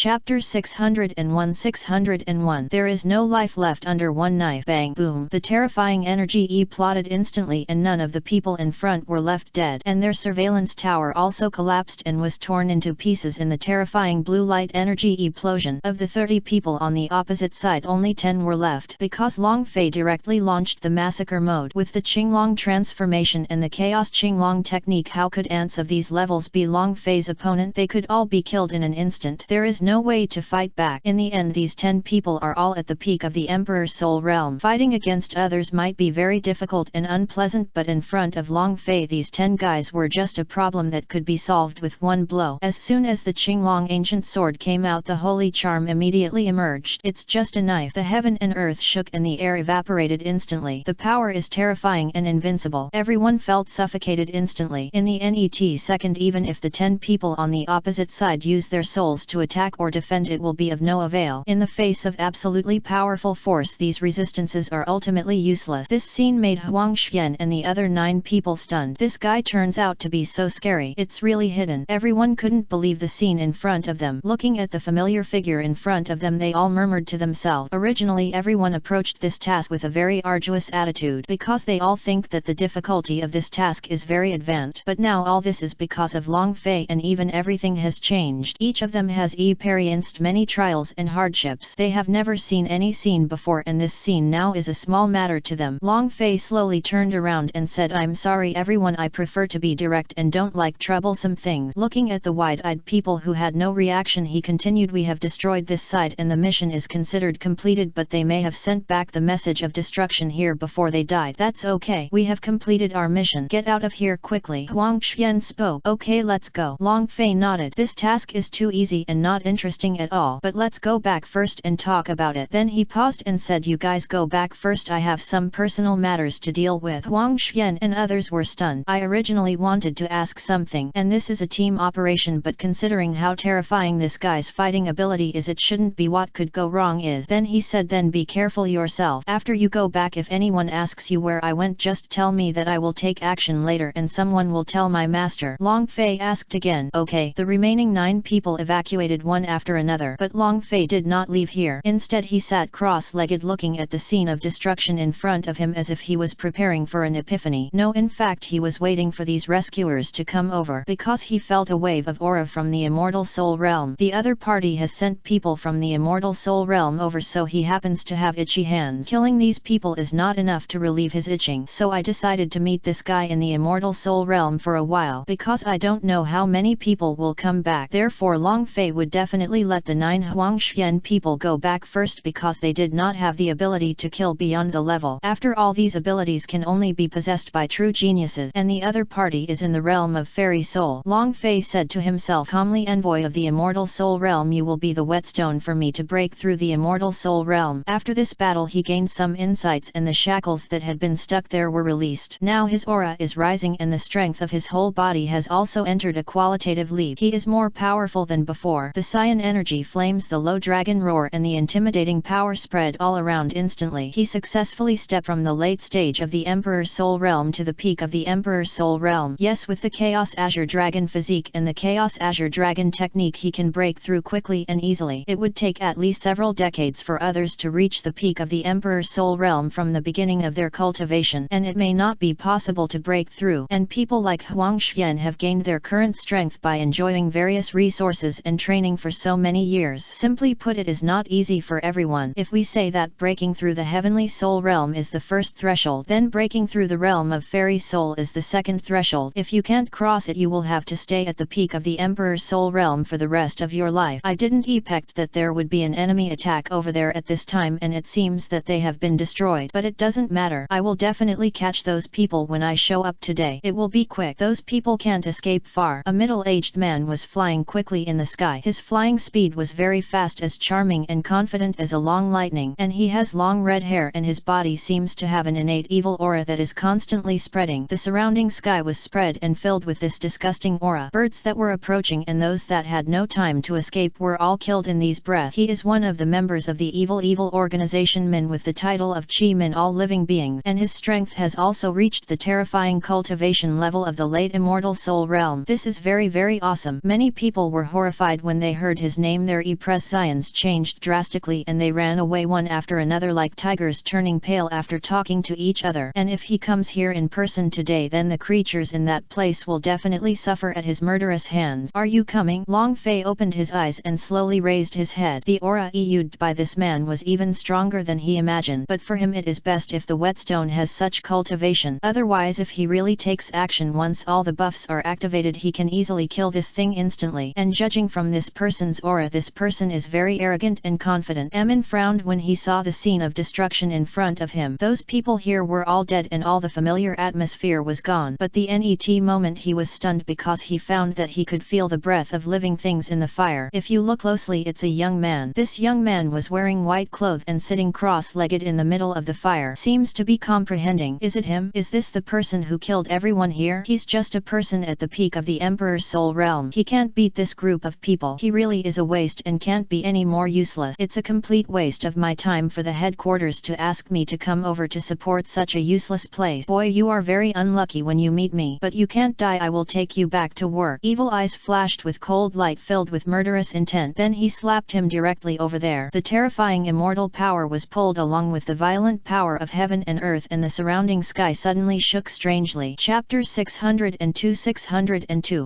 Chapter 601. There is no life left under one knife. Bang boom. The terrifying energy plotted instantly, and none of the people in front were left dead, and their surveillance tower also collapsed and was torn into pieces in the terrifying blue light energy explosion. Of the 30 people on the opposite side, only 10 were left, because Long Fei directly launched the massacre mode with the Qinglong transformation and the Chaos Qinglong technique. How could ants of these levels be Long Fei's opponent? They could all be killed in an instant. There is no way to fight back. In the end, these 10 people are all at the peak of the Emperor's Soul Realm. Fighting against others might be very difficult and unpleasant, but in front of Long Fei, these 10 guys were just a problem that could be solved with one blow. As soon as the Qinglong ancient sword came out, the holy charm immediately emerged. It's just a knife. The heaven and earth shook and the air evaporated instantly. The power is terrifying and invincible. Everyone felt suffocated instantly. In the net second, even if the 10 people on the opposite side use their souls to attack or defend, it will be of no avail. In the face of absolutely powerful force, these resistances are ultimately useless. This scene made Huang Xian and the other 9 people stunned. This guy turns out to be so scary. It's really hidden. Everyone couldn't believe the scene in front of them. Looking at the familiar figure in front of them, they all murmured to themselves. Originally, everyone approached this task with a very arduous attitude, because they all think that the difficulty of this task is very advanced. But now all this is because of Long Fei, and even everything has changed. Each of them has experienced many trials and hardships. They have never seen any scene before, and this scene now is a small matter to them. Long Fei slowly turned around and said, "I'm sorry everyone, I prefer to be direct and don't like troublesome things." Looking at the wide-eyed people who had no reaction, he continued, "We have destroyed this site and the mission is considered completed, but they may have sent back the message of destruction here before they died. That's okay. We have completed our mission. Get out of here quickly." Huang Xian spoke. "Okay, let's go." Long Fei nodded. "This task is too easy and not interesting at all, but let's go back first and talk about it." Then he paused and said, "You guys go back first. I have some personal matters to deal with." Huang Xian and others were stunned. "I originally wanted to ask something, and this is a team operation, but considering how terrifying this guy's fighting ability is, it shouldn't be. What could go wrong is..." Then he said, "Then be careful yourself. After you go back, if anyone asks you where I went, just tell me that. I will take action later and someone will tell my master." Long Fei asked again. "Okay." The remaining 9 people evacuated one after another, but Long Fei did not leave here. Instead, he sat cross-legged looking at the scene of destruction in front of him as if he was preparing for an epiphany. No, in fact he was waiting for these rescuers to come over, because he felt a wave of aura from the Immortal Soul Realm. The other party has sent people from the Immortal Soul Realm over, so he happens to have itchy hands. Killing these people is not enough to relieve his itching, so I decided to meet this guy in the Immortal Soul Realm for a while, because I don't know how many people will come back. Therefore Long Fei would definitely let the 9 Huang Xian people go back first, because they did not have the ability to kill beyond the level. After all, these abilities can only be possessed by true geniuses, and the other party is in the realm of fairy soul. Long Fei said to himself calmly, "Envoy of the Immortal Soul Realm, you will be the whetstone for me to break through the Immortal Soul Realm." After this battle he gained some insights, and the shackles that had been stuck there were released. Now his aura is rising and the strength of his whole body has also entered a qualitative leap. He is more powerful than before. The cyan energy flames, the low dragon roar, and the intimidating power spread all around instantly. He successfully stepped from the late stage of the Emperor's Soul Realm to the peak of the Emperor's Soul Realm. Yes, with the Chaos Azure Dragon physique and the Chaos Azure Dragon technique, he can break through quickly and easily. It would take at least several decades for others to reach the peak of the Emperor's Soul Realm from the beginning of their cultivation, and it may not be possible to break through. And people like Huang Xian have gained their current strength by enjoying various resources and training for so many years. Simply put, it is not easy for everyone. If we say that breaking through the Heavenly Soul Realm is the first threshold, then breaking through the realm of Fairy Soul is the second threshold. If you can't cross it, you will have to stay at the peak of the Emperor's Soul Realm for the rest of your life. I didn't expect that there would be an enemy attack over there at this time, and it seems that they have been destroyed. But it doesn't matter. I will definitely catch those people when I show up today. It will be quick. Those people can't escape far. A middle-aged man was flying quickly in the sky. His flying speed was very fast, as charming and confident as a long lightning, and he has long red hair, and his body seems to have an innate evil aura that is constantly spreading. The surrounding sky was spread and filled with this disgusting aura. Birds that were approaching and those that had no time to escape were all killed in these breaths. He is one of the members of the evil organization Min with the title of Chi Min, all living beings, and his strength has also reached the terrifying cultivation level of the late Immortal Soul Realm. This is very awesome. Many people were horrified when they heard heard his name their expressions changed drastically and they ran away one after another like tigers turning pale after talking to each other. And if he comes here in person today, then the creatures in that place will definitely suffer at his murderous hands. Are you coming? Long Fei opened his eyes and slowly raised his head. The aura exuded by this man was even stronger than he imagined, but for him it is best if the whetstone has such cultivation. Otherwise, if he really takes action once all the buffs are activated, he can easily kill this thing instantly. And judging from this person's aura, this person is very arrogant and confident. Emin frowned when he saw the scene of destruction in front of him. Those people here were all dead and all the familiar atmosphere was gone. But the net moment he was stunned because he found that he could feel the breath of living things in the fire. If you look closely, it's a young man. This young man was wearing white clothes and sitting cross-legged in the middle of the fire. Seems to be comprehending. Is it him? Is this the person who killed everyone here? He's just a person at the peak of the Emperor's soul realm. He can't beat this group of people. He really is a waste and can't be any more useless. It's a complete waste of my time for the headquarters to ask me to come over to support such a useless place. Boy, you are very unlucky when you meet me. But you can't die. I will take you back to work. Evil eyes flashed with cold light filled with murderous intent. Then he slapped him directly over there. The terrifying immortal power was pulled along with the violent power of heaven and earth, and the surrounding sky suddenly shook strangely. Chapter 602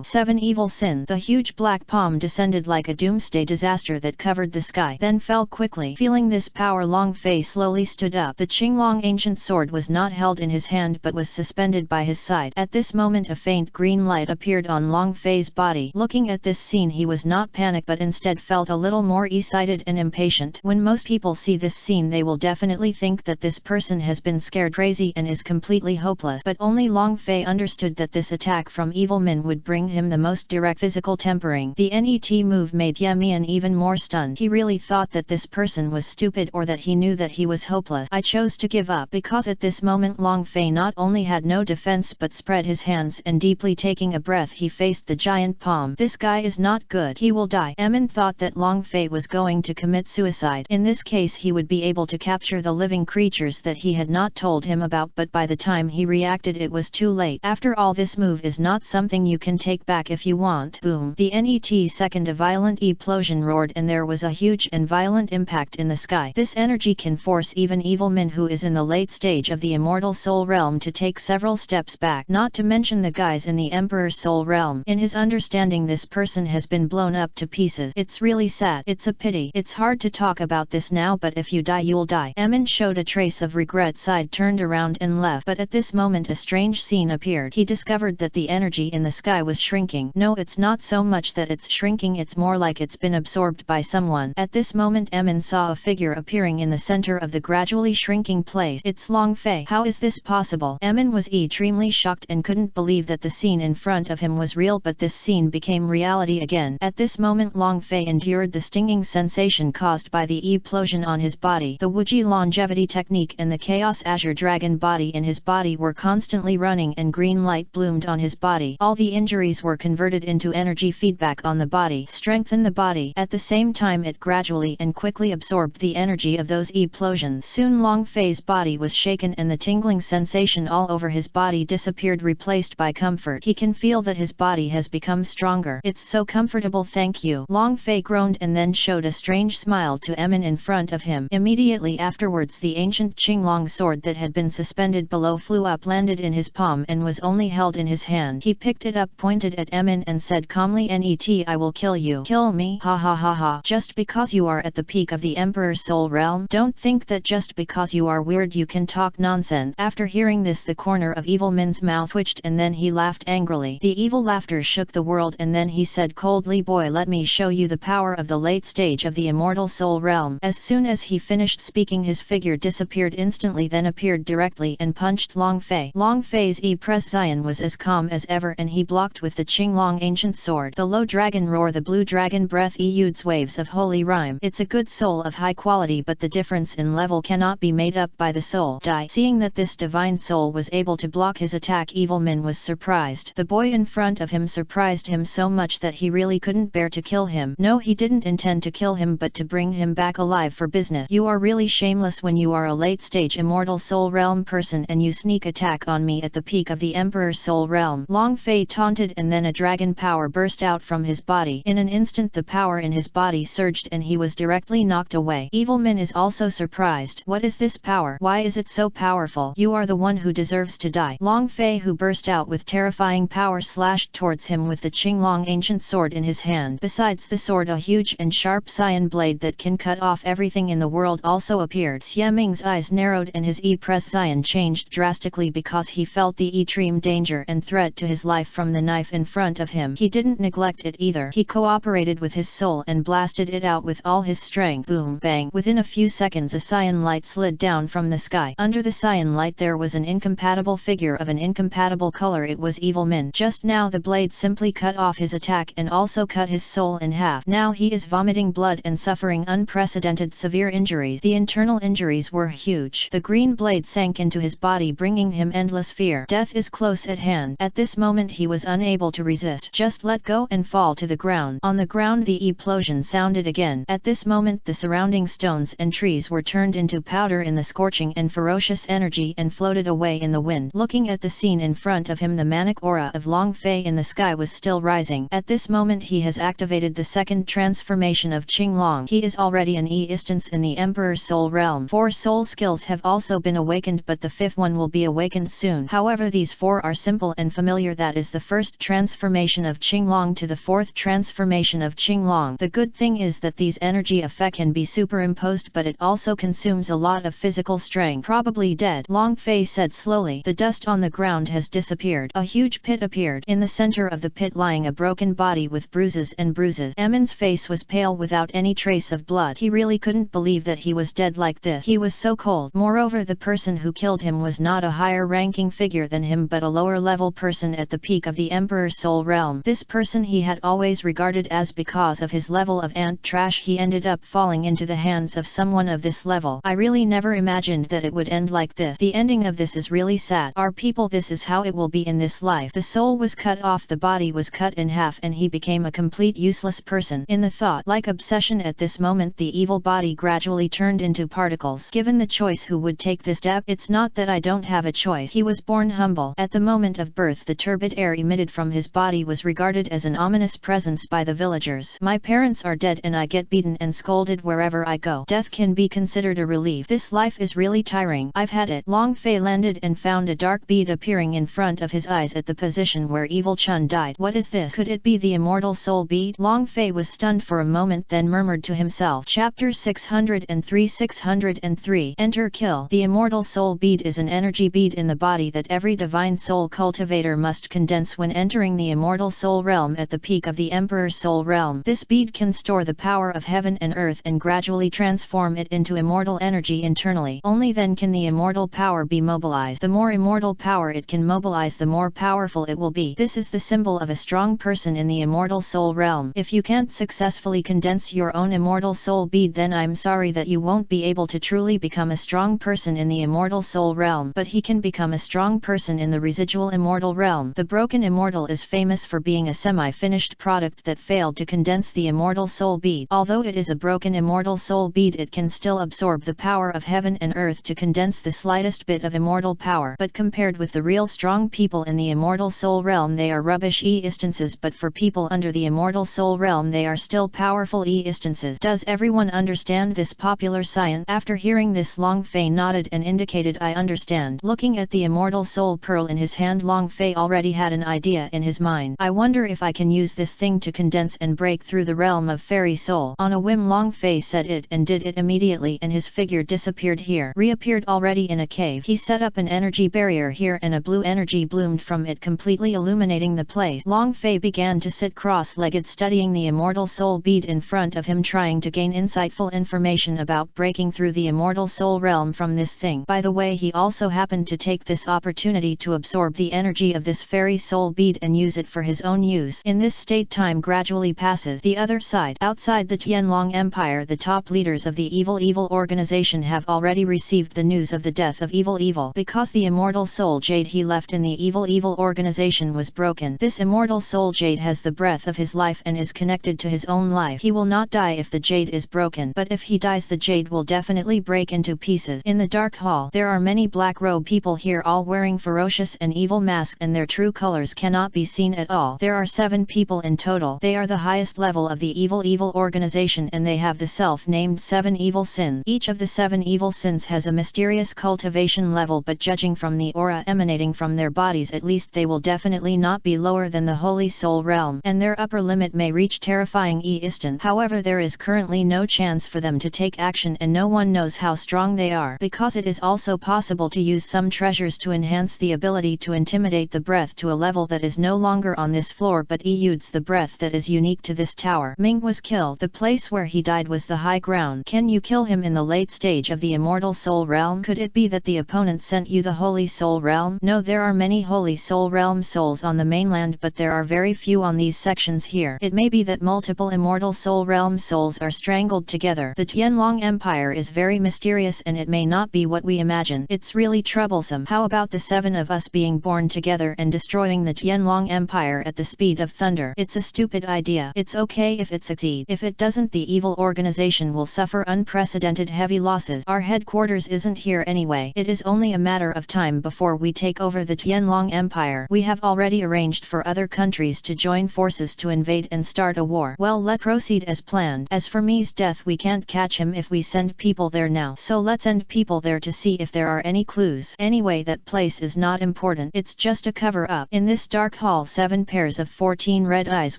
7 Evil Sin. The huge black palm descended like a doomsday disaster that covered the sky, then fell quickly. Feeling this power, Long Fei slowly stood up. The Qinglong ancient sword was not held in his hand but was suspended by his side. At this moment a faint green light appeared on Long Fei's body. Looking at this scene, he was not panicked but instead felt a little more excited and impatient. When most people see this scene, they will definitely think that this person has been scared crazy and is completely hopeless. But only Long Fei understood that this attack from evil men would bring him the most direct physical tempering. The net move made Yemian even more stunned. He really thought that this person was stupid or that he knew that he was hopeless. I chose to give up because at this moment Long Fei not only had no defense but spread his hands and deeply taking a breath he faced the giant palm. This guy is not good. He will die. Emin thought that Long Fei was going to commit suicide. In this case he would be able to capture the living creatures that he had not told him about, but by the time he reacted it was too late. After all, this move is not something you can take back if you want. Boom. The net second a violent explosion roared and there was a huge and violent impact in the sky. This energy can force even evil men who is in the late stage of the immortal soul realm to take several steps back, not to mention the guys in the Emperor's soul realm. In his understanding, this person has been blown up to pieces. It's really sad. It's a pity. It's hard to talk about this now, but if you die you'll die. Emin showed a trace of regret, sighed, turned around and left. But at this moment a strange scene appeared. He discovered that the energy in the sky was shrinking. No, it's not so much that it's shrinking, it's more like it's been absorbed by someone. At this moment Emin saw a figure appearing in the center of the gradually shrinking place. It's Long Fei. How is this possible? Emin was extremely shocked and couldn't believe that the scene in front of him was real, but this scene became reality again. At this moment Long Fei endured the stinging sensation caused by the explosion on his body. The Wuji longevity technique and the Chaos Azure Dragon body in his body were constantly running and green light bloomed on his body. All the injuries were converted into energy feedback on the body, strengthened the body. At the same time it gradually and quickly absorbed the energy of those explosions. Soon Long Fei's body was shaken and the tingling sensation all over his body disappeared, replaced by comfort. He can feel that his body has become stronger. It's so comfortable, thank you. Long Fei groaned and then showed a strange smile to Emin in front of him. Immediately afterwards the ancient Qinglong sword that had been suspended below flew up, landed in his palm and was only held in his hand. He picked it up, pointed at Emin and said calmly, "Net, I will kill you." "Kill me? Ha ha ha ha. Just because you are at the peak of the Emperor's soul realm? Don't think that just because you are weird you can talk nonsense." After hearing this the corner of evil man's mouth twitched and then he laughed angrily. The evil laughter shook the world and then he said coldly, "Boy, let me show you the power of the late stage of the immortal soul realm." As soon as he finished speaking his figure disappeared instantly, then appeared directly and punched Long Fei. Long Fei's expression was as calm as ever and he blocked with the Qinglong ancient sword. The low dragon roar, the blue dragon breath exudes waves of holy rhyme. It's a good soul of high quality, but the difference in level cannot be made up by the soul. Die. Seeing that this divine soul was able to block his attack, evil man was surprised. The boy in front of him surprised him so much that he really couldn't bear to kill him. No, he didn't intend to kill him but to bring him back alive for business. "You are really shameless when you are a late stage immortal soul realm person and you sneak attack on me at the peak of the Emperor's soul realm." Long Fei taunted and then a dragon power burst out from his body. In an instant the power in his body surged and he was directly knocked away. Evil Min is also surprised. What is this power? Why is it so powerful? You are the one who deserves to die. Long Fei, who burst out with terrifying power, slashed towards him with the Qinglong ancient sword in his hand. Besides the sword, a huge and sharp cyan blade that can cut off everything in the world also appeared. Xie Ming's eyes narrowed and his expression changed drastically because he felt the extreme danger and threat to his life from the knife in front of him. He didn't neglect it either. He cooperated with his soul and blasted it out with all his strength. Boom, bang. Within a few seconds a cyan light slid down from the sky. Under the cyan light there was an incompatible figure of an incompatible color. It was Evil Min. Just now the blade simply cut off his attack and also cut his soul in half. Now he is vomiting blood and suffering unprecedented severe injuries. The internal injuries were huge. The green blade sank into his body, bringing him endless fear. Death is close at hand. At this moment he was unable to resist. Just let go and fall to the ground. On the ground the explosion sounded again. At this moment the surrounding stones and trees were turned into powder in the scorching and ferocious energy and floated away in the wind. Looking at the scene in front of him, the manic aura of Long Fei in the sky was still rising. At this moment he has activated the second transformation of Qinglong. He is already an instance in the Emperor's Soul Realm. 4 soul skills have also been awakened, but the 5th one will be awakened soon. However, these 4 are simple and familiar. That is the first transformation of Qinglong to the 4th transformation of Qinglong. The good thing is that these energy effect can be superimposed, but it also consumes a lot of physical strength. Probably dead, Long Fei said slowly. The dust on the ground has disappeared. A huge pit appeared. In the center of the pit lying a broken body with bruises and bruises. Emin's face was pale without any trace of blood. He really couldn't believe that he was dead like this. He was so cold. Moreover, the person who killed him was not a higher ranking figure than him, but a lower level person at the peak of the Emperor's Soul Realm. This person he had always regarded as, because of his level of ant trash, he ended up falling into the hands of someone of this level. I really never imagined that it would end like this. The ending of this is really sad. Our people, this is how it will be in this life. The soul was cut off, the body was cut in half, and he became a complete useless person. In the thought-like obsession at this moment, the evil body gradually turned into particles. Given the choice, who would take this step? It's not that I don't have a choice. He was born humble. At the moment of birth, the turbid air emitted from his body was regarded as an ominous presence by the villagers. My parents are dead and I get beaten and scolded wherever I go. Death can be considered a relief. This life is really tiring. I've had it. Long Fei landed and found a dark bead appearing in front of his eyes at the position where Evil Chun died. What is this? Could it be the immortal soul bead? Long Fei was stunned for a moment, then murmured to himself. Chapter 603. Enter Kill. The immortal soul bead is an energy bead in the body that every divine soul cultivator must condense when entering the immortal soul realm at the peak of the Emperor's Soul Realm. This bead can store the power of heaven and earth and gradually transform it into immortal energy internally. Only then can the immortal power be mobilized. The more immortal power it can mobilize, the more powerful it will be. This is the symbol of a strong person in the immortal soul realm. If you can't successfully condense your own immortal soul bead, then I'm sorry that you won't be able to truly become a strong person in the immortal soul realm. But he can become a strong person in the residual immortal realm. The broken immortal is famous for being a semi-finished product that failed to condense the immortal soul bead. Although it is a broken immortal soul bead, it can still absorb the power of heaven and earth to condense the slightest bit of immortal power. But compared with the real strong people in the immortal soul realm, they are rubbish instances, but for people under the immortal soul realm, they are still powerful instances. Does everyone understand this popular science? After hearing this, Long Fei nodded and indicated, I understand. Looking at the immortal soul pearl in his hand, Long Fei already had an idea in his mind. I wonder if I can use this thing to condense and break through the realm of fairy soul. On a whim, Long Fei said it and did it immediately, and his figure disappeared here, reappeared already in a cave. He set up an energy barrier here and a blue energy bloomed from it, completely illuminating the place. Long Fei began to sit cross-legged, studying the immortal soul bead in front of him, trying to gain insightful information about breaking through the immortal soul realm from this thing. By the way, he also happened to take this opportunity to absorb the energy of this fairy soul bead and use it for his own use. In this state, time gradually passes. The other side, outside the Tianlong Empire, the top leaders of the evil organization have already received the news of the death of evil because the immortal soul jade he left in the evil organization was broken. This immortal soul jade has the breath of his life and is connected to his own life. He will not die if the jade is broken, but if he dies, the jade will definitely break into pieces. In the dark hall, there are many black robe people here, all wearing ferocious and evil masks, and their true colors cannot be seen at all. There are 7 people in total. They are the highest level of the evil organization, and they have the self-named 7 evil sins. Each of the 7 evil sins has a mysterious cultivation level, but judging from the aura emanating from their bodies, at least they will definitely not be lower than the Holy Soul realm, and their upper limit may reach terrifying instant. However, there is currently no chance for them to take action, and no one knows how strong they are, because it is also possible to use some treasures to enhance the ability to intimidate the breath to a level that is no longer on this floor but eludes the breath that is unique to this tower. Ming was killed. The place where he died was the high ground. Can you kill him in the late stage of the immortal soul realm? Could it be that the opponent sent you the Holy Soul realm? No, there are many Holy Soul realm souls on the mainland, but there are very few on these sections here. It may be that multiple immortal soul realm souls are strangled together. The Tianlong Empire is very mysterious, and it may not be what we imagine. It's really troublesome. How about the 7 of us being born together and destroying the Tianlong Empire at the speed of thunder? It's a stupid idea. It's okay if it succeeds. If it doesn't, the evil organization will suffer unprecedented heavy losses. Our headquarters isn't here anyway. It is only a matter of time before we take over the Tianlong Empire. We have already arranged for other countries to join forces to invade and start a war. Well, let's proceed as planned. As for Mi's death, we can't catch him if we send people there now, so let's send people there to see if there are any clues. Anyway, that place is not important. It's just a cover-up. In this dark hall, 7 pairs of 14 red eyes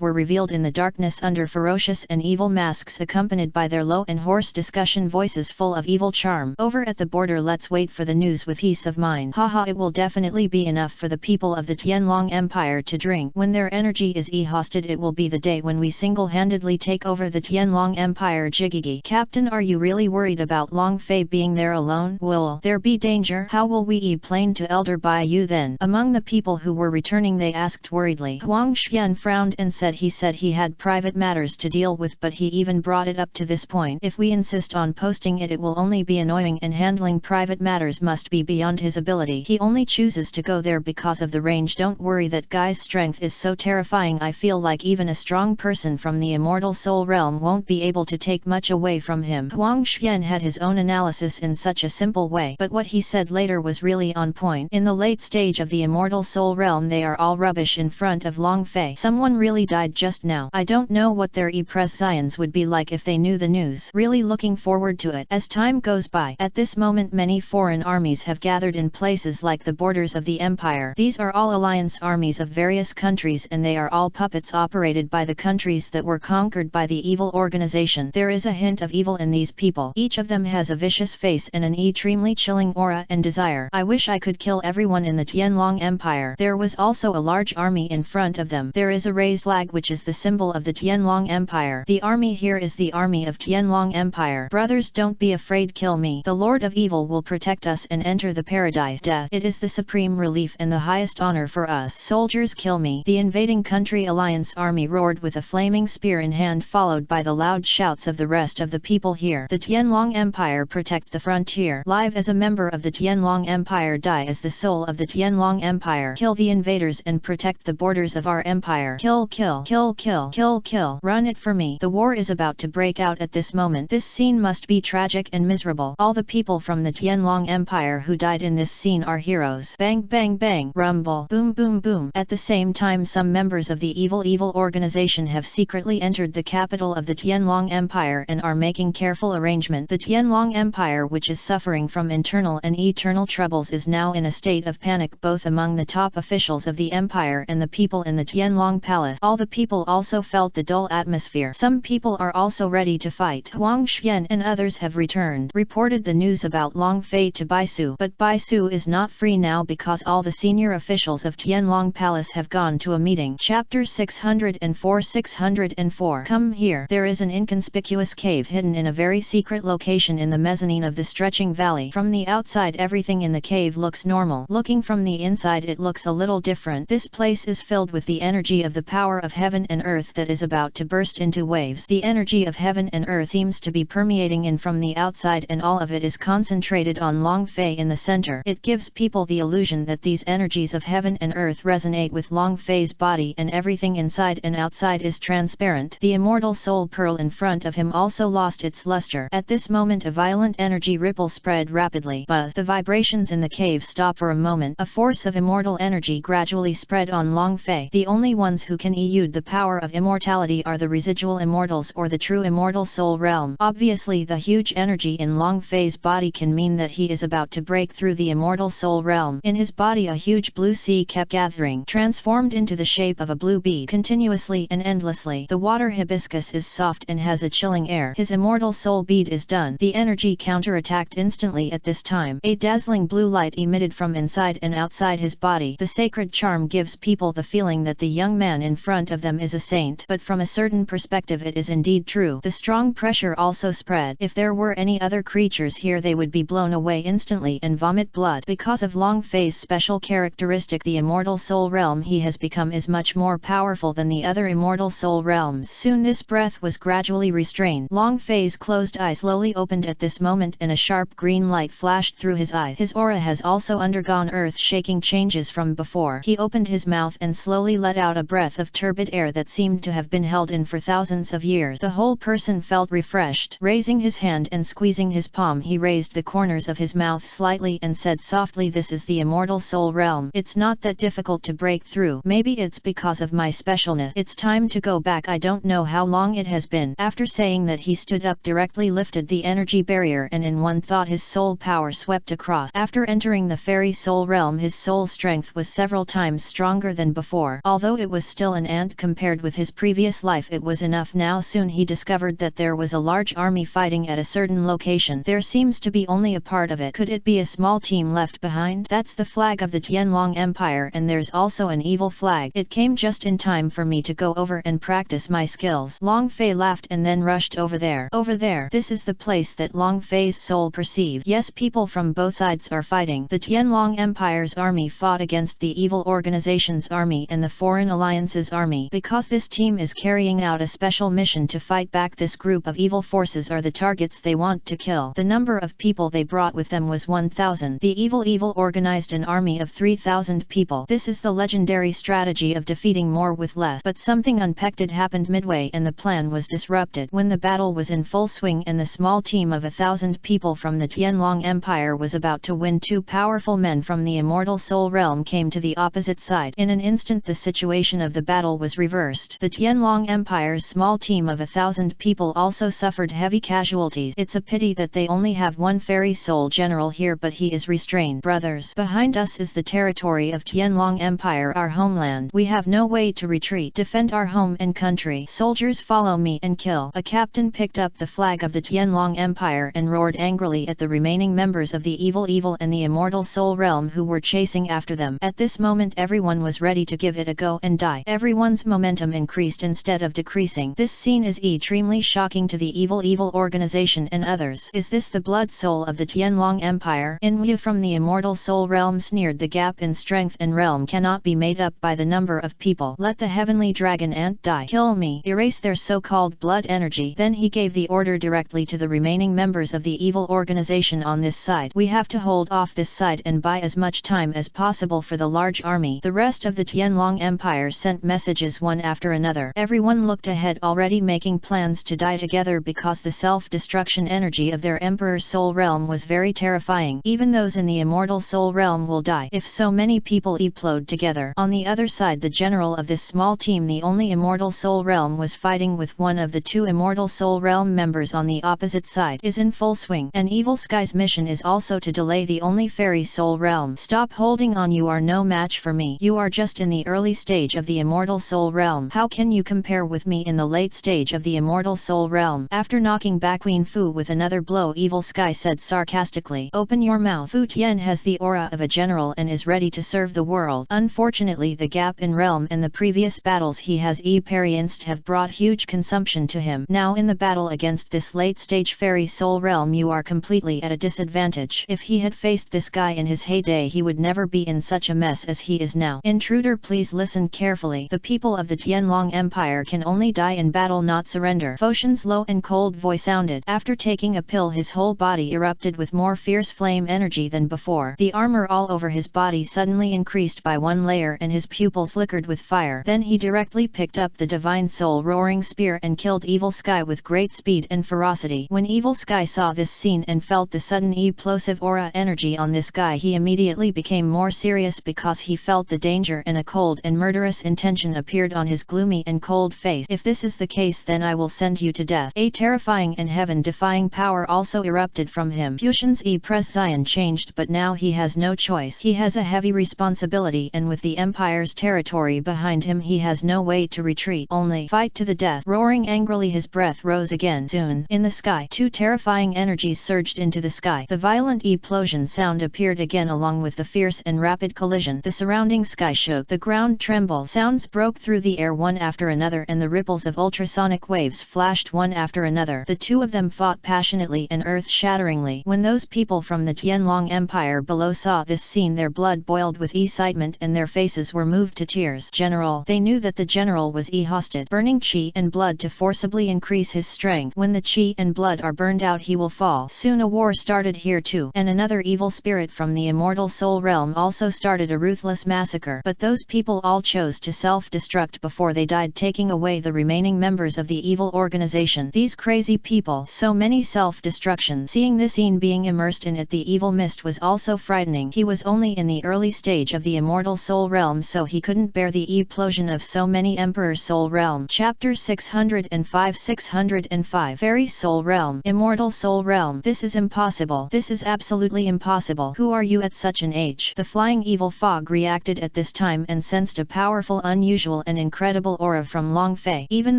were revealed in the darkness under ferocious and evil masks, accompanied by their low and hoarse discussion voices full of evil charm. Over at the border, let's wait for the news with peace of mind. Haha, it will definitely be enough for the people of the Tianlong Empire to drink. When their energy is exhausted, it will be the day when we single-handedly take over the Tianlong Empire. Jigigi. Captain, are you really worried about Long Fei being there alone? Will there be danger? How will we plane to Elder Bayou then? Among the people who were returning, they asked worriedly. Huang Xian frowned and said he had private matters to deal with, but he even brought it up to this point. If we insist on posting it, it will only be annoying, and handling private matters must be beyond his ability. He only chooses to go there because of the range. Don't worry, that guy's strength is so terrifying. I feel like even a strong person from the immortal soul realm won't be able to take much away from him. Huang Xian had his own analysis in such a simple way, but what he said later was really on point. In the late stage of the immortal soul realm, they are all rubbish in front of Long Fei. Someone really died just now. I don't know what their impressions would be like if they knew the news. Really looking forward to it. As time goes by, at this moment many foreign armies have gathered in places like the borders of the empire. These are all alliance armies of various countries, and they are all puppets operated by the countries that were conquered by the evil organization. There is a hint of evil in these people. Each of them has a vicious face and an extremely chilling aura and desire. I wish I could kill everyone in the Tianlong Empire. There was also a large army in front of them. There is a raised flag which is the symbol of the Tianlong Empire. The army here is the army of Tianlong Empire. Brothers, don't be afraid, kill me. The Lord of Evil will protect us and enter the paradise. Death, it is the supreme relief and the highest honor for us. Soldiers, kill me. The invading country alliance army roared with a flaming spear in hand, followed by the loud shouts of the rest of the people here. The Tianlong Empire protect the frontier. Live as a member of the Tianlong Empire, die as the soul of the Tianlong Empire. Kill the invaders and protect the borders of our empire. Kill, kill, kill, kill, kill, kill. Run it for me. The war is about to break out at this moment. This scene must be tragic and miserable. All the people from the Tianlong Empire who died in this scene are heroes. Bang, bang, bang. Rumble. Boom, boom, boom. At the same time, some members of the evil organization have secretly entered the capital of the Tianlong Empire and are making careful arrangement. The Tianlong Empire, which is suffering from internal and eternal troubles, is now in a state of panic, both among the top officials of the empire and the people in the Tianlong Palace. All the people also felt the dull atmosphere. Some people are also ready to fight. Huang Xian and others have returned, reported the news about Long Fei to Baisu, but Baisu is not free now because all the senior officials of Tianlong Palace have gone to a meeting. Chapter 604. Come here. There is an inconspicuous cave hidden in a very secret location in the mezzanine of the stretching valley. From the outside, everything in the cave looks normal. Looking from the inside, it looks a little different. This place is filled with the energy of the power of heaven and earth that is about to burst into waves. The energy of heaven and earth seems to be permeating in from the outside, and all of it is concentrated on Long Fei in the center. It gives people the illusion that these energies of heaven and earth resonate with Long Fei's body, and everything inside and outside is transparent. The immortal soul pearl in front of him also lost its luster. At this moment, a violent energy ripple spread rapidly. Buzz. The vibrations in the cave stop for a moment. A force of immortal energy gradually spread on Long Fei. The only ones who can elude the power of immortality are the residual immortals or the true immortal soul realm. Obviously the huge energy in Long Fei's body can mean that he is about to break through the immortal soul realm. In his body a huge blue sea kept gathering, transformed into the shape of a blue bead continuously and endlessly. The water hibiscus is soft and has a chilling air. His immortal soul bead is done. The energy counterattacked instantly at this time. A dazzling blue light emitted from inside and outside his body. The sacred charm gives people the feeling that the young man in front of them is a saint, but from a certain perspective it is indeed true. The strong pressure also spread. If there were any other creatures here they would be blown away instantly and vomit blood. Because of Long Fei's special characteristic, the immortal soul realm he has become is much more powerful than the other immortal soul realms. Soon this breath was gradually restrained. Long Fei's closed eyes slowly opened at this moment and a sharp green light flashed through his eyes. His aura has also undergone earth-shaking changes from before. He opened his mouth and slowly let out a breath of turbid air that seemed to have been held in for thousands of years. The whole person felt refreshed. Raising his hand and squeezing his palm, he raised the corners of his mouth slightly and said softly, "This is the immortal soul realm. It's not that difficult to break through. Maybe it's because of my specialness. It's time to go back. I don't know how long it has been." After saying that, he stood up, directly lifted the energy barrier, and in one thought his soul power swept across. After entering the fairy soul realm, his soul strength was several times stronger than before. Although it was still an ant compared with his previous life, it was enough now. Soon he discovered that there was a large army fighting at a certain location. There seems to be only a part of it. Could it be a small team left behind? That's the flag of the Tianlong Empire, and there's also an evil flag. It came just in time for me to go over and practice my skills. Long Fei laughed and then rushed over there. Over there. This is the place that Long Fei's soul perceived. Yes, people from both sides are fighting. The Tianlong Empire's army fought against the evil organization's army and the Foreign Alliance's army. Because this team is carrying out a special mission to fight back this group of evil forces are the targets they want to kill. The number of people they brought with them was 1,000. The evil organized an army of 3,000 people. This is the legendary strategy of defeating more with less. But something unexpected happened midway and the plan was disrupted. When the battle was in full swing and the small team of 1,000 people from the Tianlong Empire was about to win, two powerful men from the immortal soul realm came to the opposite side. In an instant the situation of the battle was reversed. The Tianlong Empire's small team of 1,000 people also suffered heavy casualties. It's a pity that they only have one fairy soul general here, but he is restrained. Brothers, behind us is the territory of Tianlong Empire, our homeland. We have no way to retreat. Defend our home and country. Soldiers, follow me and kill. A captain picked up the flag of the Tianlong Empire and roared angrily at the remaining members of the evil and the immortal soul realm who were chasing after them. At this moment everyone was ready to give it a go and die. Everyone's momentum increased instead of decreasing. This scene is extremely shocking to the evil organization and others. Is this the blood soul of the Tianlong Empire? Inwu from the immortal soul realm sneered, the gap in strength and realm cannot be made up by the number of people. Let the heavenly dragon ant die. Kill me. Erase their so-called blood energy. Then he gave the order directly to the remaining members of the evil organization on this side. We have to hold off this side and buy as much time as possible for the large army. The rest of the Tianlong Empire sent messages one after another. Everyone looked ahead, already making plans to die together because the self-destruction energy of their emperor's soul realm was very terrifying. Even those in the immortal soul realm will die if so many people implode together. On the other side, the general of this small team, the only immortal soul realm, was fighting with one of the two immortal soul realm members on the opposite side. Is in full swing. An evil sky's mission is also to delay the only fairy soul realm. Stop holding on. You are no match for me. You are just in the early stage of the immortal soul realm. How can you compare with me in the late stage of the immortal soul realm? After knocking back Queen Fu with another blow, Evil Sky said sarcastically, "Open your mouth." Fu Tian has the aura of a general and is ready to serve the world. Unfortunately, the gap in realm and the previous battles he has experienced have brought huge consumption to him. Now in the battle against this late stage fairy soul realm, you are completely at a disadvantage. If he had faced this guy in his heyday, he would never be in such a mess as he is now. Intruder, please listen carefully. The people of the Tianlong Empire can only die in battle, not surrender. Foshan's low and cold voice sounded. After taking a pill, his whole body erupted with more fierce flame energy than before. The armor all over his body suddenly increased by one layer and his pupils flickered with fire. Then he directly picked up the divine soul roaring spear and killed Evil Sky with great speed and ferocity. When Evil Sky saw this scene and felt the sudden explosive aura energy on this guy, he immediately became more serious because he felt the danger and a cold and murderous intention appeared on his gloomy and cold face. If this is the case, then I will send you to death. A terrifying and heaven-defying power also erupted from him. Fusion's presence changed, but now he has no choice. He has a heavy responsibility, and with the Empire's territory behind him, he has no way to retreat. Only fight to the death. Roaring angrily, his breath rose again. Soon, in the sky, two terrifying energies surged into the sky. The violent explosion sound appeared again, along with the fierce and rapid collision. The surrounding sky shook, the ground trembled. Sounds broke through the air one after another, and the ripples of ultrasonic waves flashed one after another. The two of them fought passionately and earth-shatteringly. When those people from the Tianlong Empire below saw this scene, their blood boiled with excitement and their faces were moved to tears. General. They knew that the general was exhausted, burning qi and blood to forcibly increase his strength. When the qi and blood are burned out, he will fall. Soon a war started here too, and another evil spirit from the immortal soul realm also started a ruthless massacre. But those people all chose to self-destruct before they died, taking away the remaining members of the evil organization. These crazy people, so many self-destructions. Seeing this scene being immersed in it, the evil mist was also frightening. He was only in the early stage of the immortal soul realm, so he couldn't bear the explosion of so many Emperor's soul realm. Chapter 605 Fairy soul realm. Immortal soul realm. This is impossible. This is absolutely impossible. Who are you at such an age? The flying evil fog reacted at this time and sensed a powerful, unusual and incredible aura from Long Fei. Even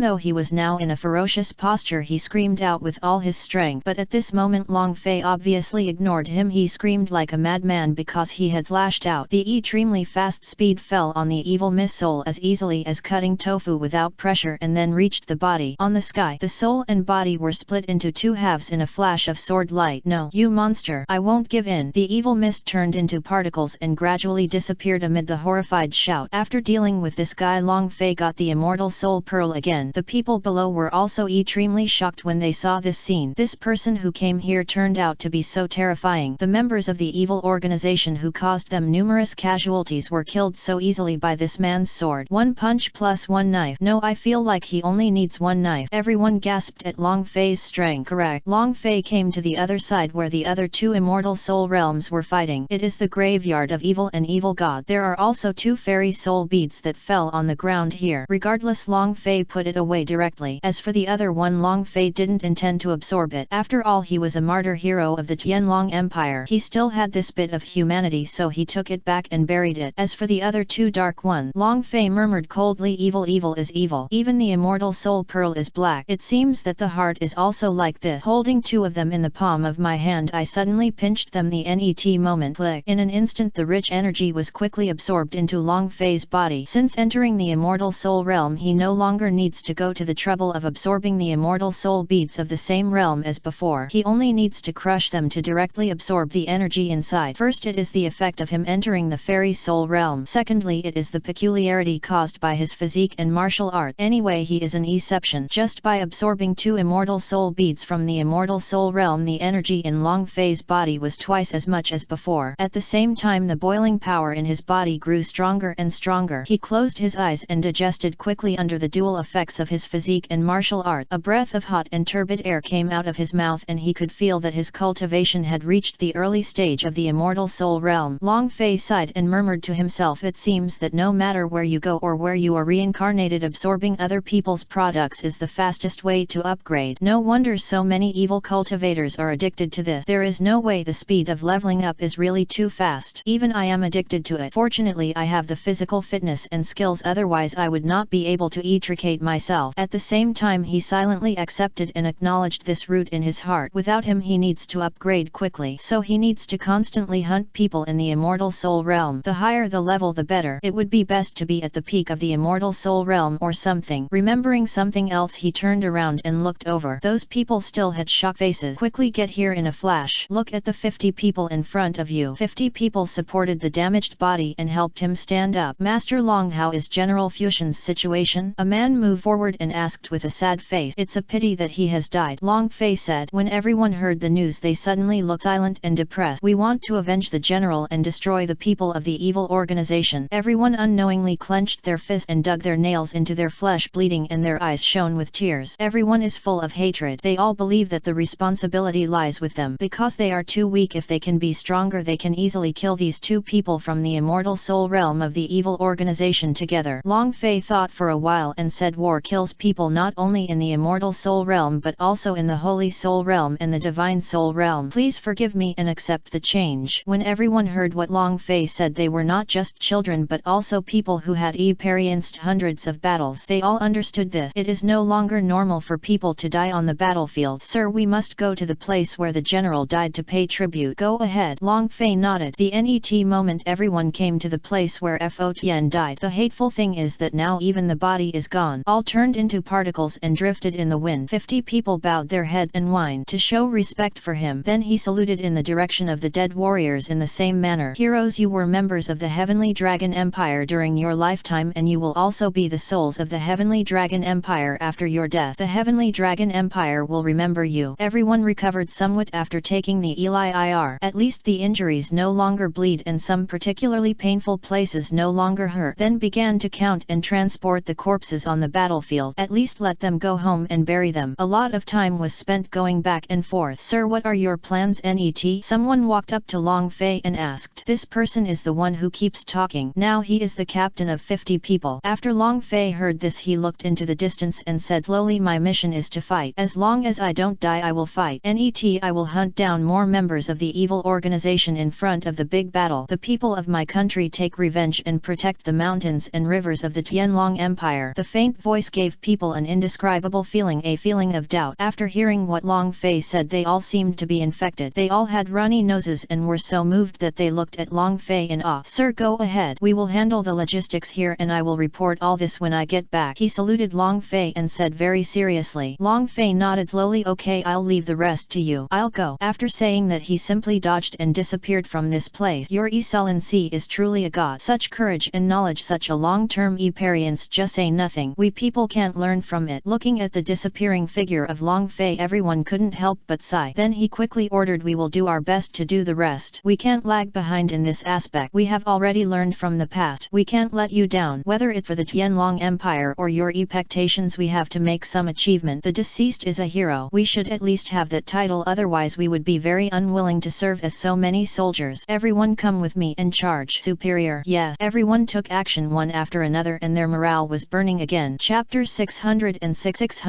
though he was now in a ferocious posture, he screamed out with all his strength. But at this moment Long Fei obviously ignored him. He screamed like a madman because he had lashed out. The extremely fast speed fell on the evil mist soul as easily as cutting tofu without pressure, and then reached the body. On the sky, the soul and body were split into two halves in a flash of sword light. No, you monster! I won't give in. The evil mist turned into particles and gradually disappeared amid the horrified shout. After dealing with this guy, Long Fei got the immortal soul pearl again. The people below were also extremely shocked when they saw this scene. This person who came here turned out to be so terrifying. The members of the evil organization who caused them numerous casualties were killed so easily by this man's sword. One punch plus one knife. No, I feel like he only needs one knife. Everyone gasped at Long Fei's strength. Correct. Long Fei came to the other side where the other two immortal soul realms were fighting. It is the graveyard of evil and evil god. There are also two fairy soul beads that fell on the ground here. Regardless, Long Fei put it away directly. As for the other one, Long Fei didn't intend to absorb it. After all, he was a martyr hero of the Tianlong Empire. He still had this bit of humanity, so he took it back and buried it. As for the other two, dark one, Long Fei murmured coldly, evil is evil. Even the immortal soul pearl is black. It seems that the heart is also like this. Holding two of them in the palm of my hand, I suddenly pinched them. The net moment. Click. In an instant, the rich energy was quickly absorbed into Long Fei's body. Since entering the immortal soul realm, he no longer needs to go to the trouble of absorbing the immortal soul beads of the same realm as before. He only needs to crush them to directly absorb the energy inside. First, it is the effect of him entering the fairy soul realm. Secondly, it is the peculiarity caused by his physique and martial art. Anyway, he is an exception. Just by absorbing two immortal soul beads from the immortal soul realm, the energy in Long Fei's body was twice as much as before. At the same time, the boiling power in his body grew stronger and stronger. He closed his eyes and digested quickly under the dual effects of his physique and martial art. A breath of hot and turbid air came out of his mouth, and he could feel that his cultivation had reached the early stage of the immortal soul realm. Long Fei sighed and murmured to himself, it seems that no matter where you go or where you are reincarnated, absorbing other people's products is the fastest way to upgrade. No wonder so many evil cultivators are addicted to this. There is no way the speed of leveling up is really too fast. Even I am addicted to it. Fortunately, I have the physical fitness and skills, otherwise I would not be able to educate myself. At the same time, he silently accepted and acknowledged this root in his heart. Without him, he needs to upgrade quickly, so he needs to constantly hunt people in the immortal soul realm. The higher the level, the better. It would be best to be at the peak of the immortal soul realm or something. Remembering something else, he turned around and looked over. Those people still had shock faces. Quickly get here in a flash. Look at the 50 people in front of you. 50 people supported the damaged body and helped him stand up. Master Long, how is General Fusion's situation? A man moved forward and asked with a sad face. It's a pity that he has died, Long Fei said. When everyone heard the news, they suddenly looked silent and depressed. We want to avenge the general and destroy the people of the evil organization. Everyone unknowingly clenched their fists and dug their nails into their flesh, bleeding, and their eyes shone with tears. Everyone is full of hatred. They all believe that the responsibility lies with them. Because they are too weak. If they can be stronger, they can easily kill these two people from the immortal soul realm of the evil organization together. Long Fei thought for a while and said, war kills people not only in the immortal soul realm but also in the holy soul realm and the divine soul realm. Please forgive me and accept the change. When everyone heard what Long Fei said, they were not just children but also people who had experienced hundreds of battles. They all understood this. It is no longer normal for people to die on the battlefield. Sir, we must go to the place where the general died to pay tribute. Go ahead. Long Fei nodded. The net moment everyone came to the place where Fo Tian died. The hateful thing is that now even the body is gone. All turned into particles and drifted in the wind. 50 people bowed their head and whined to show respect for him. Then he saluted in the direction of the dead warriors in the same manner. Heroes, you were members of the Heavenly Dragon Empire during your lifetime, and you will also be the souls of the Heavenly Dragon Empire after your death. The Heavenly Dragon Empire will remember you. Everyone recovered somewhat after taking the ELIR. At least the injuries no longer bleed and some particularly painful places no longer hurt. Then began to count and transport the corpses on the battlefield. At least let them go home and bury them. A lot of time was spent going back and forth. Sir, what are your plans? Net? Someone walked up to Long Fei and asked. This person is the one who keeps talking. Now he is the captain of 50 people. After Long Fei heard this, he looked into the distance and said slowly, my mission is to fight. As long as I don't die, I will fight. Net? I will hunt down more members of the evil organization in front of the big battle. The people of my country take revenge and protect the mountains and rivers of the Tianlong Empire. The faint voice gave people an indescribable feeling, a feeling of doubt. After hearing what Long Fei said, they all seemed to be infected. They all had runny noses and were so moved that they looked at Long Fei in awe. Sir, go ahead. We will handle the logistics here and I will report all this when I get back. He saluted Long Fei and said very seriously. Long Fei nodded slowly. Okay, I'll leave the rest to you. I'll go. After saying that, he simply dodged and disappeared from this place. Your excellency is truly a god. Such courage and knowledge, such a long-term experience, just say nothing. We people can't learn from it. Looking at the disappearing figure of Long Fei, everyone couldn't help but sigh. Then he quickly ordered, we will do our best to do the rest. We can't lag behind in this aspect. We have already learned from the past. We can't let you down. Whether it for the Tianlong Empire or your expectations, we have to make some achievement. The deceased is a hero. We should at least have that title, otherwise we would be very unwilling to serve as so many soldiers. Everyone come with me and charge. Superior. Yes. Everyone took action one after another and their morale was burning again. Chapter 606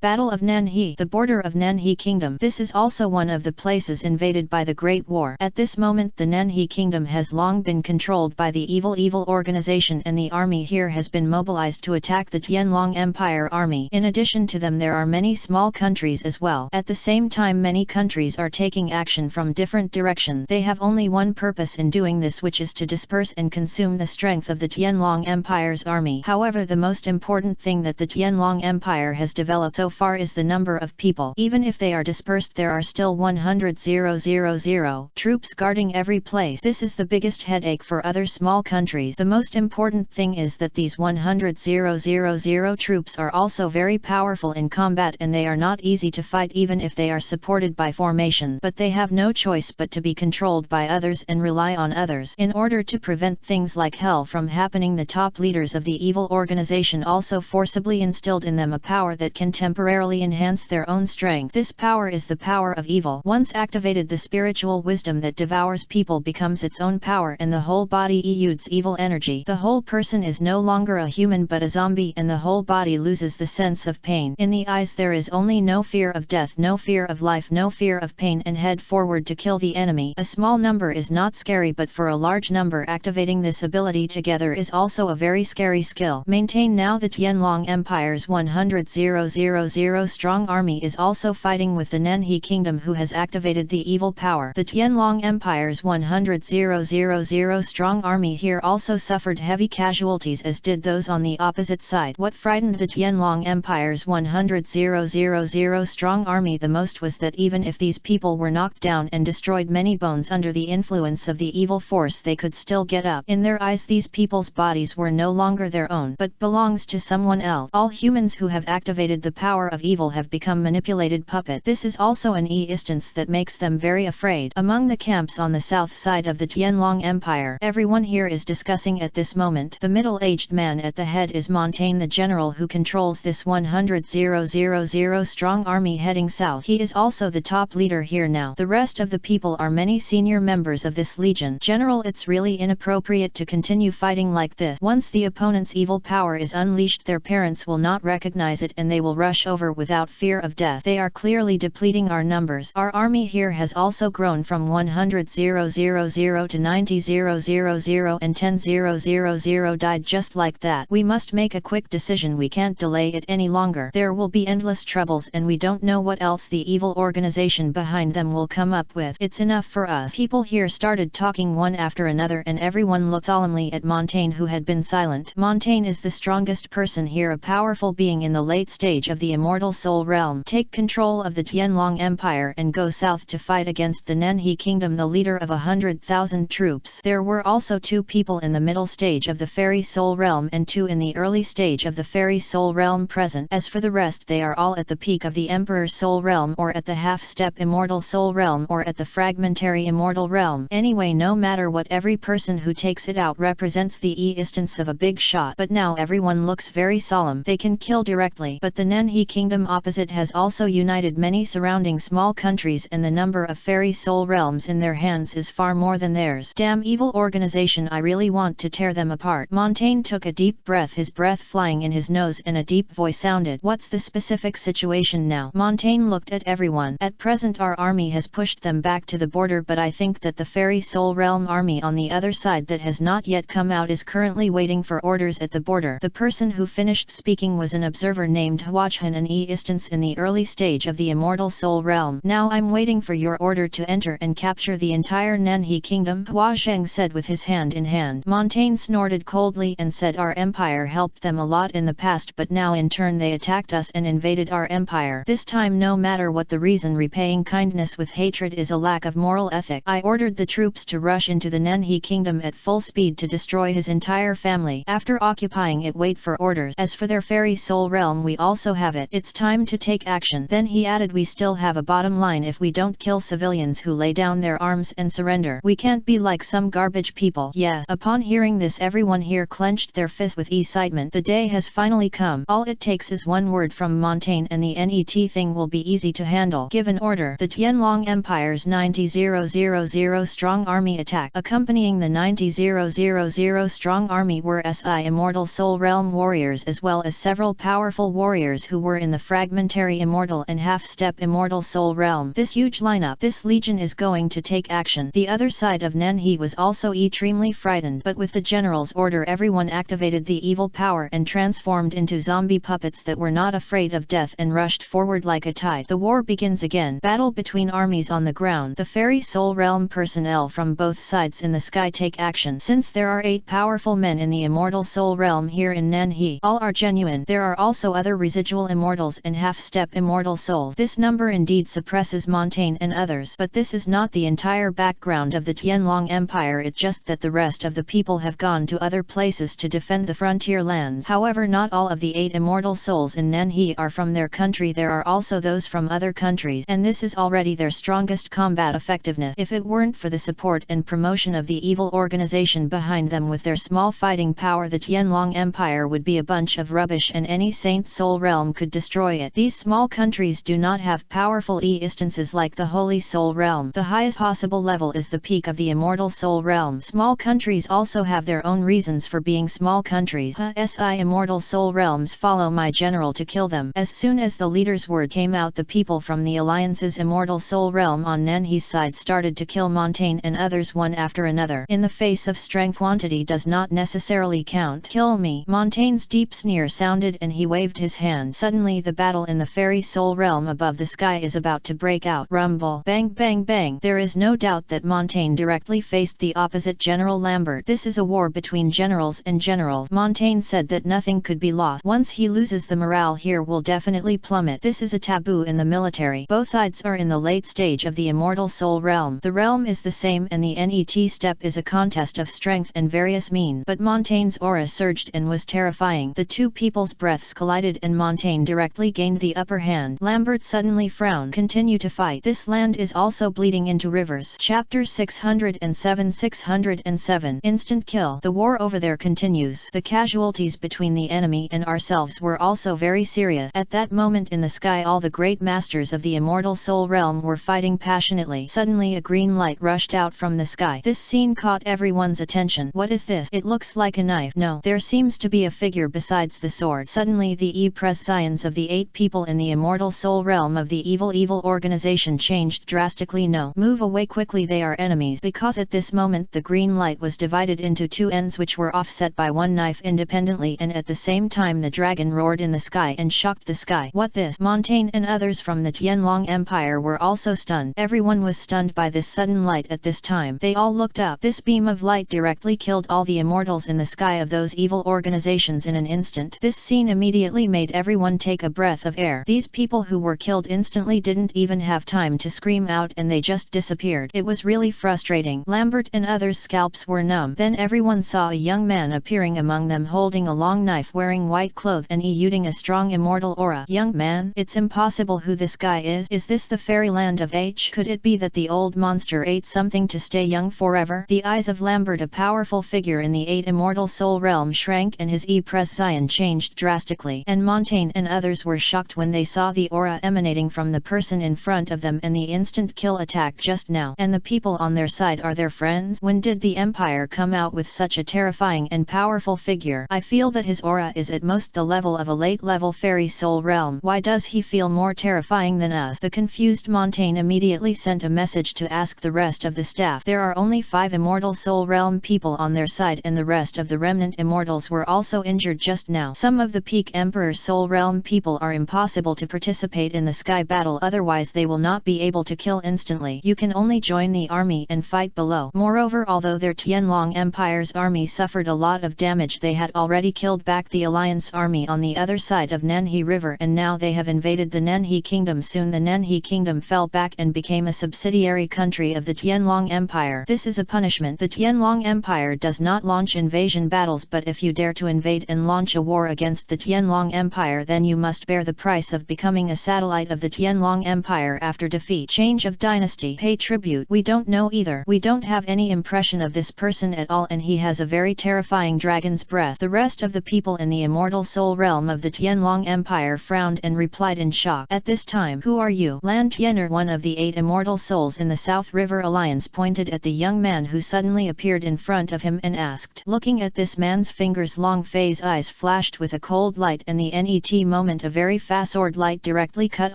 Battle of Nanhe. The border of Nanhe Kingdom. This is also one of the places invaded by the Great War. At this moment the Nanhe Kingdom has long been controlled by the evil organization, and the army here has been mobilized to attack the Tianlong Empire army. In addition to them, there are many small countries as well. At the same time, many countries are taking action from different directions. They have only one purpose in doing this, which is to disperse and consume the strength of the Tianlong Empire's army. However, the most important thing that the Tianlong Empire has developed so far is the number of people. Even if they are dispersed, there are still 100,000 troops guarding every place. This is the biggest headache for other small countries. The most important thing is that these 100,000 troops are also very powerful in combat, and they are not easy to fight even if they are supported by formations. But they have no choice but to be controlled by others and rely on others. In order to prevent things like hell from happening, the top leaders of the evil organization also forcibly instilled in them a power that can temporarily enhance their own strength. This power is the power of evil. Once activated, the spiritual wisdom that devours people becomes its own power, and the whole body exudes evil energy. The whole person is no longer a human but a zombie, and the whole body loses the sense of pain. In the eyes there is only no fear of death, no fear of life, no fear of pain, and head forward to kill the enemy. A small number is not scary, but for a large number, activating this ability together is also a very scary skill. Maintain now the Tianlong Empire's 100,000 strong army is also fighting with the Nanhe Kingdom, who has activated the evil power. The Tianlong Empire's 100,000 strong army here also suffered heavy casualties, as did those on the opposite side. What frightened the Tianlong Empire's 100,000 strong army the most was that even if these people were knocked down and destroyed many bones under the influence of the evil force, they could still get up. In their eyes, these people's bodies were no longer their own, but belongs to someone else. All humans who have activated the power of evil have become manipulated puppet. This is also an instance that makes them very afraid. Among the camps on the south side of the Tianlong Empire, everyone here is discussing at this moment. The middle-aged man at the head is Montaigne, the general who controls this 100,000 strong army heading south. He is also the top leader here now. The rest of the people are many senior members of this legion. General, it's really inappropriate to continue fighting like this. Once the opponent opponent's evil power is unleashed, their parents will not recognize it and they will rush over without fear of death. They are clearly depleting our numbers. Our army here has also grown from 100,000 to 90,000 and 10,000 died just like that. We must make a quick decision. We can't delay it any longer. There will be endless troubles and we don't know what else the evil organization behind them will come up with. It's enough for us. People here started talking one after another and everyone looked solemnly at Montaigne, who had been silent. Montaigne is the strongest person here, a powerful being in the late stage of the immortal soul realm. Take control of the Tianlong Empire and go south to fight against the Nenhi Kingdom, the leader of 100,000 troops. There were also 2 people in the middle stage of the fairy soul realm and 2 in the early stage of the fairy soul realm present. As for the rest, they are all at the peak of the Emperor soul realm, or at the half-step immortal soul realm, or at the fragmentary immortal realm. Anyway, no matter what, every person who takes it out represents the instance of a big shot. But now everyone looks very solemn. They can kill directly. But the Nenhi Kingdom opposite has also united many surrounding small countries, and the number of fairy soul realms in their hands is far more than theirs. Damn evil organization, I really want to tear them apart. Montaigne took a deep breath, his breath flying in his nose, and a deep voice sounded. What's the specific situation now? Montaigne looked at everyone. At present our army has pushed them back to the border, but I think that the fairy soul realm army on the other side that has not yet come out is currently waiting for orders at the border. The person who finished speaking was an observer named Huachhan, an instance in the early stage of the immortal soul realm. Now I'm waiting for your order to enter and capture the entire Nenhi Kingdom, Hua Zheng said with his hand in hand. Montaigne snorted coldly and said, our empire helped them a lot in the past, but now in turn they attacked us and invaded our empire. This time, no matter what the reason, repaying kindness with hatred is a lack of moral ethic. I ordered the troops to rush into the Nenhi Kingdom at full speed to destroy his entire family. After occupying it, wait for orders. As for their fairy soul realm, we also have it. It's time to take action. Then he added, we still have a bottom line. If we don't kill civilians who lay down their arms and surrender, we can't be like some garbage people. Yes. Upon hearing this, everyone here clenched their fists with excitement. The day has finally come. All it takes is one word from Montaigne and the NET thing will be easy to handle. Give an order. The Tianlong Empire's 90,000 strong army attack. Accompanying the 90,000 strong army were SI immortal soul realm warriors, as well as several powerful warriors who were in the fragmentary immortal and half-step immortal soul realm. This huge lineup, this legion is going to take action. The other side of Nenhi was also extremely frightened, but with the general's order everyone activated the evil power and transformed into zombie puppets that were not afraid of death and rushed forward like a tide. The war begins again. Battle between armies on the ground. The fairy soul realm personnel from both sides in the sky take action. Since there are 8 powerful men in the immortal soul realm here in Nenhi, all are genuine. There are also other residual immortals and half-step immortal souls. This number indeed suppresses Montaigne and others, but this is not the entire background of the Tianlong Empire. It's just that the rest of the people have gone to other places to defend the frontier lands. However, not all of the 8 immortal souls in Nenhi are from their country. There are also those from other countries, and this is already their strongest combat effectiveness. If it weren't for the support and promotion of the evil organization behind them with their small fighting power, the Tianlong Empire would be a bunch of rubbish and any Saint Soul realm could destroy it. These small countries do not have powerful instances like the Holy Soul realm. The highest possible level is the peak of the Immortal Soul realm. Small countries also have their own reasons for being small countries. SI Immortal Soul realms follow my general to kill them. As soon as the leader's word came out, the people from the Alliance's Immortal Soul realm on Nenhi's side started to kill Montaigne and others one after another. In the face of strength, quantity does not necessarily count. Kill me. Montaigne's deep sneer sounded and he waved his hand. Suddenly the battle in the fairy soul realm above the sky is about to break out. Rumble. Bang bang bang. There is no doubt that Montaigne directly faced the opposite General Lambert. This is a war between generals and generals. Montaigne said that nothing could be lost. Once he loses, the morale here will definitely plummet. This is a taboo in the military. Both sides are in the late stage of the Immortal Soul realm. The realm is the same and the NET step is a contest of strength and various means. But Montaigne's aura surged and was terrifying. The two people's breaths collided and Montaigne directly gained the upper hand. Lambert suddenly frowned. Continue to fight. This land is also bleeding into rivers. Chapter 607. Instant kill. The war over there continues. The casualties between the enemy and ourselves were also very serious. At that moment in the sky, all the great masters of the Immortal Soul realm were fighting passionately. Suddenly a green light rushed out from the sky. This scene caught everyone's attention. What is this? It looks like a knife. knife. No, there seems to be a figure besides the sword. Suddenly the prescience of the 8 people in the immortal soul realm of the evil organization changed drastically. No, move away quickly, they are enemies. Because at this moment the green light was divided into 2 ends which were offset by 1 knife independently, and at the same time the dragon roared in the sky and shocked the sky. What this? Montaigne and others from the Tianlong Empire were also stunned. Everyone was stunned by this sudden light at this time. They all looked up. This beam of light directly killed all the immortals in the sky of those evil organizations in an instant. This scene immediately made everyone take a breath of air. These people who were killed instantly didn't even have time to scream out and they just disappeared. It was really frustrating. Lambert and others' scalps were numb. Then everyone saw a young man appearing among them holding a long knife, wearing white clothes and exuding a strong immortal aura. Young man, it's impossible who this guy is. Is this the fairyland of age? Could it be that the old monster ate something to stay young forever? The eyes of Lambert, a powerful figure in the 8 immortal soul realm, shrank and his prescience changed drastically. And Montaigne and others were shocked when they saw the aura emanating from the person in front of them and the instant kill attack just now. And the people on their side are their friends? When did the Empire come out with such a terrifying and powerful figure? I feel that his aura is at most the level of a late-level fairy soul realm. Why does he feel more terrifying than us? The confused Montaigne immediately sent a message to ask the rest of the staff. There are only 5 immortal soul realm people on their side and the rest of the remnant immortals were also injured just now. Some of the peak Emperor soul realm people are impossible to participate in the sky battle, otherwise they will not be able to kill instantly. You can only join the army and fight below. Moreover, although their Tianlong Empire's army suffered a lot of damage, they had already killed back the Alliance army on the other side of Nanhe River and now they have invaded the Nanhe Kingdom. Soon the Nanhe Kingdom fell back and became a subsidiary country of the Tianlong Empire. This is a punishment. The Tianlong Empire does not launch invasion battles, but if you dare to invade and launch a war against the Tianlong Empire, then you must bear the price of becoming a satellite of the Tianlong Empire after defeat. Change of dynasty. Pay tribute. We don't know either. We don't have any impression of this person at all and he has a very terrifying dragon's breath. The rest of the people in the immortal soul realm of the Tianlong Empire frowned and replied in shock. At this time, who are you? Lan Tiener, one of the 8 immortal souls in the South River Alliance, pointed at the young man who suddenly appeared in front of him and asked. Looking at this man's fingers, Long Fei's eyes flashed with a cold light and the net moment a very fast sword light directly cut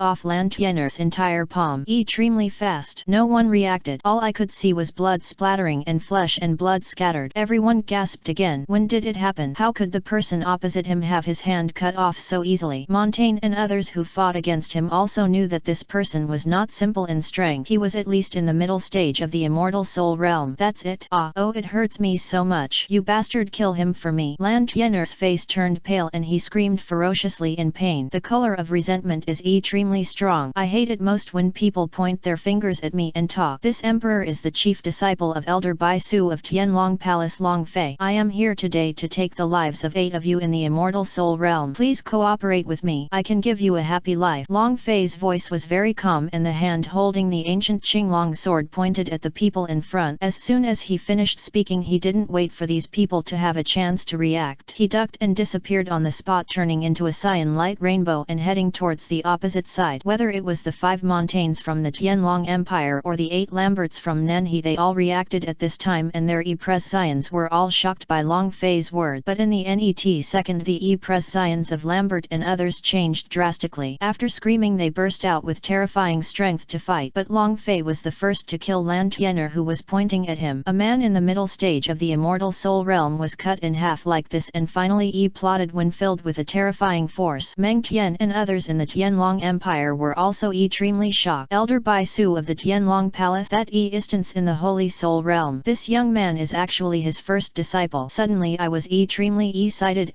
off Lan Tiener's entire palm. Extremely fast. No one reacted. All I could see was blood splattering and flesh and blood scattered. Everyone gasped again. When did it happen? How could the person opposite him have his hand cut off so easily? Montaigne and others who fought against him also knew that this person was not simple in strength. He was at least in the middle stage of the immortal soul realm. That's it. Ah, oh, it hurts me so much. You bastard, kill him for me. Lan Tiener's face turned pale and he screamed ferociously in pain. The color of resentment is extremely strong. I hate it most when people point their fingers at me and talk. This emperor is the chief disciple of Elder Bai Su of Tianlong Palace, Long Fei. I am here today to take the lives of 8 of you in the immortal soul realm. Please cooperate with me. I can give you a happy life. Long Fei's voice was very calm and the hand holding the ancient Qinglong sword pointed at the people in front. As soon as he finished speaking, he didn't wait for these people to have a chance to react. He ducked and disappeared on the spot, turning into a cyan light rainbow and heading towards the opposite side. Whether it was the 5 Montaignes from the Tianlong Empire or the 8 Lamberts from Nanhe, they all reacted at this time and their prescience were all shocked by Long Fei's word. But in the net second, the prescience of Lambert and others changed drastically. After screaming, they burst out with terrifying strength to fight. But Long Fei was the first to kill Lan Tiener, who was pointing at him. A man in the middle stage of the immortal soul realm was cut in half like this and finally plotted when filled with a terrifying force. Meng Tian and others in the Tianlong Empire were also extremely shocked. Elder Bai Su of the Tianlong Palace, that instance in the Holy Soul Realm. This young man is actually his first disciple. Suddenly I was extremely excited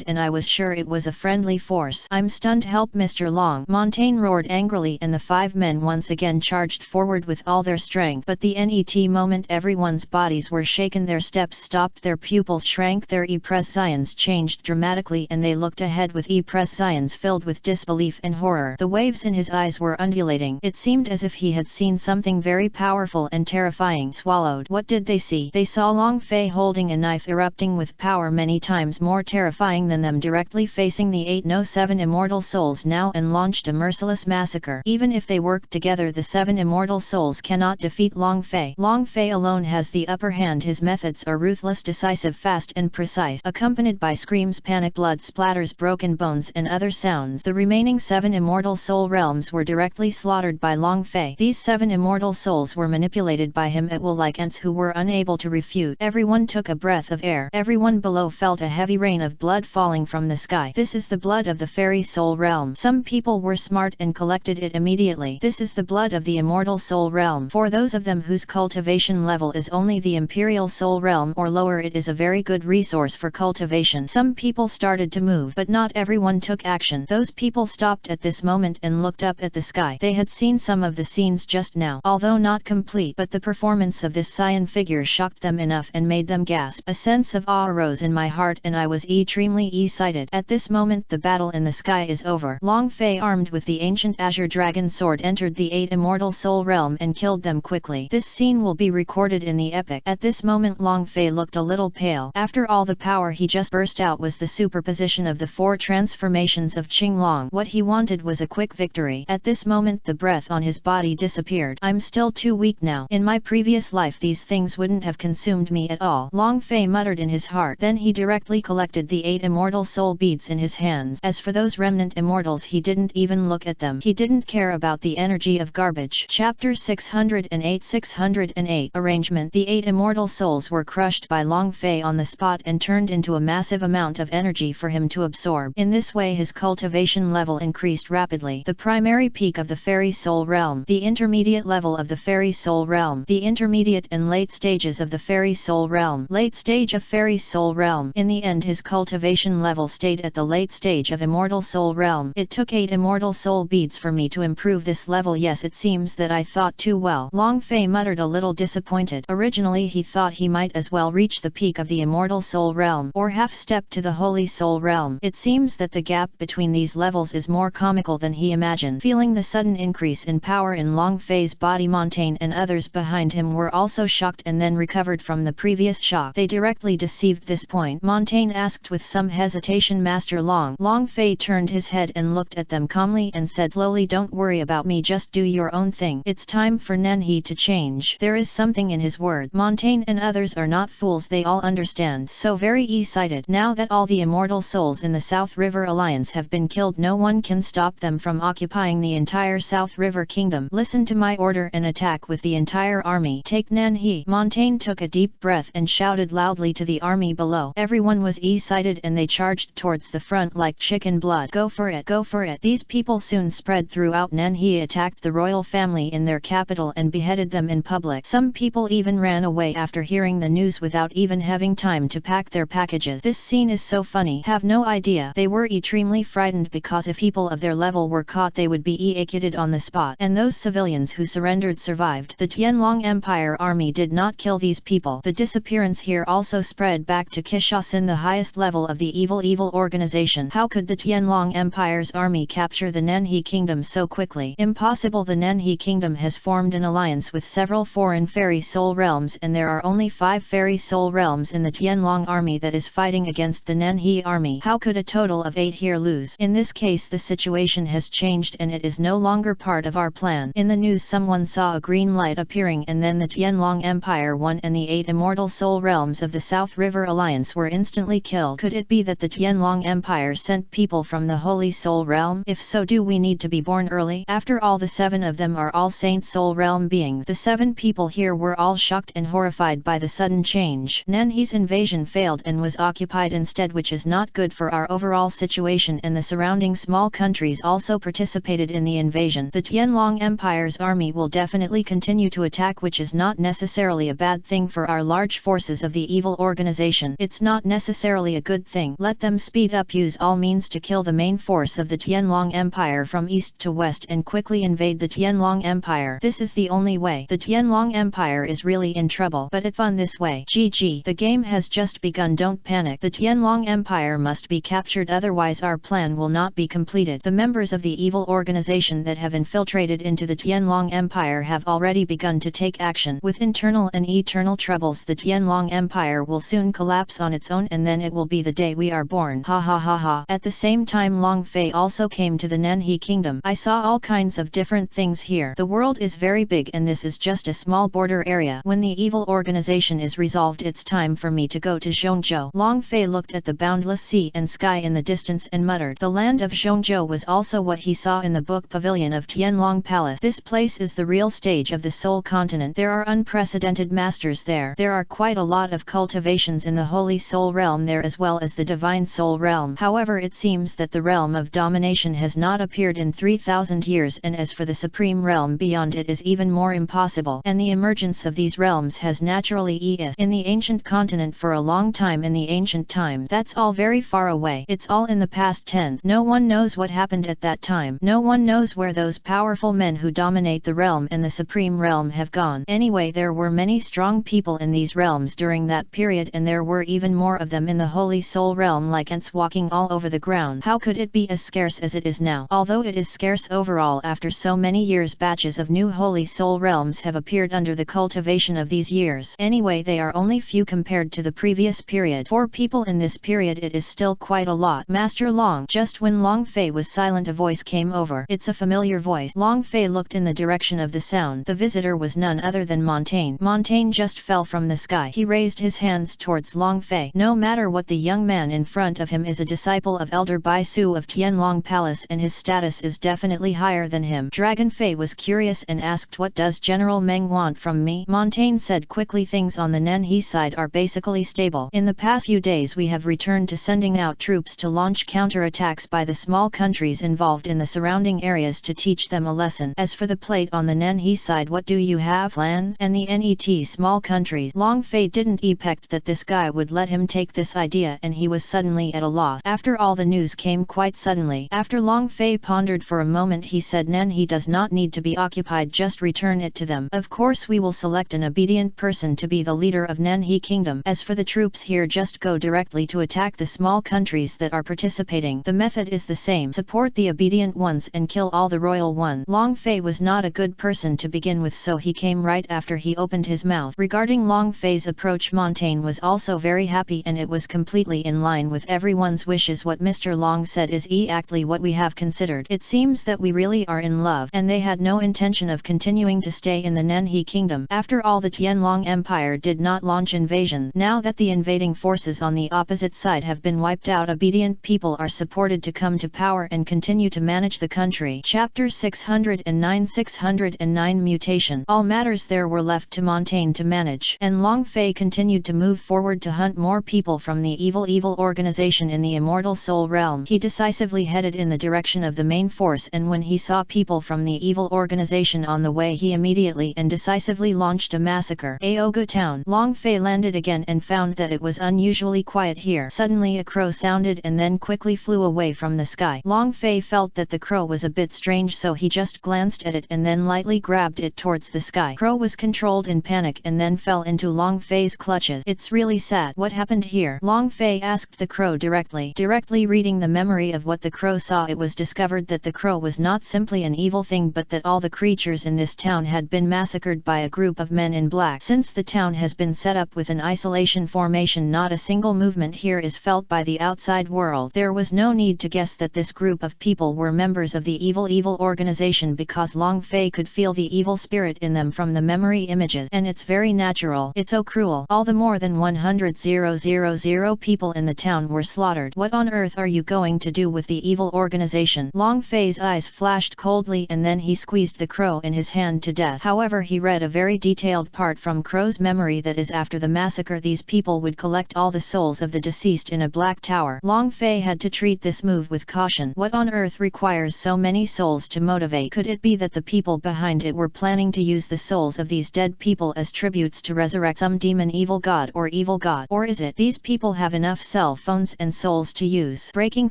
and I was sure it was a friendly force. I'm stunned. Help Mr. Long. Montaigne roared angrily and the 5 men once again charged forward with all their strength. But the net moment everyone's bodies were shaken, their steps stopped, their pupils shrank, their prescience changed dramatically and they looked ahead with prescience filled with disbelief and horror. The waves in his eyes were undulating. It seemed as if he had seen something very powerful and terrifying. Swallowed. What did they see? They saw Long Fei holding a knife erupting with power many times more terrifying than them, directly facing the 807 immortal souls now, and launched a merciless massacre. Even if they work together, the 7 immortal souls cannot defeat Long Fei. Long Fei alone has the upper hand. His methods are ruthless, decisive, fast and precise, accompanied by screams, panic, blood splatters, broken bones and other sounds. The remaining 7 immortal soul realms were directly slaughtered by Long Fei. These 7 immortal souls were manipulated by him at will like ants who were unable to refute. Everyone took a breath of air. Everyone below felt a heavy rain of blood falling from the sky. This is the blood of the fairy soul realm. Some people were smart and collected it immediately. This is the blood of the immortal soul realm. For those of them whose cultivation level is only the imperial soul realm or lower, it is a very good resource for cultivation. Some people started to move, but not everyone took action. Those people stopped at this moment and looked up at the sky. They had seen some of the scenes just now, although not complete, but the performance of this cyan figure shocked them enough and made them gasp. A sense of awe arose in my heart and I was extremely excited. At this moment the battle in the sky is over. Long Fei, armed with the ancient azure dragon sword, entered the 8 immortal soul realm and killed them quickly. This scene will be recorded in the epic. At this moment Long Fei looked a little pale. After all the power he just burst out was the superposition of the 4 transformations of Qinglong. What he wanted was a quick victory. At this moment the breath on his body disappeared. I'm still too weak now. In my previous life these things wouldn't have consumed me at all. Long Fei muttered in his heart. Then he directly collected the 8 immortal soul beads in his hands. As for those remnant immortals, he didn't even look at them. He didn't care about the energy of garbage. Chapter 608 Arrangement. The 8 immortal souls were crushed by Long Fei on the spot and turned into a massive amount of energy for him to absorb. In this way his cultivation level increased rapidly. The primary peak of the fairy soul realm, the intermediate level of the fairy soul realm, the intermediate and late stages of the fairy soul realm, late stage of fairy soul realm. In the end his cultivation level stayed at the late stage of immortal soul realm. It took 8 immortal soul beads for me to improve this level. Yes, it seems that I thought too well. Long Fei muttered, a little disappointed. Originally he thought he might as well reach the peak of the immortal soul realm, or half step to the holy soul realm. It seems that the gap between these levels is more comical than he imagined. Feeling the sudden increase in power in Long Fei's body, Montaigne and others behind him were also shocked and then recovered from the previous shock. They directly deceived this point. Montaigne asked with some hesitation, Master Long. Long Fei turned his head and looked at them calmly and said slowly, don't worry about me, just do your own thing. It's time for Nanhe to change. There is something in his word. Montaigne and others are not fools, they all understand. So very excited. Now that all the immortal souls in the South River Alliance have been killed, no one can stop them from occupying the entire South River Kingdom. Listen to my order and attack with the entire army. Take Nanhe. Montaigne took a deep breath and shouted loudly to the army below. Everyone was excited and they charged towards the front like chicken blood. Go for it, go for it. These people soon spread throughout Nanhe, attacked the royal family in their capital and beheaded them in public. Some people even ran away after hearing the news without even having time to pack their packages. This scene is so funny. Have no idea. They were extremely frightened because if people of their level were caught they would be executed on the spot. And those civilians who surrendered survived. The Tianlong Empire army did not kill these people. The disappearance here also spread back to Kishasin, the highest level of the evil organization. How could the Tianlong Empire's army capture the Nanhe Kingdom so quickly? Impossible. The Nanhe Kingdom has formed an alliance with several foreign fairy soul realms and there are only 5 fairy soul realms in the Tianlong army that is fighting against the Nanhe army. How could a total of 8 here lose? In this case the situation has changed and it is no longer part of our plan. In the news someone saw a green light appearing and then the Tianlong Empire won and the 8 immortal soul realms of the South River Alliance were instantly killed. Could it be that the Tianlong Empire sent people from the Holy Soul Realm? If so, do we need to be born early? After all, the 7 of them are all Saint Soul Realm beings. The 7 people here were all shocked and horrified by the sudden change. Nanhe's invasion failed and was occupied instead, which is not good for our overall situation, and the surrounding small countries also participated in the invasion. The Tianlong Empire's army will definitely continue to attack, which is not necessarily a bad thing for our large forces of the evil organization. It's not necessarily a good thing. Let them speed up, use all means to kill the main force of the Tianlong Empire from east to west and quickly invade the Tianlong Empire. This is the only way. The Tianlong Empire is really in trouble, but it's fun this way. GG. The game has just begun, don't panic. The Tianlong Empire must be captured, otherwise our plan will not be completed. The members of the evil organization that have infiltrated into the Tianlong Empire have already begun to take action. With internal and eternal troubles, the Tianlong Empire will soon collapse on its own and then it will be the day we are born. Ha ha ha ha. At the same time Long Fei also came to the Nanhe Kingdom. I saw all kinds of different things here. The world is very big and this is just a small border area. When the evil organization is resolved, it's time for me to go to Zhongzhou. Long Fei looked at the boundless sea and sky in the distance and muttered. The land of Zhongzhou was also what he saw in the book Pavilion of Tianlong Palace. This place is the real stage of the Soul Continent. There are unprecedented masters there. There are quite a lot of cultivations in the Holy Soul Realm there as well as the Divine Soul Realm. However, it seems that the realm of domination has not appeared in 3,000 years, and as for the Supreme Realm beyond it is even more impossible, and the emergence of these realms has naturally eased in the ancient continent for a long time in the ancient time. That's all very far away. It's all in the past tense. No one knows what happened at that time. No one knows where those powerful men who dominate the realm and the Supreme Realm have gone. Anyway, there were many strong people in these realms during that period, and there were even more of them in the Holy Soul Realm, like ants walking all over the ground. How could it be as scarce as it is now? Although it is scarce overall after so many years, batches of new Holy Soul Realms have appeared under the cultivation of these years. Anyway, they are only few compared to the previous period. For people in this period it is still quite a lot. Master Long. Just when Long Fei was silent, a voice came over. It's a familiar voice. Long Fei looked in the direction of the sound. The visitor was none other than Montaigne. Montaigne just fell from the sky. He raised his hands towards Long Fei. No matter what, the young man in front of him is a disciple of Elder Bai Su of Tianlong Palace, and his status is definitely higher than him. Dragon Fei was curious and asked, "What does General Meng want from me?" Montaigne said quickly, "Things on the Nanhe side are basically stable. In the past few days we have returned to sending out troops to launch counterattacks by the small countries involved in the surrounding areas to teach them a lesson. As for the plate on the Nanhe side, what do you have plans?" And the NET small countries. Long Fei didn't expect that this guy would let him take this idea, and he was suddenly at a loss. After all, the news came quite suddenly. After Long Fei pondered for a moment, he said, "Nanhe does not need to be occupied, just return it to them. Of course we will select an obedient person to be the leader of Nanhe Kingdom. As for the troops here, just go directly to attack the small countries that are participating. The method is the same. Support the obedient ones and kill all the royal ones." Long Fei was not a good person to begin with, so he came right after he opened his mouth. Regarding Long Fei's approach, Montaigne was also very happy, and it was completely in line with everyone's wishes. What Mr. Long said is exactly what we have considered. It seems that we really are in love, and they had no intention of continuing to stay in the Nanhe Kingdom. After all, the Tianlong Empire did not launch invasions. Now that the invading forces on the opposite side have been wiped out, obedient people are supported to come to power and continue to manage the country. Chapter 609 Mutation. All matters there were left to Montaigne to manage, and Long Fei continued to move forward to hunt more people from the evil organization in the Immortal Soul Realm. He decisively headed in the direction of the main force, and when he saw people from the evil organization on the way, he immediately and decisively launched a massacre. Aogu Town. Long Fei landed again and found that it was unusually quiet here. Suddenly a crow sounded and then quickly flew away from the sky. Long Fei felt that the crow was a bit strange, so he just glanced at it and then lightly grabbed it towards the sky. Crow was controlled in panic and then fell into Long Fei's clutches. "It's really sad. What happened here?" Long Fei asked the crow directly. Directly reading the memory of what the crow saw, it was discovered that the crow was not simply an evil thing, but that all the creatures in this town had been massacred by a group of men in black. Since the town has been set up with an isolation formation, not a single movement here is felt by the outside world. There was no need to guess that this group of people were members of the evil organization, because Long Fei could feel the evil spirit in them from the memory images, and it's very natural. It's so cruel. All the more than 100,000 people in the town were slaughtered. What on earth are you going to do with the evil organization? Long Fei's eyes flashed coldly, and then he squeezed the crow in his hand to death. However, he read a very detailed part from Crow's memory, that is, after the massacre these people would collect all the souls of the deceased in a black tower. Long Fei had to treat this move with caution. What on earth requires so many souls to motivate? Could it be that the people behind it were planning to use the souls of these dead people as tributes to resurrect some demon evil god? Or is it these people have enough cell phones and souls to use breaking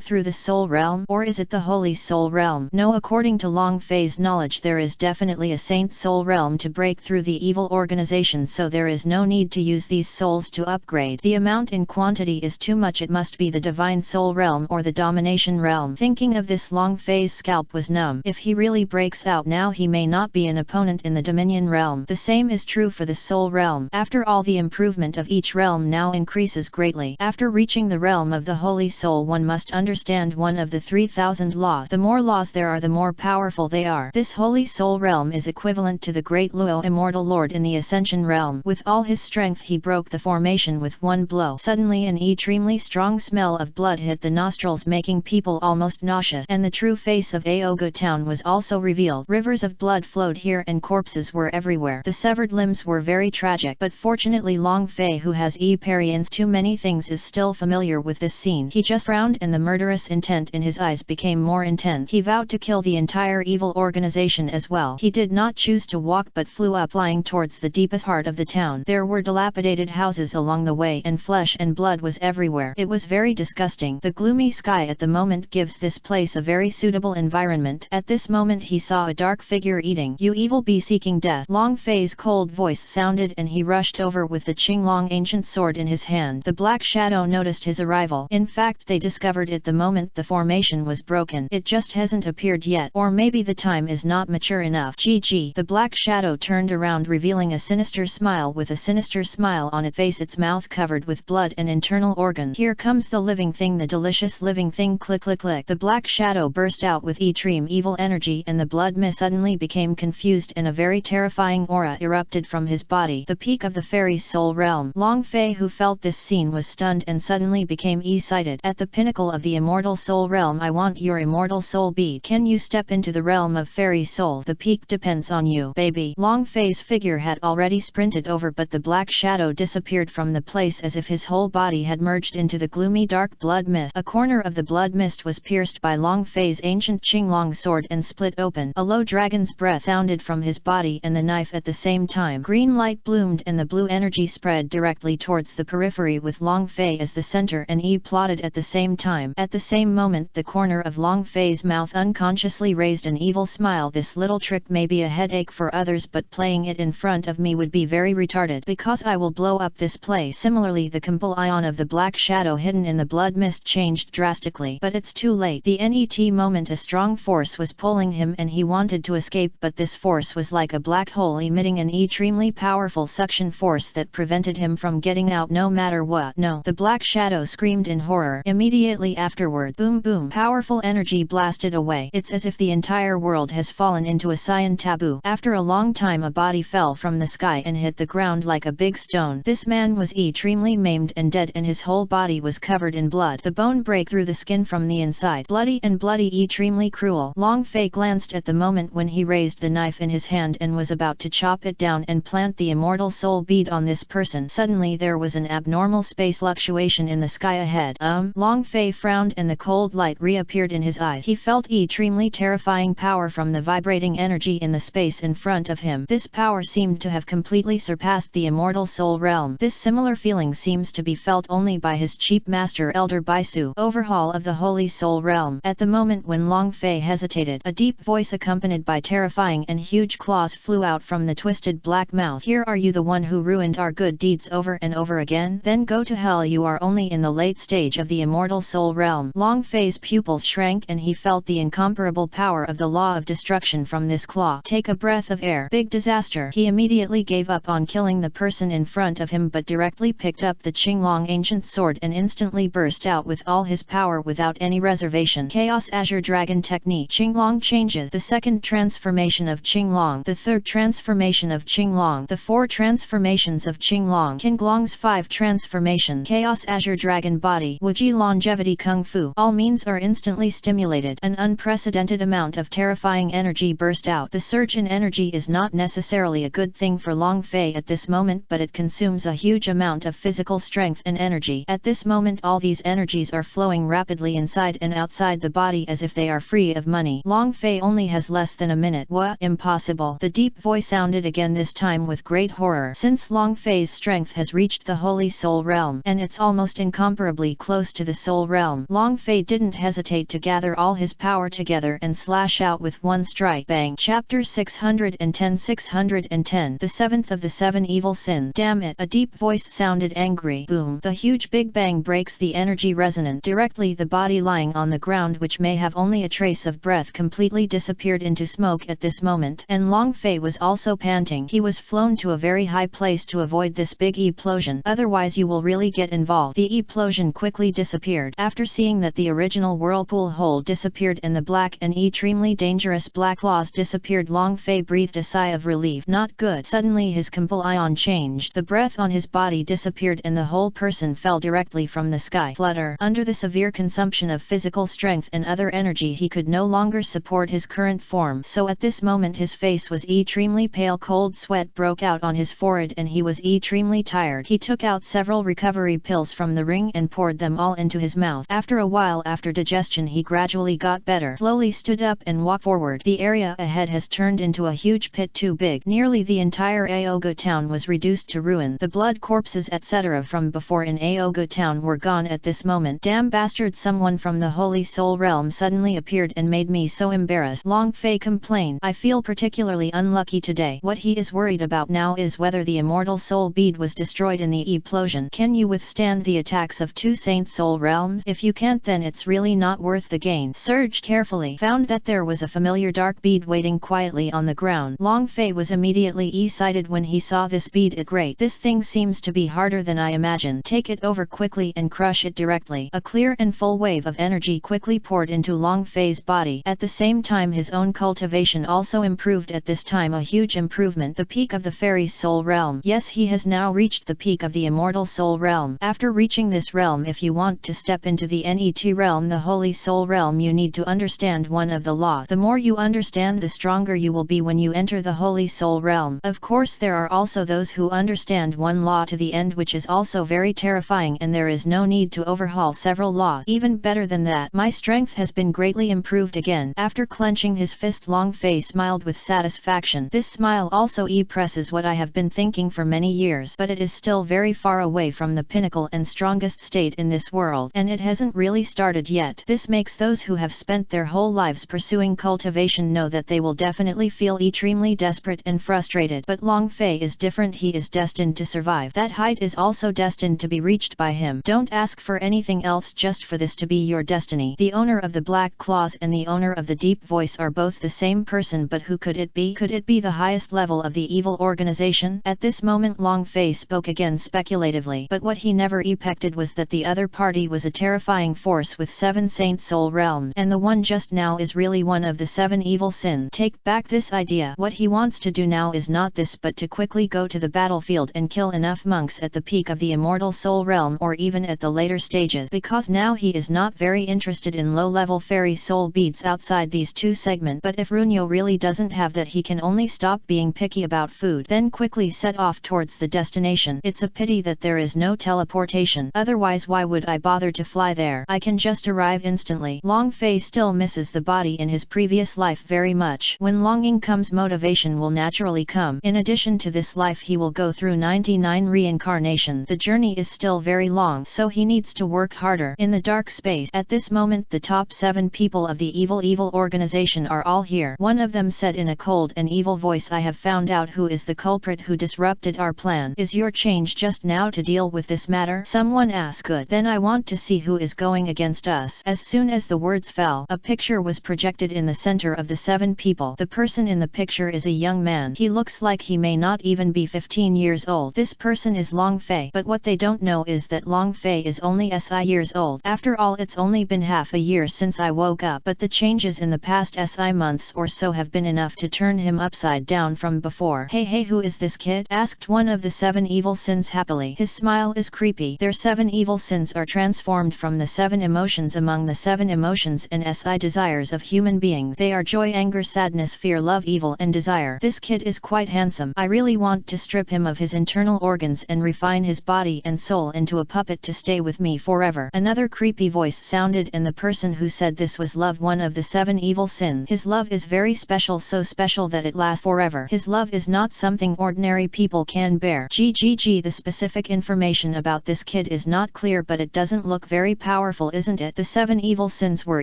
through the soul realm? Or is it the Holy Soul Realm? No, according to Long Fei's knowledge, there is definitely a Saint Soul Realm to break through the evil organization, so there is no need to use these souls to upgrade. The amount in quantity is too much. It must be the Divine Soul Realm or the Domination Realm. Thinking of this, Long Fei's scalp was numb. If he really breaks out now, he may not be an opponent in the Dominion Realm. The same is true for the Soul Realm. After all, the improvement of each realm now increases greatly. After reaching the realm of the Holy Soul, one must understand one of the 3,000 laws. The more laws there are, the more powerful they are. This Holy Soul Realm is equivalent to the Great Luo Immortal Lord in the Ascension Realm. With all his strength, he broke the formation with one blow. Suddenly an extremely strong smell of blood hit the nostrils, making people almost nauseous, and the true face of Aoga town was also revealed. Rivers of blood flowed here and corpses were everywhere. The severed limbs were very tragic, but fortunately Long Fei, who has experienced too many things, is still familiar with this scene. He just frowned and the murderous intent in his eyes became more intense. He vowed to kill the entire evil organization as well. He did not choose to walk but flew up, flying towards the deepest heart of the town. There were dilapidated houses along the way and flesh and blood was everywhere. It was very disgusting. The gloomy sky at the moment gives this place a very suitable environment. At this moment he saw a dark figure eating. "You evil be seeking death." Long Fei's cold voice sounded and he rushed over with the Qinglong ancient sword in his hand. The Black Shadow noticed his arrival. In fact, they discovered it the moment the formation was broken. It just hasn't appeared yet, or maybe the time is not mature enough. GG. The Black Shadow turned around, revealing a sinister smile with a sinister smile on its face, its mouth covered with blood and internal organs. "Here comes the living thing, the delicious living thing." Click click click. The Black Shadow burst out with extreme evil energy and the blood mist suddenly became confused and a very terrifying aura erupted from his body. The peak of the fairy's soul realm. Long Fei, who felt this scene, was stunned and suddenly became excited. "At the pinnacle of the immortal soul realm, I want your immortal soul bead. Can you step into the realm of fairy souls? The peak depends on you, baby." Long Fei's figure had already sprinted over, but the Black Shadow disappeared from the place as if his whole body had merged into the gloomy dark blood mist. A corner of the blood mist was pierced by Long Fei's ancient Qinglong sword and split open. A low dragon's breath sounded from his body and the knife at the same time. Green light bloomed and the blue energy spread directly towards the periphery with Long Fei as the center, and he plotted at the same time. At the same moment the corner of Long Fei's mouth unconsciously raised an evil smile. "This little trick may be a headache for others, but playing it in front of me would be very retarded, because I will blow up this place." Similarly, the Kumbal ion of the Black Shadow hidden in the blood mist changed drastically. But it's too late. The net moment a strong force was pulling him and he wanted to escape, but this force was like a black hole emitting an extremely powerful suction force that prevented him from getting out no matter what. "No!" The Black Shadow screamed in horror. Immediately afterward, boom boom, powerful energy blasted away. It's as if the entire world has fallen into a cyan taboo. After a long time a body fell from the sky and hit the ground like a big stone. This man was extremely maimed and dead and his whole body was covered in blood. The bone break through the skin from the inside. Bloody and bloody, extremely cruel. Long Fei glanced at the moment when he raised the knife in his hand and was about to chop it down and plant the immortal soul bead on this person. Suddenly there was an abnormal space fluctuation in the sky ahead. Long Fei frowned and the cold light reappeared in his eyes. He felt extremely terrifying power from the vibrating energy in the space in front of him. This power seemed to have completely surpassed the immortal soul realm. This similar feeling seems to be felt only by his chief master Elder Baisu. Overhaul of the holy soul realm. At the moment when Long Fei hesitated, a deep voice accompanied by terrifying and huge claws flew out from the twisted black mouth. "Here are you, the one who ruined our good deeds over and over again? Then go to hell. You are only in the late stage of the immortal soul realm." Long Fei's pupils shrank and he felt the incomparable power of the law of destruction from this claw. Take a breath of air. Big disaster. He immediately gave up on killing the person in front of him, but directly picked up the Qinglong ancient sword and instantly burst out with all his power without any reservation. Chaos Azure Dragon Technique. Qinglong changes. The second transformation of Qinglong. The third transformation of Qinglong. The four transformations of Qinglong. Qinglong's 5 transformation. Chaos Azure Dragon Body. Wuji Longevity Kung Fu. All means are instantly stimulated. An unprecedented amount of terrifying energy burst out. The surge in energy is not necessarily a good thing for Long Fei at this moment, but it consumes a huge amount of physical strength and energy. At this moment all these energies are flowing rapidly inside and outside the body as if they are free of money. Long Fei only has less than a minute. What? Impossible. The deep voice sounded again, this time with great horror. Since Long Fei's strength has reached the holy soul realm, and it's almost incomparably close to the soul realm, Long Fei didn't hesitate to gather all his power together and slash out with one strike. Bang. Chapter 610. The seventh of the 7 evil sins. Damn it. A deep voice sounded angry. Boom. The huge big bang breaks the energy resonant. Directly the body lying on the ground, which may have only a trace of breath, completely disappeared into smoke at this moment, and Long Fei was also panting. He was flown to a very high place to avoid this big explosion. Otherwise you will really get involved. The explosion quickly disappeared. After seeing that the original whirlpool hole disappeared and the black and extremely dangerous black claws disappeared, Long Fei breathed a sigh of relief. Not good. Suddenly his Kumbal ion changed. The breath on his body disappeared and the whole person fell directly from the sky. Flutter. Under the severe consumption of physical strength and other energy, he could no longer support his current form. So at this moment his face was extremely pale, cold sweat broke out on his forehead and he was extremely tired. He took out several recovery pills from the ring and poured them all into his mouth. After a while, after digestion, he gradually got better. Slowly stood up and walked forward. The area ahead has turned into a huge pit too big. Nearly the entire Aoga town was reduced to ruin. The blood, corpses etc. from before in Aoga town were gone at this moment. Damn bastard, someone from the Holy Soul Realm suddenly appeared and made me so embarrassed. Long Fei complained. I feel particularly unlucky today. What he is worried about now is whether the immortal soul bead was destroyed in the explosion. Can you withstand the attacks of two Saint Soul Realms? If you can't, then it's really not worth the gain. Searched carefully, found that there was a familiar dark bead waiting quietly on the ground. Long Fei was immediately excited when he saw this bead. Great, this thing seems to be harder than I imagined. Take it over quickly and crush it directly. A clear and full wave of energy quickly poured into Long Fei's body. At the same time, his own cultivation also improved at this time, a huge improvement. The peak of the fairy soul realm. Yes, he has now reached the peak of the immortal soul realm. After reaching this realm, if you want to step into the NET realm, the holy soul realm, you need to understand one of the laws. The more you understand, the stronger you will be when you enter the holy soul realm. Of course, there are also those who understand one law to the end, which is also very terrifying, and there is no need to overhaul several laws. Even better than that, my strength has been greatly improved again. After clenching his fist, Long Fei smiled with satisfaction. This smile also expresses what I have been thinking for many years, but it is still very far away from the pinnacle and strongest state in this world, and it hasn't really started yet. This makes those who have spent their whole lives pursuing cultivation know that they will definitely feel extremely desperate and frustrated. But Long Fei is different. He is destined to survive. That height is also destined to be reached by him. Don't ask for anything else just for this to be your destiny. The owner of the black claws and the owner of the deep voice are both the same person, but who could it be? Could it be the highest level of the evil organization? At this moment Long Fei spoke again speculatively, but what he never expected was that the other party was a terrifying force with 7 Saint Soul Realms, and the one just now is really one of the 7 evil sins. Take back this idea. What he wants to do now is not this, but to quickly go to the battlefield and kill enough monks at the peak of the immortal soul realm, or even at the later stages, because now he is not very interested in low-level fairy soul beads outside these two segments. But if Runyo really doesn't have that, he can only stop being picky about food, then quickly set off towards the destination. It's a pity that there is no teleportation, otherwise why would I bother to fly there? I can just arrive instantly. Long Fei still misses the body in his previous life very much. When longing comes, motivation will naturally come. In addition to this life, he will go through 99 reincarnations. The journey is still very long, so he needs to work harder. In the dark space, at this moment the top 7 people of the evil organization are all here. One of them said in a cold and evil voice, I have found out who is the culprit who disrupted our plan. Is your change just now to deal with this matter? Someone asked. Good, then I want to see who is going against us. As soon as the words fell, a picture was projected in the center of the 7 people. The person in the picture is a young man. He looks like he may not even be 15 years old. This person is Long Fei, but what they don't know is that Long Fei is only SI years old. After all, it's only been half a year since I woke up, but the changes in the past SI months or so have been enough to turn him upside down from before. Hey, who is this kid? Asked one of the 7 evil sins happily. His smile is creepy. Their 7 evil sins are transformed from the 7 emotions among the 7 emotions and SI desires of human beings. They are joy, anger, sadness, fear, love, evil, and desire. This kid is quite handsome. I really want to strip him of his internal organs and refine his body and soul into a puppet to stay with me forever. Another creepy voice sounded, and the person who said this was Love, one of the 7 evil sins. His love is very special, so special that it lasts forever. His love is not something ordinary people can bear. The specific information about this kid is not clear, but it doesn't look very powerful, isn't it? The 7 evil sins were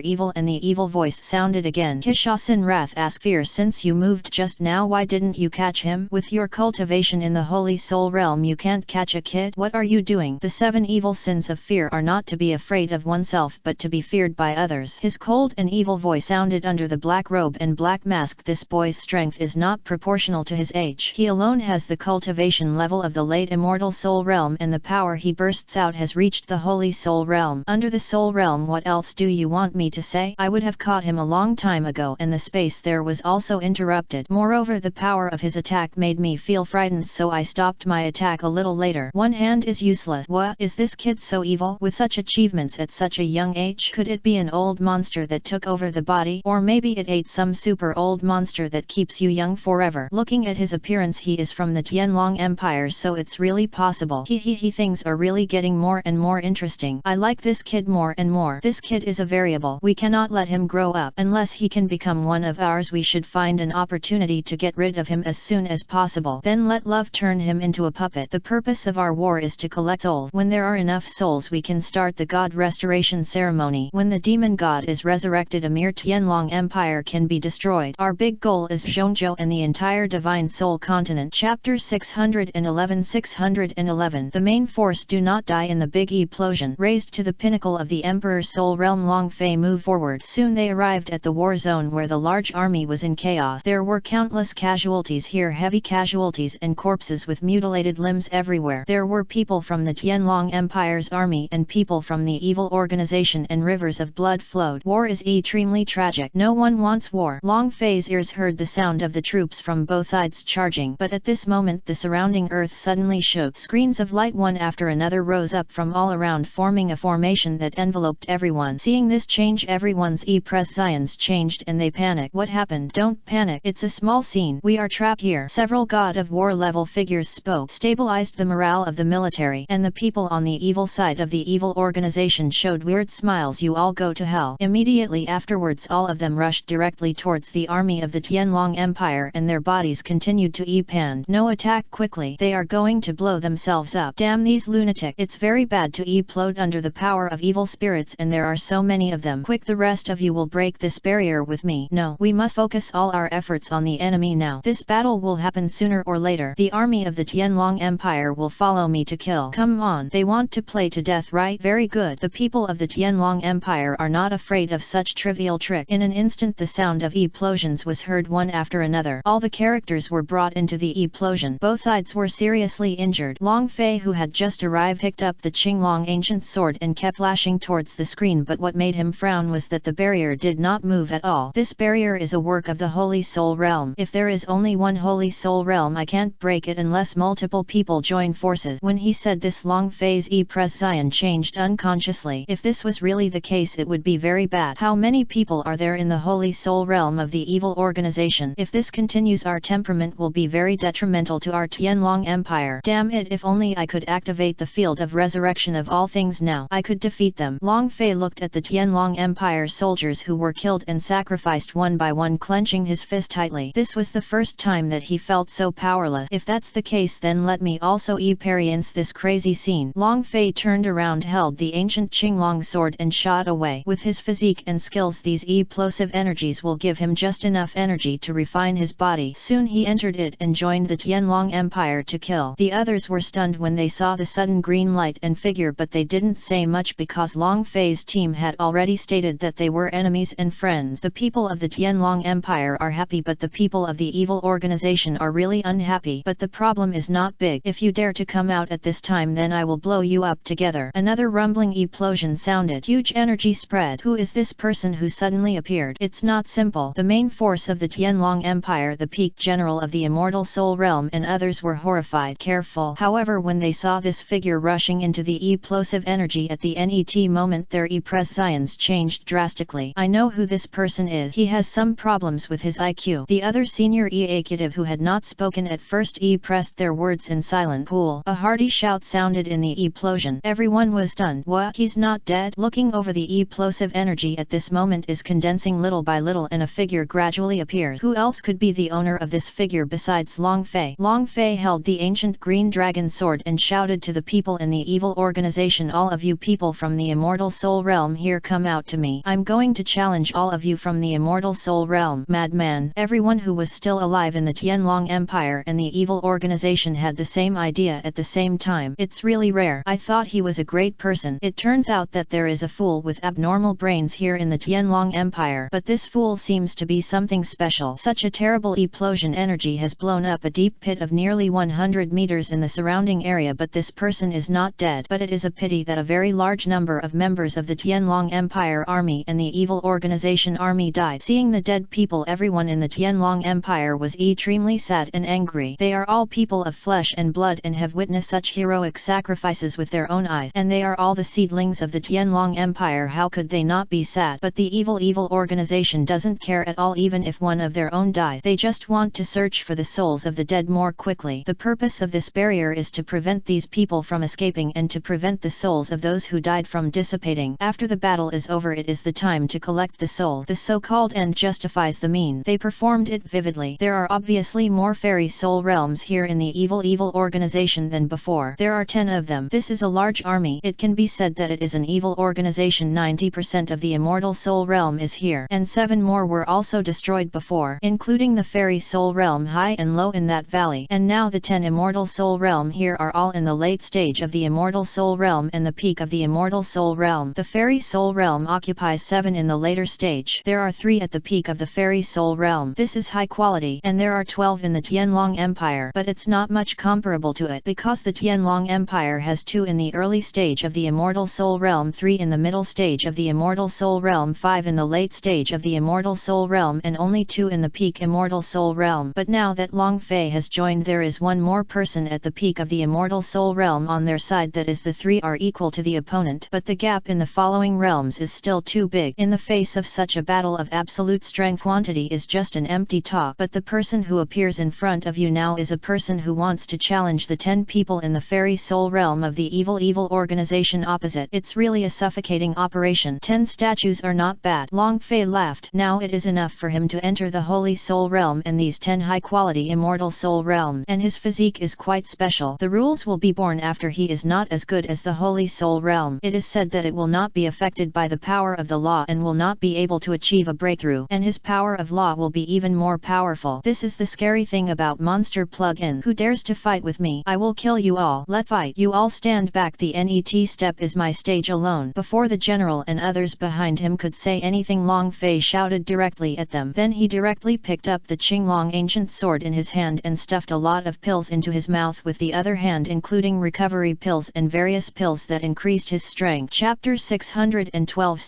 evil, and the evil voice sounded again. Kishasin Wrath asked, Fear, since you moved just now, why didn't you catch him? With your cultivation in the Holy Soul Realm, you can't catch a kid? What are you doing? The 7 evil sins of fear are not to be afraid of oneself, but to be feared by others. His cold and evil voice sounded under the black robe and black mask. This boy's strength is not proportional to his age. He alone has the cultivation level of the late immortal soul realm, and the power he bursts out has reached the Holy Soul Realm. Under the Soul Realm, what else do you want me to say? I would have caught him a long time ago, and the space there was also interrupted. Moreover, the power of his attack made me feel frightened, so I stopped my attack attack a little later. One hand is useless. What? Is this kid so evil? With such achievements at such a young age? Could it be an old monster that took over the body? Or maybe it ate some super old monster that keeps you young forever? Looking at his appearance, he is from the Tianlong Empire, so it's really possible. Things are really getting more and more interesting. I like this kid more and more. This kid is a variable. We cannot let him grow up. Unless he can become one of ours, we should find an opportunity to get rid of him as soon as possible. Then let love turn him into a puppet. The purpose of our war is to collect souls. When there are enough souls, we can start the god restoration ceremony. When the demon god is resurrected, a mere Tianlong Empire can be destroyed. Our big goal is Zhongzhou and the entire Divine Soul continent. Chapter 611. The main force do not die in the big explosion. Raised to the pinnacle of the Emperor's soul realm, Long Fei moved forward. Soon they arrived at the war zone where the large army was in chaos. There were countless casualties here, heavy casualties and corpses with mutilated limbs everywhere. There were people from the Tianlong Empire's army and people from the evil organization, and rivers of blood flowed. War is extremely tragic. No one wants war. Long Fei's ears heard the sound of the troops from both sides charging, but at this moment the surrounding earth suddenly shook. Screens of light one after another rose up from all around, forming a formation that enveloped everyone. Seeing this change, everyone's expressions changed and they panicked. What happened? Don't panic. It's a small scene. We are trapped here. Several God of War level figures spoke, stabilized the morale of the military, and the people on the evil side of the evil organization showed weird smiles. You all go to hell. Immediately afterwards, all of them rushed directly towards the army of the Tianlong Empire, and their bodies continued to expand. No, attack quickly. They are going to blow themselves up. Damn these lunatics. It's very bad to explode under the power of evil spirits, and there are so many of them. Quick, the rest of you will break this barrier with me. No, we must focus all our efforts on the enemy now. This battle will happen sooner or later. The army of the Tianlong Empire will follow me to kill. Come on, they want to play to death, right? Very good. The people of the Tianlong Empire are not afraid of such trivial trick. In an instant the sound of explosions was heard one after another. All the characters were brought into the explosion. Both sides were seriously injured. Long Fei, who had just arrived, picked up the Qinglong ancient sword and kept flashing towards the screen, but what made him frown was that the barrier did not move at all. This barrier is a work of the Holy Soul Realm. If there is only one Holy Soul Realm, I can't break it unless multiple people join forces. When he said this, Long Fei's expression changed unconsciously. If this was really the case, it would be very bad. How many people are there in the Holy Soul Realm of the evil organization? If this continues, our temperament will be very detrimental to our Tianlong Empire. Damn it, if only I could activate the field of resurrection of all things now, I could defeat them. Long Fei looked at the Tianlong Empire soldiers who were killed and sacrificed one by one, clenching his fist tightly. This was the first time that he felt so powerless. If that's the case, then let me also experience this crazy scene. Long Fei turned around, held the ancient Qinglong sword and shot away. With his physique and skills, these explosive energies will give him just enough energy to refine his body. Soon he entered it and joined the Tianlong Empire to kill. The others were stunned when they saw the sudden green light and figure, but they didn't say much because Long Fei's team had already stated that they were enemies and friends. The people of the Tianlong Empire are happy, but the people of the evil organization are really unhappy. But the problem is not big. If you dare to come out at this time, then I will blow you up together. Another rumbling explosion sounded. Huge energy spread. Who is this person who suddenly appeared? It's not simple. The main force of the Tianlong Empire, the peak general of the immortal soul realm, and others were horrified. Careful. However, when they saw this figure rushing into the explosive energy at the net moment, their expressions changed drastically. I know who this person is. He has some problems with his IQ. The other senior executive, who had not spoken at first, pressed their words in silent. Cool. A hearty shout sounded in the explosion. Everyone was stunned. What? He's not dead? Looking over, the explosive energy at this moment is condensing little by little, and a figure gradually appears. Who else could be the owner of this figure besides Long Fei? Long Fei held the ancient green dragon sword and shouted to the people in the evil organization, all of you people from the immortal soul realm here, come out to me. I'm going to challenge all of you from the immortal soul realm. Madman. Everyone who was still alive in the Tianlong Empire and the evil organization had the same idea at the same time. It's really rare. I thought he was a great person. It turns out that there is a fool with abnormal brains here in the Tianlong Empire, but this fool seems to be something special. Such a terrible explosion energy has blown up a deep pit of nearly 100 meters in the surrounding area, but this person is not dead. But it is a pity that a very large number of members of the Tianlong Empire army and the evil organization army died. Seeing the dead people, everyone in the Tianlong Empire was extremely sad and angry. They are all people of flesh flesh and blood and have witnessed such heroic sacrifices with their own eyes, and they are all the seedlings of the Tianlong Empire. How could they not be sad? But the evil organization doesn't care at all even if one of their own dies. They just want to search for the souls of the dead more quickly. The purpose of this barrier is to prevent these people from escaping and to prevent the souls of those who died from dissipating. After the battle is over, it is the time to collect the souls. The so-called end justifies the mean. They performed it vividly. There are obviously more fairy soul realms here in the evil organization than before. There are 10 of them. This is a large army. It can be said that it is an evil organization. 90% of the immortal soul realm is here, and 7 more were also destroyed before, including the fairy soul realm high and low in that valley. And now the 10 immortal soul realm here are all in the late stage of the immortal soul realm and the peak of the immortal soul realm. The fairy soul realm occupies 7 in the later stage. There are 3 at the peak of the fairy soul realm. This is high quality, and there are 12 in the Tianlong Empire, but it's not much comparable to it because the Tianlong Empire has 2 in the early stage of the immortal soul realm, 3 in the middle stage of the immortal soul realm, 5 in the late stage of the immortal soul realm, and only 2 in the peak immortal soul realm. But now that Long Fei has joined, there is one more person at the peak of the immortal soul realm on their side. That is, the 3 are equal to the opponent, but the gap in the following realms is still too big. In the face of such a battle of absolute strength, quantity is just an empty talk. But the person who appears in front of you now is a person who wants to challenge the 10 people in the fairy soul realm of the evil organization opposite. It's really a suffocating operation. 10 statues are not bad. Long Fei laughed. Now it is enough for him to enter the holy soul realm and these 10 high-quality immortal soul realms, and his physique is quite special. The rules will be born after he is not as good as the holy soul realm. It is said that it will not be affected by the power of the law and will not be able to achieve a breakthrough, and his power of law will be even more powerful. This is the scary thing about monster plug-in. Who dares to fight with me? I will kill you all. Let's fight. You all stand back. The NET step is my stage alone. Before the general and others behind him could say anything, Long Fei shouted directly at them. Then he directly picked up the Qinglong ancient sword in his hand and stuffed a lot of pills into his mouth with the other hand, including recovery pills and various pills that increased his strength. Chapter 612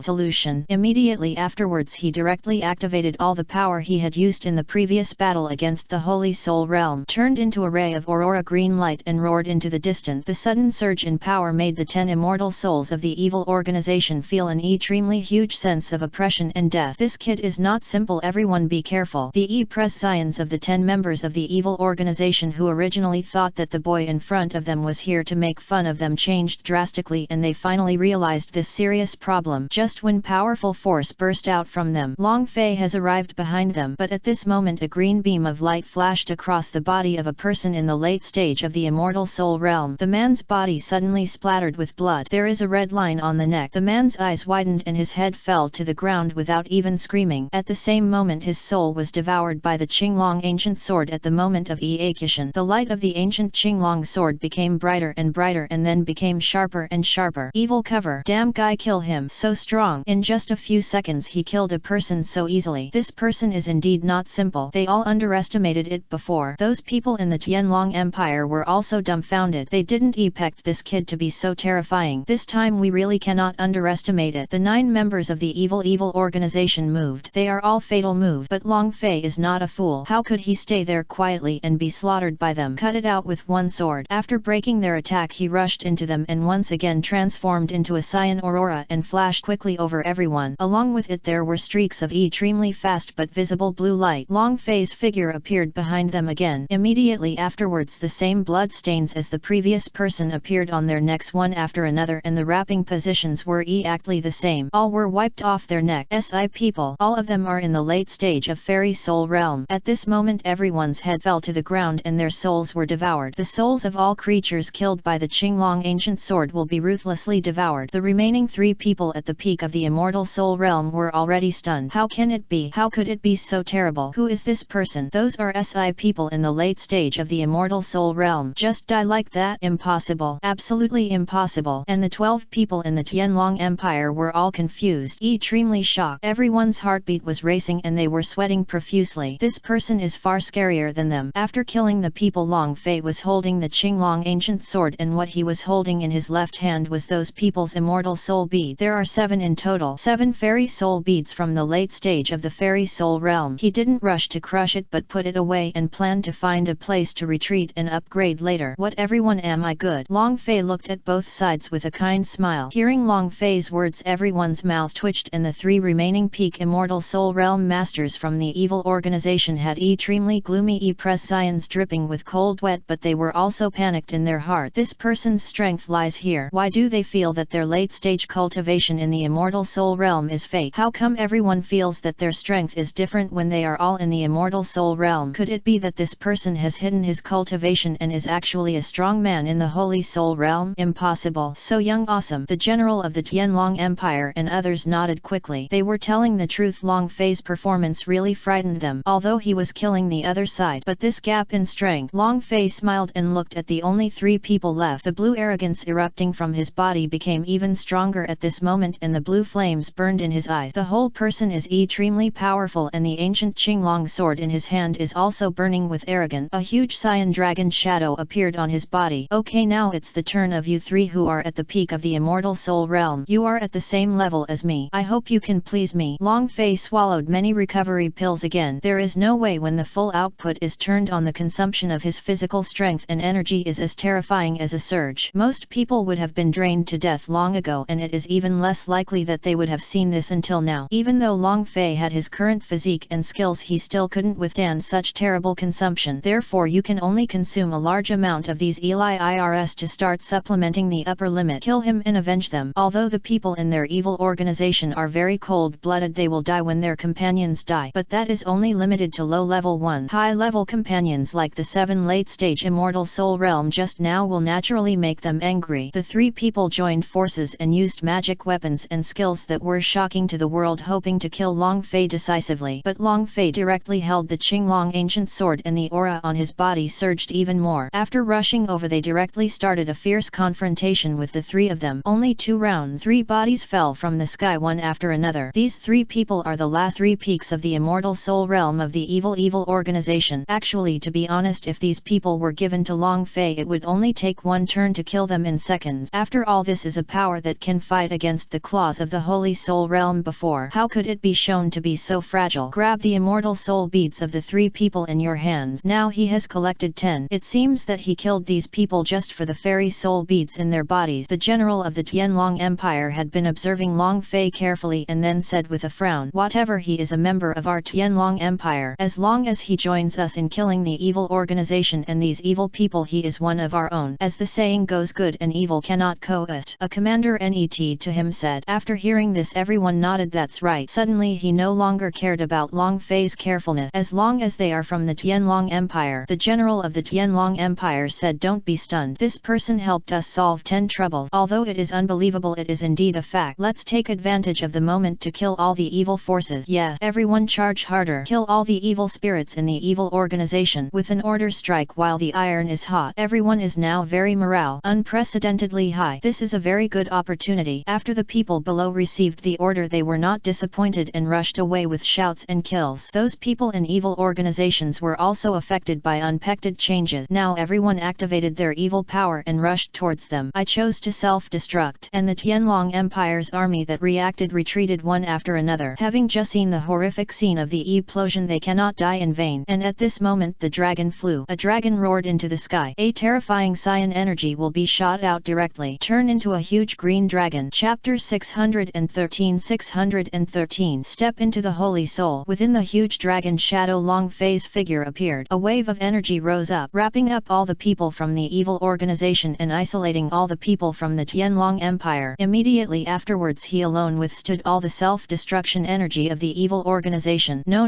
Solution. Immediately afterwards he directly activated all the power he had used in the previous battle against the Holy Soul Realm, turned into a ray of aurora green light and roared into the distance. The sudden surge in power made the 10 immortal souls of the evil organization feel an extremely huge sense of oppression and death. This kid is not simple. Everyone be careful. The prescience of the 10 members of the evil organization who originally thought that the boy in front of them was here to make fun of them changed drastically, and they finally realized this serious problem just when powerful force burst out from them. Long Fei has arrived behind them, but at this moment a green beam of light flashed across the body of a person in the late stage of the immortal soul realm. The man's body suddenly splattered with blood. There is a red line on the neck. The man's eyes widened and his head fell to the ground without even screaming. At the same moment his soul was devoured by the Qinglong ancient sword. At the moment of eaction, the light of the ancient Qinglong sword became brighter and brighter and then became sharper and sharper. Evil cover. Damn guy, kill him. So strong. In just a few seconds he killed a person so easily. This person is indeed not simple. They all underestimated it before. Those people in the Tianlong Empire were also dumbfounded. They didn't expect this kid to be so terrifying. This time we really cannot underestimate it. The 9 members of the evil organization moved. They are all fatal moves, but Long Fei is not a fool. How could he stay there quietly and be slaughtered by them? Cut it out with one sword. After breaking their attack he rushed into them and once again transformed into a cyan aurora and flashed quickly over everyone. Along with it there were streaks of extremely fast but visible blue light. Long Fei's figure appeared behind them again. Immediately afterwards the same blood stains as the previous person appeared on their necks one after another, and the wrapping positions were exactly the same. All were wiped off their neck. People, all of them are in the late stage of fairy soul realm. At this moment everyone's head fell to the ground and their souls were devoured. The souls of all creatures killed by the Qinglong ancient sword will be ruthlessly devoured. The remaining 3 people at the peak of the immortal soul realm were already stunned. How can it be? How could it be so terrible? Who is this person? Those are people in the late stage of the immortal soul realm. Just die like that? Impossible. Absolutely impossible. And the 12 people in the Tianlong Empire were all confused, extremely shocked. Everyone's heartbeat was racing and they were sweating profusely. This person is far scarier than them. After killing the people, Long Fei was holding the Qinglong ancient sword, and what he was holding in his left hand was those people's immortal soul bead. There are 7 in total. 7 fairy soul beads from the late stage of the fairy soul realm. He didn't rush to crush it but put it away and planned to find find a place to retreat and upgrade later. What everyone, am I good? Long Fei looked at both sides with a kind smile. Hearing Long Fei's words, everyone's mouth twitched, and the 3 remaining peak Immortal Soul Realm Masters from the evil organization had extremely gloomy prescience dripping with cold wet, but they were also panicked in their heart. This person's strength lies here. Why do they feel that their late-stage cultivation in the Immortal Soul Realm is fake? How come everyone feels that their strength is different when they are all in the Immortal Soul Realm? Could it be that this person has hidden his cultivation and is actually a strong man in the Holy Soul Realm? Impossible. So young, awesome. The general of the Tianlong Empire and others nodded quickly. They were telling the truth. Long Fei's performance really frightened them, although he was killing the other side. But this gap in strength. Long Fei smiled and looked at the only 3 people left. The blue arrogance erupting from his body became even stronger at this moment, and the blue flames burned in his eyes. The whole person is extremely powerful, and the ancient Qinglong sword in his hand is also burning with arrogance. A huge cyan dragon shadow appeared on his body. Okay, now it's the turn of you 3 who are at the peak of the Immortal Soul Realm. You are at the same level as me. I hope you can please me. Long Fei swallowed many recovery pills again. There is no way when the full output is turned on, the consumption of his physical strength and energy is as terrifying as a surge. Most people would have been drained to death long ago, and it is even less likely that they would have seen this until now. Even though Long Fei had his current physique and skills, he still couldn't withstand such terrible consumption. Therefore you can only consume a large amount of these IRS to start supplementing the upper limit. Kill him and avenge them. Although the people in their evil organization are very cold-blooded, they will die when their companions die. But that is only limited to low-level 1. High-level companions like the 7 late-stage Immortal Soul Realm just now will naturally make them angry. The 3 people joined forces and used magic weapons and skills that were shocking to the world, hoping to kill Long Fei decisively. But Long Fei directly held the Qinglong ancient sword, and the aura on his body surged even more. After rushing over, they directly started a fierce confrontation with the 3 of them. Only 2 rounds. 3 bodies fell from the sky one after another. These 3 people are the last 3 peaks of the Immortal Soul Realm of the evil organization. Actually, to be honest, if these people were given to Long Fei, it would only take 1 turn to kill them in seconds. After all, this is a power that can fight against the claws of the Holy Soul Realm. Before, how could it be shown to be so fragile? Grab the Immortal Soul beads of the 3 people in your hands. Now he has collected 10. It seems that he killed these people just for the fairy soul beads in their bodies. The general of the Tianlong Empire had been observing Long Fei carefully and then said with a frown, "Whatever, he is a member of our Tianlong Empire. As long as he joins us in killing the evil organization and these evil people, he is one of our own. As the saying goes, good and evil cannot coexist." A commander net to him said. After hearing this, everyone nodded. That's right. Suddenly he no longer cared about Long Fei's carefulness. As long as they are from the Tianlong Empire. The general of the Tianlong Empire said, "Don't be stunned. This person helped us solve 10 troubles. Although it is unbelievable, it is indeed a fact. Let's take advantage of the moment to kill all the evil forces." Yes, everyone charge harder. Kill all the evil spirits in the evil organization. With an order, strike while the iron is hot. Everyone is now very morale unprecedentedly high. This is a very good opportunity. After the people below received the order, they were not disappointed and rushed away with shouts and kills. Those people in evil organizations were also affected by unexpected changes. Now everyone activated their evil power and rushed towards them. I chose to self-destruct, and the Tianlong Empire's army that reacted retreated one after another. Having just seen the horrific scene of the explosion, they cannot die in vain. And at this moment the dragon flew. A dragon roared into the sky. A terrifying cyan energy will be shot out directly. Turn into a huge green dragon. Chapter 613. Step into the Holy Soul. Within the huge dragon shadow, Long Fei's figure appeared. A wave of energy rose up, wrapping up all the people from the evil organization and isolating all the people from the Tianlong Empire. Immediately afterwards, he alone withstood all the self-destruction energy of the evil organization. No.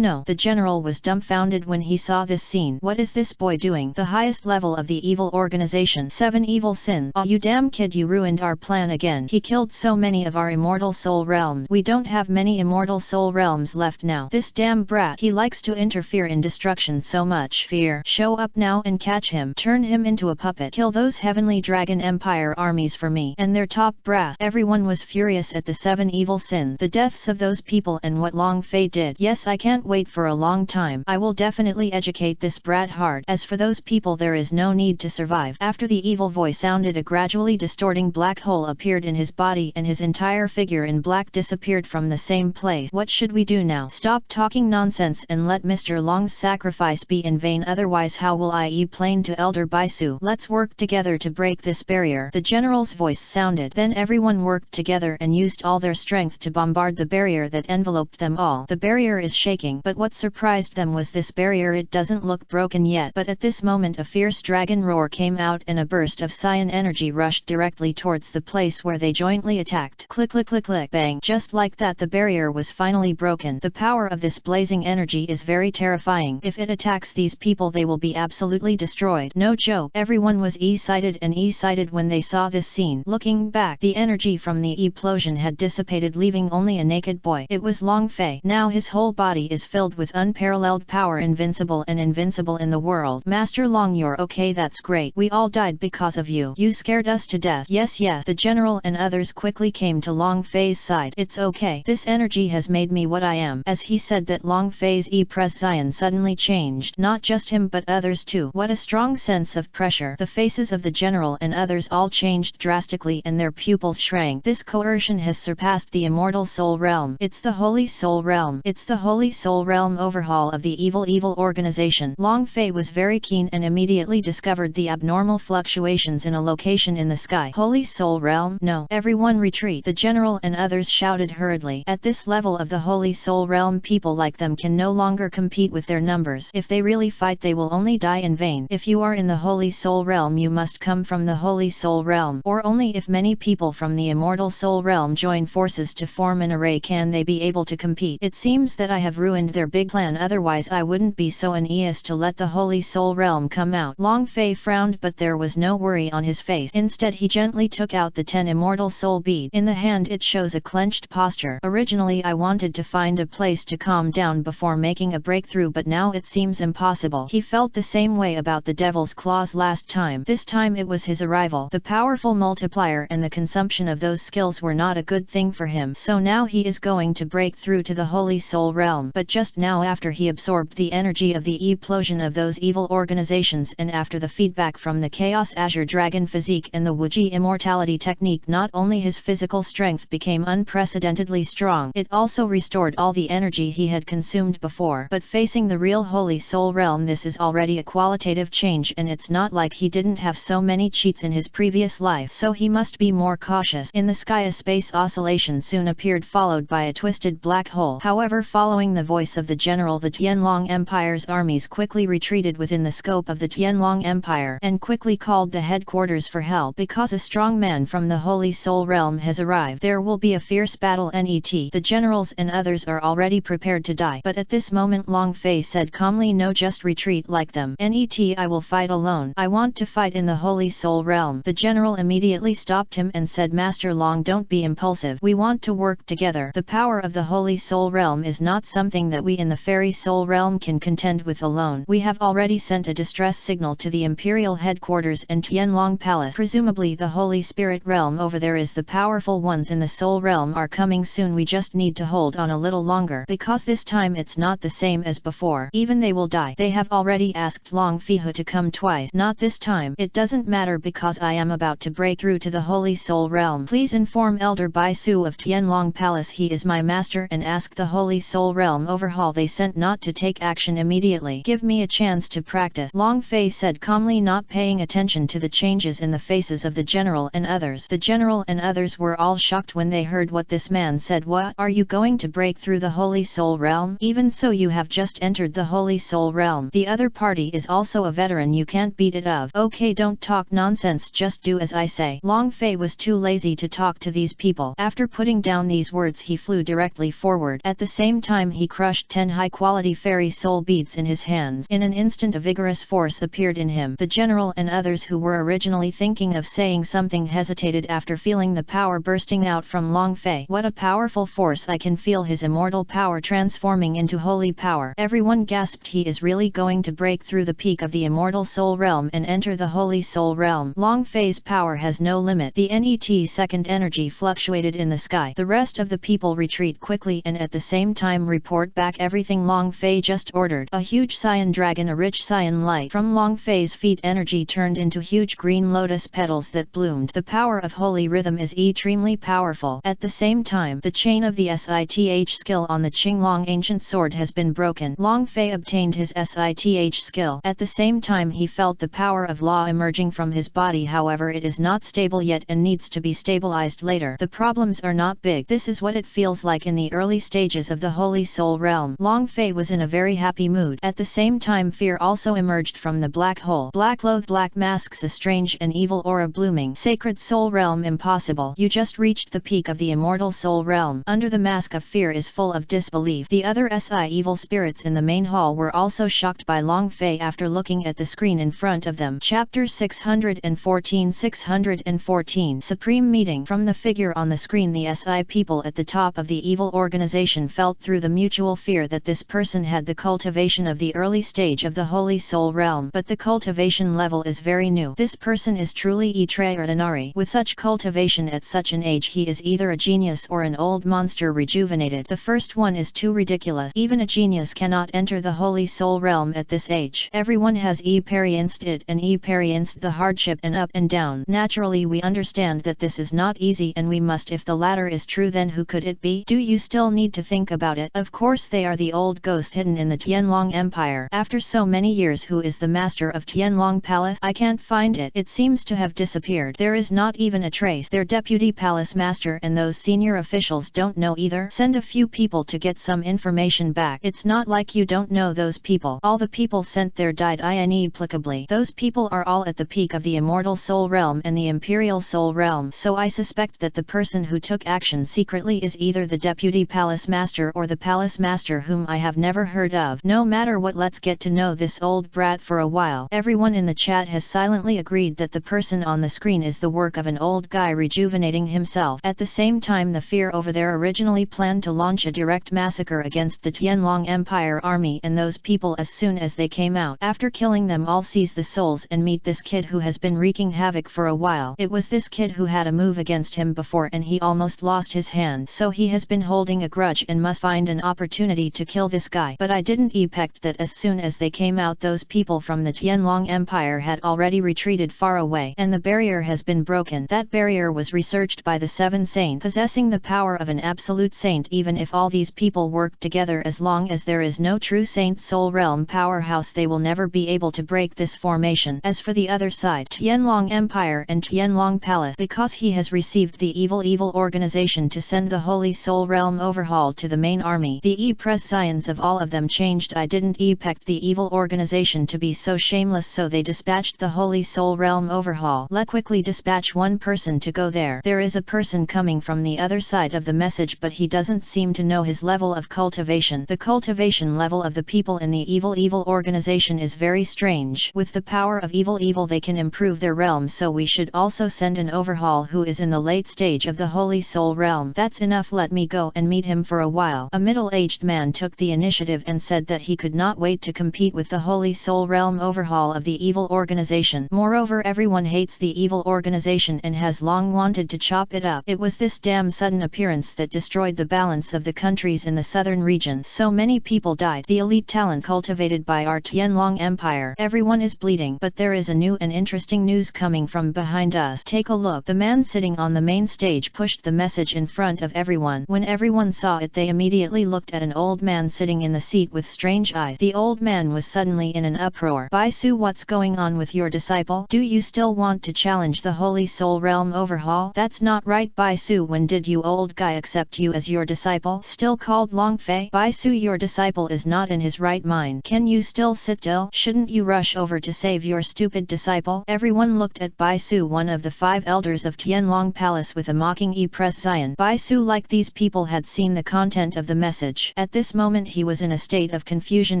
The general was dumbfounded when he saw this scene. What is this boy doing? The highest level of the evil organization. 7 evil sins. Oh, you damn kid, you ruined our plan again. He killed so many of our immortal soul realms. We don't have many immortal soul realms left now. This damn brat, he likes to interfere in destruction so much. Fear. Show up now and catch him. Turn him into a puppet. Kill those heavenly dragon empire armies for me and their top brass. Everyone was furious at the 7 evil sins, the deaths of those people, and what Long Fei did. Yes, I can't wait for a long time. I will definitely educate this brat hard. As for those people, there is no need to survive. After the evil voice sounded, a gradually distorting black hole appeared in his body and his entire figure in black disappeared from the same place. What should we do now? Stop talking nonsense and let Mr. Long's sacrifice be in in vain, otherwise how will I explain to Elder Baisu? Let's work together to break this barrier. The general's voice sounded. Then everyone worked together and used all their strength to bombard the barrier that enveloped them all. The barrier is shaking, but what surprised them was this barrier. It doesn't look broken yet, but at this moment a fierce dragon roar came out and a burst of cyan energy rushed directly towards the place where they jointly attacked. Click click click click bang. Just like that, the barrier was finally broken. The power of this blazing energy is very terrifying. If it attacks these people, they will be absolutely destroyed. No joke. Everyone was excited and excited when they saw this scene. Looking back, the energy from the explosion had dissipated, leaving only a naked boy. It was Long Fei. Now his whole body is filled with unparalleled power, invincible in the world. Master Long, you're okay? That's great. We all died because of you. You scared us to death. Yes. The general and others quickly came to Long Fei's side. It's okay. This energy has made me what I am. As he said that, Long Fei's presence suddenly changed. Not just him but others too. What a strong sense of pressure. The faces of the general and others all changed drastically and their pupils shrank. This coercion has surpassed the immortal soul realm. It's the holy soul realm. It's the holy soul realm overhaul of the evil organization. Long Fei was very keen and immediately discovered the abnormal fluctuations in a location in the sky. Holy soul realm? No. Everyone retreat. The general and others shouted hurriedly. At this level of the holy soul realm, people like them can no longer compete with their numbers. If they really fight, they will only die in vain. If you are in the holy soul realm, you must come from the holy soul realm, or only if many people from the immortal soul realm join forces to form an array can they be able to compete. It seems that I have ruined their big plan, otherwise I wouldn't be so uneasy to let the holy soul realm come out. Long Fei frowned, but there was no worry on his face. Instead, he gently took out the 10 immortal soul bead. In the hand it shows a clenched posture. Originally I wanted to find a place to calm down before making a breakthrough, but now it seems impossible. He felt the same way about the devil's claws last time. This time it was his arrival. The powerful multiplier and the consumption of those skills were not a good thing for him. So now he is going to break through to the holy soul realm. But just now, after he absorbed the energy of the explosion of those evil organizations and after the feedback from the Chaos Azure Dragon physique and the Wuji immortality technique, not only his physical strength became unprecedentedly strong, it also restored all the energy he had consumed before. But facing the real holy soul realm, this is already a qualitative change, and it's not like he didn't have so many cheats in his previous life, so he must be more cautious. In the sky a space oscillation soon appeared, followed by a twisted black hole. However, following the voice of the general, the Tianlong Empire's armies quickly retreated within the scope of the Tianlong Empire and quickly called the headquarters for help, because a strong man from the holy soul realm has arrived. There will be a fierce battle. Net. The generals and others are already prepared to die, but at this moment Long Fei said calmly, no, just retreat like them. Net. I will fight alone. I want to fight in the holy soul realm. The general immediately stopped him and said, Master Long, don't be impulsive. We want to work together. The power of the holy soul realm is not something that we in the fairy soul realm can contend with alone. We have already sent a distress signal to the imperial headquarters and Tianlong Palace. Presumably the holy spirit realm over there is the powerful ones in the soul realm are coming soon. We just need to hold on a little longer, because this time it's not the same as before. Even they will die. They have already asked Long Feihu to come twice. Not this time. It doesn't matter, because I am about to break through to the holy soul realm. Please inform Elder Baisu of Tianlong Palace, he is my master, and ask the holy soul realm overhaul they sent not to take action immediately. Give me a chance to practice. Long Fei said calmly, not paying attention to the changes in the faces of the general and others. The general and others were all shocked when they heard what this man said. What? Are you going to break through the holy soul realm? Even so, you have just entered the holy soul realm. The other party is also a veteran, you can't beat it of. Okay, don't talk nonsense, just do as I say. Long Fei was too lazy to talk to these people. After putting down these words, he flew directly forward. At the same time, he crushed 10 high-quality fairy soul beads in his hands. In an instant a vigorous force appeared in him. The general and others who were originally thinking of saying something hesitated after feeling the power bursting out from Long Fei. What a powerful force! I can feel his immortal power transforming into holy power. Everyone gasped. He is really going to break through the peak of the immortal soul realm and enter the holy soul realm. Long Fei's power has no limit. The NET second energy fluctuated in the sky. The rest of the people retreat quickly and at the same time report back everything Long Fei just ordered. A huge cyan dragon, a rich cyan light from Long Fei's feet energy turned into huge green lotus petals that bloomed. The power of holy rhythm is extremely powerful. At the same time, the chain of the SITH skill on the Qinglong ancient sword has been broken. Long Fei obtained his SITH skill. At the same time he felt the power of law emerging from his body, however it is not stable yet and needs to be stabilized later. The problems are not big. This is what it feels like in the early stages of the Holy Soul Realm. Long Fei was in a very happy mood. At the same time fear also emerged from the black hole. Black clothed black masks, a strange and evil aura blooming. Sacred Soul Realm, impossible. You just reached the peak of the immortal Soul Realm. Under the mask of fear is full of disbelief. The other evil spirits in the main hall were also shocked by Long Fei after looking at the screen in front of them. Chapter 614 614 Supreme Meeting. From the figure on the screen, the SI people at the top of the evil organization felt through the mutual fear that this person had the cultivation of the early stage of the Holy Soul Realm, but the cultivation level is very new. This person is truly extraordinary. With such cultivation at such an age, he is either a genius or an old monster rejuvenated. The first one is too ridiculous. Even a genius cannot enter the Holy Soul Realm at this age. Everyone has experienced it and experienced the hardship and up and down. Naturally we understand that this is not easy, and we must. If the latter is true, then who could it be? Do you still need to think about it? Of course they are the old ghost hidden in the Tianlong Empire. After so many years, who is the master of Tianlong Palace? I can't find it. It seems to have disappeared. There is not even a trace. Their deputy palace master and those senior officials don't know either. Send a few people to get some information back. It's not like you don't know those people. All the people sent there died inexplicably. Those people are all at the peak of the immortal Soul Realm and the Imperial Soul Realm, so I suspect that the person who took action secretly is either the deputy palace master or the palace master whom I have never heard of. No matter what, let's get to know this old brat for a while. Everyone in the chat has silently agreed that the person on the screen is the work of an old guy rejuvenating himself. At the same time, the fear over there originally planned to launch a direct massacre against the Tianlong Empire army and those people as soon as they came out. After killing them all, seize the souls and meet this kid who has been wreaking havoc for a while. It was this kid who had a move against him before and he almost lost his hand, so he has been holding a grudge and must find an opportunity to kill this guy. But I didn't expect that as soon as they came out, those people from the Tianlong Empire had already retreated far away and the barrier has been broken. That barrier was researched by the 7 saints, possessing the power of an absolute saint. Even if all these people work together, as long as there is no true Saint Soul Realm powerhouse, they will never be able to break this formation. As for the other side, Tianlong Empire and Tianlong Palace, because he has received the evil organization to send the Holy Soul Realm overhaul to the main army, the prescience of all of them changed. I didn't expect the evil organization to be so shameless, so they dispatched the Holy Soul Realm overhaul. Let quickly dispatch one person to go there. There is a person coming from the other side of the message, but he doesn't seem to know his level of cultivation. The cultivation level of the people in the evil organization is very strange. With the power of evil they can improve their realm, so we should also send an overhaul who is in the late stage of the Holy Soul Realm. That's enough, let me go and meet him for a while. A middle-aged man took the initiative and said that he could not wait to compete with the Holy Soul Realm overhaul of the evil organization. Moreover, everyone hates the evil organization and has long wanted to chop it up. It was this damn sudden appearance that destroyed the balance of the countries in the southern region. So many people died. The elite talent cultivated by our Tianlong Empire. Everyone is bleeding. But there is a new and interesting news coming from behind us. Take a look. The man sitting on the main stage pushed the message in front of everyone. When everyone saw it, they immediately looked at an old man sitting in the seat with strange eyes. The old man was suddenly in an uproar. Baisu, what's going on with your disciple? Do you still want to challenge the Holy Soul Realm overhaul? That's not right, Baisu. When did you old guy accept you as your disciple? Still called Long Fei? Baisu, your disciple is not in his right mind. Can you still sit still? Shouldn't you rush over to save your stupid disciple? Everyone looked at Baisu, one of the 5 elders of Tianlong Palace, with a mocking expression. Baisu, like these people, had seen the content of the message. At this moment he was in a state of confusion,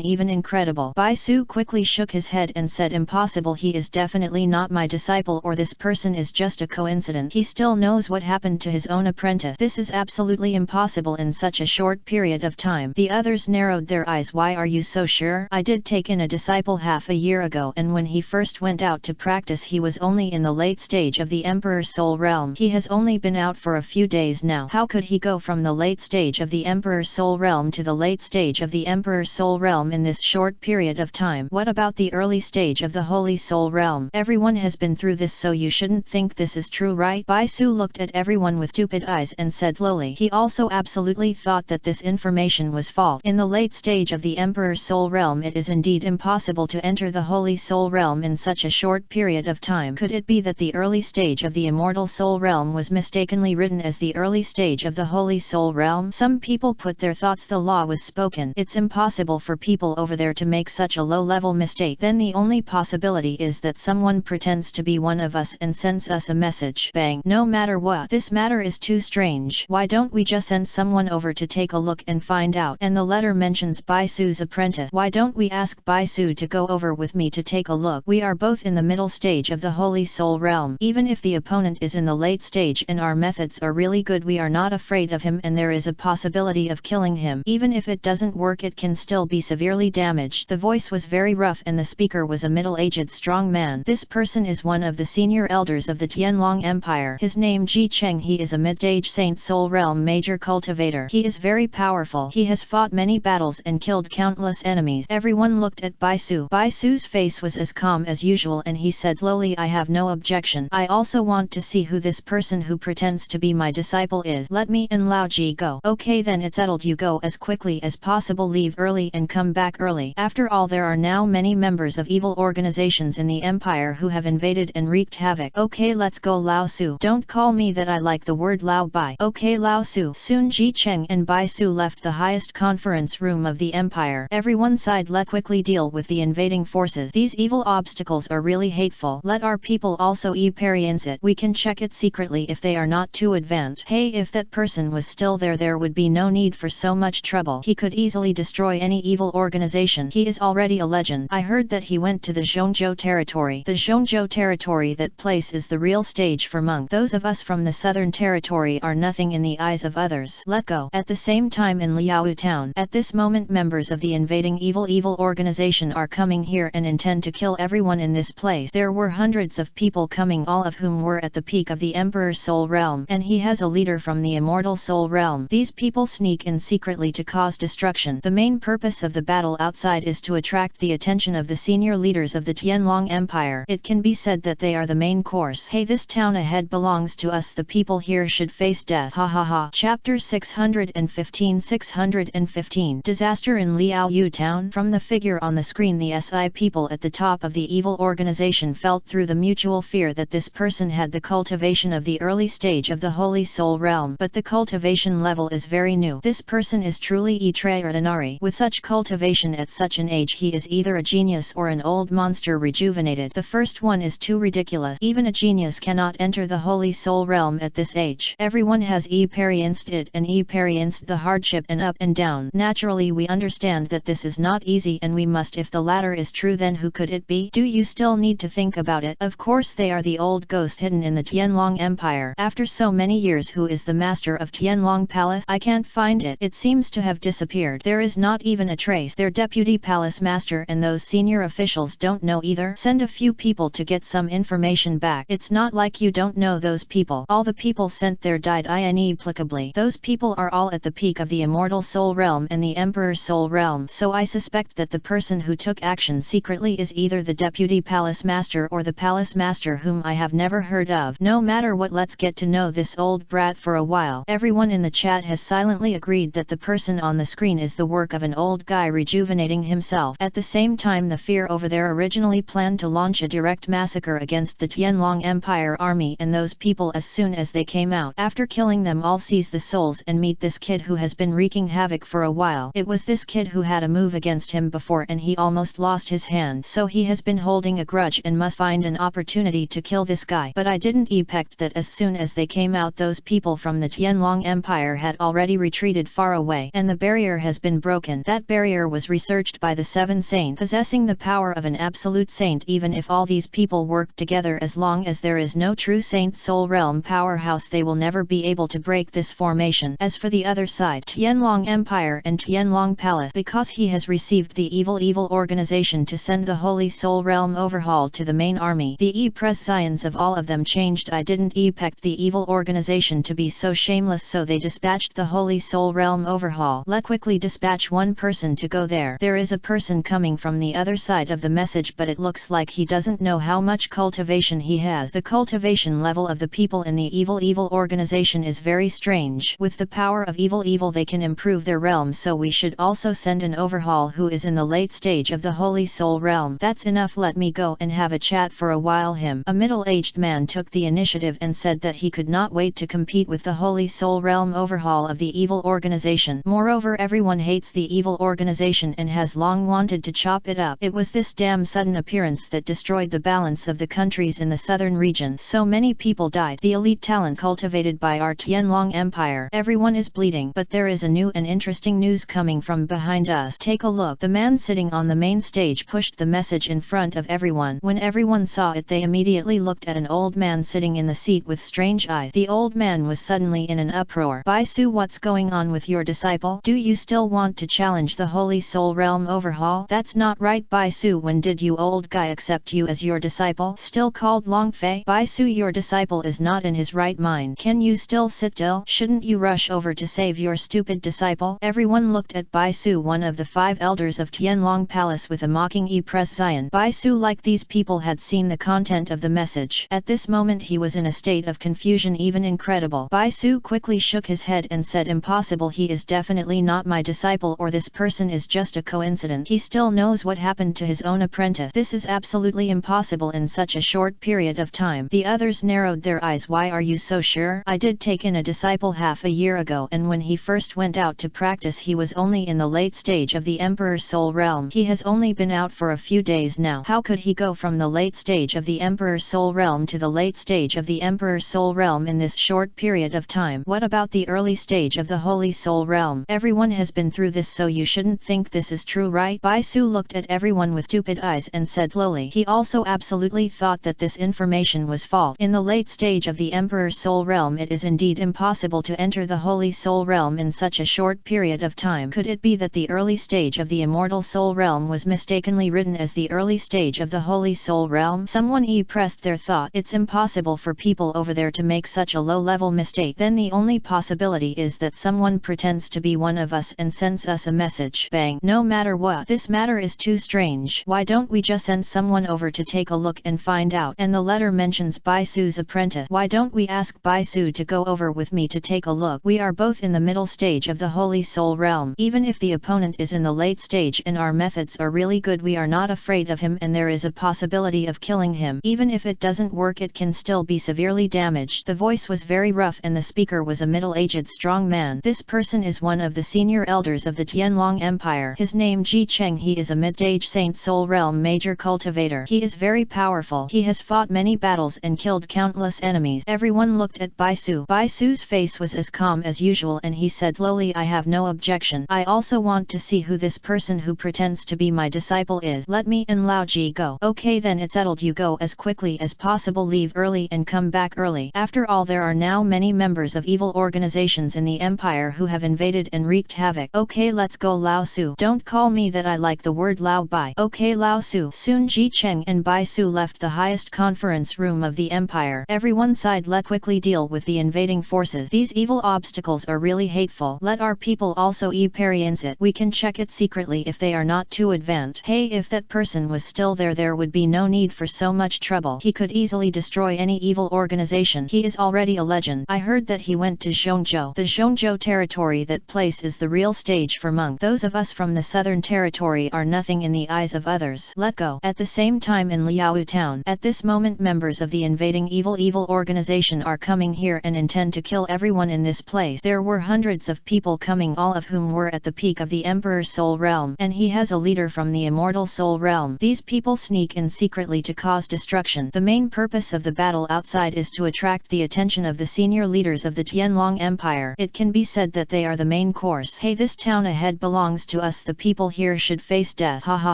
even incredible. Baisu quickly shook his head and said, impossible, he is definitely not my disciple, or this person is just a coincidence. He still knows what happened to his own apprentice. This is absolutely impossible in such a short period of time. The others narrowed their eyes. Why are you so sure? I did take in a disciple half a year ago, and when he first went out to practice he was only in the late stage of the Emperor's Soul Realm. He has only been out for a few days now. How could he go from the late stage of the Emperor's Soul Realm to the late stage of the Emperor's Soul Realm in this short period of time? What about the early stage of the Holy Soul Realm? Everyone has been through this, so you shouldn't think this is true, right? Baisu looked at everyone with stupid eyes and said slowly. He also absolutely thought that this information was false. In the late stage of the Emperor's Soul Soul Realm. It is indeed impossible to enter the Holy Soul Realm in such a short period of time. Could it be that the early stage of the Immortal Soul Realm was mistakenly written as the early stage of the Holy Soul Realm? Some people put their thoughts the law was spoken. It's impossible for people over there to make such a low-level mistake. Then the only possibility is that someone pretends to be one of us and sends us a message. Bang! No matter what, this matter is too strange. Why don't we just send someone over to take a look and find out? And the letter mentions Bai Su's apprentice. Why don't we ask Bai Su to go over with me to take a look? We are both in the middle stage of the Holy Soul Realm. Even if the opponent is in the late stage and our methods are really good, we are not afraid of him, and there is a possibility of killing him. Even if it doesn't work, it can still be severely damaged. The voice was very rough and the speaker was a middle-aged strong man. This person is one of the senior elders of the Tianlong Empire. His name Ji Cheng. He is a mid-age Saint Soul Realm major cultivator. He is very powerful. He has fought many battles and killed countless enemies. Everyone looked at Bai Su. Bai Su's face was as calm as usual and he said slowly, I have no objection. I also want to see who this person who pretends to be my disciple is. Let me and Lao Ji go. Okay, then it's settled. You go as quickly as possible, leave early and come back early. After all, there are now many members of evil organizations in the empire who have invaded and wreaked havoc. Okay, let's go. Lao Su. Don't call me that, I like the word Lao Bai. Okay, Lao Su. Soon Ji Cheng and Bai Su left the highest conference room of the empire. Everyone sighed. Let's quickly deal with the invading forces. These evil obstacles are really hateful. Let our people also experience it. We can check it secretly if they are not too advanced. Hey, if that person was still there, there would be no need for so much trouble. He could easily destroy any evil organization. He is already a legend. I heard that he went to the Zhongzhou territory. The Zhongzhou territory, that place is the real stage for monk. Those of us from the southern territory are nothing in the eyes of others. Let go. At the same time in Liaowu town, at this moment members of the invading evil organization are coming here and intend to kill everyone in this place. There were hundreds of people coming, all of whom were at the peak of the Emperor's Soul Realm, and he has a leader from the Immortal Soul Realm. These people sneak in secretly to cause destruction. The main purpose of the battle outside is to attract the attention of the senior leaders of the Tianlong Empire. It can be said that they are the main course. Hey, this town ahead belongs to us. The people here should face death. Ha ha ha. Chapter 615 Disaster in Liaowu town. From the figure on the screen, the SI people at the top of the evil organization felt through the mutual fear that this person had the cultivation of the early stage of the Holy Soul Realm, but the cultivation level is very new. This person is truly extraordinary. With such cultivation at such an age, he is either a genius or an old monster rejuvenated. The first one is too ridiculous. Even a genius cannot enter the Holy Soul Realm at this age. Everyone has experienced it and experienced the hardship and up and down. Naturally, we understand that this is not easy, and we must. If the latter is true, then who could it be? Do you still need to think about it? Of course, they are the old ghost hidden in the Tianlong Empire. After so many years, who is the master of Tianlong Palace? I can't find it. It seems to have disappeared. There is not even a trace. Their deputy palace master and those senior officials don't know either. Send a few people to get some information back. It's not like you don't know those people. All the people sent there died inexplicably. Those people are all at the peak of the Immortal Soul Realm and the Emperor's Soul Realm, so I suspect that the person who took action secretly is either the deputy palace master or the palace master whom I have never heard of. No matter what, let's get to know this old brat for a while. Everyone in the chat has silently agreed that the person on the screen is the work of an old guy rejuvenating himself. At the same time, the fear over there originally planned to launch a direct massacre against the Tianlong Empire army and those people as soon as they came out. After killing them all, seize the souls and meet this kid who has been wreaking havoc for a while. It was this kid who had a move against him before and he almost lost his hand, so he has been holding a grudge and must find an opportunity to kill this guy. But I didn't expect that as soon as they came out, those people from the Tianlong Empire had already retreated far away, and the barrier has been broken. That barrier was researched by the 7 saints, possessing the power of an absolute saint. Even if all these people work together, as long as there is no true Saint Soul Realm powerhouse, they will never be able to break this formation. As for the other side, Tianlong Empire and Tianlong Palace, because he has received the evil organization to send the Holy Soul Realm overhaul to the main army, the prescience of all of them changed. I didn't expect the evil organization to be so shameless, so they dispatched the Holy Soul Realm overhaul. Let quickly dispatch one person to go there. There is a person coming from the other side of the message, but it looks like he doesn't know how much cultivation he has. The cultivation level of the people in the evil organization is very strange. With the power of evil they can improve their realm, so we should also send an overhaul overhaul who is in the late stage of the Holy Soul Realm. That's enough, let me go and have a chat for a while. A middle-aged man took the initiative and said that he could not wait to compete with the Holy Soul Realm overhaul of the evil organization. Moreover, everyone hates the evil organization and has long wanted to chop it up. It was this damn sudden appearance that destroyed the balance of the countries in the southern region. So many people died. The elite talent cultivated by our Tianlong Empire. Everyone is bleeding. But there is a new and interesting news coming from behind us. Take a look. The man sitting on the main stage pushed the message in front of everyone. When everyone saw it, they immediately looked at an old man sitting in the seat with strange eyes. The old man was suddenly in an uproar. Baisu, what's going on with your disciple? Do you still want to challenge the Holy Soul Realm overhaul? That's not right, Baisu. When did you old guy accept you as your disciple? Still called Longfei? Baisu, your disciple is not in his right mind. Can you still sit still? Shouldn't you rush over to save your stupid disciple? Everyone looked at Baisu, one of the 5 elders of Tianlong Palace, with a mocking expression. Baisu, like these people, had seen the content of the message. At this moment he was in a state of confusion, even incredible. Baisu quickly shook his head and said, impossible, he is definitely not my disciple, or this person is just a coincidence. He still knows what happened to his own apprentice. This is absolutely impossible in such a short period of time. The others narrowed their eyes. Why are you so sure? I did take in a disciple half a year ago, and when he first went out to practice he was only in the late stage of the Emperor's Soul Realm. He has only been out for a few days now. How could he go from the late stage of the Emperor's Soul Realm to the late stage of the Emperor's Soul Realm in this short period of time? What about the early stage of the Holy Soul Realm? Everyone has been through this, so you shouldn't think this is true, right? Baisu looked at everyone with stupid eyes and said slowly. He also absolutely thought that this information was false. In the late stage of the Emperor's Soul Realm it is indeed impossible to enter the Holy Soul Realm in such a short period of time. Could it be that the early stage of the Immortal Soul Realm was mistakenly written as the early stage of the Holy Soul Realm? Someone pressed their thought. It's impossible for people over there to make such a low-level mistake. Then the only possibility is that someone pretends to be one of us and sends us a message. Bang. No matter what, this matter is too strange. Why don't we just send someone over to take a look and find out? And the letter mentions Baisu's apprentice. Why don't we ask Baisu to go over with me to take a look? We are both in the middle stage of the Holy Soul Realm. Even if the opponent is in the late stage and our methods are really good, we are not afraid of him, and there is a possibility of killing him. Even if it doesn't work, it can still be severely damaged. The voice was very rough and the speaker was a middle-aged strong man. This person is one of the senior elders of the Tianlong Empire. His name Ji Cheng. He is a mid-age Saint Soul Realm major cultivator. He is very powerful. He has fought many battles and killed countless enemies. Everyone looked at Baisu. Baisu's face was as calm as usual and he said slowly, I have no objection. I also want to see who this person who pretends to be my disciple is. Let me and Lao Ji go. Okay, then it's settled. You go as quickly as possible, leave early and come back early. After all, there are now many members of evil organizations in the empire who have invaded and wreaked havoc. Okay, let's go, Lao Su. Don't call me that, I like the word Lao Bai. Okay, Lao Su. Soon Ji Cheng and Bai Su left the highest conference room of the empire. Everyone sighed. Let's quickly deal with the invading forces. These evil obstacles are really hateful. Let our people also experience it. We can check it secretly if they are not too advanced. Hey, if that person was still there, there would be no need for so much trouble. He could easily destroy any evil organization. He is already a legend. I heard that he went to Zhongzhou. The Zhongzhou territory, that place is the real stage for monk. Those of us from the southern territory are nothing in the eyes of others. Let go. At the same time in Liaowu town, at this moment members of the invading evil organization are coming here and intend to kill everyone in this place. There were hundreds of people coming, all of whom were at the peak of the Emperor's Soul Realm, and he has a leader from the Immortal Soul Realm. These people sneak in secretly to cause destruction. The main purpose of the battle outside is to attract the attention of the senior leaders of the Tianlong Empire. It can be said that they are the main course. Hey, this town ahead belongs to us. The people here should face death. Ha ha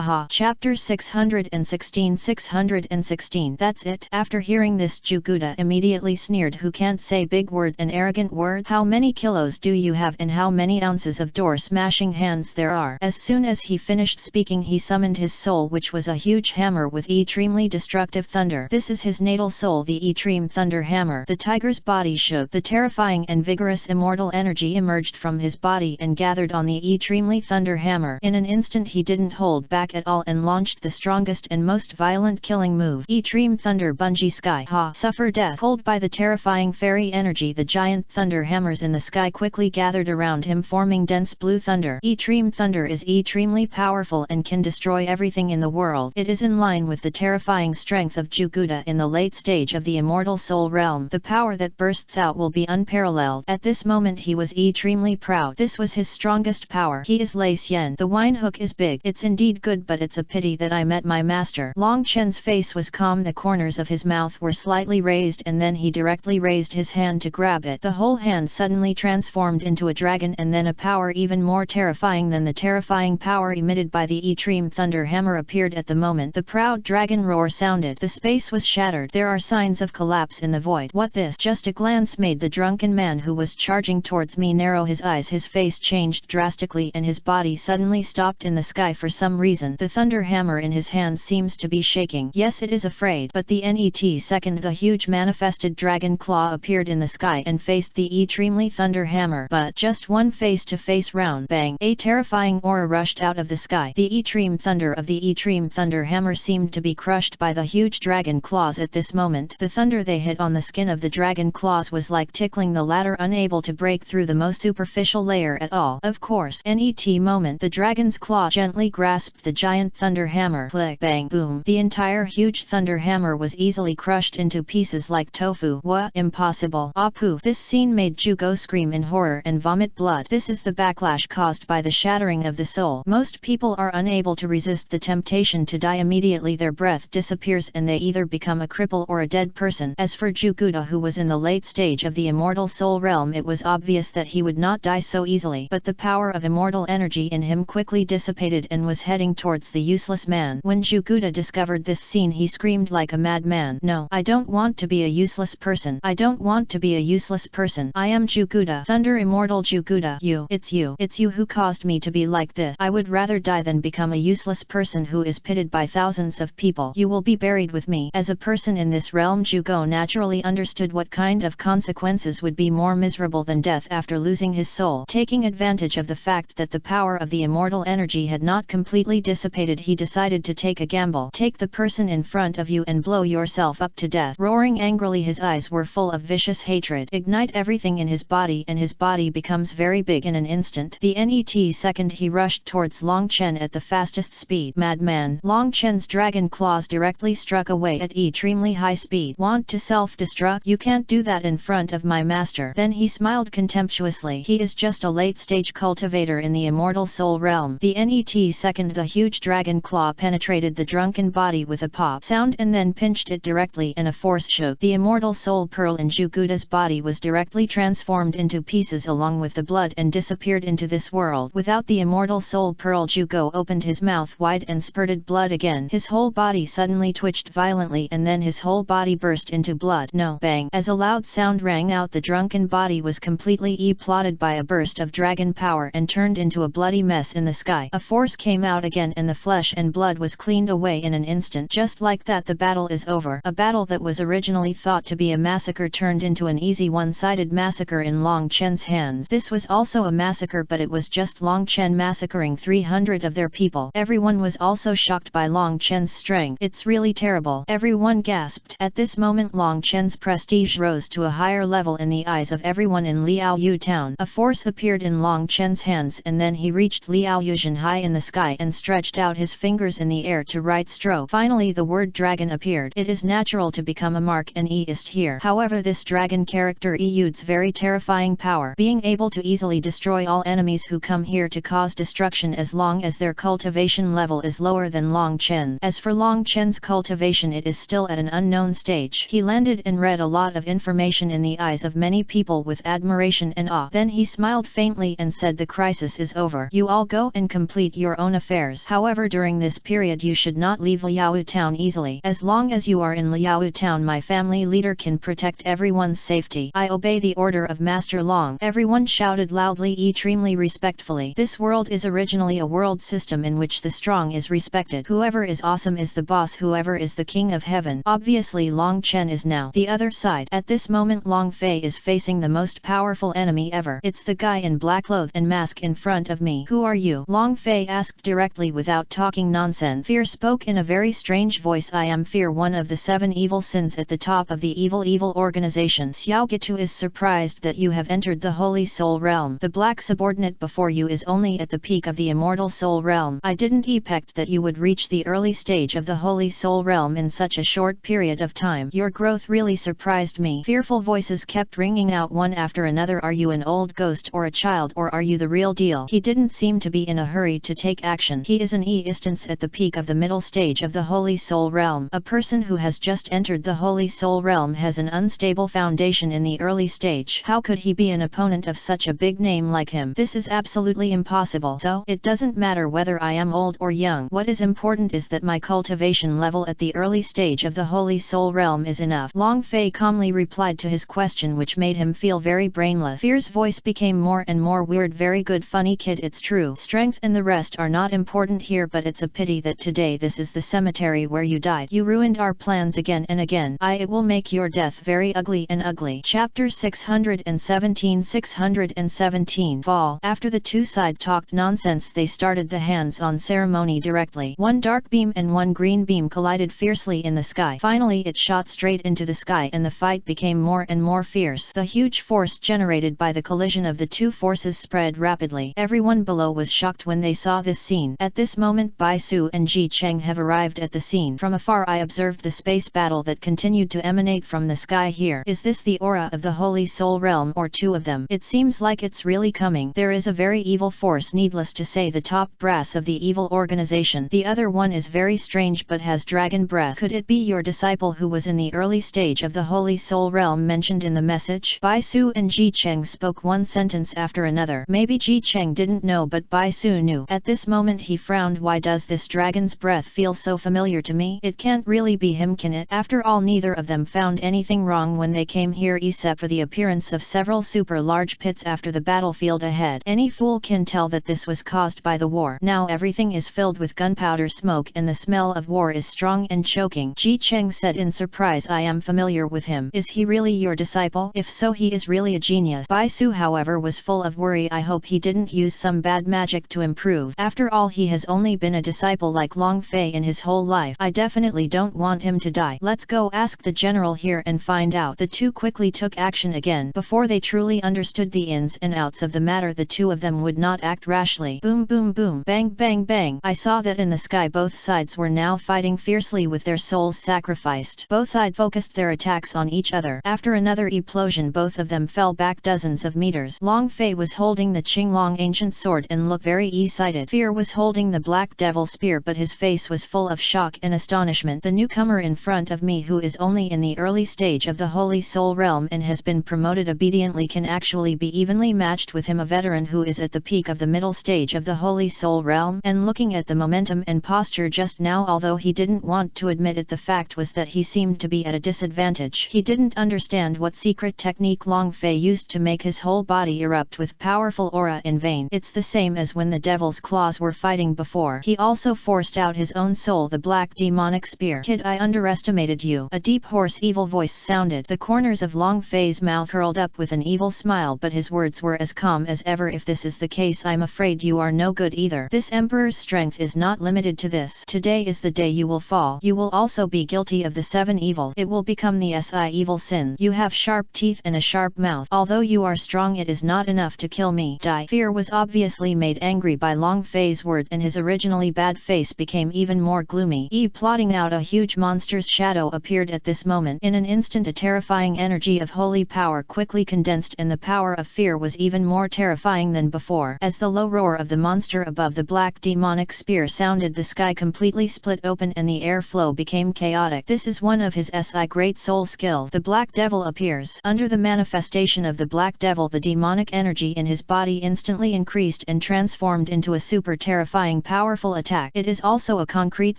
ha. Chapter 616. That's it. After hearing this, Juguda immediately sneered. Who can't say big word, an arrogant word? How many kilos do you have and how many ounces of door smashing hands there are? As soon as he finished speaking, he summoned his soul, which was a huge hammer with extremely destructive thunder. This is his natal soul, the extreme thunder hammer. The tiger's body shook. The terrifying and vigorous immortal energy emerged from his body and gathered on the extremely thunder hammer. In an instant he didn't hold back at all and launched the strongest and most violent killing move. Extreme thunder bungee sky. Ha! Suffer death. Pulled by the terrifying fairy energy, the giant thunder hammers in the sky quickly gathered around him, forming dense blue thunder. Extreme thunder is extremely powerful and can destroy everything in the world. It is in line with the terrifying strength of Juguda in the late stage of the immortal soul realm. The power that bursts out will be unparalleled. At this moment he was extremely proud. This was his strongest power. He is Lei Xian. The wine hook is big. It's indeed good, but it's a pity that I met my master. Long Chen's face was calm. The corners of his mouth were slightly raised, and then he directly raised his hand to grab it. The whole hand suddenly transformed into a dragon, and then a power even more terrifying than the terrifying power emitted by the extreme thunder hammer appeared at the moment. The proud dragon roar sounded. The space was shattered. There are signs of collapse in the void. What this? Just a glance made the drunken man who was charging towards me narrow his eyes. His face changed drastically and his body suddenly stopped in the sky for some reason. The thunder hammer in his hand seems to be shaking. Yes, it is afraid. But the net second the huge manifested dragon claw appeared in the sky and faced the extremely thunder hammer. But just one face-to-face round. Bang! A terrifying aura rushed out of the sky. The extreme thunder of the extreme thunder hammer seemed to be crushed by the huge dragon claws at this moment. The thunder they hit on the skin of the dragon claws was like tickling the latter, unable to break through the most superficial layer at all. Of course, net moment the dragon's claw gently grasped the giant thunder hammer. Click, bang, boom. The entire huge thunder hammer was easily crushed into pieces like tofu. What? Impossible. Ah poof. This scene made Jugo scream in horror and vomit blood. This is the backlash caused by the shattering of the soul. Most people are unable to resist the temptation to die immediately. Their breath disappears and they either become a cripple or a dead person. As for Juguda, who was in the late stage of the immortal soul realm, it was obvious that he would not die so easily. But the power of immortal energy in him quickly dissipated and was heading towards the useless man. When Juguda discovered this scene, he screamed like a madman. No, I don't want to be a useless person. I don't want to be a useless person. I am Juguda. Thunder immortal Juguda. It's you who caused me to be like this. I would rather die than become a useless person who is pitied by thousands of people. You will be buried with me. As a person in this realm, Jugo naturally understood what kind of consequences would be more miserable than death after losing his soul. Taking advantage of the fact that the power of the immortal energy had not completely dissipated, he decided to take a gamble. Take the person in front of you and blow yourself up to death. Roaring angrily, his eyes were full of vicious hatred. Ignite everything in his body and his body becomes very big in an instant. The net second he rushed towards Long Chen at the fastest speed. Madman! Long Chen's dragon claws directly struck away at extremely high speed. Want to self-destruct? You can't do that in front of my master. Then he smiled contemptuously. He is just a late-stage cultivator in the immortal soul realm. The net second the huge dragon claw penetrated the drunken body with a pop sound and then pinched it directly, and a force shook. The immortal soul pearl in Juguda's body was directly transformed into pieces along with the blood and disappeared into this world. Without the immortal soul pearl, Jugo opened his mouth wide and spurted blood again. His whole body suddenly twitched violently and then his whole body burst into blood. No! Bang! As a loud sound rang out, the drunken body was completely plotted by a burst of dragon power and turned into a bloody mess in the sky. A force came out again and the flesh and blood was cleaned away in an instant. Just like that, the battle is over. A battle that was originally thought to be a massacre turned into an easy one-sided massacre in Long Chen's hands. This was also a massacre, but it was just Long Chen massacring 300 of their people. Everyone was also shocked by Long Chen's strength. It's really terrible. Everyone gasped. At this moment Long Chen's prestige rose to a higher level in the eyes of everyone in Liaoyu town. A force appeared in Long Chen's hands and then he reached Liaoyuan high in the sky and stretched out his fingers in the air to right stroke. Finally the word dragon appeared. It is natural to become a mark and eist here. However, this dragon character exudes very terrifying power, being able to easily destroy all enemies who come here to cause destruction as long as their cultivation level is lower than Long Chen. As for Long Chen's cultivation, it is still at an unknown stage. He landed and read a lot of information in the eyes of many people with admiration and awe. Then he smiled faintly and said, the crisis is over. You all go and complete your own affairs. However, during this period you should not leave Liaoyu town easily. As long as you are in Liaoyu town, my family leader can protect everyone's safety. I obey the order of Master Long. Everyone shouted loudly, extremely respectfully. This world is originally a world system in which the strong is respected. Whoever is awesome is the boss. Whoever is the king of heaven. Obviously Long Chen is now the other side. At this moment Long Fei is facing the most powerful enemy ever. It's the guy in black clothes and mask in front of me. Who are you? Long Fei asked directly without talking nonsense. Fear spoke in a very strange voice. I am Fear, one of the 7 evil sins at the top of the evil organization. Xiao Gitu is surprised that you have entered the Holy Soul realm. The black subordinate before you is only at the peak of the immortal soul realm. I didn't expect that you would reach the early stage of the holy soul realm in such a short period of time. Your growth really surprised me. Fearful voices kept ringing out one after another. Are you an old ghost or a child, or are you the real deal? He didn't seem to be in a hurry to take action. He is an instance at the peak of the middle stage of the holy soul realm. A person who has just entered the holy soul realm has an unstable foundation in the early stage. How could he be an opponent of such a big name like him? This is absolutely impossible. So, it doesn't matter whether I am old or young. What is important is that my cultivation level at the early stage of the holy soul realm is enough. Long Fei calmly replied to his question, which made him feel very brainless. Fear's voice became more and more weird. Very good, funny kid, it's true. Strength and the rest are not important here, but it's a pity that today this is the cemetery where you died. You ruined our plans again and again. It will make your death very ugly and ugly. Chapter 617 Fall. After the two sides talked nonsense, they started the hands-on ceremony directly. One dark beam and one green beam collided fiercely in the sky. Finally it shot straight into the sky and the fight became more and more fierce. The huge force generated by the collision of the two forces spread rapidly. Everyone below was shocked when they saw this scene. At this moment Bai Su and Ji Cheng have arrived at the scene. From afar I observed the space battle that continued to emanate from the sky here. Is this the aura of the holy soul realm, or two of them? It seems like it's really coming. There is a very evil force, needless to say the top brass of the evil organization. The other one is very strange but has dragon breath. Could it be your disciple who was in the early stage of the holy soul realm mentioned in the message? Bai Su and Ji Cheng spoke one sentence after another. Maybe Ji Cheng didn't know, but Bai Su knew. At this moment he frowned. Why does this dragon's breath feel so familiar to me? It can't really be him, can it? After all, neither of them found anything wrong when they came here except for the appearance of several super large pits after the battlefield ahead. Any fool can tell that this was caused by the war. Now everything is filled with gunpowder smoke and the smell of war is strong and choking. Ji Cheng said in surprise, I am familiar with him. Is he really your disciple? If so, he is really a genius. Bai Su however was full of worry. I hope he didn't use some bad magic to improve. After all, he has only been a disciple like Long Fei in his whole life. I definitely don't want him to die. Let's go ask the general here and find out. The two quickly took action again. Before they truly understood the ins and outs of the matter, the two of them would not act rashly. Boom boom boom, bang bang bang. I saw that in the sky both sides were now fighting fiercely with their souls sacrificed. Both sides focused their attacks on each other. After another explosion, both of them fell back dozens of meters. Long Fei was holding the Qinglong ancient sword and looked very excited. Fear was holding the black devil spear, but his face was full of shock and astonishment. The newcomer in front of me, who is only in the early stage of the holy soul realm and has been promoted obediently, can actually be evenly matched with him, a veteran who is at the peak of the middle stage of the holy soul realm. And looking at the momentum and posture just now, although he didn't want to admit it, the fact was that he seemed to be at a disadvantage. He didn't understand what secret technique Long Fei used to make his whole body erupt with powerful aura in vain. It's the same as when the devil's claws were fighting before. He also forced out his own soul, the black demonic spear. Kid, I underestimated you. A deep hoarse evil voice sounded. The corners of Long Fei's mouth curled up with an evil smile, but his words were as calm as ever. If this is the case, I'm afraid you are no good either. This emperor's strength is not limited to this. Today is the day you will fall. You will also be guilty of the 7 evils. It will become the evil sin. You have sharp teeth and a sharp mouth. Although you are strong, it is not enough to kill me. Die. Fear was obviously made angry by Long Fei's words, and his originally bad face became even more gloomy. Plotting out a huge monster's shadow appeared at this moment. In an instant, a terrifying energy of holy power quickly condensed, and the power of fear was even more terrifying than before. As the low roar of the monster above the black demonic spear sounded, the sky completely split open and the airflow became chaotic. This is one of his great soul skills. The black devil appears. Under the manifestation of the black devil, the demonic energy in his body instantly increased and transformed into a super terrifying powerful attack. It is also a concrete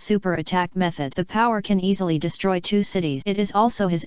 super attack method. The power can easily destroy 2 cities. It is also his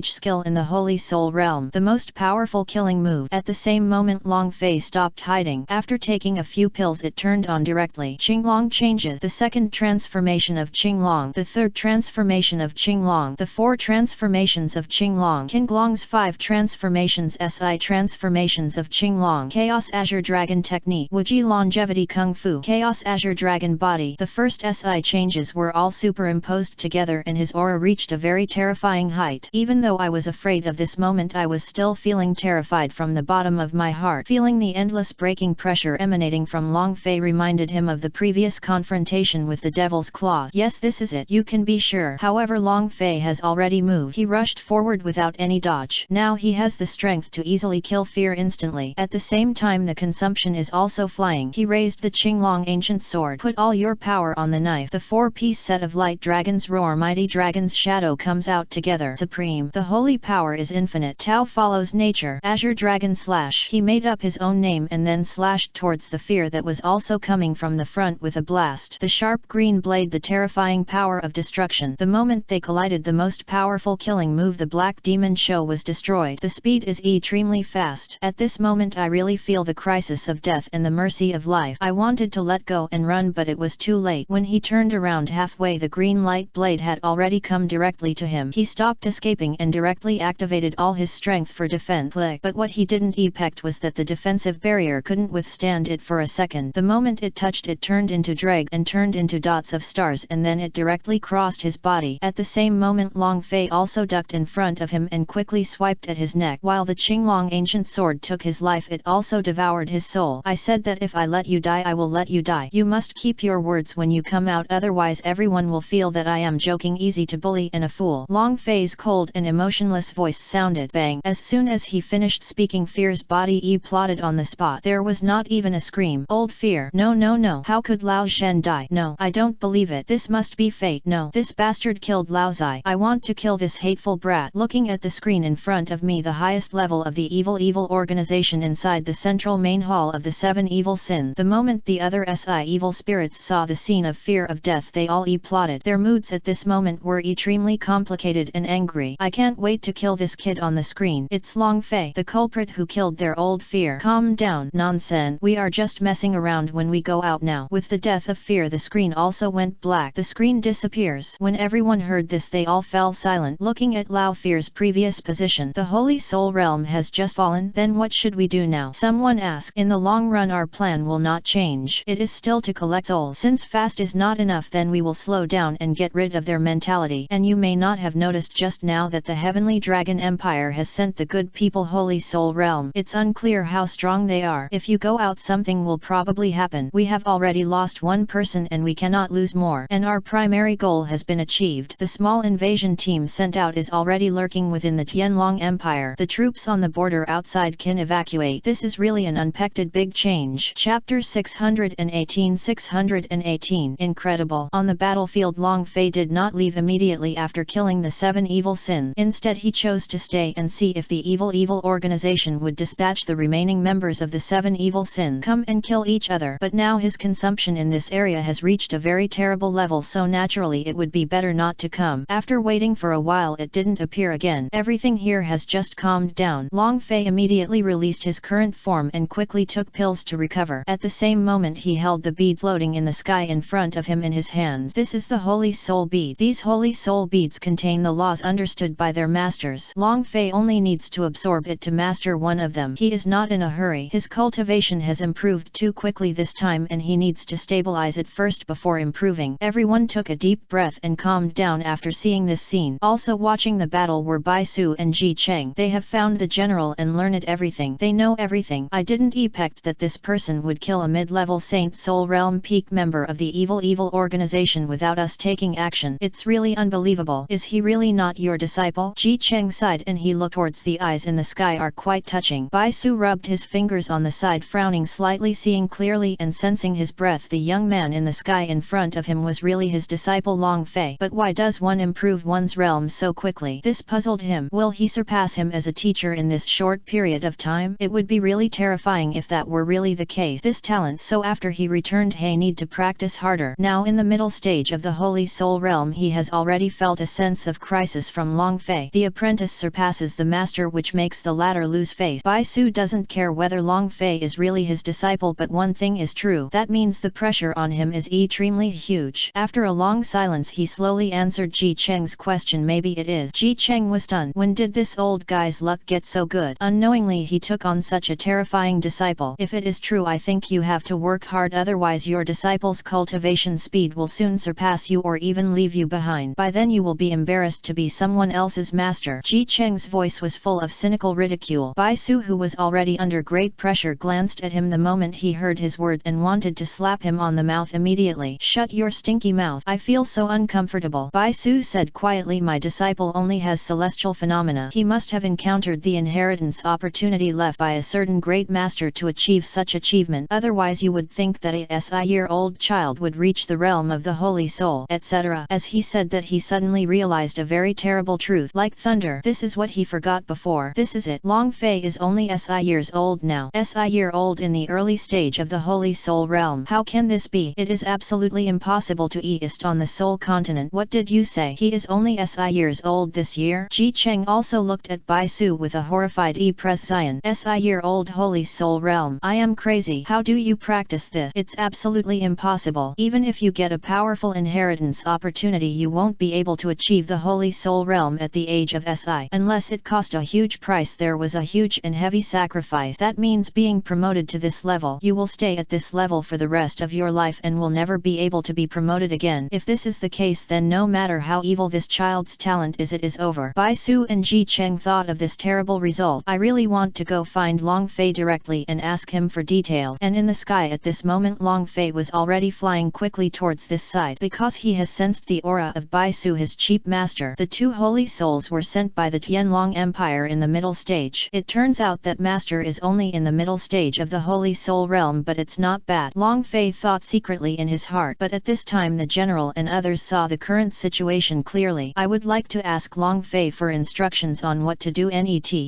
skill in the holy soul realm, the most powerful killing move. At the same moment, Long Fei stopped hiding. After taking a few pills, it turned on directly. Qinglong changes. The second transformation of Qinglong. The third transformation of Qinglong. The 4 transformations of Qinglong. Qinglong's 5 transformations. Transformations of Qinglong. Chaos Azure Dragon Technique. Wuji Longevity Kung Fu. Chaos Azure Dragon Body. The first changes were all superimposed together, and his aura reached a very terrifying height. Even though I was afraid of this moment, I was still feeling terrified from the bottom of my heart, feeling the endless breaking pressure pressure emanating from Long Fei reminded him of the previous confrontation with the Devil's Claws. Yes, this is it, you can be sure. However, Long Fei has already moved. He rushed forward without any dodge. Now he has the strength to easily kill fear instantly. At the same time, the consumption is also flying. He raised the Qinglong ancient sword. Put all your power on the knife. The four-piece set of light dragons roar. Mighty dragon's shadow comes out together. Supreme. The holy power is infinite. Tao follows nature. Azure dragon slash. He made up his own name and then slashed towards the fear that was also coming from the front with a blast. The sharp green blade, the terrifying power of destruction. The moment they collided, the most powerful killing move, the black demon show, was destroyed. The speed is extremely fast. At this moment I really feel the crisis of death and the mercy of life. I wanted to let go and run, but it was too late. When he turned around halfway, the green light blade had already come directly to him. He stopped escaping and directly activated all his strength for defense. But what he didn't expect was that the defensive barrier couldn't withstand it for a second. The moment it touched, it turned into drag and turned into dots of stars, and then it directly crossed his body. At the same moment, Long Fei also ducked in front of him and quickly swiped at his neck. While the Qinglong ancient sword took his life, it also devoured his soul. I said that if I let you die, I will let you die. You must keep your words when you come out, otherwise everyone will feel that I am joking. Easy to bully and a fool. Long Fei's cold and emotionless voice sounded. Bang! As soon as he finished speaking, Fear's body plotted on the spot. There was not even a scream. Old Fear. No, no, no. How could Lao Shen die? No, I don't believe it. This must be fate. No, this bastard killed Lao Zai. I want to kill this hateful brat. Looking at the screen in front of me, the highest level of the evil organization inside the central main hall of the seven evil sins. The moment the other evil spirits saw the scene of fear of death, they all plotted. Their moods at this moment were extremely complicated and angry. I can't wait to kill this kid on the screen. It's Long Fei, the culprit who killed their old Fear. Calm down. Nonsense. We are just messing around when we go out now. With the death of Fear, the screen also went black. The screen disappears. When everyone heard this, they all fell silent, looking at Lao Fear's previous position. The Holy Soul Realm has just fallen. Then what should we do now? Someone asked. In the long run, our plan will not change. It is still to collect souls. Since fast is not enough, then we will slow down and get rid of their mentality. And you may not have noticed just now that the Heavenly Dragon Empire has sent the good people Holy Soul Realm. It's unclear how strong they are. If you go out, something will probably happen. We have already lost one person and we cannot lose more. And our primary goal has been achieved. The small invasion team sent out is already lurking within the Tianlong Empire. The troops on the border outside can evacuate. This is really an unexpected big change. Chapter 618. Incredible. On the battlefield, Long Fei did not leave immediately after killing the seven evil sins. Instead, he chose to stay and see if the evil organization would dispatch the remaining members of the seven evil sins. Come and kill each other. But now his consumption in this area has reached a very terrible level, so naturally it would be better not to come. After waiting for a while, it didn't appear again. Everything here has just calmed down. Long Fei immediately released his current form and quickly took pills to recover. At the same moment, he held the bead floating in the sky in front of him in his hands. This is the Holy Soul Bead. These Holy Soul Beads contain the laws understood by their masters. Long Fei only needs to absorb it to master one of them. He is not in a hurry. His cultivation has improved too quickly this time and he needs to stabilize it first before improving. Everyone took a deep breath and calmed down after seeing this scene. Also watching the battle were Bai Su and Ji Cheng. They have found the general and learned everything. They know everything. I didn't expect that this person would kill a mid-level Saint Soul Realm peak member of the evil organization without us taking action. It's really unbelievable. Is he really not your disciple? Ji Cheng sighed and he looked towards the eyes in the sky are quite touching. Bai Su rubbed his fingers on the side, frowning slightly, seeing clearly and sensing his breath. The young man in the sky in front of him was really his disciple Long Fei. But why does one improve one's realm so quickly? This puzzled him. Will he surpass him as a teacher in this short period of time? It would be really terrifying if that were really the case. This talent. So after he returned, he need to practice harder. Now in the middle stage of the Holy Soul Realm, he has already felt a sense of crisis from Long Fei. The apprentice surpasses the master, which makes the latter lose face. Bai Su doesn't care whether Long Fei is really his disciple, but one thing is true. That means the pressure on him is extremely huge. After a long silence, he slowly answered Ji Cheng's question. Maybe it is. Ji Cheng was stunned. When did this old guy's luck get so good? Unknowingly he took on such a terrifying disciple. If it is true, I think you have to work hard, otherwise your disciple's cultivation speed will soon surpass you or even leave you behind. By then you will be embarrassed to be someone else's master. Ji Cheng's voice was full of cynical ridicule. Bai Su, who was already under great pressure, glanced at at him the moment he heard his words and wanted to slap him on the mouth immediately. "Shut your stinky mouth, I feel so uncomfortable," Bai Su said quietly. "My disciple only has celestial phenomena. He must have encountered the inheritance opportunity left by a certain great master to achieve such achievement. Otherwise you would think that a SI-year-old child would reach the realm of the Holy Soul, etc." As he said that, he suddenly realized a very terrible truth. Like thunder, this is what he forgot before. This is it. Long Fei is only SI years old now. SI-year-old in the early stage of the Holy Soul realm. How can this be? It is absolutely impossible to east on the Soul continent. What did you say? He is only SI years old this year? Ji Cheng also looked at Bai Su with a horrified expression. SI-year-old Holy Soul realm. I am crazy. How do you practice this? It's absolutely impossible. Even if you get a powerful inheritance opportunity, you won't be able to achieve the Holy Soul realm at the age of SI, unless it cost a huge price. There was a huge and heavy sacrifice. That means being promoted to this level. You will stay at this level for the rest of your life and will never be able to be promoted again. If this is the case, then no matter how evil this child's talent is, it is over. Bai Su and Ji Cheng thought of this terrible result. I really want to go find Long Fei directly and ask him for details. And in the sky at this moment, Long Fei was already flying quickly towards this side, because he has sensed the aura of Bai Su, his chief master. The two holy souls were sent by the Tianlong Empire in the middle stage. It turns out that master is only in the middle stage of the Holy Soul realm, but it's not bad, Long Fei thought secretly in his heart. But at this time the general and others saw the current situation clearly. I would like to ask Long Fei for instructions on what to do.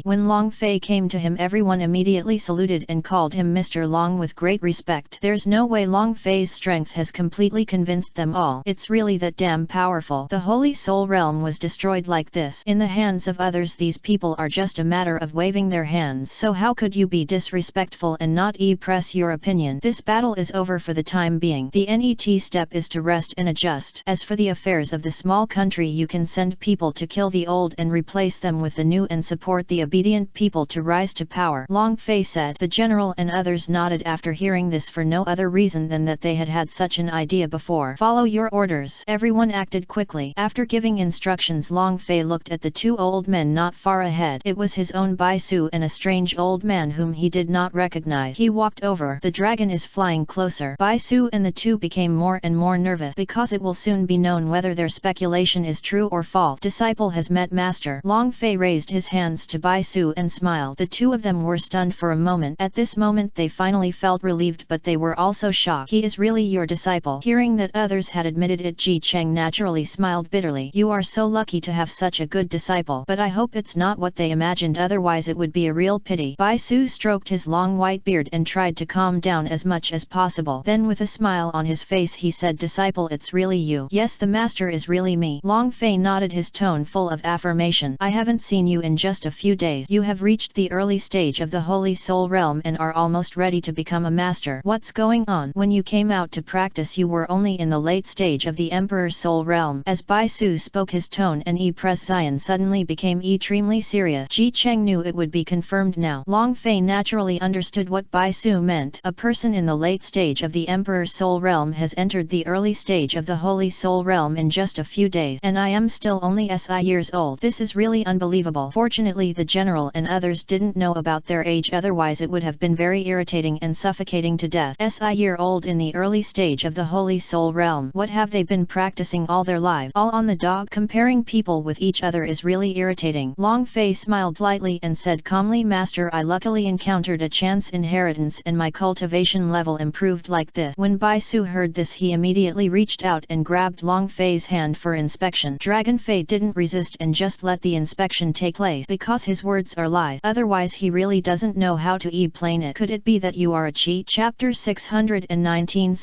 When Long Fei came to him, everyone immediately saluted and called him Mr. Long with great respect. There's no way Long Fei's strength has completely convinced them all. It's really that damn powerful. The Holy Soul realm was destroyed like this in the hands of others. These people are just a matter of waving their hands. So how could you be disrespectful and not express your opinion? This battle is over for the time being. The next step is to rest and adjust. As for the affairs of the small country, you can send people to kill the old and replace them with the new, and support the obedient people to rise to power, Long Fei said. The general and others nodded after hearing this, for no other reason than that they had had such an idea before. Follow your orders. Everyone acted quickly. After giving instructions, Long Fei looked at the two old men not far ahead. It was his own Bai Su and a strange old man whom he did not recognize. He walked over. The dragon is flying closer. Bai Su and the two became more and more nervous, because it will soon be known whether their speculation is true or false. Disciple has met master. Long Fei raised his hands to Bai Su and smiled. The two of them were stunned for a moment. At this moment they finally felt relieved, but they were also shocked. He is really your disciple? Hearing that others had admitted it, Ji Cheng naturally smiled bitterly. You are so lucky to have such a good disciple, but I hope it's not what they imagined, otherwise it would be a real pity. Bai Su stroked his long white beard and tried to calm down as much as possible. Then with a smile on his face he said, Disciple, it's really you? Yes, the master is really me. Long Fei nodded, his tone full of affirmation. I haven't seen you in just a few days. You have reached the early stage of the Holy Soul realm and are almost ready to become a master. What's going on? When you came out to practice you were only in the late stage of the Emperor's Soul realm. As Bai Su spoke, his tone and expression suddenly became extremely serious. Ji Cheng knew it would be confirmed now. Long Fei naturally understood what Bai Su meant. A person in the late stage of the Emperor's Soul realm has entered the early stage of the Holy Soul realm in just a few days, and I am still only SI years old. This is really unbelievable. Fortunately the general and others didn't know about their age, otherwise it would have been very irritating and suffocating to death. SI-year-old in the early stage of the Holy Soul realm. What have they been practicing all their lives? All on the dog? Comparing people with each other is really irritating. Long Fei smiled lightly and said calmly, Master, I luckily encountered a chance inheritance and my cultivation level improved like this. When Bai Su heard this, he immediately reached out and grabbed Long Fei's hand for inspection. Dragon Fei didn't resist and just let the inspection take place, because his words are lies. Otherwise he really doesn't know how to explain it. Could it be that you are a cheat? Chapter 619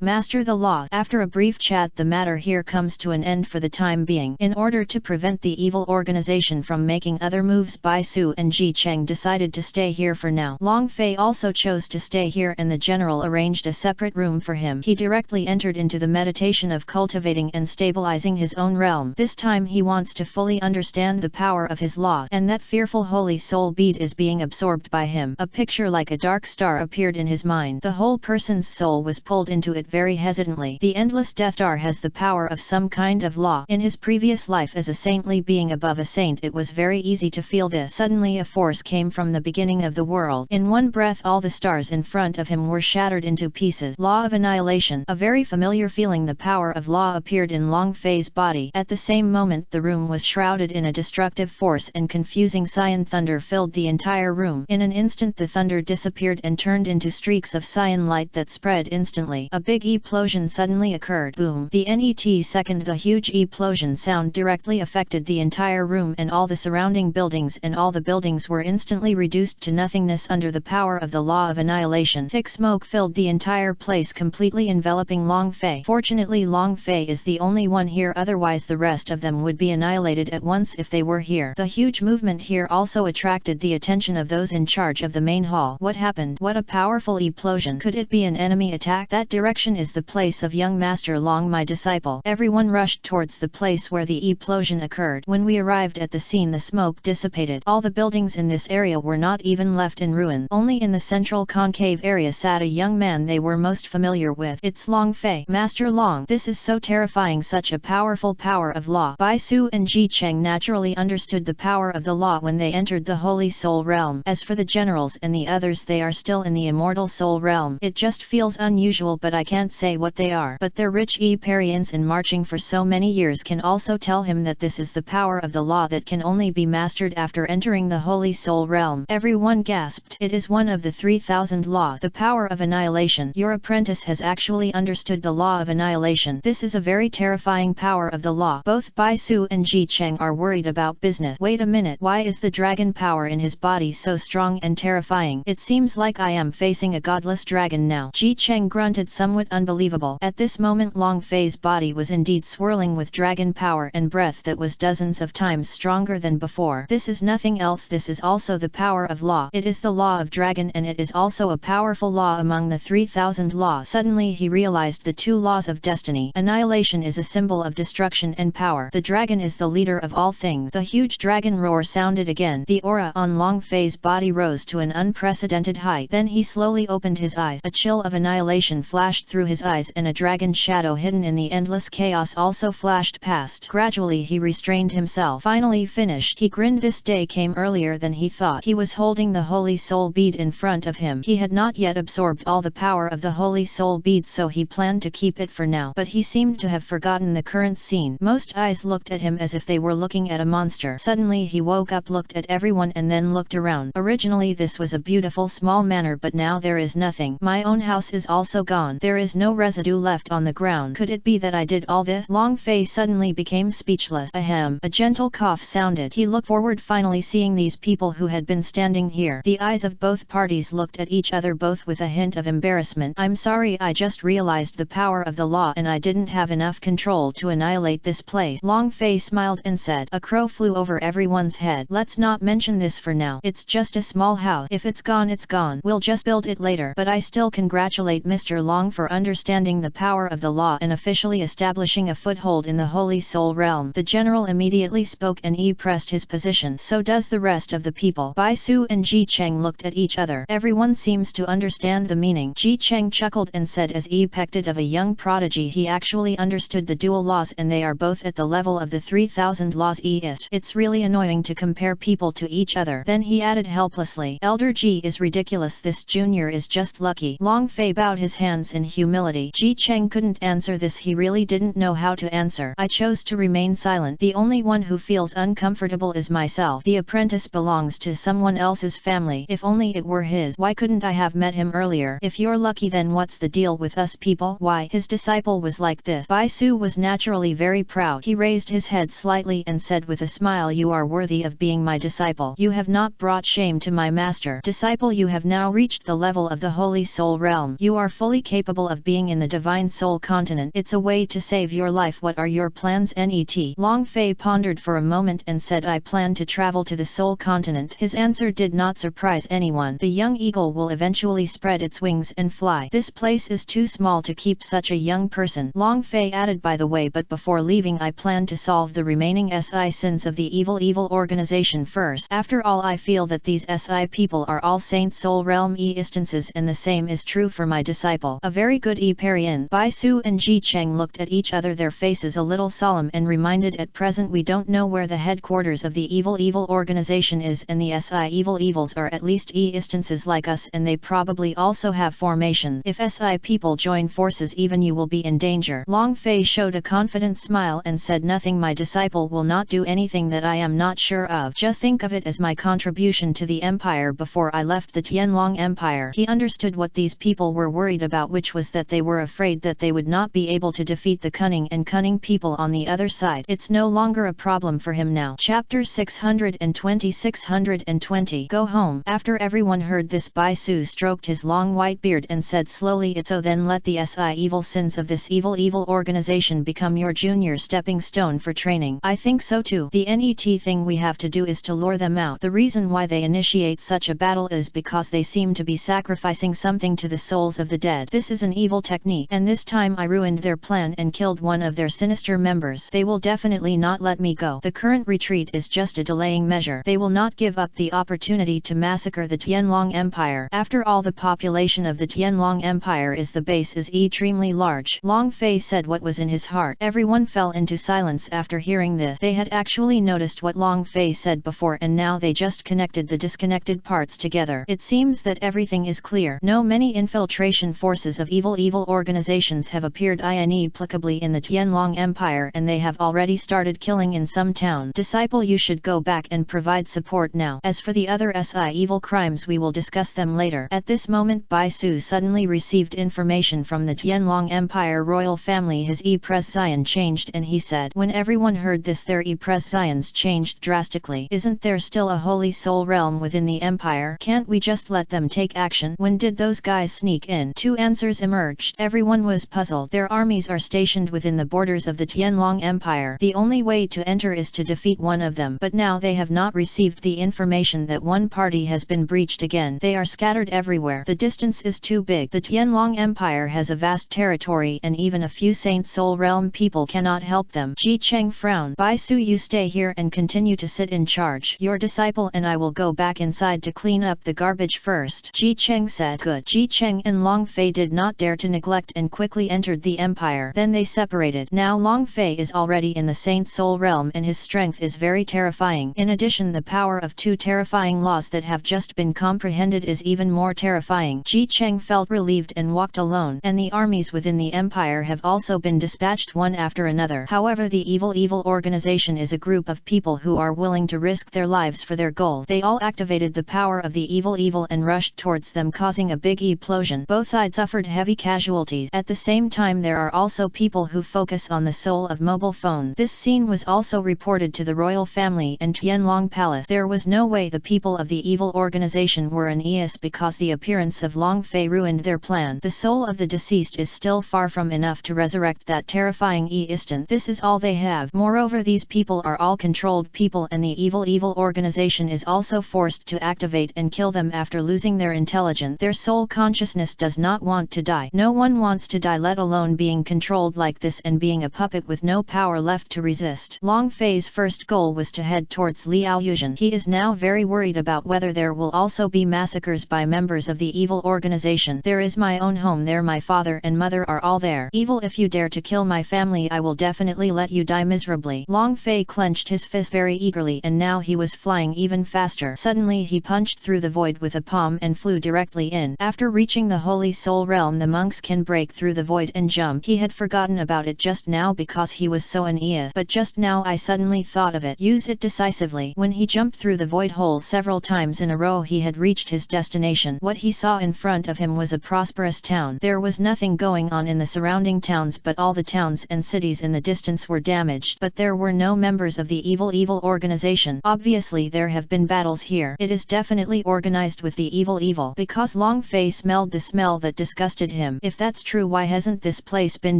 Master the laws. After a brief chat, the matter here comes to an end for the time being. In order to prevent the evil organization from making other moves, Bai Su and Ji Cheng decided to stay here for now. Long Fei also chose to stay here, and the general arranged a separate room for him. He directly entered into the meditation of cultivating and stabilizing his own realm. This time he wants to fully understand the power of his laws, and that fearful holy soul bead is being absorbed by him. A picture like a dark star appeared in his mind. The whole person's soul was pulled into it very hesitantly. The endless Death Star has the power of some kind of law. In his previous life as a saintly being above a saint, it was very easy to feel this. Suddenly a force came from the beginning of the world. world. In one breath all the stars in front of him were shattered into pieces. Law of annihilation. A very familiar feeling. The power of law appeared in Long Fei's body. At the same moment the room was shrouded in a destructive force and confusing cyan thunder filled the entire room. In an instant the thunder disappeared and turned into streaks of cyan light that spread instantly. A big explosion suddenly occurred. Boom! The net second. The huge explosion sound directly affected the entire room and all the surrounding buildings, and all the buildings were instantly reduced to nothingness under the power of the law of annihilation. Thick smoke filled the entire place, completely enveloping Long Fei. Fortunately Long Fei is the only one here, otherwise the rest of them would be annihilated at once if they were here. The huge movement here also attracted the attention of those in charge of the main hall. What happened? What a powerful explosion! Could it be an enemy attack? That direction is the place of young Master Long, my disciple. Everyone rushed towards the place where the explosion occurred. When we arrived at the scene the smoke dissipated. All the buildings in this area were not even left in ruin. Only in the central concave area sat a young man they were most familiar with. It's Long Fei. Master Long. This is so terrifying, such a powerful power of law. Bai Su and Ji Cheng naturally understood the power of the law when they entered the Holy Soul Realm. As for the generals and the others, they are still in the Immortal Soul Realm. It just feels unusual, but I can't say what they are. But their rich experience in marching for so many years can also tell him that this is the power of the law that can only be mastered after entering the Holy Soul Realm. Everyone gasped. It is one of the 3,000 laws. The power of annihilation. Your apprentice has actually understood the law of annihilation. This is a very terrifying power of the law. Both Bai Su and Ji Cheng are worried about business. Wait a minute. Why is the dragon power in his body so strong and terrifying? It seems like I am facing a godless dragon now. Ji Cheng grunted, somewhat unbelievable. At this moment Long Fei's body was indeed swirling with dragon power and breath that was dozens of times stronger than before. This is nothing else. This is also the power of law. It is the law of dragon, and it is also a powerful law among the 3,000 laws. Suddenly he realized the two laws of destiny. Annihilation is a symbol of destruction and power. The dragon is the leader of all things. The huge dragon roar sounded again. The aura on Long Fei's body rose to an unprecedented height. Then he slowly opened his eyes. A chill of annihilation flashed through his eyes, and a dragon shadow hidden in the endless chaos also flashed past. Gradually he restrained himself. Finally finished. He grinned. This day came earlier than he thought. He was holding the Holy Soul Bead in front of him. He had not yet absorbed all the power of the Holy Soul Bead, so he planned to keep it for now. But he seemed to have forgotten the current scene. Most eyes looked at him as if they were looking at a monster. Suddenly he woke up, looked at everyone, and then looked around. Originally this was a beautiful small manor, but now there is nothing. My own house is also gone. There is no residue left on the ground. Could it be that I did all this? Long Fei suddenly became speechless. Ahem. A gentle cough sounded. He looked forward, finally seeing these people who had been standing here. The eyes of both parties looked at each other, both with a hint of embarrassment. I'm sorry, I just realized the power of the law and I didn't have enough control to annihilate this place. Long Fei smiled and said. A crow flew over everyone's head. Let's not mention this for now. It's just a small house. If it's gone, it's gone. We'll just build it later. But I still congratulate Mr. Long for understanding the power of the law and officially establishing a foothold in the Holy Soul Realm. The general immediately spoke and pressed his position. So does the rest of the people. Bai Su and Ji Cheng looked at each other. Everyone seems to understand the meaning. Ji Cheng chuckled and said, as expected of a young prodigy, he actually understood the dual laws, and they are both at the level of the 3,000 laws east. It's really annoying to compare people to each other. Then he added helplessly, Elder Ji is ridiculous. This junior is just lucky. Long Fei bowed his hands in humility. Ji Cheng couldn't answer this. He really didn't know how to answer. I chose to remain silent. The only one who feels uncomfortable is myself. The apprentice belongs to someone else's family. If only it were his. Why couldn't I have met him earlier? If you're lucky, then what's the deal with us people? Why? His disciple was like this. Bai Su was naturally very proud. He raised his head slightly and said with a smile, you are worthy of being my disciple. You have not brought shame to my master. Disciple, you have now reached the level of the Holy Soul Realm. You are fully capable of being in the Divine Soul Continent. It's a way to save your life. What are your plans? Net. Long Fei pondered for a moment and said, I plan to travel to the Soul Continent. His answer did not surprise anyone. The young eagle will eventually spread its wings and fly. This place is too small to keep such a young person. Long Fei added, by the way, but before leaving I plan to solve the remaining SI sins of the evil organization first. After all, I feel that these SI people are all Saint Soul Realm instances, and the same is true for my disciple. A very good Parian. Bai Su and Ji Cheng looked at each other, their faces a little solemn, and reminded, at present we don't know where the headquarters of the evil organization is, and the SI evils are at at least instances like us, and they probably also have formations. If SI people join forces, even you will be in danger. Long Fei showed a confident smile and said, nothing, my disciple will not do anything that I am not sure of. Just think of it as my contribution to the empire before I left the Tianlong Empire. He understood what these people were worried about, which was that they were afraid that they would not be able to defeat the cunning people on the other side. It's no longer a problem for him now. Chapter 620 Go home. After everyone heard this, Bai Su stroked his long white beard and said slowly, it's so then let the SI evil sins of this evil organization become your junior stepping stone for training. I think so too. The NET thing we have to do is to lure them out. The reason why they initiate such a battle is because they seem to be sacrificing something to the souls of the dead. This is an evil technique, and this time I ruined their plan and killed one of their sinister members. They will definitely not let me go. The current retreat is just a delaying measure. They will not give up the opportunity to massacre the Tianlong Empire. After all, the population of the Tianlong Empire is the base is extremely large. Long Fei said what was in his heart. Everyone fell into silence after hearing this. They had actually noticed what Long Fei said before, and now they just connected the disconnected parts together. It seems that everything is clear. No, many infiltration forces of evil organizations have appeared inexplicably in the Tianlong Empire, and they have already started killing in some town. Disciple, you should go back and provide support now. As for the other SI evil crimes, we will discuss them later. At this moment, Bai Su suddenly received information from the Tianlong Empire royal family. His presence changed, and he said, when everyone heard this, their presence changed drastically. Isn't there still a holy soul realm within the empire? Can't we just let them take action? When did those guys sneak in? Two answers emerged. Everyone was puzzled. Their armies are stationed within the borders of the Tianlong Empire. The only way to enter is to defeat one of them. But now they have not received the information that one party has been breached again. They are scattered everywhere. The distance is too big. The Tianlong Empire has a vast territory, and even a few Saint Soul Realm people cannot help them. Ji Cheng frowned. Bai Su, you stay here and continue to sit in charge. Your disciple and I will go back inside to clean up the garbage first. Ji Cheng said. Good. Ji Cheng and Long Fei did not dare to neglect and quickly entered the empire. Then they separated. Now Long Fei is already in the Saint Soul Realm, and his strength is very terrifying. In addition, the power of two terrifying laws that have just been comprehended is even more terrifying. Ji Cheng felt relieved and walked alone, and the armies within the empire have also been dispatched one after another. However, the evil organization is a group of people who are willing to risk their lives for their goals. They all activated the power of the evil and rushed towards them, causing a big explosion. Both sides suffered heavy casualties. At the same time, there are also people who focus on the soul of mobile phones. This scene was also reported to the royal family and Tianlong Palace. There was no way the people of the evil organization were an ES because the appearance of Long Fei ruined their plan. The soul of the deceased is still far from enough to resurrect that terrifying instant. This is all they have. Moreover, these people are all controlled people, and the evil organization is also forced to activate and kill them after losing their intelligence. Their soul consciousness does not want to die. No one wants to die, let alone being controlled like this and being a puppet with no power left to resist. Long Fei's first goal was to head towards Liao Yuzhen. He is now very worried about whether there will also be massacres by members of the evil organization. There is my own home there. My father and mother are all there. Evil, if you dare to kill my family, I will definitely let you die miserably. Long Fei clenched his fist very eagerly, and now he was flying even faster. Suddenly he punched through the void with a palm and flew directly in. After reaching the Holy Soul Realm, the monks can break through the void and jump. He had forgotten about it just now because he was so uneasy, but just now I suddenly thought of it. Use it decisively. When he jumped through the void hole several times in a row, he had reached his destination. What he saw in front of him was a prosperous town. There was nothing going on in the surrounding towns, but all the towns and cities in the distance were damaged. But there were no members of the evil organization. Obviously there have been battles here. It is definitely organized with the evil because Long Fei smelled the smell that disgusted him. If that's true, why hasn't this place been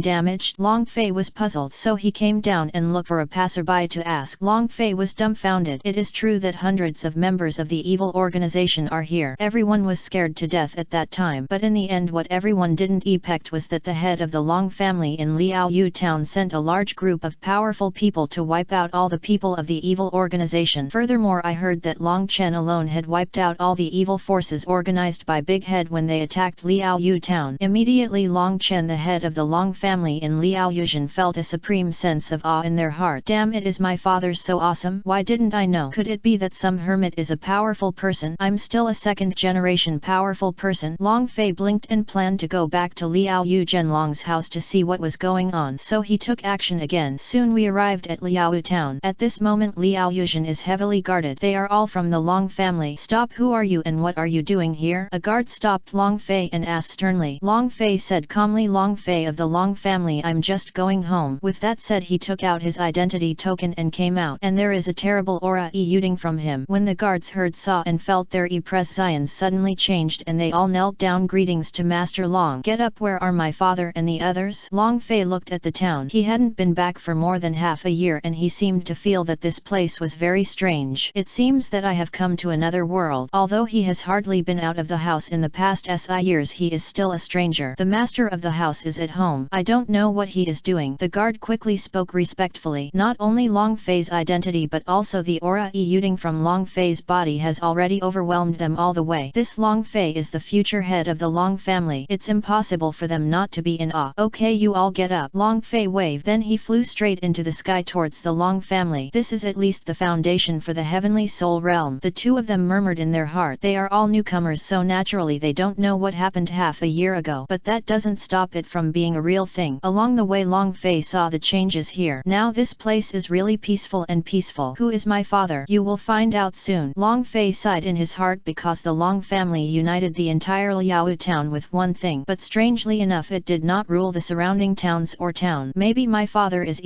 damaged? Long Fei was puzzled, so he came down and looked for a passerby to ask. Long Fei was dumbfounded. It is true that hundreds of members of the evil organization are here. Everyone was scared to death at that time, but in the end what everyone didn't expect was that the head of the Long family in Liao Yu town sent a large group of powerful people to wipe out all the people of the evil organization. Furthermore, I heard that Long Chen alone had wiped out all the evil forces organized by Big Head when they attacked Liao Yu town. Immediately Long Chen, the head of the Long family in Liao Yuzhen, felt a supreme sense of awe in their heart. Damn, it is my father so awesome. Why didn't I know? Could it be that some hermit is a powerful person person. I'm still a second-generation powerful person. Long Fei blinked and planned to go back to Liao Yu Zhenlong's house to see what was going on. So he took action again. Soon we arrived at Liao town. At this moment Liao Yuzhen is heavily guarded. They are all from the Long family. Stop! Who are you and what are you doing here? A guard stopped Long Fei and asked sternly. Long Fei said calmly, Long Fei of the Long family, I'm just going home. With that said he took out his identity token and came out. And there is a terrible aura emanating from him. When the guards heard, saw and felt their presence suddenly changed and they all knelt down. Greetings to Master Long. Get up, where are my father and the others? Long Fei looked at the town. He hadn't been back for more than half a year and he seemed to feel that this place was very strange. It seems that I have come to another world. Although he has hardly been out of the house in the past years, he is still a stranger. The master of the house is at home. I don't know what he is doing. The guard quickly spoke respectfully. Not only Long Fei's identity but also the aura emanating from Long Fei's body has already overwhelmed them all the way. This Long Fei is the future head of the Long family. It's impossible for them not to be in awe. Okay, you all get up. Long Fei waved. Then he flew straight into the sky towards the Long family. This is at least the foundation for the heavenly soul realm. The two of them murmured in their heart. They are all newcomers, so naturally they don't know what happened half a year ago. But that doesn't stop it from being a real thing. Along the way Long Fei saw the changes here. Now this place is really peaceful and peaceful. Who is my father? You will find out soon. Long Fei sighed in his heart because the Long family united the entire Liao town with one thing. But strangely enough it did not rule the surrounding towns or town. Maybe my father is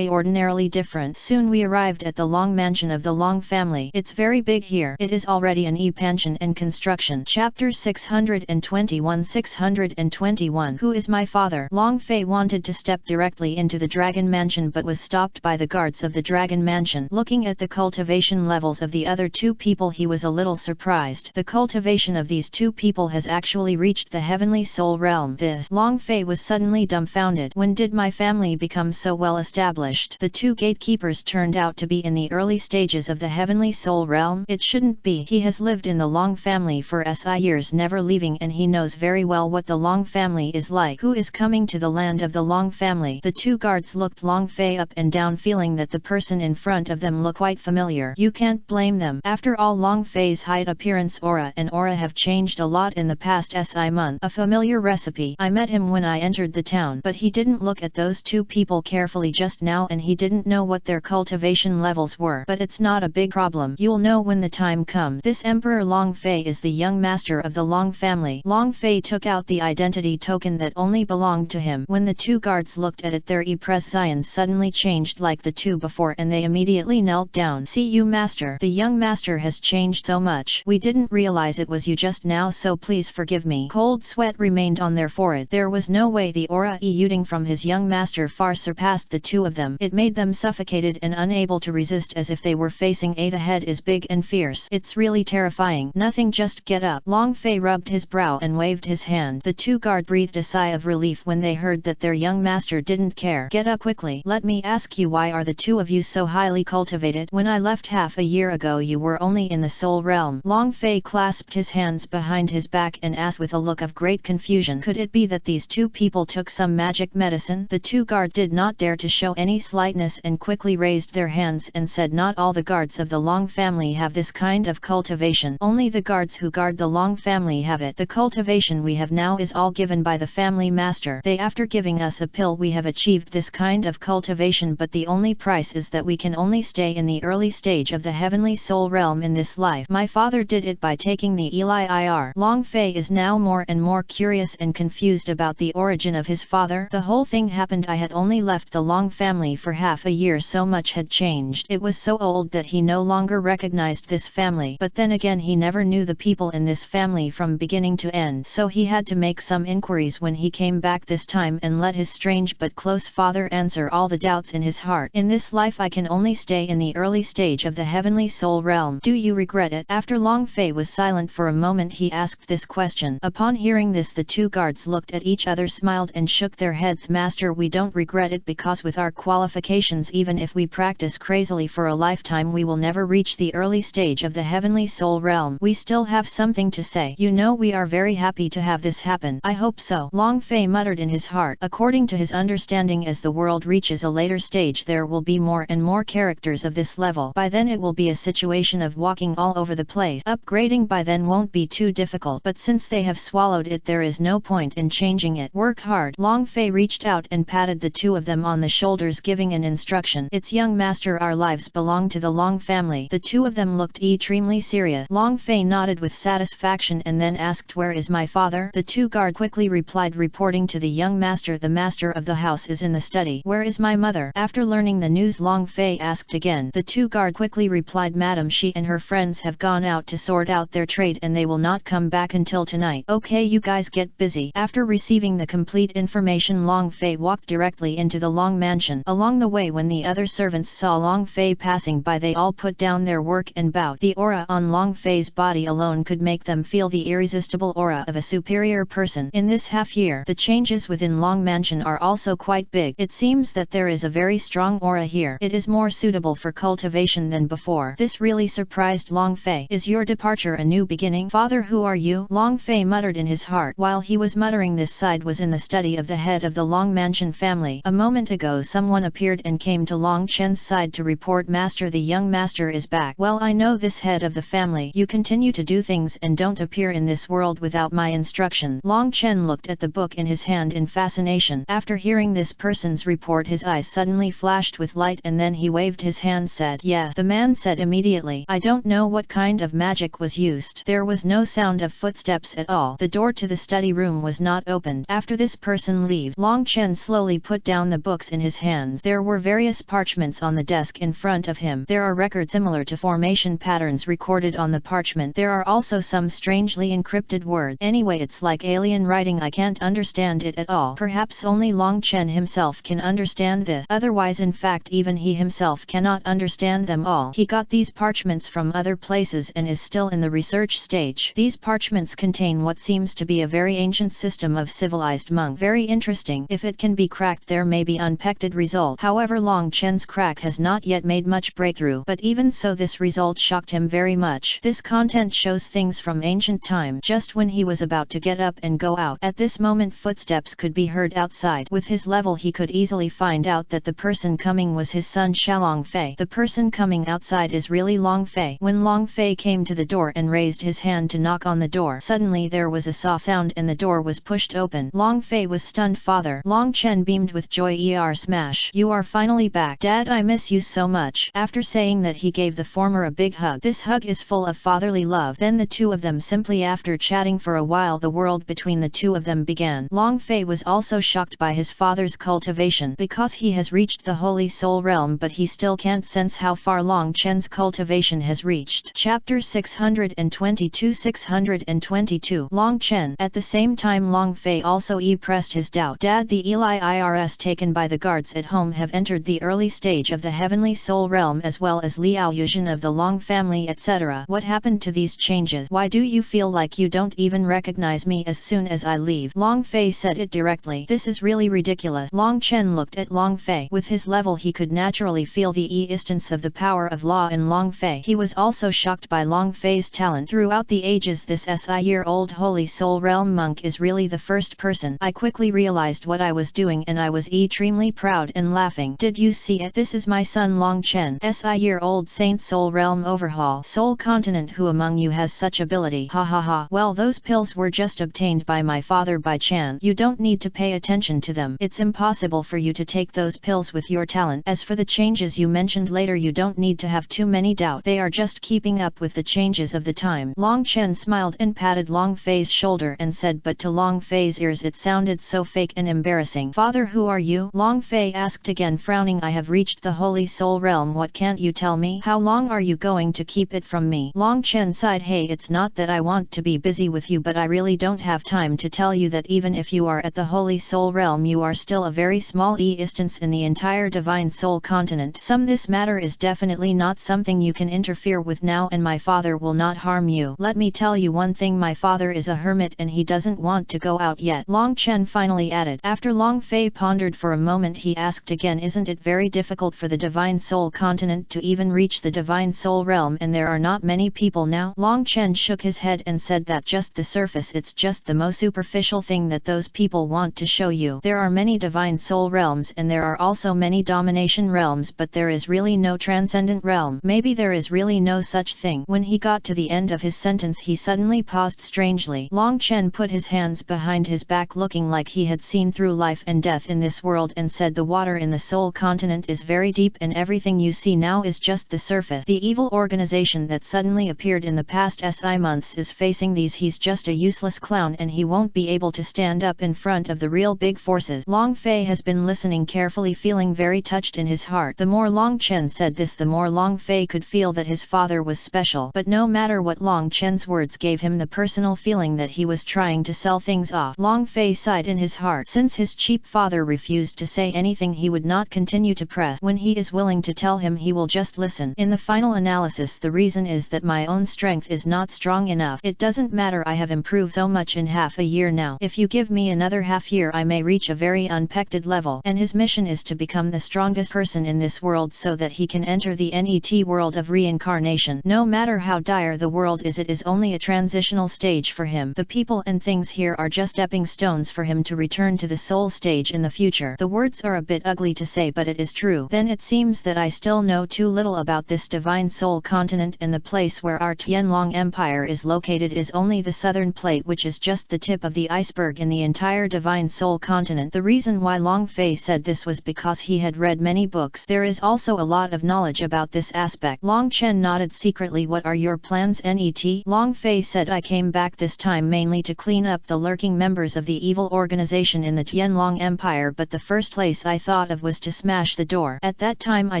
ordinarily different. Soon we arrived at the Long mansion of the Long family. It's very big here. It is already an pension and construction. Chapter 621. Who is my father? Long Fei wanted to step directly into the Dragon Mansion but was stopped by the guards of the Dragon Mansion. Looking at the cultivation levels of the other two people he was a little surprised. The cultivation of these two people has actually reached the heavenly soul realm. This Long Fei was suddenly dumbfounded. When did my family become so well established? The two gatekeepers turned out to be in the early stages of the heavenly soul realm. It shouldn't be. He has lived in the Long family for years, never leaving, and he knows very well what the Long family is like. Who is coming to the land of the Long family? The two guards looked Long Fei up and down, feeling that the person in front of them looked quite familiar. You can't blame them. After all, Long Fei's height, appearance, aura have changed a lot in the past month. A familiar recipe. I met him when I entered the town, but he didn't look at those two people carefully just now and he didn't know what their cultivation levels were. But it's not a big problem. You'll know when the time comes. This Emperor Long Fei is the young master of the Long family. Long Fei took out the identity token that only belonged to him. When the two guards looked at it, their presence suddenly changed like the two before and they immediately knelt down. See you, master. The young master has changed so much. We didn't realize it was you just now, so please forgive me. Cold sweat remained on their forehead. There was no way the aura emanating from his young master far surpassed the two of them. It made them suffocated and unable to resist, as if they were facing the head is big and fierce. It's really terrifying. Nothing, just get up. Long Fei rubbed his brow and waved his hand. The two guards breathed a sigh of relief when they heard that their young master didn't care. Get up quickly. Let me ask you, why are the two of you so highly cultivated? When I left half a year ago you were only in the soul realm. Long Fei clasped his hands behind his back and asked with a look of great confusion. Could it be that these two people took some magic medicine? The two guards did not dare to show any slightness and quickly raised their hands and said, not all the guards of the Long family have this kind of cultivation. Only the guards who guard the Long family have it. The cultivation we have now is all given by the family master. After giving us a pill we have achieved this kind of cultivation, but the only price is that we can only stay in the early stage of the heavenly soul realm in this life. My father did it by taking the Ir. Long Fei is now more and more curious and confused about the origin of his father. The whole thing happened. I had only left the Long family for half a year, so much had changed. It was so old that he no longer recognized this family, but then again he never knew the people in this family from beginning to end, so he had to make some inquiries when he came back this time and let his strange but close father answer all the doubts in his heart. In this life I can only stay in the early stage of the heavenly soul realm. Do you regret it? After Long Fei was silent for a moment he asked this question. Upon hearing this the two guards looked at each other, smiled and shook their heads. Master, we don't regret it because with our qualifications, even if we practice crazily for a lifetime, we will never reach the early stage of the heavenly soul realm. We still have something to say. You know, we are very happy to have this happen. I hope so. Long Fei muttered in his heart. According to his understanding, as the world reaches a later stage there will be more and more characters of this level. By then it will be a situation of walking all over over the place. Upgrading by then won't be too difficult, but since they have swallowed it there is no point in changing it. Work hard. Long Fei reached out and patted the two of them on the shoulders, giving an instruction. It's young master, our lives belong to the Long family. The two of them looked extremely serious. Long Fei nodded with satisfaction and then asked, where is my father? The two guards quickly replied, reporting to the young master, the master of the house is in the study. Where is my mother? After learning the news, Long Fei asked again. The two guards quickly replied, madam, she and her friends have gone out to sort out their trade and they will not come back until tonight. Okay, you guys get busy. After receiving the complete information, Long Fei walked directly into the Long mansion. Along the way, when the other servants saw Long Fei passing by, they all put down their work and bowed. The aura on Long Fei's body alone could make them feel the irresistible aura of a superior person. In this half year, the changes within Long mansion are also quite big. It seems that there is a very strong aura here. It is more suitable for cultivation than before. This really surprised Long Fei. Is your departure a new beginning? Father, who are you? Long Fei muttered in his heart. While he was muttering this, side was in the study of the head of the Long mansion family. A moment ago someone appeared and came to Long Chen's side to report, master, the young master is back. Well, I know this head of the family. You continue to do things and don't appear in this world without my instructions. Long Chen looked at the book in his hand in fascination. After hearing this person's report, his eyes suddenly flashed with light and then he waved his hand, said, yes. The man said immediately, I don't know what kind of magic was used. There was no sound of footsteps at all. The door to the study room was not opened. After this person leave, Long Chen slowly put down the books in his hands. There were various parchments on the desk in front of him. There are records similar to formation patterns recorded on the parchment. There are also some strangely encrypted words. Anyway, it's like alien writing. I can't understand it at all. Perhaps only Long Chen himself can understand this. Otherwise, in fact, even he himself cannot understand them all. He got these parchments from other places and is still in the research stage. These parchments contain what seems to be a very ancient system of civilized monk. Very interesting. If it can be cracked, there may be unpected result. However, Long Chen's crack has not yet made much breakthrough, but even so this result shocked him very much. This content shows things from ancient time. Just when he was about to get up and go out, at this moment footsteps could be heard outside. With his level he could easily find out that the person coming was his son Shalong Fei. The person coming outside is really Long Fei. When Long Fei came to the door and raised his hand to knock on the door, suddenly there was a soft sound and the door was pushed open. Long Fei was stunned. Father. Long Chen beamed with joy. Smash. You are finally back. Dad, I miss you so much. After saying that, he gave the former a big hug. This hug is full of fatherly love. Then the two of them simply after chatting for a while, the world between the two of them began. Long Fei was also shocked by his father's cultivation because he has reached the Holy Soul Realm, but he still can't sense how far Long Chen's cultivation has reached. Chapter 622. Long Chen. At the same time, Long Fei also pressed his doubt. Dad, the Eli IRS taken by the guards at home have entered the early stage of the Heavenly Soul Realm, as well as Liao Yuzhen of the Long family, etc. What happened to these changes? Why do you feel like you don't even recognize me as soon as I leave? Long Fei said it directly. This is really ridiculous. Long Chen looked at Long Fei. With his level he could naturally feel the existence of the power of law in Long Fei. He was also shocked by Long Fei's talent. Throughout the ages, this SI-year-old Holy Soul Realm monk is really the first person. I quickly realized what I was doing and I was extremely proud and laughing. Did you see it? This is my son Long Chen, SI-year-old Saint Soul Realm Overhaul Soul Continent. Who among you has such ability? Ha ha ha. Well, those pills were just obtained by my father by Chan. You don't need to pay attention to them. It's impossible for you to take those pills with your talent. As for the changes you mentioned later, you don't need to have too many doubt. They are just keeping up with the changes of the time. Long Chen smiled and patted Long Fei's shoulder and said, but to Long Fei's ears it sounded so fake and embarrassing. Father, who are you? Long Fei asked again, frowning. I have reached the Holy Soul Realm. What can't you tell me? How long are you going to keep it from me? Long Chen sighed. Hey, it's not that I want to be busy with you, but I really don't have time to tell you that even if you are at the Holy Soul Realm, you are still a very small instance in the entire Divine Soul Continent. This matter is definitely not something you can interfere with now, and my father will not harm you. Let me tell you one thing, my father is a hermit and he doesn't want to go out yet. Long Chen finally added. After Long Fei pondered for a moment, he asked again, isn't it very difficult for the Divine Soul Continent to even reach the Divine Soul Realm, and there are not many people now? Long Chen shook his head and said that just the surface, it's just the most superficial thing that those people want to show you. There are many Divine Soul Realms and there are also many Domination Realms, but there is really no Transcendent Realm. Maybe there is really no such thing. When he got to the end of his sentence he suddenly paused strangely. Long Chen put his hands behind his back looking like he had seen through life and death in this world and said, the water in the Soul continent is very deep and everything you see now is just the surface. The evil organization that suddenly appeared in the past SI months is facing these. He's just a useless clown and he won't be able to stand up in front of the real big forces. Long Fei has been listening carefully, feeling very touched in his heart. The more Long Chen said this, the more Long Fei could feel that his father was special. But no matter what, Long Chen's words gave him the personal feeling that he was trying to sell things off. Long Fei sighed in his heart. Since his cheap father refused to say anything, he would not continue to press. When he is willing to tell him, he will just listen. In the final analysis, the reason is that my own strength is not strong enough. It doesn't matter, I have improved so much in half a year now. If you give me another half year, I may reach a very unpected level. And his mission is to become the strongest person in this world so that he can enter the NET world of reincarnation. No matter how dire the world is, it is only a transitional stage for him. The people and things here are just stepping stones for him to return to the soul stage in the future. The words are a bit ugly to say, but it is true. Then it seems that I still know too little about this divine soul continent, and the place where our Tianlong Empire is located is only the southern plate, which is just the tip of the iceberg in the entire divine soul continent. The reason why Long Fei said this was because he had read many books. There is also a lot of knowledge about this aspect. Long Chen nodded secretly. What are your plans, NET? Long Fei said, I came back this time mainly to clean up the lurking members of the evil organization in the Tianlong Empire, but the first place I thought of was to smash the door. At that time I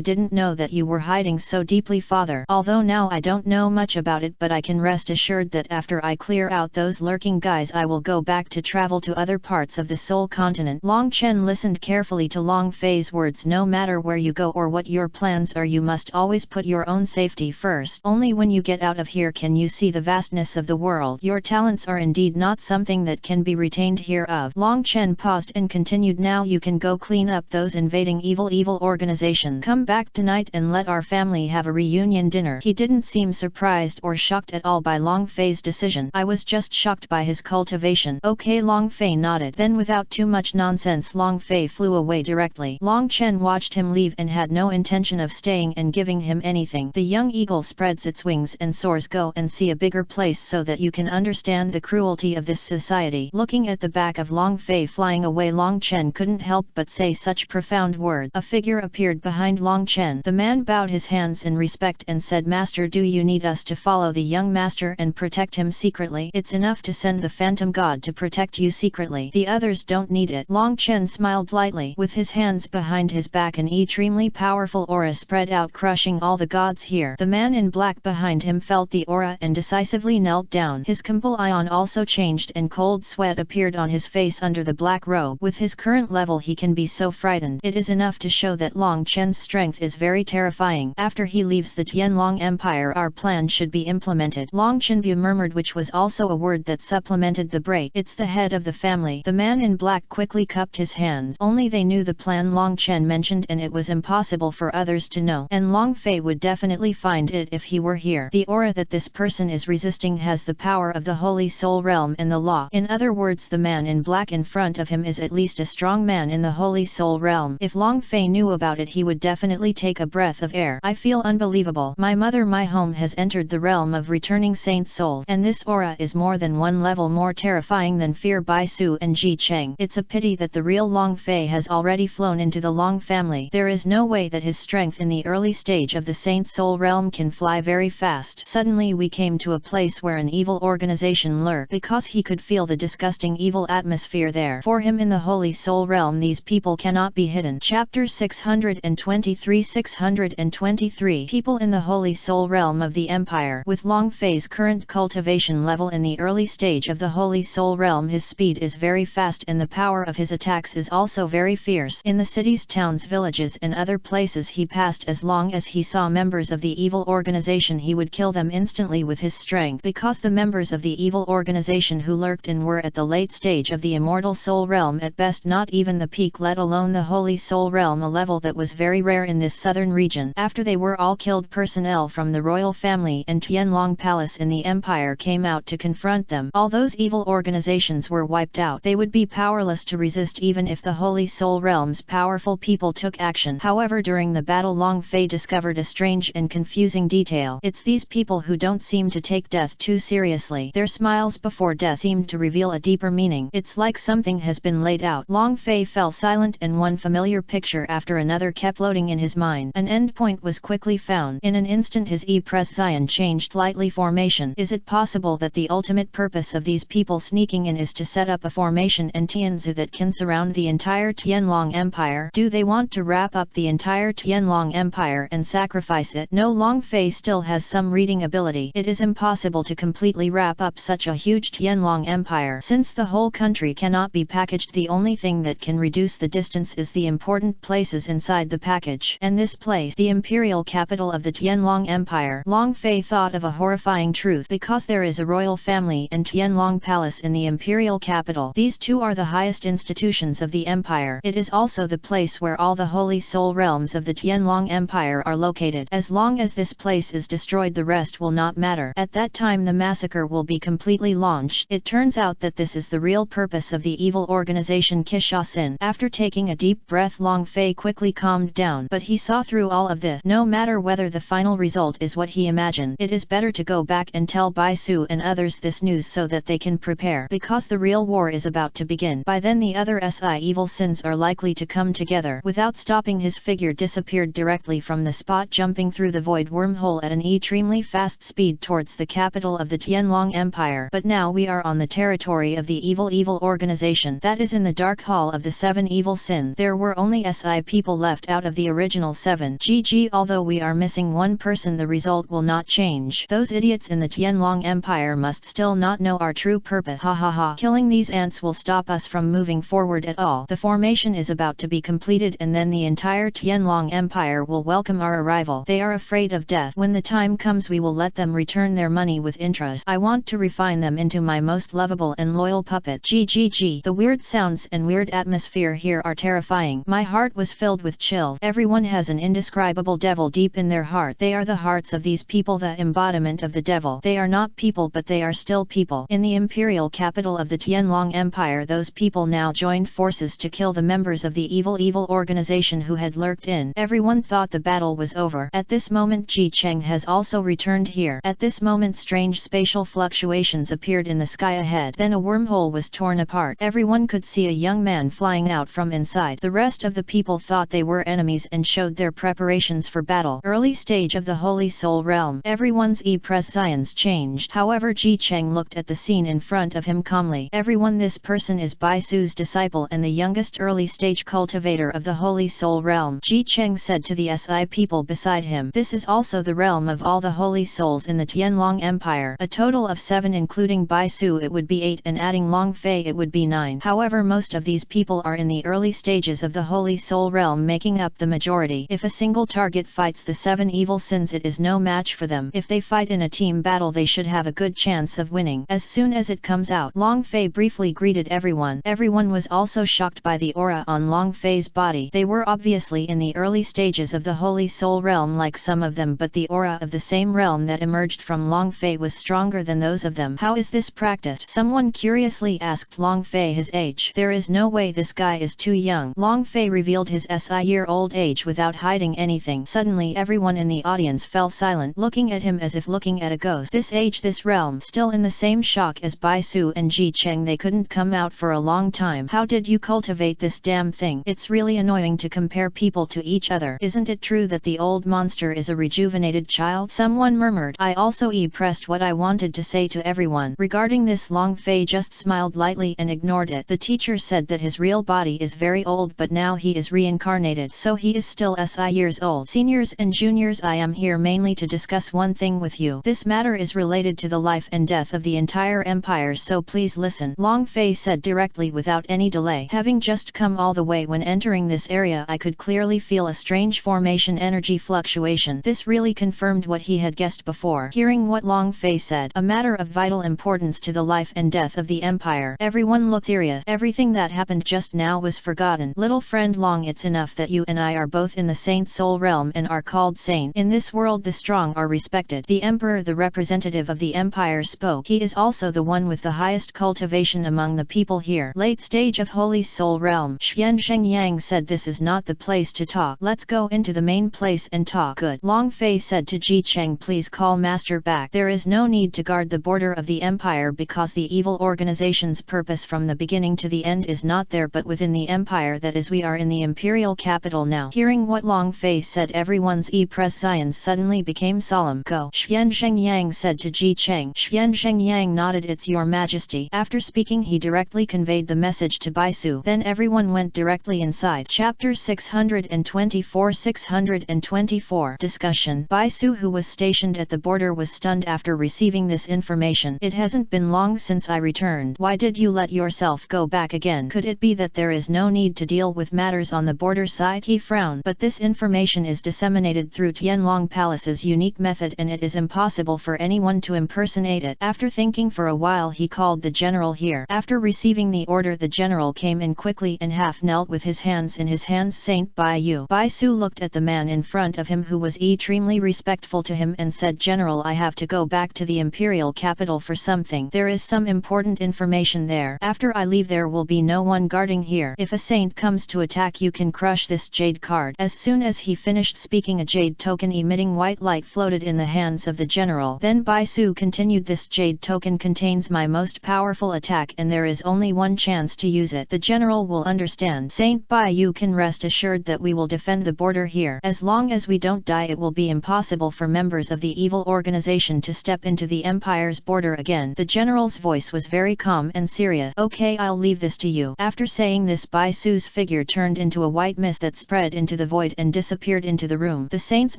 didn't know that you were hiding so deeply, father. Although now I don't know much about it, but I can rest assured that after I clear out those lurking guys, I will go back to travel to other parts of the soul continent. Long Chen listened carefully to Long Fei's words. No matter where you go or what your plans are, you must always put your own safety first. Only when you get out of here can you see the vastness of the world. Your talents are indeed not something that can be retained hereof. Long Chen paused and continued, now you can go clean up those invading evil organization. Come back tonight and let our family have a reunion dinner. He didn't seem surprised or shocked at all by Long Fei's decision. I was just shocked by his cultivation. Okay, Long Fei nodded. Then without too much nonsense, Long Fei flew away directly. Long Chen watched him leave and had no intention of staying and giving him anything. The young eagle spreads its wings and soars. Go and see a bigger place so that you can understand the cruelty of this society. Looking at the back of Long Fei flying away, Long Chen couldn't help but say such profound words. A figure appeared behind Long Chen. The man bowed his hands in respect and said, Master, do you need us to follow the young master and protect him secretly? It's enough to send the phantom god to protect you secretly. The others don't need it. Long Chen smiled lightly. With his hands behind his back, an extremely powerful aura spread out, crushing all the gods here. The man in black behind him felt the aura and decisively knelt down. His complexion also changed and cold sweat appeared on his face under the black robe. With his current level he can be so frightened. It is enough to show that Long Chen's strength is very terrifying. After he leaves the Tianlong Empire, our plan should be implemented. Long Chenbu murmured, which was also a word that supplemented the break. It's the head of the family. The man in black quickly cupped his hands. Only they knew the plan Long Chen mentioned, and it was impossible for others to know. And Long Fei would definitely find it if he were here. The aura that this person is resisting has the power of the Holy Soul Realm and the law. In other words, the man in black in front of him is at least a strong man in the Holy Soul Realm. If Long Fei knew about it, he would definitely take a breath of air. I feel unbelievable. My mother, my home has entered the realm of returning saint souls, and this aura is more than one level more terrifying than Fear Bai Su and Ji Cheng. It's a pity that the real Long Fei has already flown into the Long family. There is no way that his strength in the early stage of the saint soul realm can fly very fast. Suddenly we came to a place where an evil organization lurked, because he could feel the disgusting evil atmosphere there. For him in the Holy Soul Realm, these people cannot be hidden. Chapter 623 People in the Holy Soul Realm of the Empire. With Long Fei's current cultivation level in the early stage of the Holy Soul Realm, his speed is very fast and the power of his attacks is also very fierce. In the cities, towns, villages and other places he passed, as long as he saw members of the evil organization, he would kill them instantly with his strength, because the members of the evil organization who lurked in were at the late stage of the immortal soul realm, at best not even the peak, let alone the Holy Soul Realm, a level that was very rare in this southern region. After they were all killed, personnel from the royal family and Tianlong Palace in the empire came out to confront them. All those evil organizations were wiped out. They would be powerless to resist even if the Holy Soul Realm's powerful people took action. However, during the battle, Long Fei discovered a strange and confusing detail. exhale. It's these people who don't seem to take death too seriously. Their smiles before death seemed to reveal a deeper meaning. It's like something has been laid out. Long Fei fell silent, and one familiar picture after another kept loading in his mind. An endpoint was quickly found. In an instant his E-Pression changed slightly formation. Is it possible that the ultimate purpose of these people sneaking in is to set up a formation in Tianzu that can surround the entire Tianlong Empire? Do they want to wrap up the entire Tianlong Empire and sacrifice it? No, Long Fei still has some reading ability. It is impossible to completely wrap up such a huge Tianlong Empire. Since the whole country cannot be packaged, the only thing that can reduce the distance is the important places inside the package. And this place, the imperial capital of the Tianlong Empire. Long Fei thought of a horrifying truth. Because there is a royal family and Tianlong Palace in the imperial capital, these two are the highest institutions of the empire. It is also the place where all the holy soul realms of the Tianlong Empire are located. As long as this place is destroyed, the rest will not matter. At that time the massacre will be completely launched. It turns out that this is the real purpose of the evil organization Kishasin. After taking a deep breath, Long Fei quickly calmed down. But he saw through all of this. No matter whether the final result is what he imagined, it is better to go back and tell Bai Su and others this news so that they can prepare, because the real war is about to begin. By then the other SI evil sins are likely to come together. Without stopping, his figure disappeared directly from the spot, jumping through the void wormhole at an extremely fast speed towards the capital of the Tianlong Empire. But now we are on the territory of the evil organization that is in the dark hall of the 7 evil sins. There were only SI people left out of the original 7. GG, although we are missing one person, the result will not change. Those idiots in the Tianlong Empire must still not know our true purpose. Ha ha ha. Killing these ants will stop us from moving forward at all. The formation is about to be completed, and then the entire Tianlong Empire will welcome our arrival. They are afraid of death. When the time comes, we will let them return their money with interest. I want to refine them into my most lovable and loyal puppet. GGG. The weird sounds and weird atmosphere here are terrifying. My heart was filled with chills. Everyone has an indescribable devil deep in their heart. They are the hearts of these people, the embodiment of the devil. They are not people, but they are still people. In the imperial capital of the Tianlong Empire, those people now joined forces to kill the members of the evil organization who had lurked in. Everyone thought the battle was over. At this moment Ji Cheng has also returned here. At this moment strange spatial fluctuations appeared in the sky ahead. Then a wormhole was torn apart. Everyone could see a young man flying out from inside. The rest of the people thought they were enemies and showed their preparations for battle. Early stage of the Holy Soul Realm. Everyone's E-Pressions changed. However, Ji Cheng looked at the scene in front of him calmly. Everyone, this person is Bai Su's disciple and the youngest early stage cultivator of the Holy Soul Realm. Ji Cheng said to the SI people beside him. This is also the realm of all the holy souls in the Tianlong Empire. A total of 7 including Bai Su, it would be 8, and adding Long Fei it would be 9. However, most of these people are in the early stages of the Holy Soul Realm, making up the majority. If a single target fights the 7 evil sins, it is no match for them. If they fight in a team battle, they should have a good chance of winning. As soon as it comes out, Long Fei briefly greeted everyone. Everyone was also shocked by the aura on Long Fei's body. They were obviously in the early stages of the Holy Soul Realm like some of them, but the aura of the same realm that emerged from Long Fei was stronger than those of them. How is this practiced? Someone curiously asked Long Fei his age. There is no way, this guy is too young. Long Fei revealed his SI-year-old age without hiding anything. Suddenly everyone in the audience fell silent, looking at him as if looking at a ghost. This age, this realm. Still in the same shock as Bai Su and Ji Cheng, they couldn't come out for a long time. How did you cultivate this damn thing? It's really annoying to compare people to each other. Isn't it true that the old monster is a rejuvenated child? Someone murmured. I also pressed what I wanted to say to everyone. Regarding this, Long Fei just smiled lightly and ignored it. The teacher said that his real body is very old, but now he is reincarnated, so he is still SI years old. Seniors and juniors, I am here mainly to discuss one thing with you. This matter is related to the life and death of the entire empire, so please listen. Long Fei said directly without any delay. Having just come all the way, when entering this area I could clearly feel a strange formation energy fluctuation. This really confirmed what he had guessed before. Hearing what Long Fei said, a matter of vital importance to the life and death of the empire, everyone looked serious. Everything that happened just now was forgotten. Little friend Long, it's enough that you and I are both in the Saint Soul Realm and are called sane. In this world the strong are respected. The emperor, the representative of the empire, spoke. He is also the one with the highest cultivation among the people here. Late stage of Holy Soul Realm. Xian Shengyang said, this is not the place to talk. Let's go into the main place and talk. Good. Long Fei said to to Ji Cheng, please call master back. There is no need to guard the border of the empire because the evil organization's purpose from the beginning to the end is not there but within the empire, that is we are in the imperial capital now. Hearing what Long Fei said, everyone's presence suddenly became solemn. Go. Xuan Zhengyang said to Ji Cheng. Xuan Zhengyang nodded. It's your majesty. After speaking he directly conveyed the message to Bai Su. Then everyone went directly inside. Chapter 624 Discussion. Bai Su, who was stationed at the border, was stunned after receiving this information. It hasn't been long since I returned. Why did you let yourself go back again? Could it be that there is no need to deal with matters on the border side? He frowned. But this information is disseminated through Tianlong Palace's unique method and it is impossible for anyone to impersonate it. After thinking for a while he called the general here. After receiving the order, the general came in quickly and half knelt with his hands in his hands. Saint Bai Yu. Bai Su looked at the man in front of him who was extremely respectful to him and said, General, I have to go back to the imperial capital for something. There is some important information there. After I leave there will be no one guarding here. If a saint comes to attack you can crush this jade card. As soon as he finished speaking, a jade token emitting white light floated in the hands of the general. Then Bai Su continued, this jade token contains my most powerful attack and there is only one chance to use it. The general will understand. Saint Bai, you can rest assured that we will defend the border here. As long as we don't die, it will be impossible for members of the evil organization to step into the empire's border again. The general's voice was very calm and serious. Okay, I'll leave this to you. After saying this, Bai Su's figure turned into a white mist that spread into the void and disappeared into the room. The saint's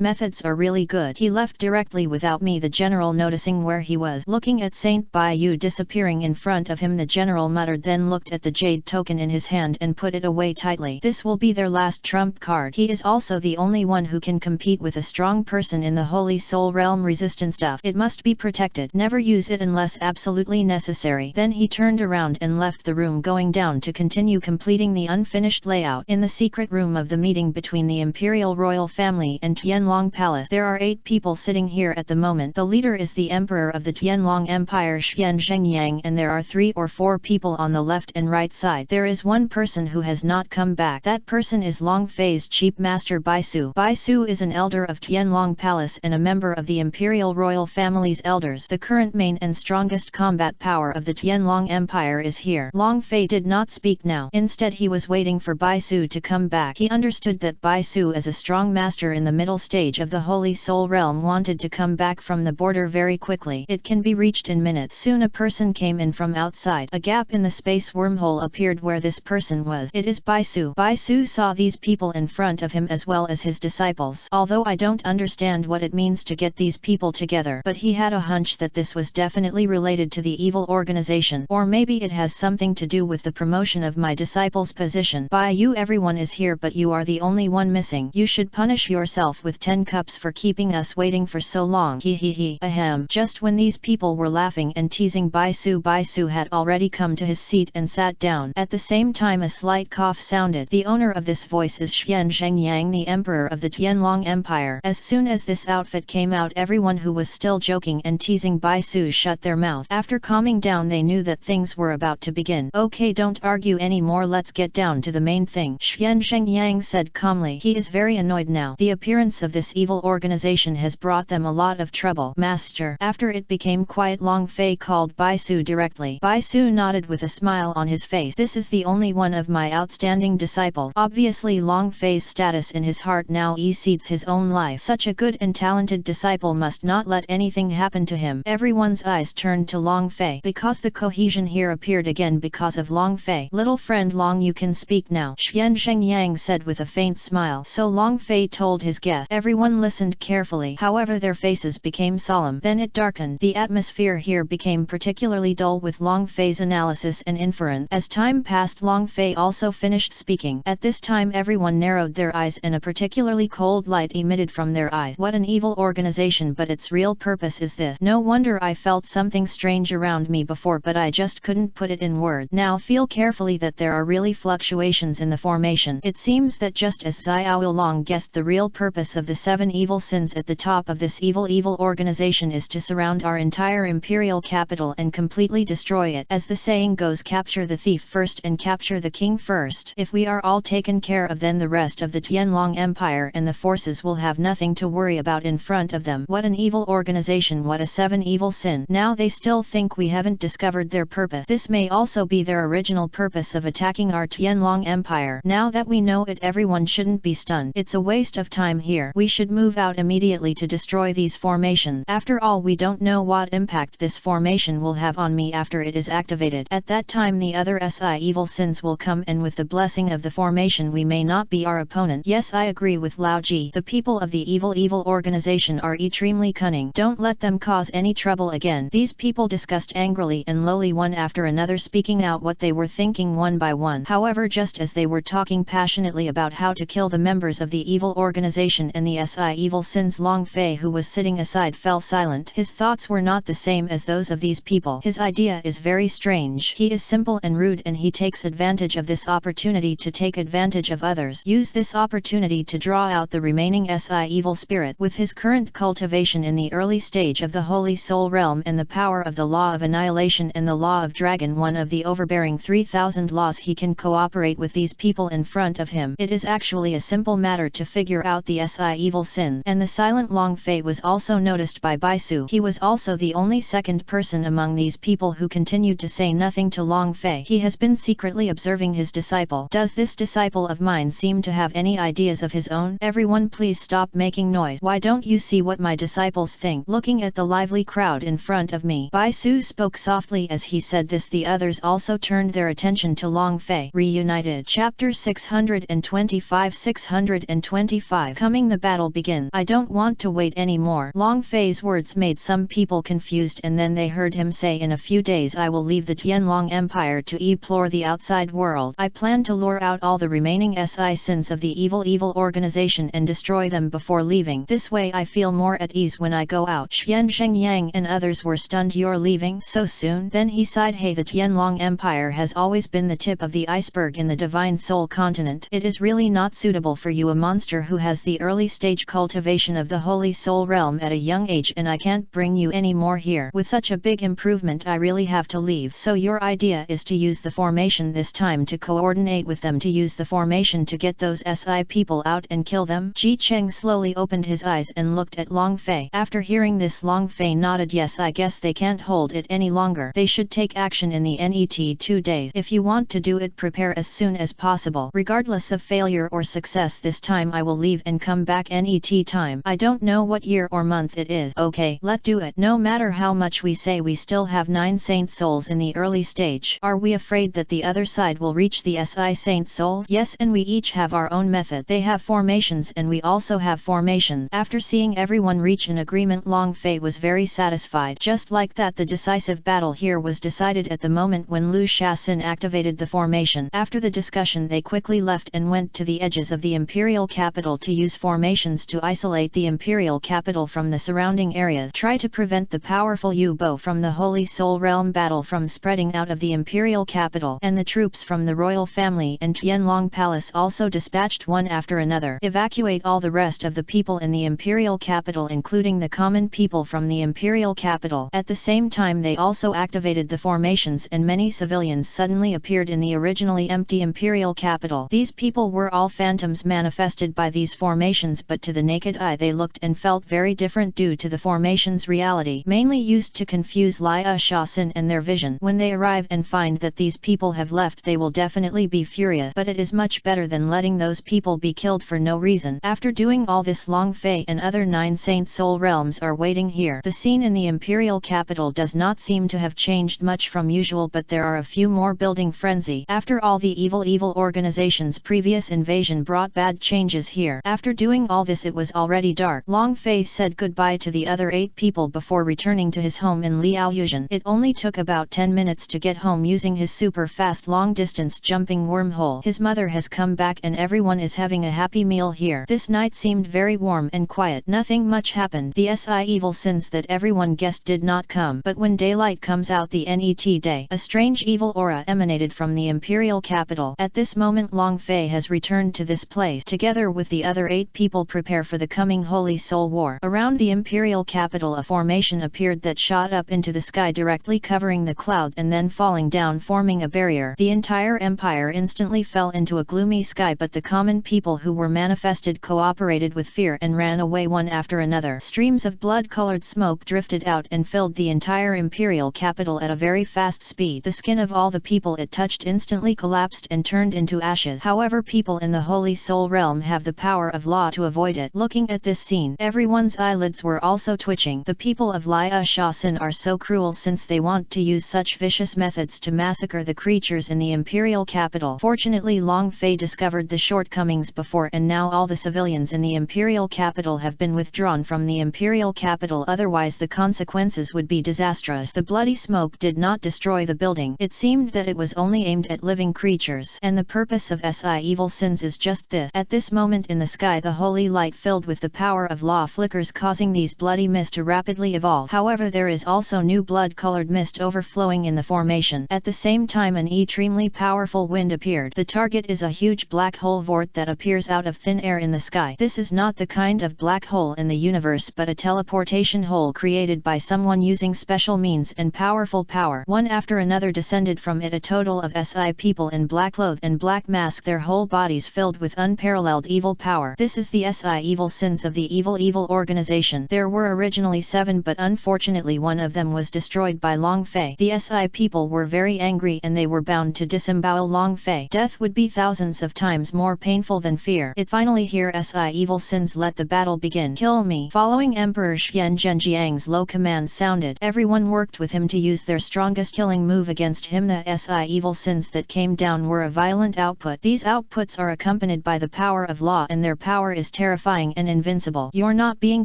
methods are really good. He left directly without me. The general, noticing where he was, looking at Saint Bai Yu disappearing in front of him, the general muttered, then looked at the jade token in his hand and put it away tightly. This will be their last trump card. He is also the only one who can compete with a strong person in the Holy Soul Realm resistant stuff. It must be protected. Never use it unless absolutely necessary. Then he turned around and left the room, going down to continue completing the unfinished layout. In the secret room of the meeting between the Imperial Royal Family and Tianlong Palace, there are 8 people sitting here at the moment. The leader is the Emperor of the Tianlong Empire, Xuan Zhengyang, and there are 3 or 4 people on the left and right side. There is one person who has not come back. That person is Long Fei's Chief Master Bai Su. Bai Su is an elder of Tianlong Palace and a member of the Imperial Royal Family's elders. The current main and strongest combat power of the Tianlong Empire is here. Long Fei did not speak now. Instead he was waiting for Bai Su to come back. He understood that Bai Su, as a strong master in the middle stage of the Holy Soul Realm, wanted to come back from the border very quickly. It can be reached in minutes. Soon a person came in from outside. A gap in the space wormhole appeared where this person was. It is Bai Su. Bai Su saw these people in front of him as well as his disciples. Although I don't understand what it means to get these people together, but he had a hunch that this was definitely related to the evil organization. Or maybe it has something to do with the promotion of my disciple's position. Bai Yu, everyone is here but you are the only one missing. You should punish yourself with 10 cups for keeping us waiting for so long. He. Ahem. Just when these people were laughing and teasing Bai Su had already come to his seat and sat down. At the same time a slight cough sounded. The owner of this voice is Xuan Zhengyang, the Emperor of the Tianlong Empire. As soon as this outfit came out, everyone who was still joking and teasing Bai Su shut their mouth. After calming down they knew that things were about to begin. Okay, don't argue anymore, let's get down to the main thing, Xuan Zhengyang said calmly. He is very annoyed now. The appearance of this evil organization has brought them a lot of trouble. Master. After it became quiet, Long Fei called Bai Su directly. Bai Su nodded with a smile on his face. This is the only one of my outstanding disciples. Obviously Long Fei's status in his heart now exceeds his own life. Such a good and talented disciple must not let anything happen to him. Everyone's eyes turned to Long Fei because the cohesion here appeared again because of Long Fei. Little friend Long, you can speak now, Xuan Zhengyang said with a faint smile. So Long Fei told his guest. Everyone listened carefully, however their faces became solemn. Then it darkened. The atmosphere here became particularly dull with Long Fei's analysis and inference. As time passed, Long Fei also finished speaking. At this time everyone narrowed their eyes and a particularly cold light emitted from their eyes. What an evil organization, but its real purpose is this. No wonder I felt something strange around me before, but I just couldn't put it in words. Now feel carefully that there are really fluctuations in the formation. It seems that just as Xiao Long guessed, the real purpose of the 7 evil sins at the top of this evil organization is to surround our entire imperial capital and completely destroy it. As the saying goes, capture the thief first and capture the king first. If we are all taken care of, then the rest of the Tianlong Empire and the forces will have nothing to worry about. about in front of them. What an evil organization, what a 7 evil sin. Now they still think we haven't discovered their purpose. This may also be their original purpose of attacking our Tianlong Empire. Now that we know it, everyone shouldn't be stunned. It's a waste of time here. We should move out immediately to destroy these formations. After all, we don't know what impact this formation will have on me after it is activated. At that time the other SI evil sins will come, and with the blessing of the formation we may not be our opponent. Yes, I agree with Lao Ji. The people of the evil organization are extremely cunning. Don't let them cause any trouble again. These people discussed angrily and lowly, one after another, speaking out what they were thinking one by one. However, just as they were talking passionately about how to kill the members of the evil organization and the SI evil sins, Long Fei, who was sitting aside, fell silent. His thoughts were not the same as those of these people. His idea is very strange. He is simple and rude, and he takes advantage of this opportunity to take advantage of others. Use this opportunity to draw out the remaining SI evil spirit. With his current cultivation in the early stage of the Holy Soul Realm and the power of the Law of Annihilation and the Law of Dragon, one of the overbearing 3000 laws, he can cooperate with these people in front of him. It is actually a simple matter to figure out the SI evil sins. And the silent Long Fei was also noticed by Baisu. He was also the only second person among these people who continued to say nothing to Long Fei. He has been secretly observing his disciple. Does this disciple of mine seem to have any ideas of his own? Everyone please stop making noise. Why don't you see what my disciples think? Looking at the lively crowd in front of me, Baisu spoke softly. As he said this, the others also turned their attention to Long Fei. Reunited. Chapter 625. Coming the battle begins. I don't want to wait anymore. Long Fei's words made some people confused, and then they heard him say, in a few days I will leave the Tianlong Empire to explore the outside world. I plan to lure out all the remaining SI sins of the evil organization and destroy them before leaving. This way I feel more at ease when I go out. Xian Shengyang and others were stunned. You're leaving so soon? Then he sighed. Hey, the Tianlong Empire has always been the tip of the iceberg in the Divine Soul continent. It is really not suitable for you, a monster who has the early stage cultivation of the Holy Soul Realm at a young age, and I can't bring you any more here. With such a big improvement I really have to leave. So your idea is to use the formation this time, to coordinate with them, to use the formation to get those SI people out and kill them? Ji Cheng slowly opened his eyes and looked at Long Fei. After hearing this, Long Fei nodded. Yes, I guess they can't hold it any longer. They should take action in the NET 2 days. If you want to do it, prepare as soon as possible. Regardless of failure or success, this time I will leave and come back NET time. I don't know what year or month it is. Okay, let's do it. No matter how much we say, we still have 9 saint souls in the early stage. Are we afraid that the other side will reach the SI saint souls? Yes, and we each have our own method. They have formations and we also have formations. After seeing everyone reach an agreement, Long Fei was very satisfied. Just like that, the decisive battle here was decided at the moment when Lu Shaxin activated the formation. After the discussion, they quickly left and went to the edges of the imperial capital to use formations to isolate the imperial capital from the surrounding areas. Try to prevent the powerful Yu-Bo from the Holy Soul Realm battle from spreading out of the imperial capital. And the troops from the royal family and Tianlong Palace also dispatched one after another. Evacuate all the rest of the people in the imperial capital, including the common people from the imperial capital. At the same time, they also activated the formations, and many civilians suddenly appeared in the originally empty imperial capital. These people were all phantoms manifested by these formations, but to the naked eye they looked and felt very different due to the formation's reality, mainly used to confuse Lia Shaxin and their vision. When they arrive and find that these people have left, they will definitely be furious, but it is much better than letting those people be killed for no reason. After doing all this, Long Fei and other 9 Saint Soul Realms are waiting here. The scene in the imperial capital does not seem to have changed much from usual, but there are a few more building frenzy. After all, the evil organization's previous invasion brought bad changes here. After doing all this, it was already dark. Long Fei said goodbye to the other 8 people before returning to his home in Liaoyuan. It only took about 10 minutes to get home using his super fast long distance jumping wormhole. His mother has come back and everyone is having a happy meal here. This night seemed very warm and quiet. Nothing much happened. The SI evil sins that everyone guessed did not come. But when daylight comes out the NET day, a strange evil aura emanated from the imperial capital. At this moment, Long Fei has returned to this place. Together with the other 8 people, prepare for the coming Holy Soul War. Around the imperial capital, a formation appeared that shot up into the sky, directly covering the cloud and then falling down, forming a barrier. The entire empire instantly fell into a gloomy sky, but the common people who were manifested cooperated with fear and ran ran away one after another. Streams of blood-colored smoke drifted out and filled the entire imperial capital at a very fast speed. The skin of all the people it touched instantly collapsed and turned into ashes. However, people in the Holy Soul Realm have the power of law to avoid it. Looking at this scene, everyone's eyelids were also twitching. The people of Laya Shasin are so cruel since they want to use such vicious methods to massacre the creatures in the imperial capital. Fortunately, Long Fei discovered the shortcomings before, and now all the civilians in the imperial capital have been withdrawn from the imperial capital, otherwise the consequences would be disastrous. The bloody smoke did not destroy the building. It seemed that it was only aimed at living creatures, and the purpose of Si evil sins is just this. At this moment in the sky, the holy light filled with the power of law flickers, causing these bloody mist to rapidly evolve. However, there is also new blood-colored mist overflowing in the formation. At the same time, an extremely powerful wind appeared. The target is a huge black hole vort that appears out of thin air in the sky. This is not the kind of black hole in the universe, but a teleportation hole created by someone using special means and powerful power. One after another descended from it, a total of Si people in black cloth and black mask, their whole bodies filled with unparalleled evil power. This is the Si evil sins of the evil organization. There were originally 7, but unfortunately one of them was destroyed by Long Fei. The Si people were very angry and they were bound to disembowel Long Fei. Death would be thousands of times more painful than fear. It finally here Si evil sins let the battle begin. Kill me. Following Emperor Xian Zhenjiang's low command sounded, everyone worked with him to use their strongest killing move against him. The Si evil sins that came down were a violent output. These outputs are accompanied by the power of law, and their power is terrifying and invincible. You're not being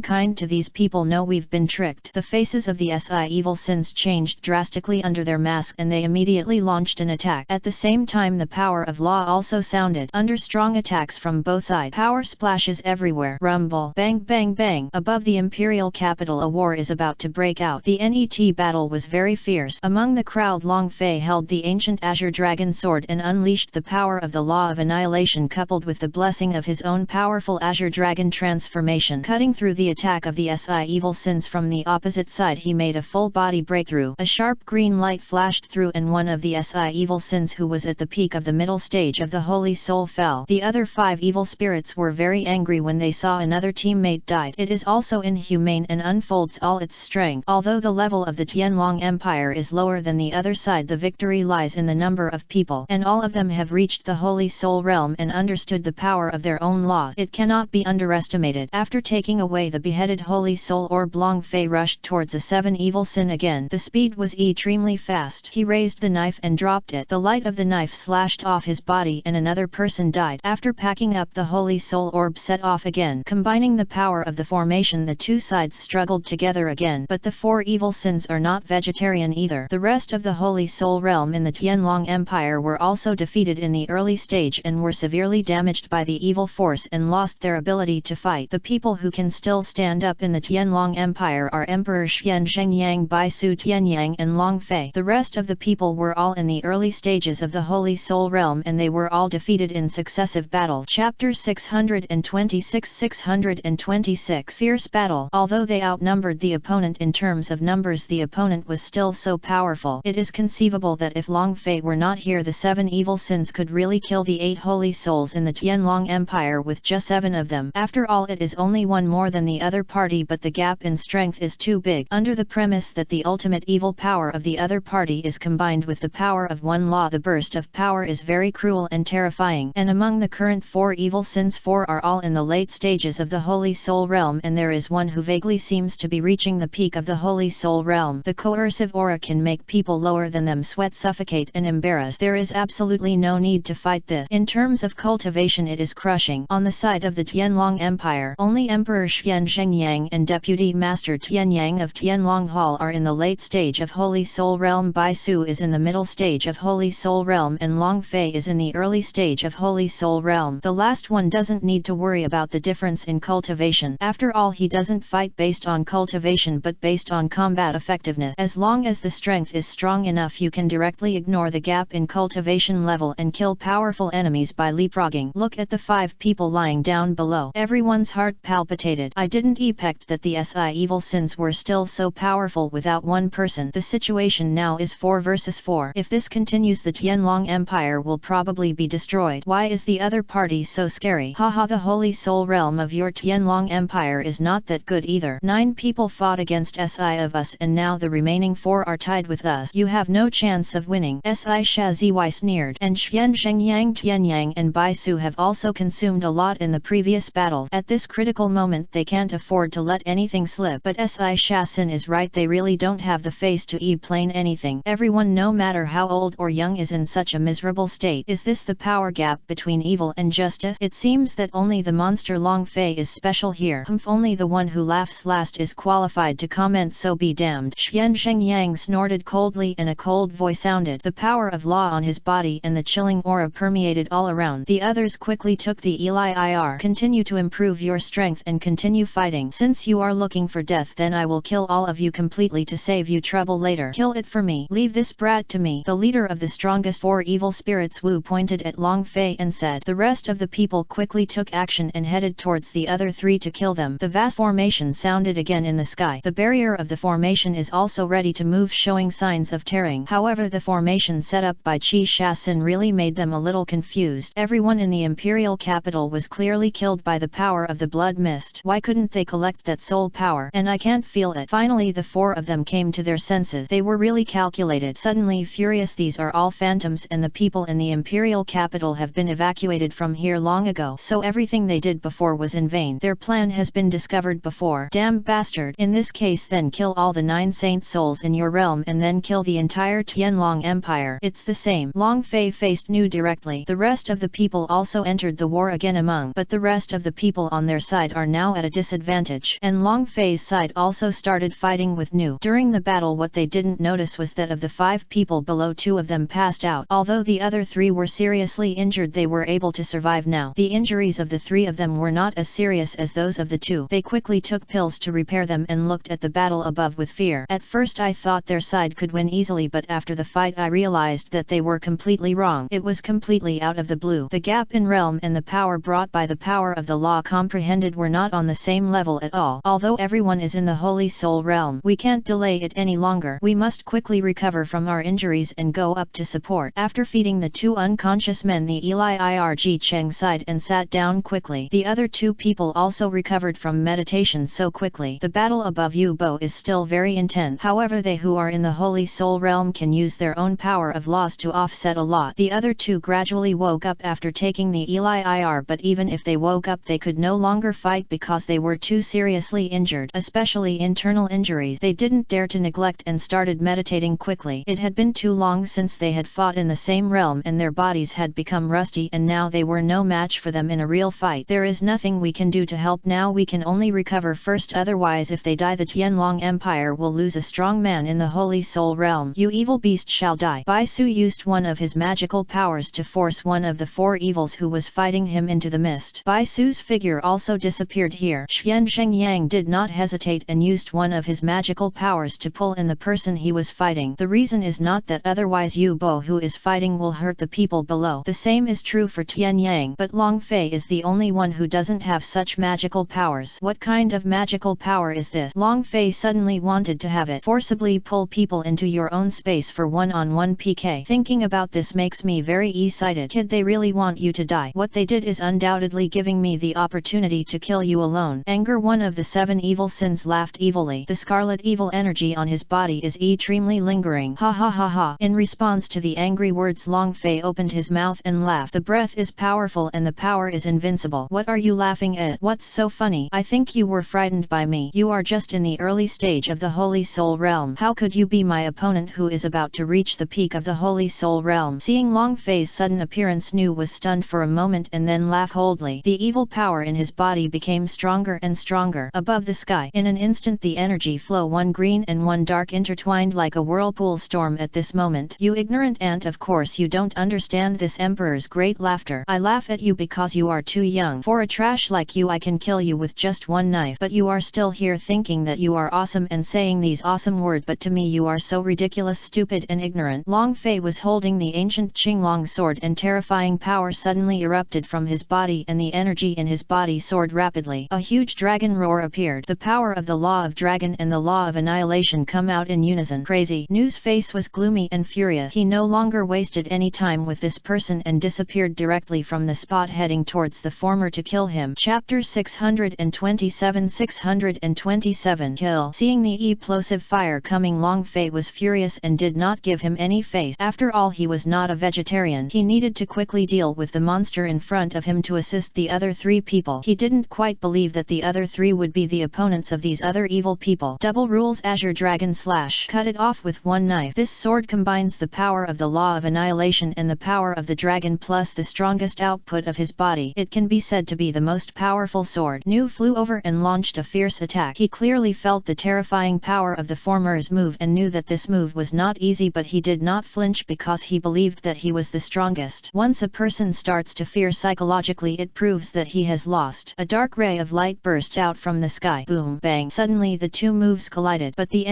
kind to these people. No, we've been tricked. The faces of the Si evil sins changed drastically under their mask, and they immediately launched an attack. At the same time, the power of law also sounded. Under strong attacks from both sides, power splashes everywhere. Rumble, bang bang bang. Above the imperial capital, a war is about to break out. The NET battle was very fierce. Among the crowd, Long Fei held the ancient Azure Dragon sword and unleashed the power of the law of annihilation, coupled with the blessing of his own powerful Azure Dragon transformation. Cutting through the attack of the Si evil sins from the opposite side, he made a full body breakthrough. A sharp green light flashed through, and one of the Si evil sins, who was at the peak of the middle stage of the Holy Soul, fell. The other 5 evil spirits were very angry when they saw another teammate died. It is also inhumane and unfolds all its strength. Although the level of the Tianlong Empire is lower than the other side, the victory lies in the number of people, and all of them have reached the Holy Soul Realm and understood the power of their own laws. It cannot be underestimated. After taking away the beheaded Holy Soul Orb, Long Fei rushed towards a 7 evil sin again. The speed was extremely fast. He raised the knife and dropped it. The light of the knife slashed off his body and another person died. After packing up, the Holy Soul Orb set off again. Combining the power of the formation, the two sides struggled together again. But the 4 evil sins are not vegetarian either. The rest of the Holy Soul Realm in the Tianlong Empire were also defeated in the early stage and were severely damaged by the evil force and lost their ability to fight. The people who can still stand up in the Tianlong Empire are Emperor Xian Zhengyang, Bai Su Tianyang, and Long Fei. The rest of the people were all in the early stages of the Holy Soul Realm, and they were all defeated in successive battles. Chapter 626. Fierce battle. Although they outnumbered the opponent in terms of numbers, the opponent was still so powerful. It is conceivable that if Long Fei were not here, the 7 evil sins could really kill the 8 holy souls in the Tianlong Empire with just 7 of them. After all, it is only one more than the other party, but the gap in strength is too big. Under the premise that the ultimate evil power of the other party is combined with the power of one law, the burst of power is very cruel and terrifying. And among the current 4 evil sins, 4 are all in the late stages of the Holy Soul Realm, and there is one who vaguely seems to be reaching the peak of the Holy Soul Realm. The coercive aura can make people lower than them sweat, suffocate, and embarrass. There is absolutely no need to fight this. In terms of cultivation, it is crushing. On the side of the Tianlong Empire, only Emperor Xian Zhengyang and Deputy Master Tianyang of Tianlong Hall are in the late stage of Holy Soul Realm. Bai Su is in the middle stage of Holy Soul Realm, and Long Fei is in the early stage of Holy Soul Realm. The last one doesn't need to worry about the difference in cultivation. After all, he doesn't fight based on cultivation but based on combat effectiveness. As long as the strength is strong enough, you can directly ignore the gap in cultivation level and kill powerful enemies by leapfrogging. Look at the 5 people lying down below. Everyone's heart palpitated. I didn't expect that the Si evil sins were still so powerful without one person. The situation now is 4 versus 4. If this continues, the Tianlong Empire will probably be destroyed. Why is the other party so scary? Haha, the Holy Soul Realm of your Tianlong Empire is not that good either. 9 people fought against SI of us and now the remaining 4 are tied with us. You have no chance of winning. SI Shaziwai sneered. And Xian Shengyang Tianyang and Bai Su have also consumed a lot in the previous battles. At this critical moment they can't afford to let anything slip. But SI Shasin is right, they really don't have the face to e-plane anything. Everyone, no matter how old or young, is in such a miserable state. Is this the power gap between evil and justice? It seems that only the monster Long Fei is special here. Only the one who laughs last is qualified to comment, so be damned. Xian Shengyang snorted coldly and a cold voice sounded. The power of law on his body and the chilling aura permeated all around. The others quickly took the Eli IR. Continue to improve your strength and continue fighting. Since you are looking for death, then I will kill all of you completely to save you trouble later. Kill it for me. Leave this brat to me. The leader of the strongest 4 evil spirits, Wu, pointed at Long Fei and said. The rest of the people quickly took action and headed towards the other 3 to kill them. The vast formation sounded again in the sky. The barrier of the formation is also ready to move, showing signs of tearing. However, the formation set up by Qi Shasin really made them a little confused. Everyone in the imperial capital was clearly killed by the power of the blood mist. Why couldn't they collect that soul power? And I can't feel it. Finally the 4 of them came to their senses. They were really calculated. Suddenly furious, these are all phantoms and the people in the imperial capital have been evacuated from here long ago. So everything they did before was in vain. Their plan has been discovered before. Damn bastard. In this case then kill all the 9 saint souls in your realm and then kill the entire Tianlong Empire. It's the same. Long Fei faced Nu directly. The rest of the people also entered the war again but the rest of the people on their side are now at a disadvantage. And Long Fei's side also started fighting with Nu. During the battle what they didn't notice was that of the 5 people below, 2 of them passed out. Although the other 3 were seriously injured, they were able to survive now. The injuries of the 3 of them were not as serious as those of the 2. They quickly took pills to repair them and looked at the battle above with fear. At first I thought their side could win easily, but after the fight I realized that they were completely wrong. It was completely out of the blue. The gap in realm and the power brought by the power of the law comprehended were not on the same level at all. Although everyone is in the Holy Soul realm, we can't delay it any longer. We must quickly recover from our injuries and go up to support. After feeding the 2 unconscious men, the Eli Irg Cheng sighed and sat down quickly. The other 2 people also recovered from meditation so quickly. The battle above Yu Bo is still very intense. However, they who are in the Holy Soul realm can use their own power of laws to offset a lot. The other 2 gradually woke up after taking the Eli IR, but even if they woke up they could no longer fight because they were too seriously injured, especially internal injuries. They didn't dare to neglect and started meditating quickly. It had been too long since they had fought in the same realm and their bodies had become rusty, and now they were no match for them in a real fight. There is nothing we can do to help now. We can only recover first, otherwise if they die the Tianlong Empire will lose a strong man in the Holy Soul realm. You evil beast shall die. Bai Su used one of his magical powers to force one of the 4 evils who was fighting him into the mist. Bai Su's figure also disappeared here. Xian Shengyang did not hesitate and used one of his magical powers to pull in the person he was fighting. The reason is not that otherwise Yu Bo who is fighting will hurt the people below. The same is true for Tian Yang, but Long Fei is the only one who doesn't have such magical powers. What kind of magical power is this? Long Fei suddenly wanted to have it. Forcibly pull people into your own space for one-on-one PK. Thinking about this makes me very excited. Kid, they really want you to die. What they did is undoubtedly giving me the opportunity to kill you alone. Anger, one of the 7 evil sins, laughed evilly. The scarlet evil energy on his body is extremely lingering. Ha ha ha ha. In response to the angry words, Long Fei opened his mouth and laughed. The breath is powerful and the power is invincible. What are you laughing at? What's so funny? I think you were frightened by me. You are just in the early stage of the Holy Soul realm. How could you be my opponent who is about to reach the peak of the Holy Soul realm? Seeing Long Fei's sudden appearance, Nu was stunned for a moment and then laughed coldly. The evil power in his body became stronger and stronger. Above the sky, in an instant the energy flow, one green and one dark, intertwined like a whirlpool storm at this moment. You ignorant ant, of course you don't understand this. Emperor's great laughter. I laugh at you because you are too young. For a trash like you I can kill you with just one knife, but you are still here thinking that you are awesome and saying these awesome words, but to me you are so ridiculous, stupid and ignorant. Long Fei was holding the ancient Qinglong sword and terrifying power suddenly erupted from his body and the energy in his body soared rapidly. A huge dragon roar appeared. The power of the law of dragon and the law of annihilation come out in unison. Crazy. Nu's face was gloomy and furious. He no longer wasted any time with this person and disappeared directly from the spot, heading towards the former to kill him. Chap Chapter 627 Kill. Seeing the explosive fire coming, Long Fei was furious and did not give him any face. After all, he was not a vegetarian. He needed to quickly deal with the monster in front of him to assist the other three people. He didn't quite believe that the other three would be the opponents of these other evil people. Double rules. Azure Dragon Slash. Cut it off with one knife. This sword combines the power of the law of annihilation and the power of the dragon plus the strongest output of his body. It can be said to be the most powerful sword. Nu flew over and launched a fierce attack. He clearly felt the terrifying power of the former's move and knew that this move was not easy, but he did not flinch because he believed that he was the strongest. Once a person starts to fear psychologically, it proves that he has lost. A dark ray of light burst out from the sky. Boom, bang. Suddenly the two moves collided, but the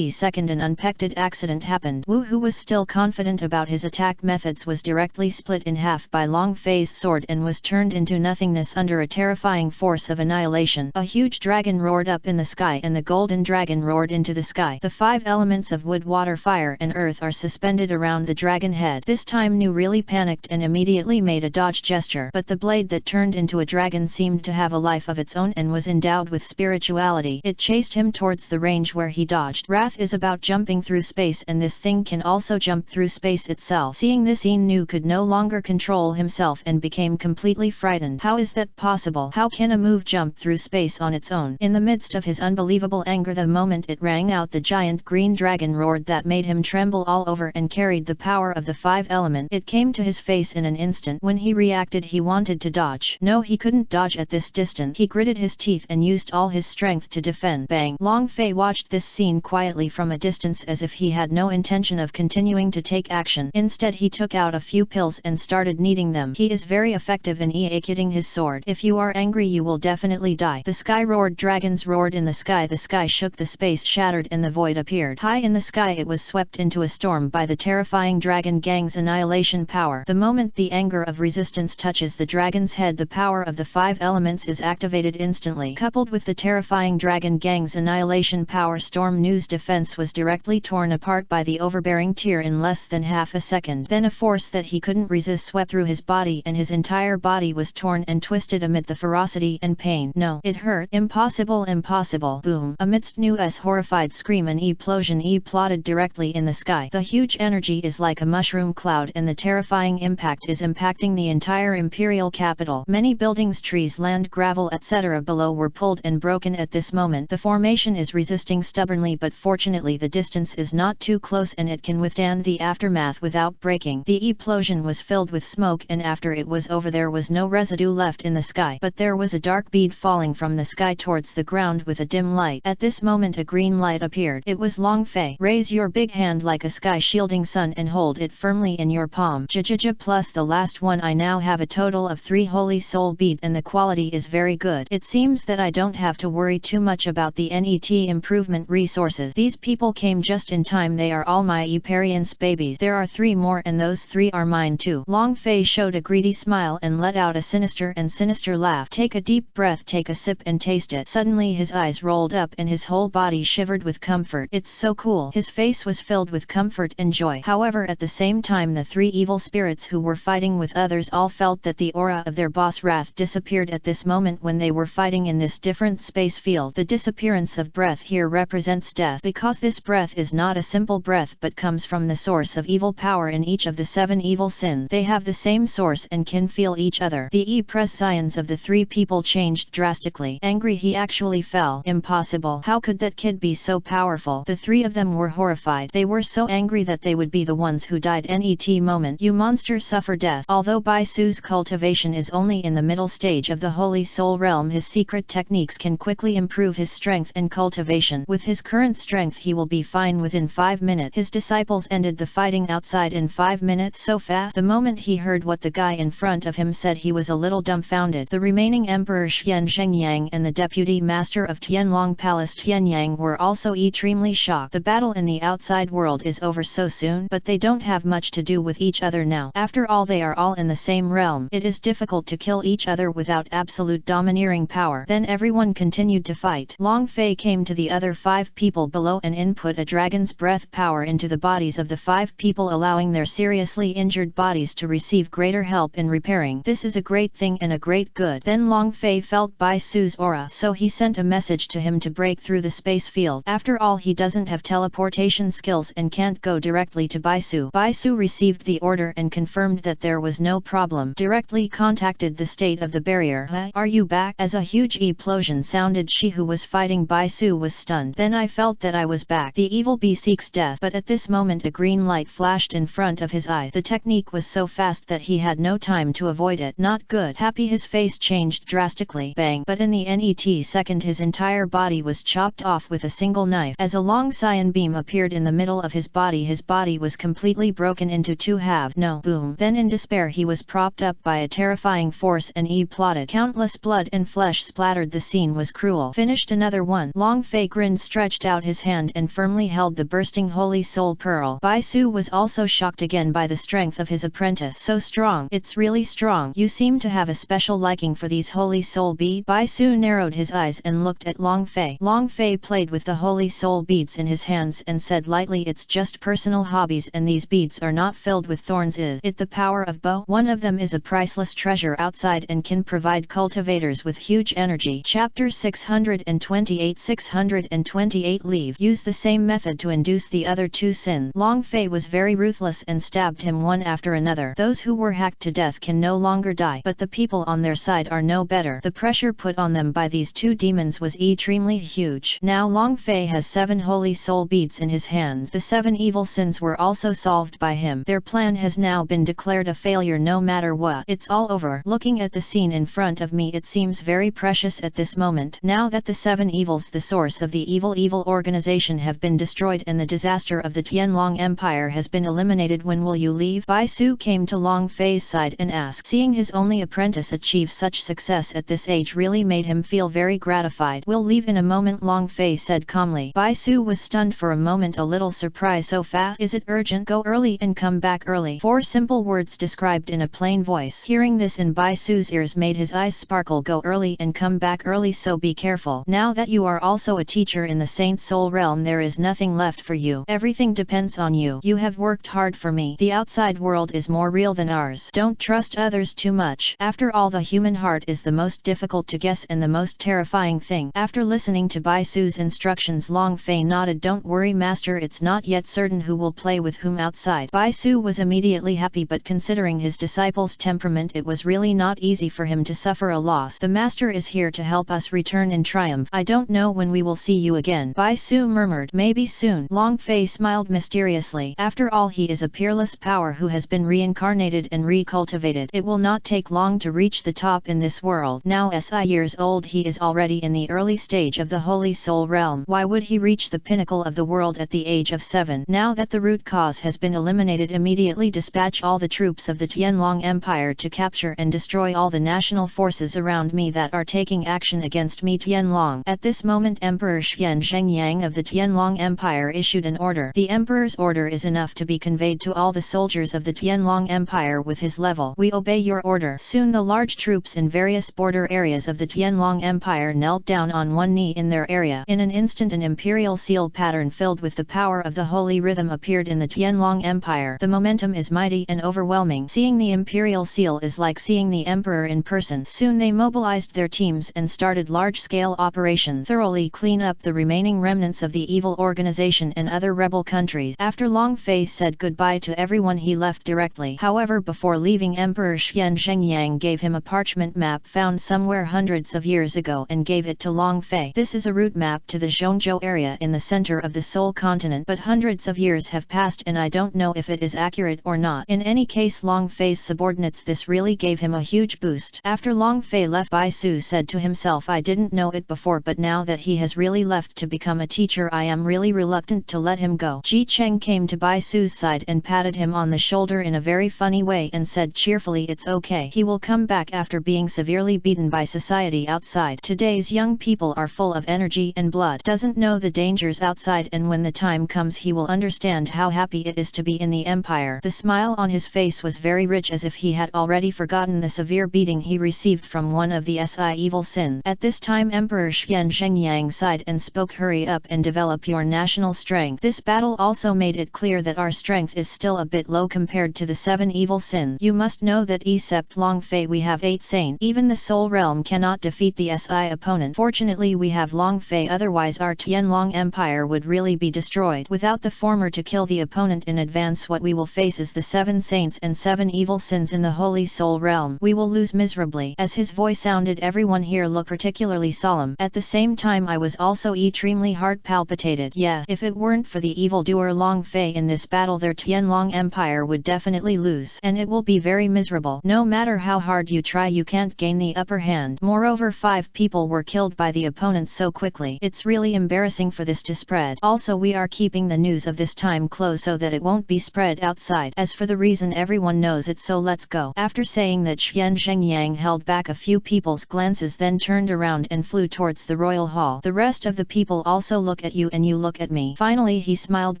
second an unexpected accident happened. Wu, who was still confident about his attack methods, was directly split in half by Long Fei's sword and was turned into nothingness under a terrifying force of annihilation. A huge dragon roared up in the sky and the golden dragon roared into the sky. The 5 elements of wood, water, fire and earth are suspended around the dragon head. This time Nu really panicked and immediately made a dodge gesture, but the blade that turned into a dragon seemed to have a life of its own and was endowed with spirituality. It chased him towards the range where he dodged. Wrath is about jumping through space, and this thing can also jump through space itself. Seeing this, Nu could no longer control himself and became completely frightened. How is that possible? How can a move jump through space on its own? In the midst of his unbelievable anger, the moment it rang out, the giant green dragon roared that made him tremble all over and carried the power of the 5 element. It came to his face in an instant. When he reacted, he wanted to dodge. No, he couldn't dodge at this distance. He gritted his teeth and used all his strength to defend. Bang! Long Fei watched this scene quietly from a distance as if he had no intention of continuing to take action. Instead, he took out a few pills and started kneading them. He is very effective in eating his sword. If you are angry, you will definitely die. The sky roared. Dragons roared in the sky. The sky shook, the space shattered and the void appeared. High in the sky, it was swept into a storm by the terrifying dragon gang's annihilation power. The moment the anger of resistance touches the dragon's head, the power of the 5 elements is activated instantly. Coupled with the terrifying dragon gang's annihilation power, Storm Nu's defense was directly torn apart by the overbearing tear in less than half a second. Then a force that he couldn't resist swept through his body and his entire body was torn and twisted amid the ferocity and pain. No, it hurt. Impossible, impossible. Boom. Amidst Nu's horrified scream, an explosion plotted directly in the sky. The huge energy is like a mushroom cloud and the terrifying impact is impacting the entire imperial capital. Many buildings, trees, land, gravel, etc. below were pulled and broken at this moment. The formation is resisting stubbornly, but fortunately the distance is not too close and it can withstand the aftermath without breaking. The explosion was filled with smoke and after it was over there was no residue left in the sky, but there was a dark bead falling from the sky towards the ground with a dim light. At this moment a green light appeared. It was Long Fei. Raise your big hand like a sky shielding sun and hold it firmly in your palm. Jajaja plus the last one. I now have a total of 3 holy soul beads and the quality is very good. It seems that I don't have to worry too much about the net improvement resources. These people came just in time. They are all my Eparians babies. There are 3 more and those 3 are mine too. Long Fei showed a greedy smile and let out a sinister laugh. Take a deep breath, take a sip and taste it. Suddenly his eyes rolled up and his whole body shivered with comfort. It's so cool. His face was filled with comfort and joy. However, at the same time the 3 evil spirits who were fighting with others all felt that the aura of their boss Wrath disappeared at this moment when they were fighting in this different space field. The disappearance of breath here represents death because this breath is not a simple breath but comes from the source of evil power in each of the 7 evil sins. They have the same source and can feel each other. The prescience of the 3 people changed drastically. Angry, he actually fell. Impossible. How could that kid be so powerful? The 3 of them were horrified. They were so angry that they would be the ones who died. Net moment. You monster suffer death. Although Bai Su's cultivation is only in the middle stage of the Holy Soul realm, his secret techniques can quickly improve his strength and cultivation. With his current strength he will be fine within 5 minutes. His disciples ended the fighting outside in 5 minutes. So fast. The moment he heard what the guy in front of him said, he was a little dumbfounded. The remaining Emperor Xian Zhengyang and the Deputy Master of Tianlong Palace Tianyang were also extremely shocked. The battle in the outside world is over so soon, but they don't have much to do with each other now. After all, they are all in the same realm. It is difficult to kill each other without absolute domineering power. Then everyone continued to fight. Long Fei came to the other 5 people below and input a dragon's breath power into the bodies of the 5 people, allowing their seriously injured bodies to receive greater help in repairing. This is a great thing and a great good. Then Then Long Fei felt Bai Su's aura, so he sent a message to him to break through the space field. After all, he doesn't have teleportation skills and can't go directly to Bai Su. Bai Su received the order and confirmed that there was no problem. Directly contacted the state of the barrier. Are you back? As a huge explosion sounded, she who was fighting Bai Su was stunned. Then I felt that I was back. The evil bee seeks death, but at this moment a green light flashed in front of his eyes. The technique was so fast that he had no time to avoid it. Not good. Happy, his face changed drastically. Bang! But in the net second his entire body was chopped off with a single knife. As a long cyan beam appeared in the middle of his body was completely broken into two halves. No! Boom! Then in despair he was propped up by a terrifying force and plotted. Countless blood and flesh splattered. The scene was cruel. Finished. Another one. Long Fei grinned, stretched out his hand and firmly held the bursting holy soul pearl. Bai Su was also shocked again by the strength of his apprentice. So strong. It's really strong. You seem to have a special liking for these holy soul beads. Bai Su narrowed his eyes and looked at Long Fei. Long Fei played with the holy soul beads in his hands and said lightly, it's just personal hobbies and these beads are not filled with thorns. Is it the power of Bo? One of them is a priceless treasure outside and can provide cultivators with huge energy. Chapter 628 628 Leave. Use the same method to induce the other two sins. Long Fei was very ruthless and stabbed him one after another. Those who were hacked to death can no longer die, but the people on their side are no better. The pressure put on them by these two demons was extremely huge. Now Long Fei has 7 holy soul beads in his hands. The 7 evil sins were also solved by him. Their plan has now been declared a failure no matter what. It's all over. Looking at the scene in front of me, it seems very precious at this moment. Now that the 7 evils, the source of the evil organization, have been destroyed and the disaster of the Tianlong Empire has been eliminated, when will you leave? Bai Su came to Long Fei's side and asked. Seeing his only apprentice achieve such success at this age really made him feel very gratified. We'll leave in a moment, Long Fei said calmly. Bai Su was stunned for a moment, a little surprised. So fast? Is it urgent? Go early and come back early. 4 simple words described in a plain voice. Hearing this in Bai Su's ears made his eyes sparkle. Go early and come back early, so be careful. Now that you are also a teacher in the Saint Soul realm, there is nothing left for you. Everything depends on you. You have worked hard for me. The outside world is more real than ours. Don't trust others too much. After all, the human heart is the most difficult to guess and the most terrifying thing. After listening to Bai Su's instructions, Long Fei nodded. Don't worry, master, it's not yet certain who will play with whom outside. Bai Su was immediately happy, but considering his disciple's temperament, it was really not easy for him to suffer a loss. The master is here to help us return in triumph. I don't know when we will see you again. Bai Su murmured. Maybe soon. Long Fei smiled mysteriously. After all, he is a peerless power who has been reincarnated and recultivated. It will not take long to reach the top in this world. Now years old, he is already in the early stage of the Holy Soul realm. Why would he reach the pinnacle of the world at the age of 7? Now that the root cause has been eliminated, immediately dispatch all the troops of the Tianlong Empire to capture and destroy all the national forces around me that are taking action against me. Tianlong. At this moment, Emperor Xian Zhengyang of the Tianlong Empire issued an order. The Emperor's order is enough to be conveyed to all the soldiers of the Tianlong Empire with his level. We obey your order. Soon the large troops in various border areas of the Tianlong Empire knelt down on one knee in their area. In an instant, an imperial seal pattern filled with the power of the holy rhythm appeared in the Tianlong Empire. The momentum is mighty and overwhelming. Seeing the imperial seal is like seeing the emperor in person. Soon they mobilized their teams and started large-scale operations, thoroughly clean up the remaining remnants of the evil organization and other rebel countries. After Long Fei said goodbye to everyone, he left directly. However, before leaving, Emperor Xian Zhengyang gave him a parchment map found somewhere hundreds of years ago and gave it to Long Fei. This is a route map to the Zhongzhou area in the center of the Soul continent, but hundreds of years have passed and I don't know if it is accurate or not. In any case, Long Fei's subordinates, this really gave him a huge boost. After Long Fei left, Bai Su said to himself, I didn't know it before, but now that he has really left to become a teacher, I am really reluctant to let him go. Ji Cheng came to Bai Su's side and patted him on the shoulder in a very funny way and said cheerfully, it's okay. He will come back after being severely beaten by society outside. Today's young people are full of energy and blood. Doesn't know the dangers outside, and when the time comes he will understand how happy it is to be in the empire. The smile on his face was very rich, as if he had already forgotten the severe beating he received from one of the evil sins. At this time Emperor Xian Zhengyang sighed and spoke, hurry up and develop your national strength. This battle also made it clear that our strength is still a bit low compared to the 7 evil sins. You must know that except Long Fei we have 8 sane Even the Soul Realm cannot defeat the SI opponent. Fortunately we have Long Fei, otherwise our Tianlong Empire would really be destroyed. Without the former to kill the opponent in advance, what we will face is the 7 saints and 7 evil sins in the Holy Soul Realm. We will lose miserably. As his voice sounded, everyone here looked particularly solemn. At the same time I was also extremely heart palpitated. Yes, if it weren't for the evildoer Long Fei in this battle, their Tianlong Empire would definitely lose. And it will be very miserable. No matter how hard you try, you can't gain the upper hand. Moreover, 5 people were killed by the opponents so quickly. It's really embarrassing for this to spread. Also we are keeping the news of this time close so that it won't be spread outside. As for the reason, everyone knows it, so let's go. After saying that, Xian Zhengyang held back a few people's glances, then turned around and flew towards the royal hall. The rest of the people also look at you and you look at me. Finally he smiled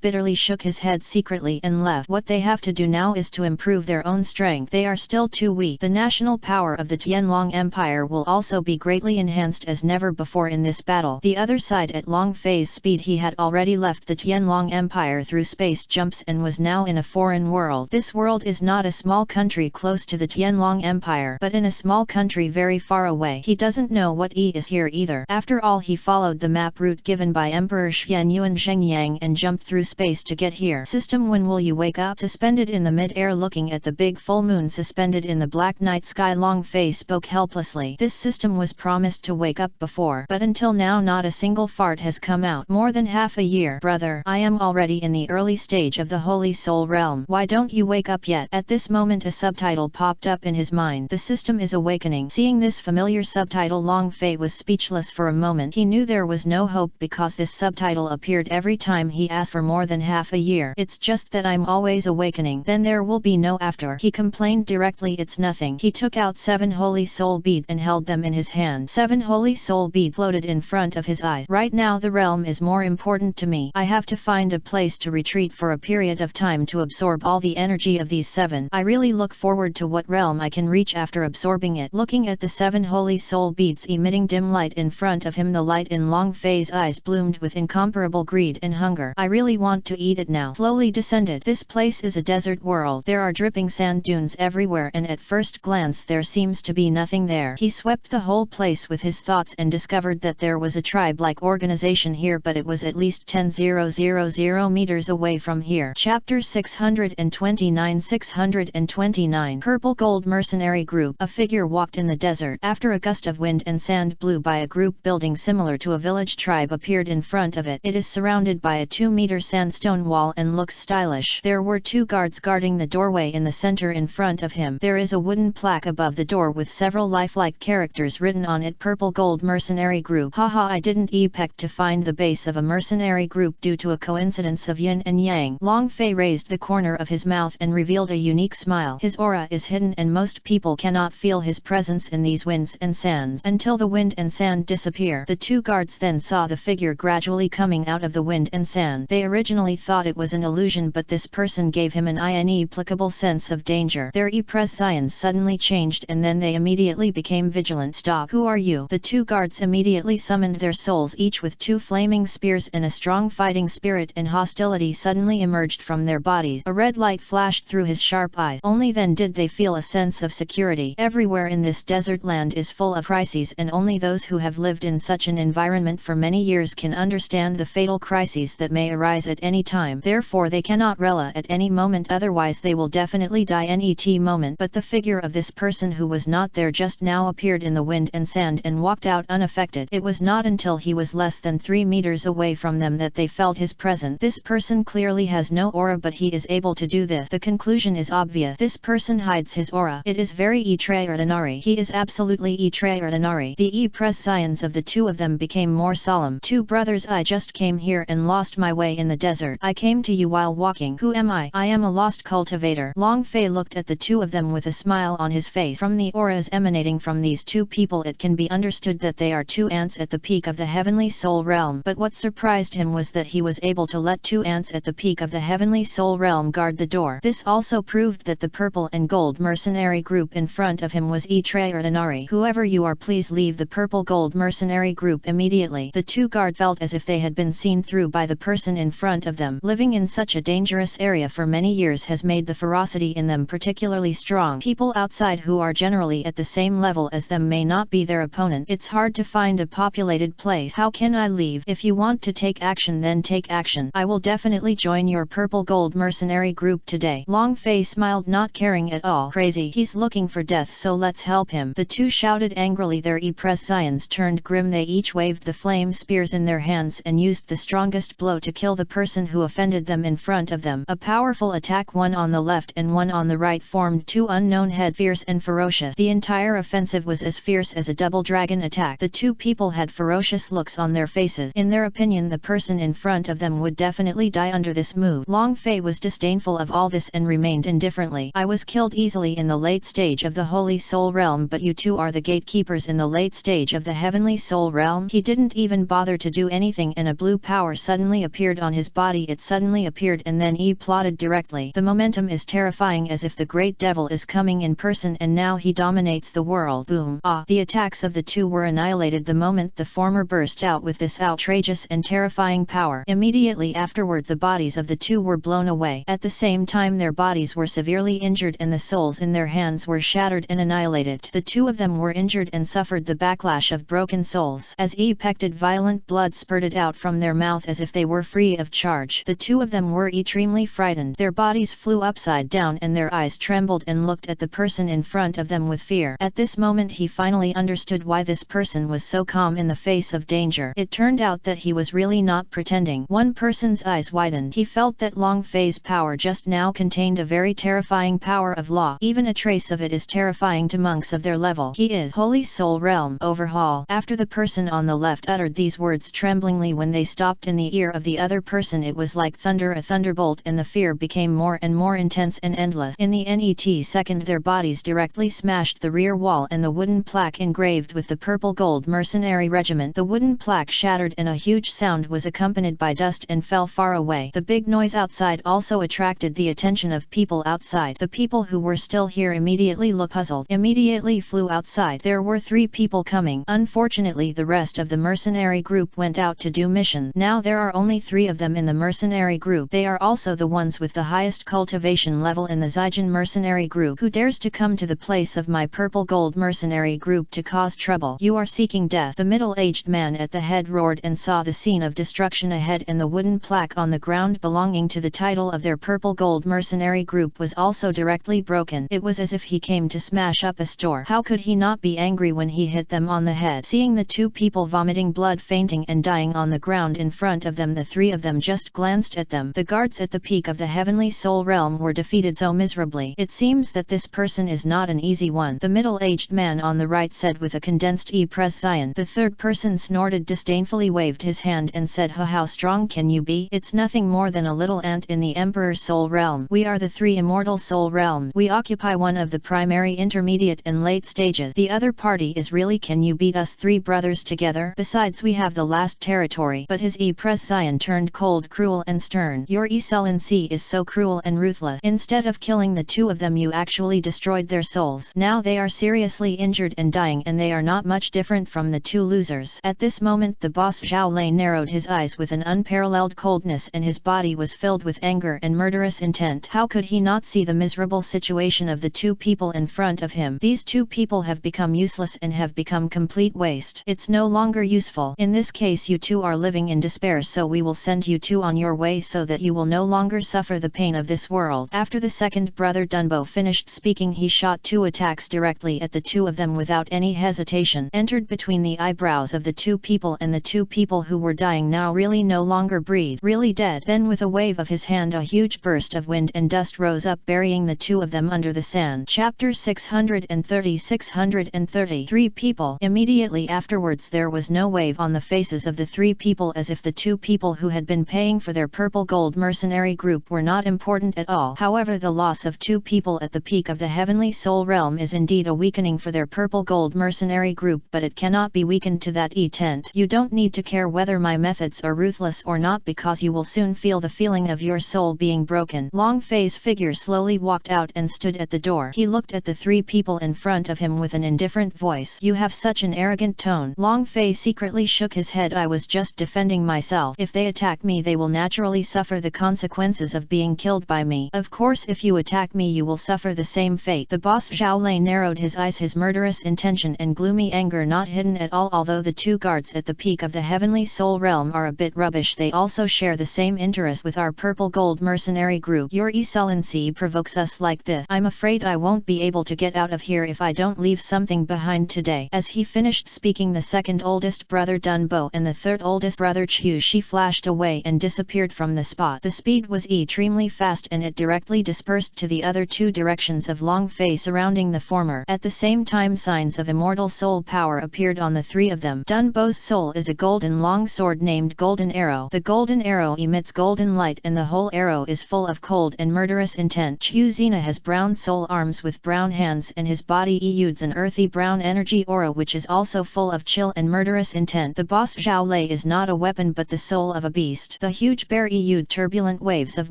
bitterly, shook his head secretly and left. What they have to do now is to improve their own strength. They are still too weak. The national power of the Tianlong Empire will also be greatly enhanced as never before in this battle. The other side, at Long Fei's speed, he had already left the Tianlong Empire through space jumps and was now in a foreign world. This world is not a small country close to the Tianlong Empire, but in a small country very far away. He doesn't know what is here either. After all, he followed the map route given by Emperor Xian Yuan Zhengyang and jumped through space to get here. System, when will you wake up? Suspended in the mid-air looking at the big full moon suspended in the black night sky, Long Fei spoke helplessly. This system was promised to wake up before, but until now not a single fart has come out. More than half a year. Brother, I am already in the early stage of the Holy Soul Realm. Why don't you wake up yet? At this moment a subtitle popped up in his mind. The system is awakening. Seeing this familiar subtitle, Long Fei was speechless for a moment. He knew there was no hope because this subtitle appeared every time he asked for more than half a year. It's just that I'm always awakening. Then there will be no after. He complained directly. It's nothing. He took out 7 holy soul beads and held them in his hand. 7 holy soul beads floated in front of his eyes. Right now the realm is more important to me. I have to find a place to retreat for a period of time to absorb all the energy of these 7. I really look forward to what realm I can reach after absorbing it. Looking at the 7 holy soul beads emitting dim light in front of him, the light in Long Fei's eyes bloomed with incomparable greed and hunger. I really want to eat it now. Slowly descended. This place is a desert world. There are dripping sand dunes everywhere and at first glance there seems to be nothing there. He swept the whole place with his thoughts and discovered that there was a tribe-like organization here, but it was at least 10,000 meters away from here. Chapter 629 629 Purple Gold Mercenary Group. A figure walked in the desert. After a gust of wind and sand blew by, a group building similar to a village tribe appeared in front of it. It is surrounded by a 2-meter sandstone wall and looks stylish. There were 2 guards guarding the doorway in the center. In front of him there is a wooden plaque above the door with several lifelike characters written on it. Purple Gold Mercenary Group. Haha, I didn't expect to find the base of a mercenary group due to a coincidence of yin and yang. Long Fei raised the corner of his mouth and revealed a unique smile. His aura is hidden and most people cannot feel his presence in these winds and sands until the wind and sand disappear. The 2 guards then saw the figure gradually coming out of the wind and sand. They originally thought it was an illusion, but this person gave him an inapplicable sense of danger. Their prescience suddenly changed and then they immediately became vigilant. Stop! Who are you? The 2 guards immediately summoned their souls, each with 2 flaming spears, and a strong fighting spirit and hostility suddenly emerged from their bodies. A red light flashed through his sharp eyes. Only then did they feel a sense of security. Everywhere in this desert land is full of crises, and only those who have lived in such an environment for many years can understand the fatal crises that may arise at any time. Therefore they cannot rely at any moment, otherwise they will definitely die any moment. But the figure of this person who was not there just now appeared in the wind and sand and walked out unaffected. It was not until he was less than 3 meters away from them that they felt his presence. This person clearly has no aura, but he is able to do this. The conclusion is obvious. This person hides his aura. It is very extraordinary. He is absolutely extraordinary. The prescience of the 2 of them became more solemn. 2 brothers, I just came here and lost my way in the desert. I came to you while walking. Who am I? I am a lost cultivator. Long Fei looked at the 2 of them with a smile on his face. From the auras emanating from these 2 people it can be understood that they are 2 ants at the peak of the heavenly soul realm. But what surprised him was that he was able to let 2 ants at the peak of the heavenly soul realm guard the door. This also proved that the purple and gold mercenary group in front of him was extraordinary. Whoever you are, please leave the purple gold mercenary group immediately. The 2 guards felt as if they had been seen through by the person in front of them. Living in such a dangerous area for many years has made the ferocity in them particularly strong. People outside who are generally at the same level as them may not be their opponent. It's hard to find a populated place. How can I leave? If you want to take action, then take action. I will definitely join your purple gold mercenary group today. Long Fei smiled, not caring at all. Crazy. He's looking for death, so let's help him. The two shouted angrily. Their Zions turned grim. They each waved the flame spears in their hands and used the strongest blow to kill the person who offended them in front of them. A powerful attack, one on the left and one on the right, formed two unknown heads, fierce and ferocious. The entire offensive was as fierce as a double dragon attack. The two people had ferocious looks on their faces. In their opinion, the person in front of them would definitely die under this move. Long Fei was disdainful of all this and remained indifferently. I was killed easily in the late stage of the Holy Soul Realm, but you two are the gatekeepers in the late stage of the Heavenly Soul Realm. He didn't even bother to do anything, and a blue power suddenly appeared on his body. It suddenly appeared and then he plotted directly. The momentum is terrifying, as if the great devil is coming in person and now he dominates the world. Boom! Ah! The attacks of the two were annihilated the moment the former burst out with this outrageous and terrifying power. Immediately afterward, the bodies of the two were blown away. At the same time, their bodies were severely injured and the souls in their hands were shattered and annihilated. The two of them were injured and suffered the backlash of broken souls. As ejected, violent blood spurted out from their mouth as if they were free of charge. The two of them were extremely frightened. Their bodies flew upside down and their eyes trembled and looked at the person in front of them with fear. At this moment he finally understood why this person was so calm in the face of danger. It turned out that he was really not pretending. One person's eyes widened. He felt that Long Fei's power just now contained a very terrifying power of law. Even a trace of it is terrifying to monks of their level. He is Holy Soul Realm overhaul. After the person on the left uttered these words tremblingly, when they stopped in the ear of the other person, it was like thunder, a thunderbolt, and the fear became more and more intense and endless. In the net second, their bodies directly smashed the rear wall and the wooden plaque engraved with the purple gold mercenary regiment. The wooden plaque shattered and a huge sound was accompanied by dust and fell far away. The big noise outside also attracted the attention of people outside. The people who were still here immediately looked puzzled, immediately flew outside. There were 3 people coming. Unfortunately, the rest of the mercenary group went out to do missions. Now there are only 3 of them in the mercenary group. They are also the ones with the highest cultivation level in the Zijin mercenary group. Who dares to come to the place of my purple gold mercenary group to cause trouble? You are seeking death. The middle-aged man at the head roared and saw the scene of destruction ahead, and the wooden plaque on the ground belonging to the title of their purple gold mercenary group was also directly broken. It was as if he came to smash up a store. How could he not be angry when he hit them on the head? Seeing the 2 people vomiting blood, fainting and dying on the ground in front of them, the 3 of them just glanced at them. The guards at the peak of the Heavenly Soul Realm were defeated so miserably. It seems that this person is not an easy one, the middle-aged man on the right said with a condensed Zion. The third person snorted disdainfully, waved his hand and said, how strong can you be? It's nothing more than a little ant in the Emperor's Soul Realm. We are the 3 immortal soul realms. We occupy one of the primary, intermediate and late stages. The other party is really, can you beat us 3 brothers together? Besides, we have the last territory. But his Zion turned cold, cruel and stern. Your Excellency is so cruel and ruthless. Instead of killing the 2 of them, you actually destroyed their souls. Now they are seriously injured and dying, and they are not much different from the 2 losers. At this moment the boss Zhao Lei narrowed his eyes with an unparalleled coldness, and his body was filled with anger and murderous intent. How could he not see the miserable situation of the 2 people in front of him? These 2 people have become useless and have become complete waste. It's no longer useful. In this case, you 2 are living in despair, so we will send you 2 on your way so that you will no longer suffer the pain of this world. After the second brother Dunbo finished speaking, he shot 2 attacks directly at the 2 of them without any hesitation, entered between the eyebrows of the 2 people, and the 2 people who were dying now really no longer breathed, really dead. Then with a wave of his hand, a huge burst of wind and dust rose up, burying the 2 of them under the sand. Chapter 630. 633 people. Immediately afterwards there was no wave on the faces of the 3 people, as if the 2 people who had been paying for their purple gold mercenary group were not important at all. However, the loss of 2 people at the peak of the Heavenly Soul Realm is indeed a weakening for their purple gold mercenary group, but it cannot be weakened to that extent. You don't need to care whether my methods are ruthless or not, because you will soon feel the feeling of your soul being broken. Long Fei's figure slowly walked out and stood at the door. He looked at the 3 people in front of him with an indifferent voice. You have such an arrogant tone. Long Fei secretly shook his head. I was just defending myself. If they attack me, they will naturally suffer the consequences of being killed by me. Of course, if you attack me, you will suffer the same fate. The boss Zhao Lei narrowed narrowed his eyes, his murderous intention and gloomy anger not hidden at all. Although the two guards at the peak of the heavenly soul realm are a bit rubbish, they also share the same interest with our purple gold mercenary group. Your excellency provokes us like this. I'm afraid I won't be able to get out of here if I don't leave something behind today. As he finished speaking, the second oldest brother Douluo and the third oldest brother Shi flashed away and disappeared from the spot. The speed was extremely fast and it directly dispersed to the other two directions of Long Fei surrounding the former. At the same time, signs of immortal soul power appeared on the three of them. Douluo's soul is a golden long sword named Golden Arrow. The golden arrow emits golden light and the whole arrow is full of cold and murderous intent. Chu Zena has brown soul arms with brown hands and his body exudes an earthy brown energy aura which is also full of chill and murderous intent. The boss Zhao Lei is not a weapon but the soul of a beast. The huge bear exudes turbulent waves of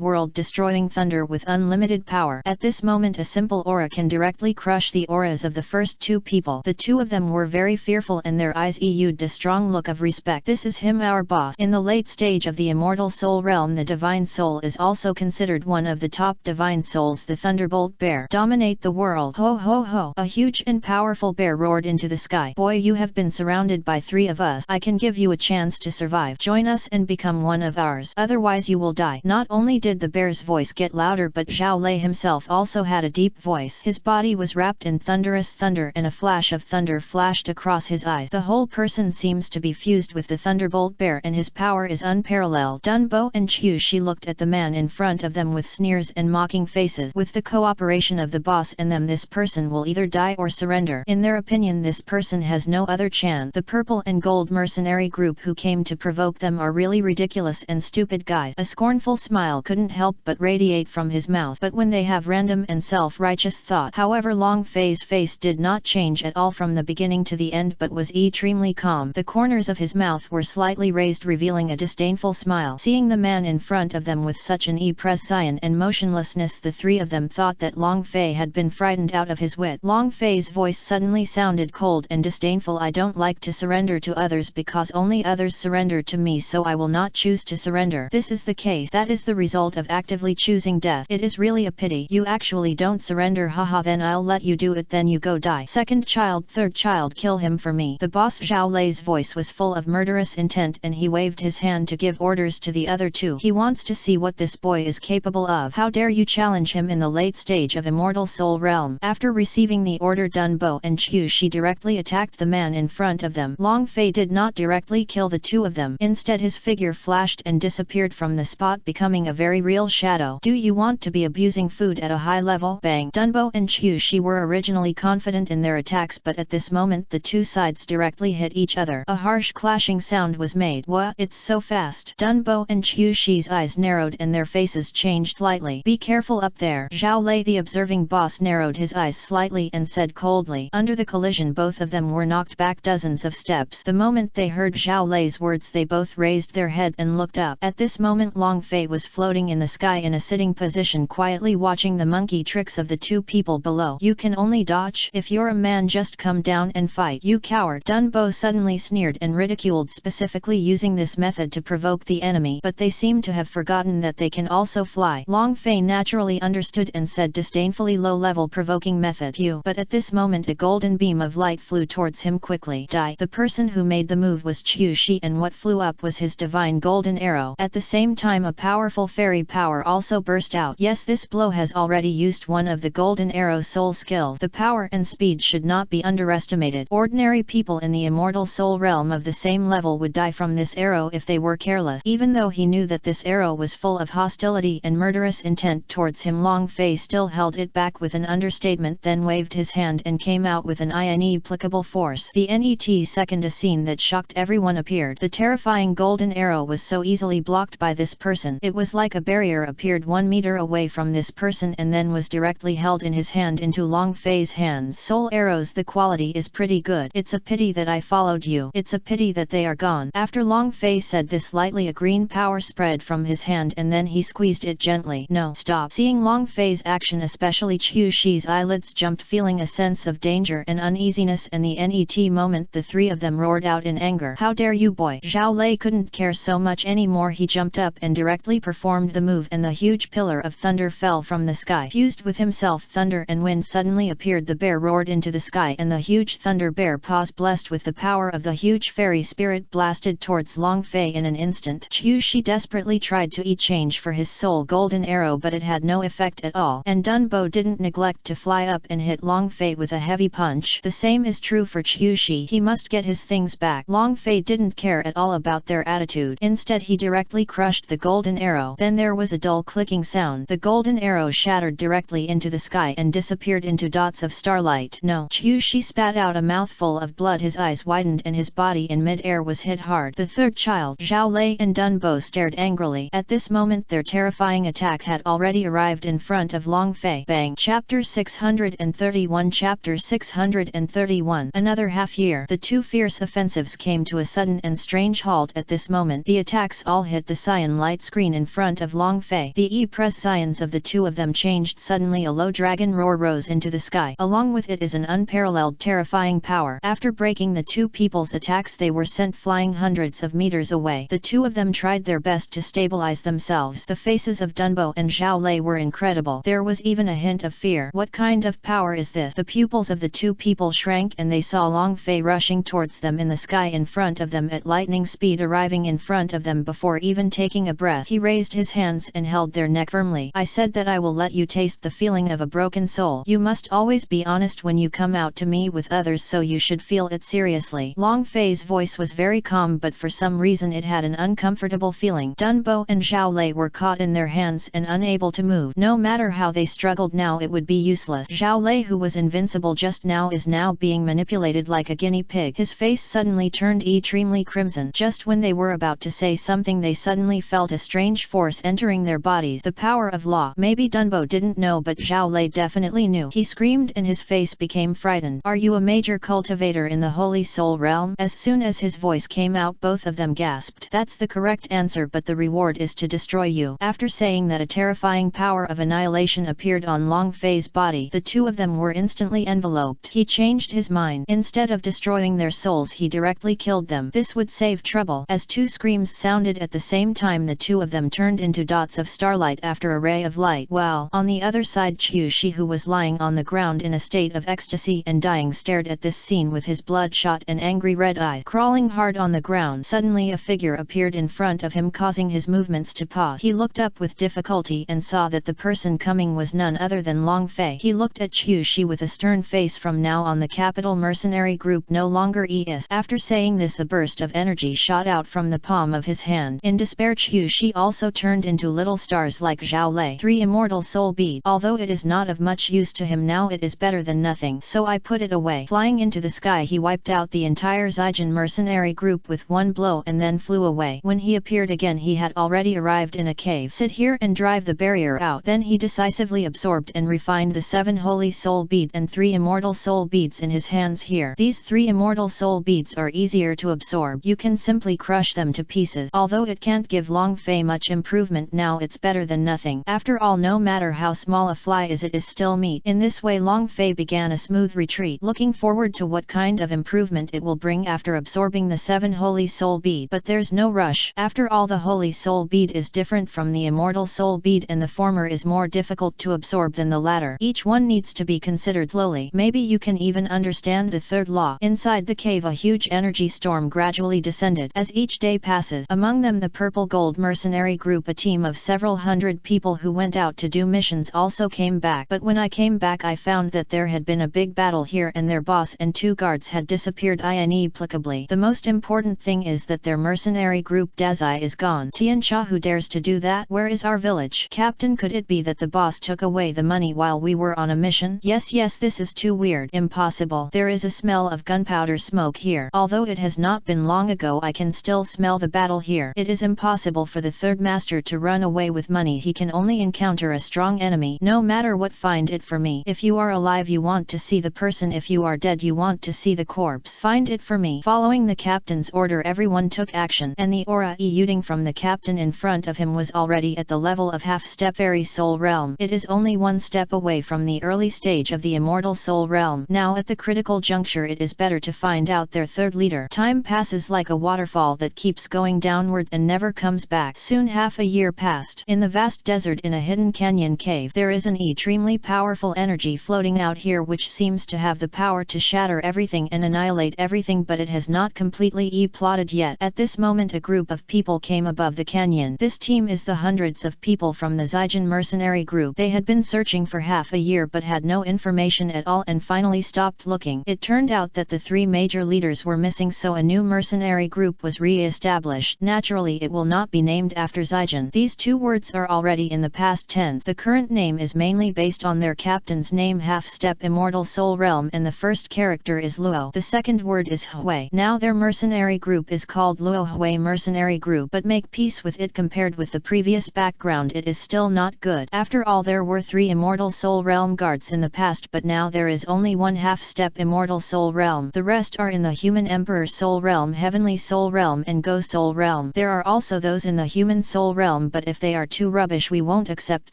world-destroying thunder with unlimited power. At this moment a simple aura can directly crush the auras of the first two people. The two of them were very fearful and their eyes exuded a strong look of respect. This is him, our boss. In the late stage of the immortal soul realm, the divine soul is also considered one of the top divine souls. The thunderbolt bear dominate the world. Ho ho ho! A huge and powerful bear roared into the sky. Boy, you have been surrounded by three of us. I can give you a chance to survive. Join us and become one of ours. Otherwise you will die. Not only did the bear's voice get louder, but Zhao Lei himself also had a deep voice. His body was wrapped in thunderous thunder and a flash of thunder flashed across his eyes. The whole person seems to be fused with the thunderbolt bear and his power is unparalleled. Douluo and Shi looked at the man in front of them with sneers and mocking faces. With the cooperation of the boss and them, this person will either die or surrender. In their opinion, this person has no other chance. The purple and gold mercenary group who came to provoke them are really ridiculous and stupid guys. A scornful smile couldn't help but radiate from his mouth. But when they have random and self-righteous thought. However, Long Fei's face did not change at all from the beginning to the end, but was extremely calm. The corners of his mouth were slightly raised, revealing a disdainful smile. Seeing the man in front of them with such an expression and motionlessness, the three of them thought that Long Fei had been frightened out of his wit. Long Fei's voice suddenly sounded cold and disdainful. I don't like to surrender to others because only others surrender to me, so I will not choose to surrender. This is the case. That is the result of actively choosing death. It is really a pity. You actually don't surrender. Haha, then I'll let you do it, then you go die. Second child, third child, kill him for me. The boss Zhao Lei's voice was full of murderous intent and he waved his hand to give orders to the other two. He wants to see what this boy is capable of. How dare you challenge him in the late stage of immortal soul realm? After receiving the order, Douluo and Shi directly attacked the man in front of them. Long Fei did not directly kill the two of them. Instead, his figure flashed and disappeared from the spot, becoming a very real shadow. Do you want to be abusing food at a high level? Bang! Douluo and Shi were originally confident in their attacks, but at this moment the two sides directly hit each other. A harsh clashing sound was made. What? It's so fast. Douluo and Shi's eyes narrowed and their faces changed slightly. Be careful up there. Zhao Lei, the observing boss, narrowed his eyes slightly and said coldly. Under the collision, both of them were knocked back dozens of steps. The moment they heard Zhao Lei's words, they both raised their head and looked up. At this moment, Long Fei was floating in the sky in a sitting position, quietly watching the monkey tricks of the two people below. You can only dodge? If you're a man, just come down and fight. You coward! Douluo suddenly sneered and ridiculed, specifically using this method to provoke the enemy, but they seem to have forgotten that they can also fly. Long Fei naturally understood and said disdainfully, low-level provoking method. You. But at this moment a golden beam of light flew towards him quickly. Die. The person who made the move was Shi, and what flew up was his divine golden arrow. At the same time, a powerful fairy power also burst out. Yes, this blow has already used one of the golden arrow soul skills. The power and speed should not be underestimated. Ordinary people in the immortal soul realm of the same level would die from this arrow if they were careless. Even though he knew that this arrow was full of hostility and murderous intent towards him, Long Fei still held it back with an understatement, then waved his hand and came out with an inapplicable force. The net second, a scene that shocked everyone appeared. The terrifying golden arrow was so easily blocked by this person. It was like a barrier appeared 1 meter away from this person and then was directly held in his hand into Long Fei's hands. Soul arrows, the quality is pretty good. It's a pity that I followed you. It's a pity that they are gone. After Long Fei said this lightly, a green power spread from his hand and then he squeezed it gently. No, stop. Seeing Long Fei's action, especially Shi's eyelids jumped, feeling a sense of danger and uneasiness, and the net moment the three of them roared out in anger. How dare you, boy! Zhao Lei couldn't care so much anymore. He jumped up and directly performed the move, and the huge pillar of thunder fell from the sky. Fused with himself, thunder and wind suddenly appeared appeared, the bear roared into the sky, and the huge thunder bear paws, blessed with the power of the huge fairy spirit, blasted towards Long Fei in an instant. Qiu Shi desperately tried to change for his soul golden arrow, but it had no effect at all, and Dunbo didn't neglect to fly up and hit Long Fei with a heavy punch. The same is true for Qiu Shi. He must get his things back. Long Fei didn't care at all about their attitude. Instead, he directly crushed the golden arrow. Then there was a dull clicking sound. The golden arrow shattered directly into the sky and disappeared into dots of starlight. No! Qiu Shi spat out a mouthful of blood. His eyes widened and his body in mid-air was hit hard. The third child, Zhao Lei and Dunbo, stared angrily. At this moment their terrifying attack had already arrived in front of Long Fei. Bang! Chapter 631. Chapter 631. Another half year. The two fierce offensives came to a sudden and strange halt. At this moment the attacks all hit the cyan light screen in front of Long Fei. The e-presence of the two of them changed suddenly. A low dragon roar rose into the sky. Along with it is an unparalleled terrifying power. After breaking the two people's attacks, they were sent flying hundreds of meters away. The two of them tried their best to stabilize themselves. The faces of Dunbo and Zhao Lei were incredible. There was even a hint of fear. What kind of power is this? The pupils of the two people shrank and they saw Long Fei rushing towards them in the sky in front of them at lightning speed, arriving in front of them before even taking a breath. He raised his hands and held their neck firmly. I said that I will let you taste the feeling of a broken soul. You must always be honest when you come out to me with others, so you should feel it seriously. Long Fei's voice was very calm, but for some reason it had an uncomfortable feeling. Dunbo and Zhao Lei were caught in their hands and unable to move. No matter how they struggled now, it would be useless. Zhao Lei, who was invincible just now, is now being manipulated like a guinea pig. His face suddenly turned extremely crimson. Just when they were about to say something, they suddenly felt a strange force entering their bodies. The power of law. Maybe Dunbo didn't know, but Zhao Lei definitely knew. He screamed and his face became frightened. Are you a major cultivator in the Holy Soul realm? As soon as his voice came out, both of them gasped. That's the correct answer, but the reward is to destroy you. After saying that, a terrifying power of annihilation appeared on Long Fei's body. The two of them were instantly enveloped. He changed his mind. Instead of destroying their souls, he directly killed them. This would save trouble. As two screams sounded at the same time, the two of them turned into dots of starlight after a ray of light. Well, on the other side, Qiu Shi, who was lying on the ground in a state of ecstasy and dying, stared at this scene with his bloodshot and angry red eyes. Crawling hard on the ground, suddenly a figure appeared in front of him, causing his movements to pause. He looked up with difficulty and saw that the person coming was none other than Long Fei. He looked at Qiu Shi with a stern face. From now on, the capital mercenary group no longer exists. After saying this, a burst of energy shot out from the palm of his hand. In despair, Qiu Shi also turned into little stars like Zhao Lei. 3 immortal soul bead. Although it is not of much use to him now, it is better than nothing, so I put it away. Flying into the sky, he wiped out the entire Zijin mercenary group with one blow and then flew away. When he appeared again, he had already arrived in a cave. Sit here and drive the barrier out. Then he decisively absorbed and refined the 7 holy soul beads and 3 immortal soul beads in his hands. Here, these 3 immortal soul beads are easier to absorb. You can simply crush them to pieces. Although it can't give Long Fei much improvement now, it's better than nothing. After all, no matter how small a fly is, it is still meat. In this way, Long Fei began a smooth retreat, looking forward to what kind of improvement it will bring after absorbing the 7 holy soul bead. But there's no rush. After all, the holy soul bead is different from the immortal soul bead, and the former is more difficult to absorb than the latter. Each one needs to be considered slowly. Maybe you can even understand the third law. Inside the cave, a huge energy storm gradually descended. As each day passes, among them the purple gold mercenary group, a team of several hundred people who went out to do missions, also came back. But when I came back, I found that there had been a big battle here and their boss and 2 guards had disappeared inexplicably. The most important thing is that their mercenary group Dazai is gone. Tian Cha, who dares to do that? Where is our village? Captain, could it be that the boss took away the money while we were on a mission? Yes, this is too weird. Impossible. There is a smell of gunpowder smoke here. Although it has not been long ago, I can still smell the battle here. It is impossible for the third master to run away with money. He can only encounter a strong enemy. No matter what, find it for me. If you are alive, you want to see the person. If you are dead, you want to see the corpse. Find it for me. Following the captain's order, everyone took action, and the aura emanating from the captain in front of him was already at the level of half-step fairy soul realm. It is only 1 step away from the early stage of the immortal soul realm. Now at the critical juncture, it is better to find out their third leader. Time passes like a waterfall that keeps going downward and never comes back. Soon half a year passed. In the vast desert, in a hidden canyon cave, there is an extremely powerful energy flow floating out here which seems to have the power to shatter everything and annihilate everything, but it has not completely plotted yet. At this moment a group of people came above the canyon. This team is the hundreds of people from the Zijin mercenary group. They had been searching for half a year but had no information at all and finally stopped looking. It turned out that the three major leaders were missing, so a new mercenary group was re-established. Naturally it will not be named after Zijin. These two words are already in the past tense. The current name is mainly based on their captain's name, Half-Step Immortal Soul Realm, and the first character is Luo. The second word is Hui. Now their mercenary group is called Luo Hui Mercenary Group, but make peace with it. Compared with the previous background, it is still not good. After all, there were 3 Immortal Soul Realm guards in the past, but now there is only one Half-Step Immortal Soul Realm. The rest are in the Human Emperor Soul Realm, Heavenly Soul Realm and Ghost Soul Realm. There are also those in the Human Soul Realm, but if they are too rubbish we won't accept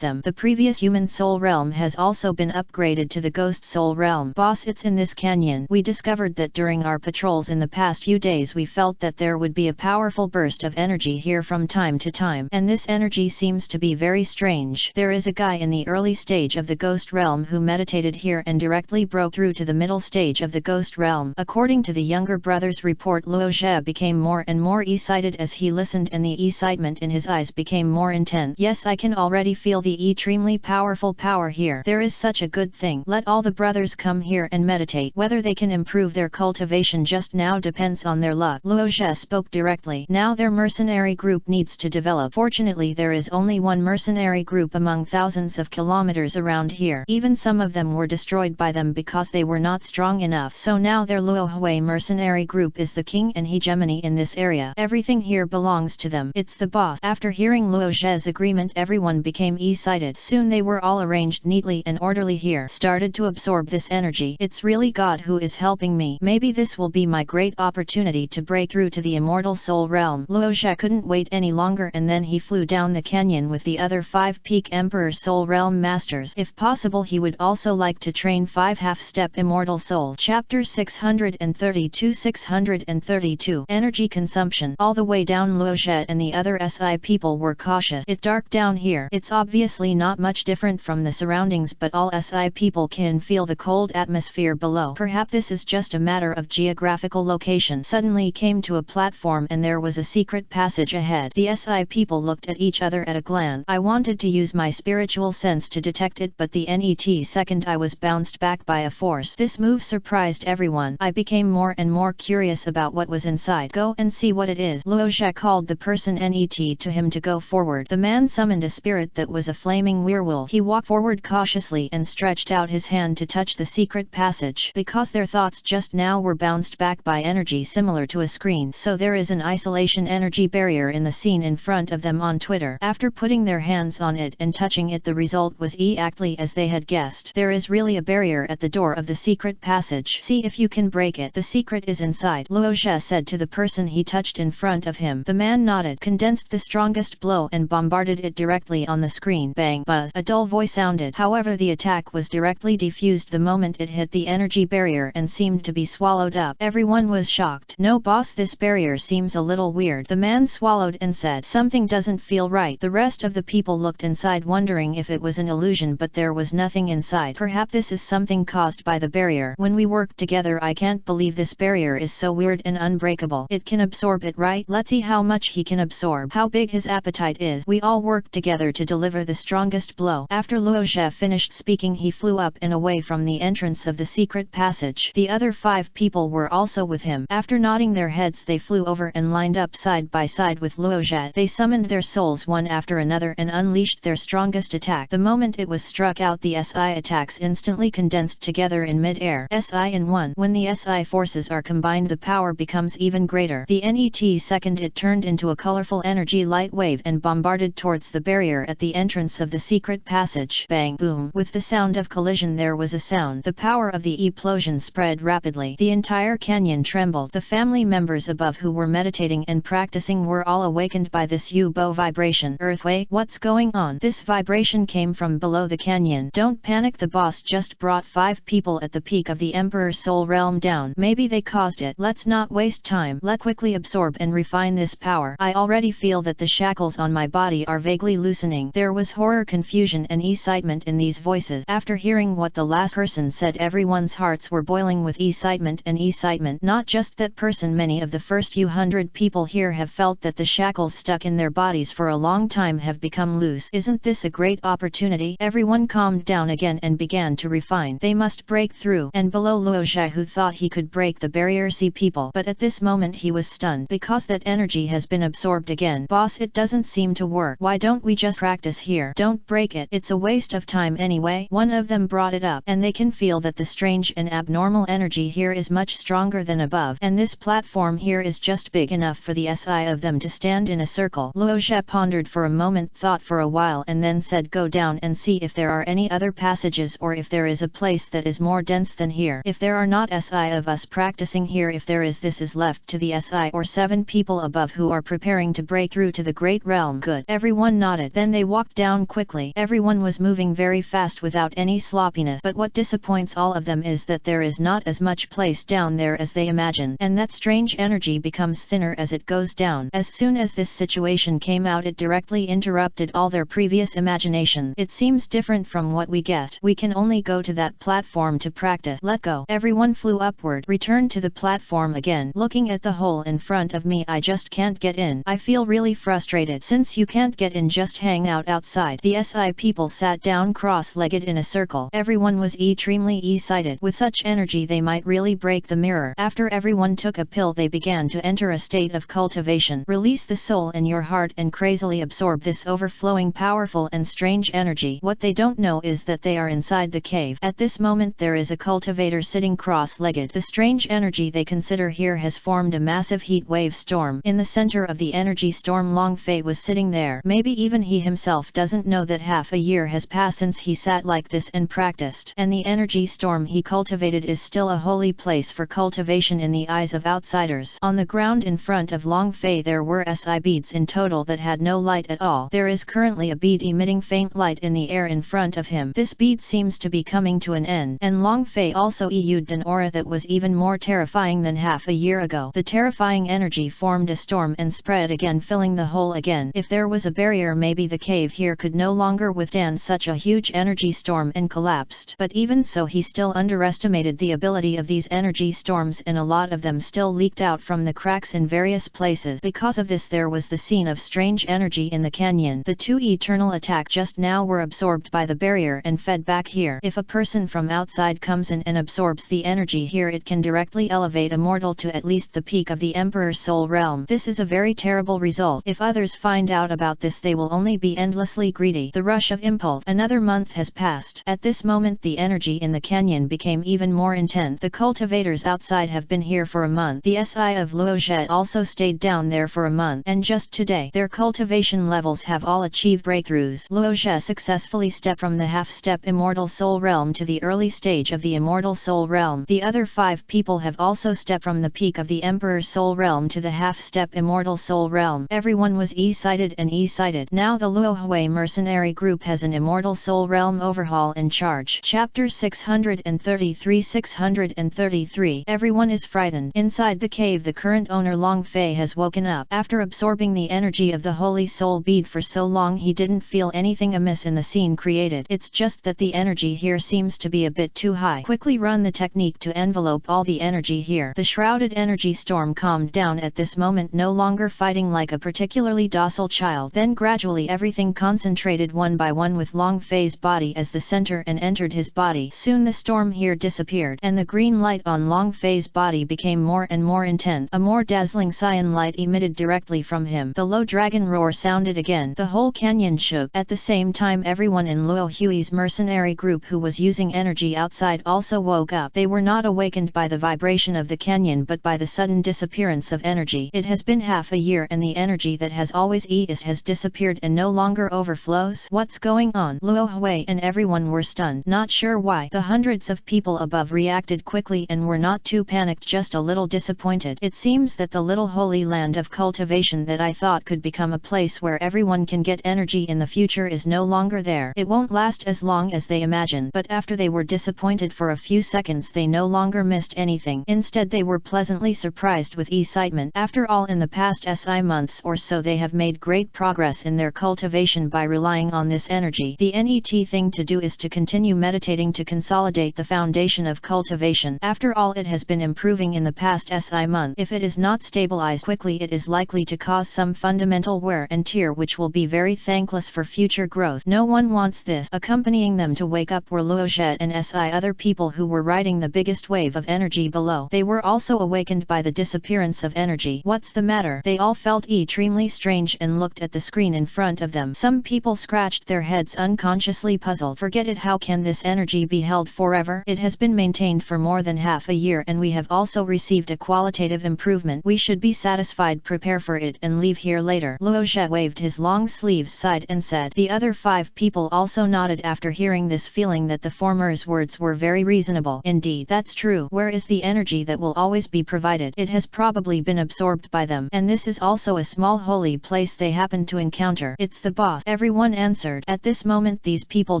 them. The previous Human Soul Realm has also been upgraded to the Ghost Soul Realm. Boss, it's in this canyon. We discovered that during our patrols in the past few days we felt that there would be a powerful burst of energy here from time to time, and this energy seems to be very strange. There is a guy in the early stage of the Ghost Realm who meditated here and directly broke through to the middle stage of the Ghost Realm. According to the younger brother's report, Luo Zhe became more and more excited as he listened, and the excitement in his eyes became more intense. Yes, I can already feel the extremely powerful power here. There is such a good thing. Let all the brothers come here and meditate. Whether they can improve their cultivation just now depends on their luck. Luo Zhe spoke directly. Now their mercenary group needs to develop. Fortunately there is only one mercenary group among thousands of kilometers around here. Even some of them were destroyed by them because they were not strong enough. So now their Luo Hui mercenary group is the king and hegemony in this area. Everything here belongs to them. It's the boss. After hearing Luo Zhe's agreement, everyone became excited. Soon they were all arranged neatly and orderly here, started to absorb this energy. It's really God who is helping me. Maybe this will be my great opportunity to break through to the Immortal Soul Realm. Luo Zhe couldn't wait any longer, and then he flew down the canyon with the other 5 Peak Emperor Soul Realm Masters. If possible he would also like to train 5 half-step Immortal Souls. Chapter 632 Energy Consumption. All the way down, Luo Zhe and the other SI people were cautious. It's dark down here. It's obviously not much different from the surroundings, but all SI people can feel the cold atmosphere below. Perhaps this is just a matter of geographical location. Suddenly came to a platform and there was a secret passage ahead. The SI people looked at each other at a glance. I wanted to use my spiritual sense to detect it, but the NET second I was bounced back by a force. This move surprised everyone. I became more and more curious about what was inside. Go and see what it is. Luo Zhe called the person NET to him to go forward. The man summoned a spirit that was a flaming werewolf. He walked forward cautiously and stretched out his hand to touch the secret passage. Because their thoughts just now were bounced back by energy similar to a screen, so there is an isolation energy barrier in the scene in front of them on Twitter. After putting their hands on it and touching it, the result was exactly as they had guessed. There is really a barrier at the door of the secret passage. See if you can break it. The secret is inside, Luo Zhe said to the person he touched in front of him. The man nodded, condensed the strongest blow and bombarded it directly on the screen. Bang! Buzz! A dull voice sounded. However, the attack was directly defused the moment it hit the energy barrier and seemed to be swallowed up. Everyone was shocked. No boss, this barrier seems a little weird. The man swallowed and said, something doesn't feel right. The rest of the people looked inside wondering if it was an illusion, but there was nothing inside. Perhaps this is something caused by the barrier. When we worked together, I can't believe this barrier is so weird and unbreakable. It can absorb it, right? Let's see how much he can absorb. How big his appetite is. We all worked together to deliver the strongest blow. After Luo Zhe finished speaking, he flew up and away from the entrance of the secret passage. The other 5 people were also with him. After nodding their heads, they flew over and lined up side by side with Luo Zhe. They summoned their souls one after another and unleashed their strongest attack. The moment it was struck out, the SI attacks instantly condensed together in mid-air. SI in one. When the SI forces are combined, the power becomes even greater. The NET second it turned into a colorful energy light wave and bombarded towards the barrier at the entrance of the secret passage. Bang! Boom! With the sound of collision there was a sound. The power of the explosion spread rapidly. The entire canyon trembled. The family members above who were meditating and practicing were all awakened by this U-bow vibration. Earthquake? What's going on? This vibration came from below the canyon. Don't panic, the boss just brought 5 people at the peak of the Emperor Soul Realm down. Maybe they caused it. Let's not waste time. Let's quickly absorb and refine this power. I already feel that the shackles on my body are vaguely loosening. There was horror, confusion and excitement in these voices. After hearing hearing what the last person said, everyone's hearts were boiling with excitement and excitement. Not just that person, many of the first few hundred people here have felt that the shackles stuck in their bodies for a long time have become loose. Isn't this a great opportunity? Everyone calmed down again and began to refine. They must break through. And below, Luo Zhe, who thought he could break the barrier, see people, but at this moment he was stunned because that energy has been absorbed again. Boss, it doesn't seem to work. Why don't we just practice here? Don't break it. It's a waste of time anyway. One of them brought it up, and they can feel that the strange and abnormal energy here is much stronger than above, and this platform here is just big enough for the SI of them to stand in a circle. Luo Zhe pondered for a moment, thought for a while, and then said, go down and see if there are any other passages, or if there is a place that is more dense than here. If there are not SI of us practicing here, if there is, this is left to the SI or 7 people above who are preparing to break through to the great realm. Good. Everyone nodded. Then they walked down quickly. Everyone was moving very fast without any sloppiness, but what disappoints all of them is that there is not as much place down there as they imagined, and that strange energy becomes thinner as it goes down. As soon as this situation came out, it directly interrupted all their previous imaginations. It seems different from what we guessed. We can only go to that platform to practice. Let go. Everyone flew upward. Returned to the platform again. Looking at the hole in front of me, I just can't get in. I feel really frustrated. Since you can't get in, just hang out outside. The SI people sat down cross-legged in a circle. Everyone was extremely excited. With such energy they might really break the mirror. After everyone took a pill, they began to enter a state of cultivation. Release the soul in your heart and crazily absorb this overflowing, powerful and strange energy. What they don't know is that they are inside the cave. At this moment there is a cultivator sitting cross-legged. The strange energy they consider here has formed a massive heat wave storm. In the center of the energy storm, Long Fei was sitting there. Maybe even he himself doesn't know that half a year has passed since he sat like this and practiced. And the energy storm he cultivated is still a holy place for cultivation in the eyes of outsiders. On the ground in front of Long Fei there were SI beads in total that had no light at all. There is currently a bead emitting faint light in the air in front of him. This bead seems to be coming to an end, and Long Fei also issued an aura that was even more terrifying than half a year ago. The terrifying energy formed a storm and spread again, filling the hole again. If there was a barrier, maybe the cave here could no longer withstand such a huge energy storm and collapsed. But even so, he still underestimated the ability of these energy storms, and a lot of them still leaked out from the cracks in various places. Because of this, there was the scene of strange energy in the canyon. The two eternal attack just now were absorbed by the barrier and fed back here. If a person from outside comes in and absorbs the energy here, it can directly elevate a mortal to at least the peak of the Emperor's soul realm. This is a very terrible result. If others find out about this, they will only be endlessly greedy. The rush of impulse. Another month has passed. At this moment the energy in the canyon became even more intense. The cultivators outside have been here for a month. The SI of Luo Zhe also stayed down there for a month, and just today their cultivation levels have all achieved breakthroughs. Luo Zhe successfully stepped from the half-step immortal soul realm to the early stage of the immortal soul realm. The other 5 people have also stepped from the peak of the Emperor's soul realm to the half-step immortal soul realm. Everyone was excited and excited. Now the Luo Hui mercenary group has an immortal soul realm overhaul in charge. Chapter 633. Everyone is frightened. Inside the cave, the current owner Long Fei has woken up. After absorbing the energy of the holy soul bead for so long, he didn't feel anything amiss in the scene created. It's just that the energy here seems to be a bit too high. Quickly run the technique to envelope all the energy here. The shrouded energy storm calmed down at this moment, no longer fighting like a particularly docile child. Then gradually everything concentrated one by one with Long Fei's body as the center and entered his body. Soon the storm here disappeared, and the green light on Long Fei's body became more and more intense. A more dazzling cyan light emitted directly from him. The low dragon roar sounded again. The whole canyon shook. At the same time, everyone in Luo Hui's mercenary group who was using energy outside also woke up. They were not awakened by the vibration of the canyon, but by the sudden disappearance of energy. It has been half a year and the energy that has always eased has disappeared and no longer overflows. What's going on? Luo Hui and everyone were stunned, not sure why. The hundreds of people above reacted quickly and were not too panicked, just a little disappointed. It seems that the little holy land of cultivation that I thought could become a place where everyone can get energy in the future is no longer there. It won't last as long as they imagined. But after they were disappointed for a few seconds, they no longer missed anything. Instead, they were pleasantly surprised with excitement. After all, in the past SI months or so, they have made great progress in their cultivation by relying on this energy. The NET thing to do is to continue meditating to consolidate the foundation of cultivation. After all, it has been improving in the past month. If it is not stabilized quickly, it is likely to cause some fundamental wear and tear which will be very thankless for future growth. No one wants this. Accompanying them to wake up were Luo Zhe and other people who were riding the biggest wave of energy below. They were also awakened by the disappearance of energy. What's the matter? They all felt extremely strange and looked at the screen in front of them. Some people scratched their heads unconsciously puzzled. Forget it, how can this energy be held forever? It has been maintained for more than half a year and we have also received a qualitative improvement. We should be satisfied, prepare for it and leave here later. Luo Zhe waved his long sleeves aside and said. The other 5 people also nodded after hearing this, feeling that the former's words were very reasonable. Indeed, that's true. Where is the energy that will always be provided? It has probably been absorbed by them. And this is also a small holy place they happened to encounter. It's the boss, everyone answered. At this moment these people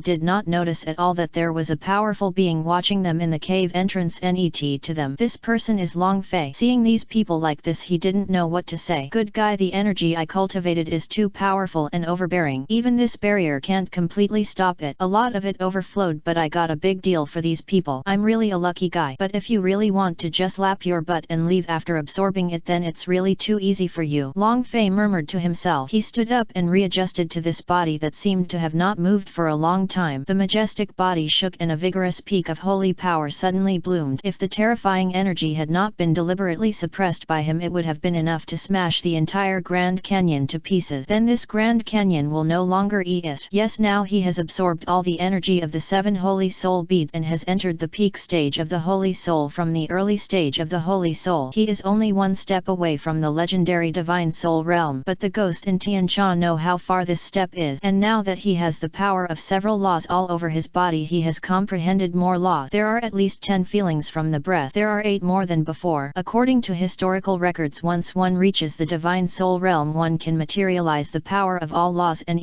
did not notice at all that there was a powerful being watching them in the cave entrance. Net to them, this person is Long Fei. Seeing these people like this, he didn't know what to say. Good guy, the energy I cultivated is too powerful and overbearing. Even this barrier can't completely stop it. A lot of it overflowed, but I got a big deal for these people. I'm really a lucky guy. But if you really want to just lap your butt and leave after absorbing it, then it's really too easy for you. Long Fei murmured to himself. He stood up and readjusted to this body that seemed to have not moved for a long time. The majestic body shook and a vigorous peak of holy power suddenly bloomed. If the terrifying energy had not been deliberately suppressed by him, it would have been enough to smash the entire Grand Canyon to pieces. Then this Grand Canyon will no longer exist. Yes, now he has absorbed all the energy of the 7 holy soul beads and has entered the peak stage of the holy soul. From the early stage of the holy soul, he is only one step away from the legendary divine soul realm. But the ghost and Tian Cha know how far this step is, and now that he has the power of several laws all over his body, he has comprehended more laws. There are at least 10 feelings from the breath. There are 8 more than before. According to historical records, once one reaches the divine soul realm, one can materialize the power of all laws and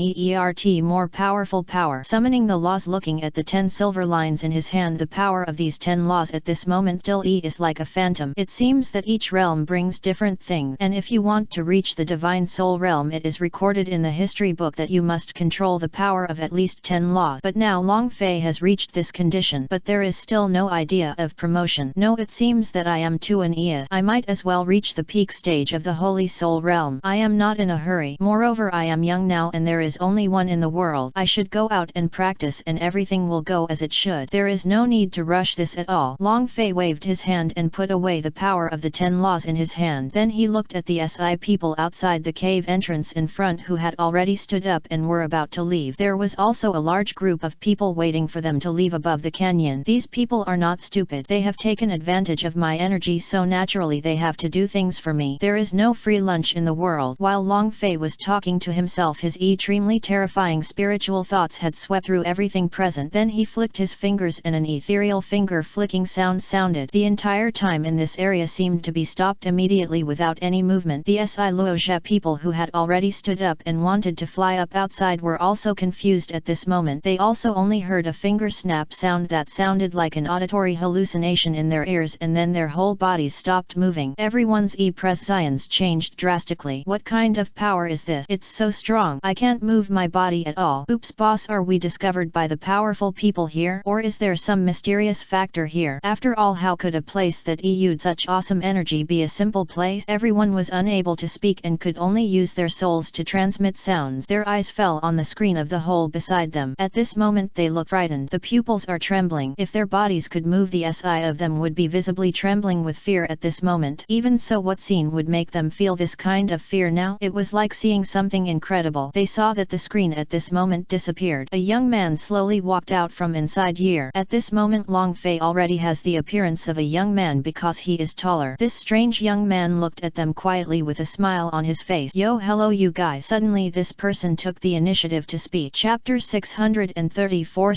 more powerful power. Summoning the laws, looking at the 10 silver lines in his hand, the power of these 10 laws at this moment still is like a phantom. It seems that each realm brings different things, and if you want to reach the divine soul realm, it is recorded in the history book that you must control the power of at least 10 laws. But now Long Fei has reached this condition, but there is still no idea of promotion. No, it seems that I am too an I might as well reach the peak stage of the holy soul realm. I am not in a hurry. Moreover, I am young now and there is only one in the world. I should go out and practice and everything will go as it should. There is no need to rush this at all. Long Fei waved his hand and put away the power of the 10 laws in his hand. Then he looked at the people outside the cave entrance in front who had already stood up and were about to leave. There was also a large group of people waiting for them to leave above the canyon. These people are not stupid. They have taken advantage of my energy, so naturally they have to do things for me. There is no free lunch in the world. While Long Fei was talking to himself, his extremely terrifying spiritual thoughts had swept through everything present. Then he flicked his fingers and an ethereal finger flicking sound sounded. The entire time in this area seemed to be stopped immediately without any movement. The Luo Zhe people who had already stood up and wanted to fly up outside were also confused at this moment. They also only heard a finger snap sound that sounded like an auditory hallucination in their ears, and then their whole bodies stopped moving. Everyone's presence changed drastically. What kind of power is this? It's so strong. I can't move my body at all. Oops, boss, are we discovered by the powerful people here? Or is there some mysterious factor here? After all, how could a place that exudes such awesome energy be a simple place? Everyone was unable to speak and could only use their souls to transmit sounds. Their eyes fell on the screen of the hole beside them. At this moment they look frightened. The pupils are trembling. If their bodies could move, the of them would be visibly trembling with fear at this moment. Even so, what scene would make them feel this kind of fear now? It was like seeing something incredible. They saw that the screen at this moment disappeared. A young man slowly walked out from inside here. At this moment Long Fei already has the appearance of a young man because he is taller. This strange young man looked at them quietly with a smile on his face. Yo, hello you guys. Suddenly this person took the initiative to speak. Chapter 634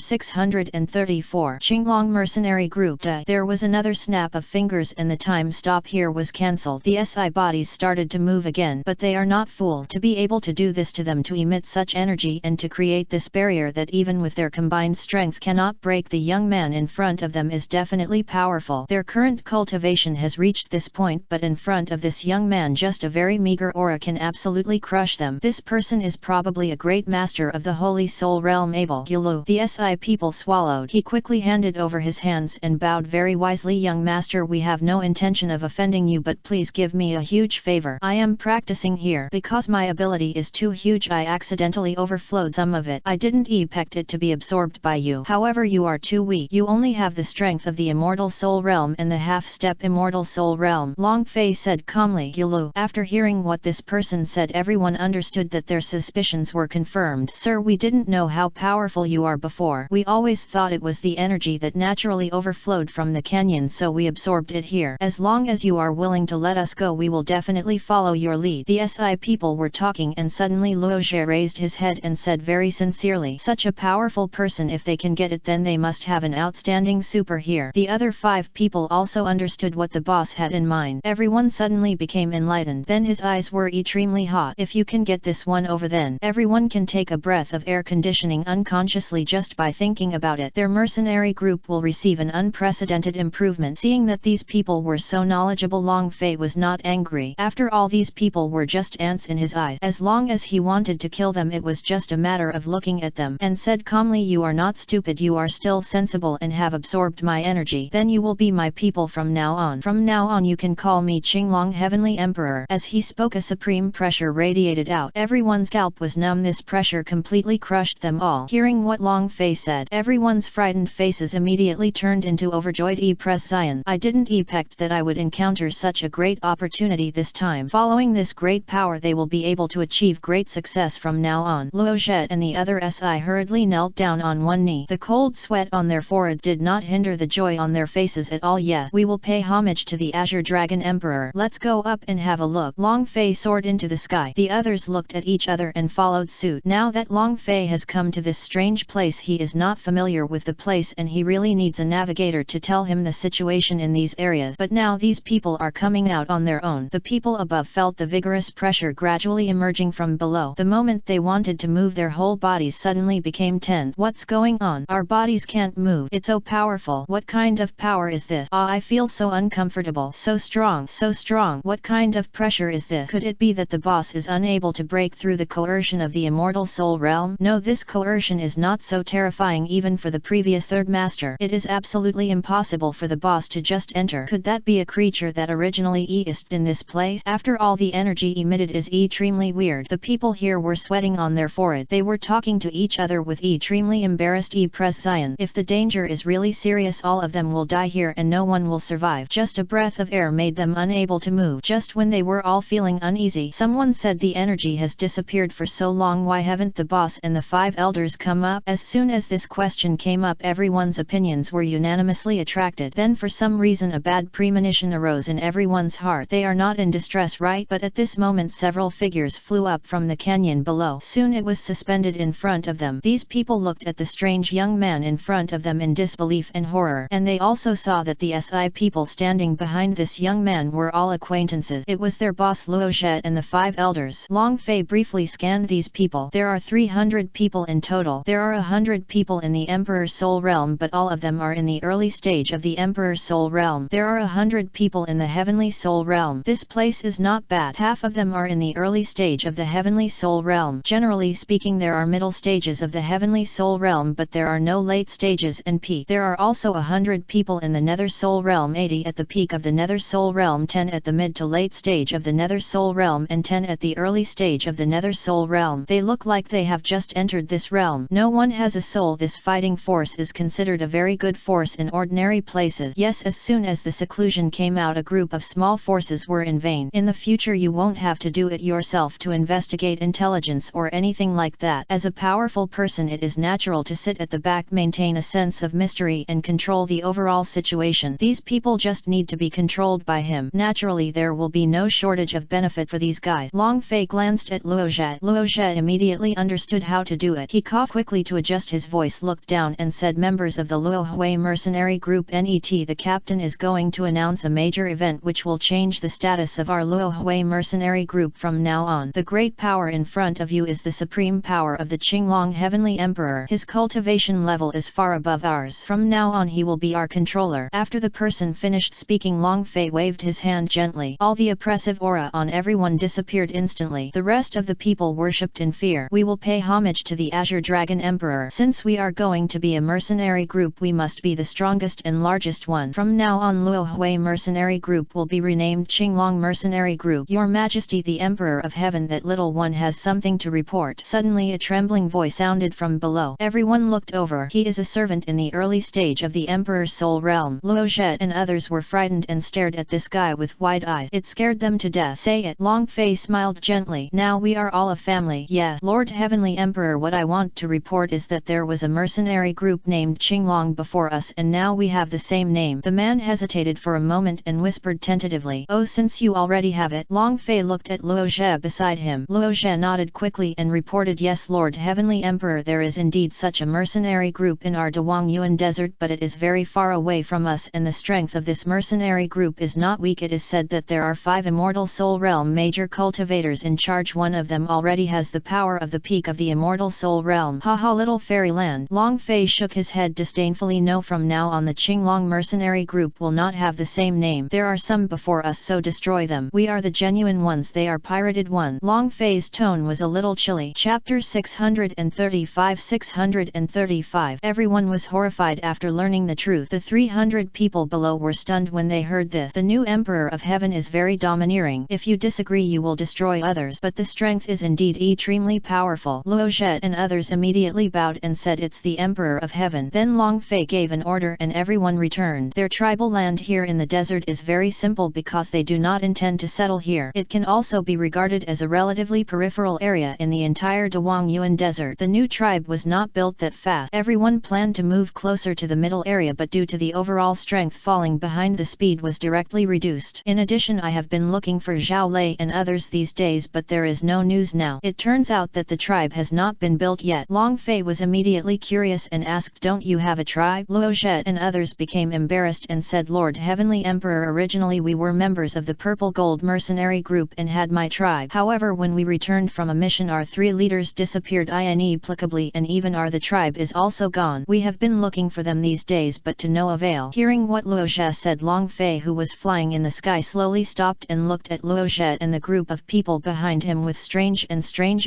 Qinglong Mercenary Group. There was another snap of fingers and the time stop here was cancelled. The bodies started to move again, but they are not fools. To be able to do this to them, to emit such energy and to create this barrier that even with their combined strength cannot break the young man in front of them, is definitely powerful. Their current cultivation has reached this point, but in front of this young man just a very meager aura can absolutely crush them. This person is probably a great master of the Holy Soul Realm, able. The The SI people swallowed. He quickly handed over his hands and bowed very wisely. Young master, we have no intention of offending you, but please give me a huge favor. I am practicing here. Because my ability is too huge, I accidentally overflowed some of it. I didn't expect it to be absorbed by you. However, you are too weak. You only have the strength of the immortal soul realm and the half-step immortal soul realm. Long Fei said calmly. Douluo. After hearing what this person said, everyone understood that their suspicions were confirmed. Sir, we didn't know how powerful you are before. We always thought it was the energy that naturally overflowed from the canyon, so we absorbed it here. As long as you are willing to let us go, we will definitely follow your lead. The SI people were talking, and suddenly Luo Zhe raised his head and said very sincerely, such a powerful person, if they can get it, then they must have an outstanding super here. The other 5 people also understood what the boss had in mind. Everyone suddenly became enlightened. Then his eyes were extremely hot. If you can get this one over, then everyone can take a breath of air conditioning unconsciously just by thinking about it. Their mercenary group will receive an unprecedented improvement. Seeing that these people were so knowledgeable, Long Fei was not angry. After all, these people were just ants in his eyes. As long as he wanted to kill them, it was just a matter of looking at them, and said calmly, you are not stupid, you are still sensible and have absorbed my energy. Then you will be my people from now on. From now on you can call me Qinglong Heavenly Emperor. As he spoke, a supreme pressure radiated out. Everyone's scalp was numb. This pressure completely crushed them all. Hearing what Long Fei said, everyone's frightened faces immediately turned into overjoyed expressions. I didn't expect that I would encounter such a great opportunity this time. Following this great power, they will be able to achieve great success from now on. Luo Zhe and the other SI hurriedly knelt down on one knee. The cold sweat on their forehead did not hinder the joy on their faces at all. Yes, we will pay homage to the Azure Dragon Emperor. Let's go up and have a look. Long Fei soared into the sky. The others looked at each other and followed suit. Now that Long Fei has come to this strange place, he is not familiar with the place and he really needs a navigator to tell him the situation in these areas. But now these people are coming out on their own. The people above felt the vigorous pressure gradually emerging from below. The moment they wanted to move, their whole bodies suddenly became tense. What's going on? Our bodies can't move. It's so powerful. What kind of power is this? I feel so uncomfortable. So strong. So strong. What kind of pressure is this? Could it be that the boss is unable to break through the coercion of the immortal soul realm? No, this coercion is not so terrifying even for the previous third master. It is absolutely impossible for the boss to just enter. Could that be a creature that originally existed in this place? After all, the energy emitted is extremely weird. The people here were sweating on their forehead. They were talking to each other with extremely embarrassed expressions. If the danger is really serious, all of them will die here and no one will survive. Just a breath of air made them unable to move. Just when they were all feeling uneasy, someone said, the energy has disappeared for so long, why haven't the boss and the 5 elders come up? As soon as this question came up, everyone's opinions were unanimously attracted. Then for some reason a bad premonition arose in everyone's heart. They are not in distress, right? But at this moment several figures flew up from the canyon below. Soon it was suspended in front of them. These people looked at the strange young man in front of them in disbelief and horror, and they also saw that the SI people standing behind this young man were all acquaintances. It was their boss Luo Zhe and the 5 elders. Long Fei briefly scanned these people. There are 300 people in total. There are 100 people in the Emperor's Soul Realm, but all of them are in the early stage of the Emperor's Soul Realm. There are 100 people in the Heavenly Soul Realm. This place is not bad. Half of them are in the early stage of the Heavenly Soul Realm. Generally speaking, there are middle stages of the Heavenly Soul Realm, but there are no late stages and peak. There are also 100 people in the Nether Soul Realm, 80 at the peak of the Nether Soul Realm, 10 at the mid to late stage of the Nether Soul Realm, and 10 at the early stage of the Nether Soul Realm. They look like they have just entered this realm. No one has a soul. This fighting force is considered a very good force in ordinary places. Yes, as soon as the seclusion came out, a group of small forces were in vain. In the future you won't have to do it yourself to investigate intelligence or anything like that. As a powerful person, it is natural to sit at the back, maintain a sense of mystery and control the overall situation. These people just need to be controlled by him. Naturally there will be no shortage of benefit for these guys. Long Fei glanced at Luo Zhe. Luo Zhe immediately understood how to do it. He coughed quickly to adjust his voice, looked down and said, members of the Luo Hui mercenary group NET, the captain is going to announce a major event which will change the status of our Luo Hui mercenary group from now on. The great power in front of you is the supreme power of the Qinglong Heavenly Emperor. His cultivation level is far above ours. From now on he will be our controller. After the person finished speaking, Long Fei waved his hand gently. All the oppressive aura on everyone disappeared instantly. The rest of the people worshipped in fear. We will pay homage to the Azure Dragon Emperor. Since we are going to be a mercenary group, we must be the strongest and largest one. From now on, Luo Hui Mercenary Group will be renamed Qinglong Mercenary Group. Your Majesty the Emperor of Heaven, that little one has something to report. Suddenly a trembling voice sounded from below. Everyone looked over. He is a servant in the early stage of the Emperor's soul realm. Luo Zhe and others were frightened and stared at this guy with wide eyes. It scared them to death. Say it. Long Fei smiled gently. Now we are all a family. Yes, Lord Heavenly Emperor, what I want to report is that there was a mercenary group named Qinglong before us, and now we have the same name. The man hesitated for a moment and whispered tentatively, "Oh, since you already have it." Long Fei looked at Luo Zhe beside him. Luo Zhe nodded quickly and reported, "Yes, Lord Heavenly Emperor, there is indeed such a mercenary group in our Dawang Yuan desert, but it is very far away from us, and the strength of this mercenary group is not weak. It is said that there are 5 immortal soul realm major cultivators in charge. One of them already has the power of the peak of the immortal soul realm." Haha, little fairyland. Long Fei shook his head disdainfully. "No, from now on the Qinglong mercenary group will not have the same name. There are some before us, so destroy them. We are the genuine ones, they are pirated one." Long Fei's tone was a little chilly. Chapter 635. Everyone was horrified after learning the truth. The 300 people below were stunned when they heard this. The new Emperor of Heaven is very domineering. If you disagree, you will destroy others, but the strength is indeed extremely powerful. Luo Zhe and others immediately bowed and said, "It's the Emperor of Heaven." Then Long Fei gave an order and everyone returned. Their tribal land here in the desert is very simple because they do not intend to settle here. It can also be regarded as a relatively peripheral area in the entire Dawang Yuan desert. The new tribe was not built that fast. Everyone planned to move closer to the middle area, but due to the overall strength falling behind, the speed was directly reduced. In addition, I have been looking for Zhao Lei and others these days, but there is no news now. It turns out that the tribe has not been built yet. Long Fei was immediately curious and asked, "Don't you have a tribe?" Luo Zhe and others became embarrassed and said, "Lord Heavenly Emperor, originally we were members of the Purple Gold Mercenary Group and had my tribe. However, when we returned from a mission, our 3 leaders disappeared inexplicably, and even the tribe is also gone. We have been looking for them these days, but to no avail." Hearing what Luo Zhe said, Long Fei, who was flying in the sky, slowly stopped and looked at Luo Zhe and the group of people behind him with strange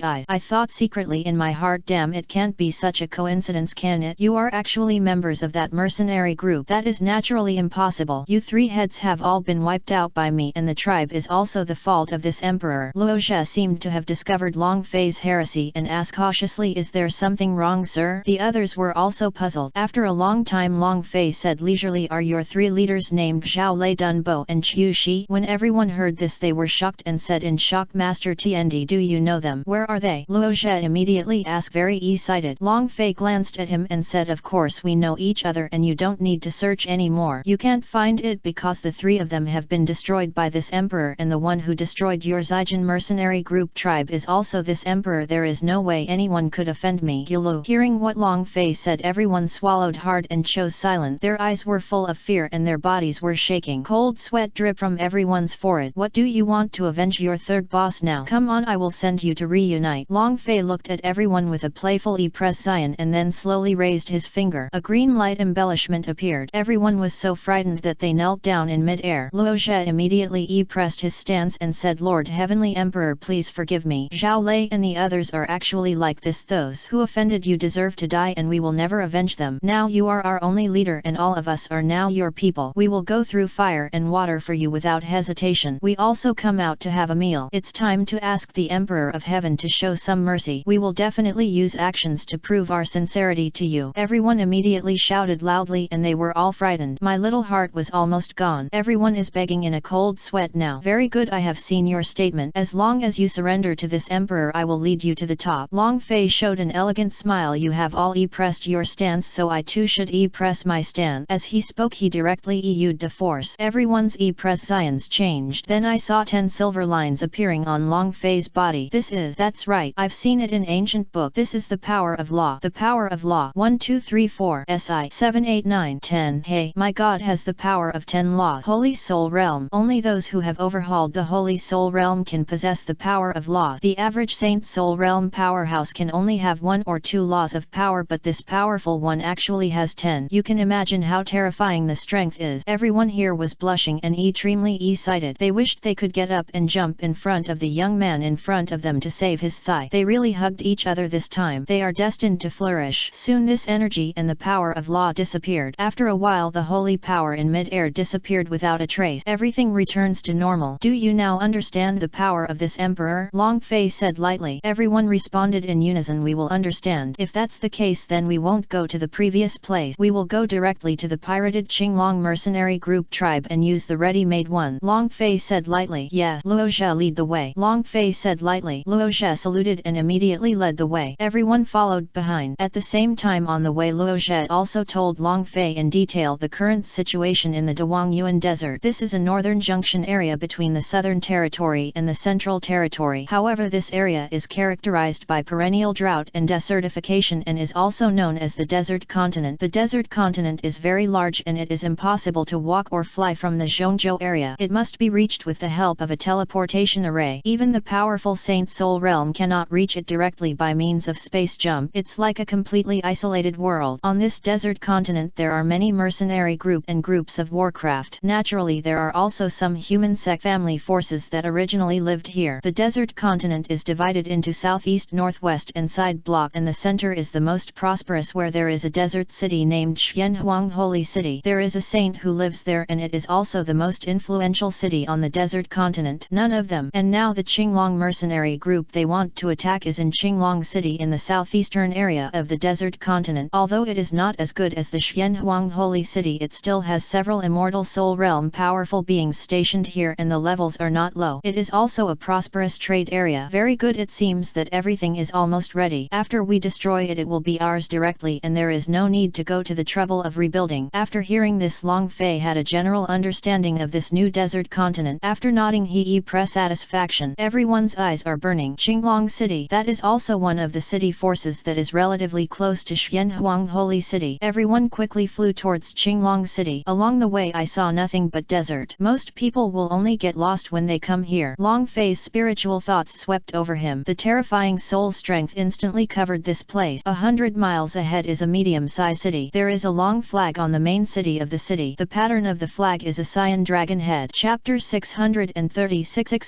eyes. "I thought secretly in my heart, damn, it can't be such a coincidence, can it? You are actually members of that mercenary group. That is naturally impossible. You 3 heads have all been wiped out by me, and the tribe is also the fault of this emperor." Luo Zhe seemed to have discovered Long Fei's heresy and asked cautiously, "Is there something wrong, sir?" The others were also puzzled. After a long time, Long Fei said leisurely, "Are your 3 leaders named Zhao Lei, Dunbo and Qiu Shi?" When everyone heard this, they were shocked and said in shock, "Master Tiandi, do you know them? Where are they?" Luo Zhe immediately asked, very excited. Long Fei glanced at him and said, "Of course we know each other, and you don't need to search anymore. You can't find it because the 3 of them have been destroyed by this emperor, and the one who destroyed your Zijin mercenary group tribe is also this emperor. There is no way anyone could offend me." Douluo. Hearing what Long Fei said, everyone swallowed hard and chose silent. Their eyes were full of fear and their bodies were shaking. Cold sweat dripped from everyone's forehead. "What do you want to avenge your 3rd boss now? Come on, I will send you to reunite." Long Fei looked at everyone with a playful Zion and then slowly raised his finger. A green light embellishment appeared. Everyone was so frightened that they knelt down in mid-air. Luo Zhe immediately pressed his stance and said, "Lord Heavenly Emperor, please forgive me. Zhao Lei and the others are actually like this. Those who offended you deserve to die, and we will never avenge them. Now you are our only leader, and all of us are now your people. We will go through fire and water for you without hesitation. We also come out to have a meal. It's time to ask the Emperor of Heaven to show some mercy. We will definitely use actions to prove our sincerity to you." Everyone immediately shouted loudly and they were all frightened. My little heart was almost gone. Everyone is begging in a cold sweat now. "Very good, I have seen your statement. As long as you surrender to this emperor, I will lead you to the top." Long Fei showed an elegant smile. "You have all pressed your stance, so I too should press my stand." As he spoke, he directly used the force. Everyone's pressions changed. Then I saw 10 silver lines appearing on Long Fei's body. That's right, I've seen it in ancient book. This is the power of law. The power of law. 1 2 3 4 SI 7 8 9 10. Hey, my God has the power of 10 laws. Holy Soul Realm. Only those who have overhauled the Holy Soul Realm can possess the power of laws. The average Saint Soul Realm powerhouse can only have 1 or 2 laws of power, but this powerful one actually has 10. You can imagine how terrifying the strength is. Everyone here was blushing and extremely excited. They wished they could get up and jump in front of the young man in front of them to save his thigh. They really hugged each other this time. They are destined begin to flourish. Soon this energy and the power of law disappeared. After a while the holy power in mid-air disappeared without a trace. Everything returns to normal. Do you now understand the power of this emperor? Long Fei said lightly. Everyone responded in unison. We will understand. If that's the case, then we won't go to the previous place. We will go directly to the pirated Qinglong mercenary group tribe and use the ready-made one. Long Fei said lightly. Yes. Luo Zhe, lead the way. Long Fei said lightly. Luo Zhe saluted and immediately led the way. Everyone followed behind. At the same time on the way, Luo Zhe also told Long Fei in detail the current situation in the Dawang Desert. This is a northern junction area between the southern territory and the central territory. However, this area is characterized by perennial drought and desertification and is also known as the desert continent. The desert continent is very large and it is impossible to walk or fly from the Zhongzhou area. It must be reached with the help of a teleportation array. Even the powerful Saint Soul Realm cannot reach it directly by means of space jump. It's like a completely isolated world. On this desert continent there are many mercenary groups of warcraft. Naturally there are also some human sect family forces that originally lived here. The desert continent is divided into southeast, northwest and side block, and the center is the most prosperous, where there is a desert city named Xianhuang Holy City. There is a saint who lives there and it is also the most influential city on the desert continent. None of them. And now the Qinglong mercenary group they want to attack is in Qinglong City in the southeastern area of the desert continent. Although it is not as good as the Xianhuang Holy City, it still has several immortal soul realm powerful beings stationed here and the levels are not low. It is also a prosperous trade area. Very good. It seems that everything is almost ready. After we destroy it, it will be ours directly and there is no need to go to the trouble of rebuilding. After hearing this, Long Fei had a general understanding of this new desert continent. After nodding, he expressed satisfaction. Everyone's eyes are burning. Qinglong City. That is also one of the city forces that is relatively close to Xianhuang Holy City. Everyone quickly flew towards Qinglong City. Along the way I saw nothing but desert. Most people will only get lost when they come here. Long Fei's spiritual thoughts swept over him. The terrifying soul strength instantly covered this place. 100 miles ahead is a medium-sized city. There is a long flag on the main city of the city. The pattern of the flag is a cyan dragon head. Chapter 636.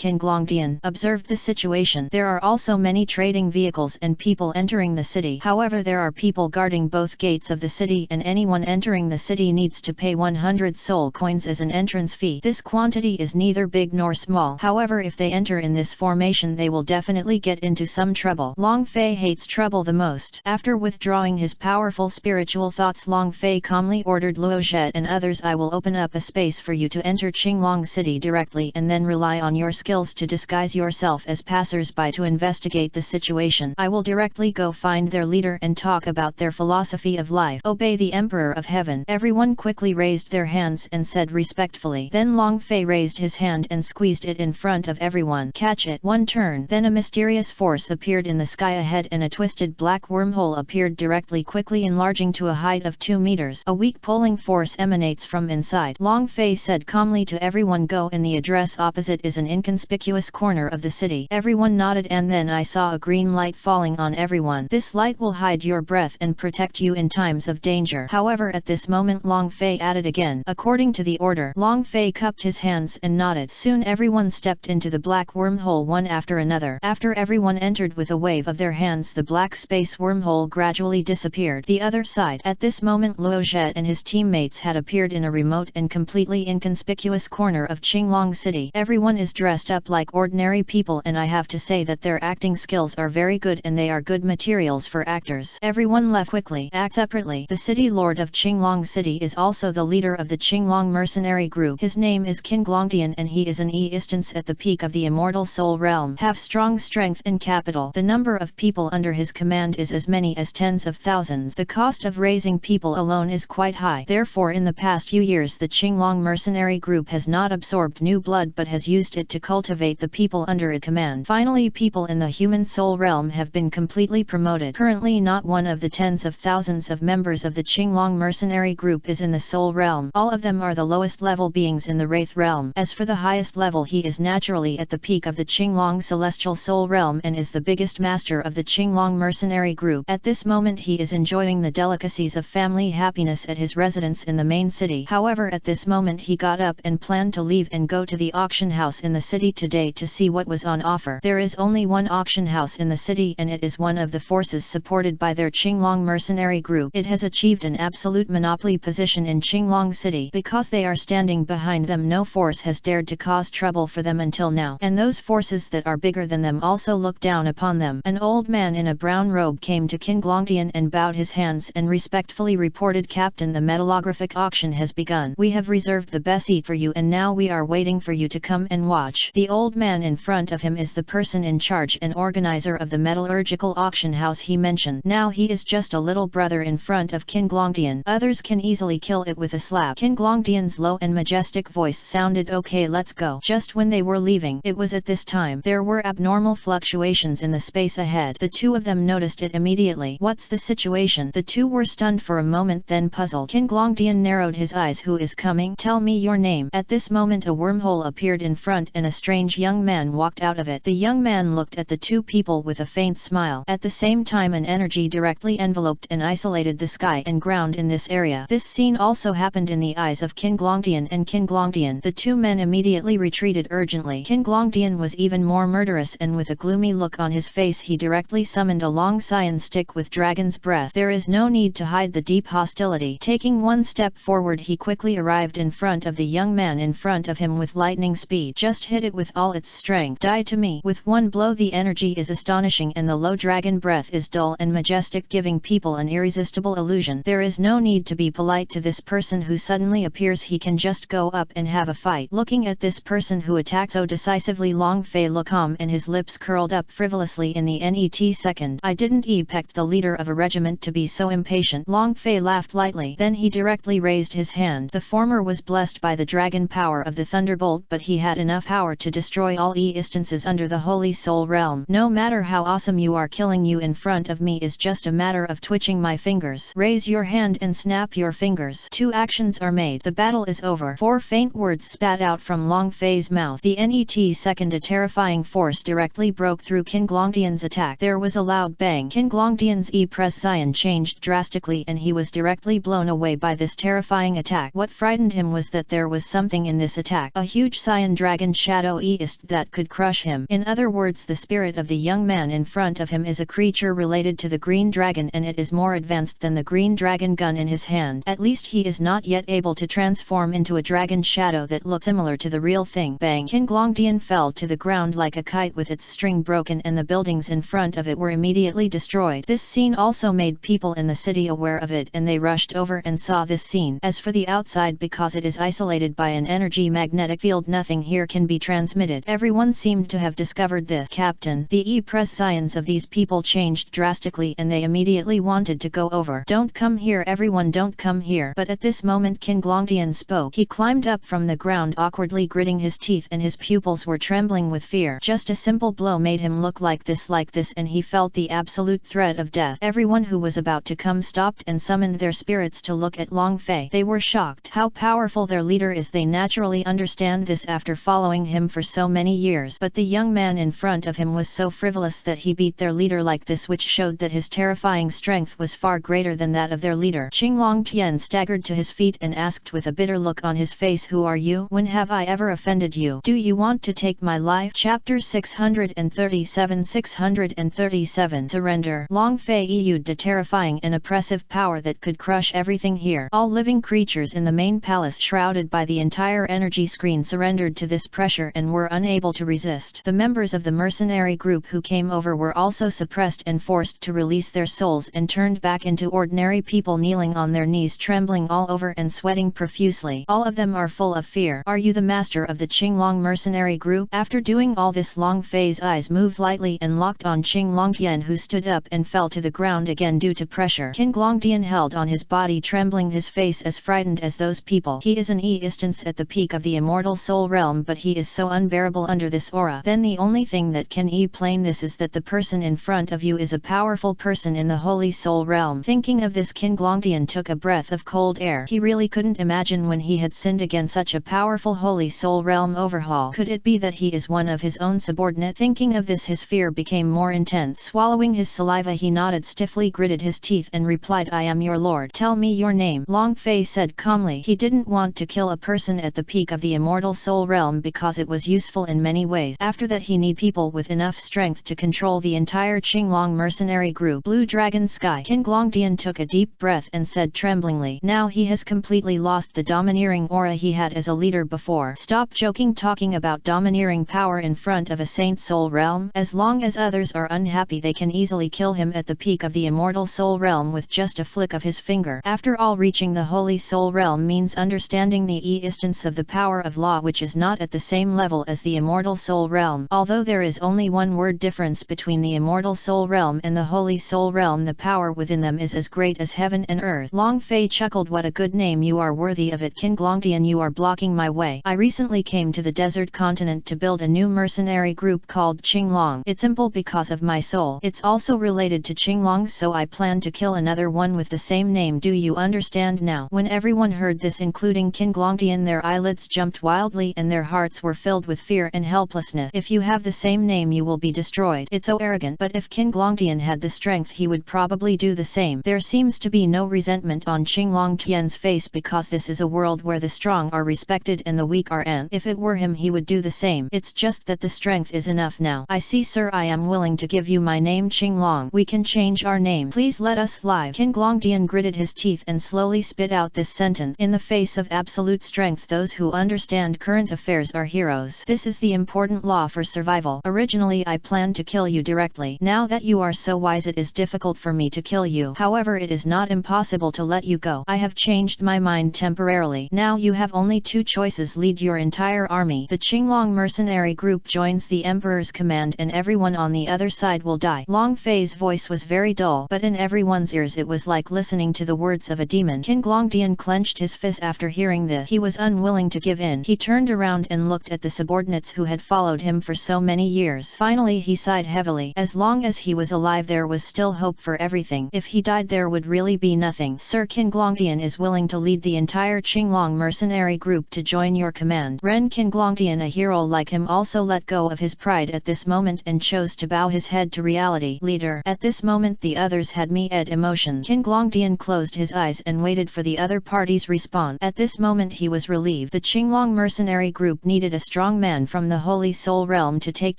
Qinglongdian observed the situation. There are also many trading vehicles and people entering the city. However, there are people guarding both gates of the city and anyone entering the city needs to pay 100 soul coins as an entrance fee. This quantity is neither big nor small. However, if they enter in this formation they will definitely get into some trouble. Long Fei hates trouble the most. After withdrawing his powerful spiritual thoughts, Long Fei calmly ordered Luo Zhe and others, I will open up a space for you to enter Qinglong City directly and then rely on your skills to disguise yourself as passers-by to investigate the situation. I will directly go find their leader and talk about their philosophy of life. Obey the Emperor of Heaven. Everyone quickly raised their hands and said respectfully. Then Long Fei raised his hand and squeezed it in front of everyone. Catch it. One turn. Then a mysterious force appeared in the sky ahead and a twisted black wormhole appeared directly, quickly enlarging to a height of 2 meters. A weak pulling force emanates from inside. Long Fei said calmly to everyone, go in the address opposite is an inconspicuous corner of the city. Everyone nodded and then I saw a green light falling on everyone. This light will hide your breath and protect you in times of danger. However, at this moment Long Fei added again. According to the order, Long Fei cupped his hands and nodded. Soon everyone stepped into the black wormhole one after another. After everyone entered with a wave of their hands, the black space wormhole gradually disappeared. The other side. At this moment Luo Zhe and his teammates had appeared in a remote and completely inconspicuous corner of Qinglong City. Everyone is dressed up like ordinary people and I have to say that their acting skills are very good and they are good materials for actors. Everyone left quickly. Act separately. The city lord of Qinglong City is also the leader of the Qinglong mercenary group. His name is Qinglongdian and he is an instance at the peak of the immortal soul realm. Have strong strength and capital. The number of people under his command is as many as tens of thousands. The cost of raising people alone is quite high. Therefore in the past few years the Qinglong mercenary group has not absorbed new blood but has used it to cultivate the people under its command. Finally, people in the human soul realm have been completely promoted. Currently not one of the tens of thousands of members of the Qinglong mercenary group is in the soul realm. All of them are the lowest level beings in the wraith realm. As for the highest level, he is naturally at the peak of the Qinglong celestial soul realm and is the biggest master of the Qinglong mercenary group. At this moment he is enjoying the delicacies of family happiness at his residence in the main city. However, at this moment he got up and planned to leave and go to the auction house in the city today to see what was on offer. There is only one auction house in the city and it is one of the forces supported by their Qinglong mercenary group. It has achieved an absolute monopoly position in Qinglong City. Because they are standing behind them, no force has dared to cause trouble for them until now, and those forces that are bigger than them also look down upon them. An old man in a brown robe came to Qinglongtian and bowed his hands and respectfully reported, "Captain, the metallographic auction has begun. We have reserved the best seat for you and now we are waiting for you to come and watch." The old man in front of him is the person in charge and organizer of the metallurgical auction house he mentioned. Now he is just a little brother in front of Qinglongtian. Others can easily kill it with a slap. Qinglongtian's low and majestic voice sounded, "Okay, let's go." Just when they were leaving, it was at this time there were abnormal fluctuations in the space ahead. The two of them noticed it immediately. "What's the situation?" The two were stunned for a moment, then puzzled. Qinglongtian narrowed his eyes. "Who is coming? Tell me your name." At this moment a wormhole appeared in front and a strange young man walked out of it. The young man looked at the two people with a faint smile. At the same time an energy directly enveloped and isolated the sky and ground in this area. This scene also happened in the eyes of Qinglongtian and Qinglongtian. The two men immediately retreated urgently. Qinglongtian was even more murderous, and with a gloomy look on his face he directly summoned a long cyan stick with dragon's breath. There is no need to hide the deep hostility. Taking one step forward, he quickly arrived in front of the young man in front of him with lightning speed. "Just hit it with all its strength. Die to me." With one blow the energy is astonishing and the low dragon breath is dull and majestic, giving people an irresistible illusion. There is no need to be polite to this person who suddenly appears. He can just go up and have a fight. Looking at this person who attacks so decisively, Long Fei looked calm and his lips curled up frivolously in the net second. "I didn't expect the leader of a regiment to be so impatient." Long Fei laughed lightly. Then he directly raised his hand. The former was blessed by the dragon power of the thunderbolt, but he had enough power to destroy all instances under the Holy Soul Realm. "No matter how awesome you are, killing you in front of me is just a matter of twitching my fingers. Raise your hand and snap your fingers." Two actions are made. The battle is over. Four faint words spat out from Long Fei's mouth. The net second, a terrifying force directly broke through Qinglongtian's attack. There was a loud bang. Qinglongtian's presence changed drastically and he was directly blown away by this terrifying attack. What frightened him was that there was something in this attack, a huge cyan dragon shadow that could crush him. In other words, the spirit of the young man in front of him is a creature related to the green dragon, and it is more advanced than the green dragon gun in his hand. At least he is not yet able to transform into a dragon shadow that looks similar to the real thing. Bang! Qinglongtian fell to the ground like a kite with its string broken, and the buildings in front of it were immediately destroyed. This scene also made people in the city aware of it, and they rushed over and saw this scene. As for the outside, because it is isolated by an energy magnetic field, nothing here can be transmitted. Everyone seemed to have discovered this. "Captain, the prescience of these people changed drastically and they immediately wanted to go over." "Don't come here everyone, don't come here." But at this moment Qinglongtian spoke. He climbed up from the ground awkwardly, gritting his teeth, and his pupils were trembling with fear. Just a simple blow made him look like this, and he felt the absolute threat of death. Everyone who was about to come stopped and summoned their spirits to look at Long Fei. They were shocked how powerful their leader is. They naturally understand this after following him for so many years. But the young man in front of him was so frivolous that he beat their leader like this, which showed that his terrifying strength was far greater than that of their leader. Qinglongtian staggered to his feet and asked with a bitter look on his face, "Who are you? When have I ever offended you? Do you want to take my life?" Chapter 637 Surrender. Long Fei used a terrifying and oppressive power that could crush everything here. All living creatures in the main palace, shrouded by the entire energy screen, surrendered to this pressure and were unable to resist. The members of the mercenary group who came over were also suppressed and forced to release their souls and turned back into ordinary people, kneeling on their knees, trembling all over and sweating profusely. All of them are full of fear. "Are you the master of the Qinglong mercenary group?" After doing all this, Long Fei's eyes moved lightly and locked on Qinglongtian, who stood up and fell to the ground again due to pressure. Qinglongtian held on his body, trembling, his face as frightened as those people. He is an instance at the peak of the immortal soul realm, but he is so unbearable under this aura. Then the only thing that can explain this is that the person in front of you is a powerful person in the holy soul realm. Thinking of this, Qinglongtian took a breath of cold air. He really couldn't imagine when he had sinned against such a powerful holy soul realm overhaul. Could it be that he is one of his own subordinate? Thinking of this, his fear became more intense. Swallowing his saliva, he nodded, stiffly gritted his teeth and replied, "I am your lord. Tell me your name." Long Fei said calmly. He didn't want to kill a person at the peak of the immortal soul realm because it was useful in many ways. After that, he need people with enough strength to control the the entire Qinglong mercenary group. Blue Dragon Sky. Qin Glongdian took a deep breath and said tremblingly, now he has completely lost the domineering aura he had as a leader before. Stop joking talking about domineering power in front of a Saint Soul Realm. As long as others are unhappy they can easily kill him at the peak of the Immortal Soul Realm with just a flick of his finger. After all, reaching the Holy Soul Realm means understanding the essence of the power of law, which is not at the same level as the Immortal Soul Realm. Although there is only one word difference between the Immortal Soul Realm and the Holy Soul Realm, the power within them is as great as heaven and earth. Long Fei chuckled, what a good name, you are worthy of it. Qin Glongdian, you are blocking my way. I recently came to the desert continent to build a new mercenary group called Qinglong. It's simple because of my soul. It's also related to Qinglong, so I plan to kill another one with the same name. Do you understand now? When everyone heard this, including Qin Glongdian, their eyelids jumped wildly and their hearts were filled with fear and helplessness. If you have the same name you will be destroyed. It's so arrogant. But if Qin Glongdian had the strength he would probably do the same. There seems to be no resentment on Qinglong Tian's face because this is a world where the strong are respected and the weak are, and if it were him he would do the same. It's just that the strength is enough now. I see, sir, I am willing to give you my name, Qinglong. We can change our name. Please let us live. Qin Glongdian gritted his teeth and slowly spit out this sentence. In the face of absolute strength, those who understand current affairs are heroes. This is the important law for survival. Originally I planned to kill you directly. Now that you are so wise it is difficult for me to kill you. However, it is not impossible to let you go. I have changed my mind temporarily. Now you have only two choices: lead your entire army. The Qinglong mercenary group joins the Emperor's command and everyone on the other side will die. Long Fei's voice was very dull, but in everyone's ears it was like listening to the words of a demon. Qin Glongdian clenched his fist after hearing this. He was unwilling to give in. He turned around and looked at the subordinates who had followed him for so many years. Finally he sighed heavily. As long as he was alive there was still hope for everything. If he died there would really be nothing. Sir, Qin Glongdian is willing to lead the entire Qinglong mercenary group to join your command. Ren Qin Glongdian, a hero like him, also let go of his pride at this moment and chose to bow his head to reality. Leader. At this moment the others had me-ed emotion. Qin Glongdian closed his eyes and waited for the other party's response. At this moment he was relieved. The Qinglong mercenary group needed a strong man from the Holy Soul Realm to take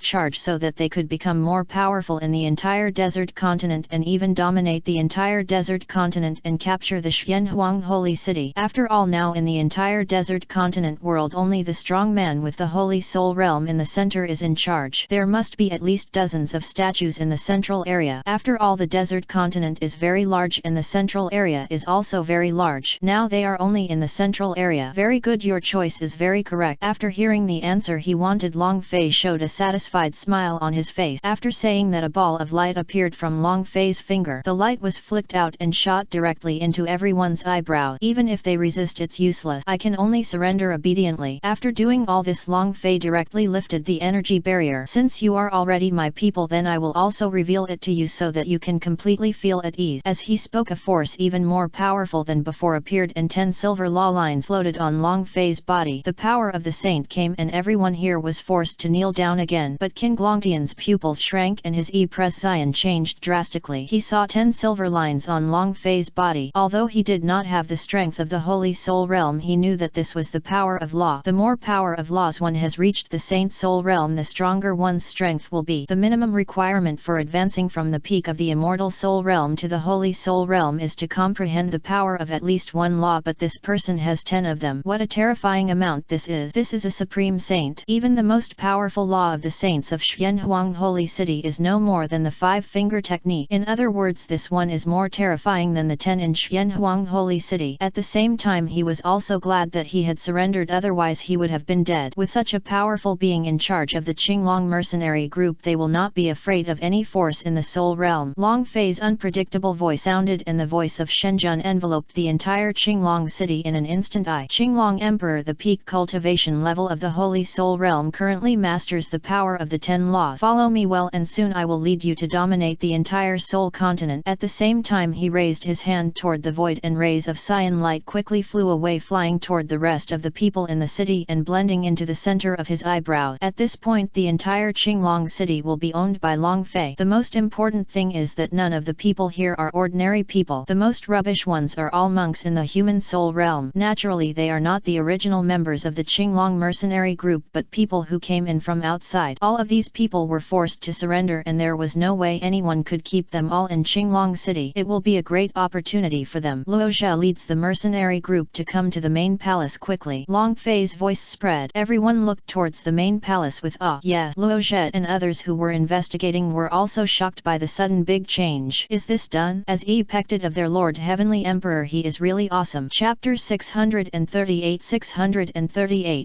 charge so that they could become more powerful in the entire desert continent and even dominate the entire desert continent and capture the Xianhuang Holy City. After all, now in the entire desert continent world only the strong man with the Holy Soul Realm in the center is in charge. There must be at least dozens of statues in the central area. After all, the desert continent is very large and the central area is also very large. Now they are only in the central area. Very good, your choice is very correct. After hearing the answer he wanted, Long Fei showed a satisfied smile on his face. After saying that, a ball of light appeared from Long Fei's finger. The light was flicked out and shot directly into everyone's eyebrows. Even if they resist, it's useless. I can only surrender obediently. After doing all this, Long Fei directly lifted the energy barrier. Since you are already my people, then I will also reveal it to you so that you can completely feel at ease. As he spoke, a force even more powerful than before appeared and 10 silver law lines floated on Long Fei's body. The power of the saint came and everyone here was forced to kneel down again. But Qin Glongdian's pupils shrank and his expression changed drastically. He saw 10 silver lines on Long Fei's body. Although he did not have the strength of the Holy Soul Realm, he knew that this was the power of law. The more power of laws one has reached the Saint Soul Realm, the stronger one's strength will be. The minimum requirement for advancing from the peak of the Immortal Soul Realm to the Holy Soul Realm is to comprehend the power of at least one law, but this person has 10 of them. What a terrifying amount this is. This is a supreme saint. Even the most powerful law of the saints of Xianhuang Holy City is no more than the 5-finger technique. In other words, this one is more terrifying than the 10 in Xianhuang Holy City. At the same time he was also glad that he had surrendered, otherwise he would have been dead. With such a powerful being in charge of the Qinglong mercenary group, they will not be afraid of any force in the Soul Realm. Long Fei's unpredictable voice sounded and the voice of Shenzhen enveloped the entire Qinglong city in an instant. Qinglong Emperor, the peak cultivation level of the Holy Soul Realm currently masters the power of the 10 laws. Follow me well and soon I will lead you to dominate the entire Soul continent. At the same time he raised his hand toward the void and rays of cyan light quickly flew away, flying toward the rest of the people in the city and blending into the center of his eyebrows. At this point the entire Qinglong city will be owned by Long Fei. The most important thing is that none of the people here are ordinary people. The most rubbish ones are all monks in the human soul realm. Naturally they are not the original members of the Qinglong mercenary group but people who came in from outside. All of these people were forced to surrender surrender and there was no way anyone could keep them all in Qinglong City. It will be a great opportunity for them. Luo Zhe leads the mercenary group to come to the main palace quickly. Long Fei's voice spread. Everyone looked towards the main palace with awe. Yes, Luo Zhe and others who were investigating were also shocked by the sudden big change. Is this done? As expected of their Lord Heavenly Emperor, he is really awesome. Chapter 638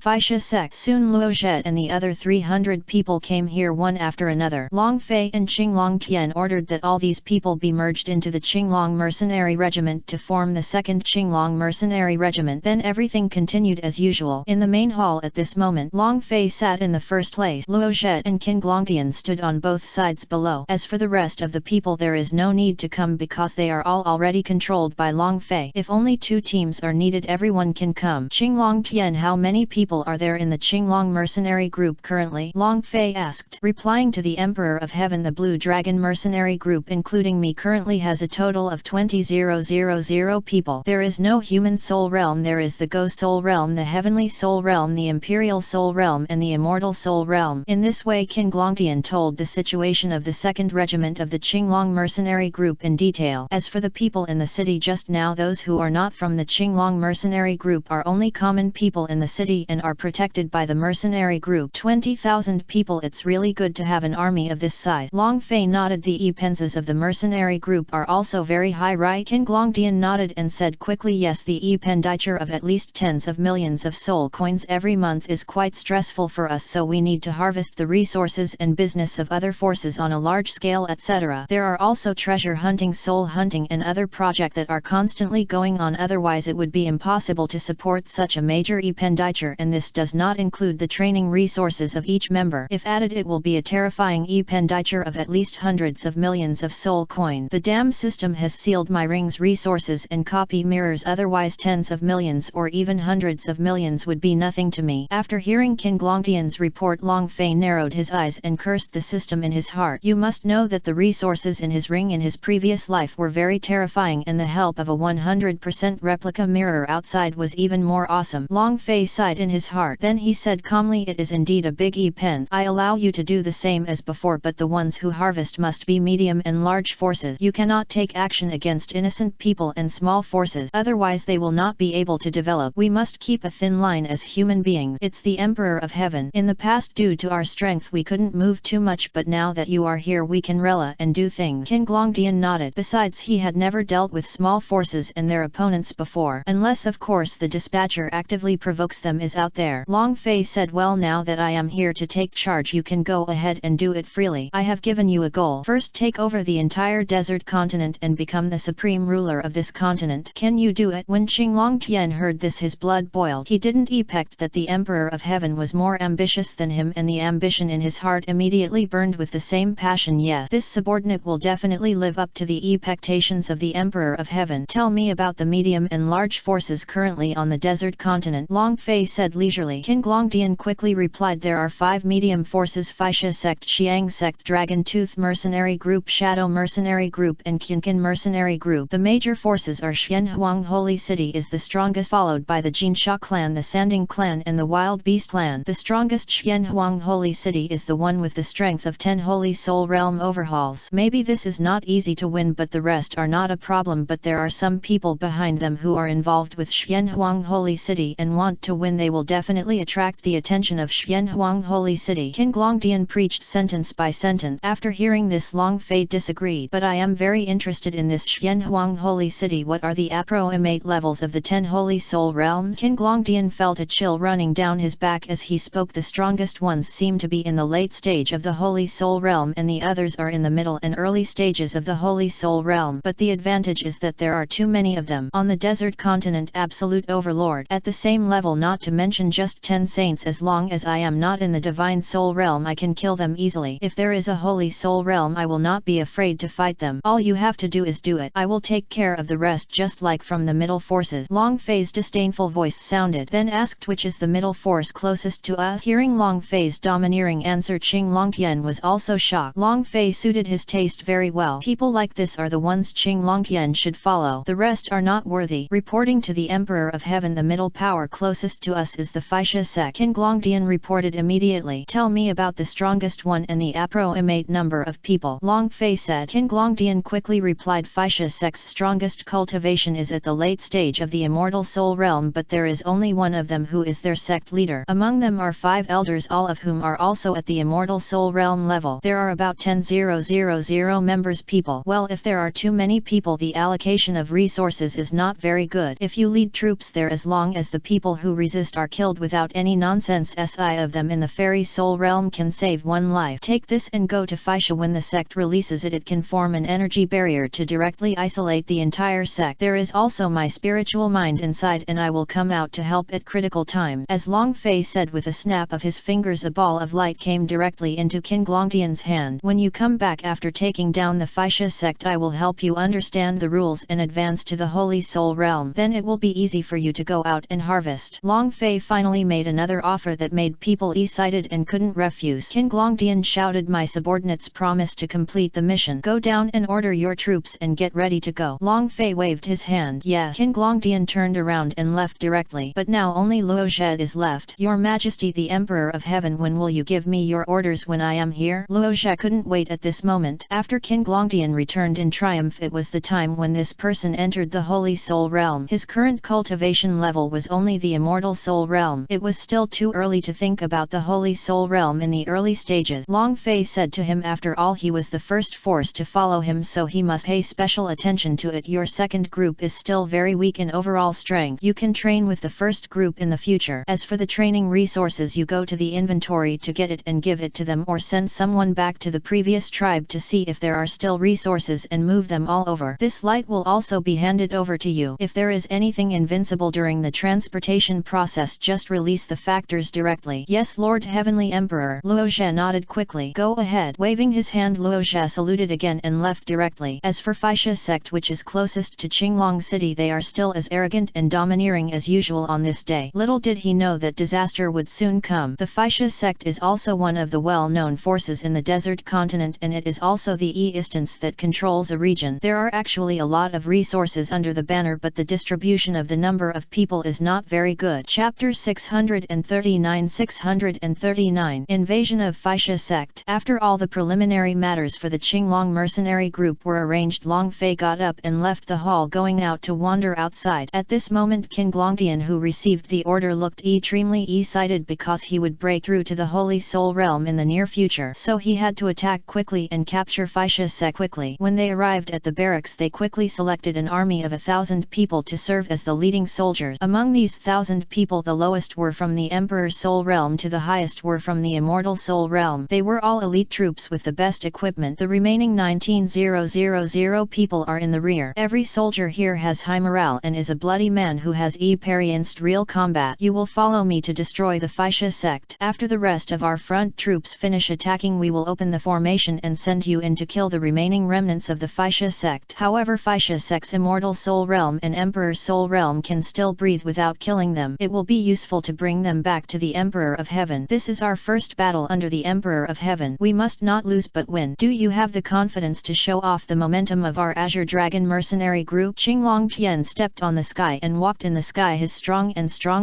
Faixia sect. Soon Luo Zhe and the other 300 people came here one after another. Long Fei and Qinglong Tian ordered that all these people be merged into the Qinglong Mercenary Regiment to form the 2nd Qinglong Mercenary Regiment. Then everything continued as usual. In the main hall at this moment, Long Fei sat in the first place. Luo Zhe and Qinglong Tian stood on both sides below. As for the rest of the people, there is no need to come because they are all already controlled by Long Fei. If only 2 teams are needed, everyone can come. Qinglong Tian, how many people are there in the Qinglong mercenary group currently? Long Fei asked. Replying to the Emperor of Heaven, the Blue Dragon mercenary group including me currently has a total of 20,000 people. There is no human soul realm, there is the ghost soul realm, the heavenly soul realm, the imperial soul realm and the immortal soul realm. In this way Qinglong Tian told the situation of the 2nd regiment of the Qinglong mercenary group in detail. As for the people in the city just now, those who are not from the Qinglong mercenary group are only common people in the city and are protected by the mercenary group. 20,000 people, it's really good to have an army of this size. Long Fei nodded. The expenses of the mercenary group are also very high, right? Qinglong Tian nodded and said quickly, yes, the expenditure of at least tens of millions of soul coins every month is quite stressful for us, so we need to harvest the resources and business of other forces on a large scale, etc. There are also treasure hunting, soul hunting and other projects that are constantly going on, otherwise it would be impossible to support such a major expenditure, and this does not include the training resources of each member. If added, it will be a terrifying expenditure of at least hundreds of millions of soul coin. The dam system has sealed my ring's resources and copy mirrors, otherwise tens of millions or even hundreds of millions would be nothing to me. After hearing Qinglong Tian's report, Long Fei narrowed his eyes and cursed the system in his heart. You must know that the resources in his ring in his previous life were very terrifying, and the help of a 100% replica mirror outside was even more awesome. Long Fei sighed in his heart. Then he said calmly, it is indeed a big expense. I allow you to do the same as before, but the ones who harvest must be medium and large forces. You cannot take action against innocent people and small forces, otherwise they will not be able to develop. We must keep a thin line as human beings. It's the Emperor of Heaven. In the past, due to our strength, we couldn't move too much, but now that you are here, we can rely and do things. Qinglong Tian nodded. Besides, he had never dealt with small forces and their opponents before, unless of course the dispatcher actively provokes them is out there. Long Fei said, well, now that I am here to take charge, you can go ahead and do it freely. I have given you a goal. First, take over the entire desert continent and become the supreme ruler of this continent. Can you do it? When Qinglong Tian heard this, his blood boiled. He didn't expect that the Emperor of Heaven was more ambitious than him, and the ambition in his heart immediately burned with the same passion. Yes, this subordinate will definitely live up to the expectations of the Emperor of Heaven. Tell me about the medium and large forces currently on the desert continent, Long Fei said leisurely. Qinglong Tian quickly replied, there are 5 medium forces: Faixia sect, Xiang sect, Dragon Tooth mercenary group, Shadow mercenary group and Qinkin mercenary group. The major forces are Xianhuang Holy City is the strongest, followed by the Jinsha clan, the Sanding clan and the Wild Beast clan. The strongest Xianhuang Holy City is the one with the strength of 10 Holy Soul Realm overhauls. Maybe this is not easy to win, but the rest are not a problem, but there are some people behind them who are involved with Xianhuang Holy City and want to win. They will definitely attract the attention of Xianhuang Holy City. Qinglong Tian preached sentence by sentence. After hearing this, Long Fei disagreed. But I am very interested in this Xianhuang Holy City. What are the approximate levels of the 10 Holy Soul Realms? Qinglong Tian felt a chill running down his back as he spoke. The strongest ones seem to be in the late stage of the Holy Soul Realm, and the others are in the middle and early stages of the Holy Soul Realm. But the advantage is that there are too many of them on the desert continent. Absolute overlord at the same level, not to mention just 10 saints. As long as I am not in the Divine Soul Realm, I can kill them easily. If there is a Holy Soul Realm, I will not be afraid to fight them. All you have to do is do it. I will take care of the rest, just like from the middle forces. Long Fei's disdainful voice sounded, then asked, which is the middle force closest to us? Hearing Long Fei's domineering answer, Qinglong Tian was also shocked. Long Fei suited his taste very well. People like this are the ones Qinglong Tian should follow. The rest are not worthy. Reporting to the Emperor of Heaven, the middle power closest to us is the Faixia sect. Qinglong Tian reported immediately. Tell me about the strongest one and the approximate number of people. Long Fei said. King Longdian quickly replied, Faixia sect's strongest cultivation is at the late stage of the immortal soul realm, but there is only one of them who is their sect leader. Among them are 5 elders, all of whom are also at the immortal soul realm level. There are about 10,000 members people. Well, if there are too many people, the allocation of resources is not very good. If you lead troops there, as long as the people who resist are killed without any nonsense, SI of them in the fairy soul realm can save one life. Take this and go to Faixia. When the sect releases it, it can form an energy barrier to directly isolate the entire sect. There is also my spiritual mind inside, and I will come out to help at critical time. As Long Fei said, with a snap of his fingers a ball of light came directly into King Longdian's hand. When you come back after taking down the Faixia sect, I will help you understand the rules and advance to the Holy Soul Realm. Then it will be easy for you to go out and harvest. Long Fei finally made another offer that made people excited and couldn't refuse. King Longdian shouted, my subordinates promise to complete the mission. Go down and order your troops and get ready to go. Long Fei waved his hand. Yes. King Longdian turned around and left directly. But now only Luo Zhe is left. Your Majesty, the Emperor of Heaven, when will you give me your orders? When I am here? Luo Zhe couldn't wait at this moment. After King Longdian returned in triumph, it was the time when this person entered the Holy Soul Realm. His current cultivation level was only the Immortal Soul Realm. It was still too early to think about the Holy Soul Realm in the early stages. Long Fei said to him, after all he was the first force to follow him, so he must pay special attention to it. Your second group is still very weak in overall strength. You can train with the first group in the future. As for the training resources, you go to the inventory to get it and give it to them, or send someone back to the previous tribe to see if there are still resources and move them all over. This light will also be handed over to you. If there is anything invincible during the transportation process, just release the factors directly. Yes, Lord Heavenly Emperor. Luo Zhe nodded quickly. Go ahead. Waving his hand, Luo Zhe saluted again and left directly. As for Faixia sect, which is closest to Qinglong City, they are still as arrogant and domineering as usual on this day. Little did he know that disaster would soon come. The Faixia sect is also one of the well-known forces in the desert continent, and it is also the E-instance that controls a region. There are actually a lot of resources under the banner, but the distribution of the number of people is not very good. Chapter 639 Invasion of Faixia sect. After all the preliminary matters for the Qinglong mercenary group were arranged, Long Fei got up and left the hall, going out to wander outside. At this moment King Longdian, who received the order, looked extremely excited because he would break through to the Holy Soul Realm in the near future. So he had to attack quickly and capture Faixia sect quickly. When they arrived at the barracks, they quickly selected an army of 1,000 people to serve as the leading soldiers. Among these 1,000 people, the lowest were from the Emperor's Soul Realm to the highest were from the Immortal Soul Realm. They were all elite troops with the best equipment. The remaining 19,000 people are in the rear. Every soldier here has high morale and is a bloody man who has experienced real combat. You will follow me to destroy the Faixia sect. After the rest of our front troops finish attacking, we will open the formation and send you in to kill the remaining remnants of the Faixia sect. However, Faixia sect's Immortal Soul Realm and Emperor's Soul Realm can still breathe without killing them. It will be useful to bring them back to the Emperor of Heaven. This is our first battle under the Emperor of Heaven. We must not lose but win. Do you have the confidence to show off the momentum of our Azure Dragon mercenary group? Qinglong Tian stepped on the sky and walked in the sky. His strong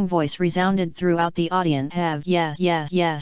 voice resounded throughout the audience. Yes,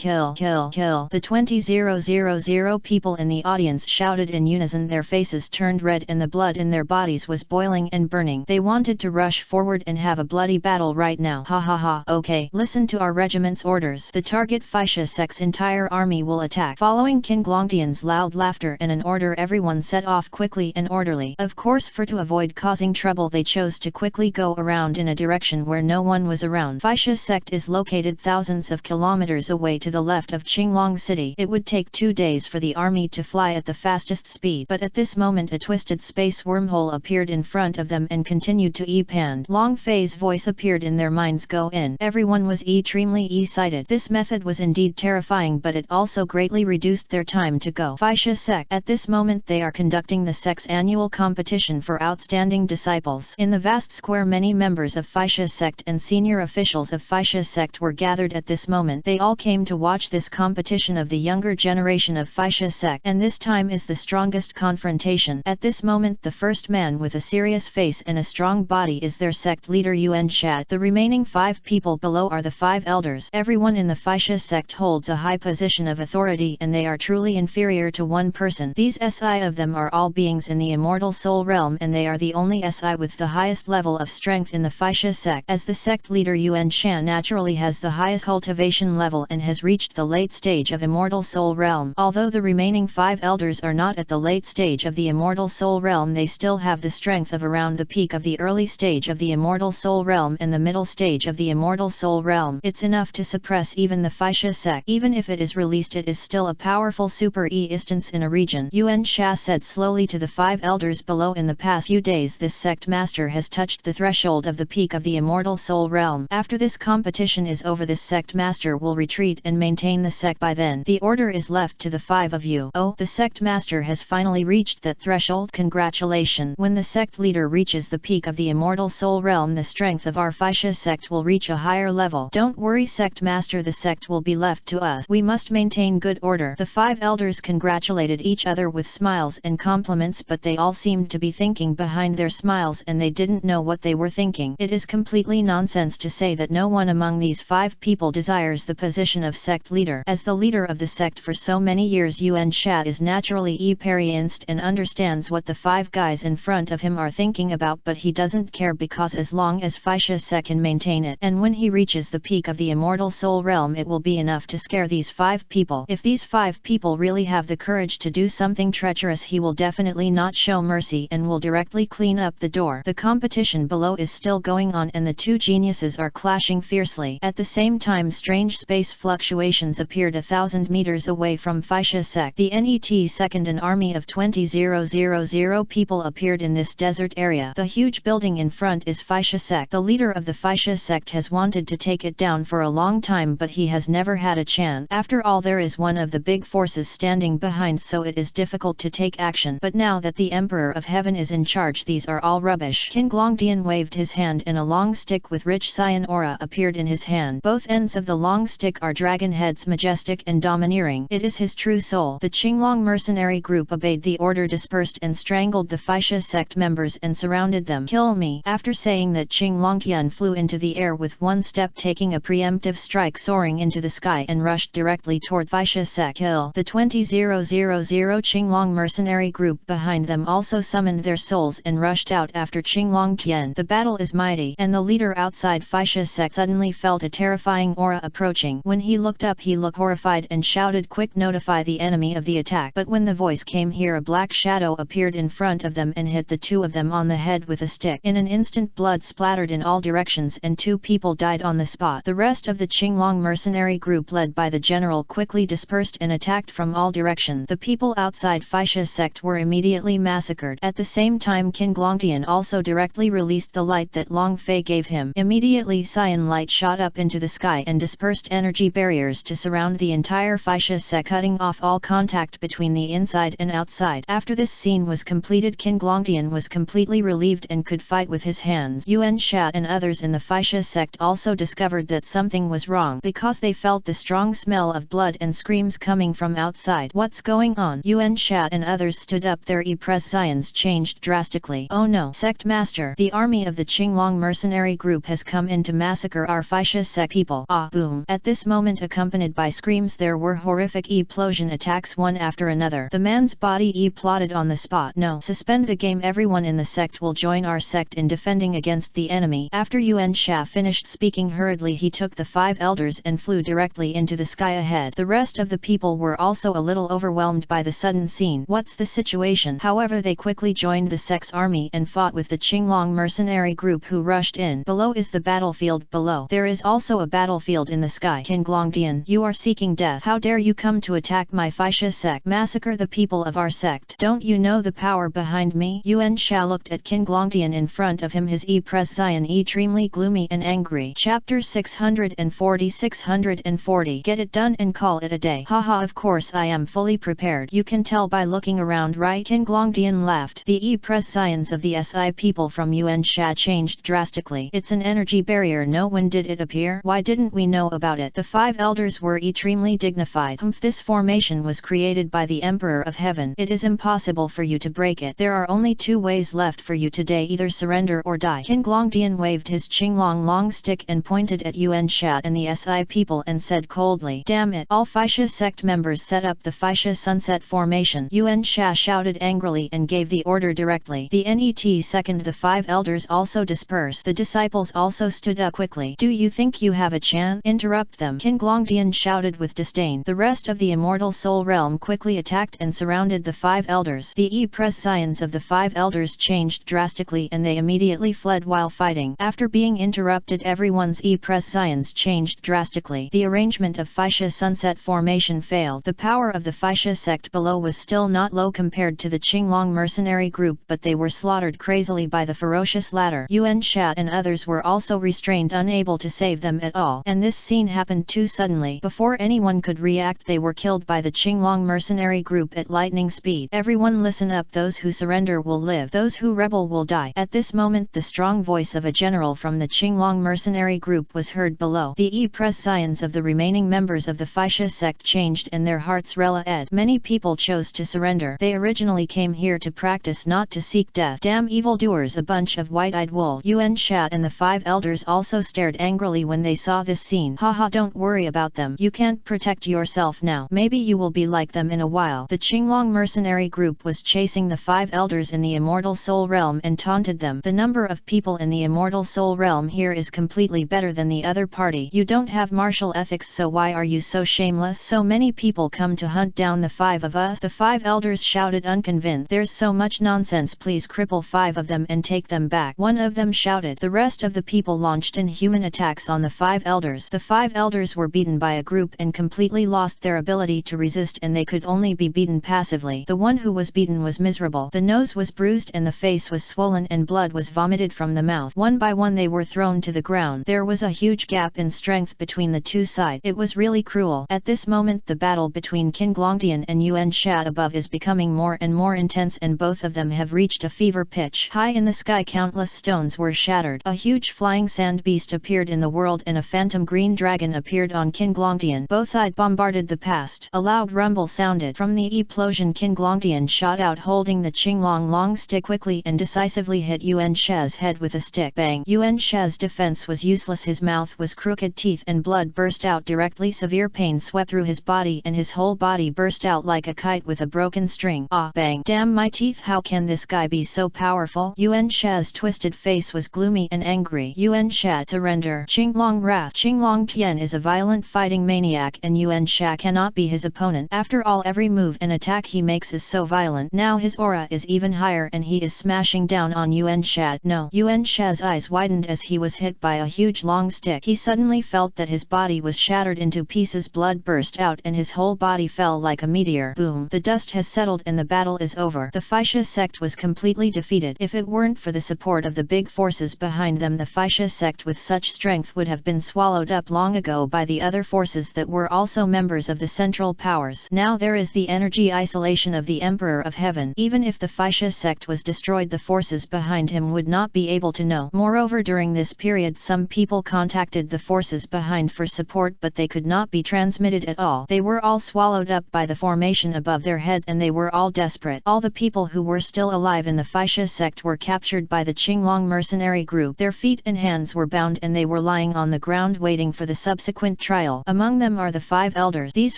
kill. The 20,000 people in the audience shouted in unison. Their faces turned red and the blood in their bodies was boiling and burning. They wanted to rush forward and have a bloody battle right now. Ha ha ha. Okay, listen to our regiment's orders. The target Faixia sect's entire army will attack. Following King Longdian's loud laughter and an order, everyone set off quickly and orderly. Of course, to avoid causing trouble, they chose to quickly go around in a direction where no one was around. Faixia sect is located thousands of kilometers away to the left of Qinglong City. It would take 2 days for the army to fly at the fastest speed, but at this moment a twisted space wormhole appeared in front of them and continued to expand. Long Fei's voice appeared in their minds. Go in. Everyone was extremely excited. This method was indeed terrifying, but it also greatly reduced their time to go. Faixia sect. At this moment they are conducting the sect's annual competition for outstanding disciples. In the vast square, many members of Faixia sect and senior officials of Faixia sect were gathered at this moment. They all came to watch this competition of the younger generation of Faixia sect, and this time is the strongest confrontation. At this moment the first man with a serious face and a strong body is their sect leader Yuan Shad. The remaining 5 people below are the 5 elders. Everyone in the Faixia sect holds a high position of authority, and and they are truly inferior to one person. These SI of them are all beings in the immortal soul realm, and they are the only SI with the highest level of strength in the Faixia sect. As the sect leader, Yuan Shan naturally has the highest cultivation level and has reached the late stage of immortal soul realm. Although the remaining 5 elders are not at the late stage of the immortal soul realm, they still have the strength of around the peak of the early stage of the immortal soul realm and the middle stage of the immortal soul realm. It's enough to suppress even the Faixia sect. Even if it is released, it is still a powerful super instance in a region. Yuan Sha said slowly to the 5 elders below. In the past few days, this sect master has touched the threshold of the peak of the immortal soul realm. After this competition is over, this sect master will retreat and maintain the sect. By then, the order is left to the 5 of you. Oh, the sect master has finally reached that threshold. Congratulations. When the sect leader reaches the peak of the immortal soul realm, the strength of our Faixia sect will reach a higher level. Don't worry, sect master, the sect will be left to us. We must maintain good order. The 5 elders congratulated each other with smiles and compliments, but they all seemed to be thinking behind their smiles, and they didn't know what they were thinking. It is completely nonsense to say that no one among these 5 people desires the position of sect leader. As the leader of the sect for so many years, Yuan Sha is naturally experienced and understands what the 5 guys in front of him are thinking about, but he doesn't care, because as long as Faixia sect can maintain it, and when he reaches the peak of the immortal soul realm, it will be enough to scare these 5 people. If these 5 people really have the courage to do something treacherous, he will definitely not show mercy and will directly clean up the door. The competition below is still going on, and the 2 geniuses are clashing fiercely. At the same time, strange space fluctuations appeared 1,000 meters away from Faixia sect. The NET second, an army of 20,000 people appeared in this desert area. The huge building in front is Faixia sect. The leader of the Faixia sect has wanted to take it down for a long time, but he has never had a chance. After all, there is one of the big forces standing behind, so it is difficult to take action. But now that the Emperor of Heaven is in charge, these are all rubbish. King Longdian waved his hand, and a long stick with rich cyan aura appeared in his hand. Both ends of the long stick are dragon heads, majestic and domineering. It is his true soul. The Qinglong mercenary group obeyed the order, dispersed and strangled the Faixia sect members and surrounded them. Kill me. After saying that, Qing Longtian flew into the air with one step, taking a preemptive strike, soaring into the sky, and rushed directly toward Faixia sect. Kill. The 20,000 Qinglong mercenary group behind them also summoned their souls and rushed out after Qing Longtian. The battle is mighty, and the leader outside Faixia sect suddenly felt a terrifying aura approaching. When he looked up, he looked horrified and shouted, "Quick, notify the enemy of the attack." But when the voice came here, a black shadow appeared in front of them and hit the 2 of them on the head with a stick. In an instant, blood splattered in all directions and 2 people died on the spot. The rest of the Qinglong mercenary group, led by the general, quickly dispersed and attacked from all directions. The people outside Faixia sect were immediately massacred. At the same time, King Longtian also directly released the light that Long Fei gave him. Immediately, cyan light shot up into the sky and dispersed energy barriers to surround the entire Faixia sect, cutting off all contact between the inside and outside. After this scene was completed, King Longtian was completely relieved and could fight with his hands. Yuan Sha and others in the Faixia sect also discovered that something was wrong, because they felt the strong smell of blood and screams coming from outside. What's going on? Yuan Sha and others stood up. Their presence changed drastically. Oh no, sect master! The army of the Qinglong mercenary group has come in to massacre our Faixia sect people. Ah, boom! At this moment, accompanied by screams, there were horrific explosion attacks one after another. The man's body plotted on the spot. No, suspend the game. Everyone in the sect will join our sect in defending against the enemy. After Yuan Sha finished speaking hurriedly, he took the 5 elders and flew directly into the sky ahead. The rest of the people were also a little overwhelmed by the sudden scene. What's the situation? However, they quickly joined the sect's army and fought with the Qinglong mercenary group, who rushed in. Below is the battlefield. Below there is also a battlefield in the sky. King Longdian, you are seeking death. How dare you come to attack my Faixia sect? Massacre the people of our sect. Don't you know the power behind me? Yuan Sha looked at King Longdian in front of him, his presence extremely gloomy and angry. Chapter 640. Get it done and call it a day. Haha, of course I am fully prepared. You can tell by looking around, right? King Longdian laughed. The presence of the SI people from Yuan Sha changed drastically. It's an energy barrier. No, when did it appear? Why didn't we know about it? The 5 elders were extremely dignified. This formation was created by the Emperor of Heaven. It is impossible for you to break it. There are only 2 ways left for you today: either surrender or die. King Longdian waved his Qinglong long stick and pointed at Yuan Sha and the SI people and said coldly, "Damn it, all Faixia sect sect members set up the Faixia Sunset Formation. Yuan Sha shouted angrily and gave the order directly. The NET second the 5 elders also dispersed. The disciples also stood up quickly. Do you think you have a chance? Interrupt them. King Glongdian shouted with disdain. The rest of the immortal soul realm quickly attacked and surrounded the 5 elders. The prescience of the 5 elders changed drastically and they immediately fled while fighting. After being interrupted, everyone's prescience changed drastically. The arrangement of Faixia Sunset Formation failed. The power of the Faixia sect below was still not low compared to the Qinglong mercenary group, but they were slaughtered crazily by the ferocious latter. Yuan Sha and others were also restrained, unable to save them at all. And this scene happened too suddenly. Before anyone could react, they were killed by the Qinglong mercenary group at lightning speed. Everyone listen up, those who surrender will live, those who rebel will die. At this moment the strong voice of a general from the Qinglong mercenary group was heard below. The prescience of the remaining members of the Faixia sect changed and their hearts reeled. Many people chose to surrender. They originally came here to practice, not to seek death. Damn evildoers, a bunch of white-eyed wolves. Yuan Sha and the 5 elders also stared angrily when they saw this scene. Haha, don't worry about them. You can't protect yourself now. Maybe you will be like them in a while. The Qinglong mercenary group was chasing the 5 elders in the immortal soul realm and taunted them. The number of people in the immortal soul realm here is completely better than the other party. You don't have martial ethics, so why are you so shameless? So many people come to hunt down the 5 of us. The 5 elders shouted unconvinced. There's so much nonsense, please cripple 5 of them and take them back. One of them shouted. The rest of the people launched inhuman attacks on the 5 elders. The 5 elders were beaten by a group and completely lost their ability to resist, and they could only be beaten passively. The one who was beaten was miserable. The nose was bruised and the face was swollen and blood was vomited from the mouth. One by one they were thrown to the ground. There was a huge gap in strength between the two sides. It was really cruel. At this moment the battle between King Glongdian and Yuan Sha above is becoming more and more intense, and both of them have reached a fever pitch. High in the sky countless stones were shattered. A huge flying sand beast appeared in the world and a phantom green dragon appeared on King Glongdian. Both sides bombarded the past. A loud rumble sounded. From the explosion King Glongdian shot out holding the Qinglong long stick, quickly and decisively hit Yuan Sha's head with a stick. Bang! Yuan Sha's defense was useless. His mouth was crooked, teeth and blood burst out directly. Severe pain swept through his body and his whole body burst out like a kite with a broken string. Ah! Bang! Damn my teeth, how can this guy be so powerful? Yuan Sha's twisted face was gloomy and angry. Yuan Sha, surrender. Qinglong wrath. Qinglong Tian is a violent fighting maniac and Yuan Sha cannot be his opponent. After all, every move and attack he makes is so violent. Now his aura is even higher and he is smashing down on Yuan Sha. No! Yuan Sha's eyes widened as he was hit by a huge long stick. He suddenly felt that his body was shattered into pieces. Blood burst out and his whole body fell like a meteor. Boom! The dust has settled and the battle is over. The Faixia sect was completely defeated. If it weren't for the support of the big forces behind them, the Faixia sect with such strength would have been swallowed up long ago by the other forces that were also members of the Central Powers. Now there is the energy isolation of the Emperor of Heaven. Even if the Faixia sect was destroyed, the forces behind him would not be able to know. Moreover, during this period some people contacted the forces behind for support, but they could not be transmitted at all. They were all swallowed up by the formation above their head and they were all desperate. All the people who were still alive in the Faixia sect were captured by the Qinglong mercenary group. Their feet and hands were bound and they were lying on the ground waiting for the subsequent trial. Among them are the 5 elders. These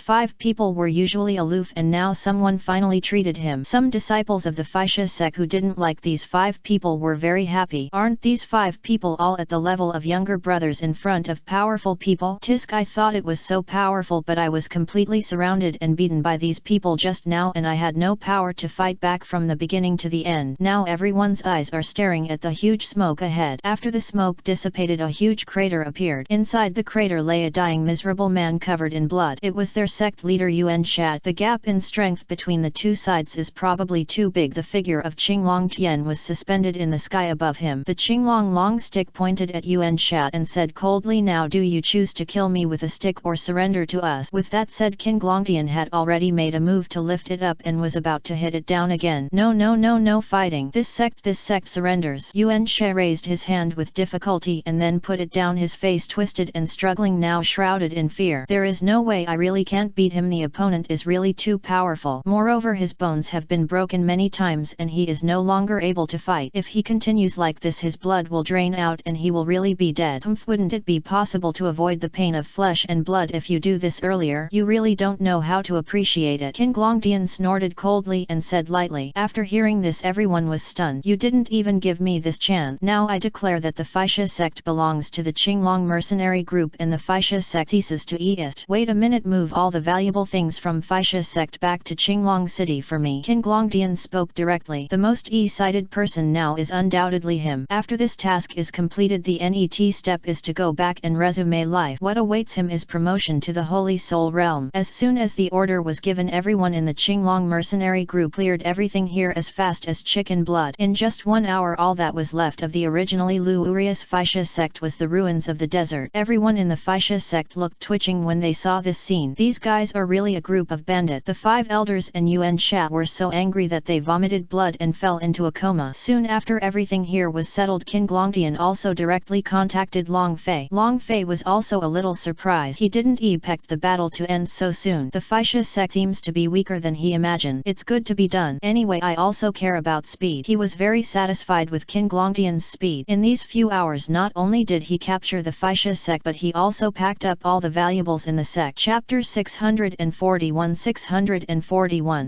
5 people were usually aloof and now someone finally treated him. Some disciples of the Faixia sect who didn't like these 5 people were very happy. Aren't these 5 people all at the level of younger brothers in front of powerful people? Tisk, I thought it was so powerful, but I was completely surrounded and beaten by these people just now and I had no power to fight back from the beginning to the end. Now everyone's eyes are staring at the huge smoke ahead. After the smoke dissipated, a huge crater appeared. Inside the crater lay a dying miserable man covered in blood. It was their sect leader Yuan Sha. The gap in strength between the two sides is probably too big. The figure of Qinglong Tian was suspended in the sky above him. The Qinglong long stick pointed at Yuan Sha and said coldly, now do you choose to kill me with a stick or surrender to us? With that said, King Glongdian had already made a move to lift it up and was about to hit it down again. No fighting. This sect surrenders. Yuan Sha raised his hand with difficulty and then put it down, his face twisted and struggling, now shrouded in fear. There is no way, I really can't beat him. The opponent is really too powerful. Moreover, his bones have been broken many times and he is no longer able to fight. If he continues like this, his blood will drain out and he will really be dead. Wouldn't it be possible to avoid the pain of flesh and blood if you do this earlier? You really don't know how to appreciate it. King Longdian snorted coldly and said lightly. After hearing this, everyone was stunned. You didn't even give me this chance. Now I declare that the Faixia sect belongs to the Qinglong mercenary group and the Faixia sect ceases to exist. Wait a minute, move all the valuable things from Faixia sect back to Qinglong city for me. King Longdian spoke directly. The most e-sighted person now is undoubtedly him. After this task is completed, the next step is to go back and resume life. What awaits him is promotion to the Holy Soul Realm. As soon as the order was given, everyone in the Qinglong mercenary group cleared everything here as fast as chicken blood. In just 1 hour, all that was left of the originally luxurious Faixia sect was the ruins of the desert. Everyone in the Faixia sect looked twitching when they saw this scene. These guys are really a group of bandits. The 5 elders and Yuan Sha were so angry that they vomited blood and fell into a coma. Soon after everything here was settled, King Longdian also directly contacted Long Fei. Long Fei was also a little surprised. He didn't expect the battle to end so soon. The Faixia sect seems to be weaker than he imagined. It's good to be done. Anyway, I also care about speed. He was very satisfied with King Longdian's speed. In these few hours, not only did he capture the Faixia sect, but he also packed up all the valuables in the sect. Chapter 641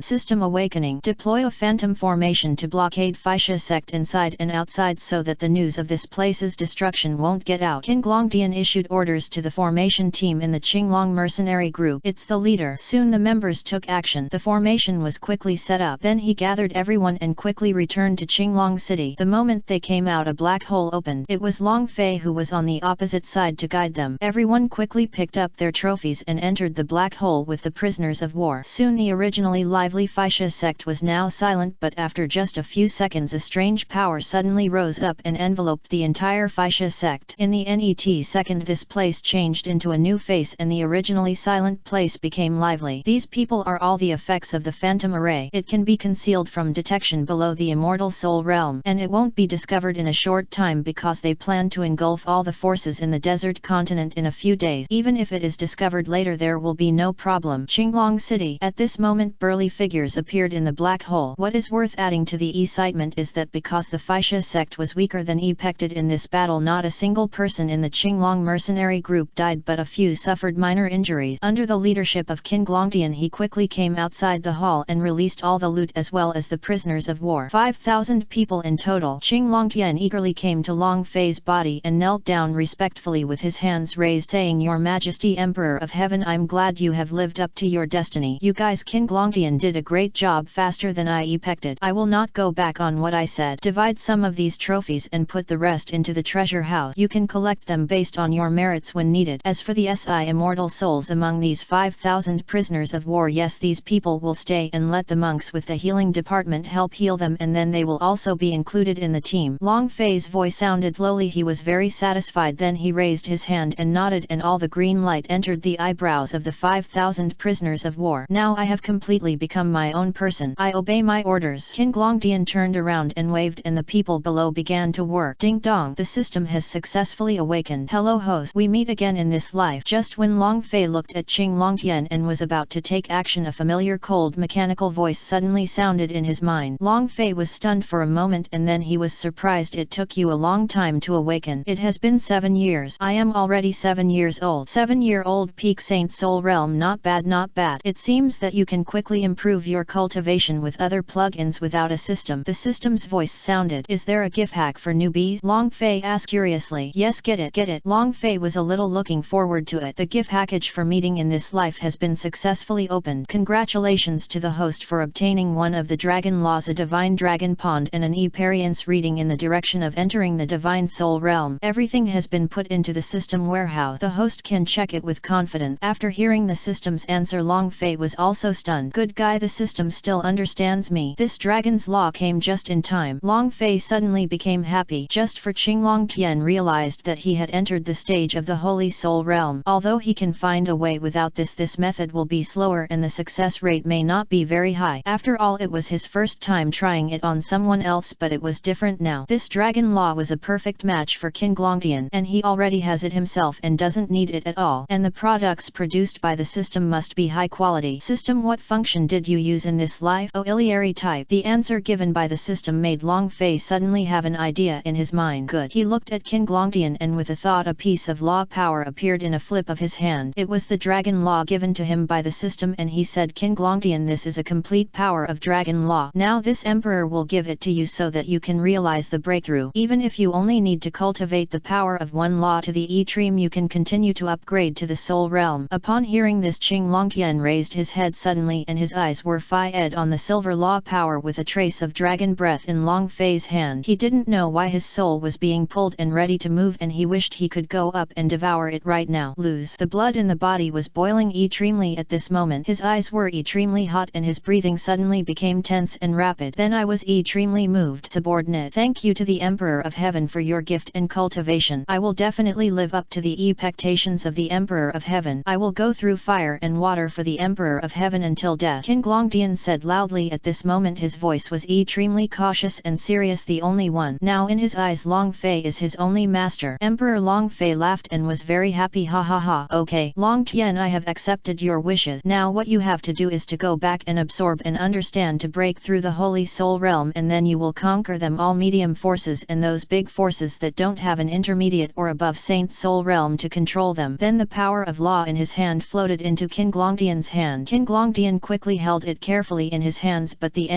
System Awakening. Deploy a phantom formation to blockade Faixia sect inside and outside so that the news of this place's destruction won't get out. King Longdian issued orders to the formation team in the Qinglong mercenary group. It's the leader. Soon the members took action. The formation was quickly set up. Then he gathered everyone and quickly returned to Qinglong city. The moment they came out, a black hole opened. It was Long Fei who was on the opposite side to guide them. Everyone quickly picked up their trophies and entered the black hole with the prisoners of war. Soon the originally lively Faixia sect was now silent, but after just a few seconds a strange power suddenly rose up and enveloped the entire Faixia sect. In the next second, this place changed into a new face and the originally silent place became lively. These people are all the effects of the phantom array. It can be concealed from detection below the immortal soul realm, and it won't be discovered in a short time because they plan to engulf all the forces in the desert continent in a few days. Even if it is discovered later, there will be no problem. Qinglong city. At this moment, burly figures appeared in the black hole. What is worth adding to the excitement is that because the Faixia sect was weaker than expected in this battle, not a single person in the Qinglong mercenary group died, but a few suffered minor injuries. Under the leadership of King Longdian, he quickly came outside the hall and released all the loot as well as the prisoners of war. 5,000 people in total. King Longdian eagerly came to Long Fei's body and knelt down respectfully with his hands raised, saying, "Your Majesty, Emperor of Heaven, I'm glad you have lived up to your destiny. You guys, King Longdian did a great job, faster than I expected. I will not go back on what I said. Divide some of these trophies and put the rest into the treasure house. You can collect them based on your merits when needed. As for the immortal souls among these 5,000 prisoners of war, yes, these people will stay and let the monks with the healing department help heal them, and then they will also be included in the team." Long Fei's voice sounded lowly. He was very satisfied. Then he raised his hand and nodded, and all the green light entered the eyebrows of the 5,000 prisoners of war. "Now I have completely become my own person. I obey my orders." King Longdian turned around and waved, and the people below began to work. Ding dong! The system has successfully awakened. "Hello host, we meet again in this life." Just when Long Fei looked at King Longdian and was about to take action, a familiar cold mechanical voice suddenly sounded in his mind. Long Fei was stunned for a moment and then he was surprised. "It took you a long time to awaken. It has been 7 years. I am already 7 years old." 7-year-old peak Saint Soul Realm. Not bad, not bad. It seems that you can quickly improve your cultivation with other plugins without a system. The system's voice sounded. "Is there a gift hack for newbies?" Long Fei asked curiously. "Yes, get it, get it." Long Fei was a little looking forward to it. The gift package for meeting in this life has been successfully opened. Congratulations to the host for obtaining one of the dragon laws, a divine dragon pond, and an experience reading in the direction of entering the divine soul realm. Everything has been put into the system warehouse. The host can check it with confidence. After hearing the system's answer, Long Fei was also stunned. "Good guy, the system still understands me. This dragon's law came just in time." Long Fei suddenly became happy. Just for Qinglong Tian realized that he had entered the stage of the Holy Soul Realm. Although he can find a way without this method will be slower and the success rate may not be very high. After all, it was his first time trying it on someone else, but it was different now. This dragon law was a perfect match for King Longdian, and he already has it himself and doesn't need it at all. And the products produced by the system must be high quality. System, what function did you use in this life? Auxiliary type. The answer given by the system made Long Fei suddenly have an idea in his mind. Good. He looked at King Longdian and with a thought, a piece of law power appeared in a flip of his hand. It was the dragon law given to him by the system, and he said, King Longtian, this is a complete power of dragon law. Now this emperor will give it to you so that you can realize the breakthrough. Even if you only need to cultivate the power of one law to the extreme, you can continue to upgrade to the soul realm. Upon hearing this, King Longtian raised his head suddenly and his eyes were fixed on the silver law power with a trace of dragon breath in Long Fei's hand. He didn't know why his soul was being pulled and ready to move, and he wished he could go up and devour it right now. Lose. The blood in the body was boiling extremely at this moment. His eyes were extremely hot and his breathing suddenly became tense and rapid. Then I was extremely moved. Subordinate, thank you to the Emperor of Heaven for your gift and cultivation. I will definitely live up to the expectations of the Emperor of Heaven. I will go through fire and water for the Emperor of Heaven until death. King Longtian said loudly. At this moment his voice was extremely cautious and serious, the only one. Now in his eyes Long Fei is his only master. Emperor Long Fei laughed and was very happy. Ha ha ha. Okay, Longtian, I have accepted your wishes. Now what you have to do is to go back and absorb and understand to break through the Holy Soul Realm, and then you will conquer them all, medium forces and those big forces that don't have an intermediate or above Saint Soul Realm to control them. Then the power of law in his hand floated into King Longtian's hand. King Longtian quickly held it carefully in his hands, but the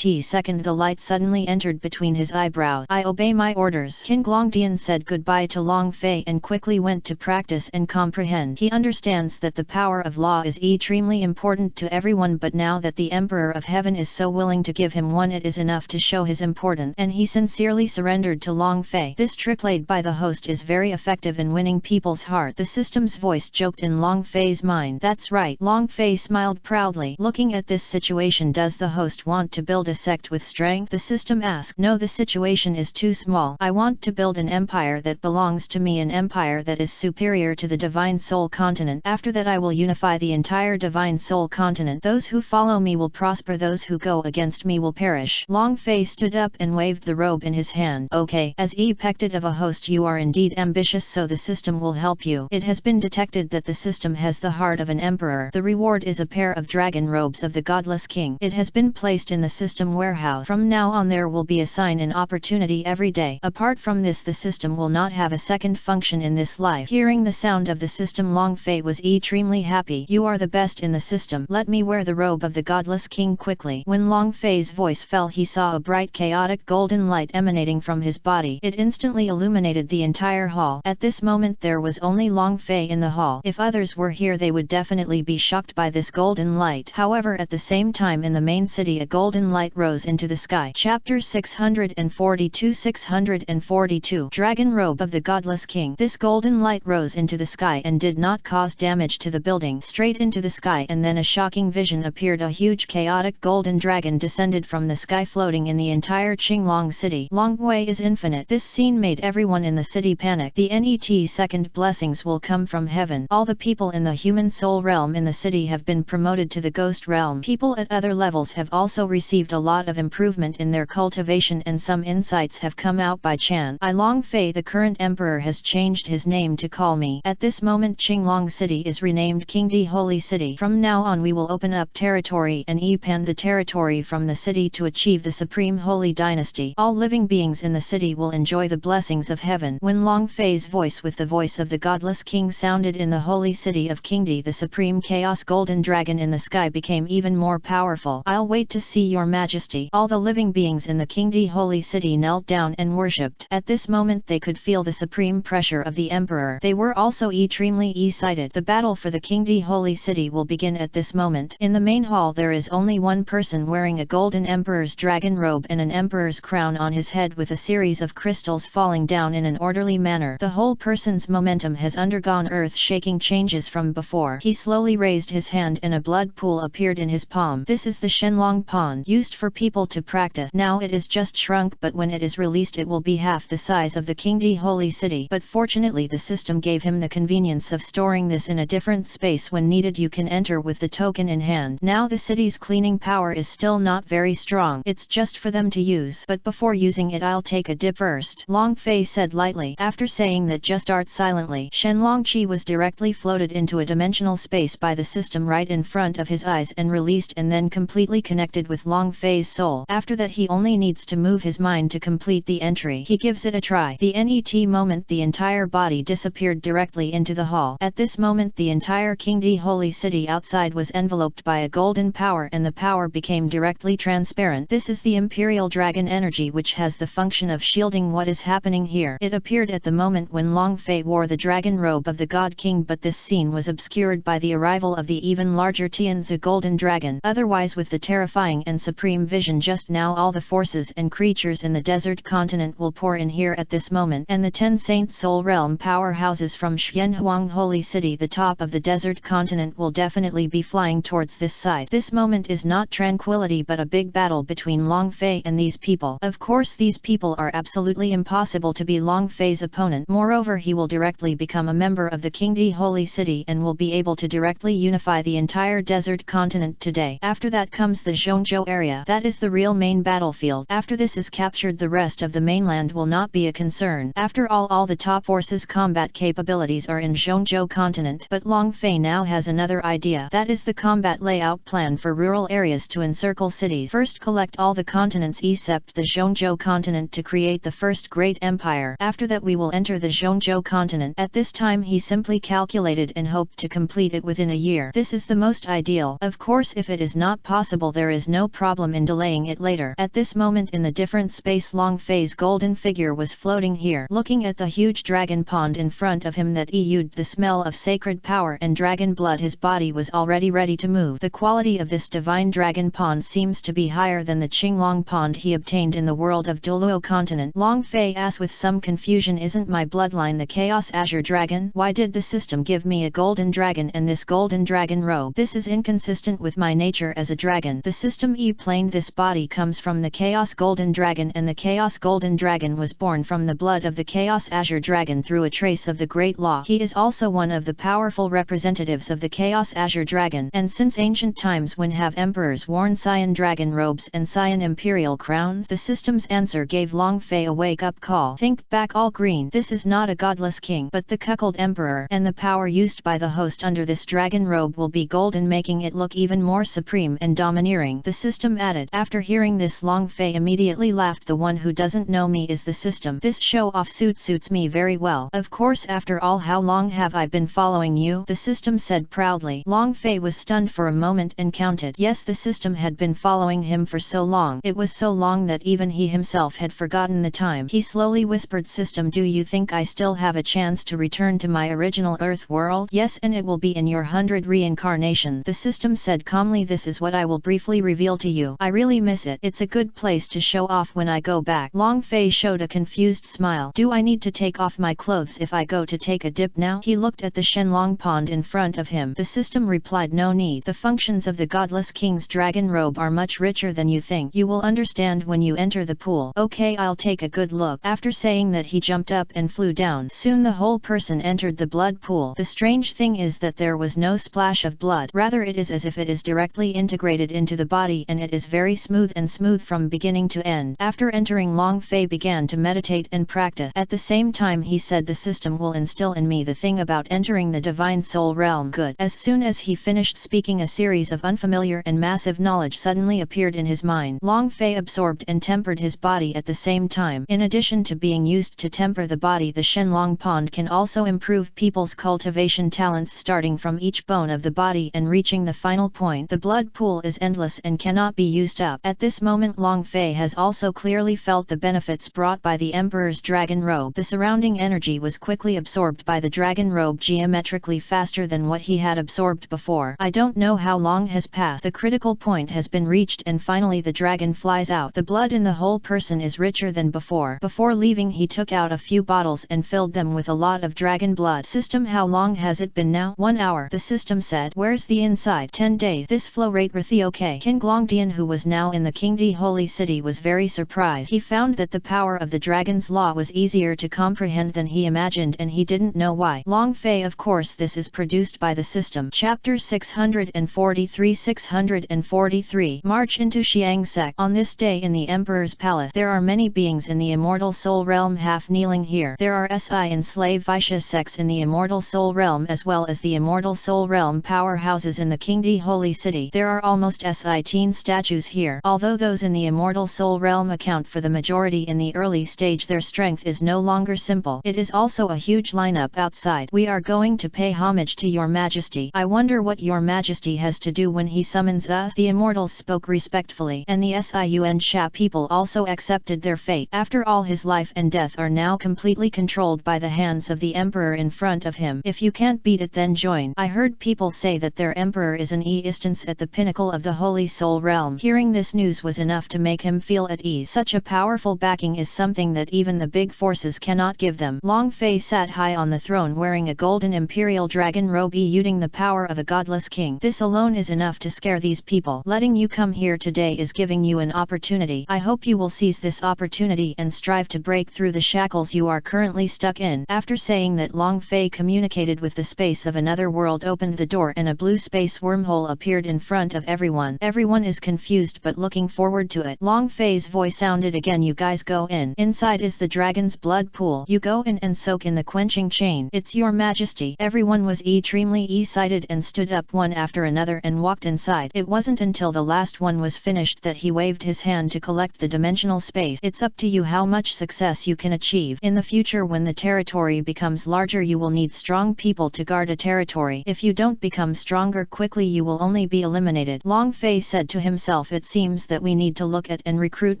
second the light suddenly entered between his eyebrows. I obey my orders. King Longtian said goodbye to Long Fei and quickly went to practice and comprehend. He understands that the power of law is extremely important to everyone, but now that the Emperor of Heaven is so willing to give him one, it is enough to show his importance, and he sincerely surrendered to Long Fei. This trick laid by the host is very effective in winning people's heart. The system's voice joked in Long Fei's mind. That's right. Long Fei smiled proudly. Looking at this situation, does the host want to build a sect with strength? The system asked. No, the situation is too small. I want to build an empire that belongs to me, an empire that is superior to the Divine Soul Continent. After that I will unify the entire Divine Soul Continent. Those who follow me will prosper, those who go against me will perish. Long Fei stood up and waved the robe in his hand. Okay, as expected of a host, you are indeed ambitious, so the system will help you. It has been detected that the system has the heart of an emperor. The reward is a pair of dragon robes of the godless king. It has been placed in the system warehouse. From now on there will be a sign and opportunity every day. Apart from this, the system will not have a second function in this life. Hearing the sound of the system, Long Fei was extremely happy. You are the best in the system. Let me wear the robe of the godless king quickly. When Long Fei's voice fell, he saw a bright chaotic golden light emanating from his body. It instantly illuminated the entire hall. At this moment there was only Long Fei in the hall. If others were here they would definitely be shocked by this golden light. However, at the same time in the main city a golden light rose into the sky. Chapter 642 Dragon Robe of the Godless King. This golden light rose into the sky and did not cause damage to the building. Straight into the sky, and then a shocking vision appeared. A huge chaotic golden dragon descended from the sky, floating in the entire Qinglong city. Long Wei is infinite. This scene made everyone in the city panic. The second blessings will come from heaven. All the people in the human soul realm in the city have been promoted to the ghost realm. People at other levels have also received a lot of improvement in their cultivation, and some insights have come out by Chan. I Long Fei, the current emperor, has changed his name to call me. At this moment Qinglong city is renamed Qingdi Holy City. From now on we will open up territory and expand the territory from the city to achieve the supreme holy dynasty. All living beings in the city will enjoy the blessings of heaven. When Long Fei's voice with the voice of the godless king sounded in the holy city of Qingdi, the supreme chaos golden dragon in the sky became even more powerful. I'll wait to see your majesty. All the living beings in the Qingdi holy city knelt down and worshipped. At this moment they could feel the supreme pressure of the emperor. They were also extremely excited. The battle for the Qingdi holy city will begin at this moment. In the main hall there is only one person wearing a golden emperor's dragon robe and an emperor's crown on his head, with a series of crystals falling down in an orderly manner. The whole person's momentum has undergone earth-shaking changes from before. He slowly raised his hand and a blood pool appeared in his palm. This is the Shenlong Pond, used for people to practice. Now it is just shrunk, but when it is released it will be half the size of the Qingdi holy city. But fortunately the system gave him the convenience of storing this in a different space. When needed you can enter with the token in hand. Now the city's cleaning power is still not very strong. It's just for them to use. But before using it I'll take a dip first, Long Fei said lightly. After saying that, just start silently. Shenlong Qi was directly floated into a dimensional space by the system right in front of his eyes and released, and then completely connected with Long Fei's soul. After that he only needs to move his mind to complete the entry. He gives it a try. The moment the entire body disappeared directly into the hall. At this moment the entire entire Qingdi holy city outside was enveloped by a golden power, and the power became directly transparent. This is the Imperial Dragon energy, which has the function of shielding what is happening here. It appeared at the moment when Long Fei wore the dragon robe of the God King, but this scene was obscured by the arrival of the even larger Tianzi golden dragon. Otherwise, with the terrifying and supreme vision just now, all the forces and creatures in the desert continent will pour in here at this moment, and the 10 Saint Soul Realm powerhouses from Xianhuang Holy City, the top of the desert continent, will definitely be flying towards this side. This moment is not tranquility but a big battle between Long Fei and these people. Of course, these people are absolutely impossible to be Long Fei's opponent. Moreover, he will directly become a member of the Qingdi Holy City and will be able to directly unify the entire desert continent today. After that comes the Zhongzhou area. That is the real main battlefield. After this is captured, the rest of the mainland will not be a concern. After all the top forces' combat capabilities are in Zhongzhou continent. But Long Fei now has another idea. That is the combat layout plan for rural areas to encircle cities. First, collect all the continents except the Zhongzhou continent to create the first great empire. After that, we will enter the Zhongzhou continent. At this time, he simply calculated and hoped to complete it within a year. This is the most ideal. Of course, if it is not possible, there is no problem in delaying it later. At this moment in the different space, Long Fei's golden figure was floating here, looking at the huge dragon pond in front of him that exuded the smell of sacred power and dragon blood. His body was already ready to move. The quality of this divine dragon pond seems to be higher than the Qinglong pond he obtained in the world of Douluo continent. Long Fei asked with some confusion, isn't my bloodline the Chaos Azure Dragon? Why did the system give me a golden dragon and this golden dragon robe? This is inconsistent with my nature as a dragon. The system explained this body comes from the Chaos Golden Dragon, and the Chaos Golden Dragon was born from the blood of the Chaos Azure Dragon through a trace of the Great Law. He is also one of the powerful representatives of the Chaos Azure Dragon, and since ancient times, when have emperors worn cyan dragon robes and cyan imperial crowns? The system's answer gave Long Fei a wake-up call. Think back, all green. This is not a godless king, but the cuckold emperor, and the power used by the host under this dragon robe will be golden, making it look even more supreme and domineering. The system added. After hearing this, Long Fei immediately laughed. The one who doesn't know me is the system. This show-off suits me very well. Of course, after all, how long have I been following you? The system said proudly. Long Fei was stunned for a moment and counted. Yes, the system had been following him for so long. It was so long that even he himself had forgotten the time. He slowly whispered, System, do you think I still have a chance to return to my original Earth world? Yes, and it will be in your 100 reincarnations. The system said calmly, this is what I will briefly reveal to you. I really miss it. It's a good place to show off when I go back. Long Fei showed a confused smile. Do I need to take off my clothes if I go to take a dip now? He looked at the Shenlong pond in front of him. The system replied, no need. The functions of the godless king's dragon robe are much richer than you think. You will understand when you enter the pool. Okay, I'll take a good look. After saying that, he jumped up and flew down. Soon the whole person entered the blood pool. The strange thing is that there was no splash of blood. Rather, it is as if it is directly integrated into the body, and it is very smooth from beginning to end. After entering, Long Fei began to meditate and practice. At the same time, he said, the system will instill in me the thing about entering the divine soul realm. Good. As soon as he finished speaking, a series of unfamiliar and massive knowledge suddenly appeared in his mind. Long Fei absorbed and tempered his body at the same time. In addition to being used to temper the body, the Shenlong pond can also improve people's cultivation talents, starting from each bone of the body and reaching the final point. The blood pool is endless and cannot be used up. At this moment, Long Fei has also clearly felt the benefits brought by the Emperor's dragon robe. The surrounding energy was quickly absorbed by the dragon robe, geometrically faster than what he had absorbed before. I don't know how long has passed. The critical point has been reached, and finally the dragon flies out. The blood in the whole person is richer than before. Before leaving, he took out a few bottles and filled them with a lot of dragon blood. System, how long has it been now? 1 hour. The system said. Where's the inside? 10 days. This flow rate really okay. King Glongdian, who was now in the Qingdi Holy City, was very surprised. He found that the power of the dragon's law was easier to comprehend than he imagined, and he didn't know why. Long Fei, of course, this is produced by the system. Chapter 643. March into Xiang Sect. On this day in the Emperor's palace, there are many beings in the immortal soul realm half kneeling here. There are SI and slave Vaishya sects in the immortal soul realm, as well as the immortal soul realm powerhouses in the Qingdi Holy City. There are almost SI-teen statues here. Although those in the immortal soul realm account for the majority in the early stage, their strength is no longer simple. It is also a huge lineup outside. We are going to pay homage to your majesty. I wonder what your majesty has to do when he summons us. The immortals spoke respectfully, and the Siun Sha people also accepted their fate. After all, his life and death are now completely controlled by the hands of the emperor in front of him. If you can't beat it, then join. I heard people say that their emperor is an instance at the pinnacle of the Holy Soul Realm. Hearing this news was enough to make him feel at ease. Such a powerful backing is something that even the big forces cannot give them. Long Fei sat high on the throne wearing a golden imperial dragon robe, using the power of a godless king. This alone is enough to scare these people. Letting you come here today is giving you an opportunity. I hope you will seize this opportunity and strive to break through the shackles you are currently stuck in. After saying that, Long Fei communicated with the space of another world, opened the door, and a blue space wormhole appeared in front of everyone. Everyone is confused but looking forward to it. Long Fei's voice sounded again. You guys go in. Inside is the dragon's blood pool. You go in and soak in the quenching chain. It's your majesty. Everyone was extremely excited and stood up one after another and walked inside. It wasn't until the last one was finished that he waved his hand to collect the dimensional space. It's up to you how much success you can achieve. In the future, when the territory becomes larger, you will need strong people to guard a territory. If you don't become stronger quickly, you will only be eliminated. Long Fei said to himself, it seems that we need to look at and recruit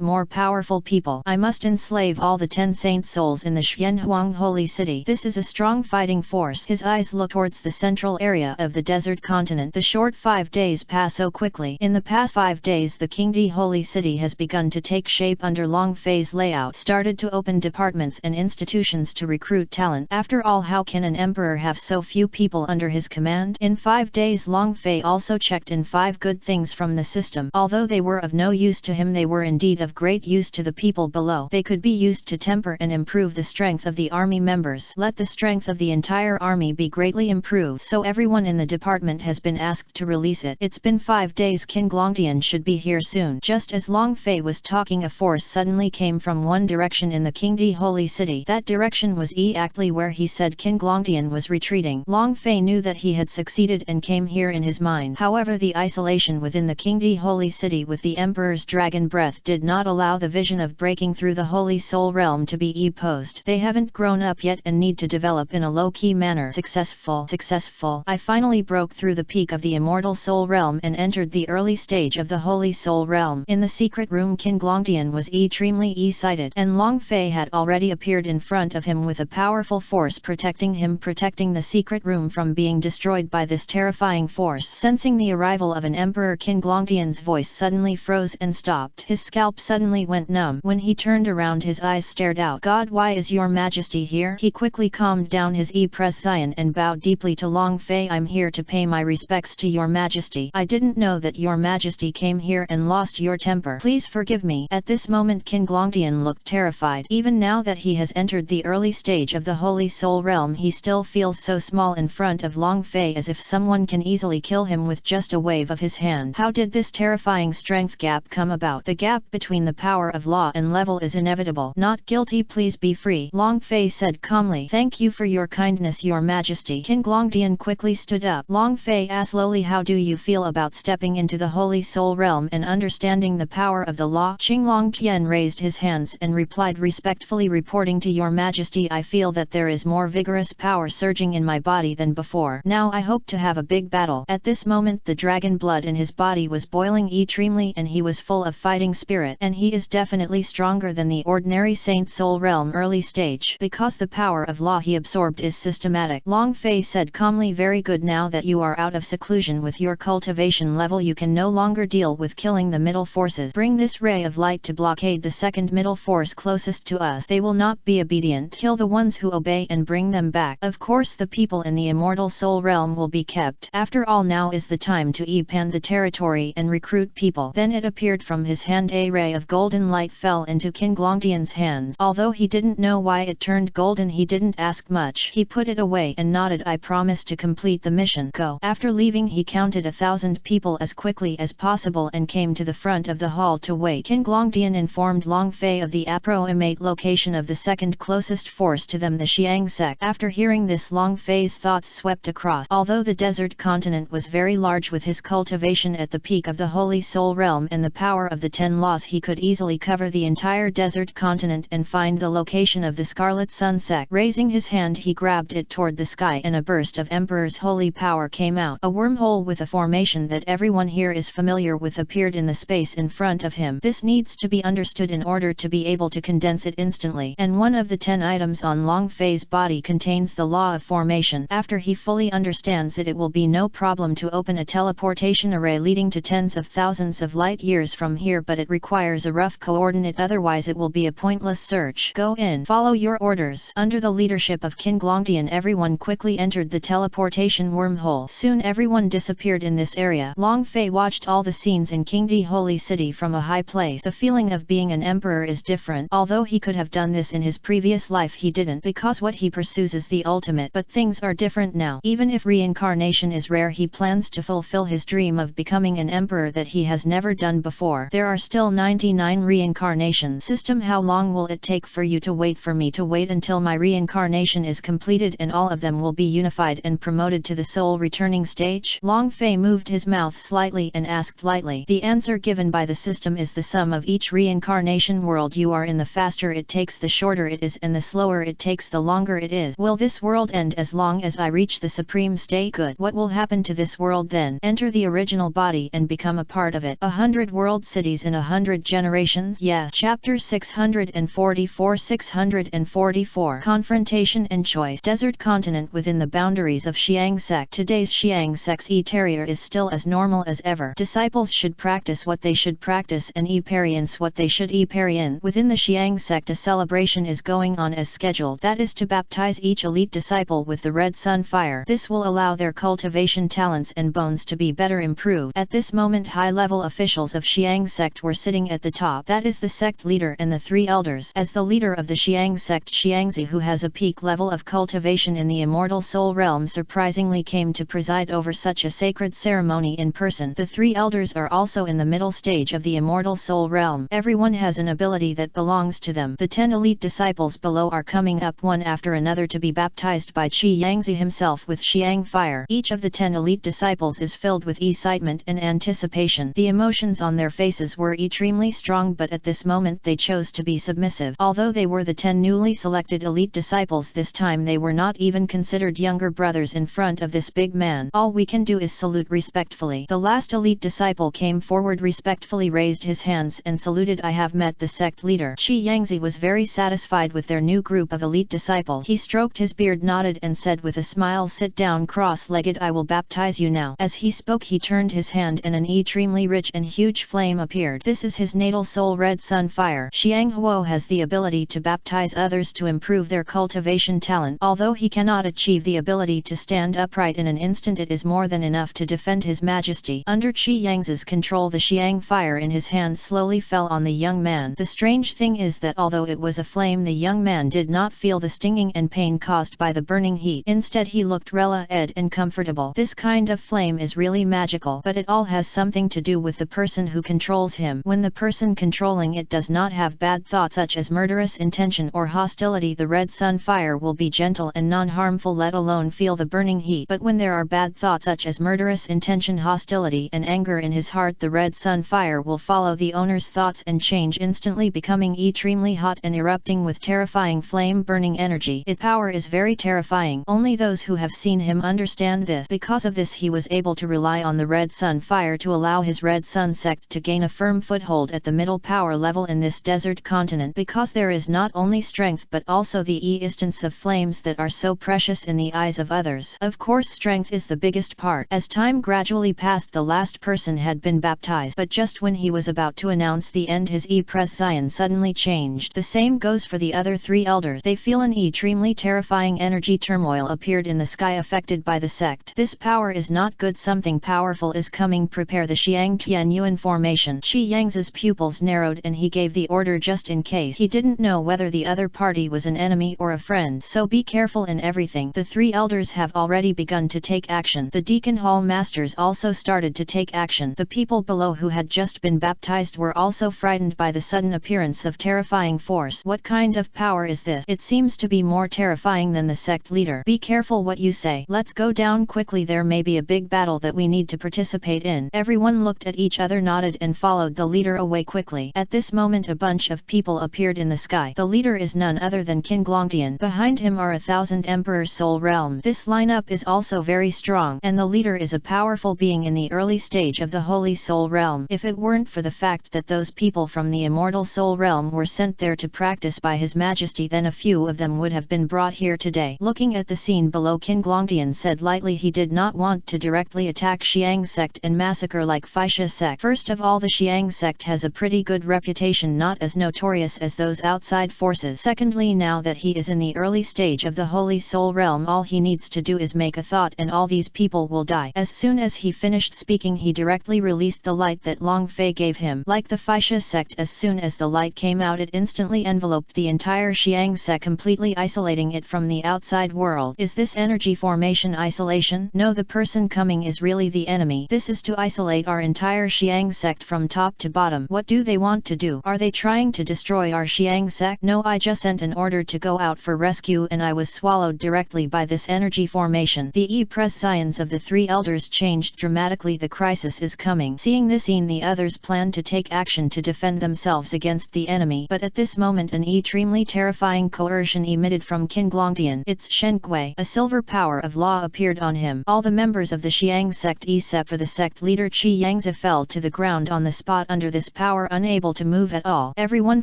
more powerful people. I must enslave all the 10 saint souls in the Xianhuang Holy City. This is a strong fighting force. His eyes look towards the central area of the desert continent. The short 5 days pass so quickly. In the past 5 days, the Qingdi Holy City has begun to take shape under Long Fei's layout, started to open departments and institutions to recruit talent. After all, how can an emperor have so few people under his command? In 5 days, Long Fei also checked in 5 good things from the system. Although they were of no use to him, they were indeed of great use to the people below. They could be used to temper and improve the strength of the army members. Let the strength of the entire army be greatly improved. So everyone in the department has been asked to release it. It's been 5 days. King Glongdian should be here soon. Just as Long Fei was talking, a force suddenly came from one direction in the Qingdi Holy City. That direction was exactly where he said King Glongdian was retreating. Long Fei knew that he had succeeded and came here in his mind. However, the isolation within the Qingdi Holy City with the Emperor's dragon breath did not allow the vision of breaking through the Holy Soul Realm to be opposed. They haven't grown up yet and need to develop in a low-key manner. Successful. I finally broke through the peak of the Immortal Soul Realm and entered the early stage of the Holy Soul Realm. In the secret room, King Glongdian was extremely excited, and Long Fei had already appeared in front of him with a powerful force protecting him, protecting the secret room from being destroyed by this terrifying force. Sensing the arrival of an emperor, King Glongdian's voice suddenly froze and stopped. His scalp suddenly went numb. When he turned around, his eyes stared out. God, why is your majesty here? He quickly calmed down his presence and bowed deeply to Long Fei. I'm here to pay my respects to your majesty. I didn't know that your majesty came here and lost your temper. Please forgive me. At this moment, King Glongdian looked terrified. Even now that he has entered the early stage of the Holy Soul Realm, he still feels so small in front of Long Fei, as if someone can easily kill him with just a wave of his hand. How did this terrifying strength gap come about? The gap between the power of law and level is inevitable. Not guilty, please be free, Long Fei said calmly. Thank you for your kindness, your majesty. King Glongdian quickly stood up. Long Fei asked slowly, how do you feel about stepping into the Holy Soul Realm and understanding the power of the law? Qinglong Tian raised his hands and replied respectfully, reporting to your majesty, I feel that there is more vigorous power surging in my body than before. Now I hope to have a big battle. At this moment, the dragon blood in his body was boiling extremely, and he was full of fighting spirit, and he is definitely stronger than the ordinary Saint Soul Realm early stage, because the power of law he absorbed is systematic. Long Fei said calmly, very good. Now that you are out of seclusion with your cultivation level, you can no longer deal with killing the middle forces. Bring this ray of light to blockade the second middle force closest to us. They will not be obedient. Kill the ones who obey and bring them back. Of course, the people in the Immortal Soul Realm will be kept. After all, now is the time to expand the territory and recruit people. Then it appeared from his hand. A ray of golden light fell into King Glongdian's hands. Although he didn't know why it turned golden, he didn't ask much. He put it away and nodded. I promise to complete the mission. Go. After leaving, he counted 1,000 people as quickly as possible and came to the front of the hall to wait. King Glongdian informed Long Fei of the approximate location of the second closest force to them, the Xiang sect. After hearing this, Long Fei's thoughts swept across. Although the desert continent was very large, with his cultivation at the peak of the Holy Soul Realm and the power of the 10 laws, he could easily cover the entire desert continent and find the location of the Scarlet Sun sect. Raising his hand, he grabbed it toward the sky, and a burst chest of Emperor's holy power came out. A wormhole with a formation that everyone here is familiar with appeared in the space in front of him. This needs to be understood in order to be able to condense it instantly. And one of the 10 items on Long Fei's body contains the law of formation. After he fully understands it, it will be no problem to open a teleportation array leading to tens of thousands of light years from here, but it requires a rough coordinate, otherwise it will be a pointless search. Go in. Follow your orders. Under the leadership of King Glongdian, everyone quickly entered the teleportation wormhole. Soon everyone disappeared in this area. Long Fei watched all the scenes in Qingdi Holy City from a high place. The feeling of being an emperor is different. Although he could have done this in his previous life, he didn't, because what he pursues is the ultimate. But things are different now. Even if reincarnation is rare, he plans to fulfill his dream of becoming an emperor that he has never done before. There are still 99 reincarnations. System, how long will it take for you to wait for me to wait until my reincarnation is completed and all of them will be unified and promoted to the soul returning stage? Long Fei moved his mouth slightly and asked lightly. The answer given by the system is the sum of each reincarnation world you are in. The faster it takes, the shorter it is, and the slower it takes, the longer it is. Will this world end as long as I reach the supreme state? Good. What will happen to this world then? Enter the original body and become a part of it. 100 world cities in 100 generations? Yes. Chapter 644. Confrontation and choice. Desert continent within the boundaries of Xiang sect. Today's Xiang sect's e-terrier is still as normal as ever. Disciples should practice what they should practice and e-parients what they should e-parient. Within the Xiang sect, a celebration is going on as scheduled. That is to baptize each elite disciple with the red sun fire. This will allow their cultivation talents and bones to be better improved. At this moment, high-level officials of Xiang sect were sitting at the top. That is the sect leader and the 3 elders. As the leader of the Xiang sect, Xiangzi, who has a peak level of cultivation in the immortal soul realm, surprisingly came to preside over such a sacred ceremony in person. The 3 elders are also in the middle stage of the immortal soul realm. Everyone has an ability that belongs to them. The 10 elite disciples below are coming up one after another to be baptized by Qi Yangzi himself with Xiang fire. Each of the 10 elite disciples is filled with excitement and anticipation. The emotions on their faces were extremely strong, but at this moment they chose to be submissive. Although they were the 10 newly selected elite disciples, this time they were not even considered younger brothers in front of this big man. All we can do is salute respectfully. The last elite disciple came forward, respectfully raised his hands and saluted. I have met the sect leader. Qi Yangzi was very satisfied with their new group of elite disciples. He stroked his beard, nodded and said with a smile, sit down cross-legged, I will baptize you now. As he spoke, he turned his hand and an extremely rich and huge flame appeared. This is his natal soul red sun fire. Xiang Huo has the ability to baptize others to improve their cultivation talent. Although he cannot achieve the ability to stand upright in an instant, it is more than enough to defend his majesty. Under Qi Yangzi's control, the Xiang fire in his hand slowly fell on the young man. The strange thing is that although it was a flame, the young man did not feel the stinging and pain caused by the burning heat. Instead, he looked relaxed and comfortable. This kind of flame is really magical, but it all has something to do with the person who controls him. When the person controlling it does not have bad thoughts such as murderous intention or hostility, the red sun fire will be gentle and non-harmful, let alone feel the burning heat. But when there are bad thoughts such as murderous intention, hostility and anger in his heart, the red sun fire will follow the owner's thoughts and change instantly, becoming extremely hot and erupting with terrifying flame-burning energy. Its power is very terrifying. Only those who have seen him understand this. Because of this, he was able to rely on the red sun fire to allow his red sun sect to gain a firm foothold at the middle power level in this desert continent, because there is not only strength but also the instance of flames that are so precious in the eyes of others. Of course, strength is the biggest part. As time gradually passed, the last person had been baptized, but just when he was about to announce the end, his presence suddenly changed. The same goes for the other 3 elders. They feel an extremely terrifying energy turmoil appeared in the sky affected by the sect. This power is not good. Something powerful is coming. Prepare the Xiang Tianyuan formation. Qi Yangzi's pupils narrowed and he gave the order just in case. He didn't know whether the other party was an enemy or a friend, so be careful in everything. The 3 elders have already begun to take action. The Deacon Hall masters also started to take action. The people below who had just been baptized were also frightened by the sudden appearance of terrifying force. What kind of power is this? It seems to be more terrifying than the sect leader. Be careful what you say. Let's go down quickly. There may be a big battle that we need to participate in. Everyone looked at each other, nodded and followed the leader away quickly. At this moment, a bunch of people appeared in the sky. The leader is none other than King Glongdian. Behind him are 1,000 Emperor Soul realms. realms. This lineup is also very strong, and the leader is a powerful being in the early stage of the Holy Soul Realm. If it weren't for the fact that those people from the Immortal Soul Realm were sent there to practice by His Majesty, then a few of them would have been brought here today. Looking at the scene below, King Glongdian said lightly he did not want to directly attack Xiang sect and massacre like Faixia sect. First of all, the Xiang sect has a pretty good reputation, not as notorious as those outside forces. Secondly, now that he is in the early stage of the Holy Soul Realm, all he needs to do is make a thought and all these people will die. As soon as he finished speaking, he directly released the light that Long Fei gave him. Like the Faixia sect, as soon as the light came out, it instantly enveloped the entire Xiang sect, completely isolating it from the outside world. Is this energy formation isolation? No, the person coming is really the enemy. This is to isolate our entire Xiang sect from top to bottom. What do they want to do? Are they trying to destroy our Xiang sect? No, I just sent an order to go out for rescue and I was swallowed directly by this energy formation. The prescience of the three elders changed dramatically. The crisis is coming. Seeing this scene, the others plan to take action to defend themselves against the enemy, but at this moment an extremely terrifying coercion emitted from King Glongdian. It's Shen Gui. A silver power of law appeared on him. All the members of the Xiang sect except for the sect leader Qi Yangzi fell to the ground on the spot under this power, unable to move at all. Everyone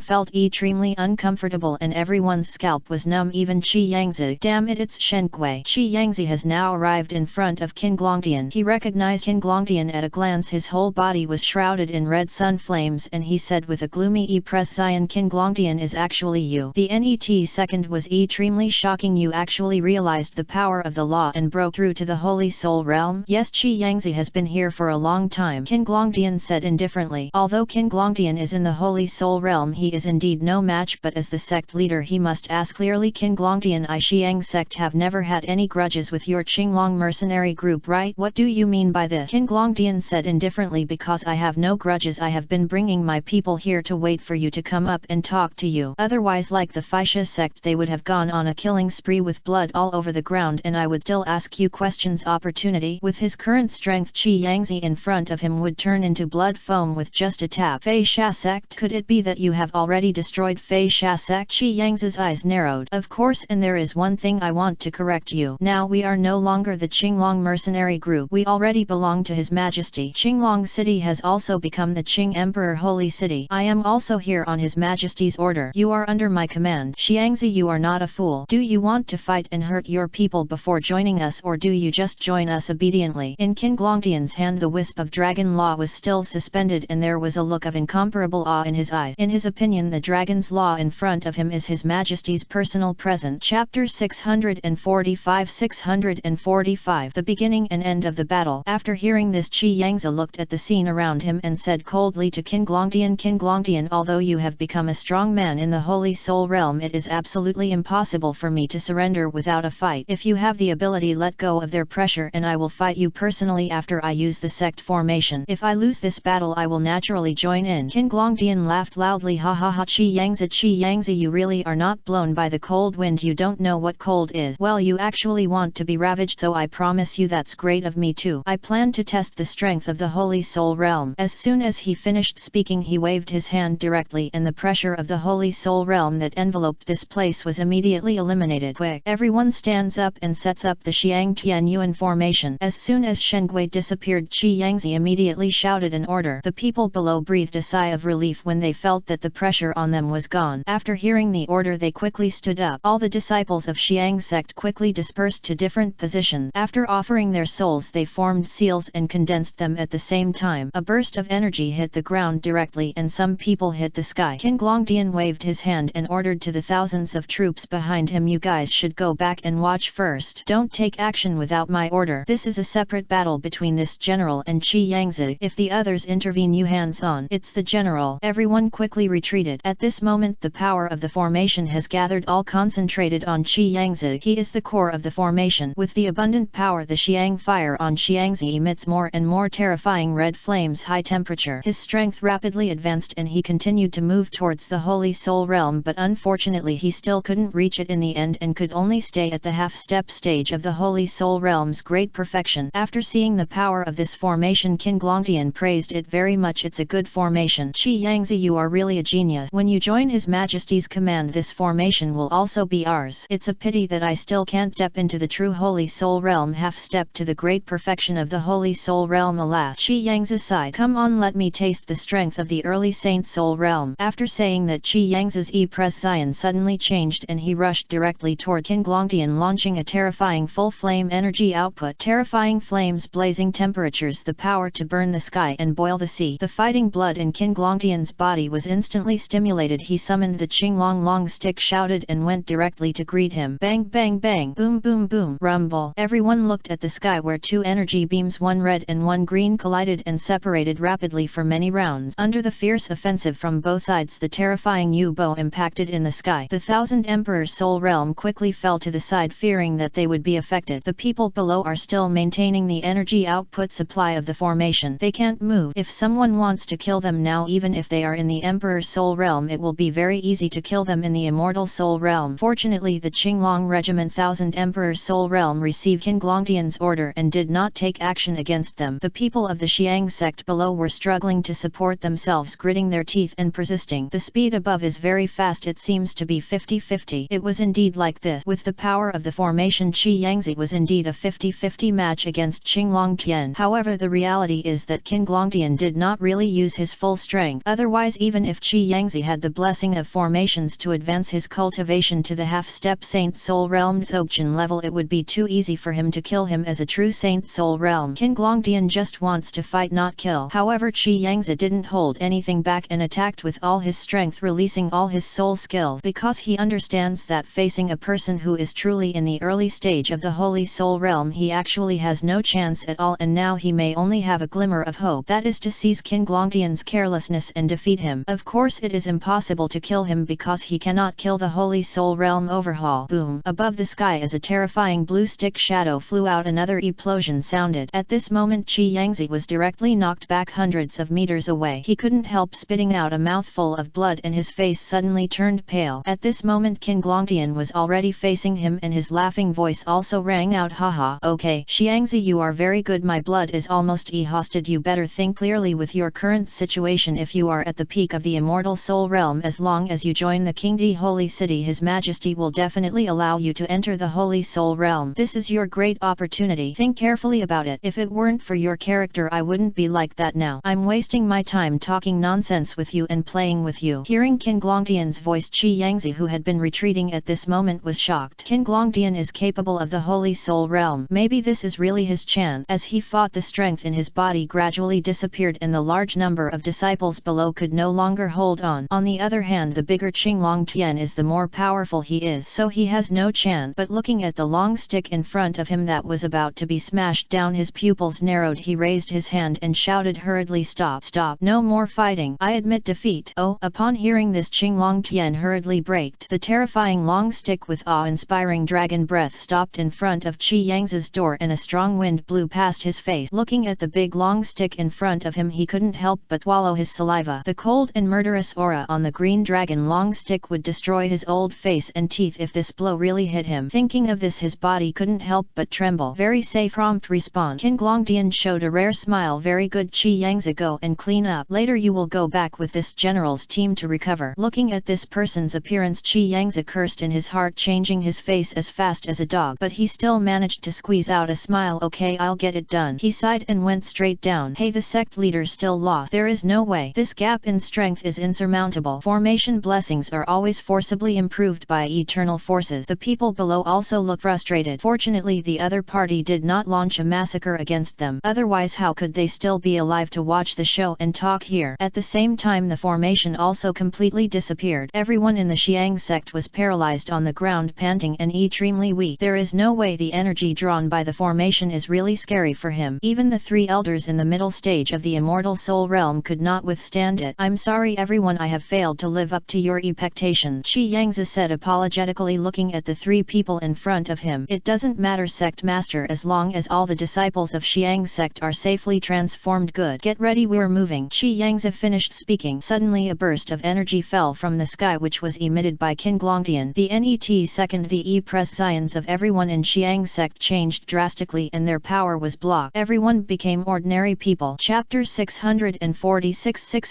felt extremely uncomfortable and everyone's scalp was numb, even Qi Yangzi. Damn it, it's Shen Gui. Qi Yangzi has now arrived in front of King Glongdian. He recognized King Glongdian at a glance. His whole body was shrouded in red sun flames and he said with a gloomy prescience, King Glongdian is actually you. The net second was extremely shocking. You actually realized the power of the law and broke through to the Holy Soul Realm? Yes, Qi Yangzi has been here for a long time, King Glongdian said indifferently. Although King Glongdian is in the Holy Soul Realm, he is indeed no match, but as the sect leader he must ask clearly, King Glongdian, I Xiang sect have never had any grudges with your Qinglong mercenary group, right? What do you mean by this? King Glongdian said indifferently, because I have no grudges. I have been bringing my people here to wait for you to come up and talk to you. Otherwise, like the Faixia sect, they would have gone on a killing spree with blood all over the ground and I would still ask you questions. Opportunity. With his current strength, Qi Yangzi in front of him would turn into blood foam with just a tap. Faixia sect? Could it be that you have already destroyed Faixia sect? Qi Yangzi's eyes narrowed. Of course, and there is one thing I want to correct you. Now we are no longer the Qinglong mercenary group. We already belong to His Majesty. Qinglong City has also become the Qing Emperor Holy City. I am also here on His Majesty's order. You are under my command. Xiangzi, you are not a fool. Do you want to fight and hurt your people before joining us, or do you just join us obediently? In King Glongdian's hand the wisp of dragon law was still suspended and there was a look of incomparable awe in his eyes. In his opinion, the dragon's law in front of him is His Majesty's personal present. Chapter 645. The beginning and end of the battle. After hearing this, Qi Yangzi looked at the scene around him and said coldly to King Glongdian, King Glongdian, although you have become a strong man in the Holy Soul Realm, it is absolutely impossible for me to surrender without a fight. If you have the ability, let go of their pressure and I will fight you personally after I use the sect formation. If I lose this battle, I will naturally join in. King Glongdian laughed loudly. Ha ha ha. Qi Yangzi, you really are not blown by the cold wind. You don't know what cold is. Well, you actually want to be ravaged, so I promise you that's great of me too. I plan to test the strength of the Holy Soul Realm. As soon as he finished speaking, he waved his hand directly and the pressure of the Holy Soul Realm that enveloped this place was immediately eliminated. Quick! Everyone stands up and sets up the Xiang Tianyuan formation. As soon as Shen Gui disappeared, Qi Yangzi immediately shouted an order. The people below breathed a sigh of relief when they felt that the pressure on them was gone. After hearing the order, they quickly stood up. All the disciples of Xiang sect quickly dispersed to different positions. After offering their souls, they formed seals and condensed them at the same time. A burst of energy hit the ground directly and some people hit the sky. King Glongdian waved his hand and ordered to the thousands of troops behind him, you guys should go back and watch first. Don't take action without my order. This is a separate battle between this general and Qi Yangzi. If the others intervene, you hands on. It's the general. Everyone quickly retreated. At this moment the power of the formation has gathered, all concentrated on Qi Yangzi. He is the core of the formation. With the abundant power, the Xiang fire on Xiangzi emits more and more terrifying red flames. High temperature. His strength rapidly advanced and he continued to move towards the Holy Soul Realm, but unfortunately he still couldn't reach it in the end and could only stay at the half-step stage of the Holy Soul Realm's great perfection. After seeing the power of this formation, King Glongdian praised it very much. It's a good formation. Qi Yangzi, you are really a genius. When you join His Majesty's command, this formation will also be ours. It's a pity that I still can't step into the true Holy Soul Realm, half step to the great perfection of the Holy Soul Realm. Alas, Qi Yangzi sighed. Come on, let me taste the strength of the early Saint Soul Realm. After saying that, Qi Yangzi's presence suddenly changed and he rushed directly toward Qin Glongdian, launching a terrifying full flame energy output. Terrifying flames, blazing temperatures, the power to burn the sky and boil the sea. The fighting blood in Qin Glongdian's body was instantly stimulated. He summoned the Qinglong long stick, shouted and went directly to greet him. Bang bang bang, boom boom boom, rumble. Everyone looked at the sky where two energy beams, one red and one green, collided and separated rapidly for many rounds. Under the fierce offensive from both sides, the terrifying U-bow impacted in the sky. The Thousand Emperor's Soul Realm quickly fell to the side, fearing that they would be affected. The people below are still maintaining the energy output supply of the formation. They can't move. If someone wants to kill them now, even if they are in the Emperor's Soul Realm, it will be very easy to kill them in the Immortal Soul Realm. Fortunately, the Qinglong Regiment's Thousand Emperor's Soul Realm received Qin Glongdian's order and did not take action against them. The people of the Xiang sect below were struggling to support themselves, gritting their teeth and persisting. The speed above is very fast. It seems to be 50-50. It was indeed like this. With the power of the formation, Qi Yangzi was indeed a 50-50 match against Qinglong Tian. However, the reality is that Qin Glongdian did not really use his full strength. Otherwise, even if Qi Yangzi had the blessing of formations to advance his cultivation to the half-step Saint Soul Realm Dzogchen level, it would be too easy for him to kill him as a true Saint Soul Realm. Qin Glongdian just wants to fight, not kill. However, Qi Yangzi didn't hold anything back and attacked with all his strength, releasing all his soul skills, because he understands that facing a person who is truly in the early stage of the Holy Soul Realm, he actually has no chance at all, and now he may only have a glimmer of hope, that is to seize Qin Glongdian's carelessness and defeat him. Of course, it is impossible to kill him because he cannot kill the Holy Soul Realm overhaul. Boom! Above the sky, as a terrifying blue stick shadow flew out, another explosion sounded. At this moment, Qi Yangzi was directly knocked back hundreds of meters away. He couldn't help spitting out a mouthful of blood and his face suddenly turned pale. At this moment, Qin Glongdian was already facing him and his laughing voice also rang out, haha, okay, Xiangzi, you are very good, my blood is almost exhausted. You better think clearly with your current situation. If you are at the peak of the Immortal Soul Realm, as long as you join the Qingdi Holy City, His Majesty will definitely allow you to enter the Holy Soul Realm. This is your great opportunity. Think carefully about it. If it weren't for your character, I wouldn't be like that now. I'm wasting my time talking nonsense with you and playing with you. Hearing Qin Glongdian's voice, Qi Yangzi, who had been retreating at this moment, was shocked. Qin Glongdian is capable of the Holy Soul Realm. Maybe this is really his chance. As he fought, the strength in his body gradually disappeared and the large number of disciples below could no longer hold on. On the other hand, the bigger Qinglong Tian is, the more powerful he is, so he has no chance. But looking at the long stick in front of him that was about to be smashed down, his pupils narrowed. He raised his hand and shouted hurriedly, stop, stop, no more fighting. I admit defeat. Oh! Upon hearing this, Qinglong Tian hurriedly braked. The terrifying long stick with awe-inspiring dragon breath stopped in front of Qi Yangzi's door and a strong wind blew past his face. Looking at the big long stick in front of him, he couldn't help but swallow his saliva. The cold and murderous aura on the green dragon long stick would destroy his old face and teeth if this blow really hit him. Thinking of this, his body couldn't help but tremble. Very safe, prompt response. Qin Glongdian showed a rare smile. Very good, Qi Yangzi, go and clean up. Later you will go back with this general's team to recover. Looking at this person's appearance, Qi Yangzi cursed in his heart, changing his face as fast as a dog, but he still managed to squeeze out a smile. Okay, I'll get it done. He sighed and went straight down. Hey, the sect leader still lost. There is no way. This gap in strength is insurmountable. Formation blessings are always forcibly improved by eternal forces. The people below also look frustrated. Fortunately, the other party did not launch a massacre against them. Otherwise, how could they still be alive to watch the show and talk here? At the same time, the formation also completely disappeared. Everyone in the Xiang sect was paralyzed on the ground, panting and extremely weak. There is no way. The energy drawn by the formation is really scary for him. Even the three elders in the middle stage of the Immortal Soul Realm could not withstand it. I'm sorry everyone, I have failed to live up to your expectations, Qi Yangzi said apologetically, looking at the three people in front of him. It doesn't matter, sect master, as long as all the disciples of Xiang sect are safely transformed. Good. Get ready, we're moving. Qi Yangzi finished speaking. Suddenly a burst of energy fell from the sky, which was emitted by Qin Glongdian. The net second, the prescience of everyone in Xiang sect changed drastically and their power was blocked. Everyone became ordinary people. Chapter 646.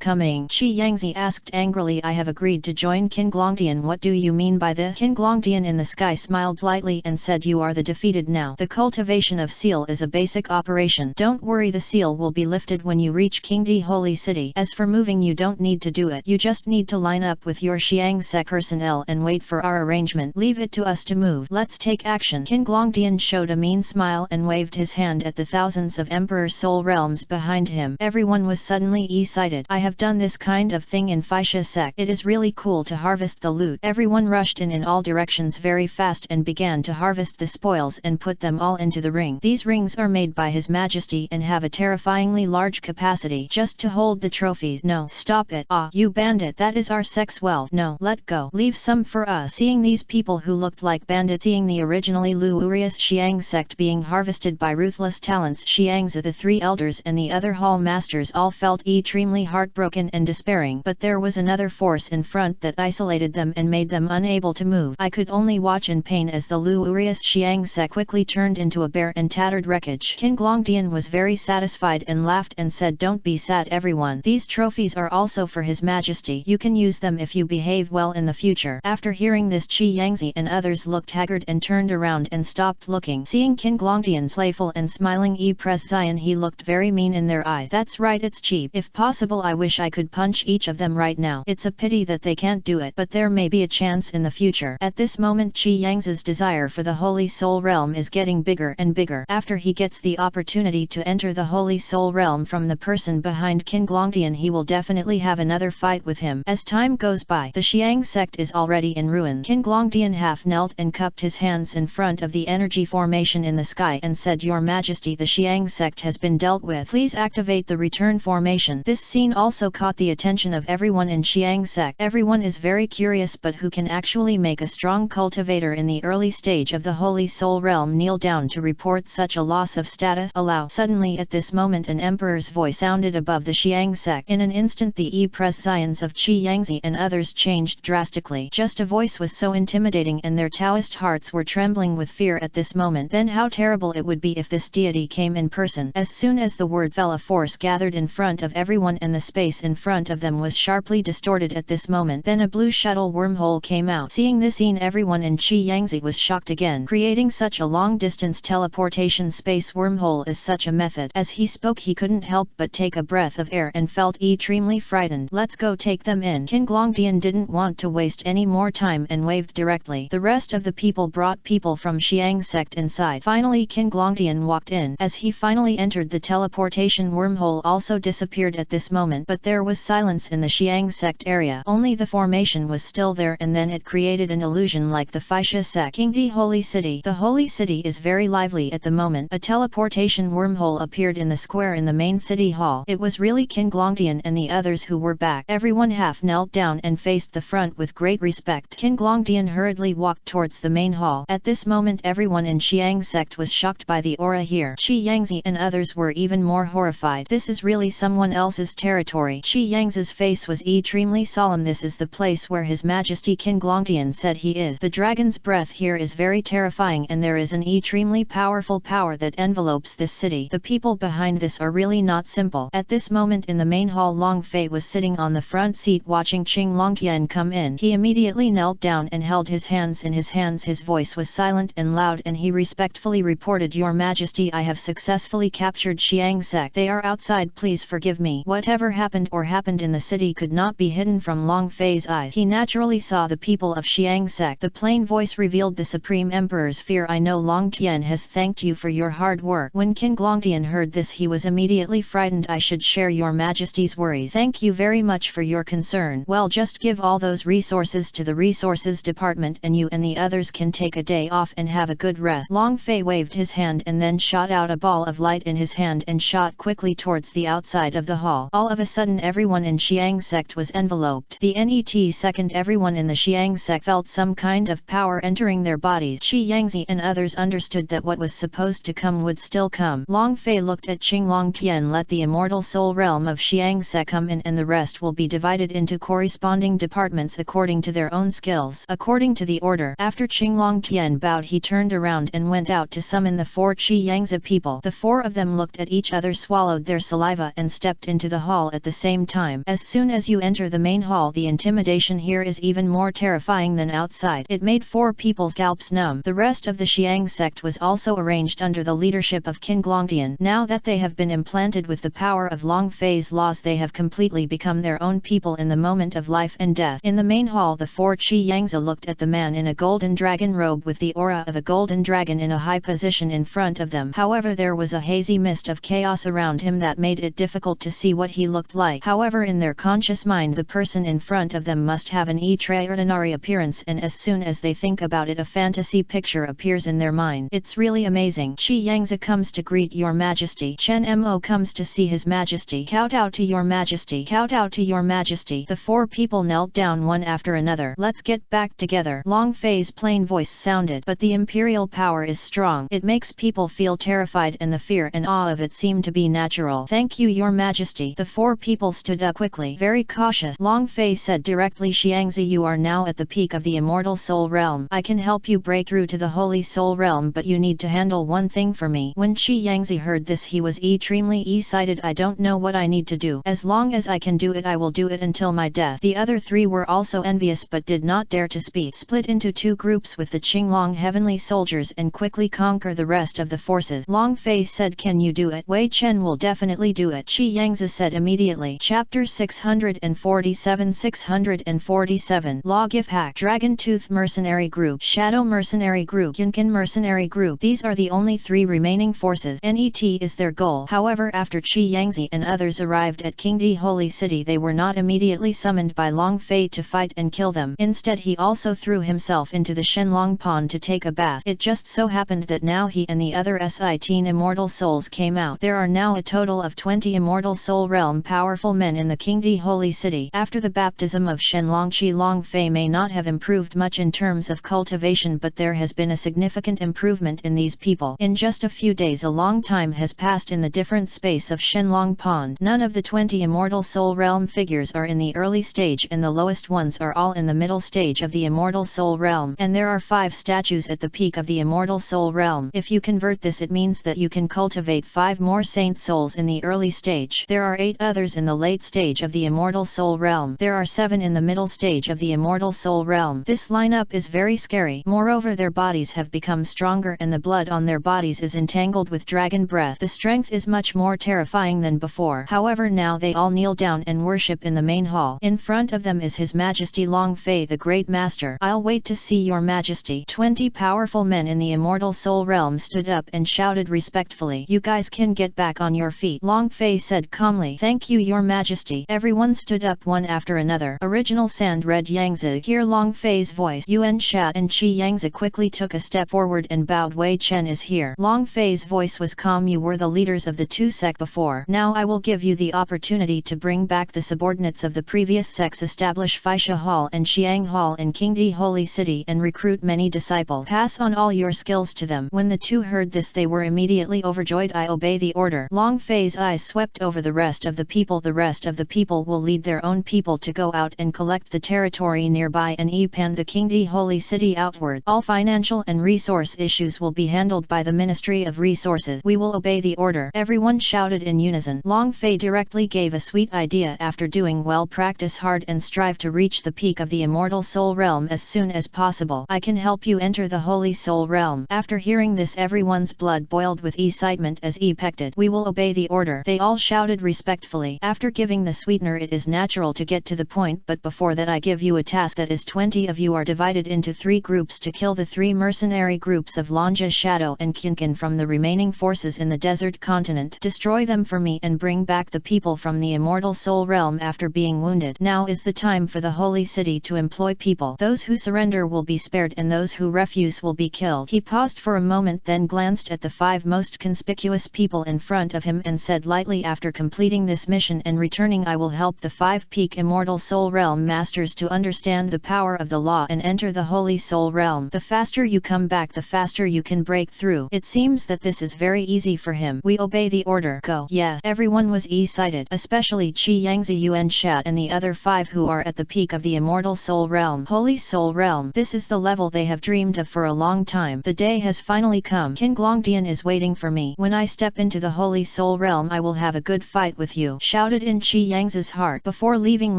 Coming. Qi Yangzi asked angrily, I have agreed to join Qin Glongdian. What do you mean by this? Qin Glongdian Dian in the sky smiled lightly and said, you are the defeated now. The cultivation of seal is a basic operation. Don't worry, the seal will be lifted when you reach Qingdi Holy City. As for moving, you don't need to do it. You just need to line up with your Xiang sect personnel and wait for our arrangement. Leave it to us to move. Let's take action. Qin Glongdian showed a mean smile and waved his hand at the thousands of Emperor Soul realms behind him. Everyone was suddenly excited. I have done this kind of thing in Faixia sect. It is really cool to harvest the loot. Everyone rushed in all directions very fast and began to harvest the spoils and put them all into the ring. These rings are made by His Majesty and have a terrifyingly large capacity just to hold the trophies. No, stop it. Ah, you bandit, that is our sect's wealth. No, let go. Leave some for us. Seeing these people who looked like bandits, seeing the originally luxurious Xiang sect being harvested by ruthless talents, Xiangzi, the three elders and the other hall masters all felt extremely heartbroken and despairing. But there was another force in front that isolated them and made them unable to move. I could only watch in pain as the luxurious Xiang sect quickly turned into a bare and tattered wreckage. Qin Glongdian was very satisfied and laughed and said, don't be sad everyone. These trophies are also for His Majesty. You can use them if you behave well in the future. After hearing this, Qi Yangzi and others looked haggard and turned around and stopped looking. Seeing Qin Glongdian's playful and smiling presence, he looked very mean in their eyes. That's right, it's cheap. If possible, I wish I could punch each of them right now. It's a pity that they can't do it, but there may be a chance in the future. At this moment, Qi Yangzi's desire for the Holy Soul Realm is getting bigger and bigger. After he gets the opportunity to enter the Holy Soul Realm from the person behind Qin Glongdian, he will definitely have another fight with him. As time goes by, the Xiang sect is already in ruin. Qin Glongdian half knelt and cupped his hands in front of the energy formation in the sky and said, Your Majesty, the Xiang sect has been dealt with. Please activate the return formation. This scene also caught the attention of everyone in Xiang sect. Everyone is very curious, but who can actually make a strong cultivator in the early stage of the Holy Soul Realm kneel down to report such a loss of status? Allow. Suddenly at this moment an emperor's voice sounded above the Xiang sect. In an instant the presence of Qi Yangzi and others changed drastically. Just a voice was so intimidating and their Taoist hearts were trembling with fear at this moment. Then how terrible it would be if this deity came in person. As soon as the word fell, a force gathered in front of everyone and the space in front of them was sharply distorted at this moment. Then a blue shuttle wormhole came out. Seeing this scene, everyone in Qi Yangzi was shocked again. Creating such a long-distance teleportation space wormhole is such a method. As he spoke, he couldn't help but take a breath of air and felt extremely frightened. Let's go take them in. Qin Glongdian didn't want to waste any more time and waved directly. The rest of the people brought people from Xiang sect inside. Finally Qin Glongdian walked in. As he finally entered, the teleportation wormhole also disappeared at this moment, but there was silence in the Xiang sect area. Only the formation was still there, and then it created an illusion like the Faixia sect. Qingdi Holy City. The Holy City is very lively at the moment. A teleportation wormhole appeared in the square in the main city hall. It was really Qin Glongdian and the others who were back. Everyone half knelt down and faced the front with great respect. Qin Glongdian hurriedly walked towards the main hall. At this moment everyone in Xiang sect was shocked by the aura here. Qi Yangzi and others were even more horrified. This is really someone else's territory. Qi Yangzi's face was extremely solemn. This is the place where His Majesty Qin Glongdian said he is. The dragon's breath here is very terrifying, and there is an extremely powerful power that envelopes this city. The people behind this are really not simple. At this moment in the main hall, Long Fei was sitting on the front seat watching Qing Longtian come in. He immediately knelt down and held his hands in his hands. His voice was silent and loud, and he respectfully reported, Your Majesty, I have successfully captured Xiang sect. They are outside, please forgive me. Whatever happened in the city could not be hidden from Long Fei's eyes. He naturally saw the people of Xiang sect. The plain voice revealed the Supreme Emperor's fear. I know Long Tian has thanked you for your hard work. When Qin Glongdian heard this, he was immediately frightened. I should share Your Majesty's worries. Thank you very much for your concern. Well, just give all those resources to the resources department and you and the others can take a day off and have a good rest. Long Fei waved his hand and then shot out a ball of light in his hand and shot quickly towards the outside of the hall. All of a sudden everyone in Xiang sect was enveloped. The net second everyone in the Xiang sect felt some kind of power entering their bodies. Qi Yangzi and others understood that what was supposed to come would still come. Long Fei looked at Qing Longtian. Let the immortal soul realm of Xiang sect come in, and the rest will be divided into corresponding departments according to their own skills. According to the order. After Qing Longtian bowed, he turned around and went out to summon the four Qi Yangzi people. The four of them looked at each other, swallowed their saliva and stepped into the hall at the same time. As soon as you enter the main hall, the intimidation here is even more terrifying than outside. it. It made 4 people's scalps numb. The rest of the Xiang sect was also arranged under the leadership of King Glongdian. Now that they have been implanted with the power of Long Fei's laws, they have completely become their own people in the moment of life and death. In the main hall, the 4 Qi Yangzi looked at the man in a golden dragon robe with the aura of a golden dragon in a high position in front of them. However, there was a hazy mist of chaos around him that made it difficult to see what he looked like. However, in their conscious mind, the person in front of them must have an extraordinary appearance, and as soon as they think about it, a fantasy picture appears in their mind. It's really amazing. Qi Yangzi comes to greet your majesty. Chen Mo comes to see his majesty. Kowtow to your majesty. Kowtow to your majesty. The 4 people knelt down one after another. Let's get back together. Long Fei's plain voice sounded, but the imperial power is strong. It makes people feel terrified, and the fear and awe of it seem to be natural. Thank you, your majesty. The 4 people stood up quickly, very cautious. Long Fei said directly, Xiangzi, you are now at the peak of the immortal soul realm. I can help you break through to the holy soul realm, but you need to handle one thing for me. When Qi Yangzi heard this, he was extremely excited. I don't know what I need to do. As long as I can do it, I will do it until my death. The other 3 were also envious but did not dare to speak. Split into 2 groups with the Qinglong heavenly soldiers and quickly conquer the rest of the forces. Long Fei said, can you do it? Wei Chen will definitely do it, Qi Yangzi said immediately. Chapter 647 647 Law Give Hack Dragon Tooth Mercenary Group, Shadow Mercenary Group, Yunkin Mercenary Group. These are the only 3 remaining forces. NET is their goal. However, after Qi Yangzi and others arrived at Qingdi Holy City, they were not immediately summoned by Long Fei to fight and kill them. Instead, he also threw himself into the Shenlong Pond to take a bath. It just so happened that now he and the other 18 immortal souls came out. There are now a total of 20 immortal soul realm powerful men in the Qingdi Holy City. After the baptism of Shenlong Qi, Long Fei may not have improved much in terms of cultivation, but there has been a significant improvement in these people. In just a few days, a long time has passed in the different space of Shenlong Pond. None of the 20 immortal soul realm figures are in the early stage, and the lowest ones are all in the middle stage of the immortal soul realm, and there are 5 statues at the peak of the immortal soul realm. If you convert this, it means that you can cultivate 5 more saint souls in the early stage. There are 8 others in the late stage of the immortal soul realm. There are 7 in the middle stage of the immortal soul realm. This lineup is very scary. Moreover, their bodies have become stronger and the blood on their bodies is entangled with dragon breath. The strength is much more terrifying than before. However, now they all kneel down and worship in the main hall. In front of them is His Majesty Long Fei, the Great Master. I'll wait to see your majesty. 20 powerful men in the immortal soul realm stood up and shouted respectfully, you guys can get back on your feet. Long Fei said calmly, thank you, your majesty. Everyone stood up one after another. Original Sand Red Yangzi. Hear Long Fei's voice. Yuan Shat and Qi Yangzi quickly took a step forward and bowed. Wei Chen is here. Long Fei's voice was calm. You were the leaders of the 2 sects before. Now I will give you the opportunity to bring back the subordinates of the previous sects. Establish Faisha Hall and Xiang Hall in Qingdi Holy City and recruit many disciples. Pass on all your skills to them. When the 2 heard this, they were immediately overjoyed. I obey the order. Long Fei's eyes swept over the rest of the people. The rest of the people will lead their own people to go out and collect the territory nearby and expand the Qingdi Holy City outward. All financial and resource issues will be handled by the Ministry of Resources. We will obey the order. Everyone shouted in unison. Long Fei directly gave a sweet idea. After doing well, practice hard and strive to reach the peak of the immortal soul realm as soon as possible. I can help you enter the holy soul realm. After hearing this, everyone's blood boiled with excitement as expected. We will obey the order. They all shouted respectfully. After giving the sweetener, it is natural to get to the point, but before that I give you a task. That is, 20 of you are divided into 3 groups to kill the 3 mercenary groups of Lanja, Shadow and Qinkin from the remaining forces in the desert continent. Destroy them for me and bring back the people from the immortal soul realm after being wounded. Now is the time for the holy city to employ people. Those who surrender will be spared and those who refuse will be killed. He paused for a moment, then glanced at the 5 most conspicuous people in front of him and said lightly, after completing this mission and returning, I will help the 5 peak immortal soul realm masters to understand the power of the law and enter the holy soul realm. The faster you come back, the faster you can break through. It seems that this is very easy for him. We obey the order. Go. Yes. Everyone was excited, especially Qi Yangzi, Yuan Shat and the other 5 who are at the peak of the immortal soul realm. Holy soul realm. This is the level they have dreamed of for a long time. The day has finally come. King Glongdian is waiting for me. When I step into the holy soul realm, I will have a good fight with you, shouted in Qi Yangzi's heart. Before leaving,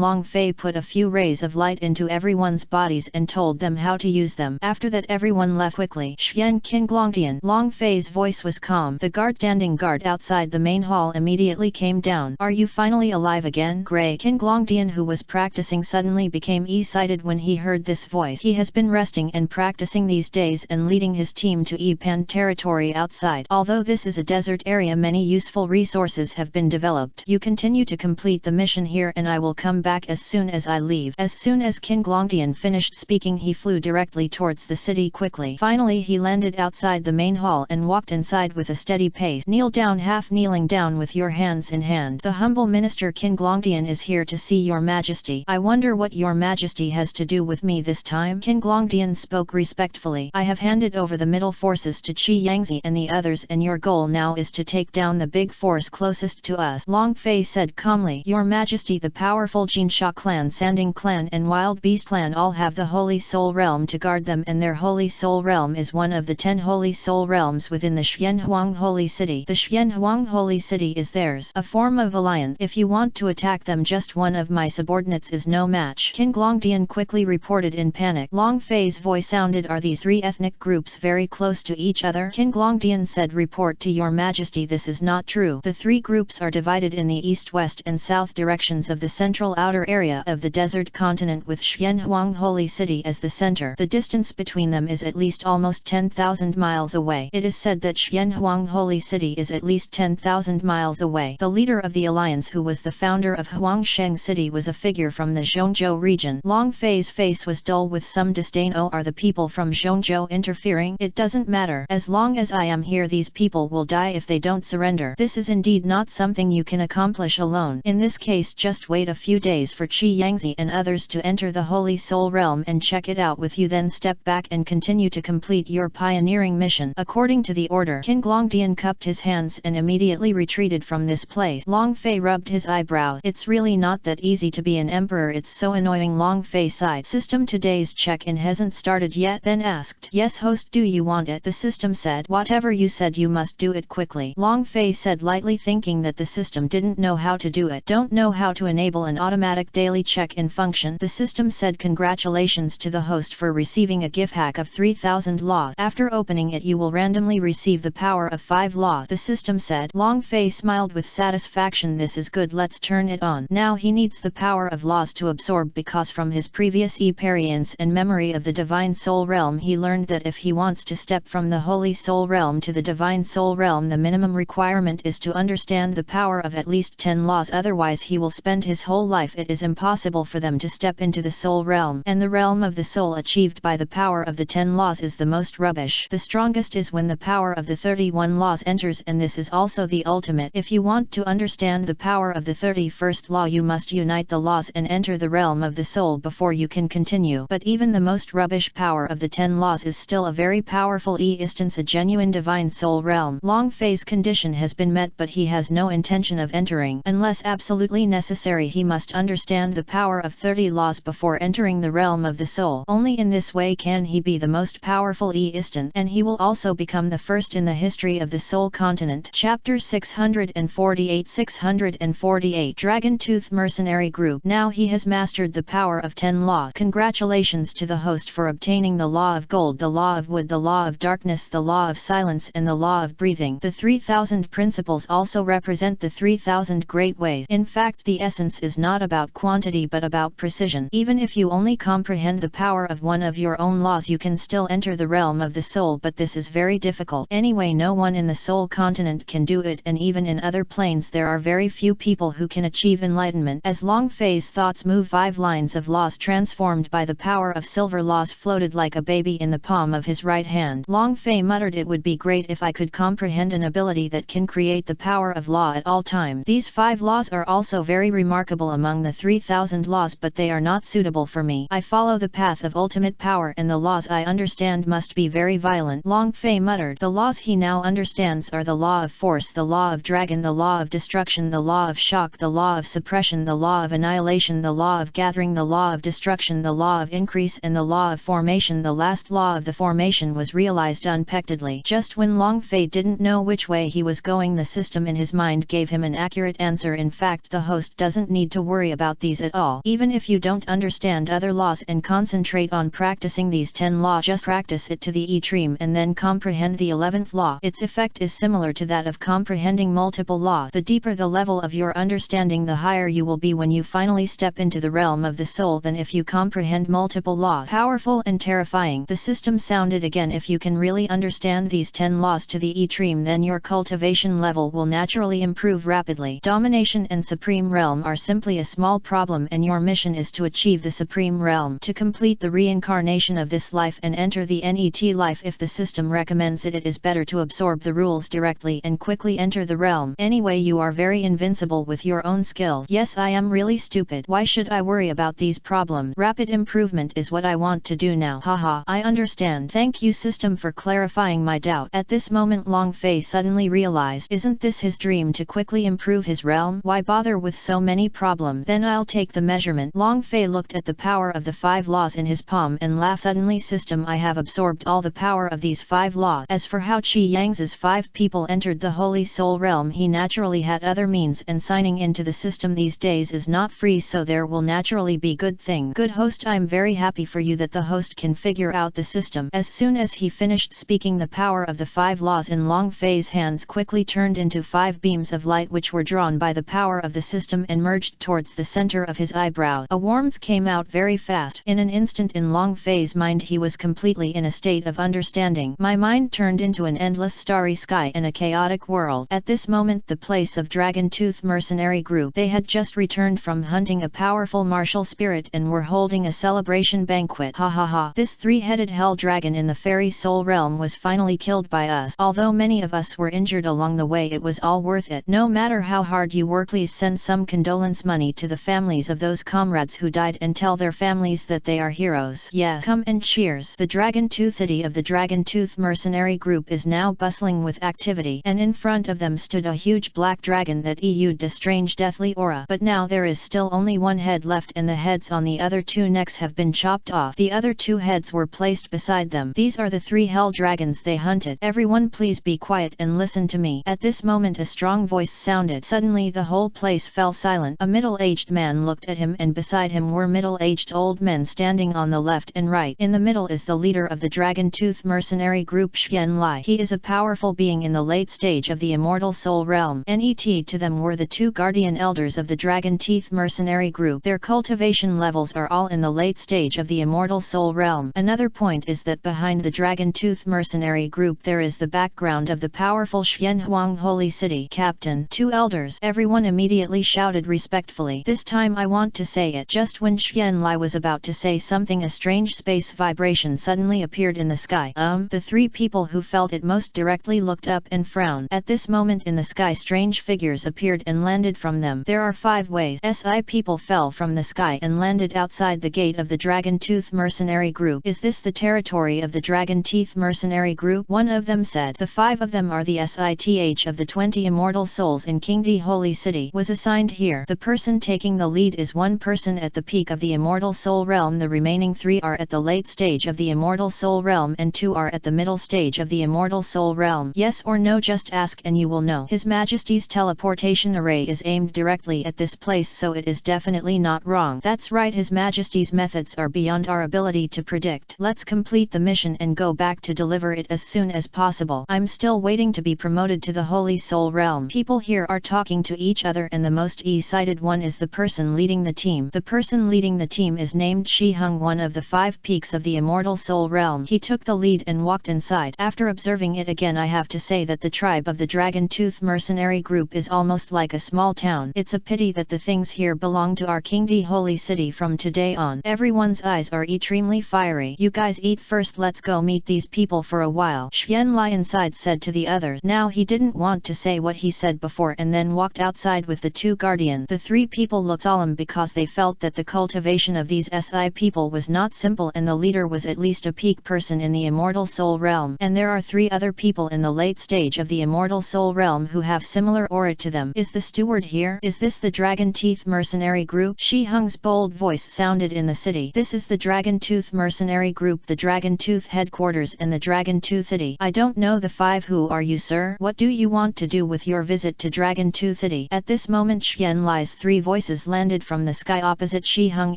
Long Fei put a few rays of light into everyone's bodies and told told them how to use them. After that everyone left quickly. Xian Qinglongdian. Long Fei's voice was calm. The standing guard outside the main hall immediately came down. Are you finally alive again? Gray Qinglongdian, who was practicing, suddenly became excited when he heard this voice. He has been resting and practicing these days and leading his team to Yipan territory outside. Although this is a desert area, many useful resources have been developed. You continue to complete the mission here and I will come back as soon as I leave. As soon as Qinglongdian finished speaking, he flew directly towards the city quickly. Finally he landed outside the main hall and walked inside with a steady pace. Kneel down, half kneeling down with your hands in hand. The humble minister Qinglongdian is here to see your majesty. I wonder what your majesty has to do with me this time. Qinglongdian spoke respectfully. I have handed over the middle forces to Qi Yangzi and the others, and your goal now is to take down the big force closest to us. Long Fei said calmly. Your majesty, the powerful Jinsha clan, Sanding clan and Wild Beast clan all have the Holy Soul Realm to guard them, and their Holy Soul Realm is one of the 10 Holy Soul Realms within the Xianhuang Holy City. The Xianhuang Holy City is theirs, a form of alliance. If you want to attack them, just one of my subordinates is no match. Qinglongdian quickly reported in panic. Long Fei's voice sounded. Are these 3 ethnic groups very close to each other? Qinglongdian said, report to your majesty, this is not true. The 3 groups are divided in the east, west and south directions of the central outer area of the desert continent, with Xianhuang Holy City as the center. The distance between them is at least almost 10,000 miles away. It is said that Xianhuang Holy City is at least 10,000 miles away. The leader of the alliance, who was the founder of Huangsheng City, was a figure from the Zhongzhou region. Long Fei's face was dull with some disdain. Oh, are the people from Zhongzhou interfering? It doesn't matter. As long as I am here, these people will die if they don't surrender. This is indeed not something you can accomplish alone. In this case, just wait a few days for Qi Yangzi and others to enter the Holy Soul Realm and check it out with you, then step back and continue to complete your pioneering mission. According to the order. Qinglongdian cupped his hands and immediately retreated from this place. Long Fei rubbed his eyebrows. It's really not that easy to be an emperor, it's so annoying. Long Fei sighed. System, today's check-in hasn't started yet? Then asked. Yes host, do you want it? The system said. Whatever you said, you must do it quickly. Long Fei said lightly, thinking that the system didn't know how to do it. Don't know how to enable an automatic daily check-in function? The system said. Congratulations to the host for receiving a gift hack of 3000 laws. After opening it, you will randomly receive the power of 5 laws. The system said. Long Fei smiled with satisfaction. This is good, let's turn it on. Now he needs the power of laws to absorb, because from his previous experience and memory of the Divine Soul Realm, he learned that if he wants to step from the Holy Soul Realm to the Divine Soul Realm, the minimum requirement is to understand the power of at least 10 laws, otherwise he will spend his whole life. It is impossible for them to step into the Soul Realm, and the realm of the soul achieved by the power of the 10 laws is the most rubbish. The strongest is when the power of the 31 laws enters, and this is also the ultimate. If you want to understand the power of the 31st law, you must unite the laws and enter the realm of the soul before you can continue. But even the most rubbish power of the 10 laws is still a very powerful instance, a genuine divine soul realm. Long Fei's condition has been met, but he has no intention of entering. Unless absolutely necessary, he must understand the power of 30 laws before entering the realm of the soul. Only in this way can he be the most powerful instant, and he will also become the first in the history of the soul continent. Chapter 648 Dragon Tooth Mercenary Group. Now he has mastered the power of 10 laws. Congratulations to the host for obtaining the law of gold, the law of wood, the law of darkness, the law of silence and the law of breathing. The 3000 principles also represent the 3000 great ways. In fact, the essence is not about quantity but about precision. Even if you only comprehend the power of one of your own laws, you can still enter the realm of the soul, but this is very difficult. Anyway, no one in the soul continent can do it, and even in other planes there are very few people who can achieve enlightenment. As Long Fei's thoughts moved, 5 lines of laws transformed by the power of silver laws floated like a baby in the palm of his right hand. Long Fei muttered, it would be great if I could comprehend an ability that can create the power of law at all time. These 5 laws are also very remarkable among the 3000 laws, but they are not suitable for me. I follow the path of ultimate power, and the laws I understand must be very violent. Long Fei muttered. The laws he now understands are the law of force, the law of dragon, the law of destruction, the law of shock, the law of suppression, the law of annihilation, the law of gathering, the law of destruction, the law of increase, and the law of formation. The last law of the formation was realized unexpectedly. Just when Long Fei didn't know which way he was going, the system in his mind gave him an accurate answer. In fact, the host doesn't need to worry about these at all. Even if you don't understand other laws and concentrate on practicing these 10 laws. Just practice it to the extreme and then comprehend the 11th law. Its effect is similar to that of comprehending multiple laws. The deeper the level of your understanding, the higher you will be when you finally step into the realm of the soul than if you comprehend multiple laws. Powerful and terrifying. The system sounded again. If you can really understand these 10 laws to the extreme, then your cultivation level will naturally improve rapidly. Domination and supreme realm are simply a small problem, and your mission is to achieve the supreme realm, to complete the reincarnation of this life and enter the NET life. If the system recommends it, it is better to absorb the rules directly and quickly enter the realm. Anyway, you are very invincible with your own skills. Yes, I am really stupid. Why should I worry about these problems? Rapid improvement is what I want to do now. Haha, I understand. Thank you, system, for clarifying my doubt. At this moment, Long Fei suddenly realized, isn't this his dream to quickly improve his realm? Why bother with so many problems? Then I'll take the measurement. Long Fei looked at the power of the 5 laws in his palm and laughed. Suddenly, system, I have absorbed all the power of these 5 laws. As for how Qi Yang's 5 people entered the Holy Soul realm, he naturally had other means, and signing into the system these days is not free, so there will naturally be good thing. Good host, I'm very happy for you that the host can figure out the system. As soon as he finished speaking, the power of the 5 laws in Long Fei's hands quickly turned into 5 beams of light, which were drawn by the power of the system and merged towards the center of his eyebrows. A warmth came out very fast. In an instant, in Long Fei's mind, he was completely in a state of understanding. My mind turned into an endless starry sky and a chaotic world. At this moment, the place of Dragon Tooth mercenary group. They had just returned from hunting a powerful martial spirit and were holding a celebration banquet. Ha ha ha. This 3-headed hell dragon in the fairy soul realm was finally killed by us. Although many of us were injured along the way, it was all worth it. No matter how hard you work, please send some condolence money to the families of those comrades who died and tell their families that they are heroes. Yeah, come and cheers. The Dragon Tooth city of the Dragon Tooth mercenary group is now bustling with activity, and in front of them stood a huge black dragon that issued a strange deathly aura. But now there is still only 1 head left, and the heads on the other 2 necks have been chopped off. The other 2 heads were placed beside them. These are the 3 hell dragons they hunted. Everyone please be quiet and listen to me. At this moment a strong voice sounded. Suddenly the whole place fell silent. A middle-aged man looked at him, and beside him were middle-aged old men standing on the left and right. In the middle is the leader of the Dragon Tooth mercenary group, Xian Lai. He is a powerful being in the late stage of the immortal soul realm. NET to them were the 2 guardian elders of the Dragon Teeth mercenary group. Their cultivation levels are all in the late stage of the immortal soul realm. Another point is that behind the Dragon Tooth mercenary group there is the background of the powerful Xianhuang Holy City. Captain, 2 elders. Everyone immediately shouted respectfully. This time I want to say it. Just when Xian Lai was about to say something, a strange space vibration suddenly appeared in the sky. The 3 people who felt it most directly looked up and frowned. At this moment in the sky, strange figures appeared and landed from them. There are 5 ways. People fell from the sky and landed outside the gate of the Dragon Tooth mercenary group. Is this the territory of the Dragon Teeth mercenary group? One of them said. The 5 of them are the SITH of the 20 immortal souls in Qingdi Holy City was assigned here. The person taking the lead is 1 person at the peak of the immortal soul realm. The remaining 3 are at the late stage of the immortal soul realm and 2 are at the middle stage of the immortal soul realm. Yes or no? Just ask and you will know. His Majesty's teleportation array is aimed directly at this place, so it is definitely not wrong. That's right, His Majesty's methods are beyond our ability to predict. Let's complete the mission and go back to deliver it as soon as possible. I'm still waiting to be promoted to the Holy Soul realm. People here are talking to each other, and the most e-sighted one is the person leading the team. The person leading the team is named Shi Hung, one of the 5 peaks of the immortal soul realm. He took the lead and walked inside. After observing it again, I have to say that the tribe of the Dragon Tooth mercenary group is almost like a small town. It's a pity that the things here belong to our Qingdi Holy City from today on. Everyone's eyes are extremely fiery. You guys eat first, let's go meet these people for a while, Xian Lai inside said to the others. Now he didn't want to say what he said before and then walked outside with the 2 guardians. The 3 people looked solemn because they felt that the cultivation of these people was not simple, and the leader was at least a peak person in the immortal soul realm. And there are 3 other people in the late stage of the immortal soul realm who have similar aura to them. Is the steward here? Is this the Dragon Teeth mercenary group? Shi Hung's bold voice sounded in the city. This is the Dragon Tooth mercenary group, the Dragon Tooth headquarters and the Dragon Tooth city. I don't know the 5. Who are you, sir? What do you want to do with your visit to Dragon Tooth city? At this moment Xian Lai's 3 voices landed from the sky opposite Shi Hung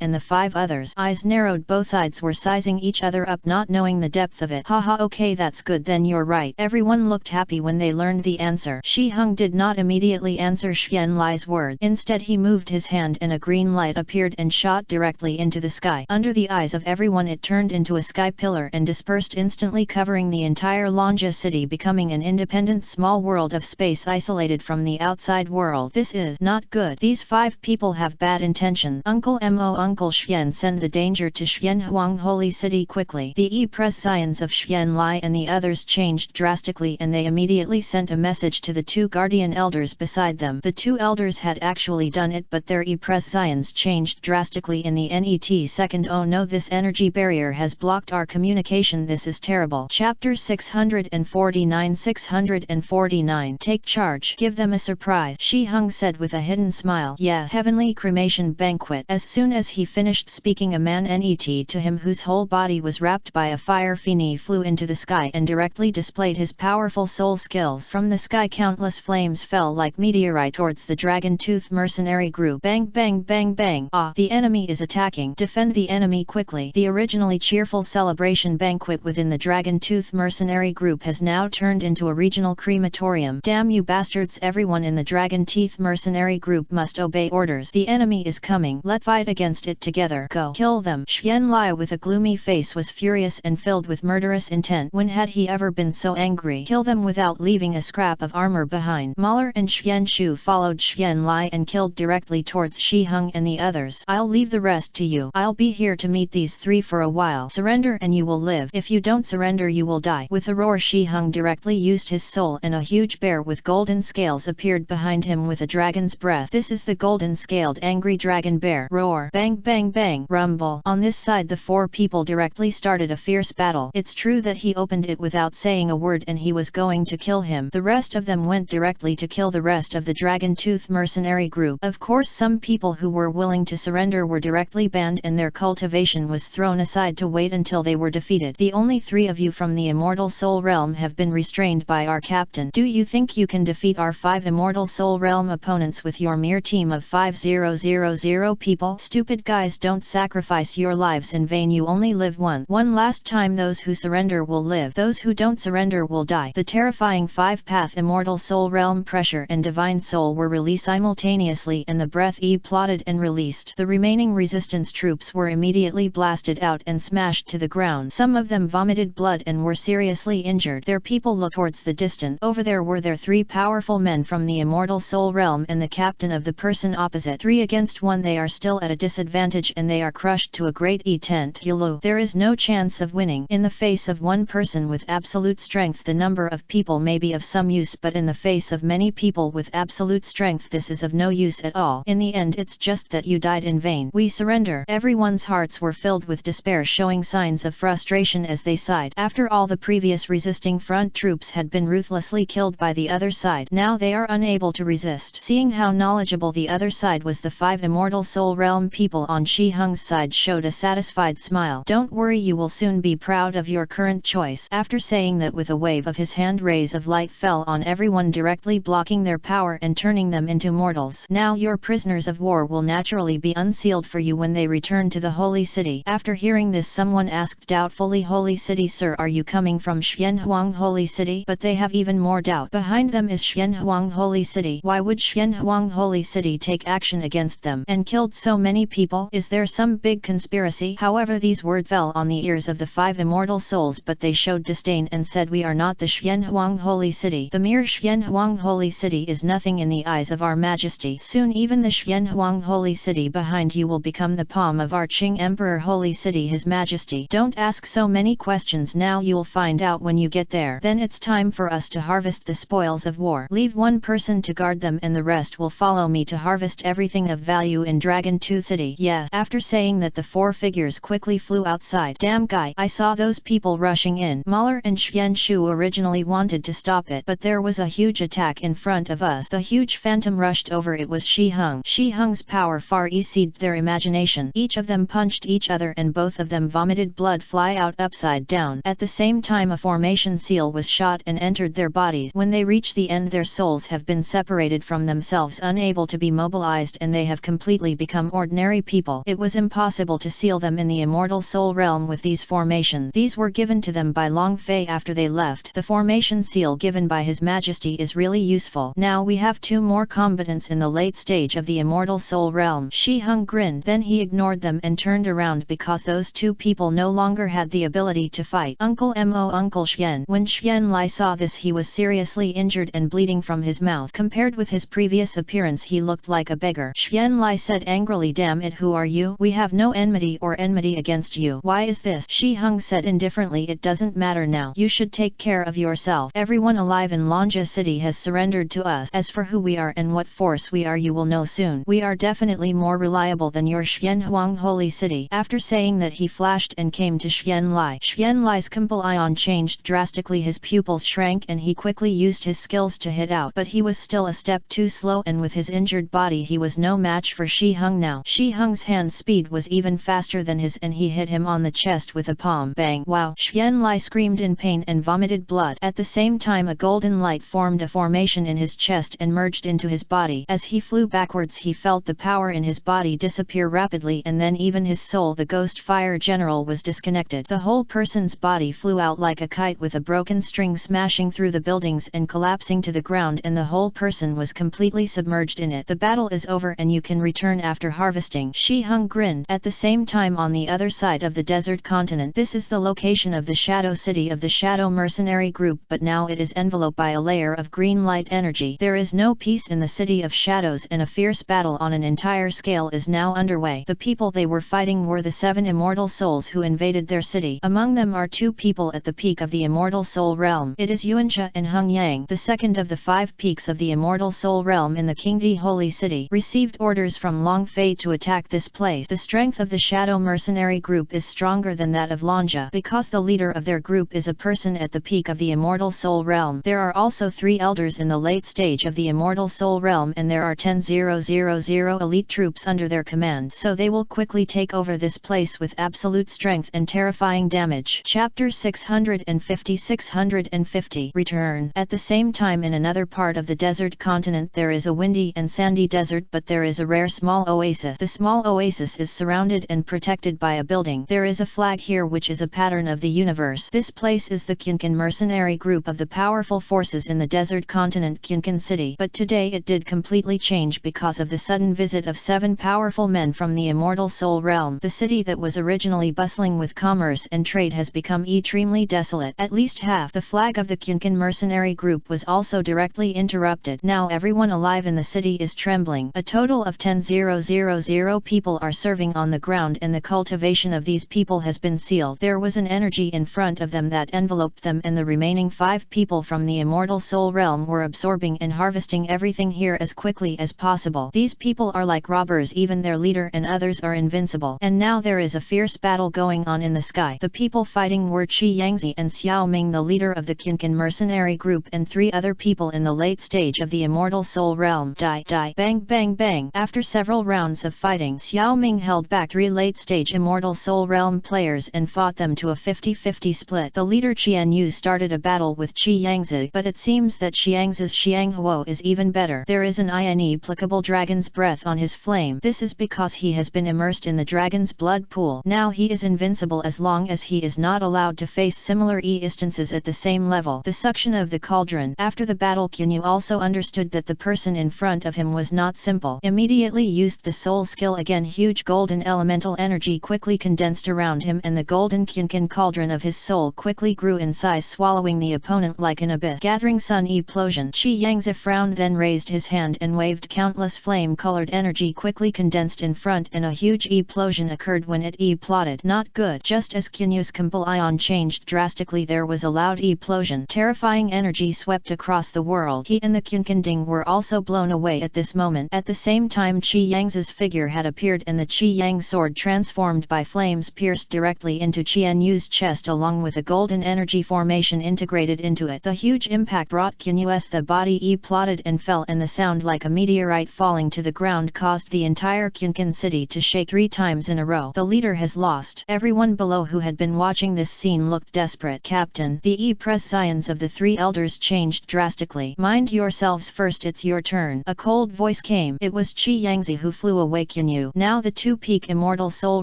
and the 5 others. eyes narrowed. Both sides were sizing each other up, not knowing the depth of it. Haha, okay, that's good, then you're right. Everyone looked happy when they learned the answer. Shi Hung did not immediately answer Xian Lai's word. Instead he moved his hand and a green light appeared and shot directly into the sky. Under the eyes of everyone it turned into a sky pillar and dispersed instantly, covering the entire Longja city, becoming an independent small world of space isolated from the outside world. This is not good. These 5 people have bad intention. Uncle Xian, send the danger to Xianhuang Holy City quickly. The prescience of Xian Lai and the others changed drastically, and they immediately sent a message to the 2 guardian elders beside them. The 2 elders had actually done it, but their prescience changed drastically in the NET second. Oh no, this energy barrier has blocked our communication. This is terrible. Chapter 649. Take charge. Give them a surprise, Shi Hung said with a hidden smile. Yes, heavenly cremation banquet. As soon as he finished speaking, a man NET to him whose whole body was wrapped by a fire fini flew into the sky and directly displayed his powerful soul skills. From the sky countless flames fell like meteorite towards the Dragon Tooth mercenary group. Bang bang bang bang. Ah, the enemy is attacking. Defend the enemy quickly. The originally cheerful celebration banquet within the Dragon Tooth mercenary group has now turned into a regional crematorium. Damn you bastards, everyone in the Dragon Teeth mercenary group must obey orders. The enemy is coming. Let's fight against it together. Go. Kill them. Xian Lai with a gloomy face was furious and filled with murderous intent. When had he ever been so angry? Kill them without leaving a scrap of armor behind. Mahler and Xian Shu followed Xian Lai and killed directly towards Shi Hung and the others. I'll leave the rest to you. I'll be here to meet these 3 for a while. Surrender and you will live. If you don't surrender you will die. With a roar, Shi Hung directly used his soul and a huge bear with golden scales appeared behind him with a dragon's breath. This is the golden scaled angry dragon bear. Roar. Bang bang bang. Rumble. On this side the 4 people directly started a fierce battle. It's true that he opened it without saying a word and he was going to kill him. The rest of them went directly to kill the rest of the Dragon Tooth mercenary group. Of course some people who were willing to surrender were directly banned and their cultivation was thrown aside to wait until they were defeated. The only 3 of you from the Immortal Soul Realm have been restrained by our captain. Do you think you can defeat our 5 Immortal Soul Realm opponents with your mere team of 5000 people? Stupid guys, don't sacrifice your lives in vain. You only live once. One last time, those who surrender will live. Those who don't surrender will die. The terrifying 5-path Immortal Soul Realm pressure and Divine Soul were released simultaneously and the breath plotted and released. The remaining resistance troops were immediately blasted out and smashed to the ground. Some of them vomited blood and were seriously injured. Their people looked towards the distance. Over there were their 3 powerful men from the Immortal Soul Realm and the captain of the person opposite. 3 against 1, they are still at a disadvantage and they are crushed to a great extent. There is no chance of winning. In the face of one person with absolute strength the number of people may be of some use, but in the face of many people with absolute strength this is of no use at all. In the end it's just that you died in vain. We surrender. Everyone's hearts were filled with despair, showing signs of frustration as they sighed. After all the previous resisting front troops had been ruthlessly killed by the other side, now they are unable to resist. Seeing how knowledgeable the other side was, the 5 Immortal Soul Realm people on Shi Hung's side showed a satisfied smile. Don't worry, you will soon be proud of your current choice. After saying that, with a wave of his hand, rays of light fell on everyone, directly blocking their power and turning them into mortals. Now your prisoners of war will naturally be unsealed for you when they return to the Holy City. After hearing this, someone asked doubtfully, Holy City, sir, are you coming from Xianhuang Holy City? But they have even more doubt. Behind them is Xianhuang Holy City. Why would Xianhuang Holy City take action against them and killed so many people? Is there some big conspiracy? However, these words fell on the ears of the 5 immortal souls, but they showed disdain and said, we are not the Xianhuang Holy City. The mere Xianhuang Holy City is nothing in the eyes of our Majesty. Soon even the Xianhuang Holy City behind you will become the palm of our Qing Emperor Holy City, His Majesty. Don't ask so many questions now, you'll find out when you get there. Then it's time for us to harvest the spoils of war. Leave one person to guard them and the rest will follow me to harvest everything of value in Dragon Tooth City. Yes. After saying that, the 4 figures quickly flew outside. Damn guy, I saw those people rushing in. Mahler and Xian Shu originally wanted to stop it, but there was a huge attack in front of us. The huge phantom rushed over. It was Shi Hung. Shi Hung's power far exceeded their imagination. Each of them punched each other and both of them vomited blood fly out upside down. At the same time a formation seal was shot and entered their bodies. When they reach the end, their souls have been separated from themselves, unable to be mobilized, and they have completely become ordinary people. It was impossible possible to seal them in the immortal soul realm with these formations. These were given to them by Long Fei after they left. The formation seal given by His Majesty is really useful. Now we have 2 more combatants in the late stage of the immortal soul realm. Shi Hung grinned, then he ignored them and turned around because those 2 people no longer had the ability to fight. Uncle Xian. When Xian Lai saw this, he was seriously injured and bleeding from his mouth. Compared with his previous appearance, he looked like a beggar. Xian Lai said angrily, "Damn it, who are you? We have no enmity against you." "Why is this?" Shi Hung said indifferently. "It doesn't matter now. You should take care of yourself. Everyone alive in Lanja City has surrendered to us. As for who we are and what force we are, you will know soon. We are definitely more reliable than your Xianhuang Holy City." After saying that, he flashed and came to Xian Lai. Xian Lai's complexion changed drastically. His pupils shrank and he quickly used his skills to hit out, but he was still a step too slow, and with his injured body he was no match for Shi Hung now. Shi Hung's hand speed was even faster than his, and he hit him on the chest with a palm. Bang! Wow! Xian Lai screamed in pain and vomited blood. At the same time, a golden light formed a formation in his chest and merged into his body. As he flew backwards, he felt the power in his body disappear rapidly, and then even his soul, the ghost fire general, was disconnected. The whole person's body flew out like a kite with a broken string, smashing through the buildings and collapsing to the ground, and the whole person was completely submerged in it. "The battle is over and you can return after harvesting." Shi Hung grinned. At the same time, on the other side of the desert continent, this is the location of the Shadow City of the Shadow Mercenary Group, but now it is enveloped by a layer of green light energy. There is no peace in the City of Shadows, and a fierce battle on an entire scale is now underway. The people they were fighting were the 7 immortal souls who invaded their city. Among them are 2 people at the peak of the immortal soul realm. It is Yuanxia and Hung Yang, the second of the 5 peaks of the immortal soul realm in the Qingdi Holy City, received orders from Long Fei to attack this place. The strength of the Shadow Mercenary Group is stronger than that of Lanja, because the leader of their group is a person at the peak of the immortal soul realm. There are also 3 elders in the late stage of the immortal soul realm, and there are 10,000 elite troops under their command, so they will quickly take over this place with absolute strength and terrifying damage. Chapter 650. Return. At the same time, in another part of the desert continent, there is a windy and sandy desert, but there is a rare small oasis. The small oasis is surrounded and protected by a building. There is a flag here which is a pattern of the universe. This place is the Qinkan mercenary group of the powerful forces in the desert continent Qinkan City, but today it did completely change because of the sudden visit of 7 powerful men from the immortal soul realm. The city that was originally bustling with commerce and trade has become extremely desolate. At least half the flag of the Qinkan mercenary group was also directly interrupted. Now everyone alive in the city is trembling. A total of 10,000 people are serving on the ground, and the cultivation of these people has been sealed. There was an energy in front of them that enveloped them, and the remaining 5 people from the immortal soul realm were absorbing and harvesting everything here as quickly as possible. These people are like robbers, even their leader and others are invincible. And now there is a fierce battle going on in the sky. The people fighting were Qi Yangzi and Xiao Ming, the leader of the Qinkan mercenary group, and 3 other people in the late stage of the immortal soul realm. Die, die, bang, bang, bang. After several rounds of fighting, Xiao Ming held back 3 late stage immortal soul realm players and fought them to a 50-50 split. The leader Qian Yu started a battle with Qi Yangzi, but it seems that Xiangzi's Xiang Huo is even better. There is an inapplicable dragon's breath on his flame. This is because he has been immersed in the dragon's blood pool. Now he is invincible as long as he is not allowed to face similar instances at the same level. The suction of the cauldron. After the battle, Qian Yu also understood that the person in front of him was not simple. Immediately used the soul skill again. Huge golden elemental energy quickly condensed around him, and the golden Qinkan cauldron of his soul quickly grew in size, swallowing the opponent like an abyss. Gathering sun explosion. Qi Yangzi frowned, then raised his hand and waved. Countless flame-colored energy quickly condensed in front, and a huge explosion occurred when it plotted. Not good. Just as Qian Yu's complexion changed drastically, there was a loud explosion. Terrifying energy swept across the world. He and the Qinkan Ding were also blown away at this moment. At the same time, Qi Yangzi's figure had appeared, and the Qi Yang sword transformed by flames pierced directly into Qian Yu's chest, along with a golden energy formation integrated into it. The huge impact brought Qian Yu's the body plotted and fell, and the sound like a meteorite falling to the ground caused the entire Qinkan city to shake 3 times in a row. The leader has lost. Everyone below who had been watching this scene looked desperate. Captain, the prescience of the 3 elders changed drastically. Mind yourselves first, it's your turn. A cold voice came. It was Qi Yangzi who flew away Qian Yu. Now the 2 peak immortal soul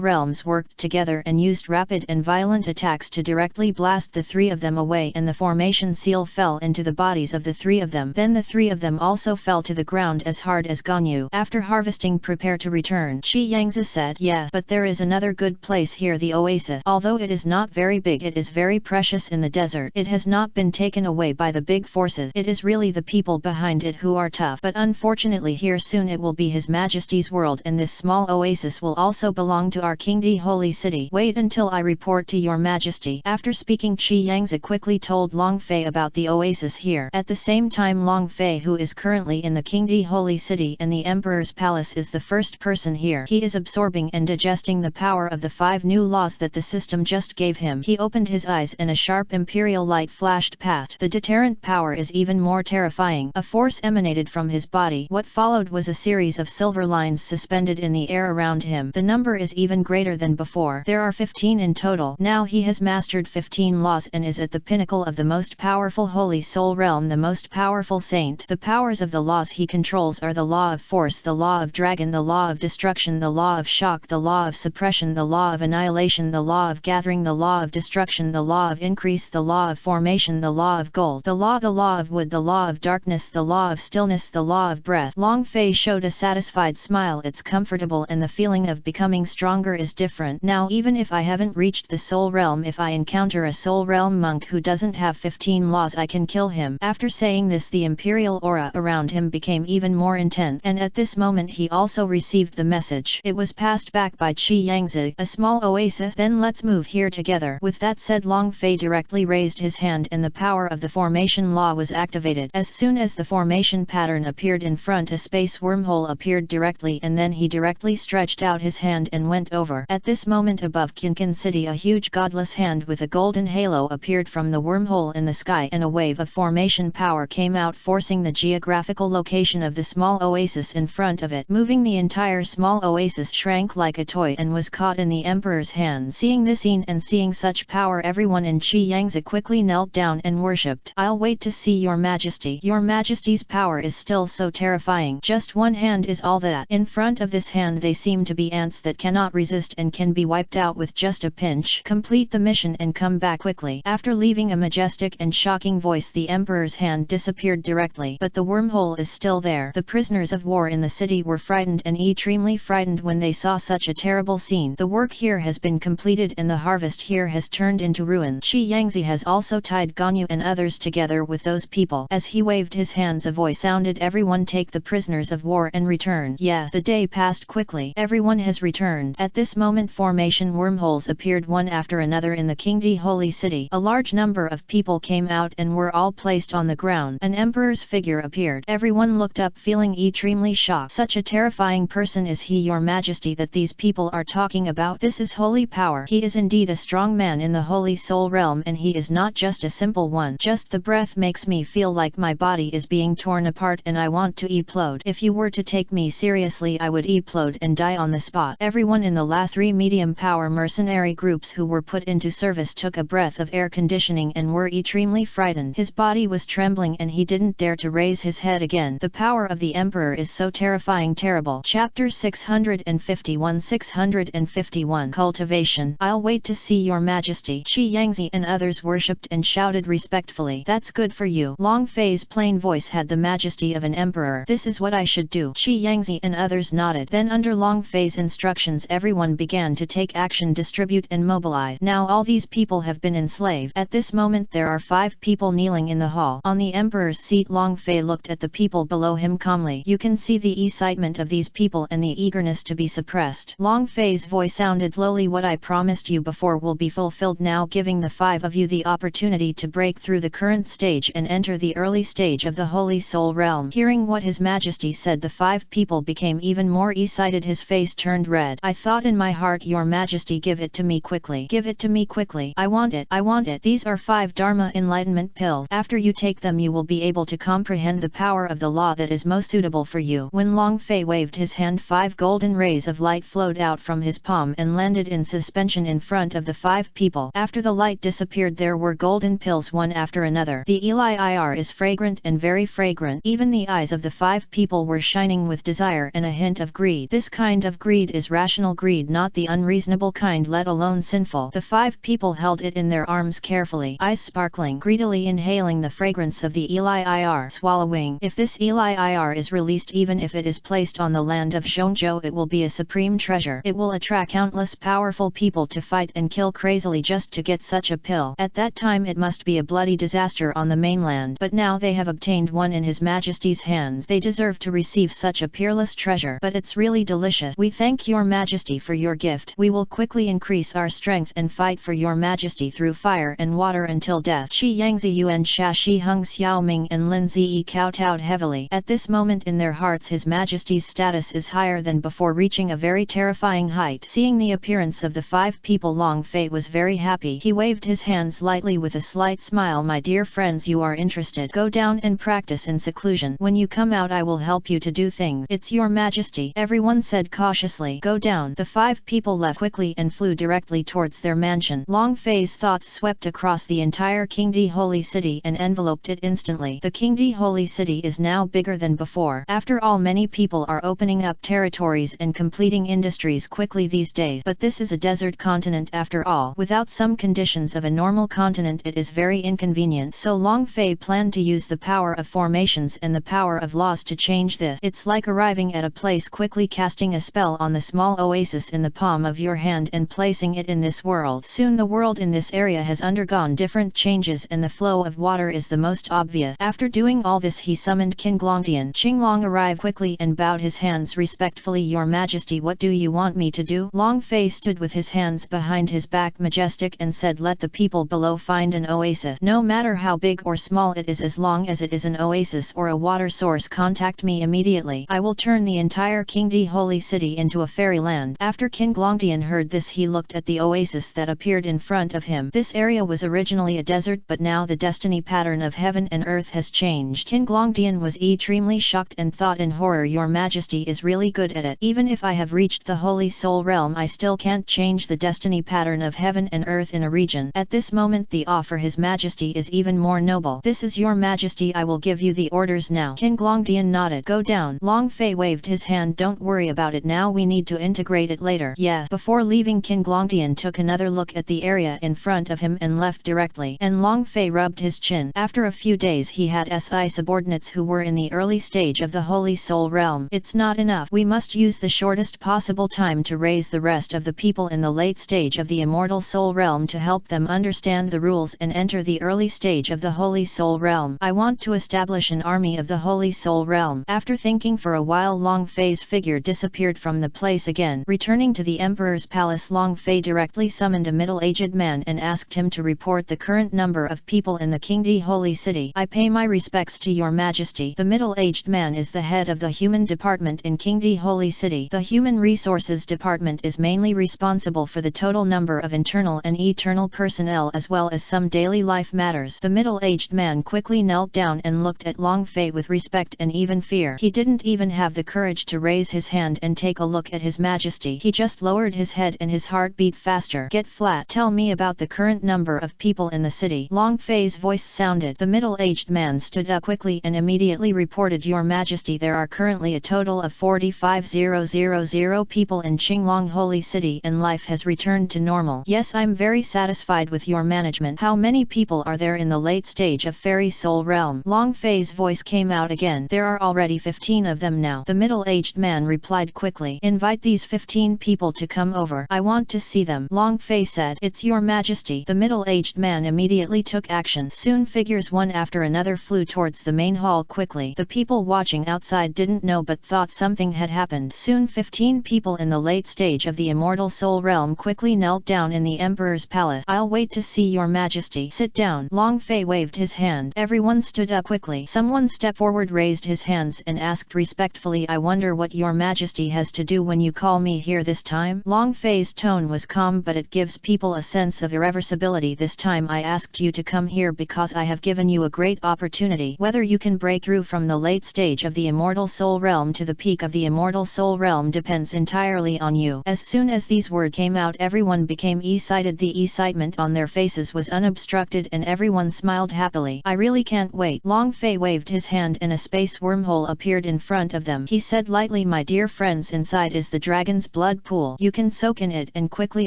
realms worked together and used rapid and violent attacks to directly blast the three of them away, and the formation seal fell into the bodies of the three of them. Then the three of them also fell to the ground as hard as Ganyu. After harvesting, prepare to return. Qi Yangzi said, yes, but there is another good place here, the oasis. Although it is not very big, it is very precious in the desert. It has not been taken away by the big forces. It is really the people behind it who are tough. But unfortunately here soon it will be His Majesty's world, and this small oasis will also belong to our Kingdom Holy City. Wait until I report to your Majesty. After speaking, Qi Yangzi quickly told Long Fei about the oasis here. At the same time, Long Fei, who is currently in the Kingdom Holy City and the Emperor's palace, is the first person here. He is absorbing and digesting the power of the 5 new laws that the system just gave him. He opened his eyes and a sharp imperial light flashed past. The deterrent power is even more terrifying. A force emanated from his body. What followed was a series of silver lines suspended in the air around him. The number is even greater than before. There are 15 in total. Now he has mastered 15 laws and is at the pinnacle of the most powerful holy soul realm, the most powerful saint. The powers of the laws he controls are the law of force, the law of dragon, the law of destruction, the law of shock, the law of suppression, the law of annihilation, the law of gathering, the law of destruction, the law of increase, the law of formation, the law of gold, the law of wood, the law of darkness, the law of stillness, the law of breath. Long Fei showed a satisfied smile. It's comfortable and the feeling of becoming stronger is different. Now even if I haven't reached the soul realm, if I encounter a soul realm monk who doesn't have 15 laws, I can kill him. After saying this, the imperial aura around him became even more intense, and at this moment he also received the message. It was passed back by Qi Yangzi. A small oasis? Then let's move here together. With that said, Long Fei directly raised his hand and the power of the formation law was activated. As soon as the formation pattern appeared in front, a space wormhole appeared directly, and then he directly stretched out his hand and went over. At this moment above Qinkan City, a huge godless hand with a golden halo appeared from the wormhole in the sky, and a wave of formation power came out, forcing the geographical location of the small oasis in front of it, moving the entire small oasis shrank like a toy and was caught in the emperor's hand. Seeing this scene and seeing such power, everyone in Qi Yangzi quickly knelt down and worshipped. I'll wait to see your majesty. Your majesty's power is still so terrifying. Just one hand is all that. In front of this hand they seem to be ants that cannot resist and can be wiped out with just a pinch. Complete the mission and come back quickly. After leaving a majestic and shocking voice, the emperor's hand disappeared directly, but the wormhole is still there. The prisoners of war in the city were frightened and extremely frightened when they saw such a terrible scene. The work here has been completed and the harvest here has turned into ruin. Qi Yangzi has also tied Ganyu and others together with those people. As he waved his hands, a voice sounded, everyone take the prisoners of war and return. Yes, the day passed quickly. Everyone has returned. At this moment formation wormholes appeared one after another in the Kingdom Holy City. A large number of people came out and were all placed on the ground. An emperor's figure appeared. Everyone looked up feeling extremely shocked. Such a terrifying person is he, your majesty, that these people are talking about? This is holy power. He is indeed a strong man in the holy soul realm, and he is not just a simple one. Just the breath makes me feel like my body is being torn apart and I want to implode. If you were to take me seriously, I would implode and die on the spot. Everyone in the last 3 medium power mercenary groups who were put into service took a breath of air conditioning and were extremely frightened. His body was trembling and he didn't dare to raise his head again. The power of the emperor is so terrifying, terrible. Chapter 651 Cultivation. I'll wait to see your majesty. Qi Yangzi and others worshipped and shouted respectfully. That's good for you. Long Fei's plain voice had the majesty of an emperor. This is what I should do. Qi Yangzi and others nodded. Then under Long Fei's instructions, everyone began to take action, distribute and mobilize. Now all these people have been enslaved. At this moment there are 5 people kneeling in the hall. On the emperor's seat, Long Fei looked at the people below him calmly. You can see the excitement of these people and the eagerness to be suppressed. Long Fei's voice sounded slowly. What I promised you before will be fulfilled now, giving the 5 of you the opportunity to break through the current stage and enter the early stage of the Holy Soul Realm. Hearing what His Majesty said, the 5 people became even more excited. His face turned red. I thought in my heart, Your Majesty, give it to me quickly. Give it to me quickly. I want it. I want it. These are 5 Dharma enlightenment pills. After you take them, you will be able to comprehend the power of the law that is most suitable for you. When Long Fei waved his hand, 5 golden rays of light flowed out from his palm and landed in suspension in front of the 5 people. After the light disappeared, there were golden pills one after another. The elixir is fragrant and very fragrant. Even the eyes of the 5 people were shining with desire and a hint of greed. This kind of greed is rational greed, not the unreasonable kind, let alone sinful. The 5 people held it in their arms carefully, eyes sparkling, greedily inhaling the fragrance of the Eli swallowing. If this Eli is released, even if it is placed on the land of Zhongzhou, it will be a supreme treasure. It will attract countless powerful people to fight and kill crazily just to get such a pill. At that time it must be a bloody disaster on the mainland, but now they have obtained one in His Majesty's hands. They deserve to receive such a peerless treasure. But it's really delicious. We thank your Majesty for your gift. We will quickly increase our strength and fight for your Majesty through fire and water until death. Qi Yangzi Yuan Sha Shi Hung Xiaoming and Lin Ziyi kowtowed heavily. At this moment in their hearts His Majesty's status is higher than before, reaching a very terrifying height. Seeing the appearance of the 5 people, Long Fei was very happy. He waved his hands lightly with a slight smile. My dear friends, you are interested. Go down and practice in seclusion. When you come out I will help you to do things. It's your Majesty, everyone said cautiously. Go down. The 5 people left quickly and flew directly towards their mansion. Long Fei's thoughts swept across the entire Qingdi Holy City and enveloped it instantly. The Qingdi Holy City is now bigger than before. After all, many people are opening up territories and completing industries quickly these days. But this is a desert continent after all. Without some conditions of a normal continent it is very inconvenient. So Long Fei planned to use the power of formations and the power of laws to change this. It's like arriving at a place, quickly casting a spell on the small oasis in the palm of your hand and placing it in this world. Soon the world in this area has undergone different changes and the flow of water is the most obvious. After doing all this he summoned King Glongdian. Qinglong arrived quickly and bowed his hands respectfully. Your Majesty, what do you want me to do? Long Fei stood with his hands behind his back, majestic, and said, let the people below find an oasis. No matter how big or small it is, as long as it is an oasis or a water source, contact me immediately. I will turn the entire Qingdi Holy City into a fairyland. After King Glongdian heard this, he looked at the oasis that appeared in front of him. This area was originally a desert, but now the destiny pattern of heaven and earth has changed. King Glongdian was extremely shocked and thought in horror, Your Majesty is really good at it. Even if I have reached the Holy Soul Realm, I still can't change the destiny pattern of heaven and earth in a region. At this moment the awe for His Majesty is even more noble. This is Your Majesty, I will give you the orders now. King Glongdian nodded. Go down. Long Fei waved his hand. Don't worry about it now, we need to integrate it later. Yes. Before leaving, King Glongdian took another look at the area in front of him and left directly. And Long Fei rubbed his chin. After a few days he had SI subordinates who were in the early stage of the Holy Soul Realm. It's not enough. We must use the shortest possible time to raise the rest of the people in the late stage of the Immortal Soul Realm to help them understand the rules and enter the early stage of the Holy Soul Realm. I want to establish an army of the Holy Soul Realm. After thinking for a while, Long Fei's figure disappeared from the place again. Returning to the Emperor's palace, Long Fei directly summoned a middle-aged man and asked him to report the current number of people in the Qingdi Holy City. I pay my respects to Your Majesty. The middle-aged man is the head of the Human Department in Qingdi Holy City. The Human Resources Department is mainly responsible for the total number of internal and eternal personnel as well as some daily life matters. The middle-aged man quickly knelt down and looked at Long Fei with respect and even fear. He didn't even have the courage to raise his hand and take a look at His Majesty. He just lowered his head and his heart beat faster. Get flat. Tell me about the current number of people in the city. Long Fei's voice sounded. The middle-aged man stood up quickly and immediately reported, Your Majesty, there are currently a total of 45,000 people in Qinglong Holy City and life has returned to normal. Yes, I'm very satisfied with your management. How many people are there in the late stage of Fairy Soul Realm? Long Fei's voice came out again. There are already 15 of them now. The middle-aged man replied quickly. Invite these 15 people to come over. I want to see them. Long Fei said. It's Your Majesty. The middle-aged man immediately took action. Soon figures one after another flew towards the main hall quickly. The people watching outside didn't know but thought something had happened. Soon 15 people in the late stage of the Immortal Soul Realm quickly knelt down in the Emperor's palace. I'll wait to see Your Majesty. Sit down. Long Fei waved his hand. Everyone stood up quickly. Someone stepped forward, raised his hands and asked respectfully, I wonder what Your Majesty has to do when you call me here this time? Long Fei's tone was calm, but it gives people a sense of irreversibility. This time I asked you to come here because I have given you a great opportunity. Whether you can break through from the late stage of the Immortal Soul Realm to the peak of the Immortal Soul Realm depends entirely on you. As soon as these words came out, everyone became excited. The excitement on their faces was unobstructed and everyone smiled happily. I really can't wait. Long Fei waved his hand and a space wormhole appeared in front of them. He said lightly, my dear friends, inside is the dragon's blood pool. You can soak in it and quickly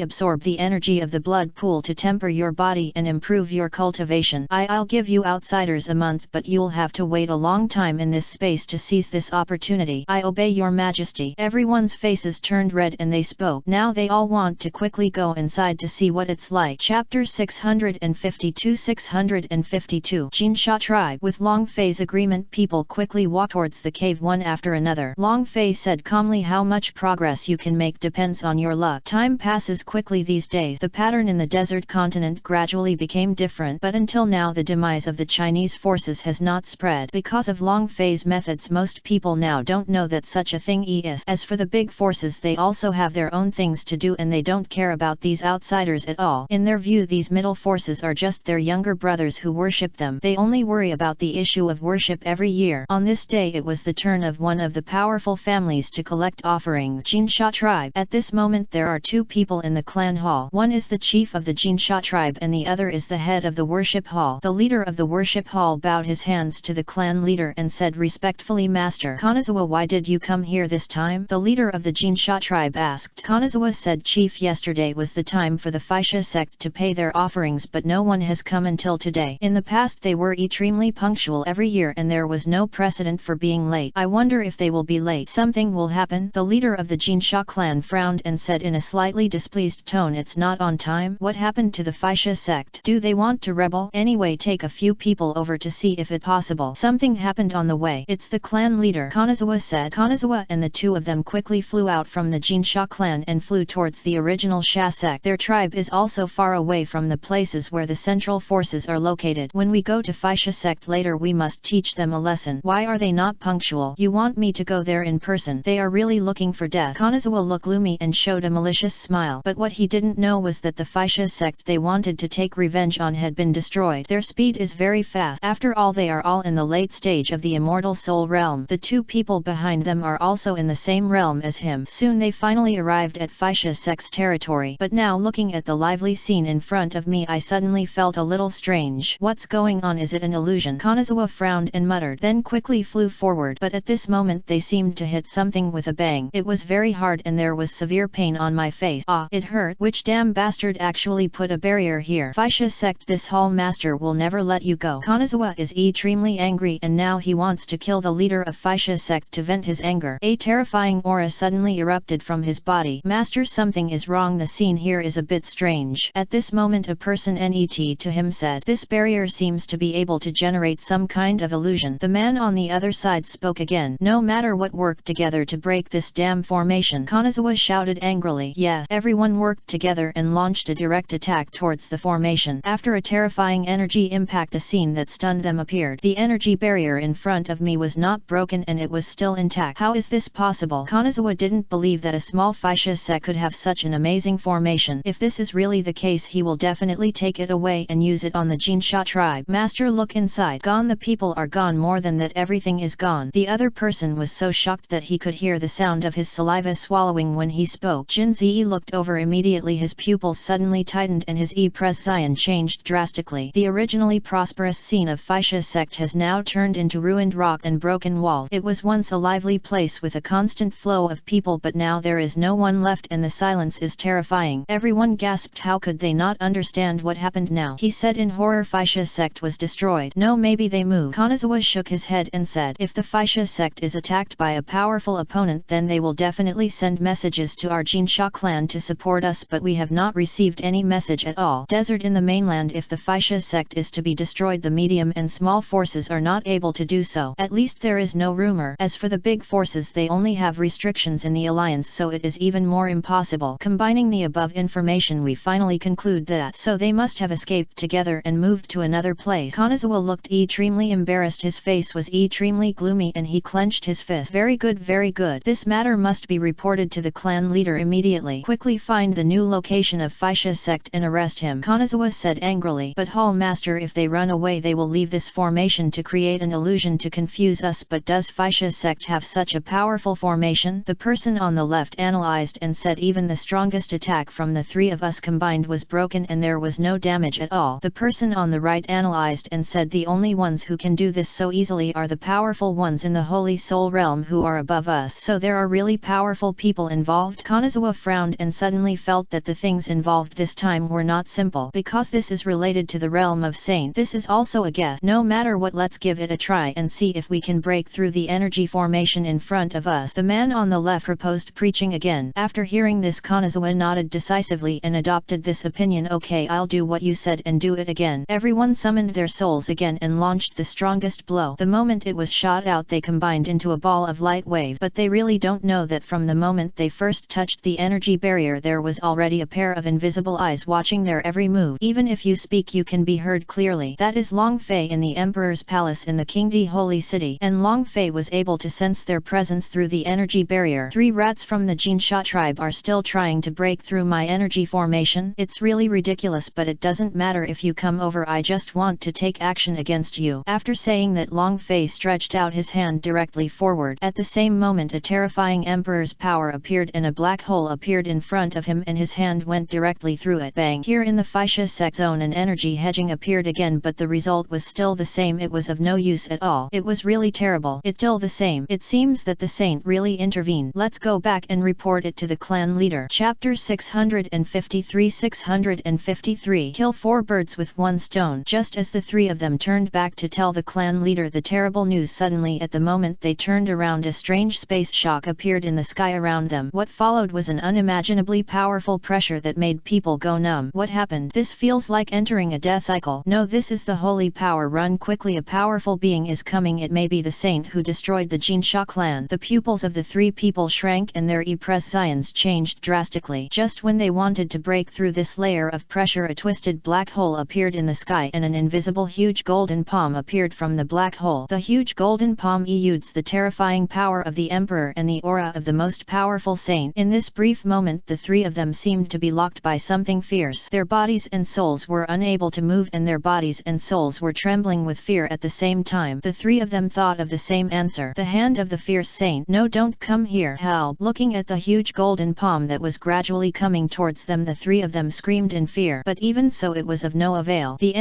absorb the energy of the blood pool to temper your body and improve your cultivation. I'll give you outsiders a month, but you'll have to wait a long time in this space to seize this opportunity. I obey your majesty. Everyone's faces turned red and they spoke. Now they all want to quickly go inside to see what it's like. Chapter 652 Jinsha tribe. With Long Fei's agreement, people quickly walked towards the cave one after another. Long Fei said calmly, how much progress you can make depends on your luck. Time passes quickly these days. The pattern in the desert continent gradually became different, but until now the demise of the Chinese forces has not spread. Because of Long Fei's methods, most people now don't know that such a thing is. As for the big forces, they also have their own things to do and they don't care about these outsiders at all. In their view, these middle forces are just their younger brothers who worship them. They only worry about the issue of worship every year. On this day it was the turn of one of the powerful families to collect offerings. Jinsha tribe. At this moment there are two people in the clan hall. One is the chief of the Jinsha tribe and the other is the head of the worship hall. The leader of the worship hall bowed his hands to the clan leader and said respectfully, Master Kanazawa, why did you come here this time? The leader of the Jinsha tribe asked. Kanazawa said, Chief, yesterday was the time for the Faisha sect to pay their offerings, but no one has come until today. In the past they were extremely punctual every year and there was no precedent for being late. I wonder if they will be late. Something will happen. The leader of the Jinsha clan frowned and said in a slightly displeased tone, it's not on time. What happened to the Faisha sect? Do they want to rebel? Anyway, take a few people over to see if it's possible. Something happened on the way. It's the clan leader, Kanazawa said. Kanazawa and the two of them quickly flew out from the Jinsha clan and flew towards the original Sha sect. Their tribe is also far away from the places where the central forces are located. When we go to Faisha sect later, we must teach them a lesson. Why are they not punctual? You want me to go there in person? They are really looking for death. Kanazawa looked gloomy and showed a malicious smile. But what he didn't know was that the Faisha sect they wanted to take revenge on had been destroyed. Their speed is very fast. After all, they are all in the late stage of the immortal soul realm. The two people behind them are also in the same realm as him. Soon they finally arrived at Faisha sect's territory. But now, looking at the lively scene in front of me, I suddenly felt a little strange. What's going on? Is it an illusion? Kanazawa frowned and muttered, then quickly flew forward. But at this moment they seemed to hit something with a bang. It was very hard and there was severe pain on my face. Ah, it hurt. Which damn bastard actually put a barrier here? Faisha sect, this hall master will never let you go. Kanazawa is extremely angry and now he wants to kill the leader of Faisha sect to vent his anger. A terrifying aura suddenly erupted from his body. Master, something is wrong. The scene here is a bit strange. At this moment a person net to him said, this barrier seems to be able to generate some kind of illusion. The man on the other side spoke again. No matter what, work together to break this damn formation. Kanazawa shouted angrily. Yes, everyone worked together and launched a direct attack towards the formation. After a terrifying energy impact, a scene that stunned them appeared. The energy barrier in front of me was not broken and it was still intact. How is this possible? Kanazawa didn't believe that a small Faisha sect could have such an amazing formation. If this is really the case, he will definitely take it away and use it on the Jinsha tribe. Master, look inside. Gone. The people are gone. More than that, everything is gone. The other person was so shocked that he could hear the sound of his saliva swallowing when he spoke. Jin Zi looked over immediately. His pupils suddenly tightened and his presence changed drastically. The originally prosperous scene of Faisha sect has now turned into ruined rock and broken walls. It was once a lively place with a constant flow of people, but now there is no one left and the silence is terrifying. Everyone gasped. How could they not understand what happened now? He said in horror. Faisha sect was destroyed. No, maybe they moved. Kanazawa shook his head and said, if the Faisha sect is attacked by a powerful opponent, then they will definitely send messages to our Jinsha clan to support us, but we have not received any message at all. Desert in the mainland. If the Faisha sect is to be destroyed, the medium and small forces are not able to do so. At least there is no rumor. As for the big forces, they only have restrictions in the alliance, so it is even more impossible. Combining the above information, we finally conclude that so they must have escaped together and moved to another place. Kanazawa looked extremely embarrassed. His face was extremely gloomy and he clenched his fist. Very good, very good. This matter must be reported to the clan leader immediately. Quickly find the new location of Faisha sect and arrest him. Kanazawa said angrily. But hall master, if they run away, they will leave this formation to create an illusion to confuse us. But does Faisha sect have such a powerful formation? The person on the left analyzed and said, even the strongest attack from the three of us combined was broken and there was no damage at all. The person on the right analyzed and said, the only ones who can do this so easily are the powerful ones in the Holy Soul realm who are above us. So there are really powerful people involved. Kanazawa frowned and suddenly felt that the things involved this time were not simple. Because this is related to the realm of Saint, this is also a guess. No matter what, let's give it a try and see if we can break through the energy formation in front of us. The man on the left proposed preaching again. After hearing this, Kanazawa nodded decisively and adopted this opinion. Okay, I'll do what you said and do it again. Everyone summoned their souls again and launched the strongest blow. The moment it was shot out, they combined into a ball of light wave. But they really don't know that from the moment they first touched the energy barrier, there was already a pair of invisible eyes watching their every move. Even if you speak, you can be heard clearly. That is Long Fei in the Emperor's palace in the Qingdi Holy City, and Long Fei was able to sense their presence through the energy barrier. 3 rats from the Jinsha tribe are still trying to break through my energy formation. It's really ridiculous, but it doesn't matter if you come over. I just want to take action against you. After saying that, Long Fei stretched out his hand directly forward. At the same moment, a terrifying Emperor's power appeared and a black hole appeared in front of him, and his hand went directly through it. Bang! Here in the Faixia sect zone, an energy hedging appeared again, but the result was still the same. It was of no use at all. It was really terrible. It's still the same. It seems that the saint really intervened. Let's go back and report it to the clan leader. Chapter 653. Kill 4 birds with 1 stone. Just as the 3 of them turned back to tell the clan leader the terrible news, suddenly at the moment they turned around, a strange space shock appeared in the sky around them. What followed was an unimaginably powerful pressure that made people go numb. What happened? This feels like entering a death cycle. No, this is the holy power. Run quickly, a powerful being is coming. It may be the saint who destroyed the Jinsha clan. The pupils of the 3 people shrank and their prescience changed drastically. Just when they wanted to break through this layer of pressure, a twisted black hole appeared in the sky and an invisible huge golden palm appeared from the black hole. The huge golden palm exudes the terrifying power of the emperor and the aura of the most powerful saint. In this brief moment, the 3 of them seemed to be locked by something fierce. Their bodies and souls were unable to move, and their bodies and souls were trembling with fear at the same time. The 3 of them thought of the same answer. The hand of the fierce saint. No, don't come here. Help! Looking at the huge golden palm that was gradually coming towards them, the 3 of them screamed in fear. But even so, it was of no avail. The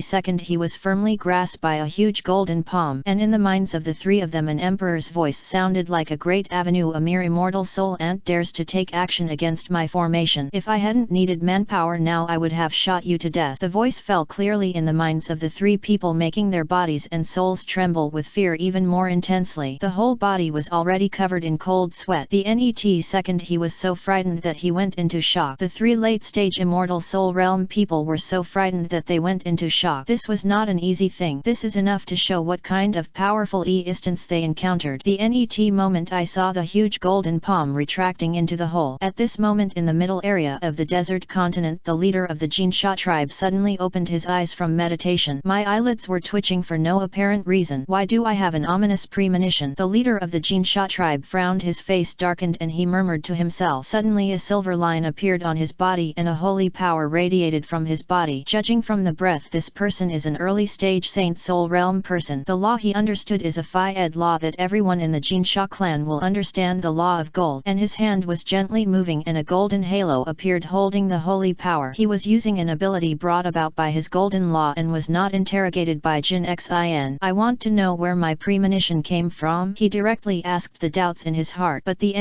second he was firmly grasped by a huge golden palm, and in the minds of the 3 of them an emperor's voice sounded like a great avenue. A mere immortal soul ant dares to take action against my formation. If I hadn't needed manpower now, I would have shot you to death. The voice fell clearly in the minds of the 3 people, making their bodies and souls tremble with fear even more intensely. The whole body was already covered in cold sweat. The second he was so frightened that he went into shock. The 3 late-stage immortal soul realm people were so frightened that they went into shock. This was not an easy thing. This is enough to show what kind of powerful instance they encountered. The moment I saw the huge golden palm retracting into the hole. At this moment, in the middle area of the desert continent, the leader of the Jinsha tribe suddenly opened his eyes from meditation. My eyelids were twitching for no apparent reason. Why do I have an ominous premonition? The leader of the Jinsha tribe frowned, his face darkened, and he murmured to himself. Suddenly a silver line appeared on his body and a holy power radiated from his body. Judging from the breath, this person is an early stage saint soul realm person. The law he understood is a Phi-Ed law that everyone in the Jinsha clan will understand, the law of gold. And his hand was gently moving and a golden halo appeared holding the holy power. He was using an ability brought about by his golden law and was not interrogated by Jin Xin. I want to know where my premonition came from, he directly asked the doubts in his heart. But the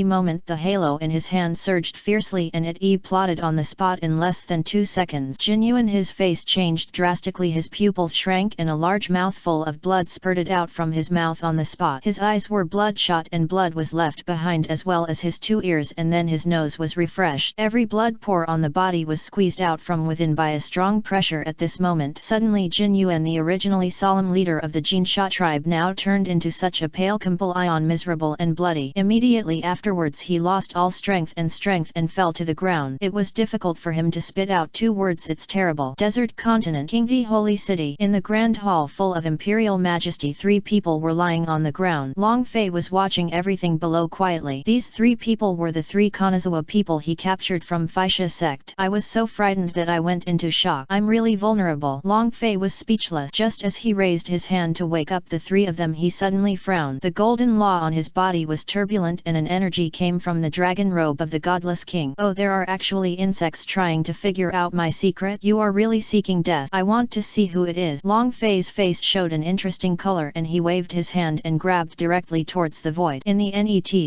moment the halo in his hand surged fiercely and it plotted on the spot in less than 2 seconds. Jin Yuan, his face changed drastically, his pupils shrank and a large mouthful of blood spurted out from his mouth on the spot. His eyes were bloodshot and blood was left behind, as well as his 2 ears, and then his nose was refreshed. Every blood pore on the body was squeezed out from within by a strong pressure. At this moment, suddenly Jin Yuan, the originally solemn leader of the Jinsha tribe, now turned into such a pale chameleon, miserable and bloody. Immediately afterwards he lost all strength and fell to the ground. It was difficult for him to spit out 2 words. It's terrible. Desert continent, Qingdi Holy City. In the grand hall full of imperial majesty, 3 people were lying on the ground. Long Fei was watching everything below quietly. These 3 people were the 3 Kanazawa people he captured from Faixia sect. I was so frightened that I went into shock. I'm really vulnerable. Long Fei was speechless. Just as he raised his hand to wake up the 3 of them, he suddenly frowned. The golden law on his body was turbulent and an energy came from the dragon robe of the godless king. Oh, there are actually insects trying to figure out my secret. You are really seeking death. I want to see who it is. Long Fei's face showed an interesting color and he waved his hand and grabbed directly towards the void. In the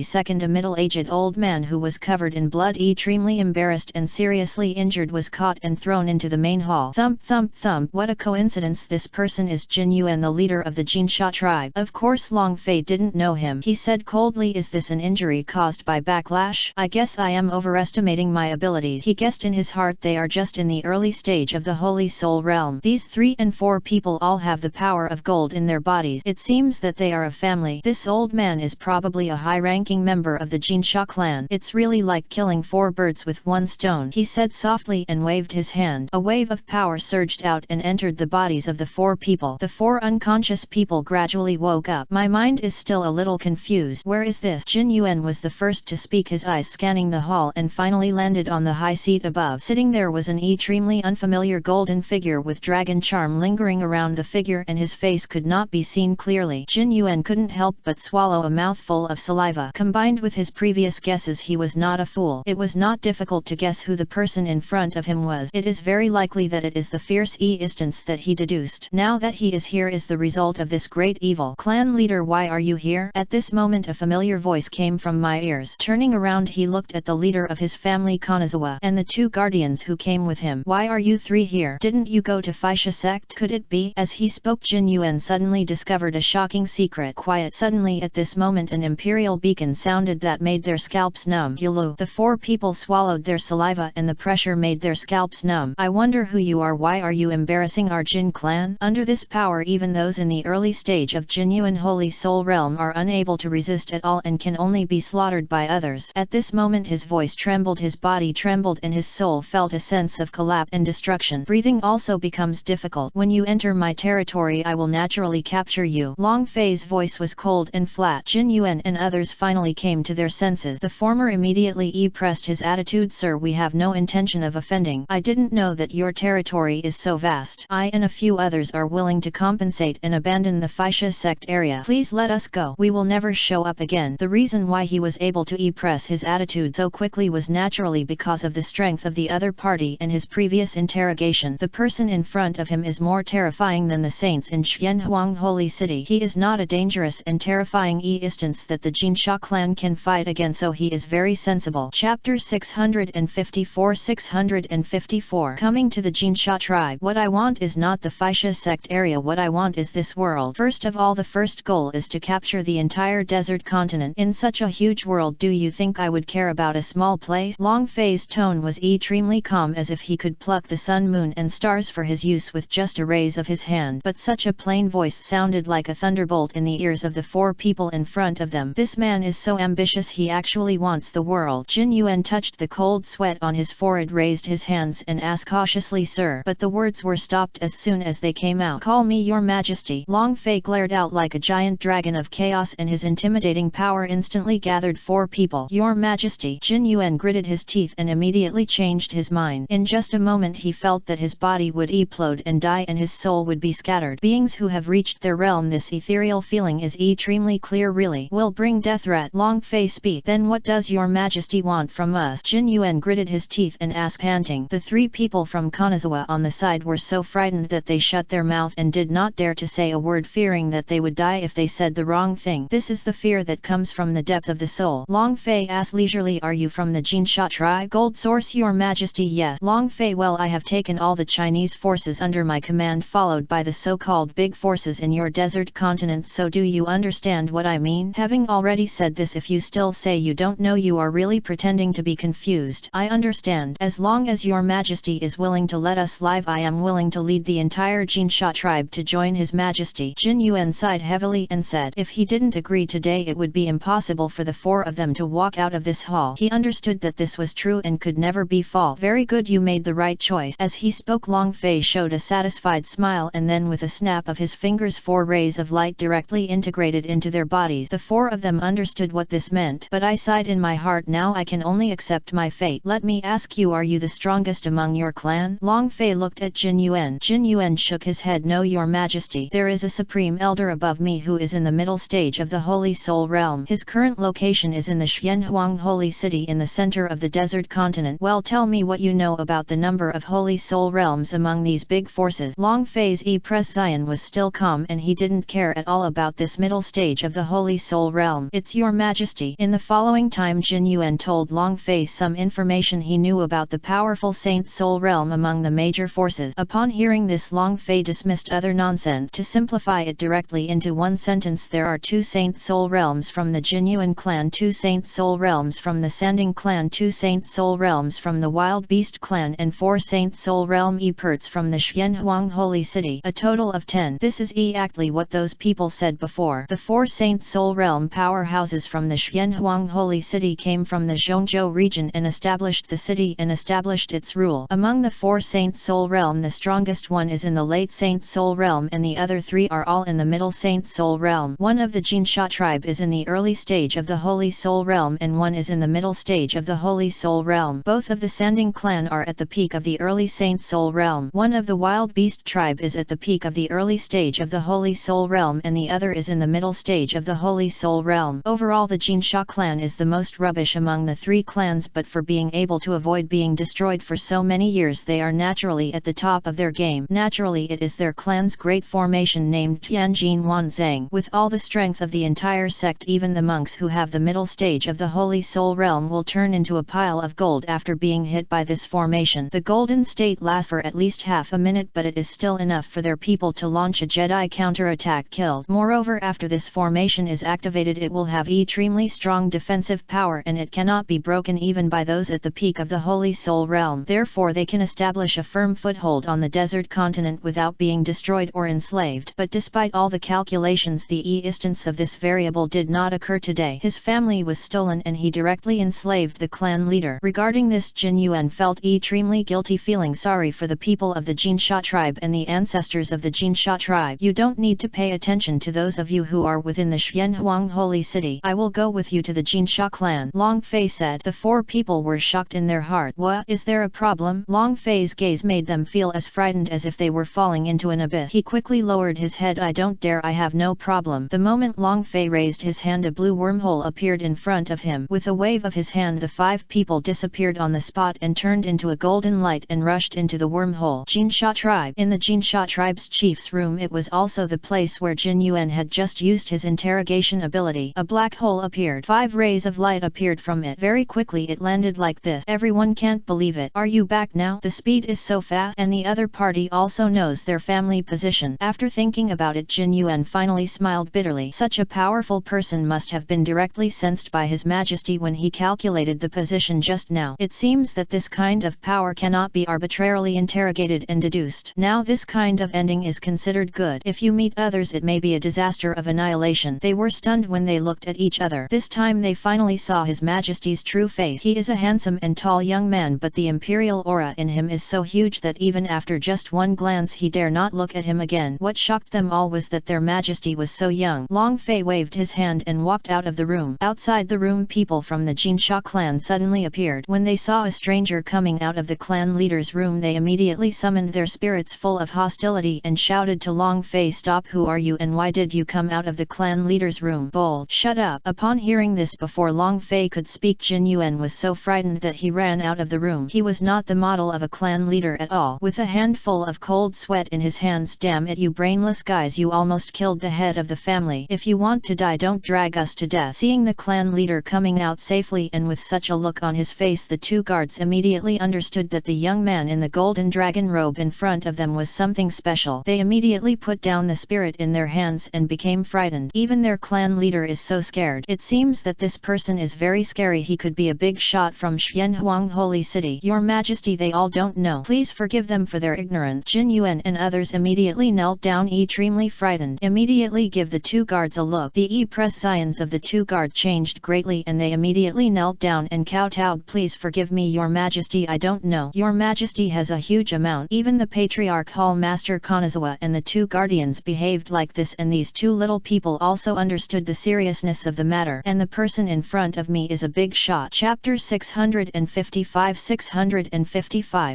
Second, a middle-aged old man who was covered in blood, extremely embarrassed and seriously injured, was caught and thrown into the main hall. Thump thump thump. What a coincidence, this person is Jin Yuan, the leader of the Jinsha tribe. Of course Long Fei didn't know him. He said coldly, is this an injury caused by backlash? I guess I am overestimating my abilities. He guessed in his heart they are just in the early stage of the Holy Soul Realm. These 3 and 4 people all have the power of gold in their bodies. It seems that they are a family. This old man is probably a high-ranking member of the Jinsha clan. It's really like killing 4 birds with 1 stone, he said softly and waved his hand. A wave of power surged out and entered the bodies of the 4 people. The 4 unconscious people gradually woke up. My mind is still a little confused. Where is this? Jin Yuan was the first to speak, his eyes scanning the hall, and finally landed on the high seat above. Sitting there was an extremely unfamiliar golden figure with dragon charm lingering around the figure, and his face could not be seen clearly. Jin Yuan couldn't help but swallow a mouthful of saliva. Combined with his previous guesses, he was not a fool. It was not difficult to guess who the person in front of him was. It is very likely that it is the fierce instance that he deduced. Now that he is here is the result of this great evil. Clan leader, why are you here? At this moment a familiar voice came from my ears. Turning around, he looked at the leader of his family Kanazawa and the 2 guardians who came with him. Why are you 3 here? Didn't you go to Faisha sect? Could it be? As he spoke, Jin Yuan suddenly discovered a shocking secret. Quiet. Suddenly at this moment an imperial beacon sounded that made their scalps numb. Douluo. The 4 people swallowed their saliva and the pressure made their scalps numb. I wonder who you are. Why are you embarrassing our Jin clan? Under this power even those in the early stage of Jin Yuan Holy Soul Realm are unable to resist at all and can only be slaughtered by others. At this moment his voice trembled, his body trembled, and his soul felt a sense of collapse and destruction. Breathing also becomes difficult. When you enter my territory I will naturally capture you. Long Fei's voice was cold and flat. Jin Yuan and others finally came to their senses. The former immediately pressed his attitude. Sir, we have no intention of offending. I didn't know that your territory is so vast. I and a few others are willing to compensate and abandon the Faisha sect area. Please let us go. We will never show up again. The reason why he was able to press his attitude so quickly was naturally because of the strength of the other party and his previous interrogation. The person in front of him is more terrifying than the saints in Xianhuang Holy City. He is not a dangerous and terrifying instance that the Jinsha clan can fight against, so he is very sensible. Chapter 654. Coming to the Jinsha tribe. What I want is not the Faisha sect area. What I want is this world. First of all, the first goal is to capture the entire desert continent. In such a huge world, do you think I would care about a small place? Long Fei's tone was extremely calm, as if he could pluck the sun, moon and stars for his use with just a raise of his hand. But such a plain voice sounded like a thunderbolt in the ears of the 4 people in front of them. This man is so ambitious, he actually wants the world. Jin Yuan touched the cold sweat on his forehead, raised his hands and asked cautiously, sir. But the words were stopped as soon as they came out. Call me your majesty. Long Fei glared out like a giant dragon of chaos, and his intimidating power instantly gathered 4 people. Your majesty. Jin Yuan gritted his teeth and immediately changed his mind. In just a moment he felt that his body would implode and die and his soul would be scattered. Beings who have reached their realm, this ethereal feeling is extremely clear. Really will bring death. Rat. Long Fei speak. Then what does your majesty want from us? Jin Yuan gritted his teeth and asked, panting. The 3 people from Kanazawa on the side were so frightened that they shut their mouth and did not dare to say a word, fearing that they would die if they said the wrong thing. This is the fear that comes from the depth of the soul. Long Fei asked leisurely, are you from the Jinsha tribe? Gold source, your majesty. Yes. Long Fei. Well, I have taken all the Chinese forces under my command, followed by the so-called big forces in your desert continent, so do you understand what I mean? Having already said this, if you still say you don't know, you are really pretending to be confused. I understand. As long as your majesty is willing to let us live, I am willing to lead the entire Jinsha tribe to join his majesty. Jin Yuan sighed heavily and said, if he didn't agree today, it would be impossible for the 4 of them to walk out of this hall. He understood that this was true and could never be false. Very good, you made the right choice. As he spoke, Long Fei showed a satisfied smile, and then with a snap of his fingers 4 rays of light directly integrated into their bodies. The 4 of them understood what this meant. But I sighed in my heart, now I can only accept my fate. Let me ask you, are you the strongest among your clan? Long Fei looked at Jin Yuan. Jin Yuan shook his head. No, your majesty. There is a supreme elder above me who is in the middle stage of the Holy Soul Realm. His current location is in the Xianhuang Holy City in the center of the desert continent. Well, tell me what you know about the number of Holy Soul Realms among these big forces. Long Fei's presence was still calm, and he didn't care at all about this middle stage of the Holy Soul Realm. It's your majesty. In the following time Jin Yuan told Long Fei some information he knew about the powerful Saint Soul realm among the major forces. Upon hearing this, Long Fei dismissed other nonsense. To simplify it directly into one sentence, there are 2 Saint Soul realms from the Jin Yuan clan, 2 Saint Soul realms from the Sanding clan, 2 Saint Soul realms from the Wild Beast clan, and 4 Saint Soul realm Eperts from the Xianhuang Holy City, a total of 10. This is exactly what those people said before. The 4 Saint Soul realm powerhouses from the Xianhuang Holy City came from the Zhongzhou region and established the city and established its rule. Among the 4 Saint Soul realm, the strongest one is in the late Saint Soul realm and the other 3 are all in the middle Saint Soul realm. One of the Jinsha tribe is in the early stage of the Holy Soul realm and one is in the middle stage of the Holy Soul realm. Both of the Sanding clan are at the peak of the early Saint Soul realm. One of the Wild Beast tribe is at the peak of the early stage of the Holy Soul realm and the other is in the middle stage of the Holy Soul realm. Overall, the Jinsha clan is the most rubbish among the 3 clans, but for being able to avoid being destroyed for so many years, they are naturally at the top of their game. Naturally, it is their clan's great formation named Tianjin Wanzang. With all the strength of the entire sect, even the monks who have the middle stage of the Holy Soul realm will turn into a pile of gold after being hit by this formation. The golden state lasts for at least half a minute, but it is still enough for their people to launch a Jedi counter-attack killed. Moreover, after this formation is activated, it will have extremely strong defensive power and it cannot be broken even by those at the peak of the Holy Soul realm. Therefore, they can establish a firm foothold on the desert continent without being destroyed or enslaved. But despite all the calculations, the instance of this variable did not occur today. His family was stolen and he directly enslaved the clan leader. Regarding this, Jin Yuan felt extremely guilty, feeling sorry for the people of the Jinsha tribe and the ancestors of the Jinsha tribe. You don't need to pay attention to those of you who are within the Xianhuang Holy City. I will go with you to the Jinsha clan, Long Fei said. The 4 people were shocked in their heart. What? Is there a problem? Long Fei's gaze made them feel as frightened as if they were falling into an abyss. He quickly lowered his head. I don't dare, I have no problem. The moment Long Fei raised his hand, a blue wormhole appeared in front of him. With a wave of his hand, the 5 people disappeared on the spot and turned into a golden light and rushed into the wormhole. Jinsha tribe. In the Jinsha tribe's chief's room, it was also the place where Jin Yuan had just used his interrogation ability. A black hole appeared. 5 rays of light appeared from it. Very quickly it landed like this. Everyone can't believe it. Are you back now? The speed is so fast. And the other party also knows their family position. After thinking about it, Jin Yuan finally smiled bitterly. Such a powerful person must have been directly sensed by His Majesty when he calculated the position just now. It seems that this kind of power cannot be arbitrarily interrogated and deduced. Now this kind of ending is considered good. If you meet others, it may be a disaster of annihilation. They were stunned when they looked at each other. This time they finally saw His Majesty's true face. He is a handsome and tall young man, but the imperial aura in him is so huge that even after just one glance he dare not look at him again. What shocked them all was that their Majesty was so young. Long Fei waved his hand and walked out of the room. Outside the room, people from the Jinsha clan suddenly appeared. When they saw a stranger coming out of the clan leader's room, they immediately summoned their spirits full of hostility and shouted to Long Fei, "Stop! Who are you and why did you come out of the clan leader's room?" Bold! Shut up! Upon hearing this, before Long Fei could speak, Jin Yuan was so frightened that he ran out of the room. He was not the model of a clan leader at all. With a handful of cold sweat in his hands, "Damn it, you brainless guys, you almost killed the head of the family. If you want to die, don't drag us to death." Seeing the clan leader coming out safely and with such a look on his face, the 2 guards immediately understood that the young man in the golden dragon robe in front of them was something special. They immediately put down the spirit in their hands and became frightened. Even their clan leader is so scared. It seems that this person is very scary. He could be a big shot from Xianhuang Holy City. Your Majesty, they all don't know. Please forgive them for their ignorance. Jin Yuan and others immediately knelt down, extremely frightened. Immediately give the 2 guards a look. The expressions of the 2 guards changed greatly and they immediately knelt down and kowtowed. "Please forgive me, Your Majesty, I don't know." Your Majesty has a huge amount. Even the Patriarch Hall Master Kanazawa and the 2 guardians behaved like this, and these 2 little people also understood the seriousness of the matter. And the person in front of me is a big shot. Chapter 655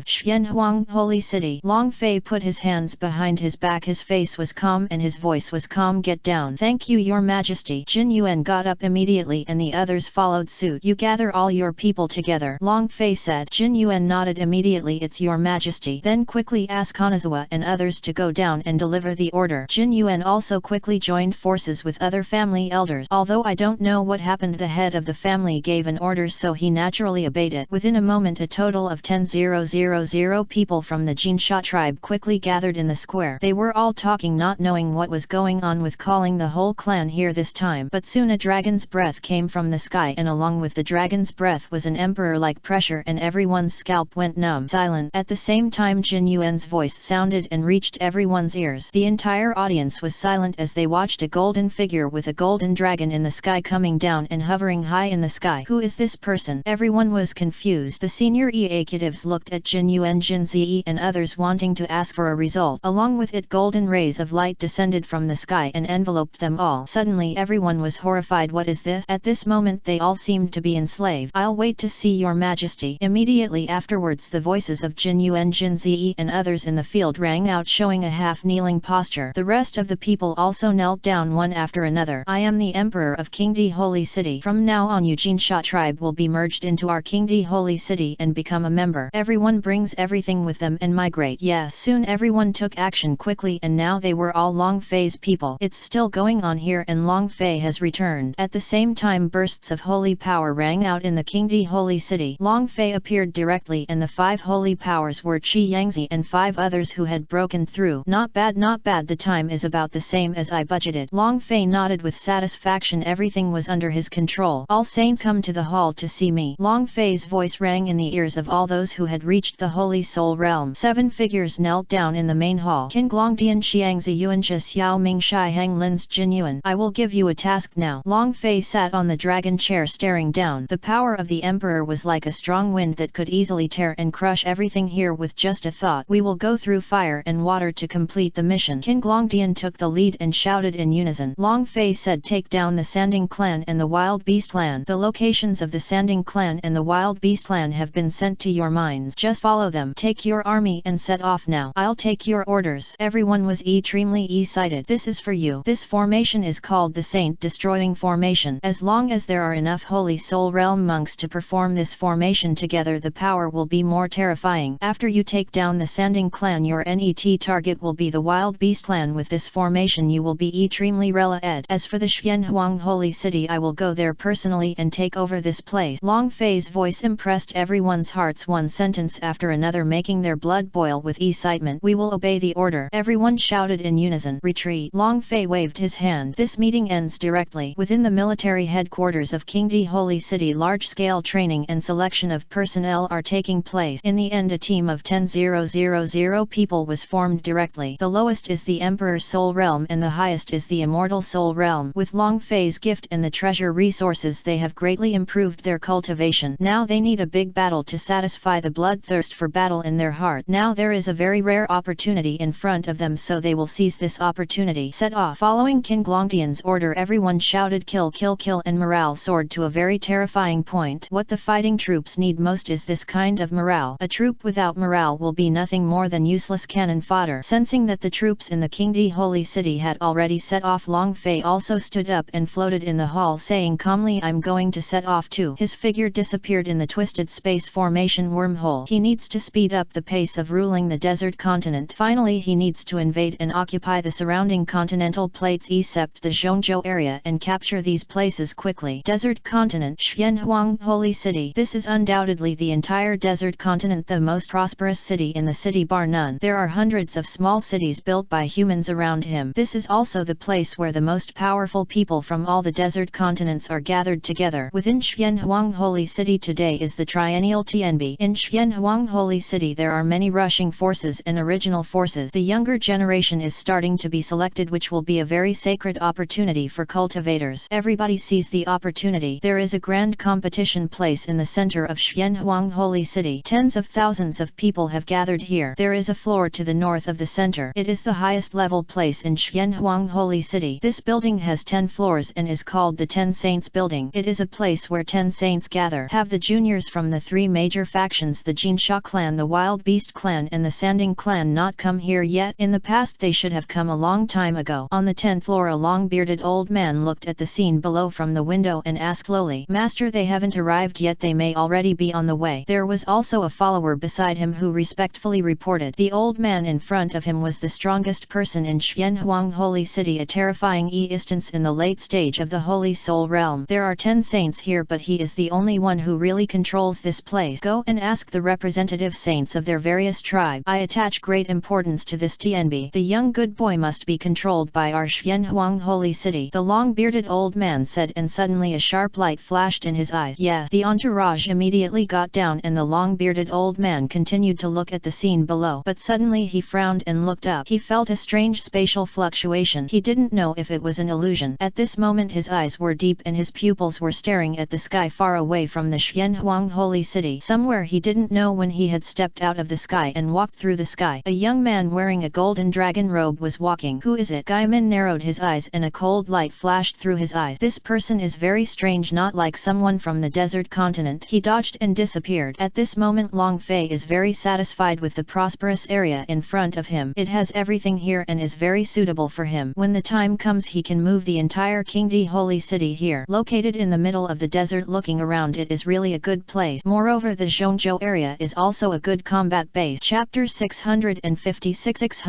Xianhuang Holy City. Long Fei put his hands behind his back. His face was calm and his voice was calm. "Get down." "Thank you, Your Majesty." Jin Yuan got up immediately and the others followed suit. "You gather all your people together," Long Fei said. Jin Yuan nodded immediately. "It's Your Majesty." Then quickly asked Kanazawa and others to go down and deliver the order. Jin Yuan also quickly joined forces with other family elders. Although I don't know what happened, the head of the family gave an order, so he naturally obeyed it. Within a moment a total of 10,000 people from the Jinsha tribe quickly gathered in the square. They were all talking, not knowing what was going on with calling the whole clan here this time. But soon a dragon's breath came from the sky, and along with the dragon's breath was an emperor-like pressure, and everyone's scalp went numb. Silent. At the same time Jin Yuan's voice sounded and reached everyone's ears. The entire audience was silent as they watched a golden figure with a golden dragon in the sky coming down and hovering high in the sky. Who is this person? Everyone was confused. The senior executives looked at Jin Yuan, Jin Zi and others, wanting to ask for a result. Along with it, golden rays of light descended from the sky and enveloped them all. Suddenly everyone was horrified. What is this? At this moment they all seemed to be enslaved. I'll wait to see your majesty. Immediately afterwards the voices of Jin Yuan, Jin Zi and others in the field rang out, showing a half-kneeling posture. The rest of the people also knelt down one after another. I am the Emperor of Qingdi Holy City. From now on Jinsha tribe will be merged into our Qingdi Holy City and become a member. Everyone brings everything with them and migrate. Yes. Soon everyone took action quickly, and now they were all Long Fei's people. It's still going on here, and Long Fei has returned. At the same time bursts of holy power rang out in the Qingdi Holy City. Long Fei appeared directly, and the 5 holy powers were Qi Yangzi and 5 others who had broken through. Not bad, not bad. The time is about the same as I budgeted. Long Fei nodded with satisfaction. Everything was under his control. All saints, come to the hall to see me. Long Fei's voice rang in the ears of all those who had reached the Holy Soul Realm. 7 figures knelt down in the main hall. Qin Glongdian, Xiangzi Yuanjia, Xiao Ming, Shai Hang Lin's Jin Yuan. I will give you a task now. Long Fei sat on the dragon chair staring down. The power of the emperor was like a strong wind that could easily tear and crush everything here with just a thought. We will go through fire and water to complete the mission. Qin Glongdian took the lead and shouted in unison. Long Fei said, take down the Sanding clan and the Wild Beast clan. The locations of the Sanding clan and the Wild Beast clan have been sent to your minds. Just follow them. Take your army and set off now. I'll take your orders. Everyone was extremely excited. This is for you. This formation is called the Saint Destroying Formation. As long as there are enough Holy Soul Realm monks to perform this formation together, the power will be more terrifying. After you take down the Sanding clan, your net target will be the Wild Beast clan. With this formation you will be extremely ed. As for the Xianhuang Holy City, I will go there personally and take over this place. Long Fei's voice impressed everyone's hearts, one sentence after another making their blood boil with excitement. We will obey the order. Everyone shouted in unison. Retreat. Long Fei waved his hand. This meeting ends directly. Within the military headquarters of Qingdi Holy City, large-scale training and selection of personnel are taking place. In the end a team of 10,000 people was formed directly. The lowest is the Emperor Soul Realm and the highest is the Immortal Soul Realm. With Long Fei's gift and the treasure resources, they have greatly improved their cultivation. Now they need a big battle to satisfy the bloodthirst for battle in their heart. Now there is a very rare opportunity in front of them, so they will seize this opportunity. Set off. Following Qin Glongdian's order, everyone shouted kill, kill, kill, and morale soared to a very terrifying point. What the fighting troops need most is this kind of morale. A troop without morale will be nothing more than useless cannon fodder. Sensing that the troops in the Qingdi Holy City had already set off, Long Fei also stood up and floated in the hall, saying calmly, I'm going to set off too. His figure disappeared in the twisted space formation wormhole. He needs to speed up the pace of ruling the desert continent. Finally he needs to invade and occupy the surrounding continental plates except the Zhongzhou area and capture these places quickly. Desert continent, Xianhuang Holy City. This is undoubtedly the entire desert continent, the most prosperous city in the city bar none. There are hundreds of small cities built by humans around him. This is also the place where the most powerful people from all the desert continents are gathered together. Within Xianhuang Holy City today is the Triennial Tianbi. In Xianhuang Holy City there are many rushing forces and original forces. The younger generation is starting to be selected, which will be a very sacred opportunity for cultivators. Everybody sees the opportunity. There is a grand competition place in the center of Xianhuang Holy City. Tens of thousands of people have gathered here. There is a floor to the north of the center. It is the highest level place in Xianhuang Holy City. This building has 10 floors and is called the 10 Saints Building. It is a place where 10 saints gather. Have the juniors from the 3 major factions, the Jinsha clan, the Wild Beast clan and the Sanding clan, not come here yet? In the past they should have come a long time ago. On the 10th floor a long-bearded old man looked at the scene below from the window and asked slowly, Master, they haven't arrived yet, they may already be on the way. There was also a follower beside him who respectfully reported. The old man in front of him was the strongest person in Xianhuang Holy City, a terrifying instance in the late late stage of the Holy Soul Realm. There are 10 saints here, but he is the only one who really controls this place. Go and ask the representative saints of their various tribe. I attach great importance to this TNB. The young good boy must be controlled by our Xianhuang Holy City, the long-bearded old man said, and suddenly a sharp light flashed in his eyes. Yes, the entourage immediately got down and the long-bearded old man continued to look at the scene below. But suddenly he frowned and looked up. He felt a strange spatial fluctuation. He didn't know if it was an illusion. At this moment his eyes were deep and his pupils were staring at the sky far away from the Xianhuang Holy City. Somewhere he didn't know when he had stepped out of the sky and walked through the sky. A young man wearing a golden dragon robe was walking. Who is it? Gaiman narrowed his eyes and a cold light flashed through his eyes. This person is very strange, not like someone from the desert continent. He dodged and disappeared. At this moment Long Fei is very satisfied with the prosperous area in front of him. It has everything here and is very suitable for him. When the time comes he can move the entire Qingdi Holy City here. Located in the middle of the desert, looking around it is really a good place. Moreover, the Zhongzhou area is also a good combat base. Chapter 656.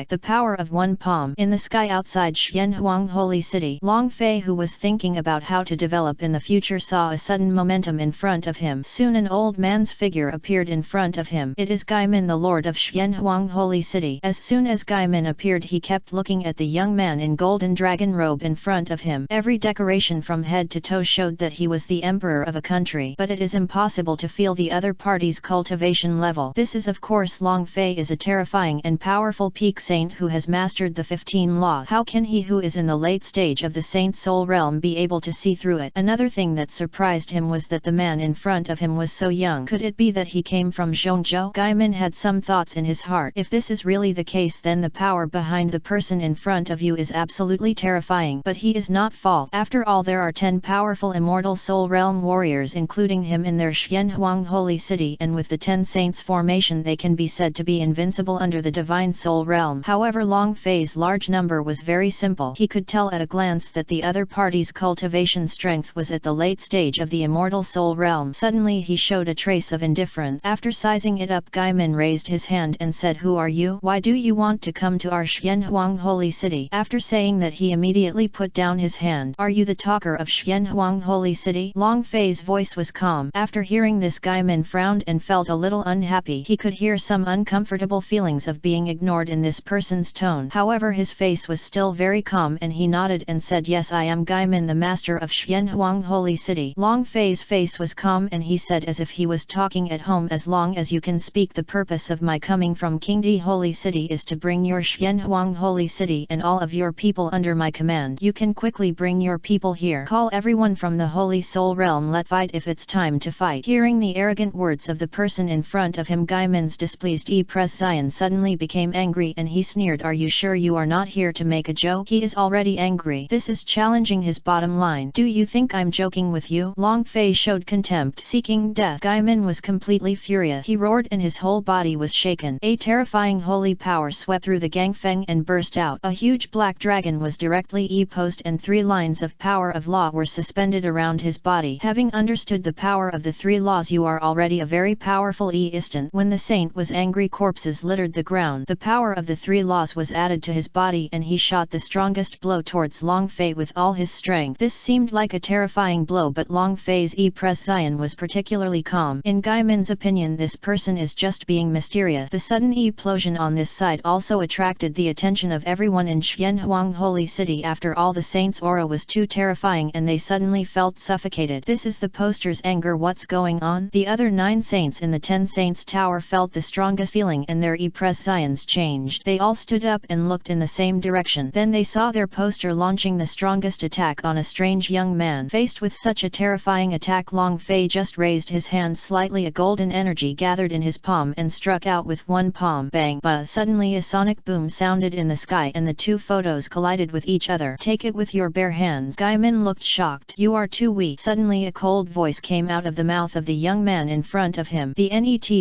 The power of one palm. In the sky outside Xianhuang Holy City, Long Fei, who was thinking about how to develop in the future, saw a sudden momentum in front of him. Soon an old man's figure appeared in front of him. It is Gaiman, the lord of Xianhuang Holy City. As soon as Gaiman appeared he kept looking at the young man in golden dragon robe in front of him. Every decoration from head to toe showed that he was the emperor of a country, but it is impossible to feel the other party's cultivation level. This is of course Long Fei is a terrifying and powerful peak saint who has mastered the 15 laws. How can he who is in the late stage of the Saint Soul Realm be able to see through it? Another thing that surprised him was that the man in front of him was so young. Could it be that he came from Zhongzhou? Gaiman had some thoughts in his heart. If this is really the case, then the power behind the person in front of you is absolutely terrifying. But he is not false. After all, there are 10 powerful immortal Soul Realm warriors including him in their Xianhuang Holy City, and with the 10 saints formation they can be said to be invincible under the Divine Soul Realm. However, Long Fei's large number was very simple. He could tell at a glance that the other party's cultivation strength was at the late stage of the immortal Soul Realm. Suddenly he showed a trace of indifference. After sizing it up, Gaiman raised his hand and said, "Who are you? Why do you want to come to our Xianhuang Holy City?" After saying that he immediately put down his hand. "Are you the talker of Xianhuang Holy City?" Long Fei's voice was calm. After hearing this, Gaiman frowned and felt a little unhappy. He could hear some uncomfortable feelings of being ignored in this person's tone. However, his face was still very calm and he nodded and said, "Yes, I am Gaiman, the master of Xianhuang Holy City." Long Fei's face was calm and he said as if he was talking at home, "As long as you can speak, the purpose of my coming from Qingdi Holy City is to bring your Xianhuang Holy City and all of your people under my command. You can quickly bring your people here. Call everyone from the Holy Soul Realm. Let's fight if it's time to fight." Hearing the arrogant words of the person in front of him, Gaiman's displeased Zion suddenly became angry and he sneered, "Are you sure you are not here to make a joke?" He is already angry. This is challenging his bottom line. "Do you think I'm joking with you?" Long Fei showed contempt. Seeking death. Gaiman was completely furious. He roared and his whole body was shaken. A terrifying holy power swept through the gangfeng and burst out. A huge black dragon was directly posed and 3 lines of power of law were suspended around his body. Having understood the power of the 3 laws, you are already a very powerful instant. When the saint was angry, corpses littered the ground. The power of the 3 laws was added to his body and he shot the strongest blow towards Long Fei with all his strength. This seemed like a terrifying blow, but Long Fei's Zion was particularly calm. In Gaiman's opinion, this person is just being mysterious. The sudden explosion on this side also attracted the attention of everyone in Xianhuang Holy City. After all, the saint's aura was too terrifying and they suddenly felt suffocated. This is the poster's anger. What's going on? The other 9 saints in the 10 saints tower felt the strongest feeling and their Zions changed. They all stood up and looked in the same direction. Then they saw their poster launching the strongest attack on a strange young man. Faced with such a terrifying attack, Long Fei just raised his hand slightly. A golden energy gathered in his palm and struck out with one palm. Bang! Buzz! Suddenly a sonic boom sounded in the sky and the 2 photos collided with each other. "Take it with your bare hands." Gaiman looked shocked. "You are too weak." Suddenly a cold voice came out of the mouth of the young man in front of him. The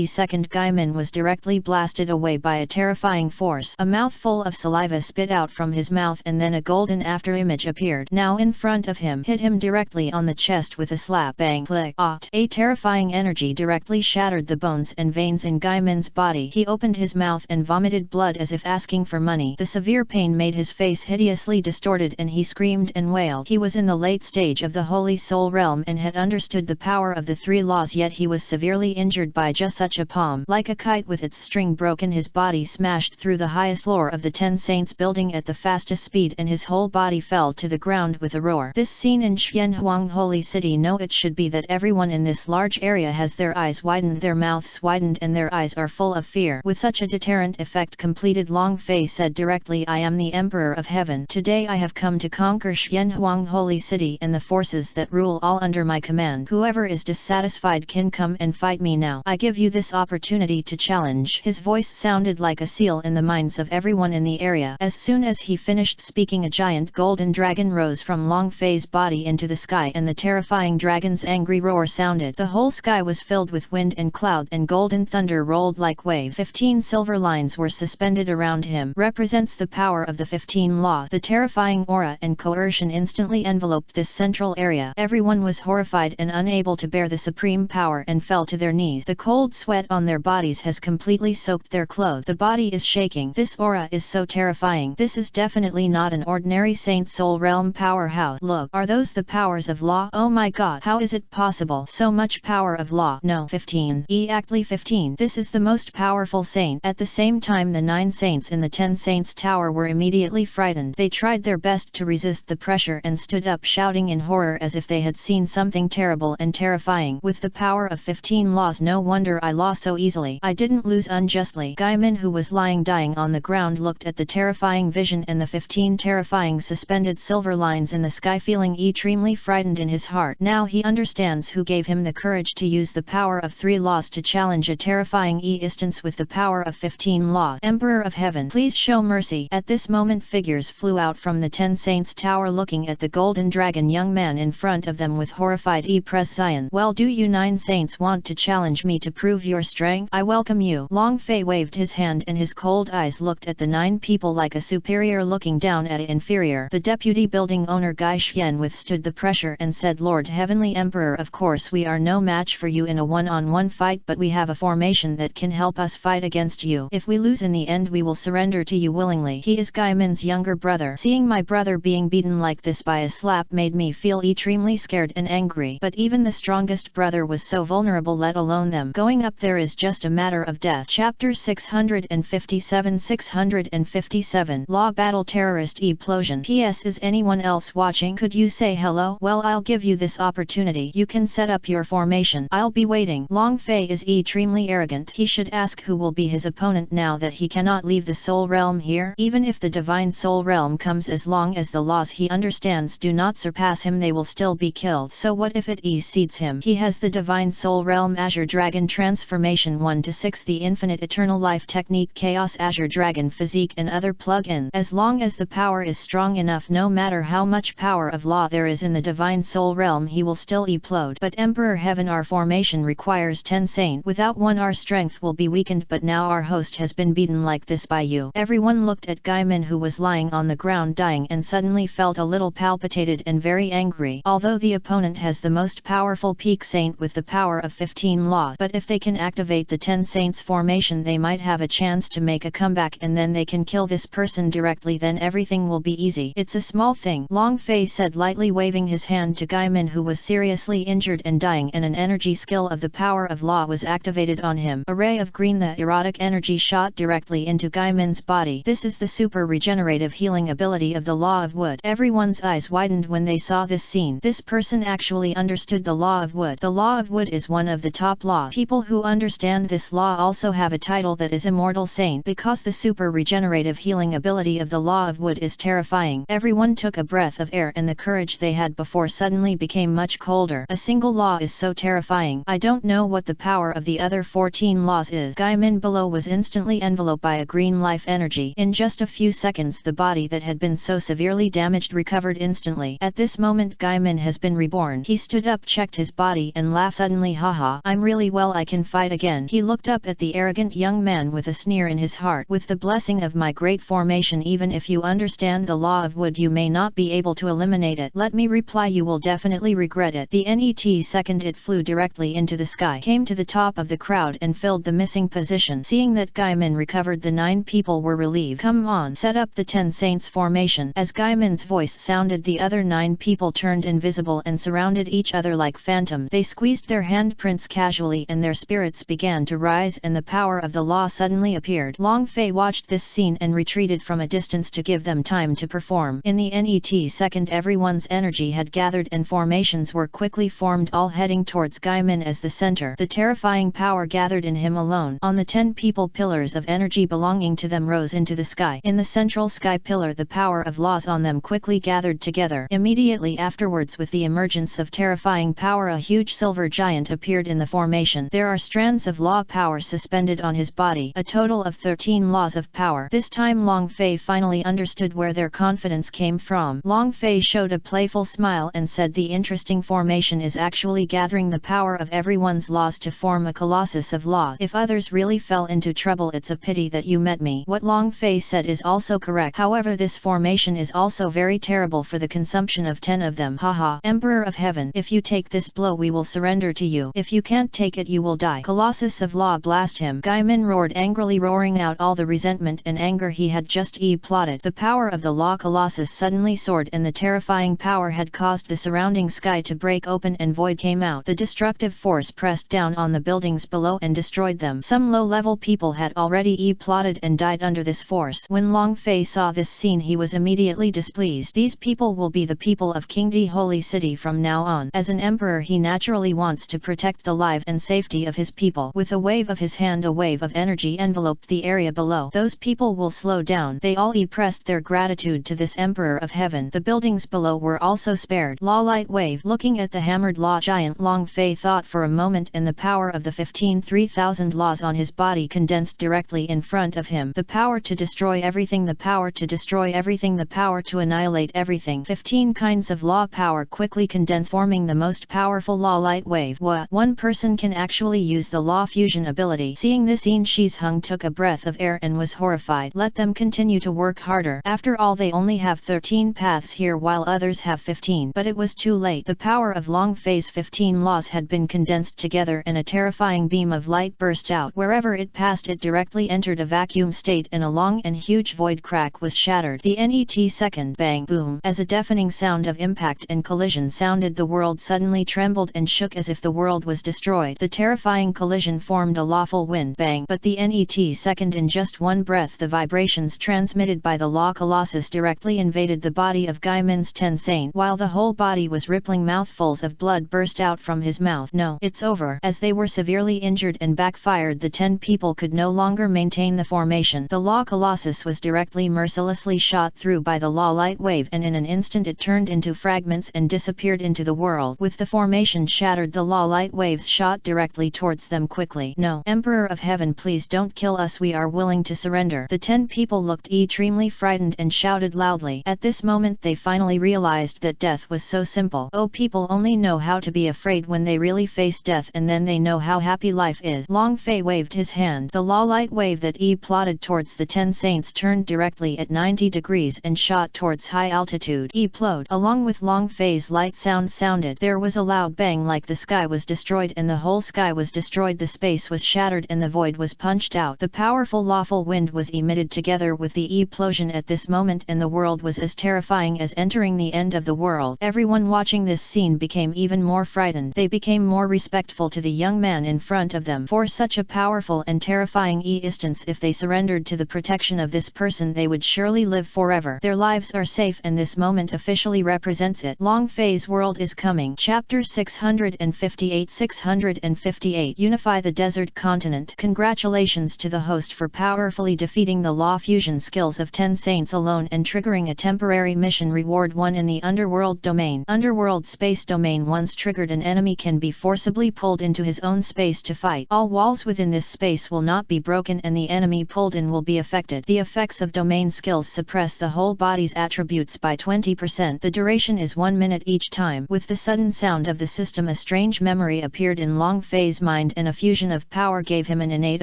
second Gaiman was directly blasted away by a terrifying force. A mouthful of saliva spit out from his mouth and then a golden afterimage appeared. Now in front of him, hit him directly on the chest with a slap. Bang! Click! Oct! A terrifying energy directly shattered the bones and veins in Gaiman's body. He opened his mouth and vomited blood as if asking for money. The severe pain made his face hideously distorted. distorted and he screamed and wailed. He was in the late stage of the Holy Soul realm and had understood the power of the three laws, yet he was severely injured by just such a palm. Like a kite with its string broken, his body smashed through the highest floor of the 10 Saints building at the fastest speed and his whole body fell to the ground with a roar. This scene in Xianhuang Holy City, no, it should be that everyone in this large area has their eyes widened, their mouths widened and their eyes are full of fear. With such a deterrent effect completed, Long Fei said directly, I am the Emperor of Heaven. Today I have come to conquer Xianhuang Holy City and the forces that rule all under my command. Whoever is dissatisfied can come and fight me now. I give you this opportunity to challenge. His voice sounded like a seal in the minds of everyone in the area. As soon as he finished speaking, a giant golden dragon rose from Long Fei's body into the sky and the terrifying dragon's angry roar sounded. The whole sky was filled with wind and cloud and golden thunder rolled like wave. 15 silver lines were suspended around him. Represents the power of the 15 laws. The terrifying aura and coercion instantly enveloped this central area. Everyone was horrified and unable to bear the supreme power and fell to their knees. The cold sweat on their bodies has completely soaked their clothes. The body is shaking. This aura is so terrifying. This is definitely not an ordinary Saint Soul Realm powerhouse. Look, are those the powers of law? Oh my god, how is it possible? So much power of law. No, 15. Exactly 15. This is the most powerful saint. At the same time, the 9 saints in the 10 Saints Tower were immediately frightened. They tried their best to resist the pressure and stood up shouting in horror as if they had seen something terrible and terrifying. With the power of 15 laws, no wonder I lost so easily. I didn't lose unjustly. Gaimin, who was lying dying on the ground, looked at the terrifying vision and the 15 terrifying suspended silver lines in the sky, feeling extremely frightened in his heart. Now he understands who gave him the courage to use the power of 3 laws to challenge a terrifying instance with the power of 15 laws. Emperor of Heaven, please show mercy. At this moment, figures flew out from the 10 Saints Tower looking at the golden dragon young man in front of them with horrified expressions. Well, do you 9 saints want to challenge me to prove your strength? I welcome you. Long Fei waved his hand and his cold eyes looked at the 9 people like a superior looking down at an inferior. The deputy building owner Gai Xian withstood the pressure and said, Lord Heavenly Emperor, of course we are no match for you in a one-on-one fight, but we have a formation that can help us fight against you. If we lose in the end, we will surrender to you willingly. He is Gaimin's younger brother. Seeing my brother being beaten like this by a slap made me feel extremely scared and angry. But even the strongest brother was so vulnerable, let alone them. Going up there is just a matter of death. Chapter 657 Law Battle Terrorist Explosion. P.S. Is anyone else watching? Could you say hello? Well, I'll give you this opportunity. You can set up your formation. I'll be waiting. Long Fei is extremely arrogant. He should ask who will be his opponent now that he cannot leave the Soul Realm here. Even if the Divine Soul Realm comes, as long as the laws he understands do not surpass him, they will still be killed. So what if it exceeds him? He has the Divine Soul Realm Azure Dragon Transformation 1-6, the Infinite Eternal Life Technique, Chaos Azure Dragon Physique and other plug-ins. As long as the power is strong enough, no matter how much power of law there is in the Divine Soul Realm, he will still implode. But Emperor Heaven, our formation requires 10 saints. Without one our strength will be weakened, but now our host has been beaten like this by you. Everyone looked at Gaimin, who was lying on the ground dying, and suddenly felt a little palpitated and very angry. Although the opponent has the most powerful peak saint with the power of 15 laws, but if they can activate the 10 saints formation, they might have a chance to make a comeback, and then they can kill this person directly, then everything will be easy. It's a small thing, Long Fei said lightly, waving his hand to Gaimin, who was seriously injured and dying, and an energy skill of the power of law was activated on him. A ray of green, the erotic energy, shot directly into Gaimin's body. This is the super regenerative healing ability of the Law of Wood. Everyone's eyes widened when they saw this scene. This person actually understood the Law of Wood. The Law of Wood is one of the top laws. People who understand this law also have a title that is Immortal Saint, because the super regenerative healing ability of the Law of Wood is terrifying. Everyone took a breath of air, and the courage they had before suddenly became much colder. A single law is so terrifying. I don't know what the power of the other 14 laws is. Gaimin below was instantly enveloped by a green life energy. In just a few seconds, the body that had been so severely damaged recovered instantly. At this moment, Gaimin has been reborn. He stood up, checked his body, and laughed suddenly. Haha, I'm really well, I can fight again. He looked up at the arrogant young man with a sneer in his heart. With the blessing of my great formation, even if you understand the Law of Wood, you may not be able to eliminate it. Let me reply, you will definitely regret it. The net second it flew directly into the sky, came to the top of the crowd and filled the missing position. Seeing that Gaimin recovered, the 9 people were relieved. Come on, set up the 10 saints formation. formation. As Gaiman's voice sounded, the other 9 people turned invisible and surrounded each other like phantoms. They squeezed their handprints casually and their spirits began to rise, and the power of the law suddenly appeared. Long Fei watched this scene and retreated from a distance to give them time to perform. In the NET second, everyone's energy had gathered and formations were quickly formed, all heading towards Gaiman as the center. The terrifying power gathered in him alone. On the 10 people, pillars of energy belonging to them rose into the sky. In the central sky pillar, the power of laws on them quickly gathered together. Immediately afterwards, with the emergence of terrifying power, a huge silver giant appeared in the formation. There are strands of law power suspended on his body, a total of 13 laws of power. This time Long Fei finally understood where their confidence came from. Long Fei showed a playful smile and said, the interesting formation is actually gathering the power of everyone's laws to form a colossus of laws. If others really fell into trouble, it's a pity that you met me. What Long Fei said is also correct. However, this formation is also very terrible for the consumption of 10 of them. Haha. Emperor of Heaven, if you take this blow we will surrender to you. If you can't take it you will die. Colossus of Law, blast him. Gaiman roared angrily, roaring out all the resentment and anger he had just plotted. The power of the Law Colossus suddenly soared, and the terrifying power had caused the surrounding sky to break open and void came out. The destructive force pressed down on the buildings below and destroyed them. Some low-level people had already plotted and died under this force. When Long Fei saw this scene, he was immediately displeased. These people will be the people of Qingdi Holy City from now on. As an emperor, he naturally wants to protect the lives and safety of his people. With a wave of his hand, a wave of energy enveloped the area below. Those people will slow down. They all expressed their gratitude to this Emperor of Heaven. The buildings below were also spared. Law light wave. Looking at the hammered law giant, Long Fei thought for a moment, and the power of the 3,000 laws on his body condensed directly in front of him. The power to destroy everything, the power to destroy everything, the power to annihilate everything. 15 kinds of law power quickly condensed, forming the most powerful law light wave. One person can actually use the law fusion ability. Seeing this, Yin Shizheng took a breath of air and was horrified. Let them continue to work harder. After all, they only have 13 paths here while others have 15. But it was too late. The power of Long Fei's 15 laws had been condensed together, and a terrifying beam of light burst out. Wherever it passed, it directly entered a vacuum state, and a long and huge void crack was shattered. The NET second, bang, boom. As a deafening sound of impact and collision sounded, the world suddenly trembled and shook as if the world was destroyed. The terrifying collision formed a lawful wind, bang. But the NET second, in just one breath, the vibrations transmitted by the Law Colossus directly invaded the body of Gaiman's Tensane. While the whole body was rippling, mouthfuls of blood burst out from his mouth. No, it's over. As they were severely injured and backfired, the 10 people could no longer maintain the formation. The Law Colossus was directly mercilessly shot through by the Law light wave, and in an instant it turned into fragments and disappeared into the world. With the formation shattered, the Law light waves shot directly towards them quickly. No, Emperor of Heaven, please don't kill us, we are willing to surrender. The 10 people looked extremely frightened and shouted loudly. At this moment they finally realized that death was so simple. Oh, people only know how to be afraid when they really face death, and then they know how happy life is. Long Fei waved his hand. The Law light wave that plotted towards the 10 saints turned directly at 90 degrees and shot towards high altitude. Plode. Along with Long Fei's light sounded. There was a loud bang, like the sky was destroyed, and the whole sky was destroyed. The space was shattered and the void was punched out. The powerful lawful wind was emitted together with the explosion at this moment, and the world was as terrifying as entering the end of the world. Everyone watching this scene became even more frightened. They became more respectful to the young man in front of them. For such a powerful and terrifying instance, if they surrendered to the protection of this person, they would surely live forever. Their lives are safe, and this moment officially represents it. Long Fei's world is coming. Chapter 658. 658. Unify the Desert Continent. Congratulations to the host for powerfully defeating the law fusion skills of 10 saints alone and triggering a temporary mission. Reward 1 in the Underworld Domain. Underworld Space Domain. Once triggered, an enemy can be forcibly pulled into his own space to fight. All walls within this space will not be broken, and the enemy pulled in will be affected. The effects of domain skills suppress the whole body's attributes by 20%. The duration is 1 minute each time. With the sudden sound of the system, a strange memory appeared in Long Fei's mind, and a fusion of power gave him an innate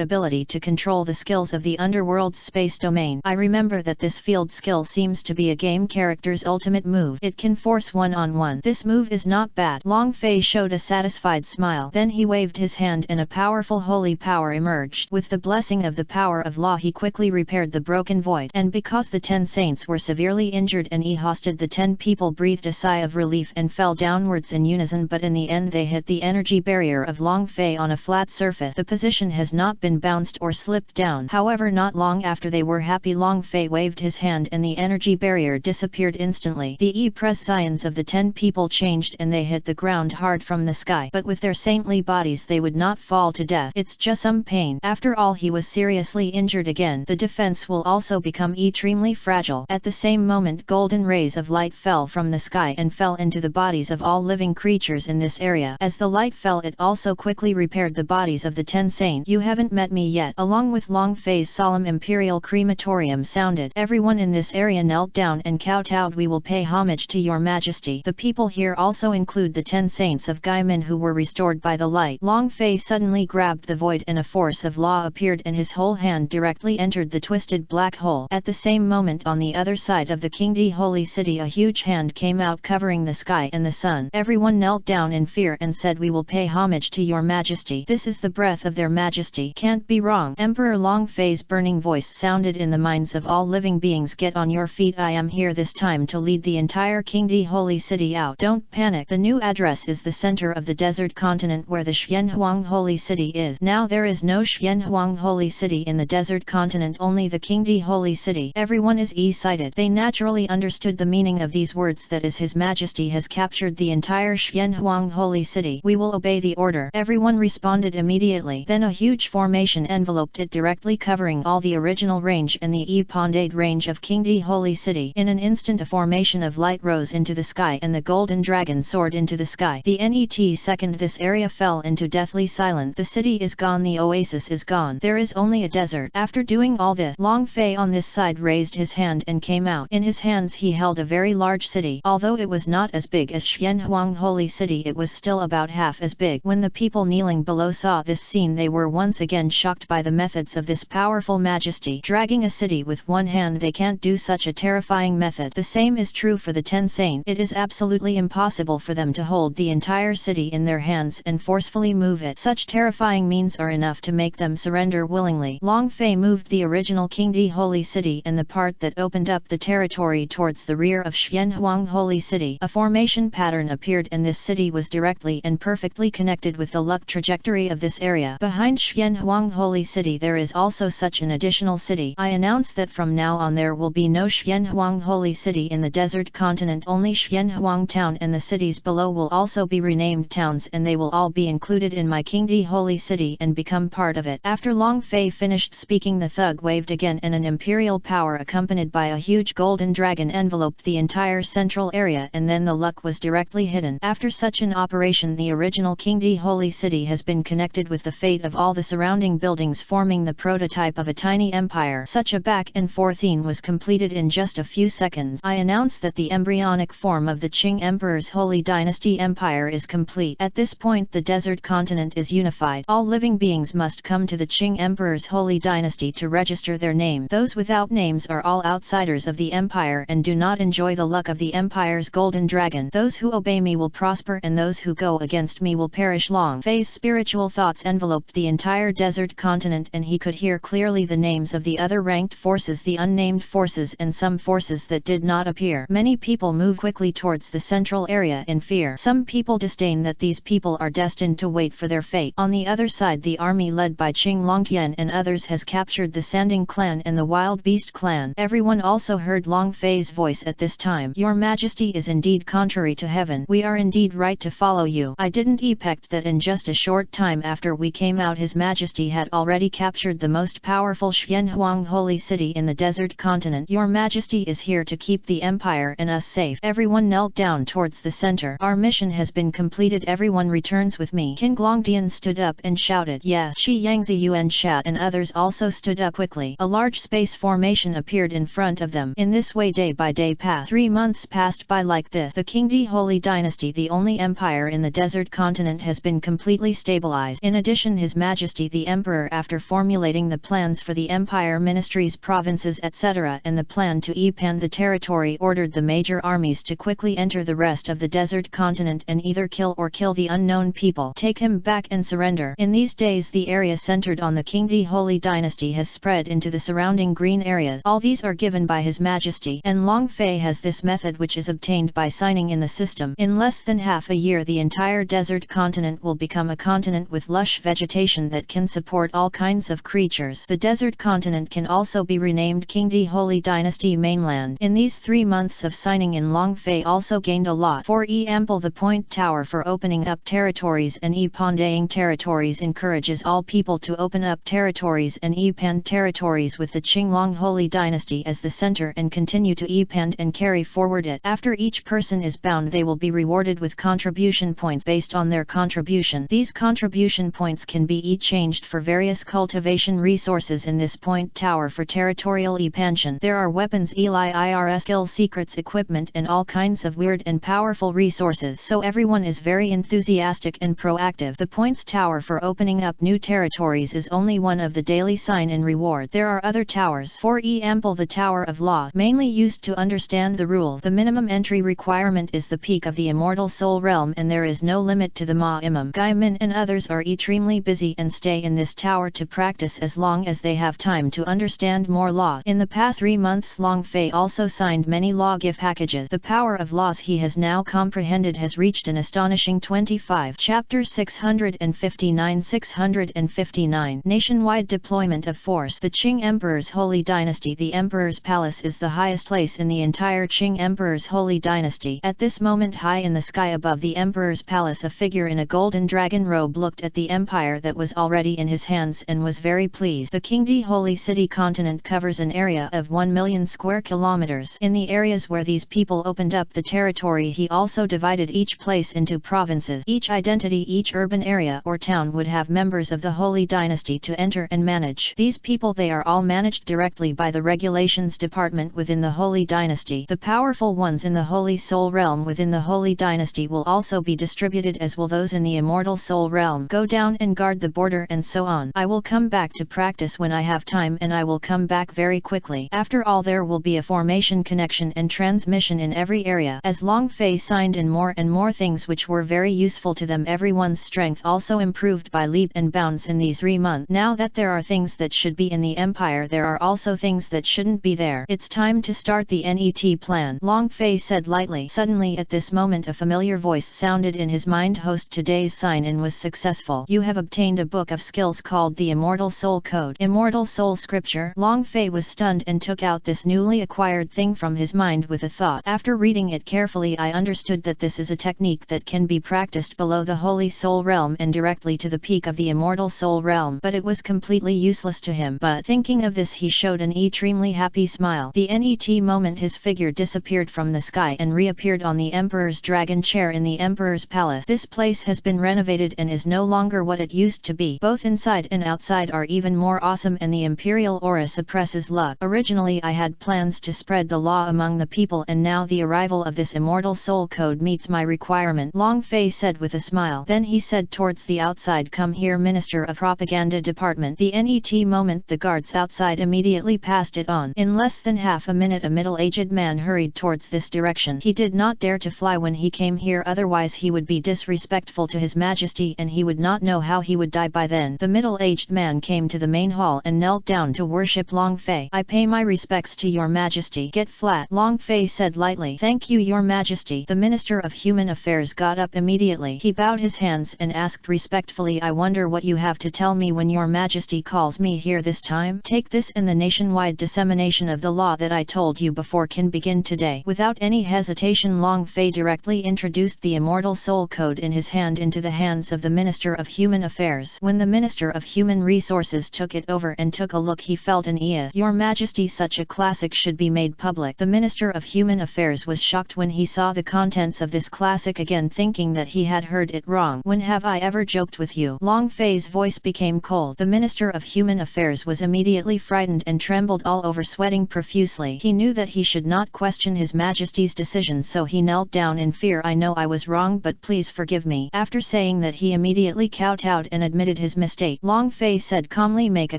ability to control the skills of the Underworld's space domain. I remember that this field skill seems to be a game character's ultimate move. It can force one-on-one. This move is not bad. Long Fei showed a satisfied smile. Then he waved his hand and a powerful holy power emerged. With the blessing of the power of law, he quickly repaired the broken void, and because the 10 saints were severely injured, and hosted the 10 people breathed a sigh of relief and fell downwards in unison, but in the end they hit the energy barrier of Long Fei on a flat surface. The position has not been bounced or slipped down. However, not long after they were happy, Long Fei waved his hand and the energy barrier disappeared instantly. The E-Pressions of the 10 people changed and they hit the ground hard from the sky, but with their saintly bodies they would not fall to death. It's just some pain. After all, he was seriously injured again. The defense will also become extremely fragile. At the same moment, golden rays of light fell from the sky and fell into the bodies of all living creatures in this area. As the light fell, it also quickly repaired the bodies of the 10 saints. You haven't met me yet. Along with Long Fei's solemn imperial crematorium sounded. Everyone in this area knelt down and kowtowed. We will pay homage to your majesty. The people here also include the 10 saints of Gaiman who were restored by the light. Long Fei suddenly grabbed the void and a force of law appeared and his whole hand directly entered the twisted black hole. At the same moment, on the other side of the Qingdi holy city, a huge hand came out covering the sky and the sun. Everyone knelt down in fear and said, we will pay homage to your majesty. This is the breath of their majesty. Can't be wrong. Emperor Long Fei's burning voice sounded in the minds of all living beings. Get on your feet. I am here this time to lead the entire Qingdi holy city out. Don't panic. The new address is the center of the desert continent where the Xianhuang holy city is. Now there is no Xianhuang holy city in the desert continent, only the Qingdi holy city. Everyone is excited. They naturally understood the meaning of these words, that is, His Majesty has captured the entire Xianhuang holy city. We will obey the order. Everyone responded immediately. Then a huge formation enveloped it, directly covering all the original range and the Epondade range of Qingdi holy city. In an instant a formation of light rose into the sky and the golden dragon soared into the sky. The net second this area fell into deathly silence. The city is gone. The oasis is gone. There is only a desert. After doing all this, Long Fei on this side raised his hand and came out. In his hands he held a very large city. Although it was not as big as Xianhuang holy city, it was still about half as big. When the people kneeling below saw this scene, they were once again shocked by the methods of this powerful majesty. Dragging a city with one hand, they can't do such a terrifying method. The same is true for the 10 saints. It is absolutely impossible for them to hold the entire city in their hands and forcefully move it. Such terrifying means are enough to make them surrender willingly. Long Fei moved the original Qingdi holy city and the part that opened up the territory towards the rear of Xianhuang holy city. A formation pattern appeared and this city was directly and perfectly connected with the luck trajectory of this area. Behind Xianhuang holy city there is also such an additional city. I announce that from now on there will be no Xianhuang holy city in the desert continent. Only Xianhuang town and the cities below will also be renamed towns, and they will all be included in my Qingdi holy city and become part of it. After Long Fei finished speaking, the thug waved again and an imperial power accompanied by a huge golden dragon enveloped the entire central area, and then the luck was directly hidden. After such an operation, the original Qingdi holy city has been connected with the fate of all the surrounding buildings, forming the prototype of a tiny empire. Such a back and forth scene was completed in just a few seconds. I announce that the embryonic form of the Qing Emperor's Holy Dynasty Empire is complete. At this point the desert continent is unified. All living beings must come to the Qing Emperor's Holy Dynasty to register their name. Those without names are all outsiders of the empire and do not enjoy the luck of the empire's golden dragon. Those who obey me will prosper and those who go against me will perish. Long Fei's spiritual thoughts enveloped the entire desert continent and he could hear clearly the names of the other ranked forces, the unnamed forces, and some forces that did not appear. Many people move quickly towards the central area in fear. Some people disdain that these people are destined to wait for their fate. On the other side, the army led by Qing Longtian and others has captured the Sanding clan and the Wild Beast clan. Everyone also heard Long Fei's voice at this time. Your Majesty is indeed contrary to heaven. We are indeed right to follow you. I didn't expect that in just a short time after we came out His Majesty had already captured the most powerful Xianhuang holy city in the desert continent. Your Majesty is here to keep the empire and us safe. Everyone knelt down towards the center. Our mission has been completed. Everyone returns with me. King Longdian stood up and shouted, yes. Shi Yangzi Yuan Shat and others also stood up quickly. A large space formation appeared in front of them. In this way day by day passed. 3 months passed by like this. The Qingdi Holy Dynasty, the only empire in the desert continent, has been completely stabilized. In addition, His Majesty the Emperor, after formulating the plans for the empire, ministries, provinces, etc. and the plan to expand the territory, ordered the major armies to quickly enter the rest of the desert continent and either kill the unknown people, take him back and surrender. In these days the area centered on the Qingdi Holy Dynasty has spread into the surrounding green areas. All these are given by by His Majesty. And Long Fei has this method which is obtained by signing in the system. In less than half a year the entire desert continent will become a continent with lush vegetation that can support all kinds of creatures. The desert continent can also be renamed Qingdi Holy Dynasty Mainland. In these 3 months of signing in, Long Fei also gained a lot. For example, the Point Tower for opening up territories and Pandaying territories encourages all people to open up territories and Pan territories with the Qinglong Holy Dynasty as the center and continue to Pan and carry forward it. After each person is bound, they will be rewarded with contribution points based on their contribution. These contribution points can be changed for various cultivation resources in this Point Tower for territorial expansion. There are weapons, IRS skill, secrets, equipment and all kinds of weird and powerful resources, so everyone is very enthusiastic and proactive. The Points Tower for opening up new territories is only one of the daily sign and reward. There are other towers. For example, the Tower of Laws, mainly used to understand the rules. The minimum entry requirement is the peak of the Immortal Soul Realm and there is no limit to the Ma Imam. Gai Min and others are extremely busy and stay in this tower to practice as long as they have time to understand more laws. In the past 3 months Long Fei also signed many law gift packages. The power of laws he has now comprehended has reached an astonishing 25. Chapter 659. Nationwide deployment of force. The Qing Emperor's Holy Dynasty. The Emperor's Palace is the highest place in the entire Qing Emperor's Holy Dynasty. At this moment, high in the sky above the Emperor's Palace, a figure in a golden dragon robe looked at the empire that was already in his hands and was very pleased. The Qingdi Holy City continent covers an area of 1 million square kilometers. In the areas where these people opened up the territory, he also divided each place into provinces. Each identity, each urban area or town would have members of the Holy Dynasty to enter and manage. These people, they are all managed directly by the Regulations Department within the Holy Dynasty. The powerful ones in the Holy Soul Realm within the Holy Dynasty will also be distributed, as will those in the Immortal Soul Realm. Go down and guard the border and so on. I will come back to practice when I have time, and I will come back very quickly. After all, there will be a formation, connection and transmission in every area. As Long Fei signed in more and more things which were very useful to them, everyone's strength also improved by leap and bounds in these 3 months. Now that there are things that should be in the empire, there are also things that shouldn't be there. It's time to start the NET plan, Long Fei said lightly. Suddenly at this moment a familiar voice sounded in his mind. Host, today's sign-in was successful. You have obtained a book of skills called the Immortal Soul Code. Immortal Soul Scripture. Long Fei was stunned and took out this newly acquired thing from his mind with a thought. After reading it carefully, I understood that this is a technique that can be practiced below the Holy Soul Realm and directly to the peak of the Immortal Soul Realm, but it was completely useless to him. But thinking of this, he showed an extremely happy smile. The NET moment his figure disappeared from the sky and reappeared on the Emperor's dragon chair in the Emperor's palace. This place has been renovated and is no longer what it used to be. Both inside and outside are even more awesome, and the imperial aura suppresses luck. Originally I had plans to spread the law among the people, and now the arrival of this Immortal Soul Code meets my requirement, Long Fei said with a smile. Then he said towards the outside, come here, Minister of Propaganda Department. The NET moment the guards outside immediately passed it on. In less than half a minute a middle-aged man hurried towards this direction. He did not dare to fly when he came here, otherwise he would be disrespectful to His Majesty and he would not know how he would die by then. The middle-aged man came to the main hall and knelt down to worship Long Fei. I pay my respects to your Majesty. Get flat, Long Fei said lightly. Thank you, your Majesty. The Minister of Human Affairs got up immediately. He bowed his hands and asked respectfully, I wonder what you have to tell me when your Majesty calls me here this time. Take this, and the nationwide dissemination of the law that I told you before can begin today. Without any hesitation, Long Fei directly introduced the Immortal Soul Code in his hand into the hands of the Minister of Human Affairs. When the Minister of Human Resources took it over and took a look, he felt an ease. Your Majesty, such a classic should be made public. The Minister of Human Affairs was shocked when he saw the contents of this classic again, thinking that he had heard it wrong. When have I ever joked with you? Long Fei's voice became cold. The Minister of Human Affairs was immediately frightened and trembled all over, sweating profusely. He knew that he should not question His Majesty's decision, so he knelt down in fear. I know I was wrong, but please forgive me. After saying that, he immediately kowtowed and admitted his mistake. Long Fei said calmly, make a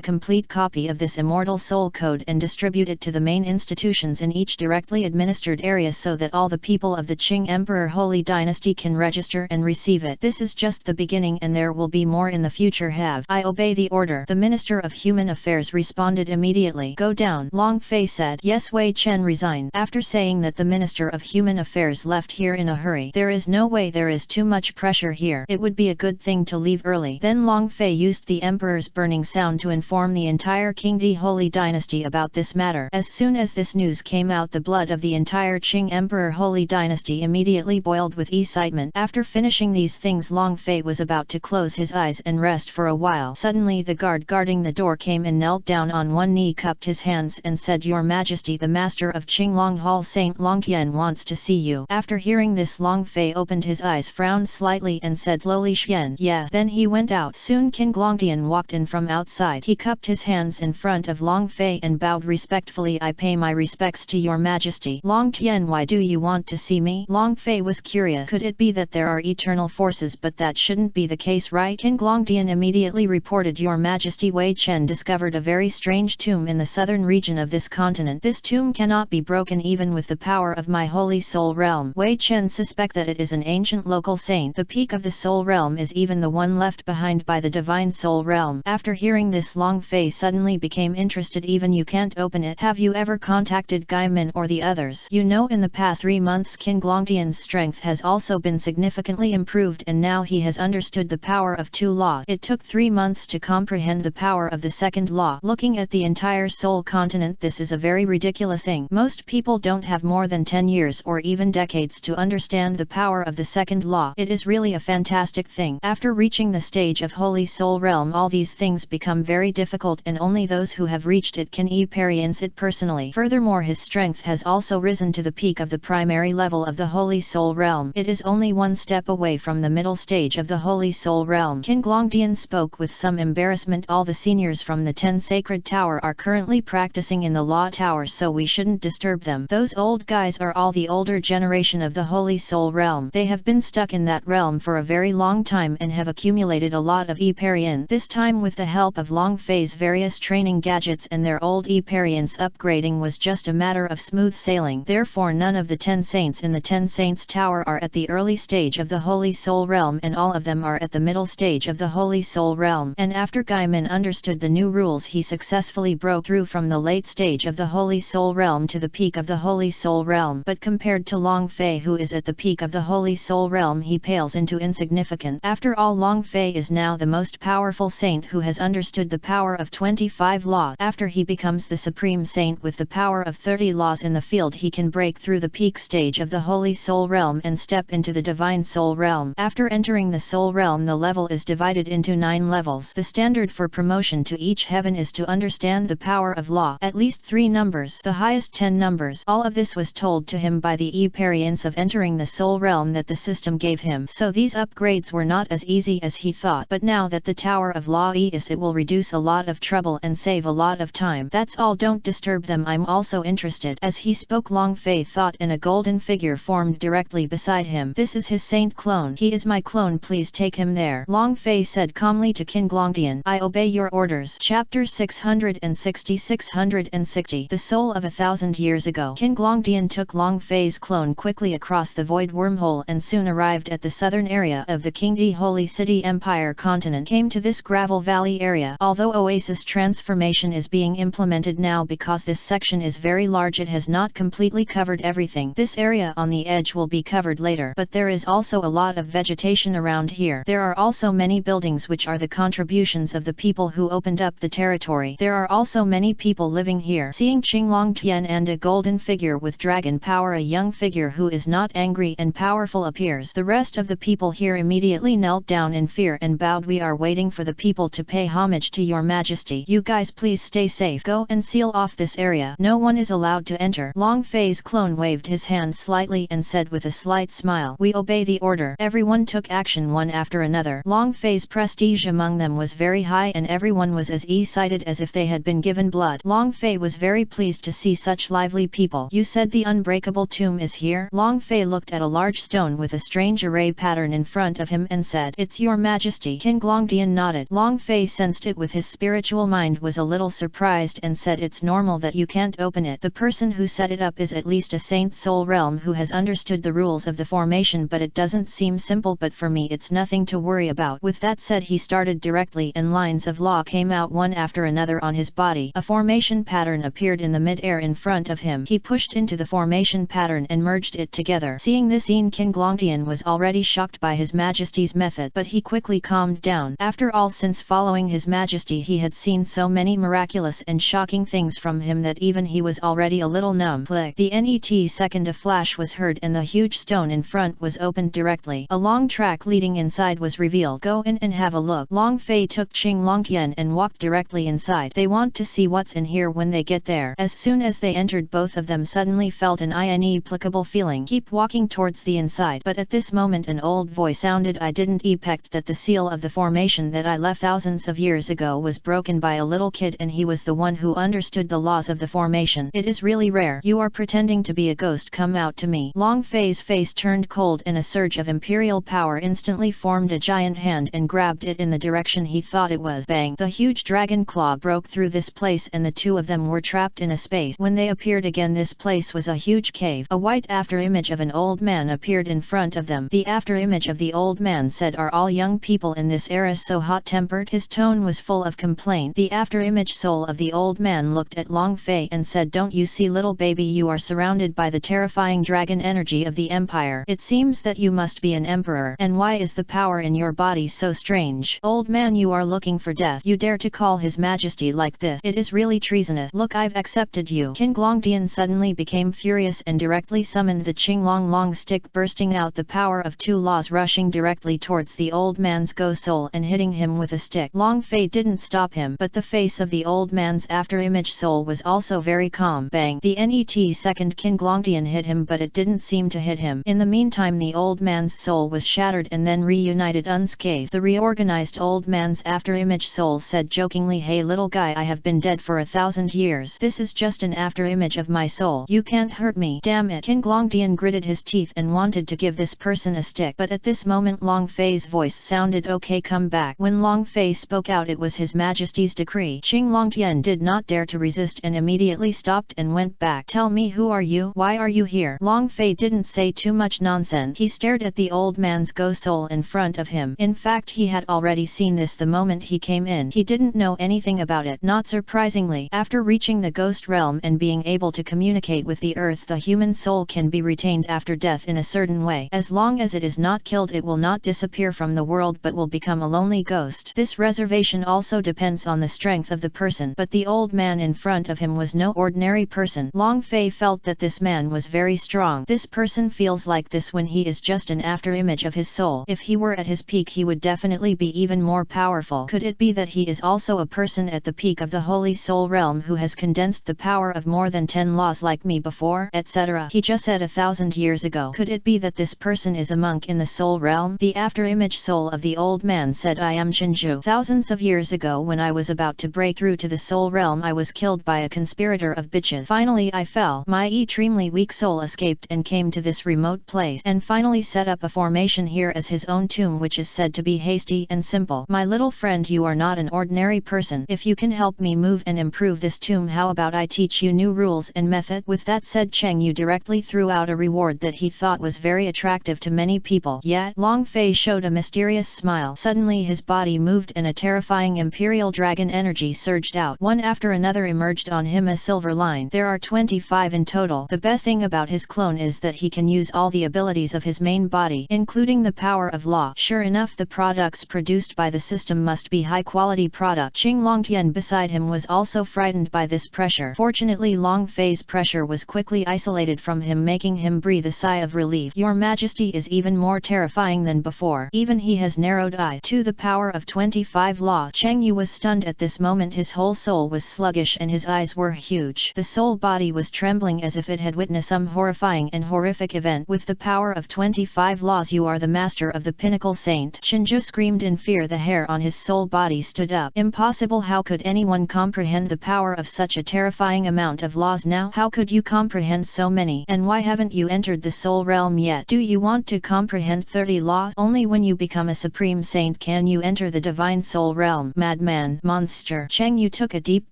complete copy of this Immortal Soul Code and distribute it to the main institutions in each directly administered area so that all the people of the Qing Emperor Holy Dynasty can register and receive it. This is just the beginning and there will be more in the future. Have I obey the order? The Minister of Human Affairs responded immediately. Go down. Long Fei Fei said. Yes, Wei Chen resigned. After saying that the Minister of Human Affairs left here in a hurry. There is no way, there is too much pressure here. It would be a good thing to leave early. Then Long Fei used the Emperor's burning sound to inform the entire Qingdi Holy Dynasty about this matter. As soon as this news came out, the blood of the entire Qing Emperor Holy Dynasty immediately boiled with excitement. After finishing these things, Long Fei was about to close his eyes and rest for a while. Suddenly the guard guarding the door came and knelt down on one knee, cupped his hands and said, Your Majesty, the master of Qinglong Hall, Saint Long Tian, wants to see you. After hearing this, Long Fei opened his eyes, frowned slightly and said slowly, Xian. Yes. Then he went out. Soon King Longtian walked in from outside. He cupped his hands in front of Long Fei and bowed respectfully. I pay my respects to your majesty. Long Tian, why do you want to see me? Long Fei was curious. Could it be that there are eternal forces? But that shouldn't be the case, right? King Longtian immediately reported, Your Majesty, Wei Chen discovered a very strange tomb in the southern region of this continent. This tomb cannot be broken even with the power of my holy soul realm. Wei Chen suspect that it is an ancient local saint. The peak of the soul realm is even the one left behind by the divine soul realm. After hearing this, Long Fei suddenly became interested. Even you can't open it. Have you ever contacted Gai Min or the others? You know, in the past 3 months King Longtian's strength has also been significantly improved, and now he has understood the power of 2 laws. It took 3 months to comprehend the power of the second law. Looking at the entire soul continent, this is a very ridiculous thing. Most people don't have more than 10 years or even decades to understand the power of the second law. It is really a fantastic thing. After reaching the stage of Holy Soul Realm, all these things become very difficult, and only those who have reached it can experience it personally. Furthermore, his strength has also risen to the peak of the primary level of the Holy Soul Realm. It is only 1 step away from the middle stage of the Holy Soul Realm. King Longtian spoke with some embarrassment. All the seniors from the 10 Sacred Tower are currently practicing in the Law Tower, so we shouldn't disturb them. Those old guys are all the older generation of the Holy Soul Realm. They have been stuck in that realm for a very long time and have accumulated a lot of experience. This time, with the help of Long Fei's various training gadgets and their old experience, upgrading was just a matter of smooth sailing. Therefore, none of the 10 saints in the 10 Saints Tower are at the early stage of the Holy Soul Realm, and all of them are at the middle stage of the Holy Soul Realm. And after Gai Min understood the new rules, he successfully broke through from the late stage of the Holy Soul Realm to the peak of the Holy Soul Realm. But compared to Long Fei, who is at the peak of the Holy Soul Realm, he pales into insignificance. After all, Long Fei is now the most powerful saint who has understood the power of 25 laws. After he becomes the supreme saint with the power of 30 laws in the field, he can break through the peak stage of the Holy Soul Realm and step into the Divine Soul Realm. After entering the Soul Realm, the level is divided into 9 levels. The standard for promotion to each heaven is to understand the power of law, at least 3 numbers, the highest 10 numbers. All of this was told to him by the experience of entering the Soul Realm that the system gave him. So these upgrades were not as easy as he thought, but now that the Tower of Law is, it will reduce a lot of trouble and save a lot of time. That's all, don't disturb them, I'm also interested. As he spoke, Long Fei thought, and a golden figure formed directly beside him. This is his saint clone. He is my clone, please take him there. Long Fei said calmly to King Longtian, I obey your orders. Chapter 660. The Soul of 1,000 Years Ago. King Longtian took Long Fei's clone quickly across the void wormhole and soon arrived at the southern area of the Qingdi Holy City Empire continent. Came to this gravel valley area. Although Oasis transformation is being implemented now, because this section is very large, it has not completely covered everything. This area on the edge will be covered later, but there is also a lot of vegetation around here. There are also many buildings which are the contributions of the people who opened up the territory. There are also many people living here. Seeing Qinglong Tian and a golden figure with dragon power, a young figure who is not angry and powerful appears. The rest of the people here immediately knelt down in fear and bowed. We are waiting for the people to pay homage to your majesty. You guys please stay safe. Go and seal off this area. No one is allowed to enter. Long Fei's clone waved his hand slightly and said with a slight smile, we obey the order. Everyone took action one after another. Long Fei's prestige among them was very high and everyone was as excited as if they had been given blood. Long Fei was very pleased to see such lively people. You said the unbreakable tomb is here? Long Fei looked at a large stone with a strange array pattern in front of him and said, it's your majesty. King Longtian nodded. Long Fei sensed it with his spiritual mind, was a little surprised and said, it's normal that you can't open it. The person who set it up is at least a saint soul realm who has understood the rules of the formation, but it doesn't seem simple, but for me it's nothing to worry about. With that said, he started directly and lines of law came out one after another on his body. A formation pattern appeared in the mid-air in front of him. He pushed into the formation pattern and merged it together. Seeing this scene, King Glongtian was already shocked by His Majesty's method, but he quickly calmed down. After all, since following His Majesty he had seen so many miraculous and shocking things from him that even he was already a little numb. Click. The net second a flash was heard and the huge stone in front was opened directly. A long track leading inside was revealed. Go in and have a look. Long Fei took Qing Longtian and walked directly inside. They want to see what's in here when they get there. As soon as they entered, both of them suddenly felt an inexplicable feeling. Keep walking towards the inside. But at this moment an old voice sounded. I didn't expect that the seal of the formation that I left thousands of years ago was broken by a little kid, and he was the one who understood the laws of the formation. It is really rare. You are pretending to be a ghost. Come out to me. Long Fei's face turned cold and a surge of imperial power instantly formed a giant hand and grabbed it in the direction he thought it was. Bang! The huge dragon claw broke through this place and the two of them were trapped in a space. When they appeared again, this place was a huge cave. A white afterimage of an old man appeared in front of them. The afterimage of the old man said, "Are all young people in this era so hot-tempered?" His tone was full of complaint. The afterimage soul of the old man looked at Long Fei and said, "Don't you see, little baby, you are surrounded by the terrifying dragon energy of the empire. It seems that you must be an emperor. And why is the power in your body so strange? Old man, you are looking for death. You dare to call His Majesty like this? It is really treasonous. Look, I've accepted you." King Glongtian suddenly became furious and directly summoned the Qing Long stick, bursting out the power of two laws, rushing directly towards the old man's ghost soul and hitting him with a stick. Long Fei didn't stop him, but the face of the old man's afterimage soul was also very calm. Bang! The net second King Glongtian hit him, but it didn't seem to hit him. In the meantime, the old man's soul was shattered and then reunited unscathed. The reorganized old man's afterimage soul said jokingly, "Hey little guy, I have been dead for 1,000 years. This is just an afterimage of my soul. You can't hurt me. Damn it." King Glongtian gritted his teeth and wanted to give this person a stick, but at this moment Long Fei's voice sounded, "Okay, come back." When Long Fei spoke out, it was His Majesty's decree. Qing Longtian did not dare to resist and immediately stopped and went back. "Tell me, who are you? Why are you here?" Long Fei didn't say too much nonsense. He stared at the old man's ghost soul in front of him. In fact, he had already seen this the moment he came in. He didn't know anything about it. Not surprisingly, after reaching the ghost realm and being able to communicate with the earth, the human soul can be retained after death in a certain way. As long as it is not killed, it will not disappear from the world but will become a lonely ghost. This reservation also depends on the strength of the person, but the old man in front of him was no ordinary person. Long Fei felt that this man was very strong. This person feels like this when he is just an afterimage of his soul. If he were at his peak, he would definitely be even more powerful. Could it be that he is also a person at the peak of the Holy Soul realm who has condensed the power of more than 10 laws like me before, etc.? He just said 1,000 years ago. Could it be that this person is a monk in the soul realm? The afterimage soul of the old man said, "I am Shinju. Thousands of years ago, when I was about to break through to the soul realm, I was killed by a conspirator of bitches. Finally I fell. My extremely weak soul escaped and came to this remote place, and finally set up a formation here as his own tomb, which is said to be hasty and simple. My little friend, you are not an ordinary person. If you can help me move and improve this tomb, how about I teach you new rules and method?" With that said, Cheng Yu directly threw out a reward that he thought was very attractive to many people. Yet Long Fei showed a mysterious smile. Suddenly his body moved and a terrifying imperial dragon energy surged out. One after another emerged on him, a silver line. There are 25 in total. The best thing about his clone is that he can use all the abilities of his main body, including the power of law. Sure enough, the products produced by the system must be high-quality product. Qing Longtian beside him was also frightened by this pressure. Fortunately, Long Fei's pressure was quickly isolated from him, making him breathe a sigh of relief. Your Majesty is even more terrifying than before. Even he has narrowed eyes to the power of 25 laws. Cheng Yu was stunned at this moment. His whole soul was sluggish and his eyes were huge. The soul body was trembling as if it had witnessed some horrifying and horrific event. With the power of 25 laws, you are the master of the pinnacle saint. Shinju screamed in fear. The hair on his soul body stood up. Impossible! How could anyone comprehend the power of such a terrifying amount of laws now? How could you comprehend so many? And why haven't you entered the soul realm yet? Do you want to comprehend 30 laws? Only when you become a supreme saint can you enter the divine soul realm. Madman, monster! Cheng Yu took a deep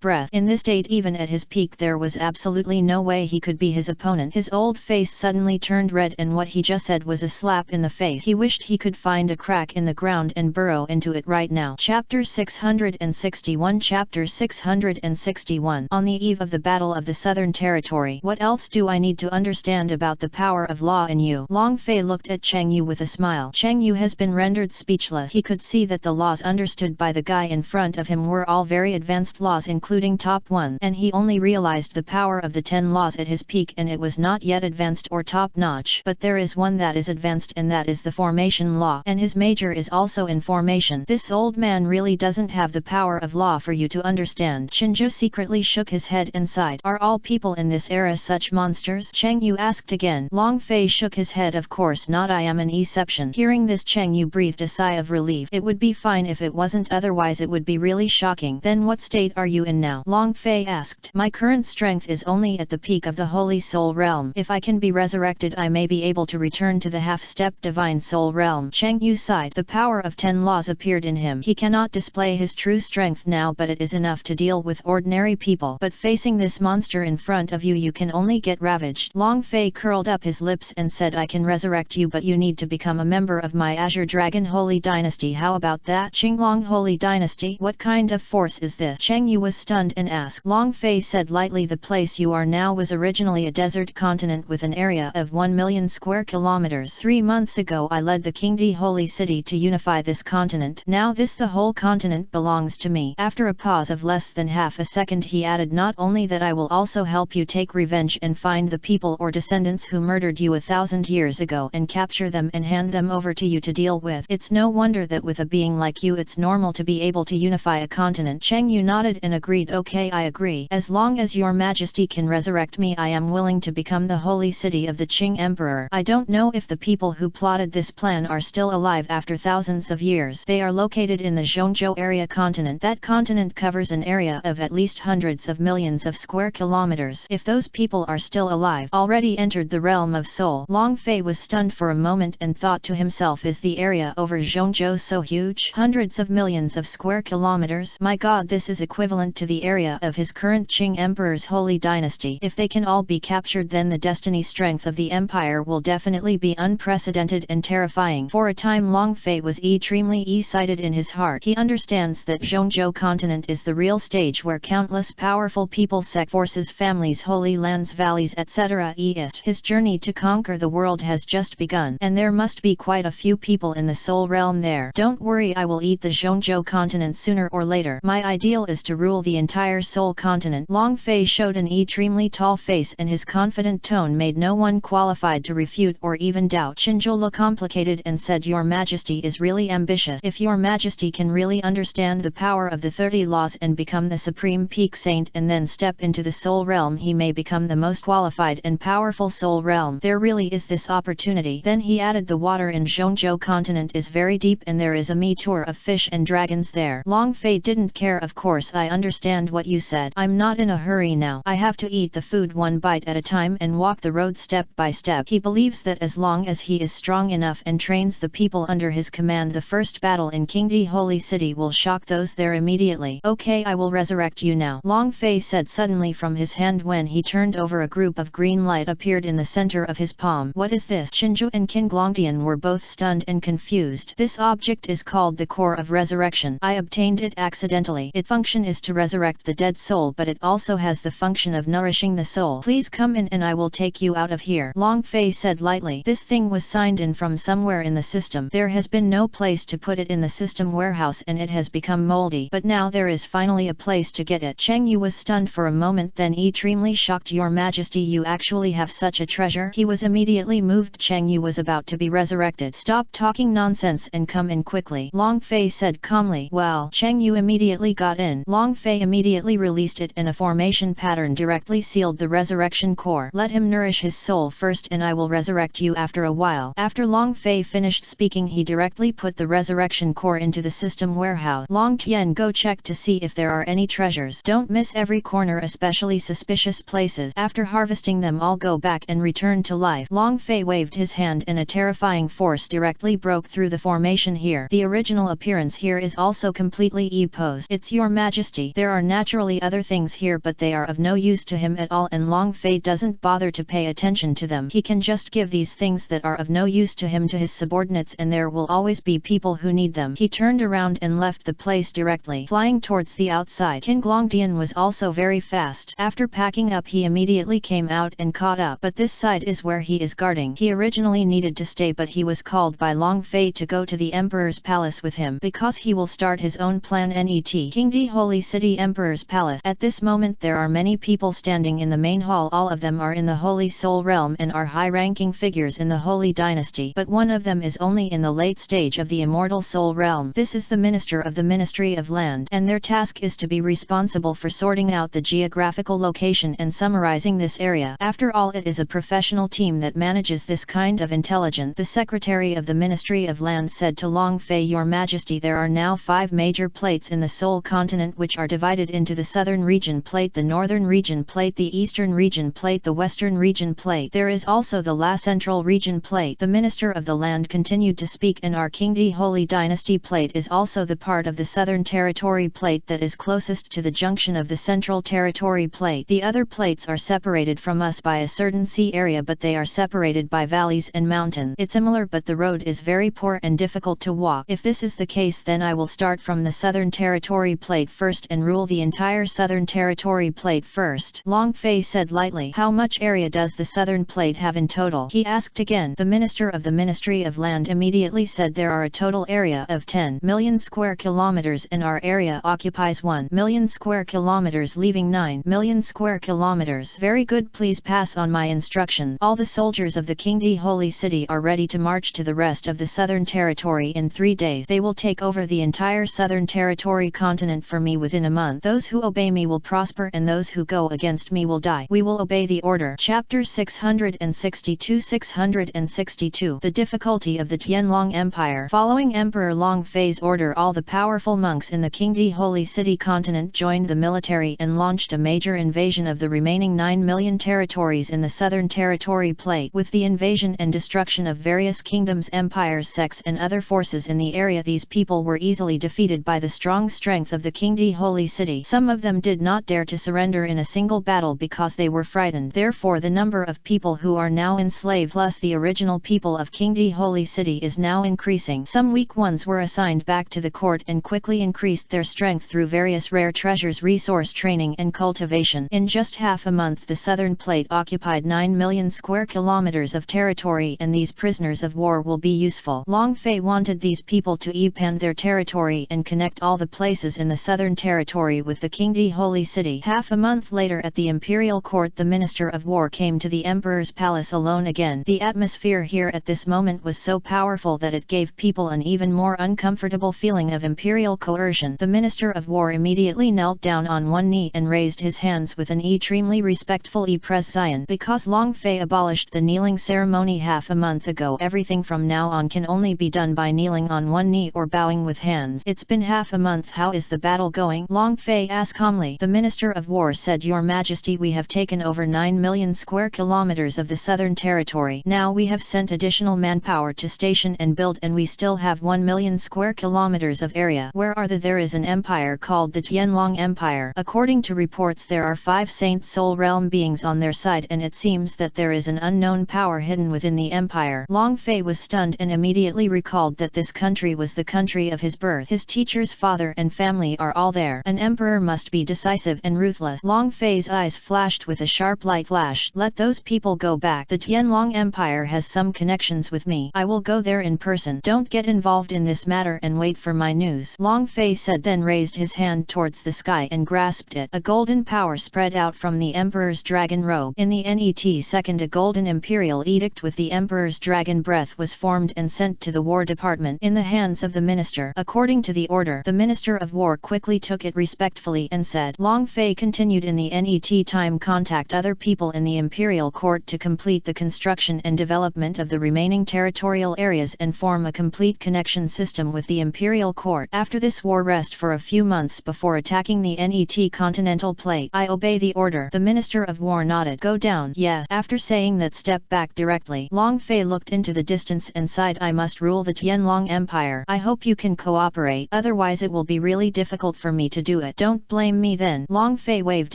breath. In this state, even at his peak, there was absolutely no way he could be his opponent. His old face suddenly turned red, and what he just said was a slap in the face. He wished he could find a crack in the ground and burrow into it right now. Chapter 661. Chapter 661. on the eve of the Battle of the Southern Territory. What else do I need to understand about the power of law in you? Long Fei looked at Cheng Yu with a smile. Cheng Yu has been rendered speechless. He could see that the laws understood by the guy in front of him were all very advanced laws, including top 1, and he only realized the power of the 10 laws at his peak, and it was not yet advanced or top notch. But there is one that is advanced, and that is the formation law, and his major is also in formation. This old man really doesn't have the power of law for you to understand. Shinju secretly shook his head and sighed. Are all people in this era such monsters? Cheng Yu asked again. Long Fei shook his head. Of course not, I am an exception. Hearing this, Cheng Yu breathed a sigh of relief. It would be fine if it wasn't, otherwise it would be really shocking. Then what state are you in now? Long Fei asked. My current strength is only at the peak of the Holy Soul Realm. If I can be resurrected, I may be able to return to the half-step Divine Soul Realm. Cheng Yu sighed. The power of 10 laws appeared in him. He cannot display his true strength now, but it is enough to deal with ordinary people. But facing this monster in front of you, you can only get ravaged. Long Fei curled up his lips and said, I can resurrect you, but you need to become a member of my Azure Dragon Holy Dynasty. How about that? Qinglong Holy Dynasty? What kind of force is this? Cheng Yu was stunned and asked. Long Fei said lightly, the place you are now was originally a desert continent with an area of 1 million square kilometers. 3 months ago I led the Qingdi Holy City to unify this continent. Now the whole continent belongs to me. After a pause of less than half a second, he added, not only that, I will also help you take revenge and find the people or descendants who murdered you 1,000 years ago and capture them and hand them over to you to deal with. It's no wonder that with a being like you it's normal to be able to unify a continent. Cheng Yu nodded and agreed. Okay, I agree. As long as your majesty can resurrect me, I am willing to become the holy city of the Qing Emperor. I don't know if the people who plotted this plan are still alive after thousands of years. They are located in the Zhongzhou area continent. That continent covers an area of at least hundreds of millions of square kilometers. If those people are still alive, already entered the realm of soul. Long Fei was stunned for a moment and thought to himself, is the area over Zhongzhou so huge? Hundreds of millions of square kilometers? My god, this is equivalent to the area of his current Qing Emperor's holy dynasty. If they can all be captured, then the destiny strength of the empire will definitely be unprecedented and terrifying. For a time Long Fei was extremely excited in his heart. He understands that Zhongzhou continent is the real stage where countless powerful people, sect forces, families, holy lands, valleys, etc. exist. His journey to conquer the world has just begun, and there must be quite a few people in the soul realm there. Don't worry, I will eat the Zhongzhou continent sooner or later. My ideal is to rule the entire soul continent. Long Fei showed an extremely tall face, and his confident tone made no one qualified to refute or even doubt. Qinzhou looked complicated and said, Your Majesty is really ambitious. If Your Majesty can really understand the power of the 30 laws and become the supreme peak saint and then step into the soul realm, he may become the most qualified and powerful soul realm. There really is this opportunity. Then he added, the water in Zhongzhou continent is very deep and there is a meteor of fish and dragons there. Long Fei didn't care. Of course, I understand what you said. I'm not in a hurry now. I have to eat the food one bite at a time and walk the road step by step. He believes that as long as he is strong enough and trains the people under his command, the first battle in Qingdi Holy City will shock those there immediately. Okay, I will resurrect you now, Long Fei said suddenly from his hand. When he turned over, a group of green light appeared in the center of his palm. What is this? Qinzhou and Qin Glongdian were both stunned and confused. This object is called the Core of Resurrection. I obtained it accidentally. Its function is to resurrect the dead soul, but it also has the function of nourishing the soul. Please come in and I will take you out of here, Long Fei said lightly. This thing was signed in from somewhere in the system. There has been no place to put it in the system warehouse and it has become moldy, but now there is finally a place to get it. Cheng Yu was stunned for a moment, then extremely shocked. Your Majesty, you actually have such a treasure? He was immediately moved. Cheng Yu was about to be resurrected. Stop talking nonsense and come in quickly, Long Fei said calmly. Well, Cheng Yu immediately got in. Long Fei immediately released it and a formation pattern directly sealed the resurrection core. Let him nourish his soul first and I will resurrect you after a while. After Long Fei finished speaking, he directly put the resurrection core into the system warehouse. Long Tian, go check to see if there are any treasures. Don't miss every corner, especially suspicious places. After harvesting them all, go back and return to life. Long Fei waved his hand and a terrifying force directly broke through the formation here. The original appearance here is also completely opposed. It's Your Majesty. There are naturally other things here, but they are of no use to him at all, and Long Fei doesn't bother to pay attention to them. He can just give these things that are of no use to him to his subordinates, and there will always be people who need them. He turned around and left the place directly, flying towards the outside. Qin Glongdian was also very fast. After packing up he immediately came out and caught up. But this side is where he is guarding. He originally needed to stay, but he was called by Long Fei to go to the Emperor's palace with him because he will start his own plan. Net Qingdi Holy City Emperor's Palace. At this moment there are many people standing in the main hall. All of them are in the Holy Soul Realm and are high-ranking figures in the Holy Dynasty, but one of them is only in the late stage of the Immortal Soul Realm. This is the Minister of the Ministry of Land, and their task is to be responsible for sorting out the geographical location and summarizing this area. After all, it is a professional team that manages this kind of intelligence. The Secretary of the Ministry of Land said to Long Fei, Your Majesty, there are now 5 major plates in the Soul Continent which are divided into the Southern Region Plate, the Northern Region Plate, the Eastern Region Plate, the Western Region Plate. There is also the La Central Region Plate. The Minister of the Land continued to speak, and our Qingdi Holy Dynasty Plate is also the part of the Southern Territory Plate that is closest to the junction of the Central Territory Plate. The other plates are separated from us by a certain sea area, but they are separated by valleys and mountains. It's similar, but the road is very poor and difficult to walk. If this is the case, then I will start from the Southern Territory Plate first and rule the entire Southern Territory Plate first. Long Fei said lightly. How much area does the Southern Plate have in total? He asked again. The Minister of the Ministry of Land immediately said there are a total area of 10 million square kilometers and our area occupies 1 million square kilometers, leaving 9 million square kilometers. Very good, please pass on my instructions. All the soldiers of the Qingdi Holy City are ready to march to the rest of the Southern Territory in 3 days. They will take over the entire Southern Territory continent for me within a month. Those who obey me will prosper and those who go against me will die. We will obey the order. Chapter 662. The difficulty of the Tianlong Empire. Following Emperor Long Fei's order, all the powerful monks in the Qingdi Holy City continent joined the military and launched a major invasion of the remaining 9 million territories in the Southern Territory Plate. With the invasion and destruction of various kingdoms, empires, sects and other forces in the area, these people were easily defeated by the strong strength of the Qingdi Holy City. Some of them did not dare to surrender in a single battle because they were frightened. Therefore the number of people who are now enslaved plus the original people of Qingdi Holy City is now increasing. Some weak ones were assigned back to the court and quickly increased their strength through various rare treasures, resource training and cultivation. In just half a month the Southern Plate occupied 9 million square kilometers of territory, and these prisoners of war will be useful. Long Fei wanted these people to expand their territory and connect all the places in the Southern Territory with the Qingdi Holy City. Half a month later at the Imperial Court, the Minister of War came to the Emperor's palace alone again. The atmosphere here at this moment was so powerful that it gave people an even more uncomfortable feeling of imperial coercion. The Minister of War immediately knelt down on one knee and raised his hands with an extremely respectful Pres Zion. Because Long Fei abolished the kneeling ceremony half a month ago, everything from now on can only be done by kneeling on one knee or bowing with hands. It's been half a month. How is the battle going? Long Fei asked calmly. The Minister of War said, Your Majesty, we have taken over 9 million square kilometers of the Southern Territory. Now we have sent additional manpower to station and build, and we still have 1 million square kilometers of area. Where are the? There is an empire called the Tianlong Empire. According to reports, there are 5 Saint Soul Realm beings on their side, and it seems that there is an unknown power hidden within the empire. Long Fei was stunned and immediately recalled that this country was the country of his birth. His teacher's father and family are all there. An emperor must be decisive and ruthless. Long Fei's eyes flashed with a sharp light flash. Let those people go back. The Tianlong Empire has some connections with me. I will go there in person. Don't get involved in this matter and wait for my news. Long Fei said, then raised his hand towards the sky and grasped it. A golden power spread out from the emperor's dragon robe. In the net second, a golden imperial edict with the emperor's dragon breath was formed and sent to the war department in the hands of the minister. According to the order, the Minister of War quickly took it respectfully and said. Long Fei continued, in the net time contact other people in the imperial court to complete the construction and development of the remaining territorial areas and form a complete connection system with the imperial court. After this war, rest for a few months before attacking the net continental plate. I obey the order. The Minister of War nodded. Go down. Yes. After saying that, step back directly. Long Fei looked into the distance and sighed. I must rule the Tianlong Empire. I hope you can cooperate, otherwise it will be really difficult for me to do it. Don't blame me then. Long Fei waved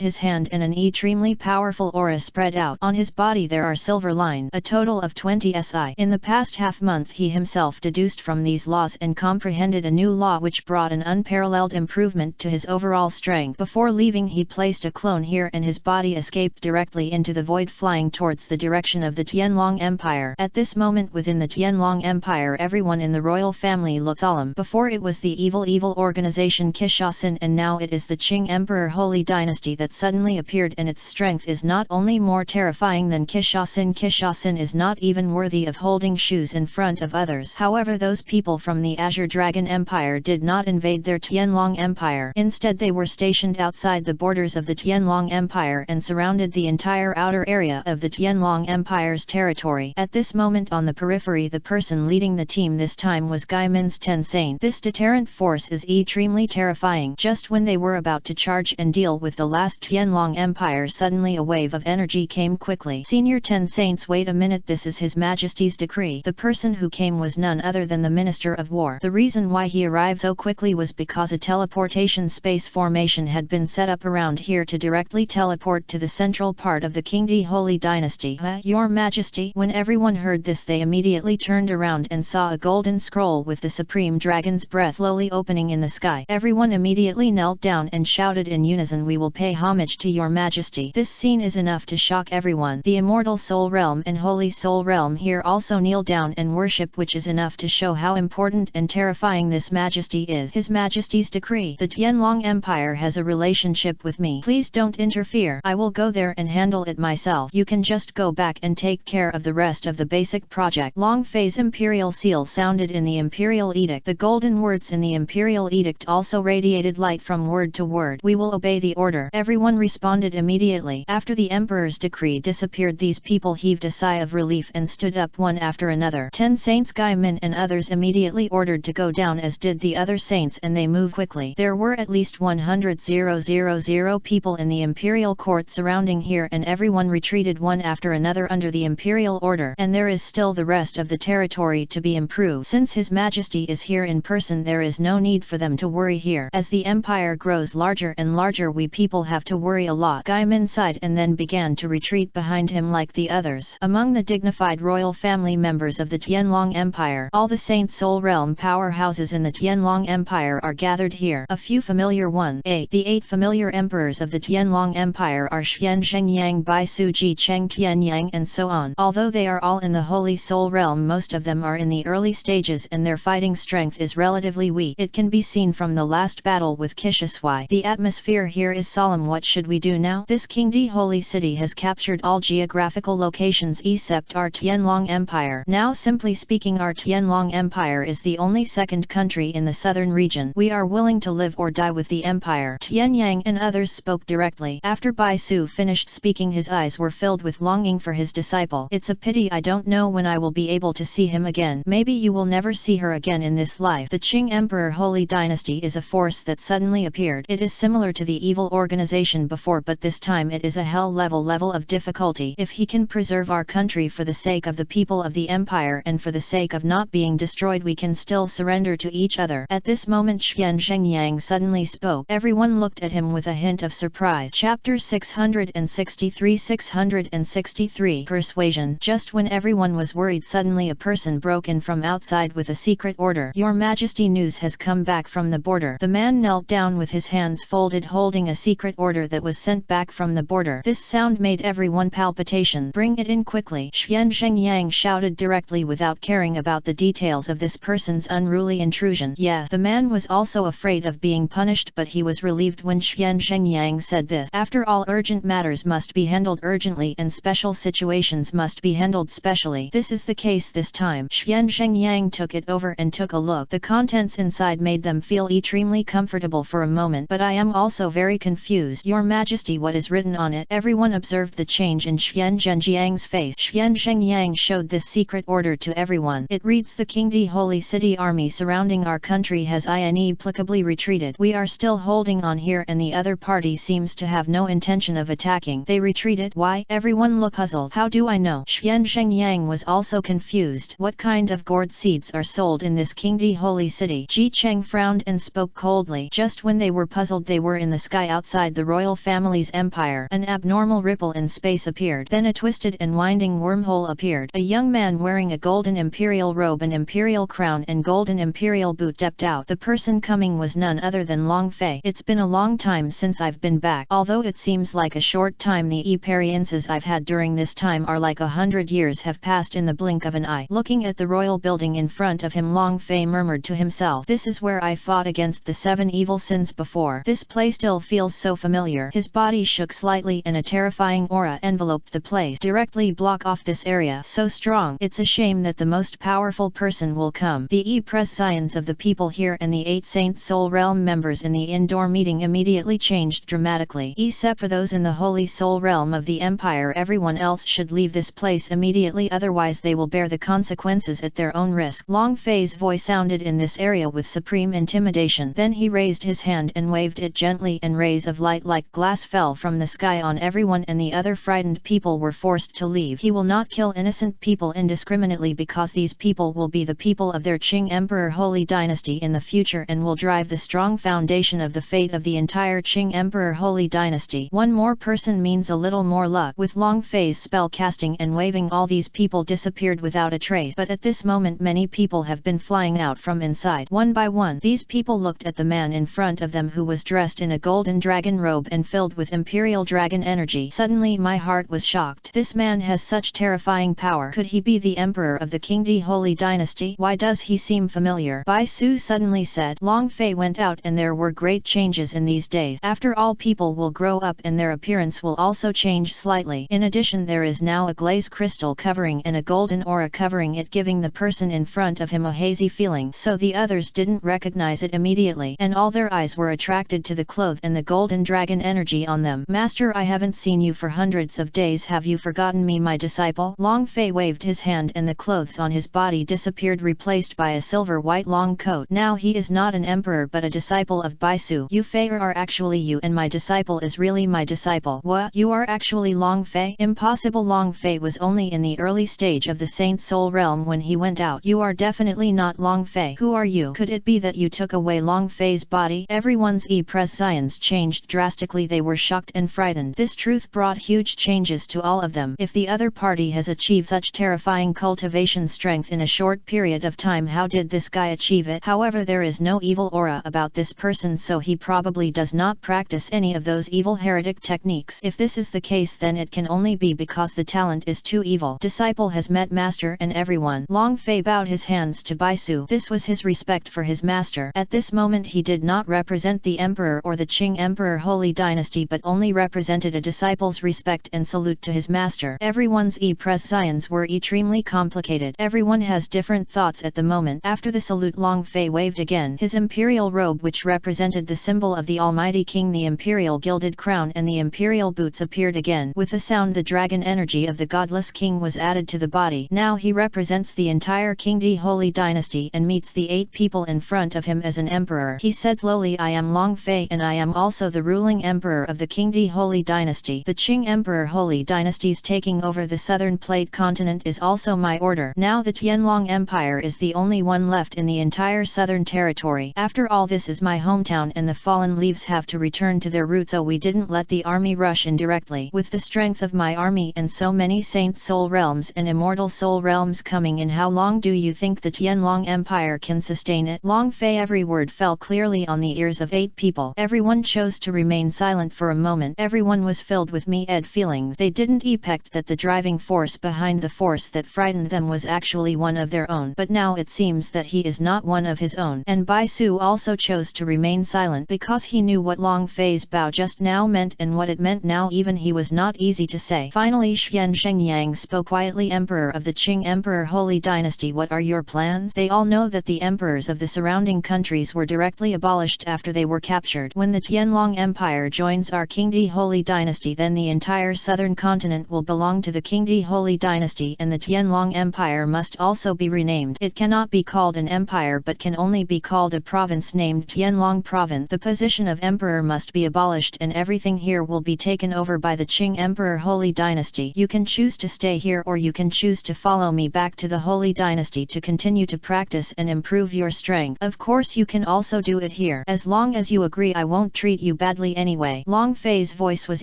his hand and an extremely powerful aura spread out. On his body there are silver lines, a total of 20 SI. In the past half month he himself deduced from these laws and comprehended a new law which brought an unparalleled improvement to his overall strength. Before Before leaving he placed a clone here and his body escaped directly into the void, flying towards the direction of the Tianlong Empire. At this moment within the Tianlong Empire everyone in the royal family looked solemn. Before it was the evil organization Kishasin, and now it is the Qing Emperor Holy Dynasty that suddenly appeared, and its strength is not only more terrifying than Kishasin. Kishasin is not even worthy of holding shoes in front of others. However, those people from the Azure Dragon Empire did not invade their Tianlong Empire. Instead they were stationed outside the borders of the Tianlong Empire and surrounded the entire outer area of the Tianlong Empire's territory. At this moment on the periphery the person leading the team this time was Gai Min's Tensane. This deterrent force is extremely terrifying. Just when they were about to charge and deal with the last Tianlong Empire, suddenly a wave of energy came quickly. Senior Tensanes, wait a minute, this is His Majesty's decree. The person who came was none other than the Minister of War. The reason why he arrived so quickly was because a teleportation space formation had been set up around here to directly teleport to the central part of the Qingdi Holy Dynasty. Your Majesty. When everyone heard this they immediately turned around and saw a golden scroll with the Supreme Dragon's breath slowly opening in the sky. Everyone immediately knelt down and shouted in unison, we will pay homage to your Majesty. This scene is enough to shock everyone. The Immortal Soul Realm and Holy Soul Realm here also kneel down and worship, which is enough to show how important and terrifying this Majesty is. His Majesty's decree. The Tianlong Empire has a relationship with me. Please don't interfere. I will go there and handle it myself. You can just go back and take care of the rest of the basic project. Long phase Imperial seal sounded in the Imperial Edict. The golden words in the Imperial Edict also radiated light from word to word. We will obey the order. Everyone responded immediately. After the Emperor's decree disappeared, these people heaved a sigh of relief and stood up one after another. 10 saints, Gai Min and others immediately ordered to go down, as did the other saints, and they moved quickly. There were at least 100,000 people in the Imperial court surrounding here, and everyone retreated one after another under the Imperial order. And there is still the rest of the territory to be improved. Since His Majesty is here in person, there is no need for them to worry here. As the empire grows larger and larger, we people have to worry a lot. Gai Min sighed and then began to retreat behind him like the others. Among the dignified royal family members of the Tianlong Empire, all the Saint Soul Realm powerhouses in the Tianlong Empire are gathered here. A few familiar ones. The 8 familiar emperors of the Tianlong Empire are Xian Zhengyang, Bai Su Ji Cheng Tianyang, and so on. Although they are all in the Holy Soul Realm, most of them are in the early stages and their fighting strength is relatively weak. It can be seen from the last battle with Kishiswai. The atmosphere here is solemn. What should we do now? This Qingdi Holy City has captured all geographical locations except our Tianlong Empire. Now, simply speaking, our Tianlong Empire is the only second country in the southern region. We are willing to live or die with the Empire. Tianyang and others spoke directly. After Bai Su finished speaking, his eyes were filled with longing for his disciple. It's a pity I don't know when I will be able to see him again. Maybe you will never see her again in this life. The Qing Emperor Holy Dynasty is a force that suddenly appeared. It is similar to the evil organization before, but this time it is a hell level of difficulty. If he can preserve our country for the sake of the people of the Empire and for the sake of not being destroyed, we can still surrender to each other. At this moment Xian Zhengyang suddenly spoke. Everyone looked at him with a hint of surprise. Chapter 663 Persuasion. Just when everyone was worried, suddenly a person broke in from outside with a secret order. Your Majesty, news has come back from the border. The man knelt down with his hands folded, holding a secret order that was sent back from the border. This sound made everyone palpitation. Bring it in quickly. Xian Zhengyang shouted directly without caring about the details of this person's unruly intrusion. Yes, the man was also afraid of being punished, but he was relieved when Xian Zhengyang said this. After all, urgent matters must be handled urgently and special situations must be handled specially. This is the case this time. Xian Zhengyang took it over and took a look. The contents inside made them feel extremely comfortable for a moment, but I am also very confused. Your Majesty, what is written on it? Everyone observed the change in Xian Zhengyang's face. Xian Zhengyang showed this secret order to everyone. It reads, the Qingdi Holy City army surrounding our country has inexplicably retreated. We are still holding on here and the other party seems to have no intention of attacking. They retreated? Why? Everyone looked puzzled. How do I know? Xian Zhengyang was also confused. What kind of gourd seeds are sold in this Qingdi Holy City? Ji Cheng frowned and spoke coldly. Just when they were puzzled, they were in the sky outside the royal family's empire. An abnormal ripple in space appeared. Then a twisted and winding wormhole appeared. A young man wearing a golden imperial robe, an imperial crown and golden imperial boot stepped out. The person coming was none other than Long Fei. It's been a long time since I've been back. Although it seems like a short time, the experiences I've had during this time are like 100 years have passed in the blink of an eye. Looking at the royal building in front of him, Long Fei murmured to himself, this is where I fought against the 7 evil sins before. This place still feels so familiar. His body shook slightly and a terrifying aura enveloped the place. Directly block off this area. So strong. It's a shame that the most powerful person will come. The prescience of the people here and the 8 Saint Soul Realm members in the indoor meeting immediately changed dramatically. Except for those in the Holy Soul Realm of the Empire, everyone else should leave this place immediately, otherwise they will bear the consequences at their own risk. Long Fei's voice sounded in this area with supreme intimidation. Then he raised his hand and waved it gently, and rays of light like glass fell from the sky on everyone, and the other frightened people were forced to leave. He will not kill innocent people indiscriminately, because these people will be the people of their Qing Emperor Holy Dynasty in the future and will drive the strong foundation of the fate of the entire Qing Emperor Holy Dynasty. One more person means a little more luck. With Long Fei's spell casting and waving, all these people disappeared without a trace. But at this moment many people have been flying out from inside. One by one, these people looked at the man in front of them, who was dressed in a golden dragon robe and filled with imperial dragon energy. Suddenly my heart was shocked. This man has such terrifying power. Could he be the emperor of the Qingdi Holy Dynasty? Why does he seem familiar? Bai Su suddenly said. Long Fei went out, and there were great changes in these days. After all, people will grow up and their appearance will also change slightly. In addition, there is now a glaze crystal covering and a golden aura covering it, giving the person in front of him a hazy feeling, so the others didn't recognize it immediately, and all their eyes were attracted to the cloth and the golden dragon energy on them. Master, I haven't seen you for hundreds of days. Have you forgotten me, my disciple? Long Fei waved his hand and the clothes on his body disappeared, replaced by a silver white long coat. Now he is not an emperor but a disciple of Bai Su. You Fei are actually you, and my disciple is really my disciple. What? You are actually Long Fei? Impossible. Long Fei was only in the early stage of the Saint Soul Realm when he went out. You are definitely not Long Fei. Who are you? Could it be that you took away Long Fei's body? Everyone's prescience changed drastically. They were shocked and frightened. This truth brought huge changes to all of them. If the other party has achieved such terrifying cultivation strength in a short period of time, how did this guy achieve it? However, there is no evil aura about this person, so he probably does not practice any of those evil heretic techniques. If this is the case, then it can only be because the talent is too evil. Disciple has met master and everyone. Long Fei bowed his hands to Bai Su. This was his respect for his master. At this moment he did not represent the emperor or the Qing Emperor Holy Dynasty, but only represented a disciple's respect and salute to his master. Everyone's prescience were extremely complicated. Everyone has different thoughts at the moment. After the salute, Long Fei waved again. His imperial robe, which represented the symbol of the Almighty King, the imperial gilded crown and the imperial boots, appeared again. With a sound, the dragon energy of the godless king was added to the body. Now he represents the entire Qingdi Holy Dynasty and meets the 8 people in front of him as an emperor. He said slowly, I am Long Fei, and I am also the ruling emperor of the Qingdi Holy Dynasty. The Qing Emperor Holy Dynasty's taking over the southern plate continent is also my order. Now the Tianlong Empire is the only one left in the entire southern territory. After all, this is my hometown, and the fallen leaves have to return to their roots, so we didn't let the army rush in directly. With the strength of my army and so many Saint Soul Realms and Immortal Soul Realms coming in, how long do you think the Tianlong Empire can sustain it? Long Fei, every word fell clearly on the ears of 8 people. Everyone chose to remain silent for a moment. Everyone was filled with me-ed feelings. They didn't expect that the driving force behind the force that frightened them was actually one of their own, but now it seems that he is not one of his own. And Bai Su also chose to remain silent because he knew what Long Fei's bow just now meant and what it meant now. Even he was not easy to say. Finally Xian Shengyang spoke quietly. Emperor of the Qing Emperor Holy Dynasty, what are your plans? They all know that the emperors of the surrounding countries were directly abolished after they were captured. When the Tianlong Empire joins our Qingdi Holy Dynasty, then the entire southern continent will belong to the Qingdi Holy Dynasty, and the Tianlong Empire must also be renamed. It cannot be called an empire but can only be called a province named Tianlong Province. The position of emperor must be abolished and everything here will be taken over by the Qing Emperor Holy Dynasty. You can choose to stay here or you can choose to follow me back to the Holy Dynasty to continue to practice and improve your strength. Of course you can also do it here. As long as you agree, I won't treat you badly anyway. Long Fei's voice was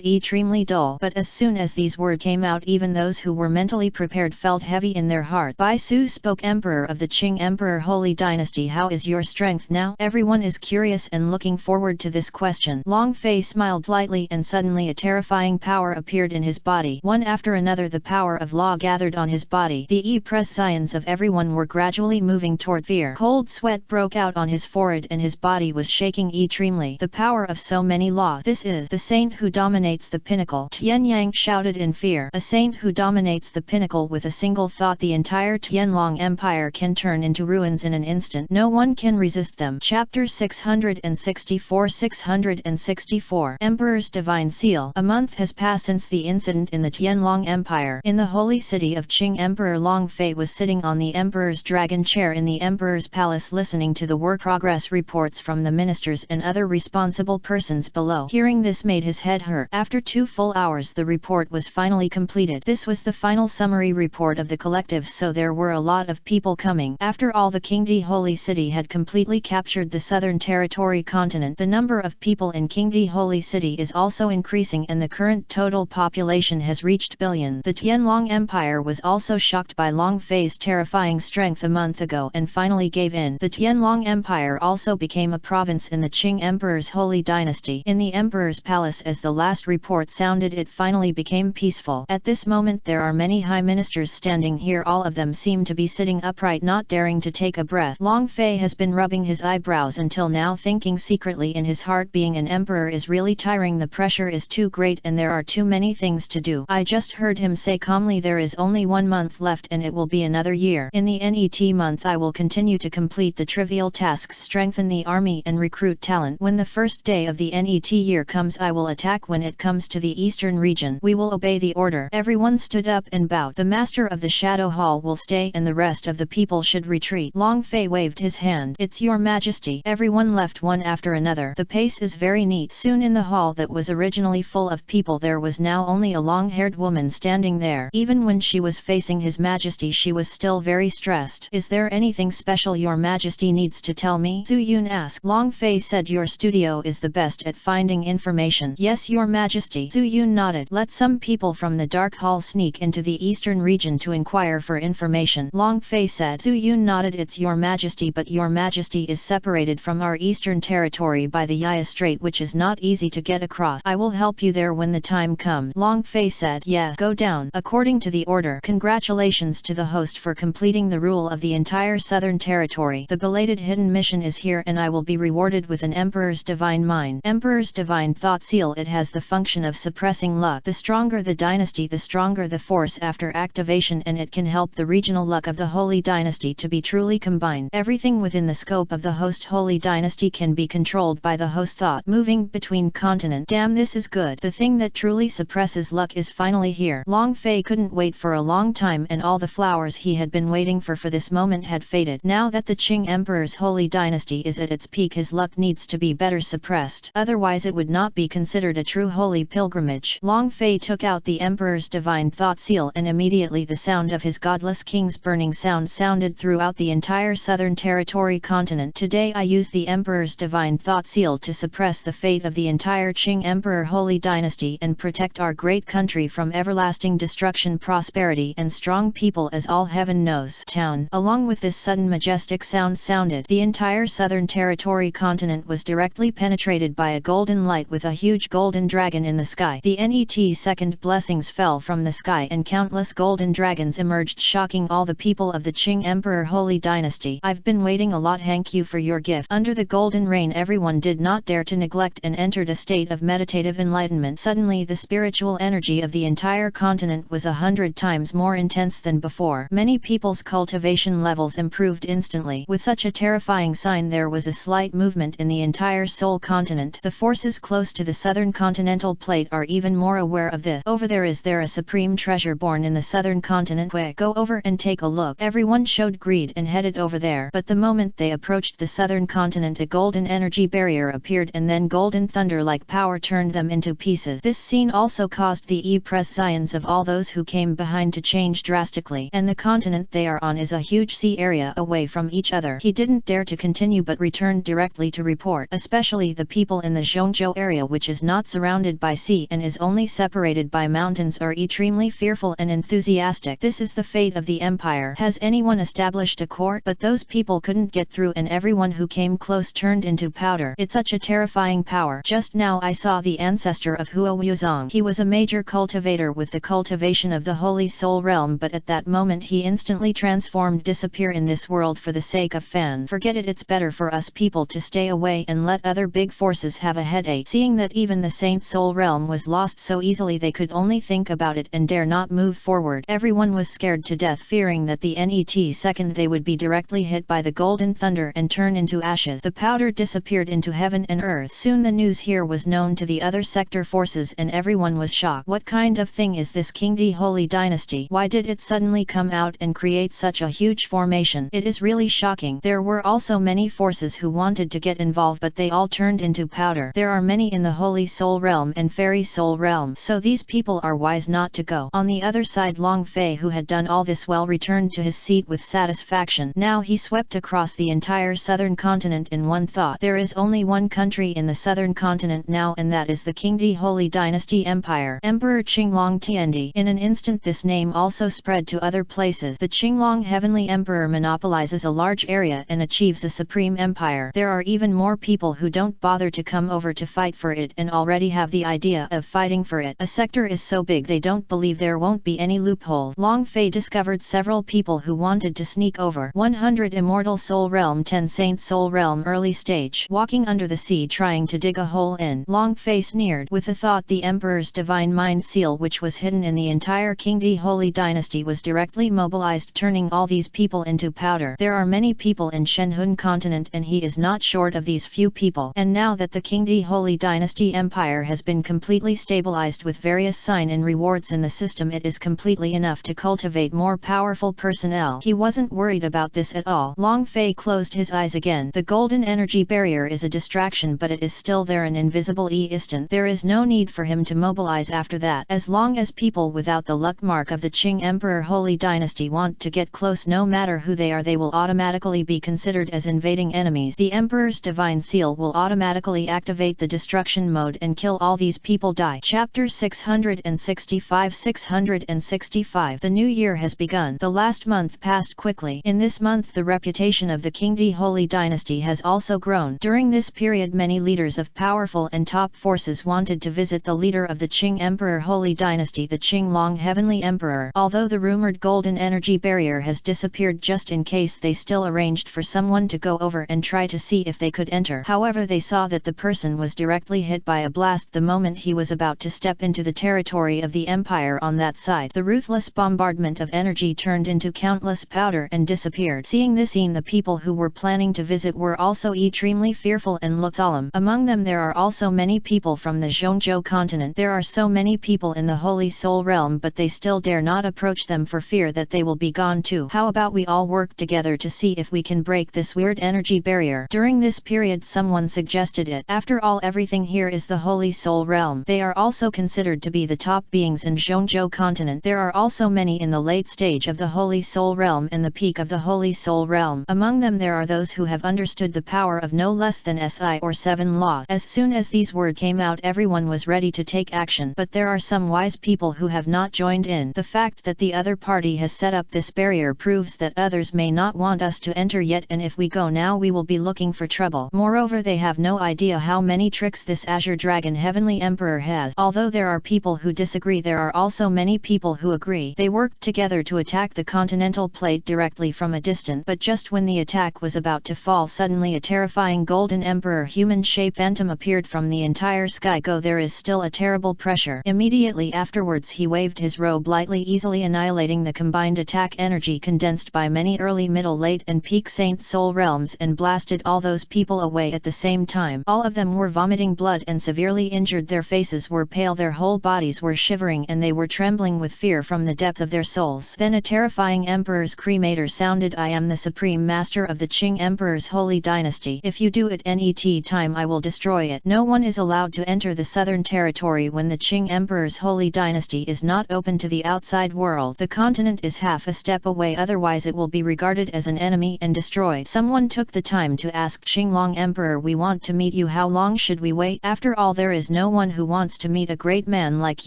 extremely dull, but as soon as these words came out, even those who were mentally prepared felt heavy in their heart. Bai Su spoke. Emperor of the Qing Emperor Holy Dynasty, how is your strength now? Everyone is curious and looking forward to this question. Long Fei smiled lightly and suddenly a terrifying power appeared in his body. One after another the power of law gathered on his body. The prescience of everyone were gradually moving toward fear. Cold sweat broke out on his forehead and his body was shaking extremely. The power of so many laws. This is the saint who dominates the pinnacle. Tian Yang shouted in fear. A saint who dominates the pinnacle with a single thought. The entire Tianlong Empire can turn into ruins in an instant. No one can resist them. Chapter 664 Emperor's Divine Seal. A month has passed since the incident in the Tianlong Empire. In the holy city of Qing, Emperor Long Fei was sitting on the emperor's dragon chair in the emperor's palace listening to the work progress reports from the ministers and other responsible persons below. Hearing this made his head hurt. After 2 full hours the report was finally completed. This was the final summary report of the collective, so there were a lot of people coming. After all, the Qingdi Holy City had completely captured the southern territory continent. The number of people in Qingdi Holy City is also increasing and the current total population has reached billions. The Tianlong Empire was also shocked by Long Fei's terrifying strength a month ago and finally gave in. The Tianlong Empire also became a province in the Qing Emperor's holy dynasty. In the Emperor's palace, as the last report sounded, it finally became peaceful. At this moment there are many high ministers standing here. All of them seem to be sitting upright, not daring to take a breath. Long Fei has been rubbing his eyebrows until now, thinking secretly in his heart, being an emperor is really tiring. The pressure is too great and there are too many things to do. I just heard him say calmly, there is only 1 month left and it will be another year. In the NET month I will continue to complete the trivial tasks, strengthen the army and recruit talent. When the first day of the NET year comes I will attack. When it comes to the eastern region we will obey the order. Everyone stood up and bowed. The master of the Shadow Hall will stay and the rest of the people should retreat. Long Fei waved his hand. It's your majesty. Everyone left one after another. The pace is very neat. Soon in the hall that was originally full of people there was now only a long-haired woman standing there. Even when she was facing his majesty she was still very stressed. Is there anything special your majesty needs to tell me? Zhu Yun asked. Long Fei said your studio is the best at finding information. Yes, your majesty. Zhu Yun nodded. Let some people from the dark hall sneak into the eastern region to inquire for information. Long Fei said. Zhu Yun nodded. It's your majesty, but your majesty is separated from our eastern territory by the Yaya Strait, which is not easy to get across. I will help you there when the time comes. Long Fei said. Yes, go down. According to the order. Congratulations to the host for completing the rule of the entire southern territory. The belated hidden mission is here and I will be rewarded with an Emperor's Divine Mind. Emperor's Divine Thought Seal. It has the function of suppressing luck. The stronger the dynasty, the stronger the force after activation, and it can help the regional luck of the Holy Dynasty to be truly combined. Everything within the scope of the host Holy Dynasty can be controlled by the host thought, moving between continent. Damn, this is good. The thing that truly suppresses luck is finally here. Long Fei couldn't wait for a long time and all the flowers he had been waiting for this moment had faded. Now that the Qing Emperor's Holy Dynasty is at its peak, his luck needs to be better suppressed. Otherwise it would not be considered a true holy pilgrimage. Long Fei took out the Emperor's Divine Thought Seal and immediately the sound of his godless king's burning sound sounded throughout the entire southern territory continent. Today I use the Emperor's Divine Thought Seal to suppress the fate of the entire Qing Emperor Holy Dynasty and protect our great country from everlasting destruction, prosperity and strong people, as all heaven knows. Town. Along with this sudden majestic sound sounded, the entire southern territory continent was directly penetrated by a golden light with a huge golden dragon in the sky. The NET second blessings fell from the sky and countless golden dragons emerged, shocking all the people of the Qing Emperor Holy Dynasty. I've been waiting a lot. Thank you for your gift. Under the golden rain everyone did not dare to neglect and entered a state of meditative enlightenment. Suddenly the spiritual energy of the entire continent was 100 times more intense than before. Many people's cultivation levels improved instantly. With such a terrifying sign there was a slight movement in the entire Soul continent. The forces close to the southern continental plate are even more aware of this. Over there, is there a supreme treasure born in the southern continent? Quick, go over and take a look. Everyone showed greed and headed over there. But the moment they approached the southern continent a golden energy barrier appeared and then golden thunder like power turned them into pieces. This scene also caused the prescience of all those who came behind to change drastically. And the continent they are on is a huge sea area away from each other. He didn't dare to continue but returned directly to report. Especially the people in the Zhongzhou area, which is not surrounded by sea and is only separated by mountains, are extremely fearful and enthusiastic. This is the fate of the empire. Has anyone established a court? But those people couldn't get through and everyone who came close turned into powder. It's such a terrifying power. Just now I saw the ancestor of Huo Wuzong. He was a major cultivator with the cultivation of the Holy Soul Realm, but at that moment he instantly transformed, disappear in this world for the sake of Fan. Forget it, it's better for us people to stay away and let other big forces have a headache. Seeing that even the Saint Soul Realm was lost so easily, they could only think about it and dare not move forward. Everyone was scared to death, fearing that the next second they would be directly hit by the golden thunder and turn into ashes. The powder disappeared into heaven and earth. Soon the news here was known to the other sector forces and everyone was shocked. What kind of thing is this Qingdi Holy Dynasty? Why did it suddenly come out and create such a huge formation? It is really shocking. There were also many forces who wanted to get involved, but they all turned into powder. There are many in the Holy Soul Realm and Fairy Soul Realm, so these people are wise not to go. On the other side, Long Fei, who had done all this well, returned to his seat with satisfaction. Now he swept across the entire southern continent in one thought. There is only one country in the southern continent now, and that is the Qingdi Holy Dynasty Empire. Emperor Qinglong Tiandi. In an instant this name also spread to other places. The Qinglong Heavenly Emperor monopolizes a large area and achieves a supreme empire. There are even more people who don't bother to come over to fight for it and already have the idea of fighting for it. A sector is so big they don't believe there won't be any loopholes. Long Fei discovered several people who wanted to sneak over. 100 Immortal Soul Realm, 10 Saint Soul Realm early stage, walking under the sea trying to dig a hole in. Long Fei sneered with the thought the Emperor's divine mind seal, which was hidden in the entire Qingdi Holy Dynasty, was directly mobilized, turning all these people into powder. There are many people in Shenhun continent and he is not short of these few people. And now that the Qingdi Holy Dynasty Empire has been completely stabilized with various sign and rewards in the system, it is completely enough to cultivate more powerful personnel. He wasn't worried about this at all. Long Fei closed his eyes again. The golden energy barrier is a distraction, but it is still there, an invisible instant. There is no need for him to mobilize after that. As long as people without the luck mark of the Qing Emperor Holy Dynasty want to get close, no matter who they are, they will automatically be considered as invading enemies. The Emperor's divine seal will automatically activate the destruction mode and kill all these people. Die. Chapter 665. 665. The new year has begun. The last month passed quickly. In this month the reputation of the Qingdi Holy Dynasty has also grown. During this period many leaders of powerful and top forces wanted to visit the leader of the Qing Emperor Holy Dynasty, the Qinglong Heavenly Emperor. Although the rumored golden energy barrier has disappeared, just in case, they still arranged for someone to go over and try to see if they could enter. However, they saw that the person was directly hit by a blast the moment he was about to step into the territory of the Empire on that side. The ruthless bombardment of energy turned into countless powder and disappeared. Seeing this scene, the people who were planning to visit were also extremely fearful and looked solemn. Among them there are also many people from the Zhongzhou continent. There are so many people in the Holy Soul Realm, but they still dare not approach them for fear that they will be gone too. How about we all work together to see if we can break this weird energy barrier? During this period someone suggested it. After all, everything here is the Holy Soul Realm. They are also considered to be the top beings in Zhongzhou continent. There are also many in the late stage of the Holy Soul Realm and the peak of the Holy Soul Realm. Among them there are those who have understood the power of no less than SI or 7 laws. As soon as these words came out, everyone was ready to take action. But there are some wise people who have not joined in. The fact that the other party has set up this barrier proves that others may not want us to enter yet, and if we go now we will be looking for trouble. Moreover, they have no idea how many tricks this Azure Dragon Heavenly Emperor has. Although there are people who disagree, there are also many people who agree. They worked together to attack the continental plate directly from a distance, but just when the attack was about to fall, suddenly a terrifying golden emperor human shape phantom appeared from the entire sky. Go, there is still a terrible pressure. Immediately afterwards he waved his robe lightly, easily annihilating the combined attack energy condensed by many early, middle, late and peak Saint Soul realms, and blasted all those people away at the same time. All of them were vomiting blood and severely injured. Their faces were pale, their whole bodies were shivering, and they were trembling with fear from the depth of their souls. Then a terrifying emperor's cremator sounded. I am the supreme master of the Qing Emperor's holy dynasty. If you do it any time, I will destroy it. No one is allowed to enter the southern territory when the Qing Emperor's holy dynasty is not open to the outside world. The continent is half a step away, otherwise it will be regarded as an enemy and destroyed. Someone took the time to ask Qinglong Emperor, we want to meet you, how long should we wait? After all, there is no one who wants to meet a great man like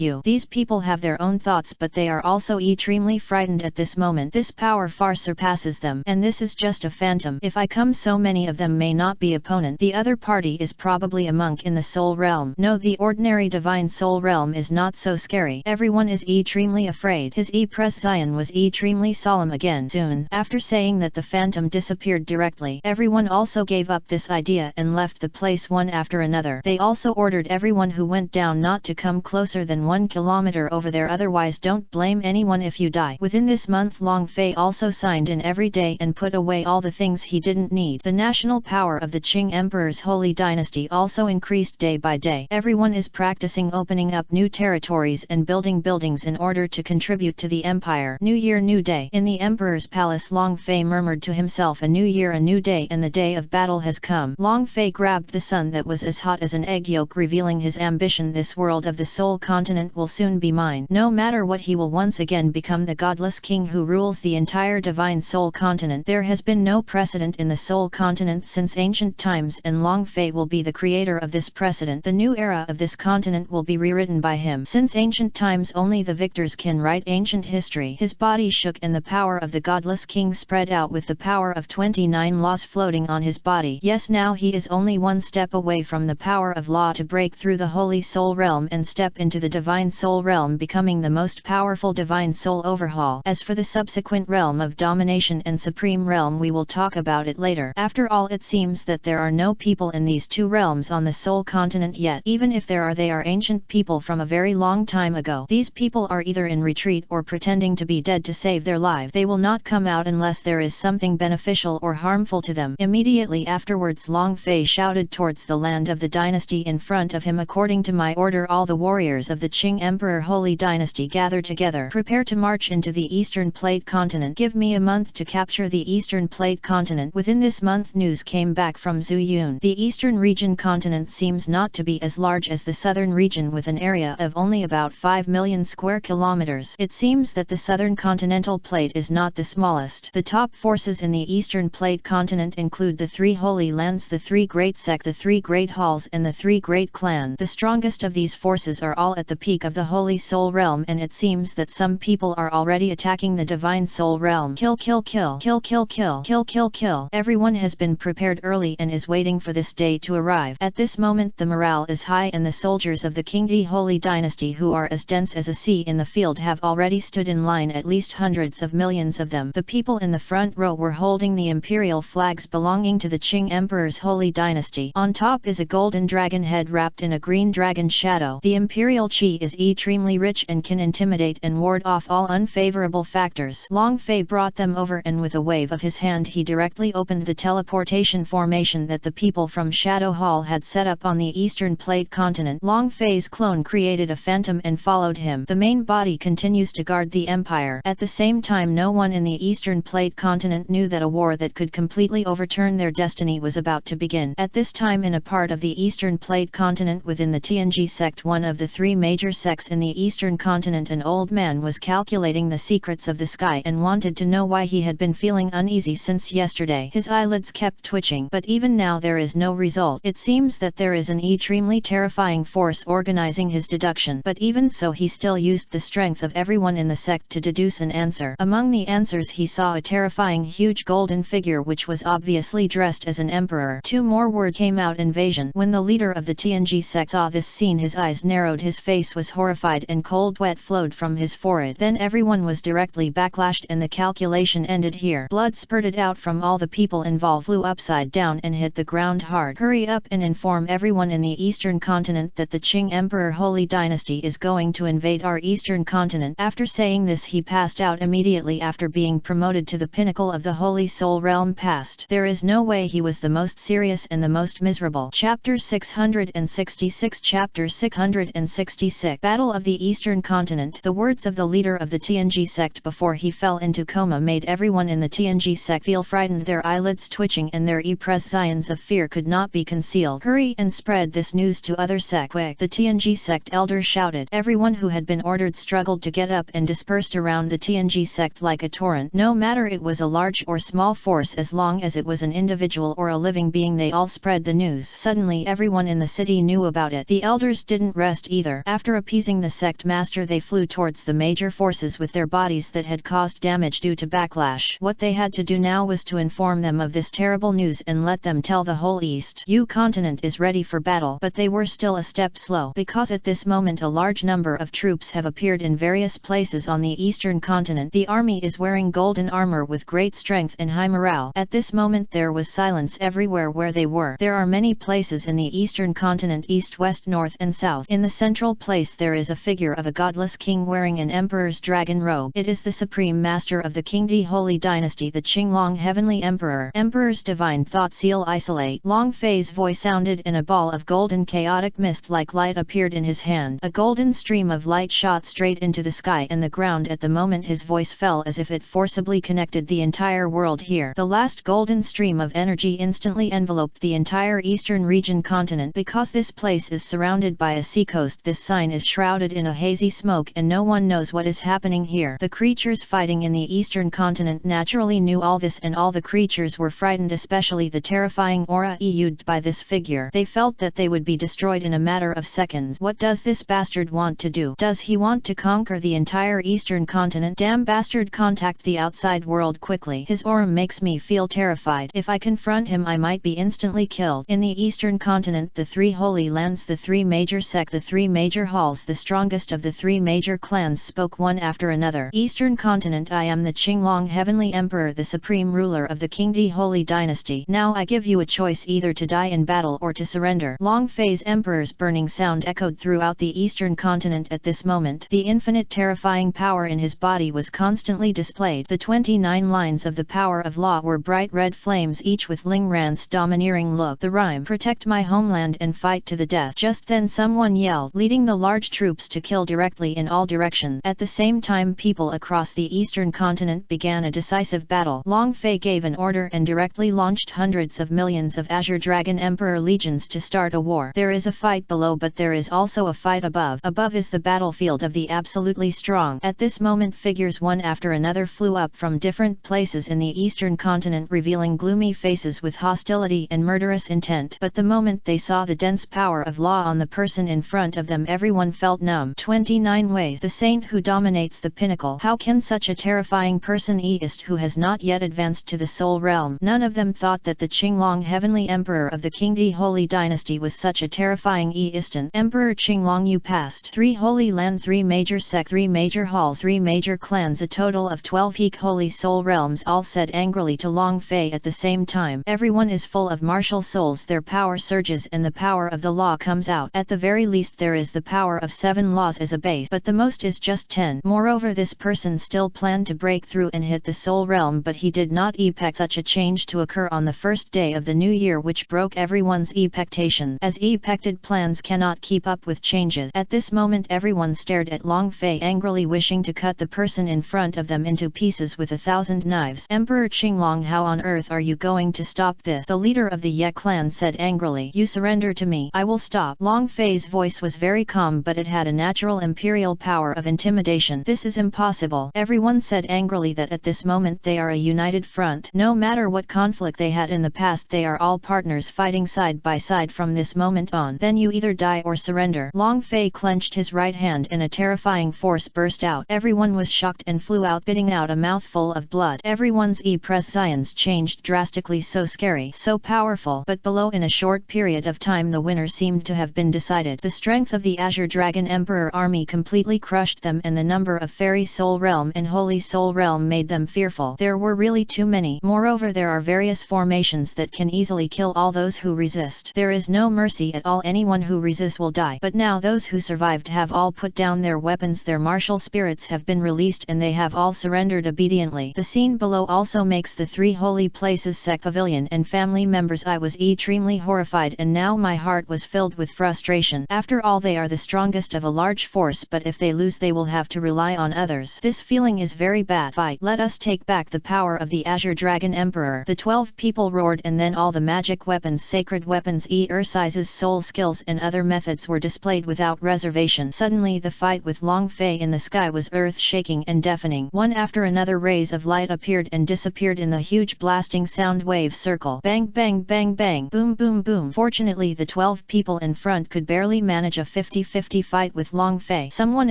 you. These people have their own thoughts, but they are also extremely frightened at this moment. This power far surpasses them, and this is just a phantom. If I come, so many of them may not be opponent. The other party is probably a monk in the soul realm. No, the ordinary divine soul realm is not so scary. Everyone is extremely afraid. His President was extremely solemn again. Soon after saying that, the phantom disappeared directly. Everyone also gave up this idea and left the place one after another. They also ordered everyone who went down not to come closer than 1 kilometer over there, otherwise don't blame anyone if you die. Within this month, Long Fei also signed in every day and put away all the things he didn't need. The national power of the Qing Emperor's holy dynasty also increased day by day. Everyone is practicing opening up new territories and building buildings in order to contribute to the empire. New year, new day. In the emperor's palace, Long Fei murmured to himself, a new year, a new day, and the day of battle has come. Long Fei grabbed the sun that was as hot as an egg yolk, revealing his ambition: this world of the soul continent will soon be mine. No matter what, he will once again become the godless king who rules the entire divine soul continent. There has been no precedent in the soul continent since ancient times, and Long Fei will be the creator of this precedent. The new era of this continent will be rewritten by him. Since ancient times, only the victors can write ancient history. His body shook and the power of the godless king spread out with the power of 29 laws floating on his body. Yes, now he is only one step away from the power of law to break through the holy soul realm and step into the divine soul realm, becoming the most powerful divine soul overhaul. As for the subsequent realm of domination and supreme realm, we will talk about it later. After all, it seems that there are no people in these two realms on the soul continent yet. Even if there are, they are ancient people from a very long time ago. These people are either in retreat or pretending to be dead to save their life. They will not come out unless there is something beneficial or harmful to them. Immediately afterwards, Long Fei shouted towards the land of the dynasty in front of him, according to my order, all the warriors of the Qing Emperor holy dynasty gather together. Prepare to march into the Eastern Plate continent. Give me a month to capture the Eastern Plate continent. Within this month, news came back from Zhu Yun. The Eastern region continent seems not to be as large as the southern region, with an area of only about 5 million square kilometers. It seems that the southern continental plate is not the smallest. The top forces in the Eastern Plate continent include the 3 holy lands, the 3 great sect, the 3 great halls, and the 3 great clans. The strongest of these forces are all at the peak of the holy soul realm, and it seems that some people are already attacking the divine soul realm. Kill, kill, kill, kill, kill, kill, kill, kill, kill. Everyone has been prepared early and is waiting for this day to arrive. At this moment, the morale is high, and the soldiers of the Qingdi holy dynasty, who are as dense as a sea in the field, have already stood in line, at least hundreds of millions of them. The people in the front row were holding the imperial flags belonging to the Qing Emperor's holy dynasty. On top is a golden dragon head wrapped in a green dragon shadow. The imperial chi is extremely rich and can intimidate and ward off all unfavorable factors. Long Fei brought them over, and with a wave of his hand he directly opened the teleportation formation that the people from Shadow Hall had set up on the Eastern Plate continent. Long Fei's clone created a phantom and followed him. The main body continues to guard the empire. At the same time, no one in the Eastern Plate continent knew that a war that could completely overturn their destiny was about to begin. At this time, in a part of the Eastern Plate continent within the Tianji sect, one of the 3 major sects in the Eastern continent, an old man was calculating the secrets of the sky and wanted to know why he had been feeling uneasy since yesterday. His eyelids kept twitching, but even now there is no result. It seems that there is an extremely terrifying force organizing his deduction, but even so he still used the strength of everyone in the sect to deduce an answer. Among the answers, he saw a terrifying huge golden figure which was obviously dressed as an emperor. 2 more words came out: invasion. When the leader of the Tianji sect saw this scene, his eyes narrowed, his face was horrified, and cold sweat flowed from his forehead. Then everyone was directly backlashed and the calculation ended here. Blood spurted out from all the people involved, flew upside down and hit the ground hard. Hurry up and inform everyone in the Eastern continent that the Qing Emperor holy dynasty is going to invade our Eastern continent. After saying this, he passed out immediately after being promoted to the pinnacle of the holy soul realm past. There is no way he was the most serious and the most miserable. Chapter 666. Chapter 666. Battle of the Eastern Continent. The words of the leader of the Tianji sect before he fell into coma made everyone in the Tianji sect feel frightened, their eyelids twitching and their expressions of fear could not be concealed. Hurry and spread this news to other sects quick, the Tianji sect elder shouted. Everyone who had been ordered struggled to get up and dispersed around the Tianji sect like a torrent. No matter it was a large or small force, as long as it was an individual or a living being, they all spread the news. Suddenly everyone in the city knew about it. The elders didn't rest either. After appeasing the sect master, they flew towards the major forces with their bodies that had caused damage due to backlash. What they had to do now was to inform them of this terrible news and let them tell the whole East continent is ready for battle, but they were still a step slow, because at this moment a large number of troops have appeared in various places on the eastern continent. The army is wearing golden armor with great strength and high morale. At this moment there was silence everywhere where they were. There are many places in the eastern continent, east, west, north and south. In the central place there is a figure of a godless king wearing an emperor's dragon robe. It is the supreme master of the Qingdi Holy Dynasty, the Qinglong Heavenly Emperor. Emperor's divine thought seal isolate. Long Fei's voice sounded and a ball of golden chaotic mist like light appeared in his hand. A golden stream of light shot straight into the sky and the ground. At the moment his voice fell as if it forcibly connected the entire world here. The last golden stream of energy instantly enveloped the entire eastern region continent. Because this place is surrounded by a seacoast, this sign is shrouded in a hazy smoke and no one knows what is happening here. The creatures fighting in the eastern continent naturally knew all this, and all the creatures were frightened, especially the terrifying aura issued by this figure. They felt that they would be destroyed in a matter of seconds. What does this bastard want to do? Does he want to conquer the entire eastern continent? Damn bastard, contact the outside world quickly. His aura makes me feel terrified. If I confront him I might be instantly killed. In the eastern continent, the three holy lands, the three major sects, the three major halls, the strongest of the three major clans spoke one after another. Eastern continent, I am the Qinglong Heavenly Emperor, the supreme ruler of the Qingdi Holy Dynasty. Now I give you a choice, either to die in battle or to surrender. Long Fei's emperor's burning sound echoed throughout the eastern continent at this moment. The infinite terrifying power in his body was constantly displayed. The 29 lines of the power of law were bright red flames, each with Ling Ran's domineering look. The rhyme, protect my homeland and fight to the death. Just then someone yelled, leading the large troops to kill directly in all directions. At the same time people across the eastern continent began a decisive battle. Long Fei gave an order and directly launched hundreds of millions of Azure Dragon Emperor legions to start a war. There is a fight below, but there is also a fight above. Above is the battlefield of the absolutely strong. At this moment figures one after another flew up from different places in the eastern continent, revealing gloomy faces with hostility and murderous intent. But the moment they saw the dense power of law on the person in front of them, everyone felt numb. 29 ways. The saint who dominates the pinnacle. How can such a terrifying person exist who has not yet advanced to the soul realm? None of them thought that the Qinglong Heavenly Emperor of the Qingdi Holy Dynasty was such a terrifying instant. Emperor Qinglong, you passed 3 holy lands, 3 major sects, 3 major halls, 3 major clans, a total of 12 peak holy soul realms, all said angrily to Long Fei at the same time. Everyone is full of martial souls, their power surges and the power of the law comes out. At the very least there is the power of 7 laws as a base, but the most is just 10. Moreover, this person still planned to break through and hit the soul realm, but he did not expect such a change to occur on the first day of the new year, which broke everyone's expectations, as expected plans cannot keep up with changes. At this moment everyone stared at Long Fei angrily, wishing to cut the person in front of them into pieces with 1,000 knives. Emperor Qinglong, how on earth are you going to stop this? The leader of the Ye clan said angrily. You surrender to me, I will stop. Long Fei's voice was very calm, but it had a natural imperial power of intimidation. This is impossible. Everyone said angrily that at this moment they are a united front. No matter what conflict they had in the past, they are all partners fighting side by side from this moment on. Then you either die or surrender. Long Fei clenched his right hand and a terrifying force burst out. Everyone was shocked and flew out, spitting out a mouthful of blood. Everyone's prescience changed drastically, so scary, so powerful. But below, in a short period of time, the winner seemed to have been decided. The strength of the Azure Dragon Emperor army completely crushed them, and the number of Fairy Soul Realm and Holy Soul Realm made them fearful. There were really too many. Moreover, there are various formations that can easily kill all those who resist. There is no mercy at all. Anyone who resists will die. But now those who survived have all put down their weapons, their martial spirits have been released, and they have all surrendered obediently. The scene below also makes the 3 holy places sect pavilion and family members. I was extremely horrified, and now my heart was filled with frustration. After all, they are the strongest of a large force, but if they lose they will have to rely on others. This feeling is very bad. Fight. Let us take back the power of the Azure Dragon Emperor. The 12 people roared, and then all the magic weapons, sacred weapons, exercises, soul skills and other methods were displayed without reservation. Suddenly the fight with Long Fei in the sky was earth-shaking and deafening. One after another rays of light appeared and disappeared in the huge blasting sound wave circle. Bang bang bang bang, boom boom boom. Fortunately the 12 people in front could barely manage a 50-50 fight with Long Fei. Someone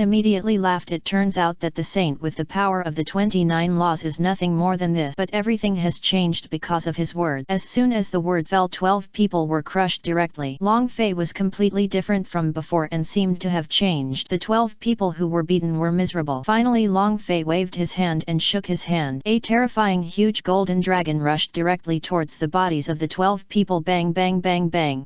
immediately laughed. It turns out that the saint with the power of the 29 laws is nothing more than this. But everything has changed because of his word. As soon as the the word fell, 12 people were crushed directly. Long Fei was completely different from before and seemed to have changed. The 12 people who were beaten were miserable. Finally Long Fei waved his hand and shook his hand. A terrifying huge golden dragon rushed directly towards the bodies of the 12 people. Bang bang bang bang.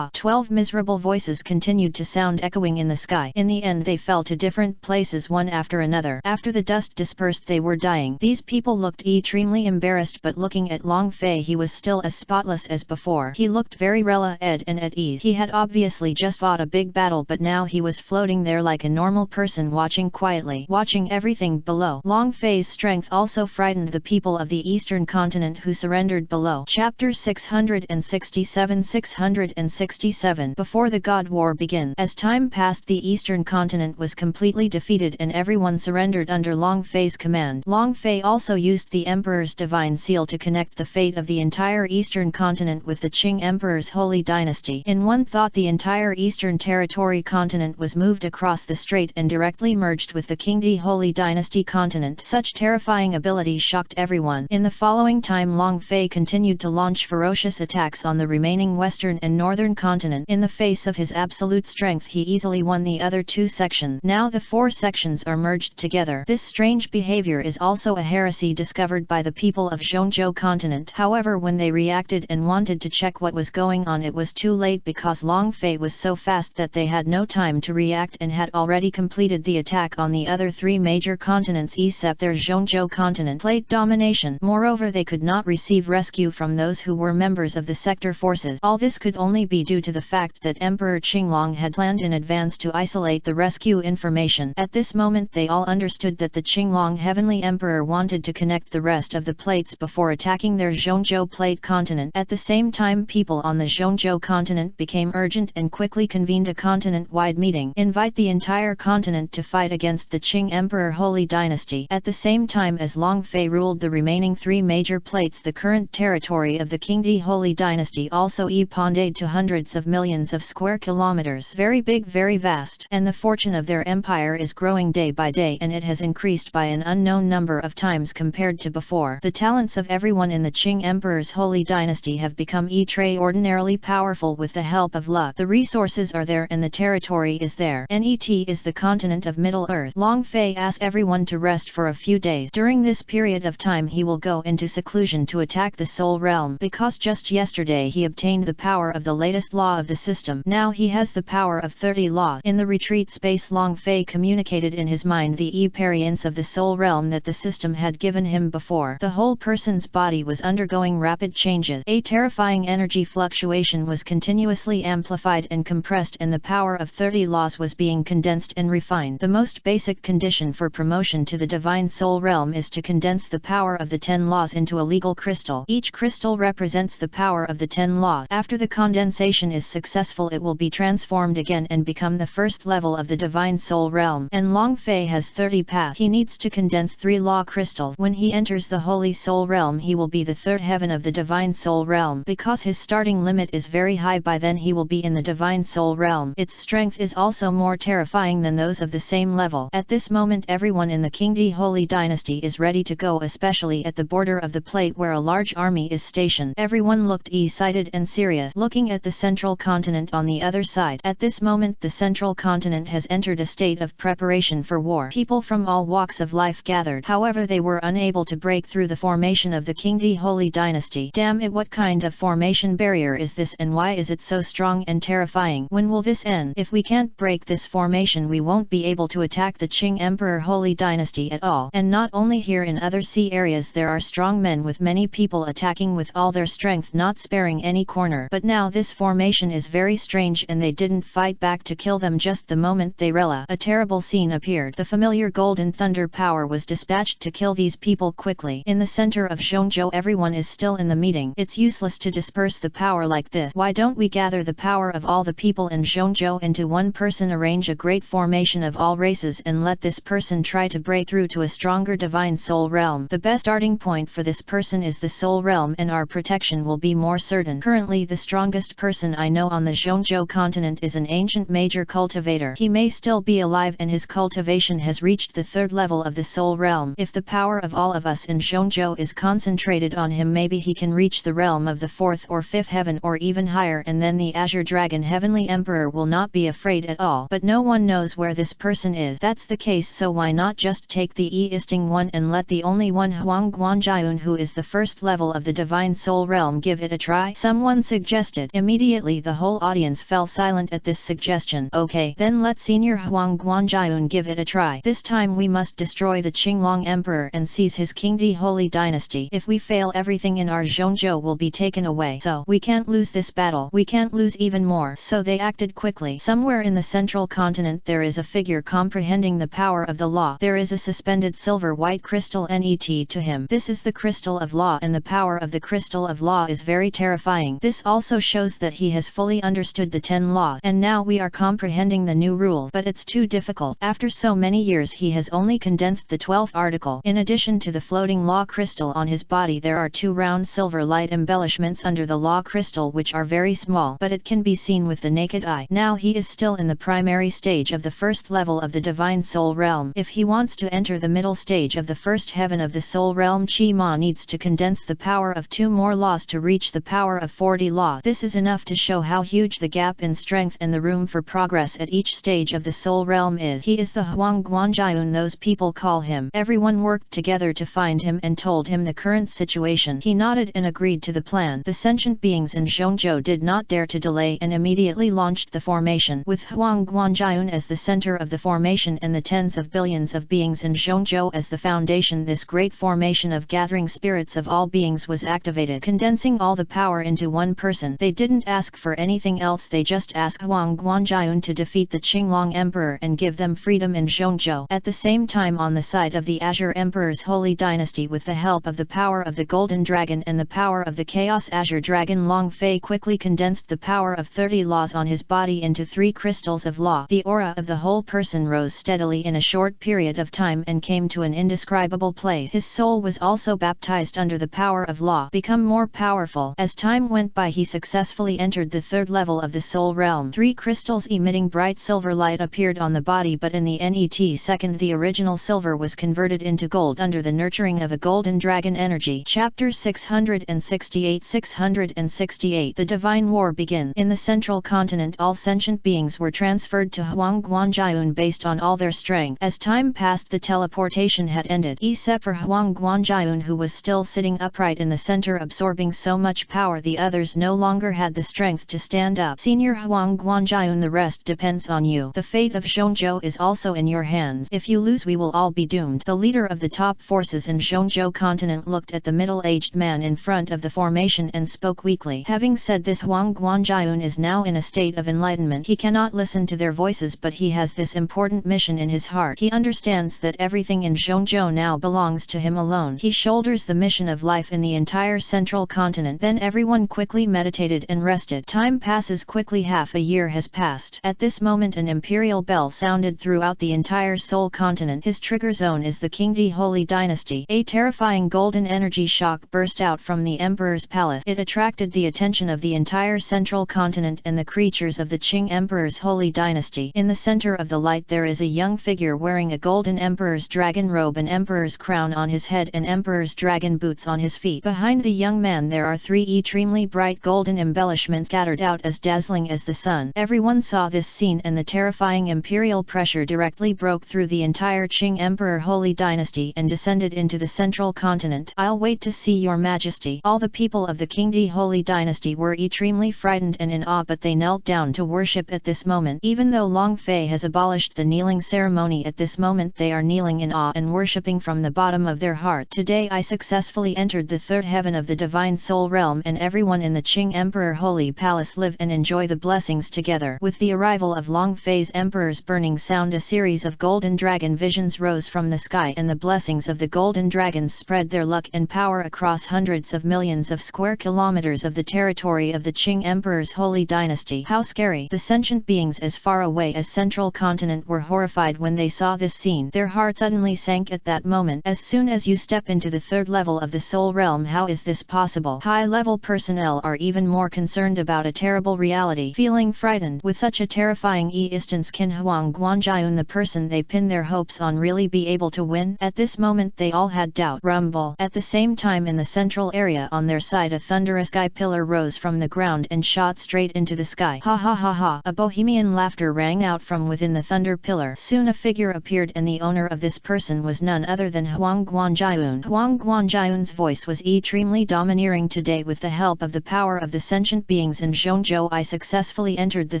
12 miserable voices continued to sound echoing in the sky. In the end they fell to different places one after another. After the dust dispersed they were dying. These people looked extremely embarrassed, but looking at Long Fei he was still as spotless as before. He looked very relaxed and at ease. He had obviously just fought a big battle, but now he was floating there like a normal person, watching quietly, watching everything below. Long Fei's strength also frightened the people of the eastern continent who surrendered below. Chapter 667 Before the God War begins. As time passed the eastern continent was completely defeated and everyone surrendered under Long Fei's command. Long Fei also used the Emperor's divine seal to connect the fate of the entire eastern continent with the Qing Emperor's holy dynasty. In one thought the entire eastern territory continent was moved across the strait and directly merged with the Qingdi holy dynasty continent. Such terrifying ability shocked everyone. In the following time Long Fei continued to launch ferocious attacks on the remaining western and northern continent. In the face of his absolute strength he easily won the other two sections. Now the four sections are merged together. This strange behavior is also a heresy discovered by the people of Zhongzhou continent. However, when they reacted and wanted to check what was going on, it was too late because Long Fei was so fast that they had no time to react and had already completed the attack on the other three major continents except their Zhongzhou continent plate domination. Moreover, they could not receive rescue from those who were members of the sector forces. All this could only be due to the fact that Emperor Qinglong had planned in advance to isolate the rescue information. At this moment they all understood that the Qinglong Heavenly Emperor wanted to connect the rest of the plates before attacking their Zhongzhou plate continent. At the same time people on the Zhongzhou continent became urgent and quickly convened a continent-wide meeting. Invite the entire continent to fight against the Qing Emperor Holy Dynasty. At the same time as Long Fei ruled the remaining three major plates, the current territory of the Qingdi Holy Dynasty also expanded to hundreds of millions of square kilometers. Very big, very vast. And the fortune of their empire is growing day by day, and it has increased by an unknown number of times compared to before. The talents of everyone in the Qing Emperor's Holy Dynasty have become extraordinarily powerful with the help of luck. The resources are there and the territory is there. Net is the continent of Middle Earth. Long Fei asked everyone to rest for a few days. During this period of time he will go into seclusion to attack the Soul Realm, because just yesterday he obtained the power of the latest law of the system. Now he has the power of 30 laws. In the retreat space Long Fei communicated in his mind the experience of the Soul Realm that the system had given him before. The whole person's body was undergoing rapid changes. A terrifying energy fluctuation was continuously amplified and compressed, and the power of 30 laws was being condensed and refined. The most basic condition for promotion to the Divine Soul Realm is to condense the power of the 10 laws into a legal crystal. Each crystal represents the power of the 10 laws. After the condensation is successful it will be transformed again and become the first level of the Divine Soul Realm. And Long Fei has 30 paths. He needs to condense 3 law crystals. When he enters the Holy Soul Realm he will be the third heaven of the Divine Soul Realm. Because his starting limit is very high, by then he will be in the Divine Soul Realm. Its strength is also more terrifying than those of the same level. At this moment everyone in the Qingdi Holy Dynasty is ready to go, especially at the border of the plate where a large army is stationed. Everyone looked excited and serious, looking at the central continent on the other side. At this moment the central continent has entered a state of preparation for war. People from all walks of life gathered. However, they were unable to break through the formation of the Qingdi Holy Dynasty. Damn it, what kind of formation barrier is this, and why is it so strong and terrifying? When will this end? If we can't break this formation we won't be able to attack the Qing Emperor Holy Dynasty at all. And not only here, in other sea areas there are strong men with many people attacking with all their strength, not sparing any corner. But now this formation is very strange and they didn't fight back to kill them just the moment they rela. A terrible scene appeared. The familiar golden thunder power was dispatched to kill these people quickly. In the center of Zhongzhou everyone is still in the meeting. It's useless to disperse the power like this. Why don't we gather the power of all the people in Zhongzhou into one person, arrange a great formation of all races, and let this person try to break through to a stronger Divine Soul Realm. The best starting point for this person is the Soul Realm, and our protection will be more certain. Currently the strongest person I know on the Zhongzhou continent is an ancient major cultivator. He may still be alive and his cultivation has reached the 3rd level of the Soul Realm. If the power of all of us in Zhongzhou is concentrated on him, maybe he can reach the realm realm of the 4th or 5th heaven or even higher, and then the Azure Dragon Heavenly Emperor will not be afraid at all. But no one knows where this person is. That's the case, so why not just take the E-isting one and let the only one Huang Guanjian, who is the first level of the Divine Soul Realm, give it a try? Someone suggested. Immediately the whole audience fell silent at this suggestion. Okay, then let Senior Huang Guanjian give it a try. This time we must destroy the Qinglong Emperor and seize his Qingdi Holy Dynasty. If we fail, everything in our Zhongzhou will be taken away. So we can't lose this battle. We can't lose even more. So they acted quickly. Somewhere in the central continent there is a figure comprehending the power of the law. There is a suspended silver-white crystal net to him. This is the crystal of law, and the power of the crystal of law is very terrifying. This also shows that he has fully understood the 10 laws, and now we are comprehending the new rules, but it's too difficult. After so many years he has only condensed the 12th article. In addition to the floating law crystal on his body, there are 2 round silver light embellishments under the law crystal which are very small, but it can be seen with the naked eye. Now he is still in the primary stage of the first level of the Divine Soul Realm. If he wants to enter the middle stage of the first heaven of the Soul Realm, Qi Ma needs to condense the power of 2 more laws to reach the power of 40 laws. This is enough to show how huge the gap in strength and the room for progress at each stage of the Soul Realm is. He is the Huang Guanjian those people call him. Everyone worked together to find him and told him the current situation. He nodded and agreed to the plan. The sentient beings in Zhongzhou did not dare to delay and immediately launched the formation. With Huang Guanjian as the center of the formation and the tens of billions of beings in Zhongzhou as the foundation, this great formation of gathering spirits of all beings was activated, condensing all the power into one person. They didn't ask for anything else, they just asked Huang Guanjian to defeat the Qinglong Emperor and give them freedom in Zhongzhou. At the same time, on the side of the Azure Emperor's Holy Dynasty, with the help of the power of the Golden Dragon and the power of the Chaos Azure Dragon, Long Fei quickly condensed the power of 30 laws on his body into 3 crystals of law. The aura of the whole person rose steadily in a short period of time and came to an indescribable place. His soul was also baptized under the power of law, become more powerful. As time went by, he successfully entered the 3rd level of the Soul Realm. 3 crystals emitting bright silver light appeared on the body, but in the net second the original silver was converted into gold under the nurturing of a golden dragon energy. Chapter 668 668 The Divine War begins. In the central continent, all sentient beings were transferred to Huang Guanjian based on all their strength. As time passed, the teleportation had ended, except for Huang Guanjian, who was still sitting upright in the center absorbing so much power the others no longer had the strength to stand up. Senior Huang Guanjian, the rest depends on you. The fate of Zhongzhou is also in your hands. If you lose, we will all be doomed. The leader of the top forces in Zhongzhou continent looked at the middle-aged man in front of the formation and spoke weakly. Having said this, Huang Guanjian is now in a state of enlightenment. He cannot listen to their voices, but he has this important mission in his heart. He understands that everything in Zhongzhou now belongs to him alone. He shoulders the mission of life in the entire central continent. Then everyone quickly meditated and rested. Time passes quickly. Half a year has passed. At this moment an imperial bell sounded throughout the entire Soul continent. His trigger zone is the Qingdi Holy Dynasty. A terrifying golden energy shock burst out from the Emperor's palace. It attracted the attention of the entire central continent and the creatures of the Qing Emperor's Holy Dynasty. In the center of the light there is a young figure wearing a golden Emperor's dragon robe, an Emperor's crown on his head, and Emperor's dragon boots on his feet. Behind the young man there are 3 extremely bright golden embellishments scattered out as dazzling as the sun. Everyone saw this scene, and the terrifying imperial pressure directly broke through the entire Qing Emperor Holy Dynasty and descended into the central continent. I'll wait to see your majesty. All the people of the Qingdi Holy Dynasty were extremely frightened and in awe, but they knelt down to worship at this moment. Even though Long Fei has abolished the kneeling ceremony, at this moment they are kneeling in awe and worshipping from the bottom of their heart. Today I successfully entered the 3rd heaven of the Divine Soul Realm, and everyone in the Qing Emperor Holy Palace live and enjoy the blessings together. With the arrival of Long Fei's Emperor's burning sound, a series of golden dragon visions rose from the sky, and the blessings of the golden dragons spread their luck and power across hundreds of millions of square kilometers of the territory of the Qing Emperor's Holy Dynasty. How scary! The sentient beings as far away as central continent were horrified when they saw this scene. Their hearts suddenly sank at that moment. As soon as you step into the 3rd level of the Soul Realm, how is this possible? High-level personnel are even more concerned about a terrible reality. Feeling frightened with such a terrifying instance, can Huang Guanjian, the person they pin their hopes on, really be able to win? At this moment they all had doubt. Rumble. At the same time, in the central area on their side a thunderous sky pillar rose from the ground and shot straight into the sky. Ha ha ha ha! A bohemian laughter rang out from within the thunder pillar. Soon a figure appeared, and the owner of this person was none other than Huang Guanjiun. Huang Guanjiun's voice was extremely domineering. Today, with the help of the power of the sentient beings in Zhongzhou, I successfully entered the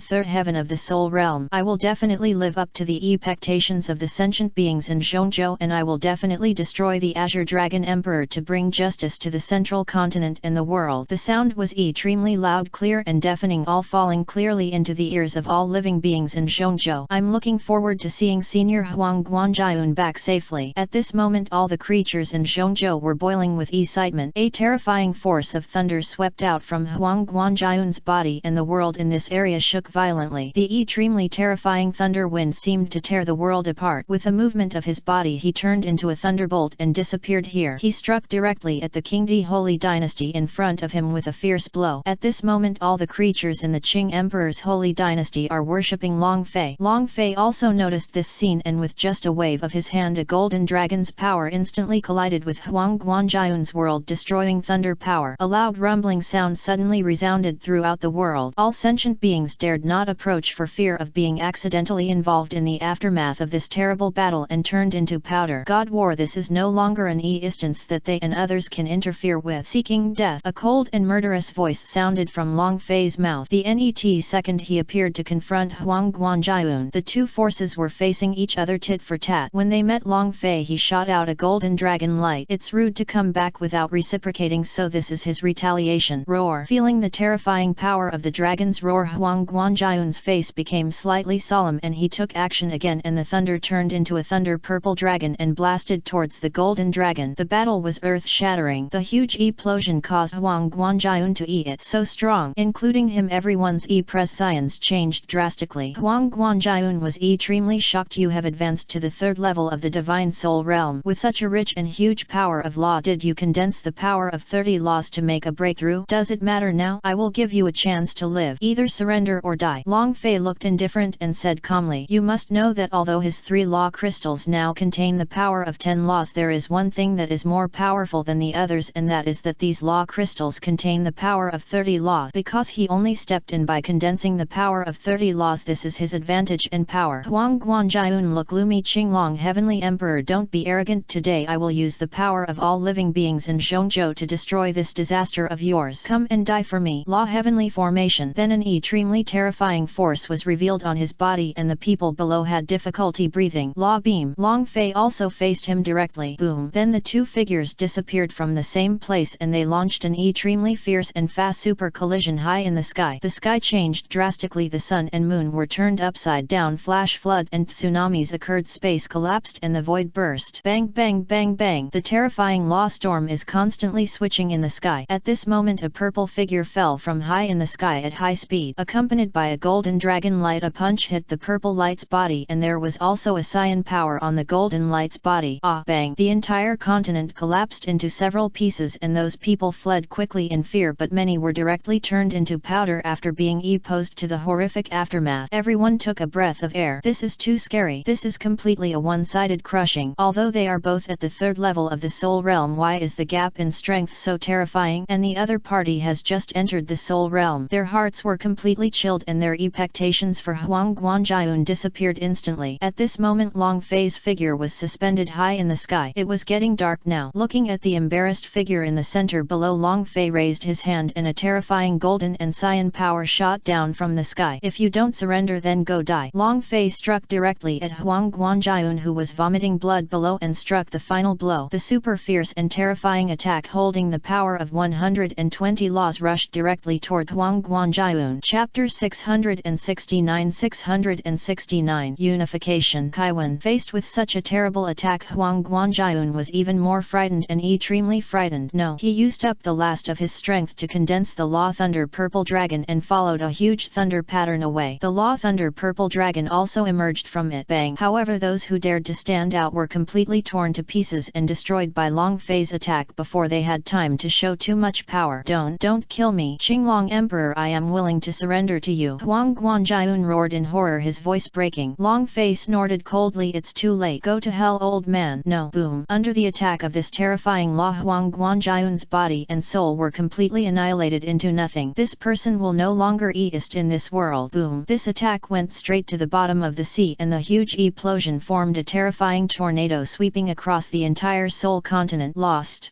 third heaven of the soul realm. I will definitely live up to the expectations of the sentient beings in Zhongzhou, and I will definitely destroy the Azure Dragon Emperor to bring justice to the central continent and the world. The sound was extremely loud, clear and deafening, all falling clearly into the ears of all living beings in Zhongzhou. I'm looking forward to seeing Senior Huang Guanjiun back safely. At this moment all the creatures in Zhongzhou were boiling with excitement. A terrifying force of thunder swept out from Huang Guanjiun's body, and the world in this area shook violently. The extremely terrifying thunder wind seemed to tear the world apart. With a movement of his body he turned into a thunderbolt and disappeared here. He struck directly at the Qingdi Holy Dynasty in front of him with a fierce blow. At this moment all the creatures in the Qing Emperor's Holy Dynasty are worshipping Long Fei. Long Fei also noticed this scene, and with just a wave of his hand a golden dragon's power instantly collided with Huang Guanjiun's world-destroying thunder power. A loud rumbling sound suddenly resounded throughout the world. All sentient beings dared not approach for fear of being accidentally involved in the aftermath of this terrible battle and turned into powder. God war, this is no longer an instance that they and others can interfere with. Seeking death. A cold and murderous voice sounded from Long Fei's mouth. The second he appeared to confront Huang Guanjiun. The two forces were facing each other tit for tat. When they met, Long Fei he shot out a golden dragon light. It's rude to come back without reciprocating, so this is his retaliation. Roar. Feeling the terrifying power of the dragon's roar, Huang Guanjiun's face became slightly solemn and he took action again, and the thunder turned into a thunder purple dragon and blasted towards the golden dragon. The battle was earth-shattering. The huge explosion caused Huang Guanjiun to it so strong, including him everyone's prescience changed drastically. Huang Guanjiun was extremely shocked. You have advanced to the third level of the divine soul realm. With such a rich and huge power of law, did you condense the power of 30 laws to make a breakthrough? Does it matter now? I will give you a chance to live. Either surrender or die. Long Fei looked indifferent and said calmly, you must know that although his 3 law crystals now contain the power of 10 laws, there is one thing that is more powerful than the others, and that is that these law crystals contain the power of 30 laws. Because he only stepped in by condensing the power of 30 laws, this is his advantage and power. Huang Guanjiun looked gloomy. Qinglong, Heavenly Emperor, don't be arrogant. Today I will use the power of all living beings in Zhongzhou to destroy this disaster of yours. Come and die for me. Law Heavenly Formation. Then an extremely terrifying force was revealed on his body, and the people below had difficulty breathing. Law Beam. Long Fei also faced him directly. Boom. Then the two figures disappeared from the same place, and they launched an extremely fierce and fast super collision high in the sky. The sky changed drastically. The sun and moon were turned upside down. Flash floods and tsunamis occurred. Space collapsed and the void burst. Bang bang bang bang. The terrifying law storm is constantly switching in the sky. At this moment a purple figure fell from high in the sky at high speed, accompanied by a golden dragon light. A punch hit the purple light's body, and there was also a cyan power on the golden light's body. Ah, bang. The entire continent collapsed into several pieces, and those people fled quickly in fear, but many were directly turned into powder after being exposed to the horrific aftermath. Everyone took a breath of air. This is too scary. This is completely a one-sided crushing. Although they are both at the third level of the soul realm, why is the gap in strength so terrifying? And the other party has just entered the soul realm. Their hearts were completely chilled, and their expectations for Huang Guanjiun disappeared instantly. At this moment Long Fei's figure was suspended high in the sky. It was getting dark now. Looking at the embarrassed figure in the center below, Long Fei raised his hand, and a terrifying golden and cyan power shot down from the sky. If you don't surrender, then go die. Long Fei struck directly at Huang Guanjiun, who was vomiting blood below, and struck the final blow. The super fierce and terrifying attack holding the power of 120 laws rushed directly toward Huang Guanjiun. Chapter 669 Unification. Kaiwan. Faced with such a terrible attack, Huang Guanjiun was even more frightened and extremely frightened. No, he used up the last of his strength to condense the Law Thunder Purple Dragon and followed a huge thunder pattern away. The Law Thunder Purple Dragon also emerged from it. Bang. However, those who dared to stand out were completely torn to pieces and destroyed by Long Fei's attack before they had time to show too much power. Don't kill me. Qinglong Emperor, I am willing to surrender to you. Huang Guanjiun roared in horror, his voice breaking. Long Fei snorted coldly, it's too late. Go to hell, old man. No. Boom. Under the attack of this terrifying law, Huang Guanjiun's body body and soul were completely annihilated into nothing. This person will no longer exist in this world. Boom! This attack went straight to the bottom of the sea, and the huge explosion formed a terrifying tornado sweeping across the entire Soul continent. Lost.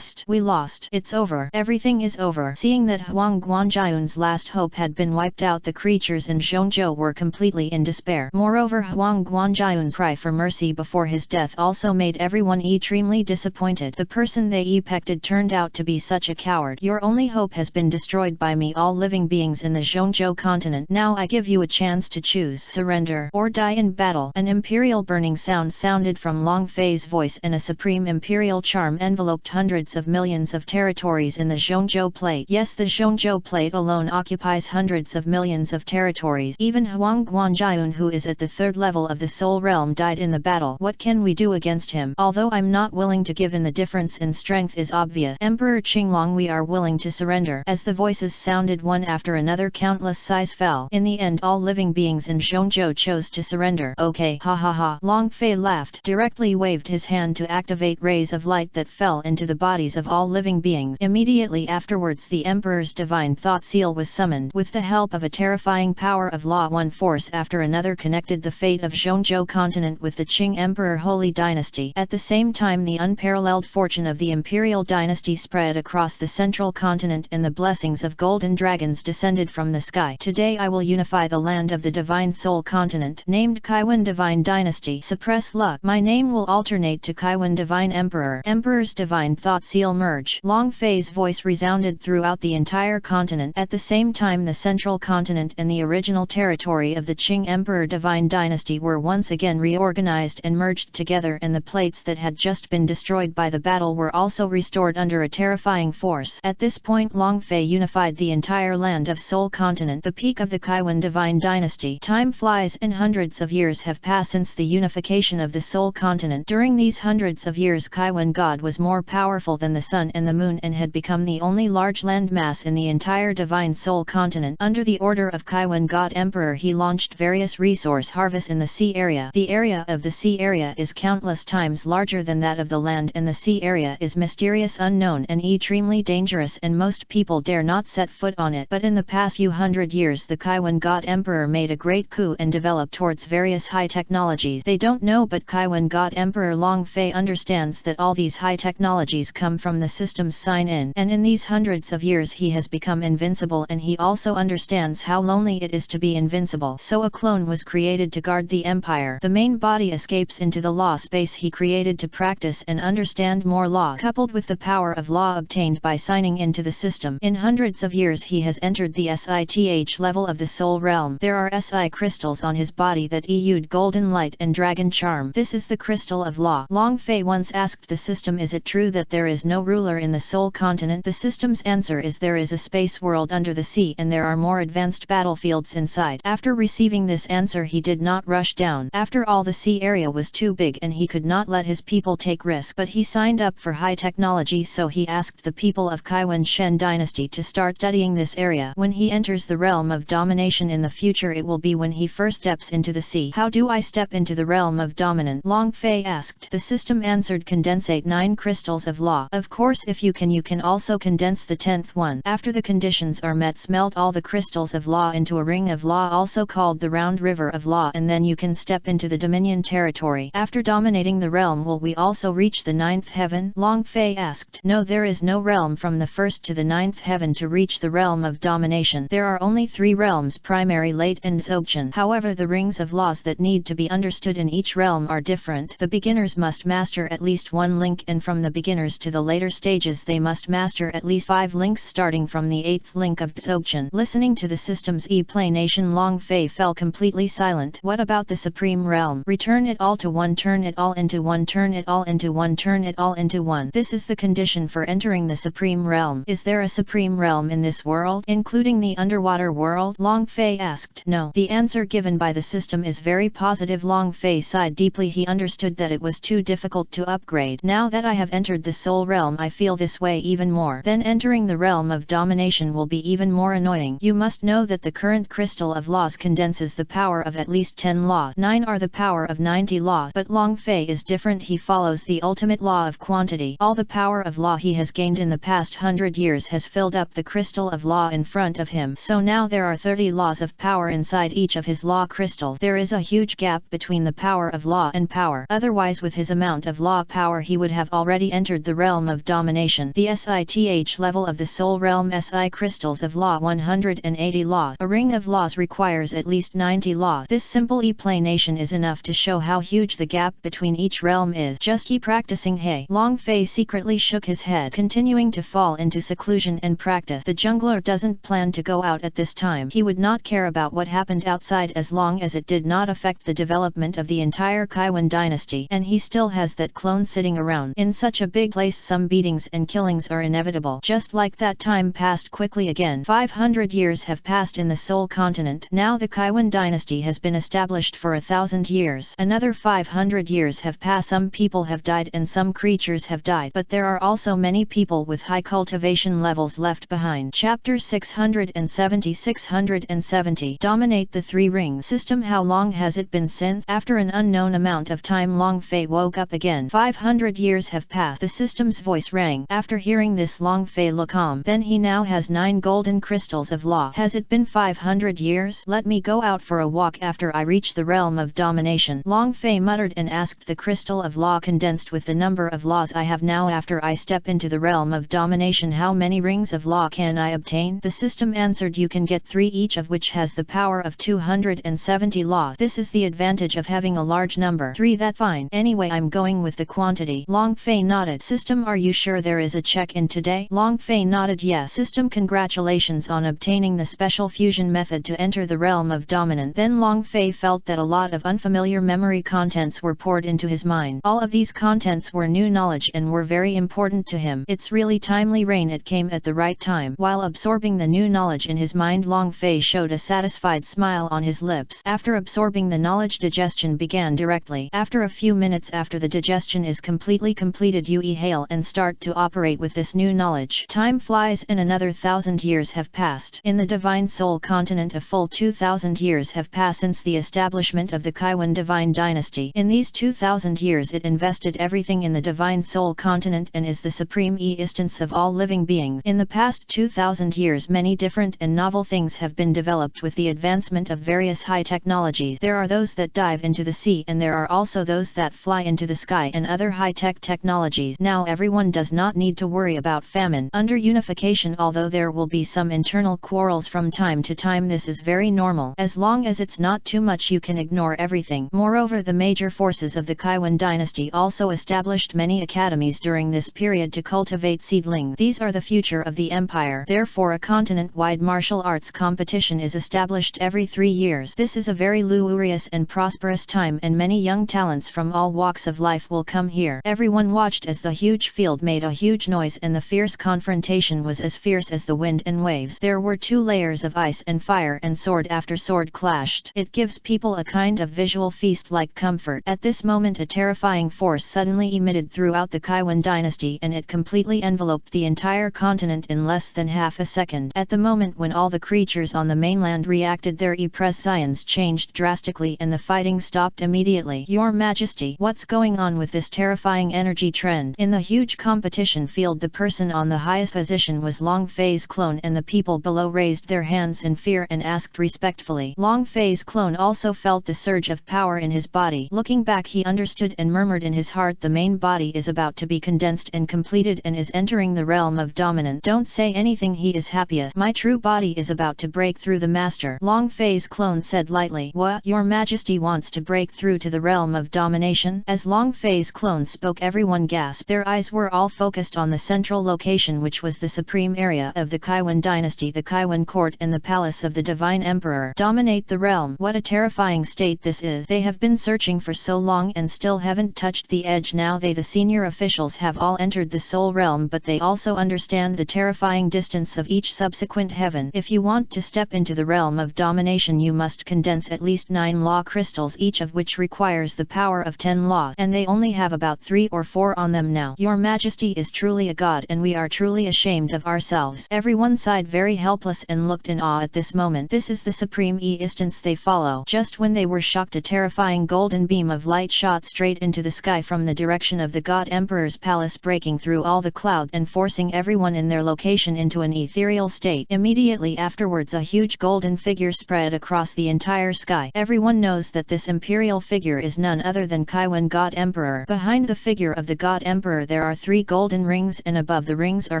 We lost. It's over. Everything is over. Seeing that Huang Guanjian's last hope had been wiped out, the creatures in Zhongzhou were completely in despair. Moreover, Huang Guanjian's cry for mercy before his death also made everyone extremely disappointed. The person they ejected turned out to be such a coward. Your only hope has been destroyed by me. All living beings in the Zhongzhou continent, now I give you a chance to choose: surrender or die in battle. An imperial burning sound sounded from Long Fei's voice, and a supreme imperial charm enveloped hundreds of millions of territories in the Zhongzhou plate. Yes, the Zhongzhou plate alone occupies hundreds of millions of territories. Even Huang Guanjian, who is at the third level of the Soul realm, died in the battle. What can we do against him? Although I'm not willing to give in, the difference in strength is obvious. Emperor Qinglong, we are willing to surrender. As the voices sounded one after another, countless sighs fell. In the end, all living beings in Zhongzhou chose to surrender. Okay, ha ha ha. Long Fei laughed, directly waved his hand to activate rays of light that fell into the bodies of all living beings. Immediately afterwards, the Emperor's divine thought seal was summoned. With the help of a terrifying power of law, one force after another connected the fate of Zhongzhou continent with the Qing Emperor Holy Dynasty. At the same time, the unparalleled fortune of the imperial dynasty spread across the central continent, and the blessings of golden dragons descended from the sky. Today I will unify the land of the Divine Soul continent, named Kaiwan Divine Dynasty. Suppress luck. My name will alternate to Kaiwan Divine Emperor. Emperor's divine thought seal merge. Long Fei's voice resounded throughout the entire continent. At the same time, the central continent and the original territory of the Qing Emperor Divine Dynasty were once again reorganized and merged together, and the plates that had just been destroyed by the battle were also restored under a terrifying force. At this point, Long Fei unified the entire land of Soul continent, the peak of the Kaiwan Divine Dynasty. Time flies, and hundreds of years have passed since the unification of the Soul continent. During these hundreds of years, Kaiwan God was more powerful than the sun and the moon, and had become the only large land mass in the entire Divine Soul continent. Under the order of Kaiwan God Emperor, he launched various resource harvests in the sea area. The area of the sea area is countless times larger than that of the land, and the sea area is mysterious, unknown, and extremely dangerous, and most people dare not set foot on it. But in the past few hundred years, the Kaiwan God Emperor made a great coup and developed towards various high technologies. They don't know, but Kaiwan God Emperor Long Fei understands that all these high technologies come from the system's sign-in, and in these hundreds of years he has become invincible, and he also understands how lonely it is to be invincible. So a clone was created to guard the empire. The main body escapes into the law space he created to practice and understand more law, coupled with the power of law obtained by signing into the system. In hundreds of years he has entered the SITH level of the Soul realm. There are SI crystals on his body that exude golden light and dragon charm. This is the crystal of law. Long Fei once asked the system, is it true that there is no ruler in the Soul continent? The system's answer is, there is a space world under the sea, and there are more advanced battlefields inside. After receiving this answer, he did not rush down. After all, the sea area was too big and he could not let his people take risk. But he signed up for high technology, so he asked the people of Kaiwan Shen dynasty to start studying this area. When he enters the realm of domination in the future, it will be when he first steps into the sea. How do I step into the realm of dominance? Long Fei asked. The system answered, condensate 9 crystals of law. Of course, if you can also condense the 10th one. After the conditions are met, smelt all the crystals of law into a ring of law, also called the round river of law, and then you can step into the dominion territory. After dominating the realm, will we also reach the 9th heaven? Long Fei asked. No, there is no realm from the 1st to the 9th heaven to reach the realm of domination. There are only 3 realms: primary, late, and Dzogchen. However, the rings of laws that need to be understood in each realm are different. The beginners must master at least 1 link, and from the beginners to the later stages they must master at least 5 links, starting from the 8th link of Dzogchen. Listening to the system's explanation, Long Fei fell completely silent. What about the supreme realm? Return it all to 1, turn it all into 1, turn it all into 1, turn it all into 1. This is the condition for entering the supreme realm. Is there a supreme realm in this world, including the underwater world? Long Fei asked. No. The answer given by the system is very positive. Long Fei sighed deeply. He understood that it was too difficult to upgrade. Now that I have entered the Soul realm, I feel this way even more. Then entering the realm of domination will be even more annoying. You must know that the current crystal of laws condenses the power of at least 10 laws. 9 are the power of 90 laws. But Long Fei is different. He follows the ultimate law of quantity. All the power of law he has gained gained in the past 100 years has filled up the crystal of law in front of him. So now there are 30 laws of power inside each of his law crystals. There is a huge gap between the power of law and power. Otherwise, with his amount of law power, he would have already entered the realm of domination. The SITH level of the soul realm SI crystals of law 180 laws. A ring of laws requires at least 90 laws. This simple explanation is enough to show how huge the gap between each realm is. Just keep practicing. Hey. Long Fei secretly shook his head, continuing to fall into seclusion and practice. The jungler doesn't plan to go out at this time. He would not care about what happened outside as long as it did not affect the development of the entire Kaiwan dynasty. And he still has that clone sitting around. In such a big place, some beatings and killings are inevitable. Just like that, time passed quickly again. 500 years have passed in the Soul continent. Now the Kaiwan dynasty has been established for 1,000 years. Another 500 years have passed. Some people have died and some creatures have died, but there are also many people with high cultivation levels left behind. Chapter 670. Dominate the Three Rings System. How long has it been since? After an unknown amount of time, Long Fei woke up again. 500 years have passed. The system's voice rang. After hearing this, Long Fei looked calm. Then he now has 9 golden crystals of law. Has it been 500 years? Let me go out for a walk after I reach the realm of domination. Long Fei muttered and asked the crystal of law condensed with the number of laws I have now after I step into the realm of domination. How many rings of law can I obtain? The system answered, you can get 3, each of which has the power of 270 laws. This is the advantage of having a large number. 3, that fine. Anyway, I'm going with the quantity. Long Fei nodded. System, are you sure there is a check-in today? Long Fei nodded. Yes. System, congratulations on obtaining the special fusion method to enter the realm of dominant. Then Long Fei felt that a lot of unfamiliar memory contents were poured into his mind. All of these contents were new knowledge and were very important to him. It's really timely rain. It came at the right time. While absorbing the new knowledge in his mind, Long Fei showed a satisfied smile on his lips. After absorbing the knowledge, digestion began directly. After a few minutes after the digestion is completely completed, you exhale and start to operate with this new knowledge. Time flies and another 1,000 years have passed. In the Divine Soul continent, a full 2,000 years have passed since the establishment of the Kaiwan Divine Dynasty. In these 2,000 years, it invested everything in the Divine Soul continent and is the supreme instance of all living beings. In the past 2,000 years, many different and novel things have been developed with the advancement of various high technologies. There are those that dive into the sea, and there are also those that fly into the sky and other high-tech technologies. Now everyone does not need to worry about famine. Under unification, although there will be some internal quarrels from time to time, this is very normal. As long as it's not too much, you can ignore everything. Moreover, the major forces of the Kaiwan dynasty also established many academies during this period to cultivate seedlings. These are the future of the empire. Therefore, a continent-wide martial arts competition is established every 3 years. This is a very luxurious and prosperous time, and many young talents from all walks of life will come here. Everyone watched as the huge field made a huge noise, and the fierce confrontation was as fierce as the wind and waves. There were 2 layers of ice and fire, and sword after sword clashed. It gives people a kind of visual feast-like comfort. At this moment, a terrifying force suddenly emitted throughout the Kaiwan dynasty, and it completely enveloped the entire continent in less than half a second. At the moment when all the creatures on the mainland reacted, their presence changed drastically and the fighting stopped immediately. Your Majesty, what's going on with this terrifying energy trend? In the huge competition field, the person on the highest position was Long Fei's clone, and the people below raised their hands in fear and asked respectfully. Long Fei's clone also felt the surge of power in his body. Looking back, he understood and murmured in his heart, the main body is about to be condensed and completed and is entering the realm of dominant. Don't say anything, he is happiest. My true body is about to break through the master. Long Fei's clone said lightly. What? Your Majesty wants to break through to the realm of domination? As Long Fei's clone spoke, everyone gasped. Their eyes were all focused on the central location, which was the supreme area of the Kaiwan dynasty, the Kaiwan court and the palace of the divine emperor. Dominate the realm. What a terrifying state this is. They have been searching for so long and still haven't touched the edge. Now they, the senior officials, have all entered the soul realm, but they also understand the terrifying distance of each subsequent heaven. If you want to step into the realm of domination, you must condense at least 9 law crystals, each of which requires the power of 10 laws, and they only have about 3 or 4 on them now. Your Majesty is truly a god, and we are truly ashamed of ourselves. Everyone sighed very helpless and looked in awe at this moment. This is the supreme instance they follow. Just when they were shocked, a terrifying golden beam of light shot straight into the sky from the direction of the god emperor's palace, breaking through all the cloud and forcing everyone in their location into an ethereal state. Immediately afterwards a huge golden figure spread across the entire sky. Everyone knows that this imperial figure is none other than Kaiwan God Emperor. Behind the figure of the God Emperor there are 3 golden rings, and above the rings are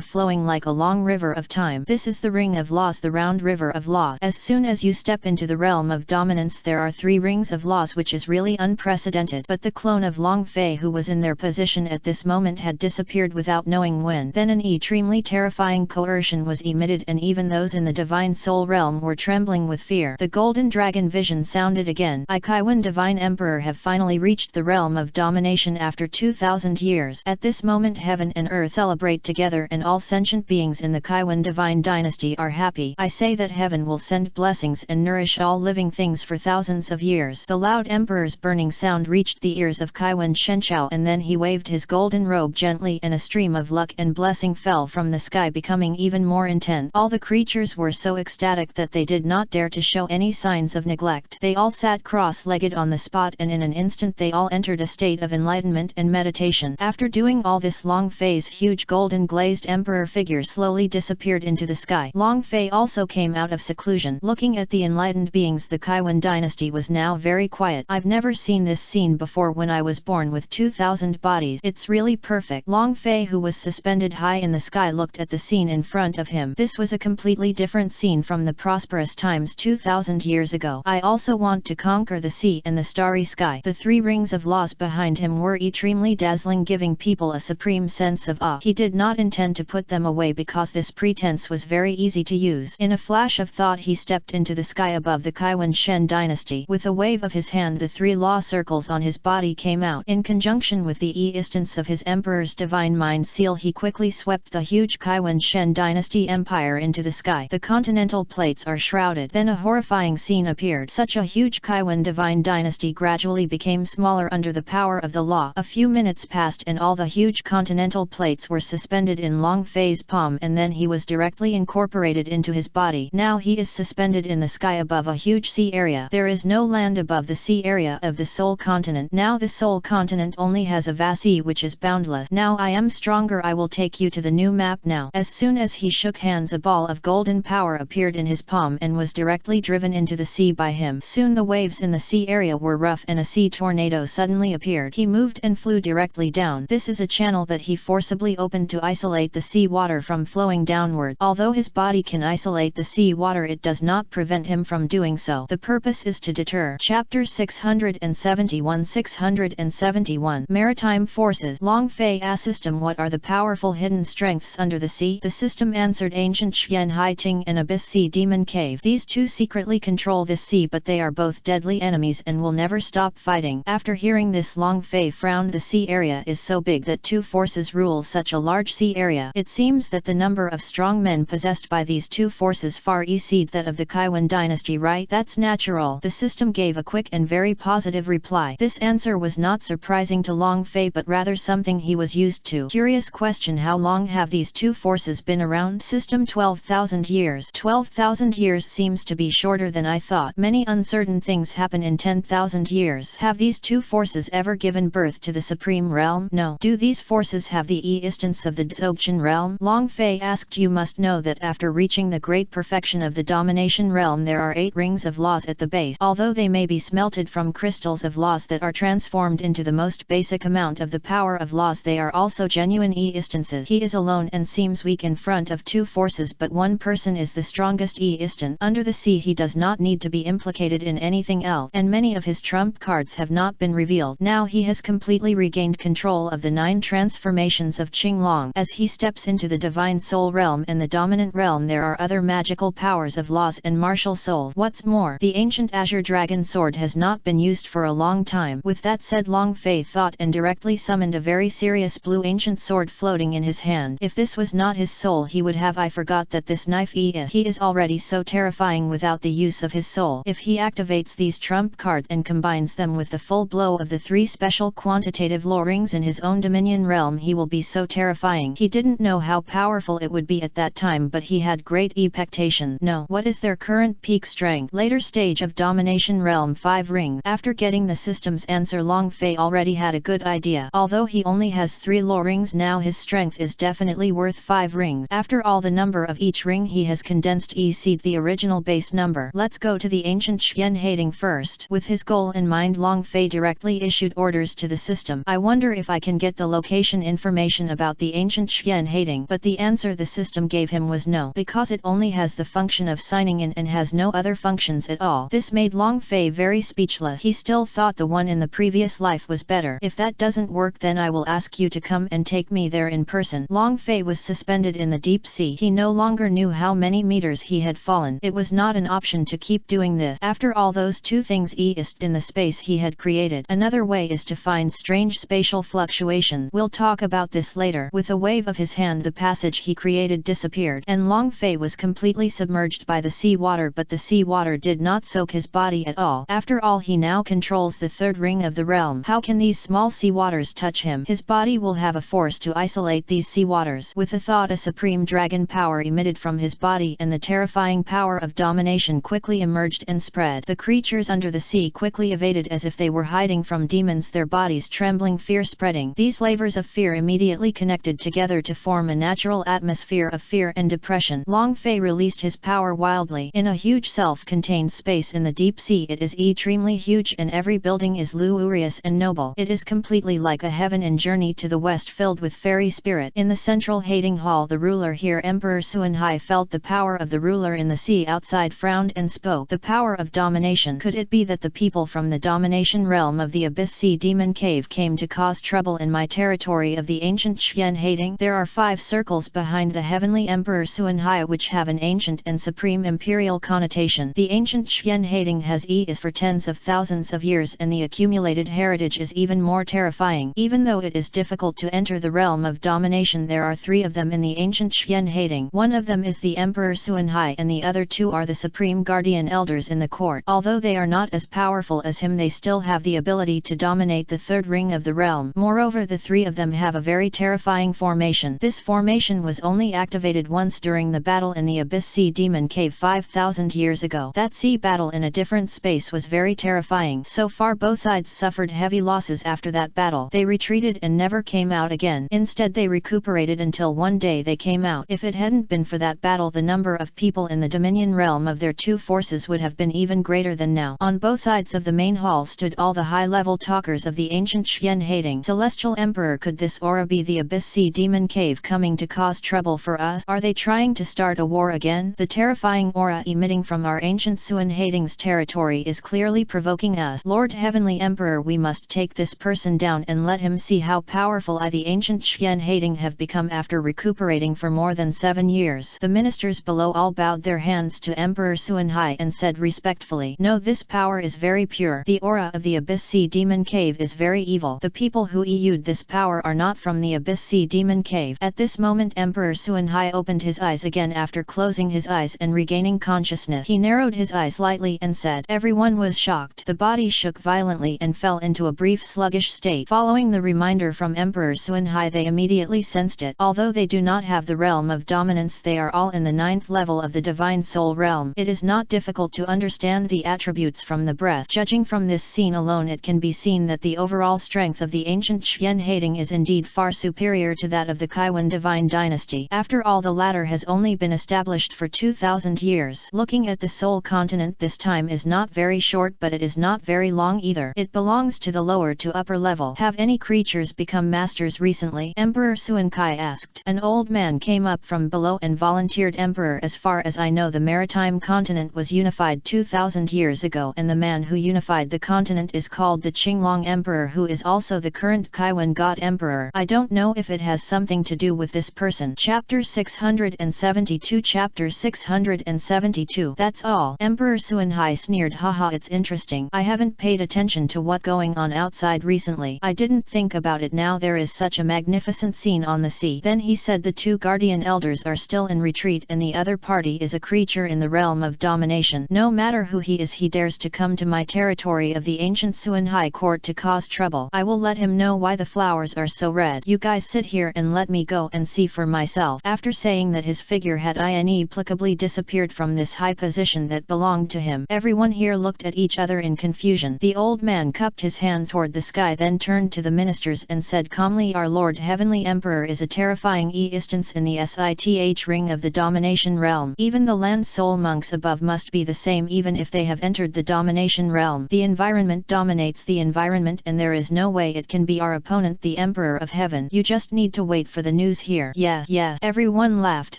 flowing like a long river of time. This is the ring of laws, the round river of laws. As soon as you step into the realm of dominance there are 3 rings of laws, which is really unprecedented. But the clone of Long Fei who was in their position at this moment had disappeared without knowing when. Then an extremely terrifying coercion was emitted, and even those in the divine soul realm were trembling with fear. The golden dragon vision sounded again. I, Kaiwan Divine Emperor, have finally reached the realm of domination after 2000 years. At this moment heaven and earth celebrate together, and all sentient beings in the Kaiwan Divine Dynasty are happy. I say that heaven will send blessings and nourish all living things for thousands of years. The loud emperor's burning sound reached the ears of Kaiwan Shenchao, and then he waved his golden robe gently and a stream of luck and blessing fell from the sky, becoming even more intense. All the creatures were so ecstatic that they did not dare to show any signs of neglect. They all sat cross-legged on the spot, and in an instant they all entered a state of enlightenment and meditation. After doing all this, Long Fei's huge golden glazed emperor figure slowly disappeared into the sky. Long Fei also came out of seclusion. Looking at the enlightened beings, the Kaiwan dynasty was now very quiet. I've never seen this scene before. When I was born with 2000 bodies, it's really perfect. Long Fei, who was suspended high in the sky, looked at the scene in front of him. This was a completely different scene from the prosperous times 2000 years ago. I also want to conquer the sea and the starry sky. The 3 rings of laws behind him were extremely dazzling, giving people a supreme sense of awe. He did not intend to put them away because this pretense was very easy to use. In a flash of thought he stepped into the sky above the Kaiwan Shen dynasty. With a wave of his hand the 3 law circles on his body came out. In conjunction with the instance of his emperor's divine mind seal, he quickly swept the huge Kaiwan Shen dynasty empire into the sky. The continental plates are shrouded. Then a horrifying scene appeared. Such a huge Kaiwan divine dynasty gradually became smaller under the power of the law. A few minutes passed and all the huge continental plates were suspended in Long Fei's palm, and then he was directly incorporated into his body. Now he is suspended in the sky above a huge sea area. There is no land above the sea area of the Soul Continent. Now the Soul Continent only has a vast sea which is boundless. Now I am stronger. I will take you to the new map now. As soon as he shook hands, a ball of golden power appeared in his palm and was directly driven into the sea by him. Soon the waves in the sea area were rough and a sea tornado suddenly appeared. He moved and flew directly down. This is a channel that he forcibly opened to isolate the sea water from flowing downward. Although his body can isolate the sea water, it does not prevent him from doing so. The purpose is to deter. Chapter 671 Maritime Forces. Long Fei asked system, what are the powerful hidden strengths under the sea? The system answered, Ancient Xian Hai Ting and Abyss Sea Demon Cave. These 2 secretly control this sea, but they are both deadly enemies and will never stop fighting. After hearing this, Long Fei frowned. The sea area is so big that 2 forces rule such a large sea area. It seems that the number of strong men possessed by these 2 forces far exceed that of the Kaiwan dynasty, right? That's natural. The system gave a quick and very positive reply. This answer was not surprising to Long Fei, but rather something he was used to. Curious question: how long have these 2 forces been around? System: 12,000 years. 12,000 years seems to be shorter than I thought. Many uncertain things happen in 10,000 years. Have these 2 forces ever given birth to the supreme realm? No. Do these forces have the instance of the Dzogchen realm? Long Fei asked. You must know that after reaching the great perfection of the domination realm there are 8 rings of laws at the base. Although they may be smelted from crystals of laws that are transformed into the most basic amount of the power of laws, they are also genuine instances. He is alone and seems weak in front of 2 forces, but one person is the strongest instant. Under the sea he does not need to be implicated in anything else, and many of his trump cards have not been revealed. Now he has completely regained control of the 9 transformations of Qinglong. As he steps into the divine soul realm and the dominant realm, there are other magical powers of laws and martial souls. What's more, the ancient azure dragon sword has not been used for a long time. With that said, Long Fei thought and directly summoned a very serious blue ancient sword floating in his hand. If this was not his soul, he would have. I forgot that this knife is. He is already so terrifying without the use of his soul. If he activates these trump cards and combines them with the full blow of the 3 special quantitative law rings in his own dominion realm, he will be so terrifying. He didn't know how powerful it would be at that time, but he had great expectation. No. What is their current peak strength? Later stage of domination realm, 5 rings. After getting the system's answer, Long Fei already had a good idea. Although he only has 3 law rings now, now his strength is definitely worth 5 rings. After all, the number of each ring he has condensed exceed the original base number. Let's go to the ancient Xianhating first. With his goal in mind, Long Fei directly issued orders to the system. I wonder if I can get the location information about the ancient Xianhating, but the answer the system gave him was no, because it only has the function of signing in and has no other functions at all. This made Long Fei very speechless. He still thought the one in the previous life was better. If that doesn't work, then I will ask you to come and take me there in person. Long Fei was suspended in the deep sea. He no longer knew how many meters he had fallen. It was not an option to keep doing this. After all, those two things exist in the space he had created. Another way is to find strange spatial fluctuations. We'll talk about this later. With a wave of his hand, the passage he created disappeared, and Long Fei was completely submerged by the sea water, but the sea water did not soak his body at all. After all, he now controls the third ring of the realm. How can these small sea waters touch him? His body will have a force to isolate these sea waters. With a thought, a supreme dragon power emitted from his body, and the terrifying power of domination quickly emerged and spread. The creatures under the sea quickly evaded as if they were hiding from demons, their bodies trembling, fear spreading. These flavors of fear immediately connected together to form a natural atmosphere of fear and depression. Long Fei released his power wildly. In a huge self-contained space in the deep sea, it is extremely huge, and every building is luxurious and noble. It is completely like a heaven in Journey to the West, filled with fairy spirit. In the central hating hall, the ruler here, Emperor Suanhai, felt the power of the ruler in the sea outside, frowned and spoke. The power of domination. Could it be that the people from the domination realm of the Abyss Sea Demon Cave came to cause trouble in my territory of the ancient Xianhating? There are 5 circles behind the heavenly Emperor Suanhai which have an ancient and supreme imperial connotation. The ancient Xianhating has existed for tens of thousands of years, and the accumulated heritage is even more terrifying. Even though it is difficult to enter the realm of domination, there are 3 of them in the ancient Xianhating. One of them is the Emperor Suanhai, and the other 2 are the supreme guardian elders in the court. Although they are not as powerful as him, they still have the ability to dominate the third ring of the realm. Moreover, the 3 of them have a very terrifying formation. This formation was only activated once during the battle in the Abyss Sea Demon Cave 5,000 years ago. That sea battle in a different space was very terrifying. So far, both sides suffered heavy losses after that battle. They retreated and never came out again. Instead, they recuperated until one day they came out. If it hadn't been for that battle, the number of people in the Dominion realm of their 2 forces would have been even greater than now. On both sides of the main hall stood all the high-level talkers of the ancient Xianhating. Celestial Emperor, could this aura be the Abyss Sea Demon Cave coming to cause trouble for us? Are they trying to start a war again? The terrifying aura emitting from our ancient Xianhating's territory is clearly provoking us. Lord Heavenly Emperor, we must take this person down and let him see how powerful the ancient Xianhating have become after recuperating for more than 7 years. The ministers below all bowed their hands to Emperor Suanhai and said respectfully, "No, this power is very pure. The aura of the Abyss Sea Demon Cave is very evil. The people who issued this power are not from the Abyss Sea Demon Cave." At this moment, Emperor Suanhai opened his eyes again after closing his eyes and regaining consciousness. He narrowed his eyes slightly and said, everyone was shocked. The body shook violently and fell into a brief sluggish state. Following the reminder from Emperor Suanhai, they immediately sensed it. Although they do not have the realm of dominance, they are all in the 9th level of the Divine Soul realm. It is not difficult to understand the attributes from the breath. Judging from this scene alone, it can be seen that the overall strength of the ancient Xianhating is indeed far superior to that of the Kaiwan Divine Dynasty. After all, the latter has only been established for 2,000 years. Looking at the Soul Continent, this time is not very short, but it is not very long either. It belongs to the lower to upper level. Have any creatures become masters recently? Emperor Suankai asked. An old man came up from below and volunteered. Emperor, as far as I know, the maritime continent was unified 2,000 years ago, and the man who unified the continent is called the Qinglong Emperor, who is also the current Kaiwan God Emperor. I don't know if it has something to do with this person. Chapter 672. Chapter 672. That's all. Emperor Suanhai sneered. Haha, it's interesting. I haven't paid attention to what's going on outside recently. I didn't think about it. Now there is such a magnificent scene on the sea. Then he said, the 2 guardian elders are still in retreat, and the other party is a creature in the realm of domination. No matter who he is, he dares to come to my territory of the ancient Suanhai court to cause trouble. I will let him know why the flowers are so red. You guys sit here and let me go and see for myself. After saying that, his figure had inexplicably disappeared from this high position that belonged to him. Everyone here looked at each other in confusion. The old man cupped his hands toward the sky, then turned to the ministers and said calmly, our Lord Heavenly Emperor is a terrifying instance in the SITH ring of the domination realm. Even the land soul monks above must be the same even if they have entered the domination realm. The environment dominates the environment and there is no way it can be our opponent, the Emperor of Heaven. You just need to wait for the news here. Yes, yes. Everyone laughed.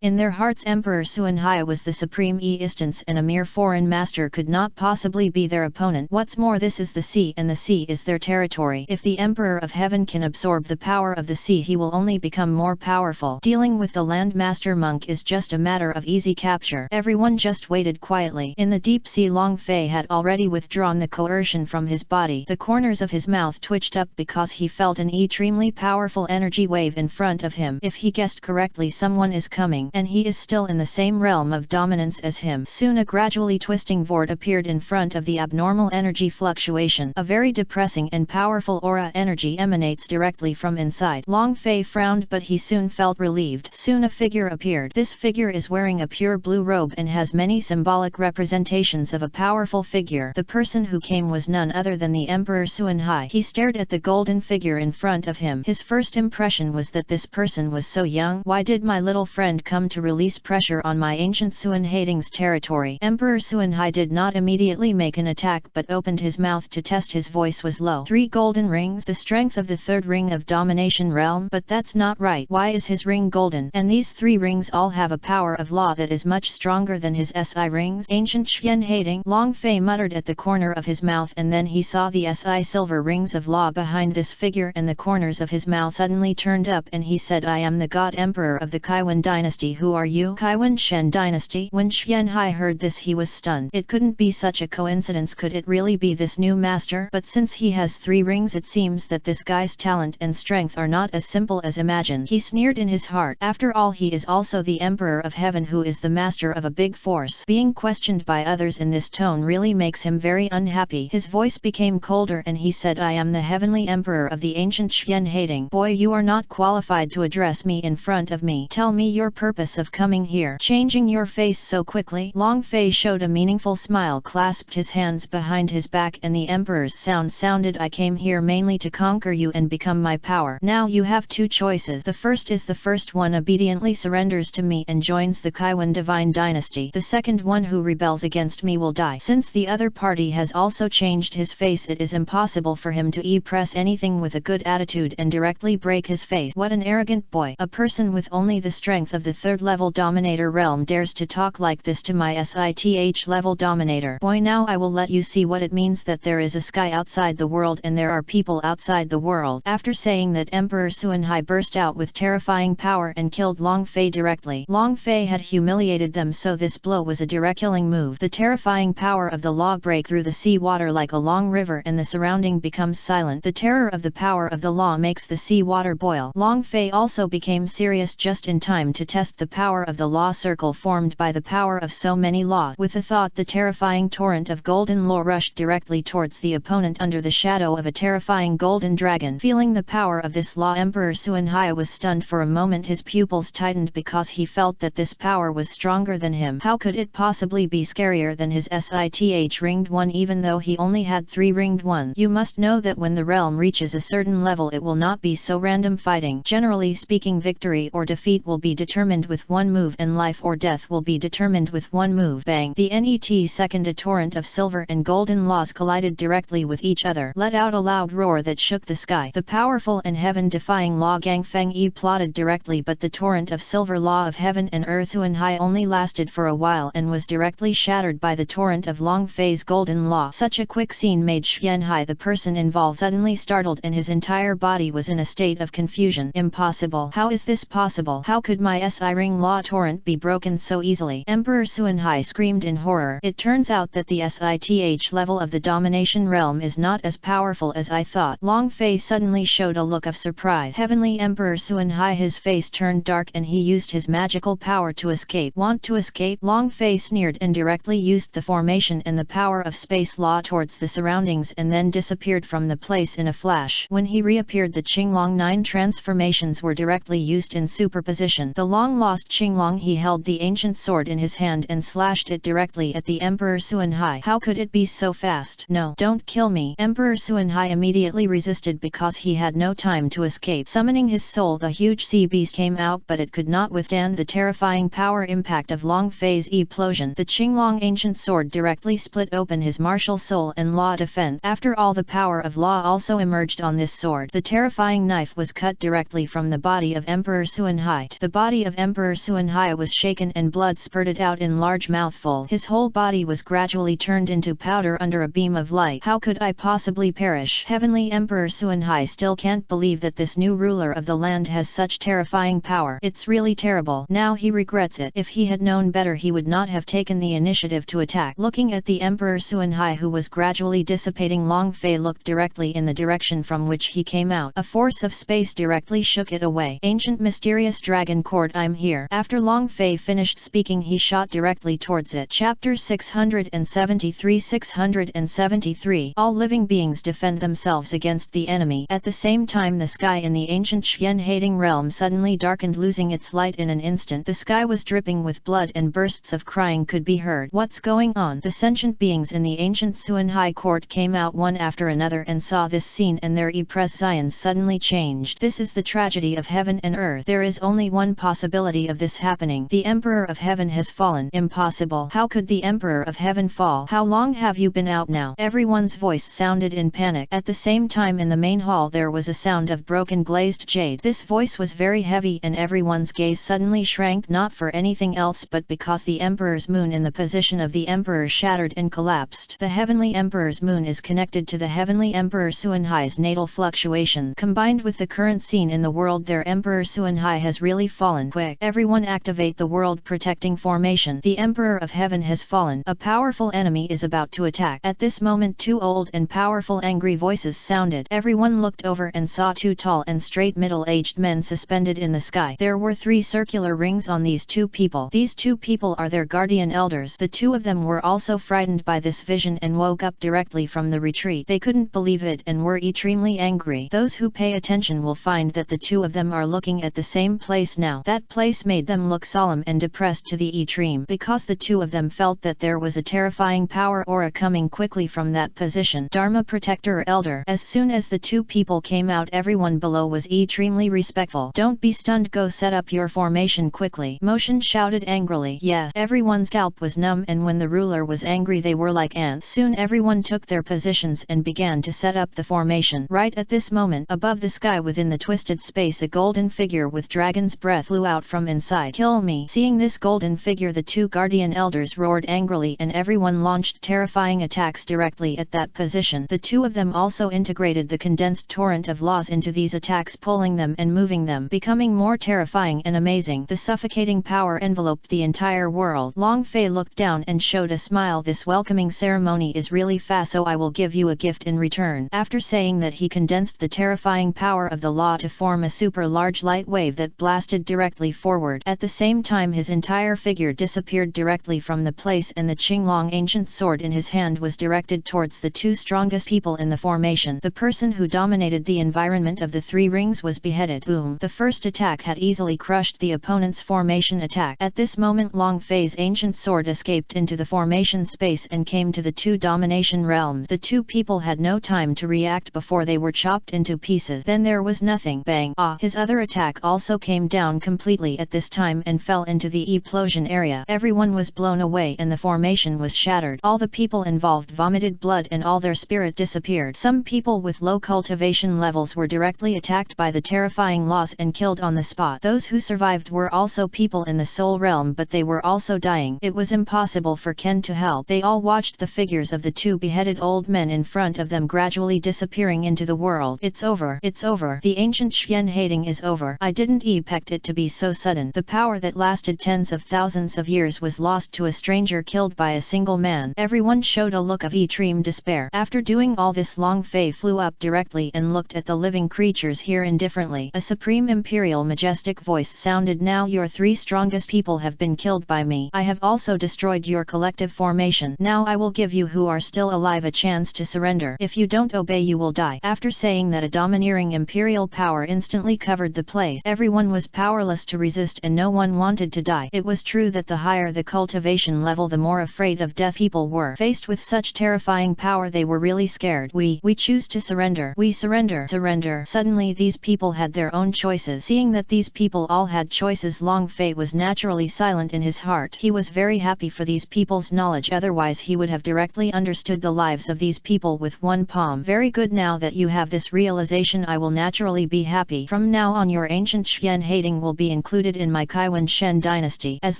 In their hearts Emperor Suanhai was the supreme instance and a mere foreign master could not possibly be their opponent. What's more, this is the sea and the sea is their territory. If the Emperor of Heaven can absorb the power of the sea, he will only become more powerful. Dealing with the land master monk is just a matter of easy capture. Everyone just waited quietly. In the deep sea, Long Fei had already withdrawn the coercion from his body. The corners of his mouth twitched up because he felt an extremely powerful energy wave in front of him. If he guessed correctly, someone is coming, and he is still in the same realm of dominance as him. Soon a gradually twisting void appeared in front of the abnormal energy fluctuation. A very depressing and powerful aura energy emanates directly from inside. Long Fei frowned, but he soon felt relieved. Soon a figure appeared. This figure is wearing a pure blue robe and has many symbolic representations of a powerful figure. The person who came was none other than the Emperor Suanhai. He stared at the golden figure in front of him. His first impression was that this person was so young. Why did my little friend come to release pressure on my ancient Suanhating's territory? Emperor Suanhai did not immediately make an attack but opened his mouth to test. His voice was low. 3 golden rings, the strength of the 3rd ring of domination realm. But that's not right. Why is his ring golden? And these 3 rings all have a power of law that is much stronger than his SI rings. Ancient Suanhating, Long Fei muttered at the corner of his mouth, and then he saw the SI silver rings of law behind this figure and the corners of his mouth suddenly turned up and he said, I am the God Emperor of the Kaiwan dynasty. Who are you? Kaiwan Shen dynasty. When Xuanhai heard this, he was stunned. It couldn't be such a coincidence. Could it really be this new master? But since he has 3 rings, it seems that this guy's talent and strength are not as simple as imagined. He sneered in his heart. After all, he is also the Emperor of Heaven, who is the master of a big force. Being questioned by others in this tone really makes him very unhappy. His voice became colder and he said, I am the Heavenly Emperor of the ancient Xuanhating. Boy, you are not qualified to address me in front of me. Tell me your purpose of coming here. Changing your face so quickly? Long Fei showed a meaningful smile, clasped his hands behind his back, and the Emperor's sounded, I came here mainly to conquer you and become my power. Now you have 2 choices. The first is the first one obediently surrenders to me and joins the Kaiwan divine dynasty. The second one who rebels against me will die. Since the other party has also changed his face, it is impossible for him to press anything with a good attitude and directly break his face. What an arrogant boy. A person with only the strength of the 3rd level dominator realm dares to talk like this to my SITH level dominator. Boy, now I will let you see what it means that there is a sky outside the world and there are people outside the world. After saying that, Emperor Suanhai burst out with terrifying power and killed Long Fei directly. Long Fei had humiliated them, so this blow was a direct killing move. The terrifying power of the law break through the sea water like a long river and the surrounding becomes silent. The terror of the power of the law makes the sea water boil. Long Fei also became serious just in time to test the power of the law circle formed by the power of so many laws. With a thought, the terrifying torrent of golden law rushed directly towards the opponent under the shadow of a terrifying golden dragon. Feeling the power of this law, Emperor Suanhai was stunned for a moment. His pupils tightened because he felt that this power was stronger than him. How could it possibly be scarier than his SITH ringed one, even though he only had 3 ringed ones? You must know that when the realm reaches a certain level, it will not be so random fighting. Generally speaking, victory or defeat will be determined with 1 move and life or death will be determined with 1 move. Bang! The net second, a torrent of silver and golden laws collided directly with each other, let out a loud roar that shook the sky. The powerful and heaven-defying law Gang Feng Yi plotted directly, but the torrent of silver law of heaven and earth Suanhai only lasted for a while and was directly shattered by the torrent of Long Fei's golden law. Such a quick scene made Xuanhai, the person involved, suddenly startled and his entire body was in a state of confusion. Impossible! How is this possible? How could my SI ring law torrent be broken so easily? Emperor Suanhai screamed in horror. It turns out that the SITH level of the domination realm is not as powerful as I thought. Long Fei suddenly showed a look of surprise. Heavenly Emperor Suanhai, his face turned dark and he used his magical power to escape. Want to escape? Long Fei sneered and directly used the formation and the power of space law towards the surroundings and then disappeared from the place in a flash. When he reappeared, the Qinglong 9 transformations were directly used in superposition. The long-lost Qinglong, he held the ancient sword in his hand and slashed it directly at the Emperor Suanhai. How could it be so fast? No, don't kill me! Emperor Suanhai immediately resisted because he had no time to escape. escape. Summoning his soul, the huge sea beast came out, but it could not withstand the terrifying power impact of Long Fei's explosion. The Qinglong ancient sword directly split open his martial soul and law defense. After all, the power of law also emerged on this sword. The terrifying knife was cut directly from the body of Emperor Suanhai. The body of Emperor Suanhai was shaken and blood spurted out in large mouthfuls. His whole body was gradually turned into powder under a beam of light. How could I possibly perish? Heavenly Emperor Suanhai still can't believe that this new ruler of the land has such terrifying power. It's really terrible. Now he regrets it. If he had known better, he would not have taken the initiative to attack. Looking at the Emperor Suanhai, who was gradually dissipating, Long Fei looked directly in the direction from which he came out. A force of space directly shook it away. Ancient mysterious dragon court, I'm here. After Long Fei finished speaking, he shot directly towards it. Chapter 673. All living beings defend themselves against the enemy. At the same time, the sky in the ancient Xian-hating realm suddenly darkened, losing its light in an instant. The sky was dripping with blood and bursts of crying could be heard. What's going on? The sentient beings in the ancient Suanhai court came out one after another and saw this scene, and their expressions suddenly changed. This is the tragedy of heaven and earth. There is only one possibility of this happening. The Emperor of Heaven has fallen. Impossible. How could the Emperor of Heaven fall? How long have you been out now? Everyone's voice sounded in panic. At the same time, in the main hall there was a sound of broken glazed jade. This voice was very heavy, and everyone's gaze suddenly shrank, not for anything else but because the Emperor's moon in the position of the Emperor shattered and collapsed. The Heavenly Emperor's moon is connected to the Heavenly Emperor Suanhai's natal fluctuation. Combined with the current scene in the world, their Emperor Suanhai has really fallen. Quick, everyone activate the world protecting formation. The Emperor of Heaven has fallen. A powerful enemy is about to attack. At this moment, two old and powerful angry voices sounded. Everyone looked over and saw two tall and straight middle-aged men suspended in the sky. There were 3 circular rings on these two people. These two people are their guardian elders. The two of them were also frightened by this vision and woke up directly from the retreat. They couldn't believe it and were extremely angry. Those who pay attention will find that the two of them are looking at the same place now. That place made them look solemn and depressed to the extreme, because the two of them felt that there was a terrifying power aura coming quickly from that position. Dharma Protector Elder. As soon as the two people came out, everyone below was extremely respectful. Don't be stunned, go set up your formation quickly. Motion shouted angrily. Yes. Everyone's scalp was numb, and when the ruler was angry they were like ants. Soon everyone took their positions and began to set up the formation. Right at this moment, above the sky within the twisted space, a golden figure with dragon's breath flew out from inside. Kill me. Seeing this golden figure, the two guardian elders roared angrily and everyone launched terrifying attacks directly at that position. The two of them also integrated the condensed torrent of laws into these attacks, pulling them and moving them, becoming more terrifying and amazing. The suffocating power enveloped the entire world. Long Fei looked down and showed a smile. This welcoming ceremony is really fast, so I will give you a gift in return. After saying that, he condensed the terrifying power of the law to form a super large light wave that blasted directly forward. At the same time, his entire figure disappeared directly from the place, and the Qinglong ancient sword in his hand was directed towards the two strongest people in the formation. The person who dominated the environment of the 3 rings was beheaded. Boom! The first attack had easily crushed the opponent's formation attack. At this moment, Long Fei's ancient sword escaped into the formation space and came to the 2 domination realms. The 2 people had no time to react before they were chopped into pieces. Then there was nothing. Bang! Ah! His other attack also came down completely at this time and fell into the explosion area. Everyone was blown away and the formation was shattered. All the people involved vomited blood and all their spirit disappeared. Some people with low cultivation levels were directly attacked by the terrifying laws and killed on the spot. Those who survived were also people in the soul realm, but they were also dying. It was impossible for Ken to help. They all watched the figures of the 2 beheaded old men in front of them gradually disappearing into the world. It's over. It's over. The ancient Xian hating is over. I didn't expect it to be so sudden. The power that lasted tens of thousands of years was lost to a stranger killed by a single man. Everyone showed a look of extreme despair. After doing all this, Long Fei flew up directly and looked at the living creatures here indifferently. A supreme imperial majestic voice sounded. Now your 3 strongest people have been killed by me. I have also destroyed your collective formation. Now I will give you who are still alive a chance to surrender. If you don't obey, you will die. After saying that, a domineering imperial power instantly covered the place. Everyone was powerless to resist and no one wanted to die. It was true that the higher the cultivation level, the more afraid of death people were. Faced with such terrifying power, they were really scared. We choose to surrender. We surrender. Surrender. Suddenly Certainly these people had their own choices. Seeing that these people all had choices, Long Fei was naturally silent in his heart. He was very happy for these people's knowledge, otherwise he would have directly understood the lives of these people with one palm. Very good, now that you have this realization I will naturally be happy. From now on your ancient Xian hating will be included in my Kaiwan Shen dynasty. As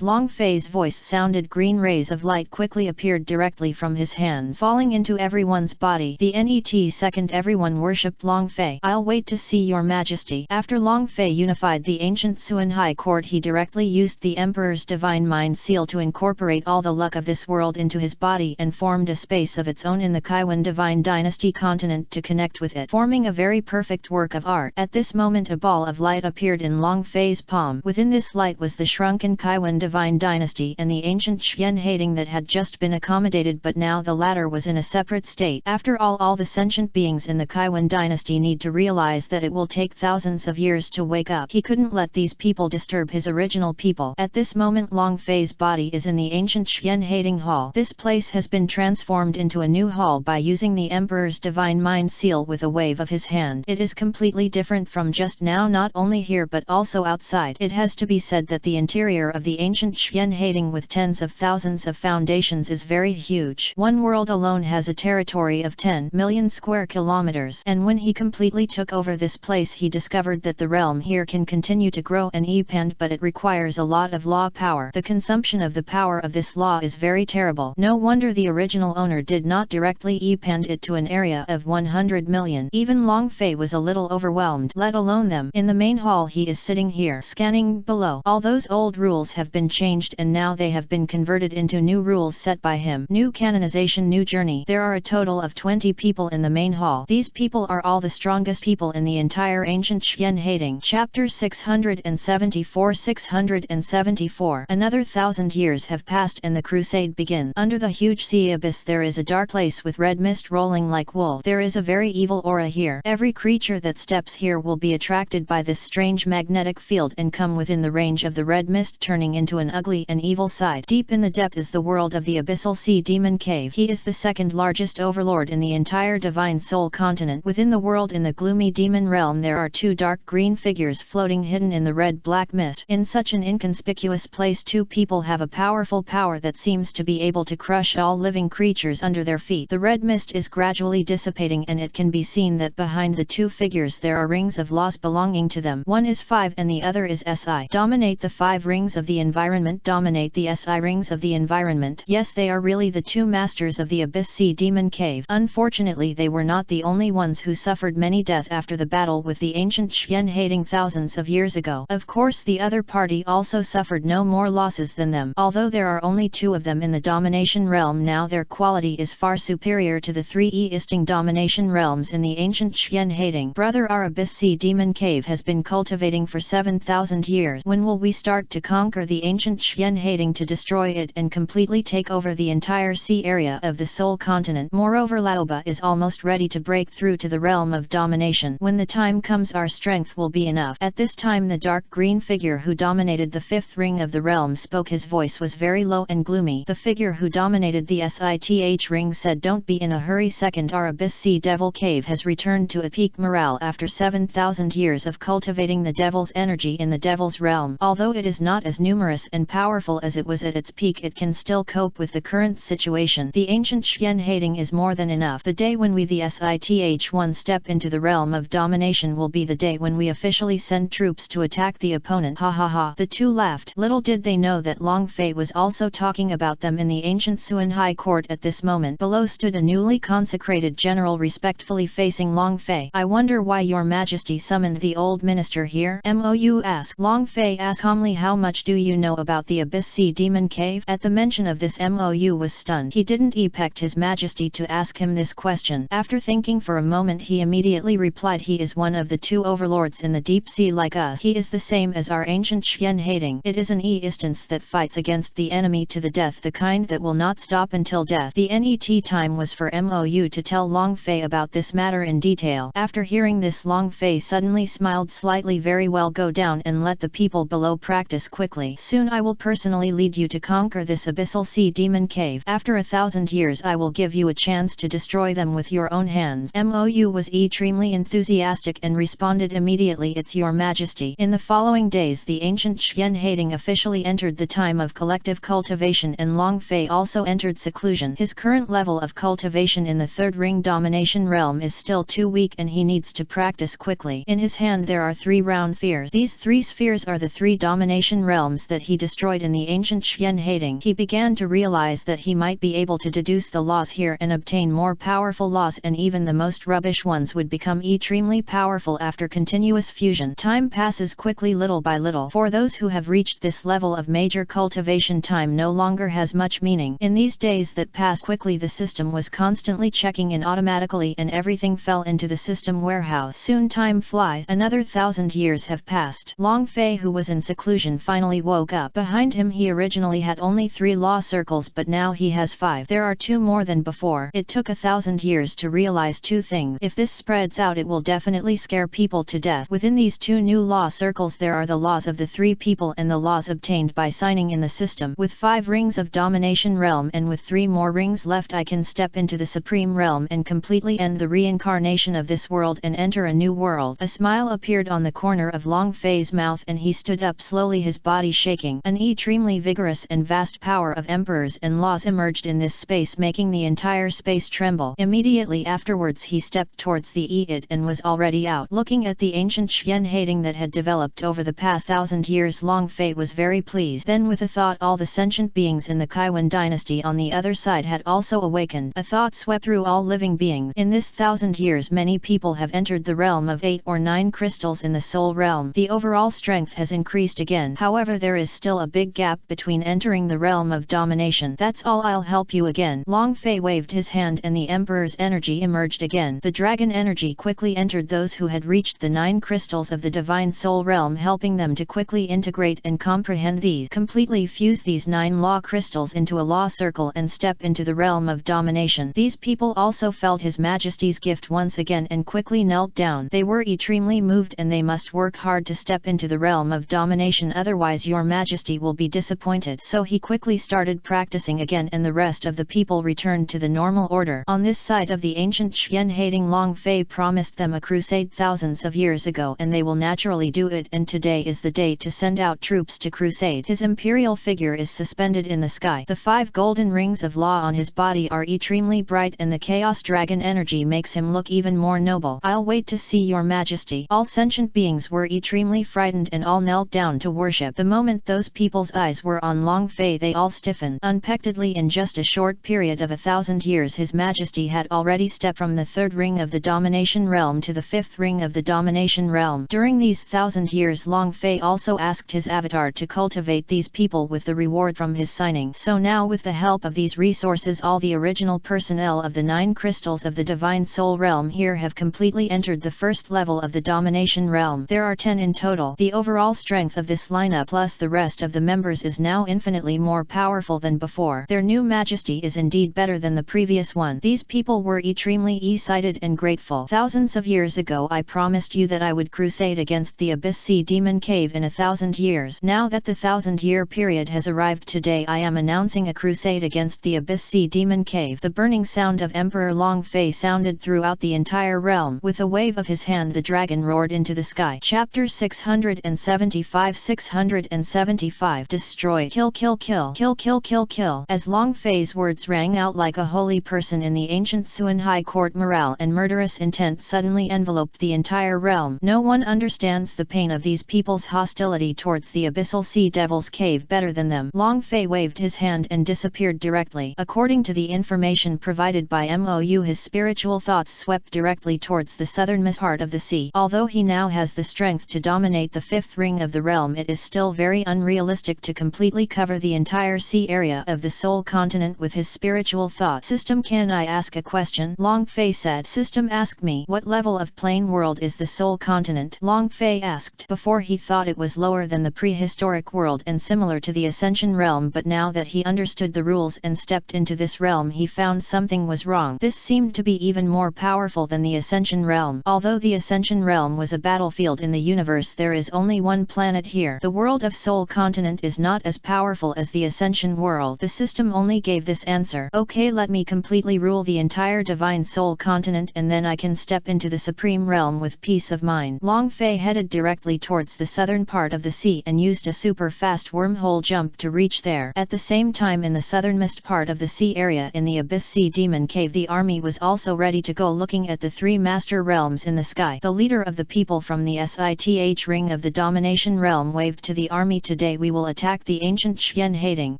Long Fei's voice sounded, green rays of light quickly appeared directly from his hands, falling into everyone's body. The net second everyone worshipped Long Fei. I'll wait to see your majesty. After Long Fei unified the ancient Suan High Court, he directly used the Emperor's divine mind seal to incorporate all the luck of this world into his body and formed a space of its own in the Kaiwan divine dynasty continent to connect with it, forming a very perfect work of art. At this moment a ball of light appeared in Long Fei's palm. Within this light was the shrunken Kaiwan divine dynasty and the ancient Xian hating that had just been accommodated, but now the latter was in a separate state. After all the sentient beings in the Kaiwan dynasty need to realize that it will take thousands of years to wake up. He couldn't let these people disturb his original people. At this moment Long Fei's body is in the ancient Xian hating hall. This place has been transformed into a new hall by using the Emperor's divine mind seal with a wave of his hand. It is completely different from just now, not only here but also outside. It has to be said that the interior of the ancient Xian hating with tens of thousands of foundations is very huge. One world alone has a territory of 10 million square kilometers, and when he completely took over this place he discovered that the realm here can continue to grow and expand, but it requires a lot of law power. The consumption of the power of this law is very terrible. No wonder the original owner did not directly expand it to an area of 100 million. Even Long Fei was a little overwhelmed, let alone them. In the main hall he is sitting here, scanning below. All those old rules have been changed and now they have been converted into new rules set by him. New canonization, new journey. There are a total of 20 people in the main hall. These people are all the strongest people in the entire ancient Xian hating. Chapter 674. Another 1,000 years have passed and the crusade begins. Under the huge sea abyss there is a dark place with red mist rolling like wool. There is a very evil aura here. Every creature that steps here will be attracted by this strange magnetic field and come within the range of the red mist, turning into an ugly and evil side. Deep in the depth is the world of the Abyssal Sea Demon Cave. He is the second largest overlord in the entire Divine Soul continent. Within the world in the gloomy demon realm there are two dark green figures floating hidden in the red-black mist. In such an inconspicuous place two people have a powerful power that seems to be able to crush all living creatures under their feet. The red mist is gradually dissipating and it can be seen that behind the two figures there are rings of laws belonging to them. One is 5 and the other is SI. Dominate the 5 rings of the environment, dominate the SI rings of the environment. Yes, they are really the two masters of the Abyss Sea Demon Cave. Unfortunately they were not the only ones who suffered many death after the battle with the ancient Xian hating thousands of years ago. Of course the other party also suffered no more losses than them. Although there are only 2 of them in the domination realm now, their quality is far superior to the 3 existing domination realms in the ancient Xian hating. Brother, our Abyss Sea Demon Cave has been cultivating for 7,000 years. When will we start to conquer the ancient Xian hating to destroy it and completely take over the entire sea area of the Soul continent? Moreover, Laoba is almost ready to break through to the realm of domination. When the time comes our strength will be enough. At this time the dark green figure who dominated the 5th ring of the realm spoke. His voice was very low and gloomy. The figure who dominated the SITH ring said, "Don't be in a hurry. Second, our Abyss Sea Devil Cave has returned to a peak morale after 7,000 years of cultivating the devil's energy in the devil's realm. Although it is not as numerous and powerful as it was at its peak, it can still cope with the current situation. The ancient Xian hating is more than enough. The day when we the SITH1 step into the realm of domination will be the day when we officially send troops to attack the opponent." Ha ha ha. The two laughed. Little did they know that Long Fei was also talking about them in the ancient Suan High Court. At this moment below stood a newly consecrated general respectfully facing Long Fei. "I wonder why your majesty summoned the old minister here?" Mou asked. Long Fei asked calmly, "How much do you know about the Abyss Sea Demon Cave?" At the mention of this Mou was stunned. He didn't expect his majesty to ask him this question. After thinking for a moment he immediately replied, "He is one of the 2 overlords in the deep sea like us. He is the same as our ancient Xian hating. It is an instance that fights against the enemy to the death, the kind that will not stop until death." The net time was for Mou to tell Long Fei about this matter in detail. After hearing this Long Fei suddenly smiled slightly. "Very well, go down and let the people below practice quickly. Soon I will personally lead you to conquer this Abyssal Sea Demon Cave. After 1,000 years I will give you a chance to destroy them with your own hands." Mou was extremely enthusiastic enthusiastic and responded immediately, "It's your majesty." In the following days the ancient Xian Haiding officially entered the time of collective cultivation, and Long Fei also entered seclusion. His current level of cultivation in the third ring domination realm is still too weak and he needs to practice quickly. In his hand there are 3 round spheres. These 3 spheres are the 3 domination realms that he destroyed in the ancient Xian Haiding. He began to realize that he might be able to deduce the laws here and obtain more powerful laws, and even the most rubbish ones would become extremely powerful after continuous fusion. Time passes quickly little by little. For those who have reached this level of major cultivation, time no longer has much meaning. In these days that passed quickly, the system was constantly checking in automatically and everything fell into the system warehouse. Soon time flies. Another 1,000 years have passed. Long Fei, who was in seclusion, finally woke up. Behind him he originally had only 3 law circles, but now he has 5. There are 2 more than before. It took 1,000 years to realize 2 things. If this spreads out, it will definitely scare people to death. Within these 2 new law circles there are the laws of the 3 people and the laws obtained by signing in the system. With 5 rings of domination realm and with 3 more rings left, I can step into the supreme realm and completely end the reincarnation of this world and enter a new world. A smile appeared on the corner of Long Fei's mouth and he stood up slowly, his body shaking. An extremely vigorous and vast power of emperors and laws emerged in this space, making the entire space tremble. Immediately afterwards he stepped towards the Eid and was already out. Looking at the ancient Xian Haiding that had developed over the past 1,000 years, Long Fei was very pleased. Then with a thought, all the sentient beings in the Kaiwan dynasty on the other side had also awakened. A thought swept through all living beings. In this 1,000 years many people have entered the realm of 8 or 9 crystals in the soul realm. The overall strength has increased again. However, there is still a big gap between entering the realm of domination. That's all, I'll help you again. Long Fei waved his hand and the Emperor's energy emerged again. The dragon energy quickly entered those who had reached the 9 crystals of the divine soul realm, helping them to quickly integrate and comprehend these. Completely fuse these 9 law crystals into a law circle and step into the realm of domination. These people also felt His Majesty's gift once again and quickly knelt down. They were extremely moved and they must work hard to step into the realm of domination, otherwise Your Majesty will be disappointed. So he quickly started practicing again and the rest of the people returned to the normal order. On this side of the ancient Xian Haiding, Long Fei promised them a crusade thousands of years ago and they will naturally do it, and today is the day to send out troops to crusade. His imperial figure is suspended in the sky. The 5 golden rings of law on his body are extremely bright and the chaos dragon energy makes him look even more noble. I'll wait to see Your Majesty. All sentient beings were extremely frightened and all knelt down to worship. The moment those people's eyes were on Long Fei, they all stiffened. Unexpectedly, in just a short period of 1,000 years, His Majesty had already stepped from the 3rd ring of the domination realm to the 5th ring of the domination realm. During these 1,000 years, Long Fei also asked his avatar to cultivate these people with the reward from his signing. So now, with the help of these resources, all the original personnel of the 9 crystals of the divine soul realm here have completely entered the 1st level of the domination realm. There are 10 in total. The overall strength of this lineup plus the rest of the members is now infinitely more powerful than before. Their new majesty is indeed better than the previous one. These people were extremely excited and grateful. Thousands of years ago I promised you that I would crusade against the Abyss Sea Demon Cave in 1,000 years. Now that the 1,000-year period has arrived, today I am announcing a crusade against the Abyss Sea Demon Cave. The burning sound of Emperor Long Fei sounded throughout the entire realm. With a wave of his hand the dragon roared into the sky. Chapter 675 Destroy. Kill kill kill. Kill kill kill kill. As Long Fei's words rang out like a holy person in the ancient Suan High Court, morale and murderous intent suddenly enveloped the entire realm. No one understands the pain of these people's hostility towards the Abyssal Sea Devil's Cave better than them. Long Fei waved his hand and disappeared directly. According to the information provided by MOU, his spiritual thoughts swept directly towards the southernmost heart of the sea. Although he now has the strength to dominate the 5th ring of the realm, it is still very unrealistic to completely cover the entire sea area of the Soul Continent with his spiritual thought. System, can I ask a question? Long Fei said. System, ask me. What level of plane world is the Soul Continent? Long Fei asked. Before he thought it was lower than the prehistoric world and similar to the Ascension realm, but now that he understood the rules and stepped into this realm, he found something was wrong. This seemed to be even more powerful than the Ascension realm. Although the Ascension realm was a battlefield in the universe, there is only one planet here. The world of Soul Continent is not as powerful as the Ascension world. The system only gave this answer. Okay, let me completely rule the entire Divine Soul Continent and then I can step into the supreme realm with peace of mind. Long Fei headed directly towards the southern part of the sea and used a super fast wormhole jump to reach there. At the same time, in the southernmost part of the sea area in the Abyss Sea Demon Cave, the army was also ready to go, looking at the three master realms in the sky. The leader of the people from the SITH ring of the domination realm waved to the army, "Today we will attack the ancient Xian Hating.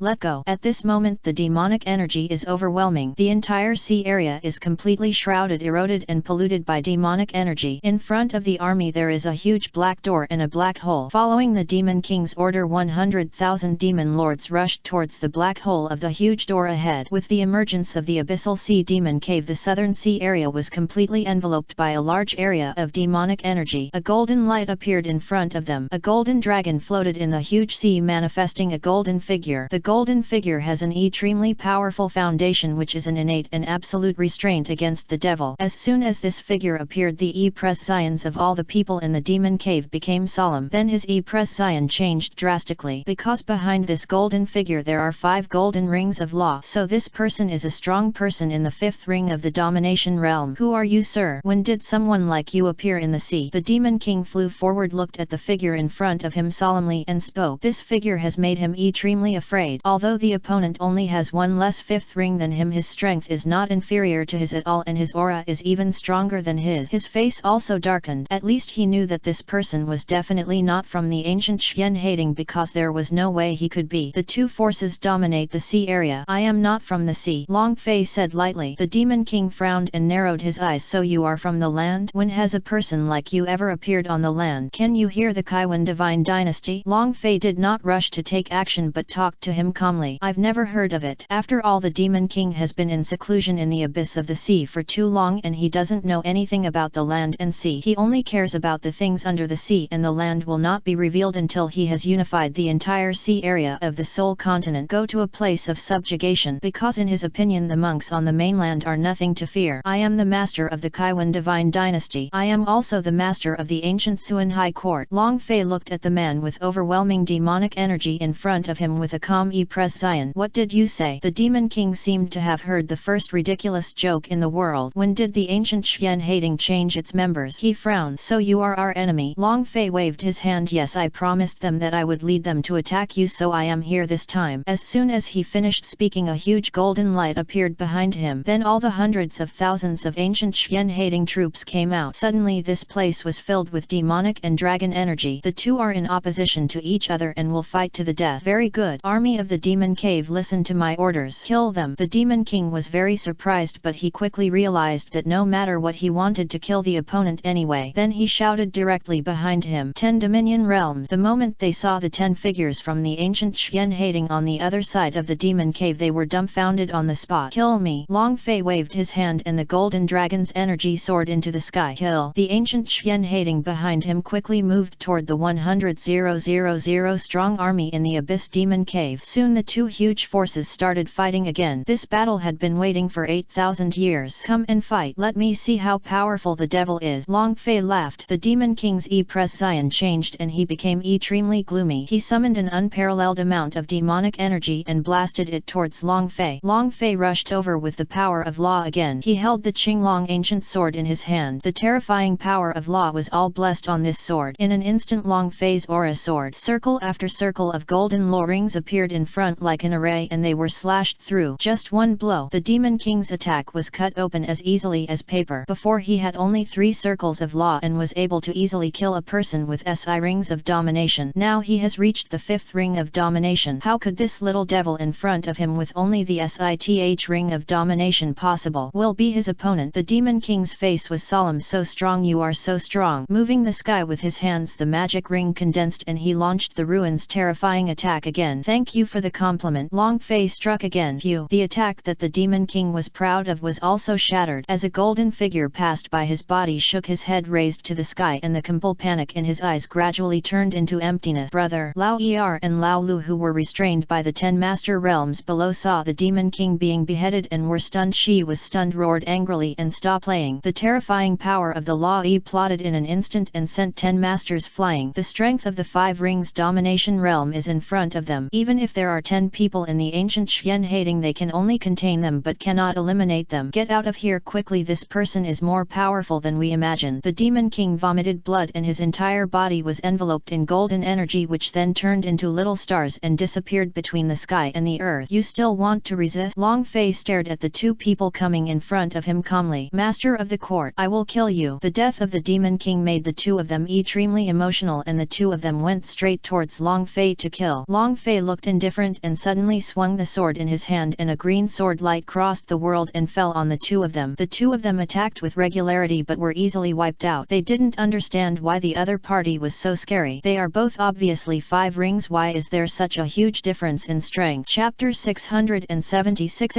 Let go." At this moment the demonic energy is overwhelming. The entire sea area is completely shrouded, eroded and polluted by demonic energy. In front of the army there is a huge black door and a black hole. Following the Demon King's order, 100,000 demon lords rushed towards the black hole of the huge door ahead. With the emergence of the Abyssal Sea Demon Cave, the southern sea area was completely enveloped by a large area of demonic energy. A golden light appeared in front of them. A golden dragon floated in the huge sea, manifesting a golden figure. The golden figure has an extremely powerful foundation, which is an innate and absolute restraint against the devil. As soon as this figure appeared, the presence of all the people in the demon cave became solemn. Then his presence changed drastically, because behind this golden figure there are 5 golden rings of law. So this person is a strong person in the 5th ring of the domination realm. "Who are you, sir? When did someone like you appear in the sea?" The Demon King flew forward, looked at the figure in front of him solemnly and spoke. This figure has made him extremely afraid. Although the opponent only has 1 less 5th ring than him, his strength is not inferior to his at all, and his aura is even stronger than his. His face also darkened. At least he knew that this person was definitely not from the ancient Xian Hating, because there was no way he could be. "The two forces dominate the sea area. I am not from the sea," Long Fei said lightly. The Demon King frowned and narrowed his eyes. "So you are from the land? When has a person like you ever appeared on the land? Can you hear the Kaiwan divine dynasty?" Long Fei did not rush to take action but talked to him calmly. "I've never heard of it. After all, the Demon King has been in seclusion in the abyss of the sea for too long, and he doesn't know anything about the land and sea. He only cares about the things under the sea, and the land will not be revealed until he has unified the entire sea area of the Soul Continent. Go to a place of subjugation, because in his opinion the monks on the mainland are nothing to fear. I am the master of the Kaiwan divine dynasty. I am also the master of the ancient Suan High Court." Long Fei looked at the man with overwhelming demonic energy in front of him with a calm presence. "What did you say?" The Demon King seemed to have heard the first ridiculous joke in the world. "When did the ancient Xian Hating change its members?" He frowned. "So you are our enemy?" Long Fei waved his hand. "Yes, I promised them that I would lead them to attack you, so I am here this time." As soon as he finished speaking, a huge golden light appeared behind him. Then all the hundreds of thousands of ancient Xian Hating troops came out. Suddenly this place was filled with demonic and dragon energy. "The two are in opposition to each other and will fight to the death." "Very good. Army of the Demon Cave, listen to my orders. Kill them." The Demon King was very surprised, but he quickly realized that no matter what, he wanted to kill the opponent anyway. Then he shouted directly behind him, 10 Dominion Realms." The moment they saw the 10 figures from the ancient Xian Hating on the other side of the Demon Cave, they were dumbfounded on the spot. "Kill me." Long Fei waved his hand and the golden dragon's energy soared into the sky. "Kill." The ancient Xian Hating behind him quickly moved toward the 100,000 strong army in the Abyss Demon Cave. Soon the two huge forces started fighting again. This battle had been waiting for 8,000 years. "Come and fight. Let me see how powerful the devil is." Long Fei laughed. The Demon King's presence changed and he became extremely gloomy. He summoned an unparalleled amount of demonic energy and blasted it towards Long Fei. Long Fei rushed over with the power of law again. He held the Qinglong ancient sword in his hand. The terrifying power of law was all blessed on this sword. In an instant, Long Fei's aura soared. Circle after circle of golden law rings appeared in front like an array, and they were slashed through. Just one blow, the Demon King's attack was cut open as easily as paper. Before, he had only 3 circles of law and was able to easily kill a person with SI rings of domination. Now he has reached the 5th ring of domination. How could this little devil in front of him with only the SITH ring of domination possible will be his opponent? The Demon King's face was solemn. "So strong, you are so strong." Moving the sky with his hands, the magic ring condensed and he launched the ruins terrifying attack again. "Thank you for the compliment." Long Fei struck again. Phew. The attack that the Demon King was proud of was also shattered. As a golden figure passed by, his body shook, his head raised to the sky, and the complete panic in his eyes gradually turned into emptiness. Brother Lao Er and Lao Lu, who were restrained by the 10 master realms below, saw the Demon King being beheaded and were stunned. She was stunned, roared angrily and stopped playing. The terrifying power of the Law plotted in an instant and sent 10 masters flying. The strength of the 5 rings domination realm is in front of them. Even if there are 10 people in the ancient Xian Hating, they can only contain them but cannot eliminate them. "Get out of here quickly. This person is more powerful powerful than we imagine. The Demon King vomited blood and his entire body was enveloped in golden energy, which then turned into little stars and disappeared between the sky and the earth. You still want to resist? Long Fei stared at the two people coming in front of him calmly. Master of the court, I will kill you. The death of the Demon King made the two of them extremely emotional, and the two of them went straight towards Long Fei to kill. Long Fei looked indifferent and suddenly swung the sword in his hand, and a green sword light crossed the world and fell on the two of them. The two of them attacked with regularity but were easily wiped out. They didn't understand why the other party was so scary. They are both obviously 5 rings. Why is there such a huge difference in strength? Chapter 676.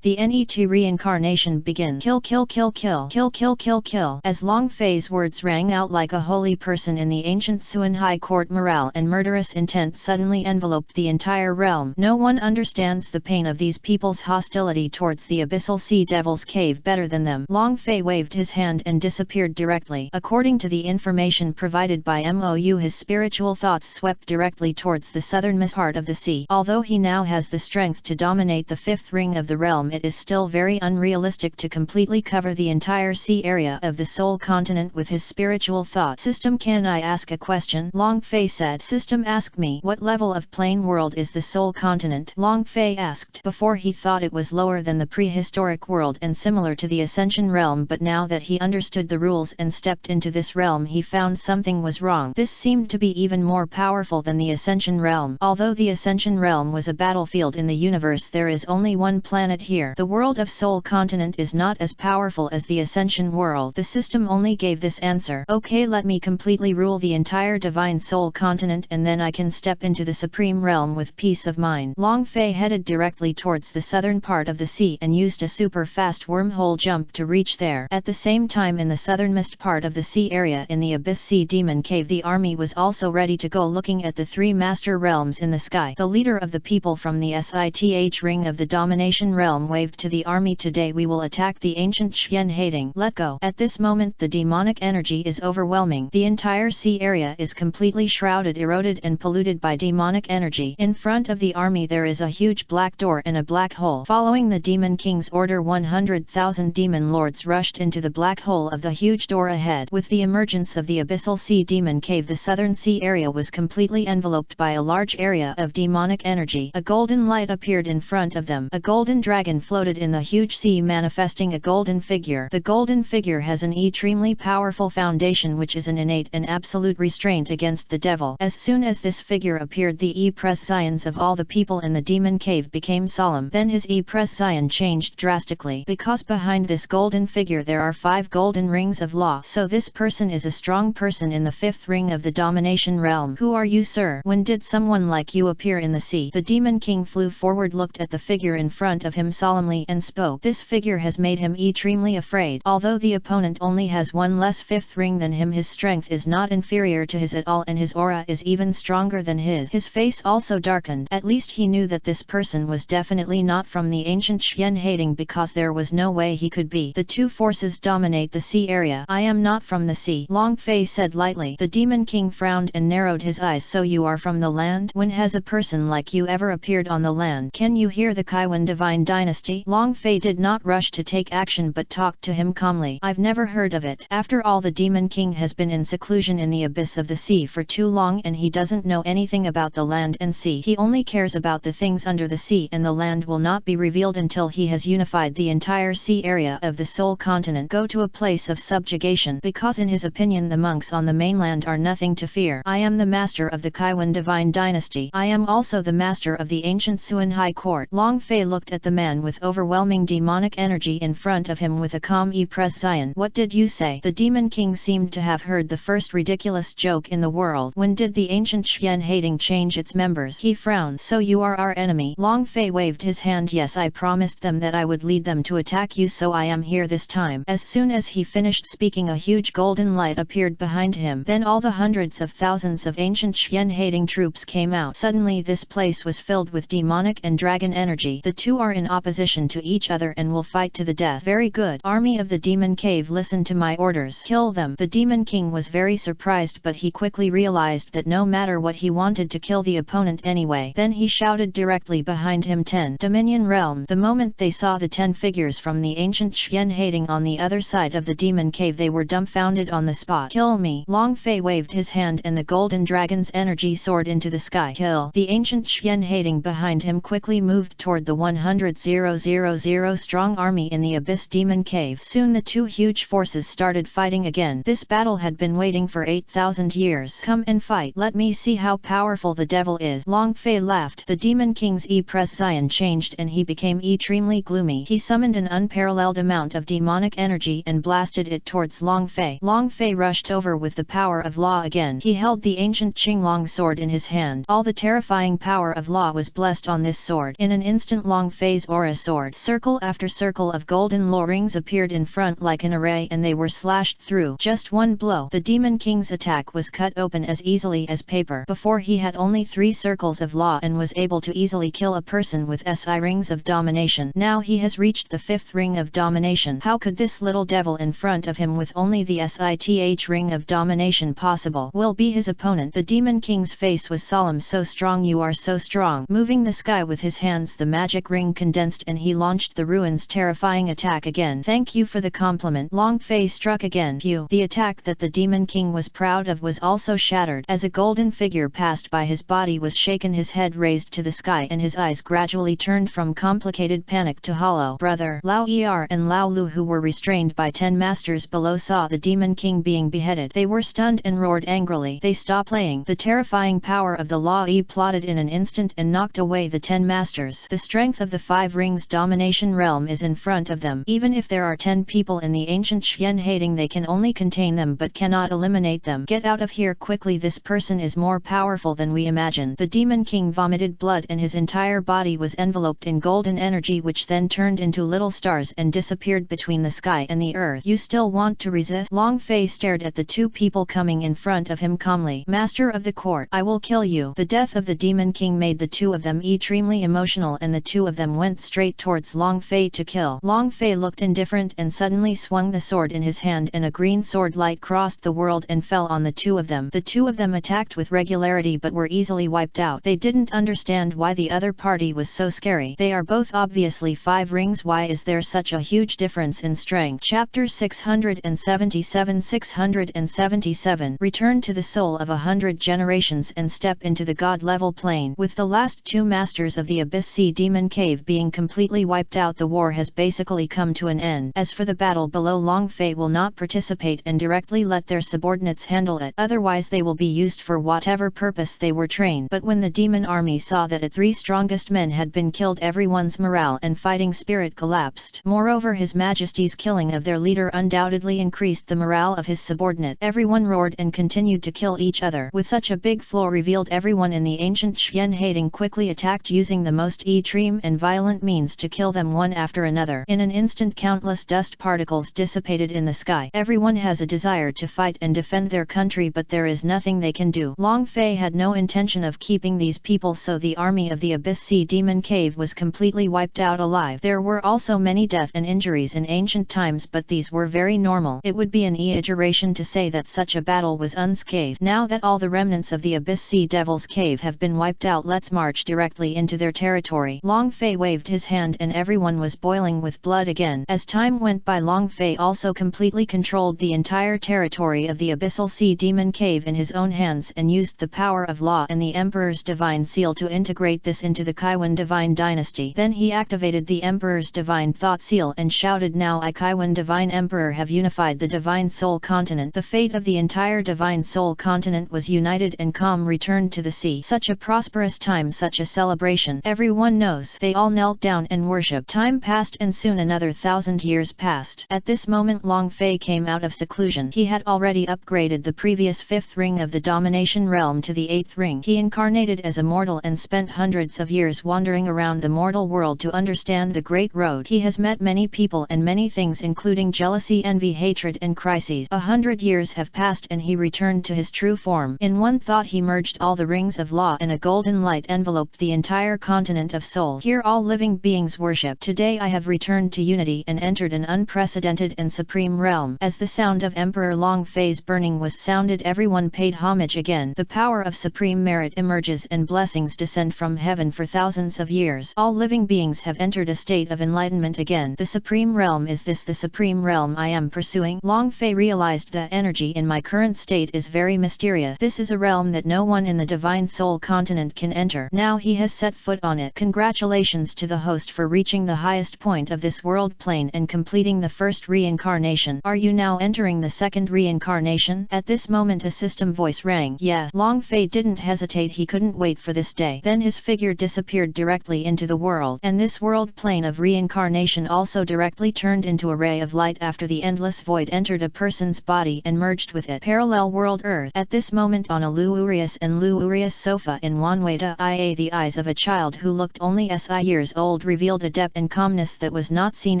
The NET reincarnation begins. Kill kill kill kill kill kill kill kill. As Long Fei's words rang out like a holy person in the ancient Suan High Court, morale and murderous intent suddenly enveloped the entire realm. No one understands the pain of these people's hostility towards the abyssal sea devil's cave better than them. Long Fei waved his hand and disappeared directly. According to the information provided by MOU, his spiritual thoughts swept directly towards the southernmost heart of the sea. Although he now has the strength to dominate the 5th ring of the realm, it is still very unrealistic to completely cover the entire sea area of the Soul Continent with his spiritual thought. System, can I ask a question? Long Fei said. System, ask me. What level of plane world is the Soul Continent? Long Fei asked. Before he thought it was lower than the prehistoric world and similar to the Ascension realm, but now that he understood the rules and stepped into this realm, he found something was wrong. This seemed to be even more powerful than the Ascension realm. Although the Ascension realm was a battlefield in the universe, there is only one planet here. The world of Soul Continent is not as powerful as the Ascension world. The system only gave this answer. Okay, let me completely rule the entire Divine Soul Continent, and then I can step into the Supreme Realm with peace of mind. Long Fei headed directly towards the southern part of the sea and used a super fast wormhole jump to reach there. At the same time, in the southernmost part of the sea area in the Abyss Sea Demon Cave, the army was also ready to go, looking at the 3 master realms in the sky. The leader of the people from the SITH ring of the domination realm waved to the army. Today we will attack the ancient Xian Hating. Let go. At this moment the demonic energy is overwhelming. The entire sea area is completely shrouded, eroded and polluted by demonic energy. In front of the army there is a huge black door and a black hole. Following the Demon King's order, 100,000 demon lords rushed into the black hole of the huge door ahead. With the emergence of the Abyssal Sea Demon Cave, the southern sea area was completely enveloped by a large area of demonic energy. A golden light appeared in front of them. A golden dragon floated in the huge sea, manifesting a golden figure. The golden figure has an extremely powerful foundation, which is an innate and absolute restraint against the devil. As soon as this figure appeared, the prescience of all the people in the demon cave became solemn. Then his prescience changed drastically, because behind this golden figure there are 5 golden rings of law. So this person is a strong person in the 5th ring of the domination realm. Who are you, sir? When did someone like you appear in the sea? The Demon King flew forward, looked at the figure in front of him solemnly and spoke. This figure has made him extremely afraid. Although the opponent only has 1 less 5th ring than him, his strength is not inferior to his at all, and his aura is even stronger than his. His face also darkened. At least he knew that this person was definitely not from the ancient Xian Hating, because there was no way he could be. The 2 forces dominate the sea area. I am not from the sea, Long Fei said lightly. The Demon King frowned and narrowed his eyes. So you are from the land? When has a person like you ever appeared on the land? Can you hear the Kaiwan divine dynasty? Long Fei did not rush to take action but talked to him calmly. I've never heard of it. After all, the Demon King has been in seclusion in the abyss of the sea for too long, and he doesn't know anything about the land and sea. He only cares about the things under the sea, and the land will not be revealed until he has unified the entire sea area of the Soul Continent. Go to a place of subjugation, because in his opinion the monks on the mainland are nothing to fear. I am the master of the Kaiwan divine dynasty. I am also the master of the ancient Suan High Court. Long Fei looked at the man with overwhelming demonic energy in front of him with a calm prescience. What did you say? The Demon King seemed to have heard the first ridiculous joke in the world. When did the ancient Xian Hating change its members? He frowned. So you are our enemy? Long Fei waved his hand. Yes, I promised them that I would lead them to attack you, so I am here this time. As soon as he finished speaking, a huge golden light appeared behind him. Then all the hundreds of thousands of ancient Xian Hating troops came out. Suddenly this place was filled with demonic and dragon energy. The 2 are in opposition to each other and will fight to the death. Very good. Army of the Demon Cave, listen to my orders. Kill them. The Demon King was very surprised, but he quickly realized that no matter what, he wanted to kill the opponent anyway. Then he shouted directly behind him, 10 Dominion Realm. The moment they saw the 10 figures from the ancient Xian Hating hating on the other side of the demon cave. They were dumbfounded on the spot. Kill me! Long Fei waved his hand and the golden dragon's energy soared into the sky. Kill! The ancient Xian hating behind him quickly moved toward the 100,000 strong army in the abyss demon cave. Soon the two huge forces started fighting again. This battle had been waiting for 8,000 years. Come and fight. Let me see how powerful the devil is. Long Fei laughed. The demon king's presence changed and he became extremely gloomy. He summoned an unparalleled amount of demonic energy and blasted it towards Long Fei. Long Fei rushed over with the power of law again. He held the ancient Qinglong sword in his hand. All the terrifying power of law was blessed on this sword. In an instant Long Fei's aura sword, circle after circle of golden law rings appeared in front like an array and they were slashed through. Just one blow. The demon king's attack was cut open as easily as paper. Before he had only 3 circles of law and was able to easily kill a person with SI rings of domination. Now he has reached the 5th ring of domination. How could this little devil in front of him with only the SITH ring of domination possible will be his opponent? The demon king's face was solemn. So strong, you are so strong. Moving the sky with his hands, the magic ring condensed and he launched the ruins terrifying attack again. Thank you for the compliment. Long Fei struck again. Phew. The attack that the demon king was proud of was also shattered. As a golden figure passed by, his body was shaken, his head raised to the sky and his eyes gradually turned from complicated panic to hollow. Brother Lao Er and Lao Lu, who were restrained by 10 masters below, saw the demon king being beheaded. They were stunned and roared angrily. They stopped playing. The terrifying power of the Law plotted in an instant and knocked away the 10 masters. The strength of the 5 rings domination realm is in front of them. Even if there are 10 people in the ancient Xian hating, they can only contain them but cannot eliminate them. Get out of here quickly. This person is more powerful than we imagine. The demon king vomited blood and his entire body was enveloped in golden energy, which then turned into little stars and disappeared between the sky and the earth. You still want to resist? Long Fei stared at the 2 people coming in front of him calmly. Master of the court, I will kill you. The death of the demon king made the 2 of them extremely emotional and the 2 of them went straight towards Long Fei to kill. Long Fei looked indifferent and suddenly swung the sword in his hand and a green sword light crossed the world and fell on the 2 of them. The 2 of them attacked with regularity but were easily wiped out. They didn't understand why the other party was so scary. They are both obviously 5 rings. Why is there such a huge difference in strength? Chapter 677. Return to the soul of 100 generations and step into the god-level plane. With the last 2 masters of the Abyss Sea Demon Cave being completely wiped out, the war has basically come to an end. As for the battle below, Long Fei will not participate and directly let their subordinates handle it. Otherwise they will be used for whatever purpose they were trained. But when the demon army saw that the 3 strongest men had been killed, everyone's morale and fighting spirit collapsed. Moreover, His Majesty's killing of their leader undoubtedly increased the morale of his subordinate. Everyone roared and continued to kill each other. With such a big flow revealed, everyone in the ancient Xian hating quickly attacked using the most extreme and violent means to kill them one after another. In an instant countless dust particles dissipated in the sky. Everyone has a desire to fight and defend their country, but there is nothing they can do. Long Fei had no intention of keeping these people, so the army of the Abyss Sea Demon Cave was completely wiped out alive. There were also many deaths and injuries in ancient times, but these were very normal. It would be an exaggeration to say that such a battle was unscathed. Now that all the remnants of the Abyss Sea Devil's Cave have been wiped out, let's march directly into their territory. Long Fei waved his hand and everyone was boiling with blood again. As time went by, Long Fei also completely controlled the entire territory of the Abyssal Sea Demon Cave in his own hands and used the power of law and the Emperor's Divine Seal to integrate this into the Kaiwan Divine Dynasty. Then he activated the Emperor's Divine Thought Seal and shouted, "Now I, Kaiwan Divine Emperor, have unified the Divine Soul Continent." The fate of the entire Divine Soul Continent was united and calm returned to the sea. Such a prosperous time, such a celebration. Everyone knows. They all knelt down and worshipped. Time passed and soon another 1,000 years passed. At this moment Long Fei came out of seclusion. He had already upgraded the previous 5th ring of the domination realm to the 8th ring. He incarnated as a mortal and spent hundreds of years wandering around the mortal world to understand the Great Road. He has met many people and many things, including jealousy, envy, hatred and crises. 100 years have passed and he returned to his true form. In one thought he merged all the rings of law and a golden light enveloped the entire continent of soul. Here all living beings worship. Today I have returned to unity and entered an unprecedented and supreme realm. As the sound of Emperor Long Fei's burning was sounded, everyone paid homage again. The power of supreme merit emerges and blessings descend from heaven for thousands of years. All living beings have entered a state of enlightenment again. The supreme realm realm is this the supreme realm I am pursuing? Long Fei realized the energy in my current state is very mysterious. This is a realm that no one in the Divine Soul continent can enter. Now he has set foot on it. Congratulations to the host for reaching the highest point of this world plane and completing the first reincarnation. Are you now entering the second reincarnation? At this moment a system voice rang. Yes. Long Fei didn't hesitate, he couldn't wait for this day. Then his figure disappeared directly into the world, and this world plane of reincarnation also directly turned into a ray of light after the endless void entered a person's body and merged with it. Parallel world Earth. At this moment on a luxurious and luxurious sofa in Wanwei Ia, the eyes of a child who looked only si years old revealed a depth and calmness that was not seen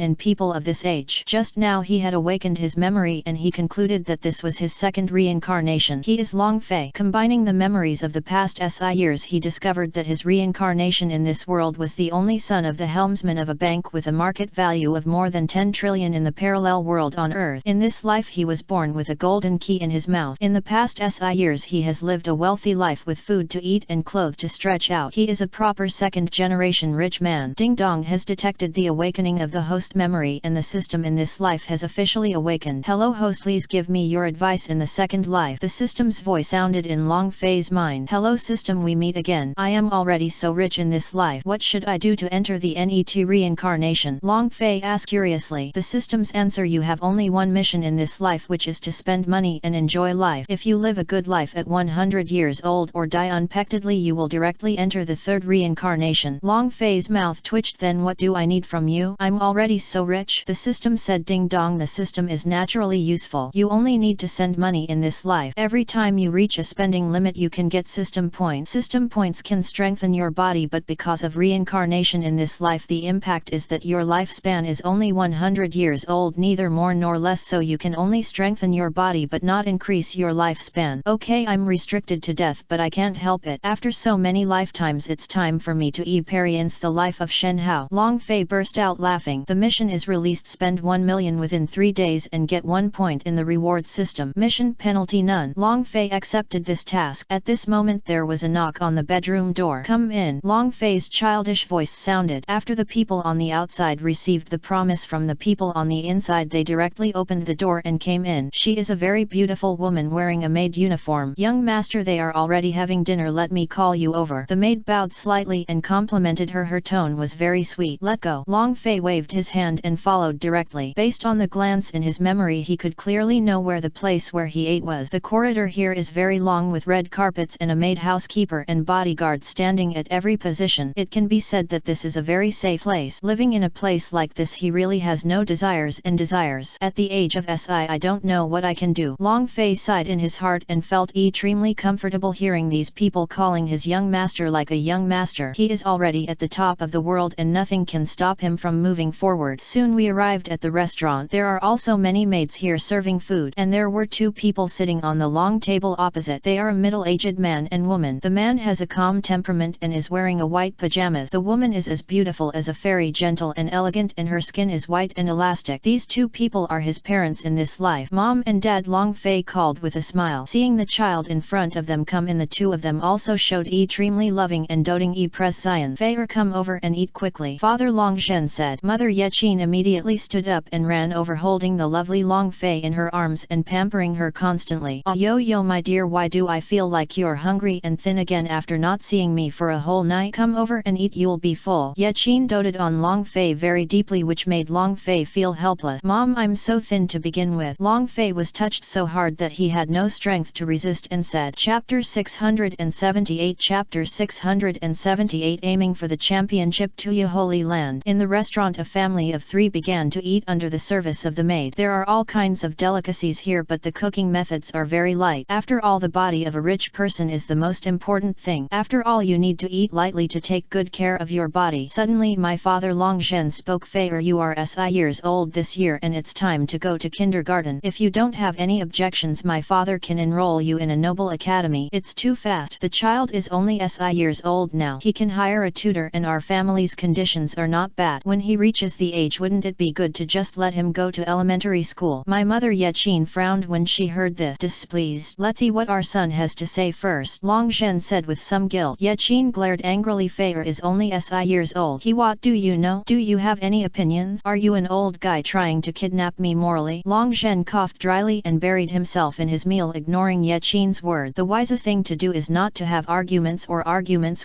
in people of this age. Just now he had awakened his memory and he concluded that this was his second reincarnation. He is Long Fei. Combining the memories of the past si years, he discovered that his reincarnation in this world was the only son of the helmsman of a bank with a market value of more than 10 trillion in the parallel world on Earth. In this life he was born with a golden key in his mouth. In the past si years he has lived a wealthy life with food to eat and clothes to stretch out. He is a proper second generation rich man. Ding Dong has detected the awakening of the host memory and the system in this life has officially awakened. Hello host, please give me your advice in the second life. The system's voice sounded in Long Fei's mind. Hello system, we meet again. I am already so rich in this life. What should I do to enter the NET reincarnation? Long Fei asked curiously. The system's answer: you have only one mission in this life, which is to spend money and enjoy life. If you live a good life at 100 years old or die unpectedly, you will directly enter the third reincarnation. Long Fei's mouth twitched. Then what do I need from you? I'm already so rich. The system said. Ding Dong, the system is naturally useful. You only need to send money in this life. Every time you reach a spending limit you can get system points. System points can strengthen your body, but because of reincarnation in this life the impact is that your lifespan is only 100 years old, neither more nor less, so you can only strengthen your body but not increase your lifespan. Okay, I'm restricted to death but I can't help it. After so many lifetimes it's time for me to experience the life of Shen Hao. Long Fei burst out laughing. The mission is released. Spend 1 million within 3 days and get 1 point in the reward system. Mission penalty none. Long Fei accepted this task. At this moment there was a knock on the bedroom door. Come in. Long Fei's childish voice sounded. After the people on the outside received the promise from the people on the inside, they directly opened the door and came in. She is a very beautiful woman wearing a maid uniform. Young master, they are already having dinner, let me call you over. The maid bowed slightly and complimented her. Her tone was very sweet. Let go. Long Fei waved his hand and followed directly. Based on the glance in his memory he could clearly know where the place where he ate was. The corridor here is very long with red carpets and a maid housekeeper and bodyguard standing at every position. It can be said that this is a very safe place. Living in a place like this he really has no desires and desires. At the age of si I don't know what I can do. Long Fei sighed in his heart and felt extremely comfortable hearing these people calling his young master like a young master. He is already at the top of the world and nothing can stop him from moving forward. Soon we arrived at the restaurant. There are also many maids here serving food, and there were 2 people sitting on the long table opposite. They are a middle-aged man and woman. The man has a calm temperament and is wearing a white pajamas. The woman is as beautiful as a fairy, gentle and elegant, and her skin is white and elastic. These 2 people are his parents in this life. Mom and Dad, Long Fei called with a smile. Seeing the child in front of them come in, the 2 of them also showed extremely loving and doting presence. Fei, come over and eat quickly, Father Long Zhen said. Mother Yechin immediately stood up and ran over, holding the lovely Long Fei in her arms and pampering her constantly. Oh yo my dear, why do I feel like you're hungry and thin again after not seeing me for a whole night? Come over and eat, you'll be full. Yechin doted on Long Fei very deeply, which made Long Fei feel helpless. Mom, I'm so thin to begin with. Long Fei was touched so hard that he had no strength to resist and said. Chapter 678. Chapter 678. Aiming for the championship to Ye Holy Land. In the restaurant a family of 3 began to eat under the service of the maid. There are all kinds of delicacies here, but the cooking methods are very light. After all, the body of a rich person is the most important thing. After all, you need to eat lightly to take good care of your body. Suddenly my father Long Zhen spoke. Fei, you are si years old this year and it's time to go to kindergarten. If you don't have any objections, my father can enroll you in a noble academy. It's too fast. The child is only si years old now. He can hire a tutor and our family's conditions are not bad. When he reaches the age, wouldn't it be good to just let him go to elementary school? My mother Yechin frowned when she heard this. Displeased. Let's see what our son has to say first, Long Zhen said with some guilt. Yechin glared angrily. Fei is only si years old. He, what do you know? Do you have any opinions? Are you an old guy trying to kidnap me morally? Long Zhen coughed dryly and buried himself in his meal, ignoring Ye Qin's word. The wisest thing to do is not to have arguments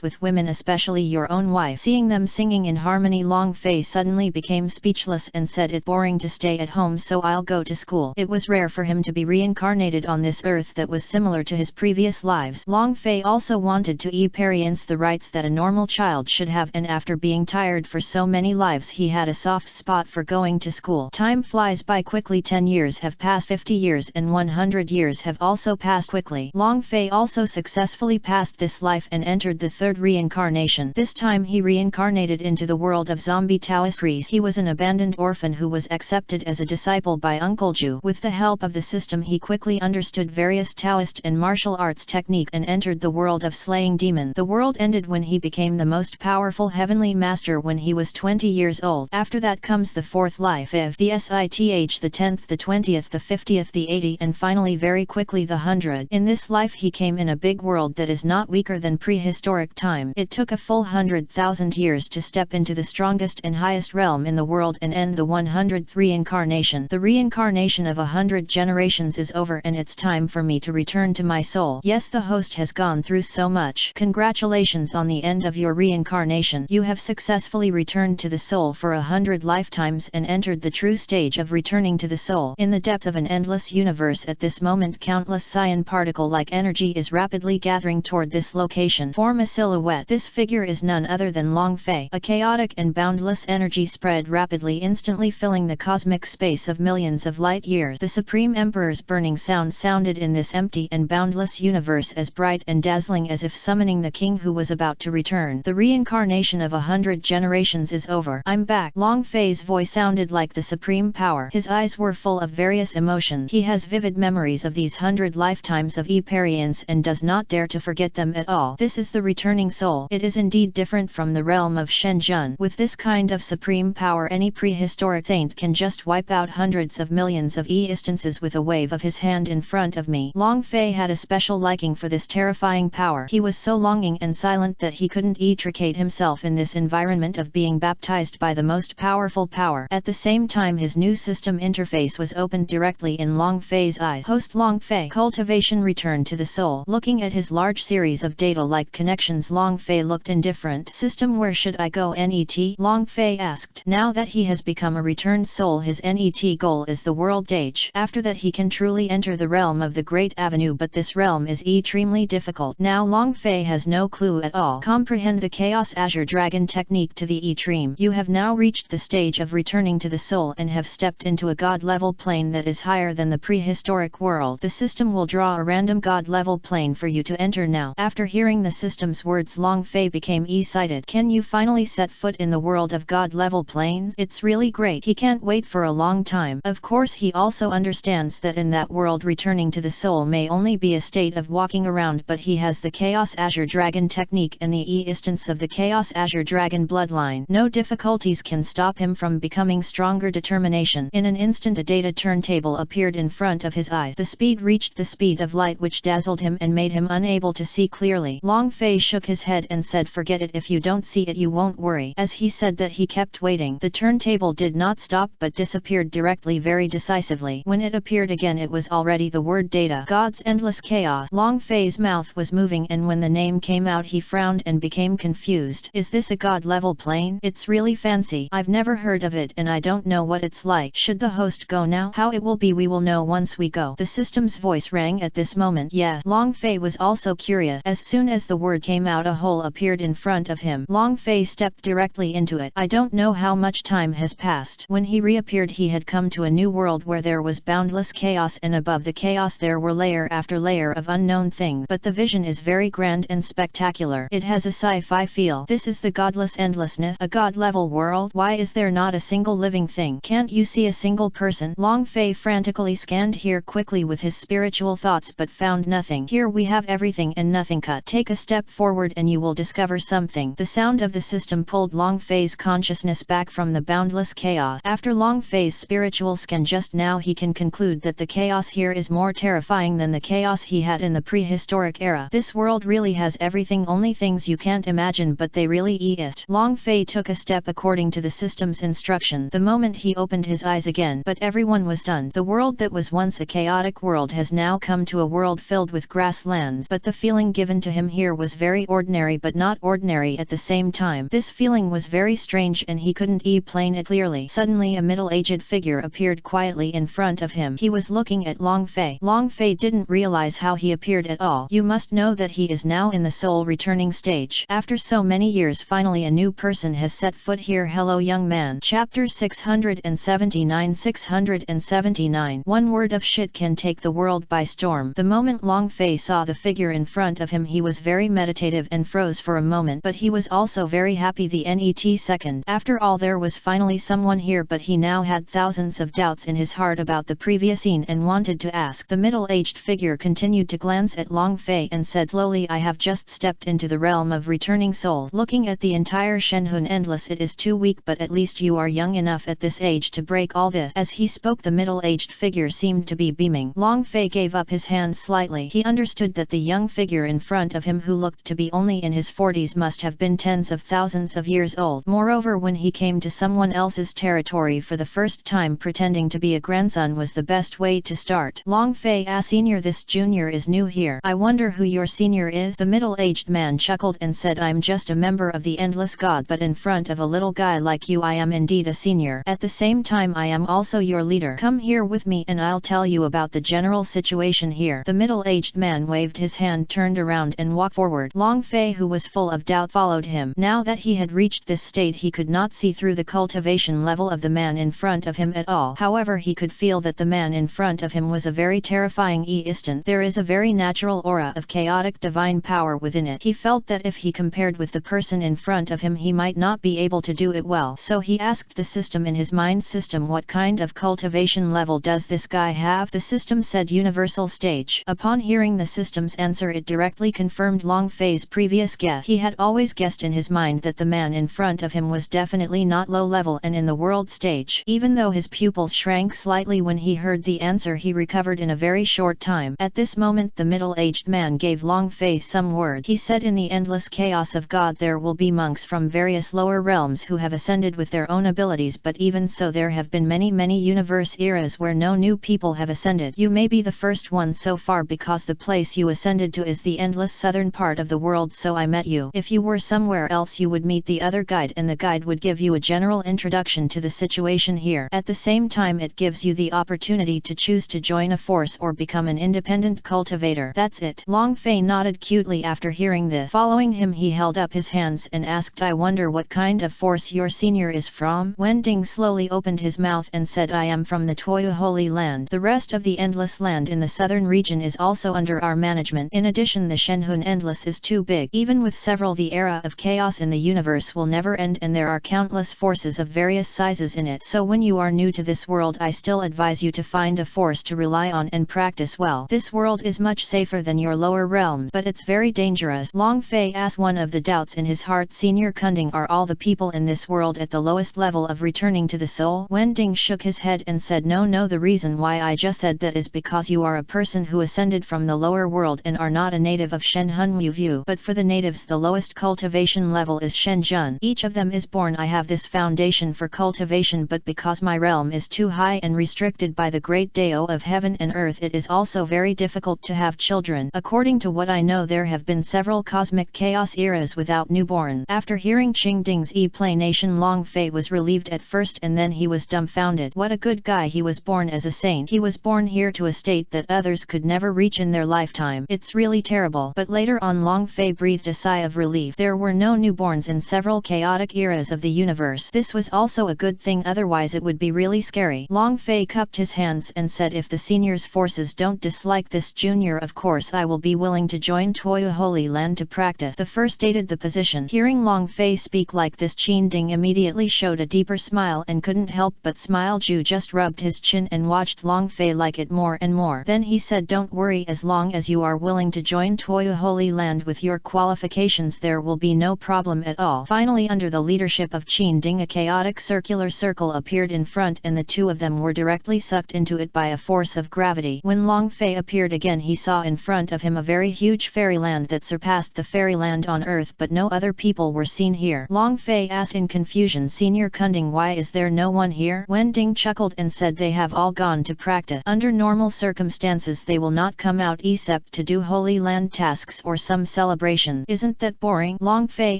with women, especially your own wife. Seeing them singing in harmony, Long Fei suddenly became speechless and said, "It's boring to stay at home, so I'll go to school." It was rare for him to be reincarnated on this earth that was similar to his previous lives. Long Fei also wanted to experience the rights that a normal child should have, and after being tired for so many lives, he had a soft spot for going to school. Time flies by quickly. 10 years have passed, 50 years and 100 years have also passed quickly. Long Fei also successfully passed this life and entered the third reincarnation. This time he reincarnated into the world of zombie Taoists. He was an abandoned orphan who was accepted as a disciple by Uncle Ju. With the help of the system, he quickly understood various Taoist and martial arts technique and entered the world of slaying demons. The world ended when he became the most powerful heavenly master when he was 20 years old. After that comes the fourth life of the SITH, the 10th, the 20th, the 50th, the 80, and finally very quickly the 100. In this life he came in a big world that is not weaker than prehistoric time. It took a full 100,000 years to step into the strongest and highest realm in the world and end the 100th reincarnation. The reincarnation of 100 generations is over, and it's time for me to return to my soul. Yes, the host has gone through so much. Congratulations on the end of your reincarnation. You have successfully returned to the soul for 100 lifetimes and entered the true stage of returning to the soul. In the depths of an endless universe at this moment, countless cyan particle-like energy is rapidly gathering toward this location. Form a silhouette. This figure is none other than Long Fei. A chaotic and boundless energy spread rapidly, instantly filling the cosmic space of millions of light years. The Supreme Emperor's burning sound sounded in this empty and boundless universe as bright and dazzling as if summoning the king who was about to return. The reincarnation of 100 generations is over. I'm back. Long Fei's voice sounded like the supreme power. His eyes were full of various emotions. He has vivid memories of these 100 lifetimes of experience and does not dare to forget them at all. This is the returning soul. It is indeed different from the realm of Shenzhen. With this kind of supreme power, any prehistoric saint can just wipe out hundreds of millions of instances with a wave of his hand in front of me. Long Fei had a special liking for this terrifying power. He was so longing and silent that he couldn't intricate himself in this environment of being baptized by the most powerful power. At the same time, his new system interface was opened directly in Long Fei's eyes. Host Long Fei. Cultivation returned to the soul. Looking at his large series of data-like connections, Long Fei looked indifferent. System, where should I go? NET? Long Fei asked. Now that he has become a returned soul, his NET goal is the world stage. After that he can truly enter the realm of the Great Avenue, but this realm is extremely difficult. Now Long Fei has no clue at all. Comprehend the Chaos Azure Dragon technique to the extreme. You have now reached the stage of returning to the soul and have stepped into a god-level plane that is higher than the prehistoric world. The system will draw a random god-level plane for you to enter now. After hearing the system's words, Long Fei became excited. Can you finally set foot in the world of god-level planes? It's really great. He can't wait for a long time. Of course, he also understands that in that world returning to the soul may only be a state of walking around, but he has the Chaos Azure Dragon technique and the instance of the Chaos Azure Dragon bloodline. No difficulties can stop him from becoming stronger. Determination. In an instant a data turntable appeared in front of his eyes. The speed reached the speed of light, which dazzled him and made him unable to see clearly. Long Fei shook his head and said, "Forget it. If you don't see it, you won't worry." As he said that, he kept waiting. The turntable did not stop but disappeared directly, very decisively. When it appeared again, it was already the word data. God's endless chaos. Long Fei's mouth was moving, and when the name came out he frowned and became confused. Is this a god-level plane? It's really fancy. I've never heard of it and I don't know what it's like. Should the host go now? How it will be we will know once we go. The system's voice rang at this moment. Yes. Long Fei was also curious. As soon as the word came out, a hole appeared in front of him. Long Fei stepped directly into it. I don't know how much time has passed. When he reappeared, he had come to a new world where there was boundless chaos, and above the chaos there were layer after layer of unknown things. But the vision is very grand and spectacular. It has a sci-fi feel. This is the godless endlessness, a god-level world. Why is there not a single living thing? Can't you see a single person? Long Fei frantically scanned here quickly with his spiritual thoughts but found nothing. Here we have everything and nothing. Cut. Take a step forward and you will discover something. The sound of the system pulled Long Fei's consciousness back from the boundless chaos. After Long Fei's spiritual scan just now, he can conclude that the chaos here is more terrifying than the chaos he had in the prehistoric era. This world really has everything, only things you can't imagine, but they really exist. Long Fei took a step according to the system's instructions destruction. The moment he opened his eyes again, but everyone was done. The world that was once a chaotic world has now come to a world filled with grasslands, but the feeling given to him here was very ordinary but not ordinary at the same time. This feeling was very strange and he couldn't explain it clearly. Suddenly a middle-aged figure appeared quietly in front of him. He was looking at Long Fei. Long Fei didn't realize how he appeared at all. You must know that he is now in the soul returning stage. After so many years, finally a new person has set foot here. Hello young man. Chapter 679. One word of shit can take the world by storm. The moment Long Fei saw the figure in front of him, he was very meditative and froze for a moment, but he was also very happy the net second. After all, there was finally someone here, but he now had thousands of doubts in his heart about the previous scene and wanted to ask. The middle-aged figure continued to glance at Long Fei and said slowly, I have just stepped into the realm of returning souls. Looking at the entire Shenhun Endless, it is too weak, but at least you are young enough at this age to break all this. As he spoke, the middle-aged figure seemed to be beaming. Long Fei gave up his hand slightly. He understood that the young figure in front of him, who looked to be only in his 40s, must have been tens of thousands of years old. Moreover, when he came to someone else's territory for the first time, pretending to be a grandson was the best way to start. Long Fei asked, Senior, this junior is new here. I wonder who your senior is? The middle-aged man chuckled and said, I'm just a member of the Endless God, but in front of a little guy like you I am indeed a senior. At the same time I am also your leader. Come here with me and I'll tell you about the general situation here. The middle-aged man waved his hand, turned around and walked forward. Long Fei, who was full of doubt, followed him. Now that he had reached this state, he could not see through the cultivation level of the man in front of him at all. However, he could feel that the man in front of him was a very terrifying instant. There is a very natural aura of chaotic divine power within it. He felt that if he compared with the person in front of him, he might not be able to do it well. So he asked the system in his mind, System, what kind of cultivation level does this guy have? The system said universal stage. Upon hearing the system's answer, it directly confirmed Long Fei's previous guess. He had always guessed in his mind that the man in front of him was definitely not low level and in the world stage. Even though his pupils shrank slightly when he heard the answer, he recovered in a very short time. At this moment the middle-aged man gave Long Fei some words. He said, in the endless chaos of God there will be monks from various lower realms who have ascended with their own abilities, but even so there have been many universe eras where no new people have ascended. You may be the first one so far because the place you ascended to is the endless southern part of the world, so I met you. If you were somewhere else you would meet the other guide and the guide would give you a general introduction to the situation here. At the same time it gives you the opportunity to choose to join a force or become an independent cultivator. That's it. Long Fei nodded cutely after hearing this. Following him he held up his hands and asked, I wonder what kind of force your senior is from? Wen Ding slowly opened his mouth and said, I am from the Toyu Holy Land. The rest of the Endless Land in the southern region is also under our management. In addition, the Shenhun Endless is too big. Even with several, the era of chaos in the universe will never end and there are countless forces of various sizes in it. So when you are new to this world, I still advise you to find a force to rely on and practice well. This world is much safer than your lower realms, but it's very dangerous. Long Fei asked one of the doubts in his heart, Senior Kunding, are all the people in this world at the lowest level of returning to the soul? Wen Ding shook his head and said, No, the reason why I just said that is because you are a person who ascended from the lower world and are not a native of Shenhun Wu. But for the natives the lowest cultivation level is Shenjun. Each of them is born. I have this foundation for cultivation, but because my realm is too high and restricted by the great Dao of heaven and earth, it is also very difficult to have children. According to what I know, there have been several cosmic chaos eras without newborn. After hearing Qing Ding's explanation, Long Fei was relieved at first and then he was dumbfounded. What a good guy. He was born as a saint. He was born here to a state that others could never reach in their lifetime. It's really terrible. But later on Long Fei breathed a sigh of relief. There were no newborns in several chaotic eras of the universe. This was also a good thing, otherwise it would be really scary. Long Fei cupped his hands and said, if the senior's forces don't dislike this junior, of course I will be willing to join Toyu Holy Land to practice. The first stated the position. Hearing Long Fei speak like this, Qin Ding immediately showed a deeper smile and couldn't help but smile. Ju just rubbed his chin and watched Long Fei like it more and more. Then he said, don't worry, as long as you are willing to join Toyu Holy Land with your qualifications there will be no problem at all. Finally, under the leadership of Qin Ding, a chaotic circular circle appeared in front and the two of them were directly sucked into it by a force of gravity. When Long Fei appeared again, he saw in front of him a very huge fairyland that surpassed the fairyland on earth, but no other people were seen here. Long Fei asked in confusion, Senior Kunding, why is there no one here? Wending chuckled and said they have all gone to practice. Under normal circumstances they will not come out except to do Holy Land tasks or some celebration. Isn't that boring? Long Fei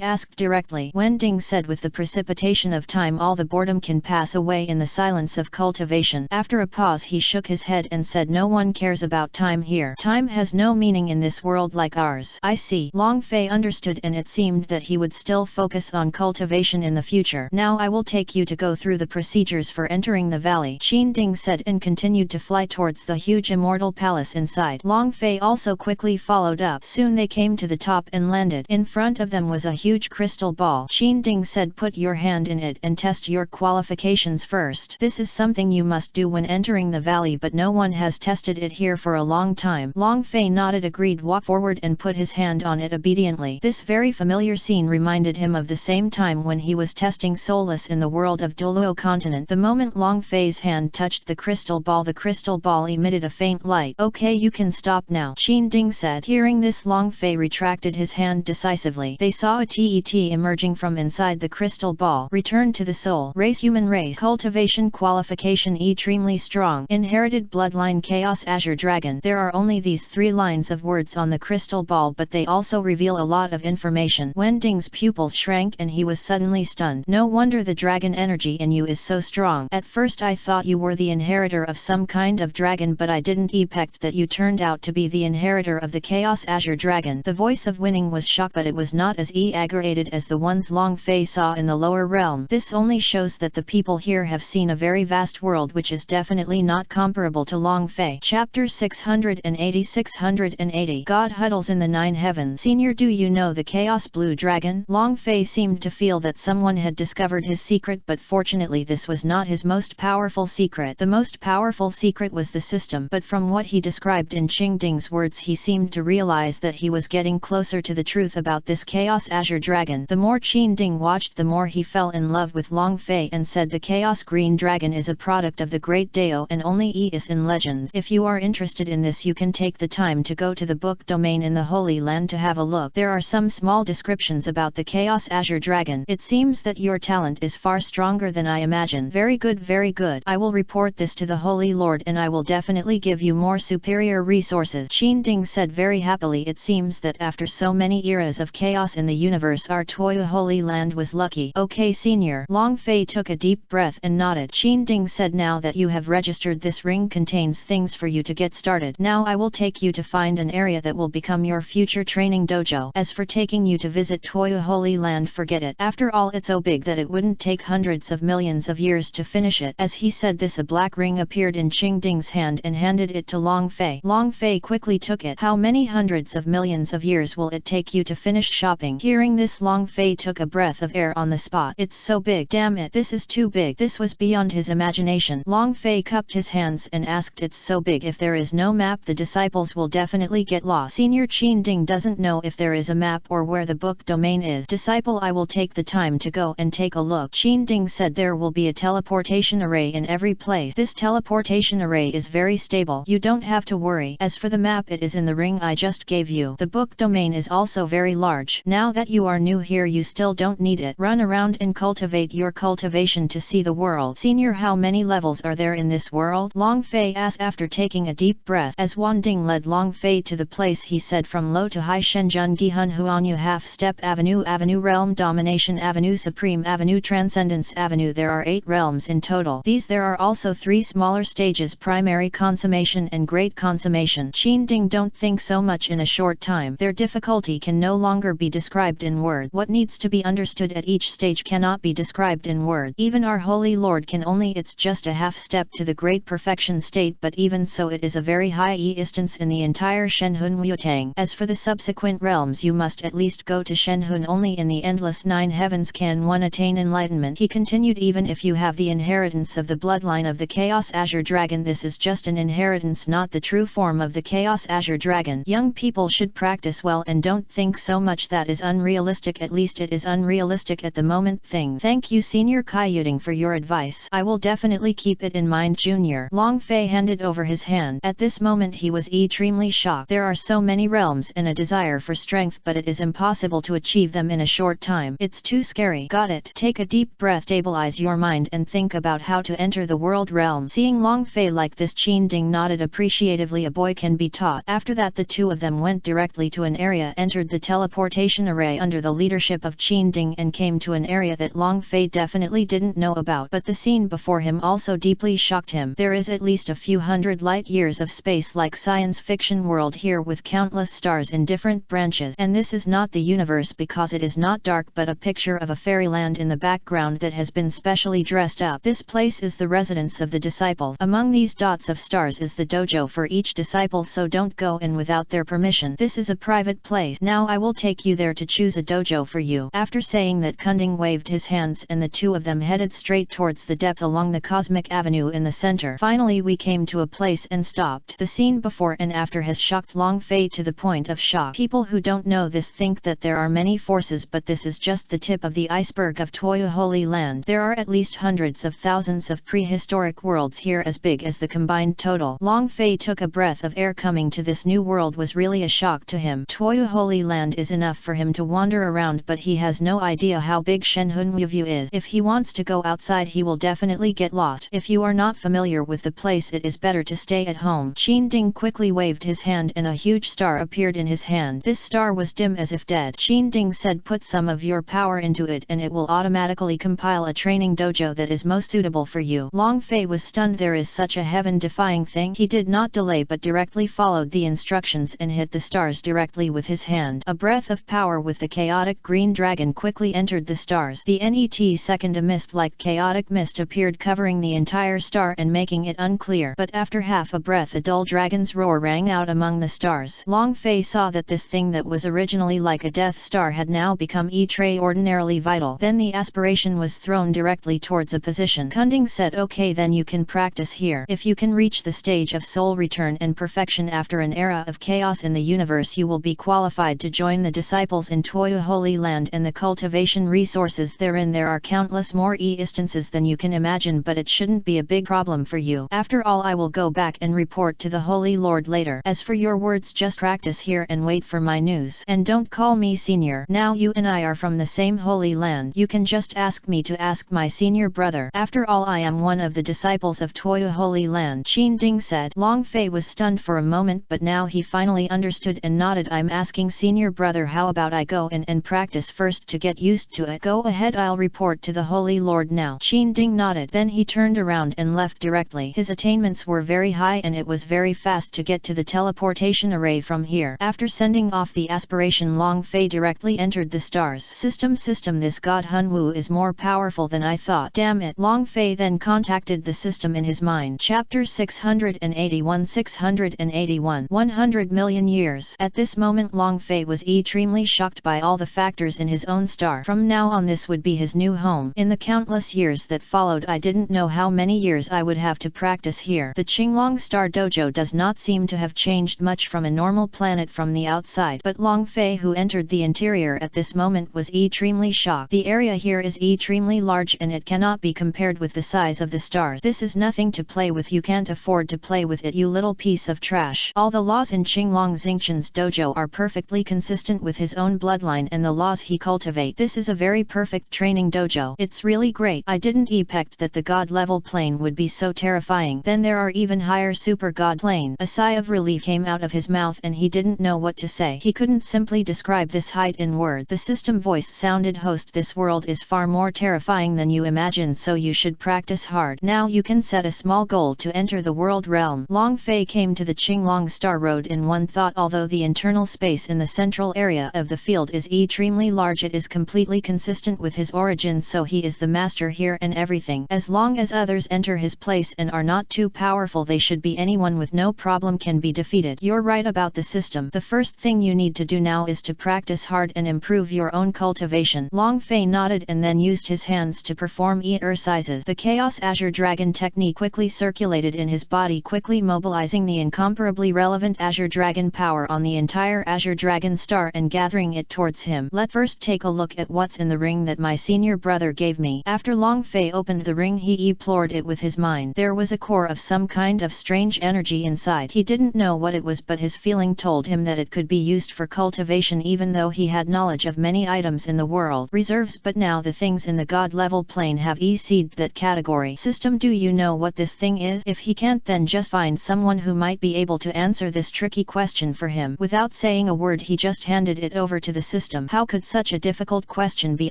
asked directly. Wending said with the precipitation of time all the boredom can pass away in the silence of cultivation. After a pause he shook his head and said no one cares about time here. Time has no meaning in this world like ours. I see. Long Fei understood, and it seemed that he would still focus on cultivation in the future. Now I will take you to go through the procedures for entering the valley, Qin Ding said, and continued to fly towards the huge immortal palace inside. Long Fei also quickly followed up. Soon they came to the top and landed. In front of them was a huge crystal ball. Qin Ding said, put your hand in it and test your qualifications first. This is something you must do when entering the valley, but no one has tested it here for a long time. Long Fei nodded, agreed, walked forward and put his hand on it obediently. This very familiar scene reminded him of the same time when he was testing Soulless in the world of Douluo continent. The moment Long Fei's hand touched the crystal ball emitted a faint light. Okay, you can stop now, Qin Ding said. Hearing this, Long Fei retracted his hand decisively. They saw a TET emerging from inside the crystal ball. Return to the soul. Race, human race. Cultivation qualification extremely strong. Inherited bloodline Chaos Azure Dragon. There are only these 3 lines of words on the crystal ball, but they also reveal a lot of information. Wending's pupils shrank and he was suddenly stunned. No wonder the dragon energy in you is so strong. At first I thought you were the inheritor of some kind of dragon, but I didn't expect that you turned out to be the inheritor of the Chaos Azure Dragon. The voice of Winning was shocked, but it was not as aggravated as the ones Long Fei saw in the lower realm. This only shows that the people here have seen a very vast world, which is definitely not comparable to Long Fei. Chapter 680 God huddles in the 9 heavens. Senior, do you know the Chaos Blue Dragon? Long Fei seemed to feel that someone had discovered his secret, but fortunately this was not his most powerful secret. The most powerful secret was the system, but from what he described in Qin Ding's words he seemed to realize that he was getting closer to the truth about this Chaos Azure Dragon. The more Qin Ding watched, the more he fell in love with Long Fei and said the Chaos Green Dragon is a product of the Great Dao and only is in legends. If you are interested in this, you can take the time to go to the book domain in the Holy Land to have a look. There are some small descriptions about the Chaos Azure Dragon. It seems that your talent is far stronger than I imagined. Very good, very good. I will report this to the Holy Lord and I will definitely give you more superior resources, Qin Ding said very happily. It seems that after so many eras of chaos in the universe, our Toya Holy Land was lucky. Okay, senior. Long Fei took a deep breath and nodded. Qin Ding said, now that you have registered, this ring contains things for you to get started. Now I will take you to find an area that will become your future training dojo. As for taking you to visit Toya Holy Land, forget it. After all, it's so big that it wouldn't take hundreds of millions of years to finish it. As he said this, a black ring appeared in Qin Ding's hand and handed it to Long Fei. Long Fei quickly took it. How many hundreds of millions of years will it take you to finish shopping? Hearing this, Long Fei took a breath of air on the spot. It's so big. Damn it, this is too big. This was beyond his imagination. Long Fei cupped his hands and asked, it's so big, if there is no map the disciples will definitely get lost. Senior, Qin Ding doesn't know if there is a map or where the book domain is. Disciple, I will take the time to go and take a look. Qin Ding said there will be a teleportation array in every place. This teleportation array is very stable. You don't have to worry. As for the map, it is in the ring I just gave you. The book domain is also very large. Now that you are new here, you still don't need it. Run around and cultivate your cultivation to see the world. Senior, how many levels are there in this world? Long Fei asked after taking a deep breath. As Wan Ding led Long Fei to the place, he said, from low to high, Shenzhen Gihun Huanyu, Half Step Avenue, Avenue Realm Domination Avenue, Supreme Avenue, Transcendence Avenue. There are 8 realms in total. These there are also 3 smaller stages: primary consummation and great consummation. Qin Ding don't think so much in a short time. Their difficulty can no longer be described in words. What needs to be understood at each stage cannot be described in words. Even our Holy Lord can only. It's just a half step to the great perfection state, but even so it is a very high distance in the entire Shenhun Wutang. As for the subsequent realms, you must at least go to Shenhun. Only in the endless 9 heavens can one attain enlightenment. He continued, even if you have the inheritance of the bloodline of the Chaos Azure Dragon, this is just an inheritance, not the true form of the Chaos Azure Dragon. Young people should practice well and don't think so much that is unrealistic. At least it is unrealistic at the moment. Thank you, Senior Kaiyuting, for your advice. I will definitely keep it in mind, Junior. Long Fei handed over his hand. At this moment he was extremely shocked. There are so many realms and a desire for strength, but it is impossible to achieve them in a short time. It's too scary. Got it. Take a deep deep breath, stabilize your mind and think about how to enter the world realm. Seeing Long Fei like this, Qin Ding nodded appreciatively. A boy can be taught. After that the two of them went directly to an area, entered the teleportation array under the leadership of Qin Ding, and came to an area that Long Fei definitely didn't know about. But the scene before him also deeply shocked him. There is at least a few hundred light years of space like science fiction world here with countless stars in different branches. And this is not the universe because it is not dark, but a picture of a fairyland in the background that has been specially dressed up. This place is the residence of the disciples. Among these dots of stars is the dojo for each disciple, so don't go in without their permission. This is a private place. Now I will take you there to choose a dojo for you. After saying that, Kunding waved his hands and the two of them headed straight towards the depths along the cosmic avenue in the center. Finally we came to a place and stopped. The scene before and after has shocked Long Fei to the point of shock. People who don't know this think that there are many forces, but this is just the tip of the iceberg of Toya Holy Land. There are at least hundreds of thousands of prehistoric worlds here, as big as the combined total. Long Fei took a breath of air. Coming to this new world was really a shock to him. Toya Holy Land is enough for him to wander around, but he has no idea how big Shenhunwuview is. If he wants to go outside he will definitely get lost. If you are not familiar with the place, it is better to stay at home. Qin Ding quickly waved his hand and a huge star appeared in his hand. This star was dim as if dead. Qin Ding said, put some of your power into it and it will automatically compile a training dojo that is most suitable for you. Long Fei was stunned. There is such a heaven-defying thing? He did not delay but directly followed the instructions and hit the stars directly with his hand. A breath of power with the chaotic green dragon quickly entered the stars. The net second, a mist like chaotic mist appeared covering the entire star and making it unclear. But after half a breath a dull dragon's roar rang out among the stars. Long Fei saw that this thing that was originally like a death star had now become extraordinarily vital. Then the aspiration was thrown directly towards a position. Kunding said, okay, then you can practice here. If you can reach the stage of soul return and perfection after an era of chaos in the universe, you will be qualified to join the disciples in Toya Holy Land and the cultivation resources therein. There are countless more instances than you can imagine, but it shouldn't be a big problem for you. After all, I will go back and report to the Holy Lord later. As for your words, just practice here and wait for my news. And don't call me senior. Now you and I are from the same Holy Land. You can just ask me to ask my senior brother. After all, I am one of the disciples of Toya Holy Land, Qin Ding said. Long Fei was stunned for a moment, but now he finally understood and nodded. I'm asking senior brother, how about I go in and practice first to get used to it? Go ahead, I'll report to the Holy Lord now. Qin Ding nodded. Then he turned around and left directly. His attainments were very high and it was very fast to get to the teleportation array from here. After sending off the aspiration, Long Fei directly entered the stars. System, this god Hunwu is more powerful than I thought. Damn it. Long Fei then contacted the system in his mind. Chapter 681 100 million years. At this moment Long Fei was extremely shocked by all the factors in his own star. From now on this would be his new home. In the countless years that followed, I didn't know how many years I would have to practice here. The Qinglong Star Dojo does not seem to have changed much from a normal planet from the outside, but Long Fei, who entered the interior at this moment, was extremely shocked. The area here is extremely large and it cannot be compared with the size of the stars. This is nothing to play with. You can't afford to play with it, you little piece of trash. All the laws in Qinglong Xingqian's dojo are perfectly consistent with his own bloodline and the laws he cultivates. This is a very perfect training dojo. It's really great. I didn't expect that the god level plane would be so terrifying. Then there are even higher super god plane. A sigh of relief came out of his mouth and he didn't know what to say. He couldn't simply describe this height in words. The system voice sounded, host, this world is far more terrifying than you imagine, so you should practice hard. Now you can set a small goal to enter the world realm. Long Fei came to the Qinglong Star Road in one thought. Although the internal space in the central area of the field is extremely large, it is completely consistent with his origin, so he is the master here and everything. As long as others enter his place and are not too powerful, they should be. Anyone with no problem can be defeated. You're right about the system. The first thing you need to do now is to practice hard and improve your own cultivation. Long Fei nodded and then used his hands to perform exercises. The Chaos Azure Dragon technique quickly circulated in his body, quickly mobilizing the incomparably relevant Azure Dragon power on the entire Azure Dragon star and gathering it towards him. Let's first take a look at what's in the ring that my senior brother gave me. After Long Fei opened the ring, he explored it with his mind. There was a core of some kind of strange energy inside. He didn't know what it was, but his feeling told him that it could be used for cultivation, even though he had knowledge of many items in the world reserves. But now the thing beings in the God level plane have exceeded that category. System, do you know what this thing is? If he can't, then just find someone who might be able to answer this tricky question for him. Without saying a word, he just handed it over to the system. How could such a difficult question be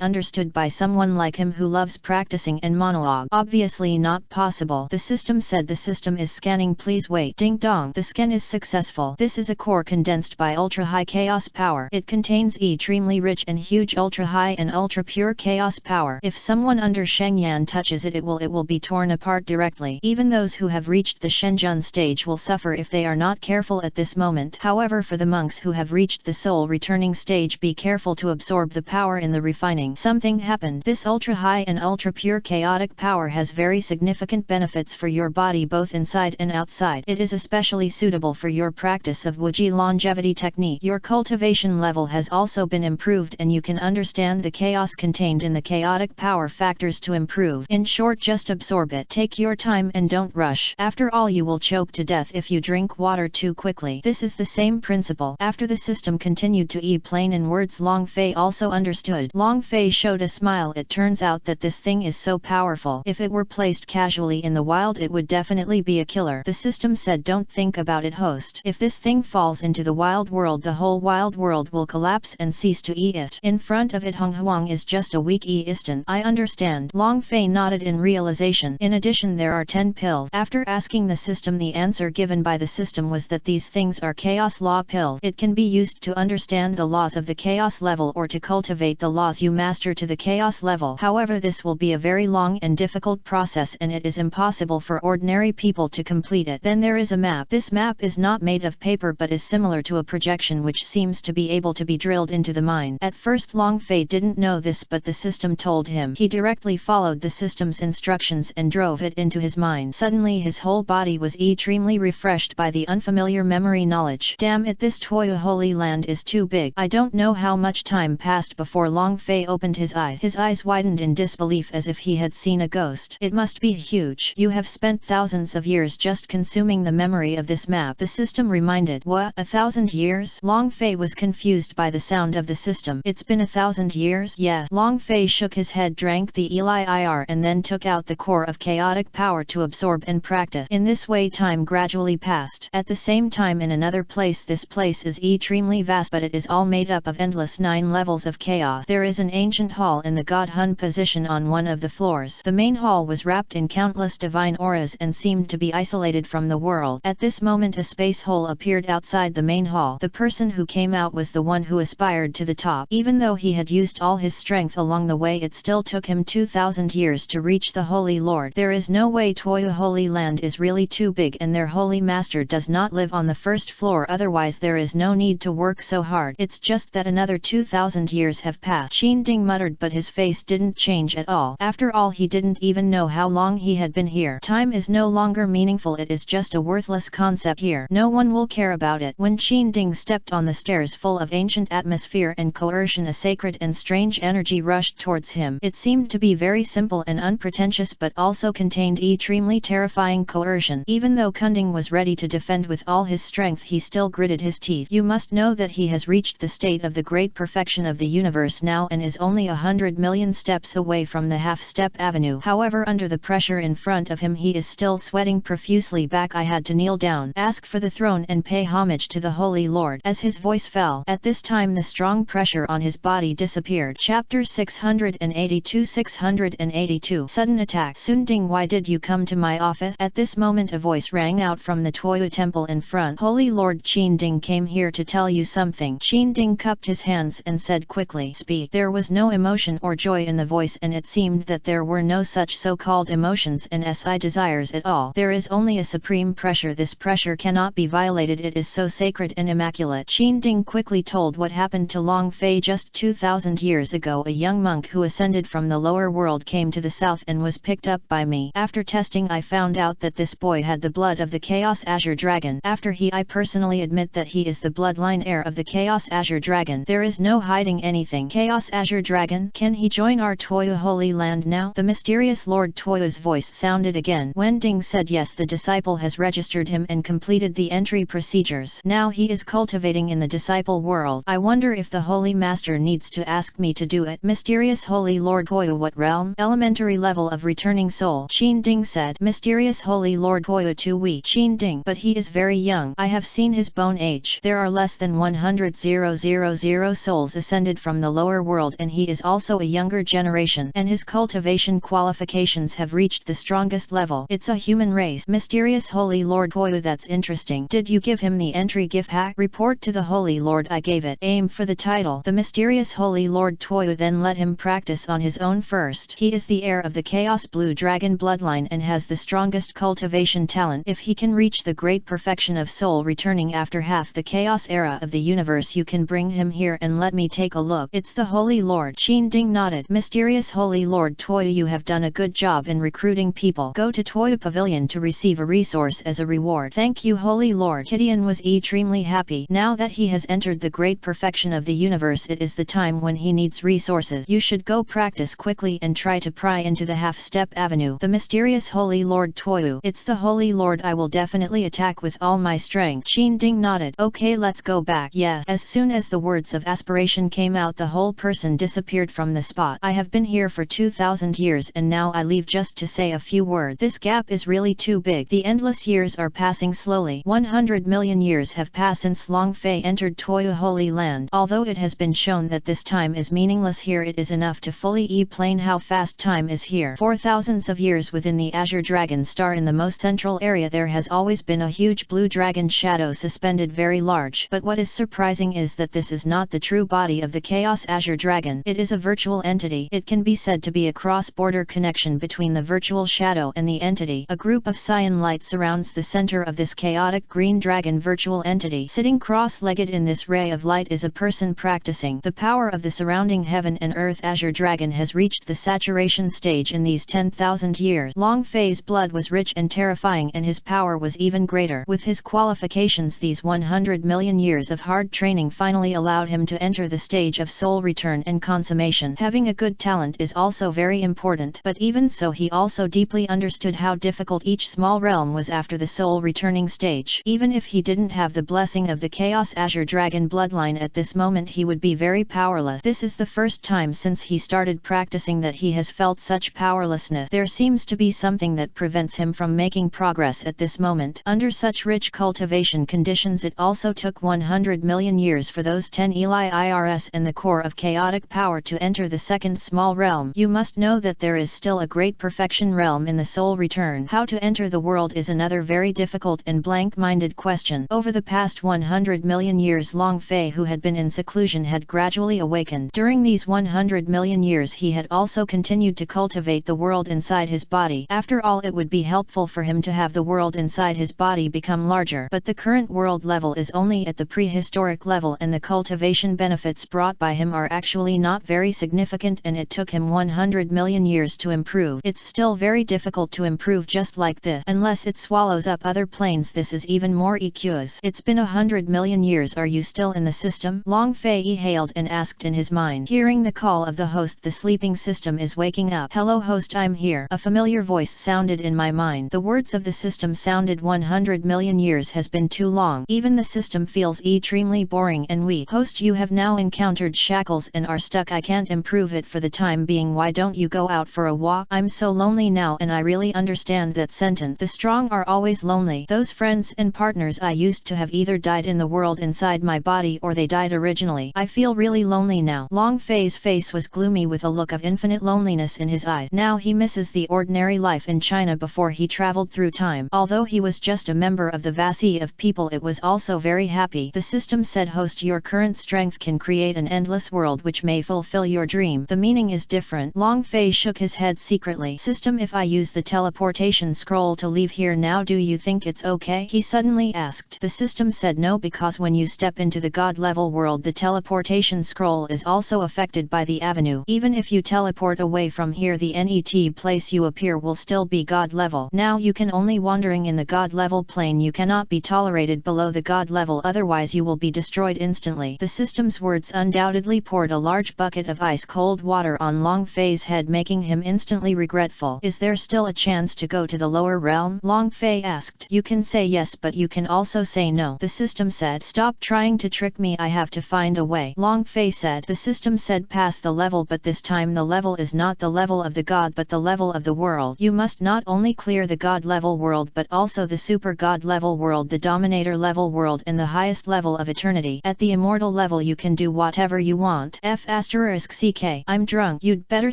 understood by someone like him who loves practicing and monologue? Obviously not possible. The system said. The system is scanning. Please wait. Ding dong. The scan is successful. This is a core condensed by ultra-high chaos power. It contains extremely rich and huge ultra-high and ultra-pure chaos power. If someone under Shengyan touches it, it will be torn apart directly. Even those who have reached the Shenzhen stage will suffer if they are not careful at this moment. However, for the monks who have reached the soul returning stage, be careful to absorb the power in the refining. Something happened. This ultra-high and ultra-pure chaotic power has very significant benefits for your body, both inside and outside. It is especially suitable for your practice of Wuji longevity technique. Your cultivation level has also been improved, and you can understand the chaos contained in the chaotic power factors to improve. In short, just absorb it. Take your time and don't rush. After all, you will choke to death if you drink water too quickly. This is the same principle. After the system continued to explain in words, Long Fei also understood. Long Fei showed a smile. It turns out that this thing is so powerful. If it were placed casually in the wild, it would definitely be a killer. The system said, don't think about it, host. If this thing falls into the wild world, the whole wild world will collapse and cease to exist. In front of it, Hong Huang is just a weak instant. I understand. Long Fei nodded in realization. In addition, there are 10 pills. After asking the system, the answer given by the system was that these things are chaos law pills. It can be used to understand the laws of the chaos level or to cultivate the laws you master to the chaos level. However, this will be a very long and difficult process, and it is impossible for ordinary people to complete it. Then there is a map. This map is not made of paper but is similar to a projection which seems to be able to be drilled into the mind. At first Long Fei didn't know this, but the system told him. He directly followed the system's instructions and drove it into his mind. Suddenly his whole body was extremely refreshed by the unfamiliar memory knowledge. Damn it, this Toya Holy Land is too big. I don't know how much time passed before Long Fei opened his eyes. His eyes widened in disbelief as if he had seen a ghost. It must be huge. You have spent thousands of years just consuming the memory of this map, the system reminded. What? 1,000 years? Long Fei was confused by the sound of the system. It's been 1,000 years? Yes. Long Fei shook his head, drank the Eli and then took out the core of chaotic power to absorb and practice. In this way time gradually passed. At the same time, in another place, this place is extremely vast, but it is all made up of endless 9 levels of chaos. There is an ancient hall in the God Hun position on one of the floors. The main hall was wrapped in countless divine auras and seemed to be isolated from the world. At this moment a space hole appeared outside the main hall. The person who came out was the one who aspired to the top. Even though he had used all his strength along the way, it still took him 2,000 years to reach the Holy Lord. There is no way Toya Holy Land is really too big, and their Holy Master does not live on the first floor, otherwise there is no need to work so hard. It's just that another 2,000 years have passed. Qin Ding muttered, but his face didn't change at all. After all, he didn't even know how long he had been here. Time is no longer meaningful. It is just a worthless concept here. No one will care about it. When Qin Ding stepped on the stairs full of ancient atmosphere and coercion, a sacred and strange energy rushed towards him. It seemed to be very simple and unpretentious, but also contained extremely terrifying coercion. Even though Kunding was ready to defend with all his strength, he still gritted his teeth. You must know that he has reached the state of the great perfection of the universe now and is only 100 million steps away from the half-step avenue. However, under the pressure in front of him, he is still sweating profusely. Back, I had to kneel down, ask for the throne and pay homage to the Holy Lord. As his voice fell, at this time the strong pressure on his body disappeared. Chapter 682. Sudden attack. Sun Ding, why did you come to my office? At this moment a voice rang out from the Toyu temple in front. Holy Lord Qin Ding came here to tell you something. Qin Ding cupped his hands and said quickly, speak. There was no emotion or joy in the voice, and it seemed that there were no such so-called emotions and desires at all. There is only a supreme pressure. This pressure cannot be violated. It is so sacred and immaculate. Qin Ding quickly told what happened to Long Fei just 2,000 years ago. A young monk who ascended from the lower world came to the south and was picked up by me. After testing, I found out that this boy had the blood of the Chaos Azure Dragon. I personally admit that he is the bloodline heir of the Chaos Azure Dragon. There is no hiding anything. Chaos Azure Dragon? Can he join our Toya Holy Land now? The mysterious Lord Toya's voice sounded again. Wen Ding said yes, the disciple has registered him and completed the entry procedures. Now he is cultivating in the disciple world. I wonder if the Holy Master needs to ask me to do it. Mysterious Holy Lord Toyu, what realm? Elementary level of returning soul. Qin Ding said. Mysterious Holy Lord Toyu, too weak. Qin Ding, but he is very young. I have seen his bone age. There are less than 100,000 souls ascended from the lower world, and he is also a younger generation, and his cultivation qualifications have reached the strongest level. It's a human race. Mysterious Holy Lord Toyu, that's interesting. Did you give him the entry gift pack? Report to the Holy Lord. I gave it. Aim for the title. The mysterious Holy Lord Toyu then let him practice on his own first. He is the heir of the Chaos Blue Dragon bloodline and has the strongest cultivation talent. If he can reach the great perfection of soul returning after half the chaos era of the universe, you can bring him here and let me take a look. It's the Holy Lord. Qin Ding nodded. Mysterious Holy Lord Toyu, you have done a good job in recruiting people. Go to Toyu Pavilion to receive a resource as a reward. Thank you, Holy Lord. Gideon was extremely happy. Now that he has entered the great perfection of the universe, it is the time when he needs resources. You should go practice quickly and try to pry into the half-step avenue. The mysterious Holy Lord Toyu. It's the Holy Lord. I will definitely attack with all my strength. Qin Ding nodded. Okay, let's go back. Yes. As soon as the words of aspiration came out, the whole person disappeared from the spot. I have been here for 2,000 years and now I leave just to say a few words. This gap is really too big. The endless years are passing slowly. 100 million years have passed since Long Fei entered Toyu Holy Land. Although it has been shown that this time is meaningless here, it is enough to fully explain how fast time is here. For thousands of years within the Azure Dragon Star in the most central area, there has always been a huge blue dragon shadow suspended very large. But what is surprising is that this is not the true body of the Chaos Azure Dragon. It is a virtual entity. It can be said to be a cross-border connection between the virtual shadow and the entity. A group of cyan light surrounds the center of this chaotic green dragon virtual entity. Sitting cross-legged in this ray of light is a person practicing. The power of the surrounding heaven and earth Azure Dragon has reached the saturation stage in these 10,000 years. Long Fei's blood was rich and terrifying, and his power was even greater. With his qualifications, these 100 million years of hard training finally allowed him to enter the stage of soul return and consummation. Having a good talent is also very important, but even so he also deeply understood how difficult each small realm was after the soul returning stage. Even if he didn't have the blessing of the Chaos Azure Dragon bloodline at this moment, he would be very powerless. This is the first time since he started practicing that he has felt such powerlessness. There seems to be something that prevents him from making progress at this moment. Under such rich cultivation conditions, it also took 100 million years for those 10 Eli IRS and the core of chaotic power to enter the second small realm. You must know that there is still a great perfection realm in the soul return. How to enter the world is another very difficult and blank-minded question. Over the past 100 million years, Long Fei, who had been in seclusion, had gradually awakened. During these 100 million years he had also continued to cultivate the world inside his body. After all, it would be helpful for him to have the world inside his body become larger, but the current world level is only at the prehistoric level, and the cultivation benefits brought by him are actually not very significant, and it took him 100 million years to improve. It's still very difficult to improve just like this, unless it swallows up other planes. This is even more EQs. It's been 100 million years. Are you still in the system? Long Fei hailed and asked in his mind. Hearing the call of the host, the sleeping system is waking up. Hello host, I'm here. A familiar voice sounded in my mind. The words of the system sounded. 100 million years has been too long. Even the system feels extremely boring and weak. Host, you have now encountered shackles and are stuck. I can't improve it for the time being. Why don't you go out for a walk? I'm so lonely now, and I really understand that sentence. The strong are always lonely. Those friends and partners I used to have either died in the world inside my body or they died originally. I feel really lonely now. Long Fei's face was gloomy with a look of infinite loneliness in his eyes. Now he misses the ordinary life in China before he traveled through time. Although he was just a member of the vast sea of people, it was also very happy. The system said, host, your current strength can create an endless world which may fulfill your dream. The meaning is different. Long Fei shook his head secretly. System, if I use the teleportation scroll to leave here now, do you think it's okay? He suddenly asked. The system said no, because when you step into the god level world, the teleportation scroll is also affected by the avenue. Even if you teleport away from here, the net place you appear will still be god level. Now you can only wandering in the god level plane. You cannot be tolerated below the god level, otherwise you will be destroyed instantly. The system's words undoubtedly poured a large bucket of ice cold water on Long Fei's head, making him instantly regretful. Is there still a chance to go to the lower realm? Long Fei asked. You can say yes, but you can also say no. The system said. Stop trying to trick me, I have to find a way. Long Fei said. The system said, pass the level level, but this time the level is not the level of the god but the level of the world. You must not only clear the god level world but also the super god level world, the dominator level world, and the highest level of eternity. At the immortal level you can do whatever you want. F***ck. I'm drunk. You'd better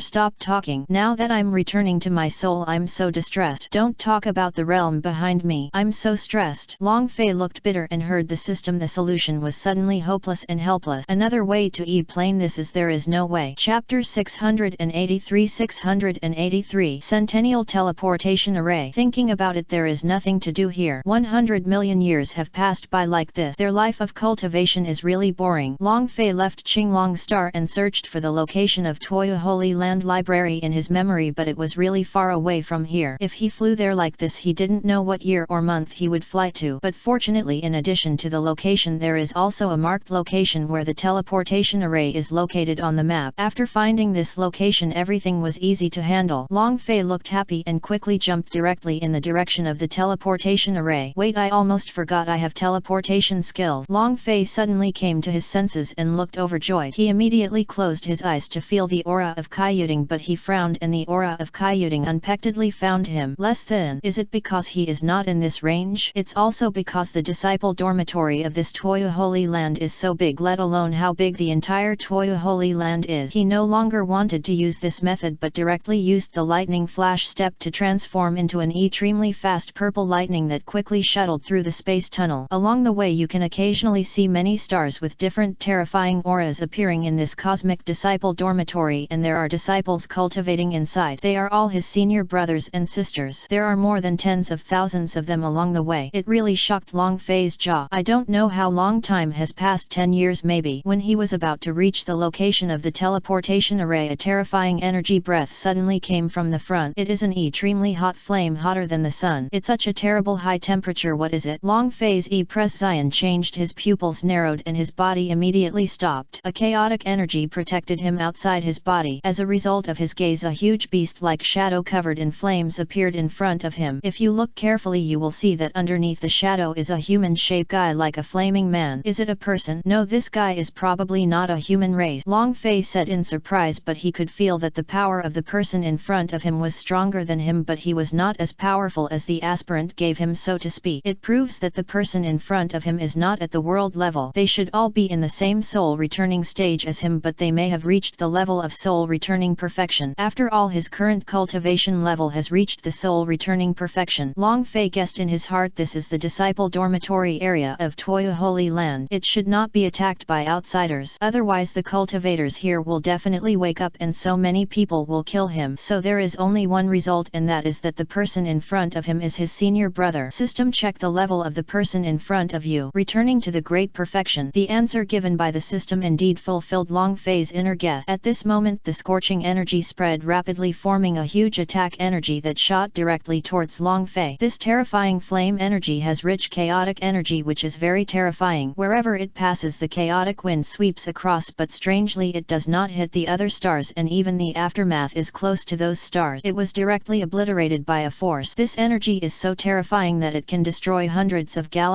stop talking. Now that I'm returning to my soul I'm so distressed. Don't talk about the realm behind me. I'm so stressed. Long Fei looked bitter and heard the system. The solution was suddenly hopeless and helpless. Another way to explain this is there is no way. Chapter 683 Centennial Teleportation Array. Thinking about it, there is nothing to do here. 100 million years have passed by like this. Their life of cultivation is really boring. Long Fei left Qinglong Star and searched for the location of Toya Holy Land Library in his memory, but it was really far away from here. If he flew there like this, he didn't know what year or month he would fly to. But fortunately, in addition to the location, there is also a marked location where the teleportation array is located on the map. After finding this location, everything was easy to handle. Long Fei looked happy and quickly jumped directly in the direction of the teleportation array. Wait, I almost forgot I have teleportation skills. Long Fei suddenly came to his senses and looked overjoyed. He immediately closed his eyes to feel the aura of Kaiyuting, but he frowned and the aura of Kaiyuting unexpectedly found him less thin. Is it because he is not in this range? It's also because the disciple dormitory of this Toya Holy Land is so big, let alone how big the entire Toya Holy Land is. He no longer wanted to use this method but directly used the lightning flash step to transform into an extremely fast purple lightning that quickly shuttled through the space tunnel. Along the way you can occasionally see many stars with different terrifying auras appearing in this cosmic disciple dormitory, and there are disciples cultivating inside. They are all his senior brothers and sisters. There are more than tens of thousands of them along the way. It really shocked Long Fei's jaw. I don't know how long time has passed, 10 years maybe. When he was about to reach the location of the teleportation array, a terrifying energy breath suddenly came from the front. It is an extremely hot flame, hotter than the sun. It's such a terrible high temperature. What is it? Long Fei's Zion changed, his pupils narrowed and his body immediately stopped. A chaotic energy protected him outside his body. As a result of his gaze, a huge beast-like shadow covered in flames appeared in front of him. If you look carefully you will see that underneath the shadow is a human-shaped guy like a flaming man. Is it a person? No, this guy is probably not a human race. Long Fei said in surprise, but he could feel that the power of the person in front of him was stronger than him, but he was not as powerful as the aspirant gave him, so to speak. It proves that the person in front of him is not at the world level. They should all be in the same soul returning stage as him, but they may have reached the level of soul returning perfection. After all, his current cultivation level has reached the soul returning perfection. Long Fei guessed in his heart, this is the disciple dormitory area of Toya Holy Land. It should not be attacked by outsiders, otherwise the cultivators here will definitely wake up and so many people will kill him. So there is only one result, and that is that the person in front of him is his senior brother. System, check the level of the person in front of you. Returning to the great perfection. The answer given by the system indeed fulfilled Long Fei's inner guess. At this moment the scorching energy spread rapidly, forming a huge attack energy that shot directly towards Long Fei. This terrifying flame energy has rich chaotic energy which is very terrifying. Wherever it passes the chaotic wind sweeps across, but strangely it does not hit the other stars, and even the aftermath is close to those stars. It was directly obliterated by a force. This energy is so terrifying that it can destroy hundreds of galaxies.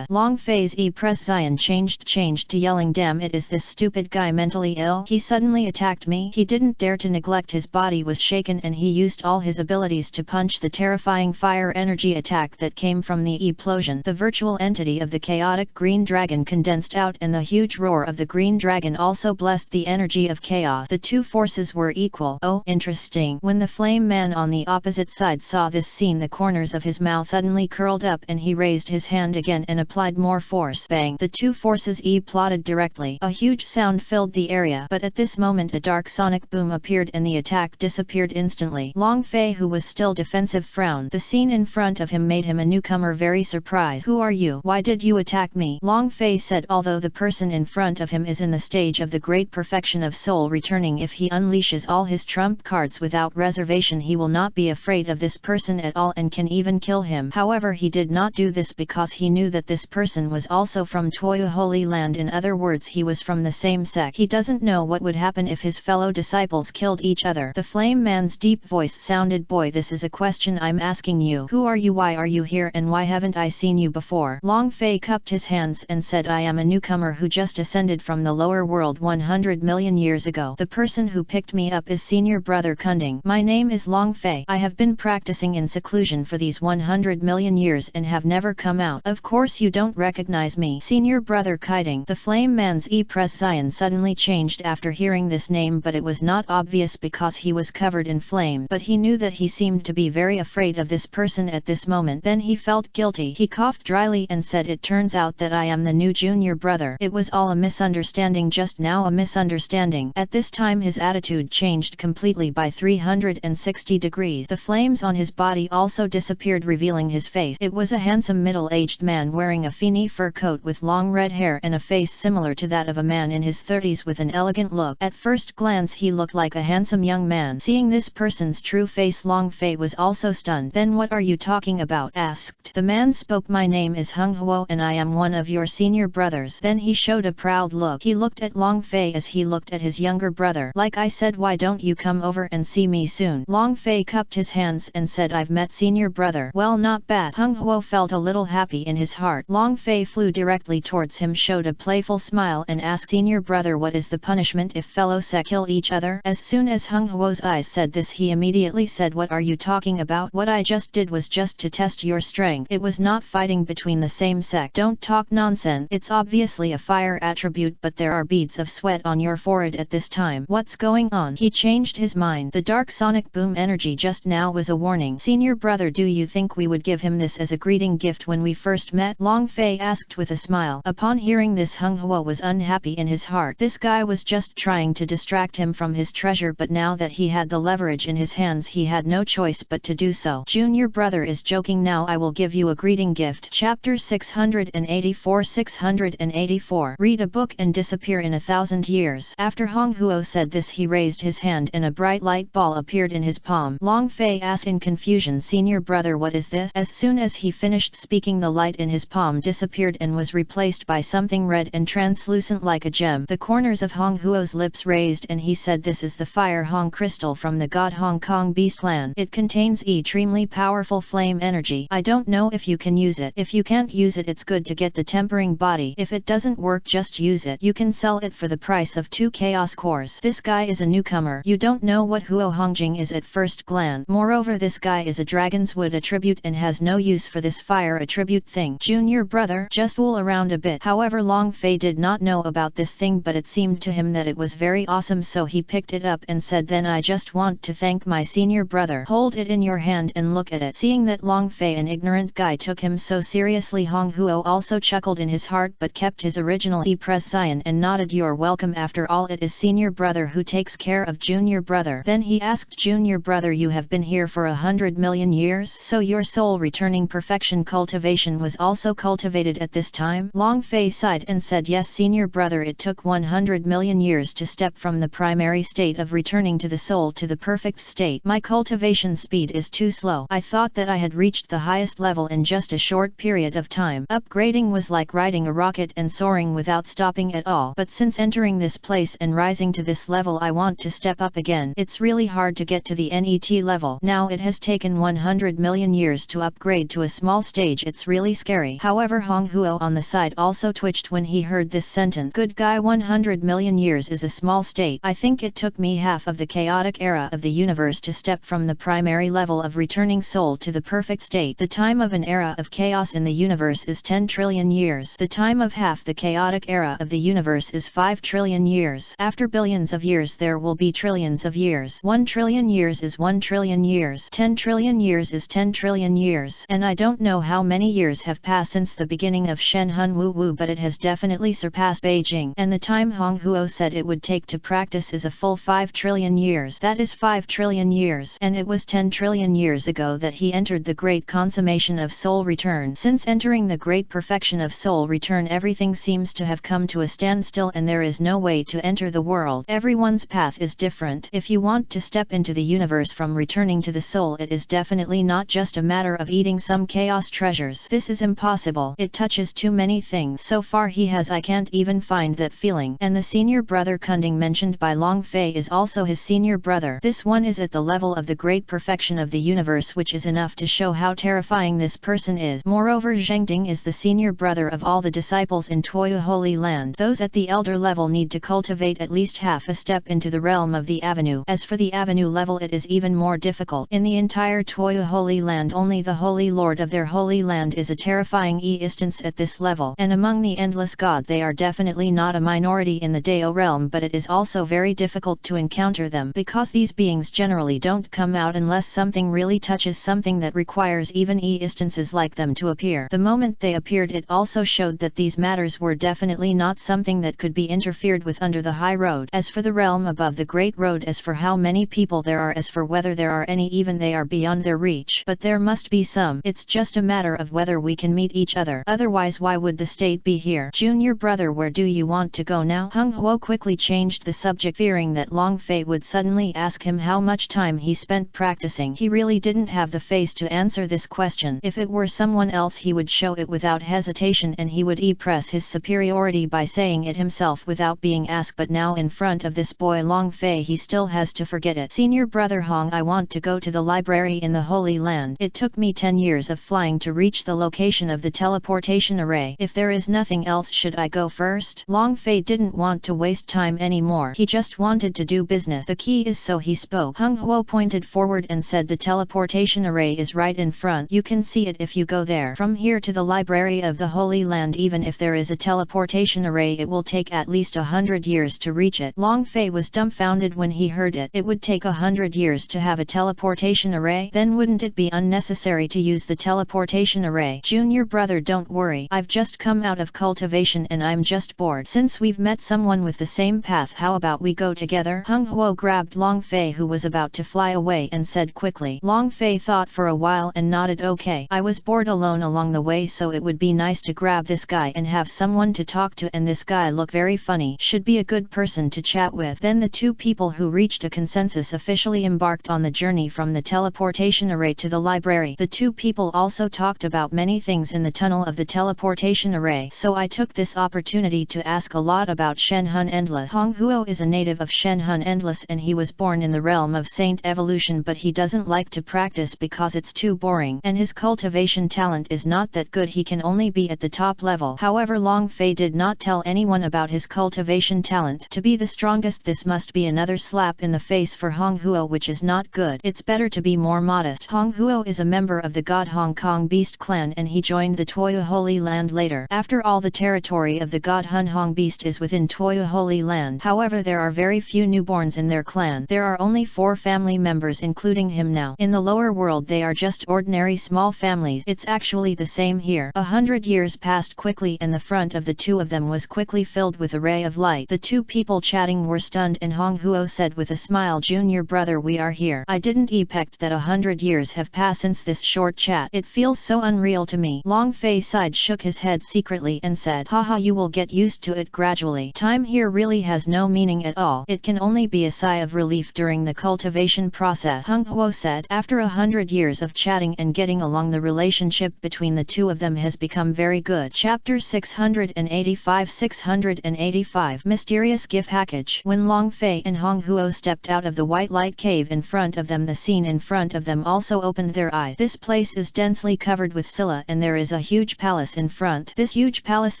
Long Fei's Zion changed to yelling, damn it, is this stupid guy mentally ill? He suddenly attacked me. He didn't dare to neglect. His body was shaken and he used all his abilities to punch the terrifying fire energy attack that came from the explosion. The virtual entity of the chaotic green dragon condensed out, and the huge roar of the green dragon also blessed the energy of chaos. The two forces were equal. Oh, interesting. When the flame man on the opposite side saw this scene, the corners of his mouth suddenly curled up and he raised his hand again and applied more force. Bang! The two forces plotted directly. A huge sound filled the area, but at this moment a dark sonic boom appeared and the attack disappeared instantly. Long Fei, who was still defensive, frowned. The scene in front of him made him, a newcomer, very surprised. Who are you? Why did you attack me? Long Fei said, although the person in front of him is in the stage of the great perfection of soul returning, if he unleashes all his trump cards without reservation he will not be afraid of this person at all and can even kill him. However, he did not do this because he knew that this person was also from Toya Holy Land. In other words, he was from the same sect. He doesn't know what would happen if his fellow disciples killed each other. The flame man's deep voice sounded, boy, this is a question I'm asking you. Who are you? Why are you here? And why haven't I seen you before? Long Fei cupped his hands and said, I am a newcomer who just ascended from the lower world 100 million years years ago. The person who picked me up is senior brother Kunding. My name is Long Fei. I have been practicing in seclusion for these 100 million years and have never come out. Of course you don't recognize me. Senior brother Kiding. The flame man's expression suddenly changed after hearing this name, but it was not obvious because he was covered in flame, but he knew that he seemed to be very afraid of this person at this moment. Then he felt guilty. He coughed dryly and said, "It turns out that I am the new junior brother. It was all a misunderstanding just now, a misunderstanding." At this time his attitude changed completely by 360 degrees. The flames on his body also disappeared, revealing his face. It was a handsome middle-aged man wearing a feeny fur coat with long red hair and a face similar to that of a man in his 30s with an elegant look. At first glance he looked like a handsome young man. Seeing this person's true face, Long Fei was also stunned. "Then what are you talking about?" asked the man. Spoke, "My name is Hung Huo and I am one of your senior brothers." Then he showed a proud look. He looked at Long Fei as he looked at his younger brother. "Like I said, why don't you come over and see me soon?" Long Fei cupped his hands and said, "I've met senior brother." "Well, not bad." Hung Huo felt a little happy in his heart. Long Fei flew directly towards him, showed a playful smile and asked, "Senior brother, what is the punishment if fellow sec kill each other?" As soon as Hung Huo's eyes said this, he immediately said, "What are you talking about? What I just did was just to test your strength. It was not fighting between the same sect. Don't talk nonsense. It's obviously a fire attribute, but there are beads of sweat on your forehead at this time. What's going on?" He changed his mind. The dark sonic boom energy just now was a warning. "Senior brother, do you think we would give him this as a greeting gift when we first met?" Long Fei asked with a smile. Upon hearing this, Hung Huo was unhappy in his heart. This guy was just trying to distract him from his treasure, but now that he had the leverage in his hands, he had no choice but to do so. "Junior brother is joking now. I will give you a greeting gift." Chapter 684. Read a book and disappear in 1,000 years. After Hong Huo said this, he raised his hand and a bright light ball appeared in his palm. Long Fei asked in confusion, "Senior brother, what is this?" As soon as he finished speaking, the light in his palm disappeared and was replaced by something red and translucent like a gem. The corners of Hong Huo's lips raised and he said, "This is the Fire Hong crystal from the god Hong Kong Beastland. It contains extremely powerful flame energy. I don't know if you can use it. If you can't use it, it's good to get the tempering body. If it doesn't work, just use it. You can sell it for the price of 2 chaos cores." This guy is a newcomer. You don't know what Huo Hongjing is at first glance. Moreover, this guy is a dragon's wood attribute and has no use for this fire attribute thing. "Junior brother, just fool around a bit." However, Long Fei did not know about this thing, but it seemed to him that it was very awesome, so he picked it up and said, "Then I just want to thank my senior brother." "Hold it in your hand and look at it." Seeing that Long Fei, an ignorant guy, took him so seriously, Hong Huo also chuckled in his heart but kept his original expression and nodded, "You're welcome. After all, it is senior brother who takes care of junior brother." Then he asked, "Junior brother, you have been here for 100 million years, so your soul returning perfection cultivation was also cultivated at this time?" Long Fei sighed and said, "Yes, senior brother, it took 100 million years to step from the primary state of returning to the soul to the perfect state. My cultivation speed is too slow. I thought that I had reached the highest level in just a short period of time. Upgrading was like riding a rocket and soaring without stopping at all. But since entering this place and rising to this level, I want to step up again. It's really hard to get to the NET level. Now it has taken 100 million years to upgrade to a small stage. It's really scary." However, Hong Huo on the side also twitched when he heard this sentence. "Good guy, 100 million years is a small state. I think it took me half of the chaotic era of the universe to step from the primary level of returning soul to the perfect state. The time of an era of chaos in the universe is 10 trillion years. The time of half the chaotic era of the universe is 5 trillion years. After billions of years there will be trillions of years. 1 trillion years is 1 trillion years. 10 trillion years is 10 trillion years. And I don't know how many years have passed since the beginning of Shen Hun Wu Wu, but it has definitely surpassed Beijing. And the time Hong Huo said it would take to practice is a full 5 trillion years. That is 5 trillion years. And it was 10 trillion years ago that he entered the great consummation of soul return. Since entering the great perfection of soul return, everything seems to have come to a standstill and there is no way to enter the world. Everyone's path is different. If you want to step into the universe from returning to the soul, it is definitely not just a matter of eating some chaos treasures. This is impossible. It touches too many things. So far I can't even find that feeling. And the senior brother Kunding mentioned by Long Fei is also his senior brother. This one is at the level of the great perfection of the universe, which is enough to show how terrifying this person is. Moreover, Zhengding is the senior brother of all the disciples in Toyu Holy Land. Those at the elder level need to cultivate at least half a step into the realm of the avenue. As for the avenue level, it is even more difficult. In the entire Toya Holy Land, only the Holy Lord of their Holy Land is a terrifying instance at this level, and among the endless god they are definitely not a minority in the Dao realm, but it is also very difficult to encounter them, because these beings generally don't come out unless something really touches something that requires even instances like them to appear. The moment they appeared, it also showed that these matters were definitely not something that could be interfered with under the high road. As for the realm above the great road, as for how many people there are, as for whether there are any, even they are beyond their reach. But there must be some. It's just a matter of whether we can meet each other. Otherwise, why would the state be here? Junior brother, where do you want to go now? Hung Huo quickly changed the subject, fearing that Long Fei would suddenly ask him how much time he spent practicing. He really didn't have the face to answer this question. If it were someone else, he would show it without hesitation, and he would express his superiority by saying it himself without being asked. But now in front of this boy Long Fei, he still has to forget it. Senior brother Hong, I want to go to the library in the Holy Land. It took me 10 years of flying to reach the location of the teleportation array. If there is nothing else, should I go first? Long Fei didn't want to waste time anymore. He just wanted to do business. The key is, so he spoke. Hung Huo pointed forward and said, the teleportation array is right in front. You can see it if you go there. From here to the library of the Holy Land, even if there is a teleportation array, it will take at least 100 years to reach it. Long Fei was dumbfounded when he heard it. It would take 100 years to have a teleportation array? Then wouldn't it be unnecessary to use the teleportation array? Junior brother, don't worry. I've just come out of cultivation and I'm just bored. Since we've met someone with the same path, how about we go together? Hung Huo grabbed Long Fei, who was about to fly away, and said quickly. Long Fei thought for a while and nodded. Okay, I was bored alone along the way, so it would be nice to grab this guy and have someone to talk to, and this guy look very funny. Should be a good person to chat with. Then the two people who reached a consensus officially embarked on the journey from the teleportation array to the library. The two people also talked about many things in the tunnel of the teleportation array, so I took this opportunity to ask a lot about Shenhun Endless. Hong Huo is a native of Shenhun Endless, and he was born in the realm of Saint Evolution, but he doesn't like to practice because it's too boring, and his cultivation talent is not that good. He can only be at the top level. However, Long Fei did not tell anyone about his cultivation talent. To be the strongest, this must be another slap in the face for Hong Huo, which is not good. It's better to be more modest. Hong Huo is a member of the God Hong Kong Beast clan, and he joined the Toya Holy Land later. After all, the territory of the God Hun Hong Beast is within Toya Holy Land. However, there are very few newborns in their clan. There are only 4 family members, including him now. In the lower world, they are just ordinary small families. It's actually the same here. 100 years passed quickly, and the front of the two of them was quickly filled with a ray of light. The two people chatting were stunned, and Hong Huo said with a smile, Junior brother, we are here. I didn't expect that 100 years have passed since this short chat. It feels so unreal to me. Long Fei sighed, shook his head secretly, and said, haha, you will get used to it gradually. Time here really has no meaning at all. It can only be a sigh of relief during the cultivation process. Hung Huo said, after 100 years of chatting and getting along, the relationship between the two of them has become very good. Chapter 685 Mysterious Gift Package. When Long Fei and Hong Huo stepped out of the white light cave in front of them, the scene in front of them also opened their eyes. This place is densely covered with scylla, and there is a huge palace in front. This huge palace,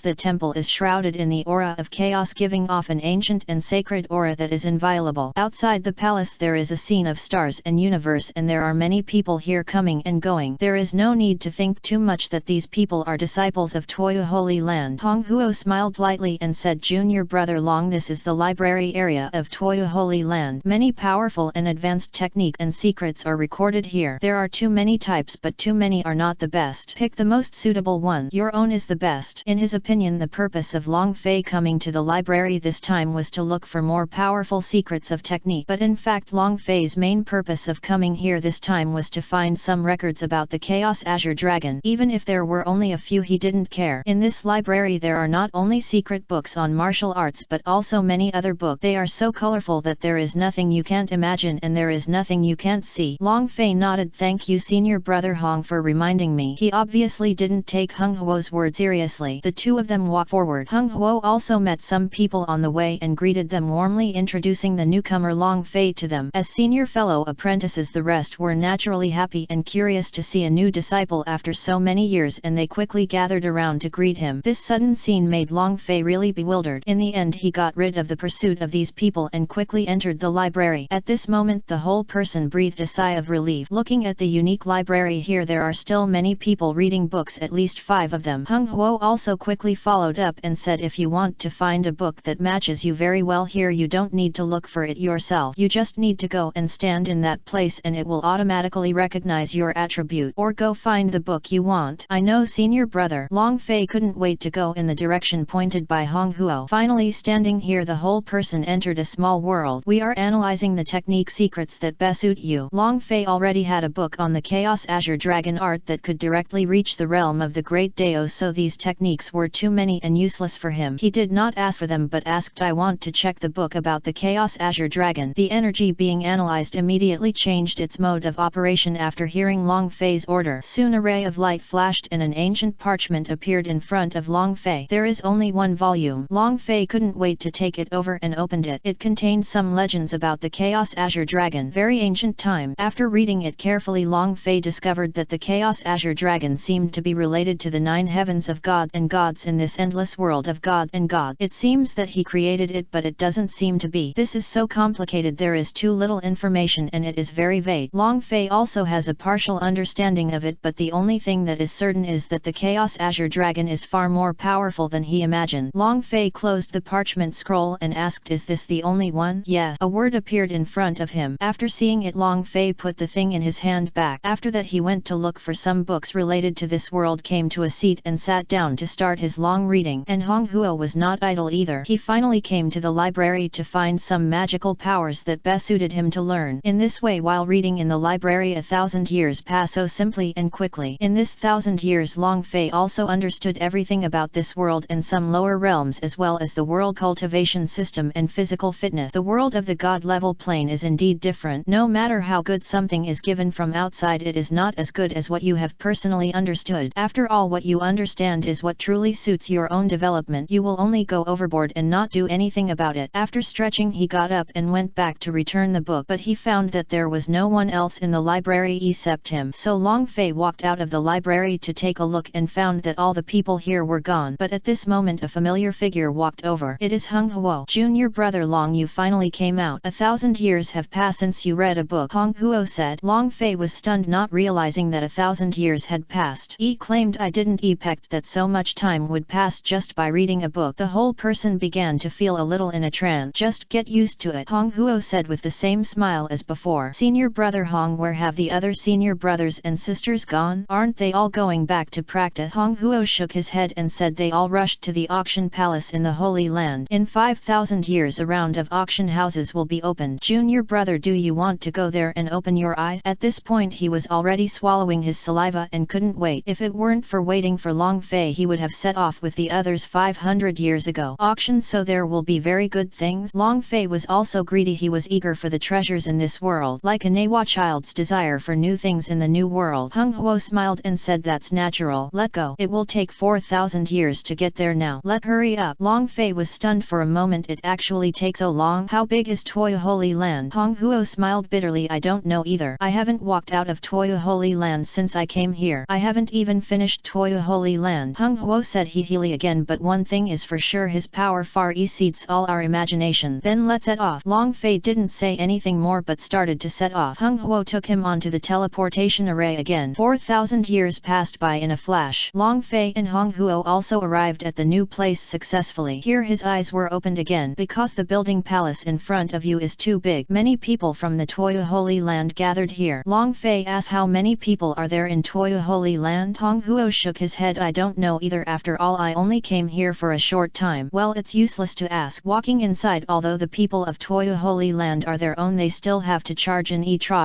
the temple, is shrouded in the aura of chaos, giving off an ancient and sacred aura that is inviolable. Outside the palace there is a scene of stars and universe, and there are many people here coming and going. There is no need to think too much that these people are disciples of Toya Holy Land. Hong Huo smiled lightly and said, Junior brother Long, this is the library area of Toya Holy Land. Many powerful and advanced technique and secrets are recorded here. There are too many types, but too many are not the best. Pick the most suitable one. Your own is the best. In his opinion, the purpose of Long Fei coming to the library this time was to look for more powerful secrets of technique, but in fact Long Fei's main purpose of coming here this time was to find some records about the Chaos Azure Dragon. Even if there were only a few, he didn't care. In this library there are not only secret books on martial arts, but also many other books. They are so colorful that there is nothing you can't imagine, and there is nothing you can't see. Long Fei nodded. Thank you, senior brother Hong, for reminding me. He obviously didn't take Hung Huo's word seriously. The two of them walked forward. Hung Huo also met some people on the way and greeted them warmly, introducing the newcomer Long Fei to them. As senior fellow apprentices, the rest were naturally happy and curious to see a new disciple after so many years, and they quickly gathered around to greet him. This sudden scene made Long Fei really bewildered. In the end, he got rid of the pursuit of these people and quickly entered the library. At this moment the whole person breathed a sigh of relief. Looking at the unique library here, there are still many people reading books, at least 5 of them. Hung Huo also quickly followed up and said, if you want to find a book that matches you very well here, you don't need to look for it yourself. You just need to go and stand in that place and it will automatically recognize your attribute. Or go find the book you want. I know, senior brother. Long Fei couldn't wait to go in the direction pointed by Hong Huo. Finally, standing here, the whole person entered a small world. We are analyzing the technique secrets that best suit you. Long Fei already had a book on the Chaos Azure Dragon art that could directly reach the realm of the Great Dao, so these techniques were too many and useless for him. He did not ask for them but asked, I want to check the book about the Chaos Azure Dragon. The energy being analyzed immediately changed its mode of operation after hearing Long Fei's order. Soon a ray of light flashed and an ancient parchment appeared in front of Long Fei. There is only one volume. Long Fei couldn't wait to take it over and opened it. It contained some legends about the Chaos Azure Dragon, very ancient time. After reading it carefully, Long Fei discovered that the Chaos Azure Dragon seemed to be related to the 9 heavens of God and gods in this endless world of God and God. It seems that he created it, but it doesn't seem to be. This is so complicated, there is too little information and it is very vague. Long Fei also has a partial understanding of it, but the only thing that is certain is that the Chaos Azure Dragon is far more powerful than he imagined. Long Fei closed the parchment scroll and asked, is this the only one? Yes. A word appeared in front of him. After seeing it, Long Fei put the thing in his hand back. After that he went to look for some books related to this world, came to a seat and sat down to start his long reading. And Hong Huo was not idle either. He finally came to the library to find some magical powers that best suited him to learn. In this way, while reading in the library, 1,000 years pass so simply and quickly. In this 1,000 years, Long Fei also understood everything about this world and some lower realms, as well as the world cultivation system and physical fitness. The world of the God level plane is indeed different. No matter how good something is given from outside, it is not as good as what you have personally understood. After all, what you understand is what truly suits your own development. You will only go overboard and not do anything about it. After stretching, he got up and went back to return the book, but he found that there was no one else in the library except him. So Long Fei walked out of the library to take a look and found that all the people here were gone. But at this moment a familiar figure walked over. It is Hung Huo. Junior brother Long, you finally came out. 1,000 years have passed since you read a book, Hong Huo said. Long Fei was stunned, not realizing that 1,000 years had passed. He claimed, I didn't expect that so much time would pass just by reading a book. The whole person began to feel a little in a trance. Just get used to it, Hong Huo said with the same smile as before. Senior brother Hong, where have the other senior brothers and sisters gone? Aren't they all going back to practice? Hong Huo shook his head and said they all rushed to the auction palace in the Holy Land. In 5,000 years a round of auction houses will be opened. Junior brother, do you want to go there and open your eyes? At this point he was already swallowing his saliva and couldn't wait. If it weren't for waiting for Long Fei, he would have set off with the others 500 years ago. Auction, so there will be very good things. Long Fei was also greedy. He was eager for the treasures in this world, like a Nehua child's desire for new things in the new world. Hung Huo smiled and said, that's natural. Let go. It will take 4,000 years to get there now. Let hurry up. Long Fei was stunned for a moment. It actually takes so long? How big is Toya Holy Land? Hong Huo smiled bitterly. I don't know either. I haven't walked out of Toya Holy Land since I came here. I haven't even finished Toya Holy Land. Hung Huo said heavily again, but one thing is for sure, his power far exceeds all our imagination. Then let's set off. Long Fei didn't say anything more but started to set off. Hung Huo took him onto the teleportation array again. 4,000 years passed by in a flash. Long Fei and Hong Huo also arrived at the new place successfully. Here his eyes were opened again, because the building palace in front of you is too big. Many people from the Toya Holy Land gathered here. Long Fei asked, how many people are there in Toya Holy Land? Hong Huo shook his head. I don't know either. After all, I only came here for a short time. Well, it's useless to ask. Walking inside, although the people of Toya Holy Land are their own, they still have to charge an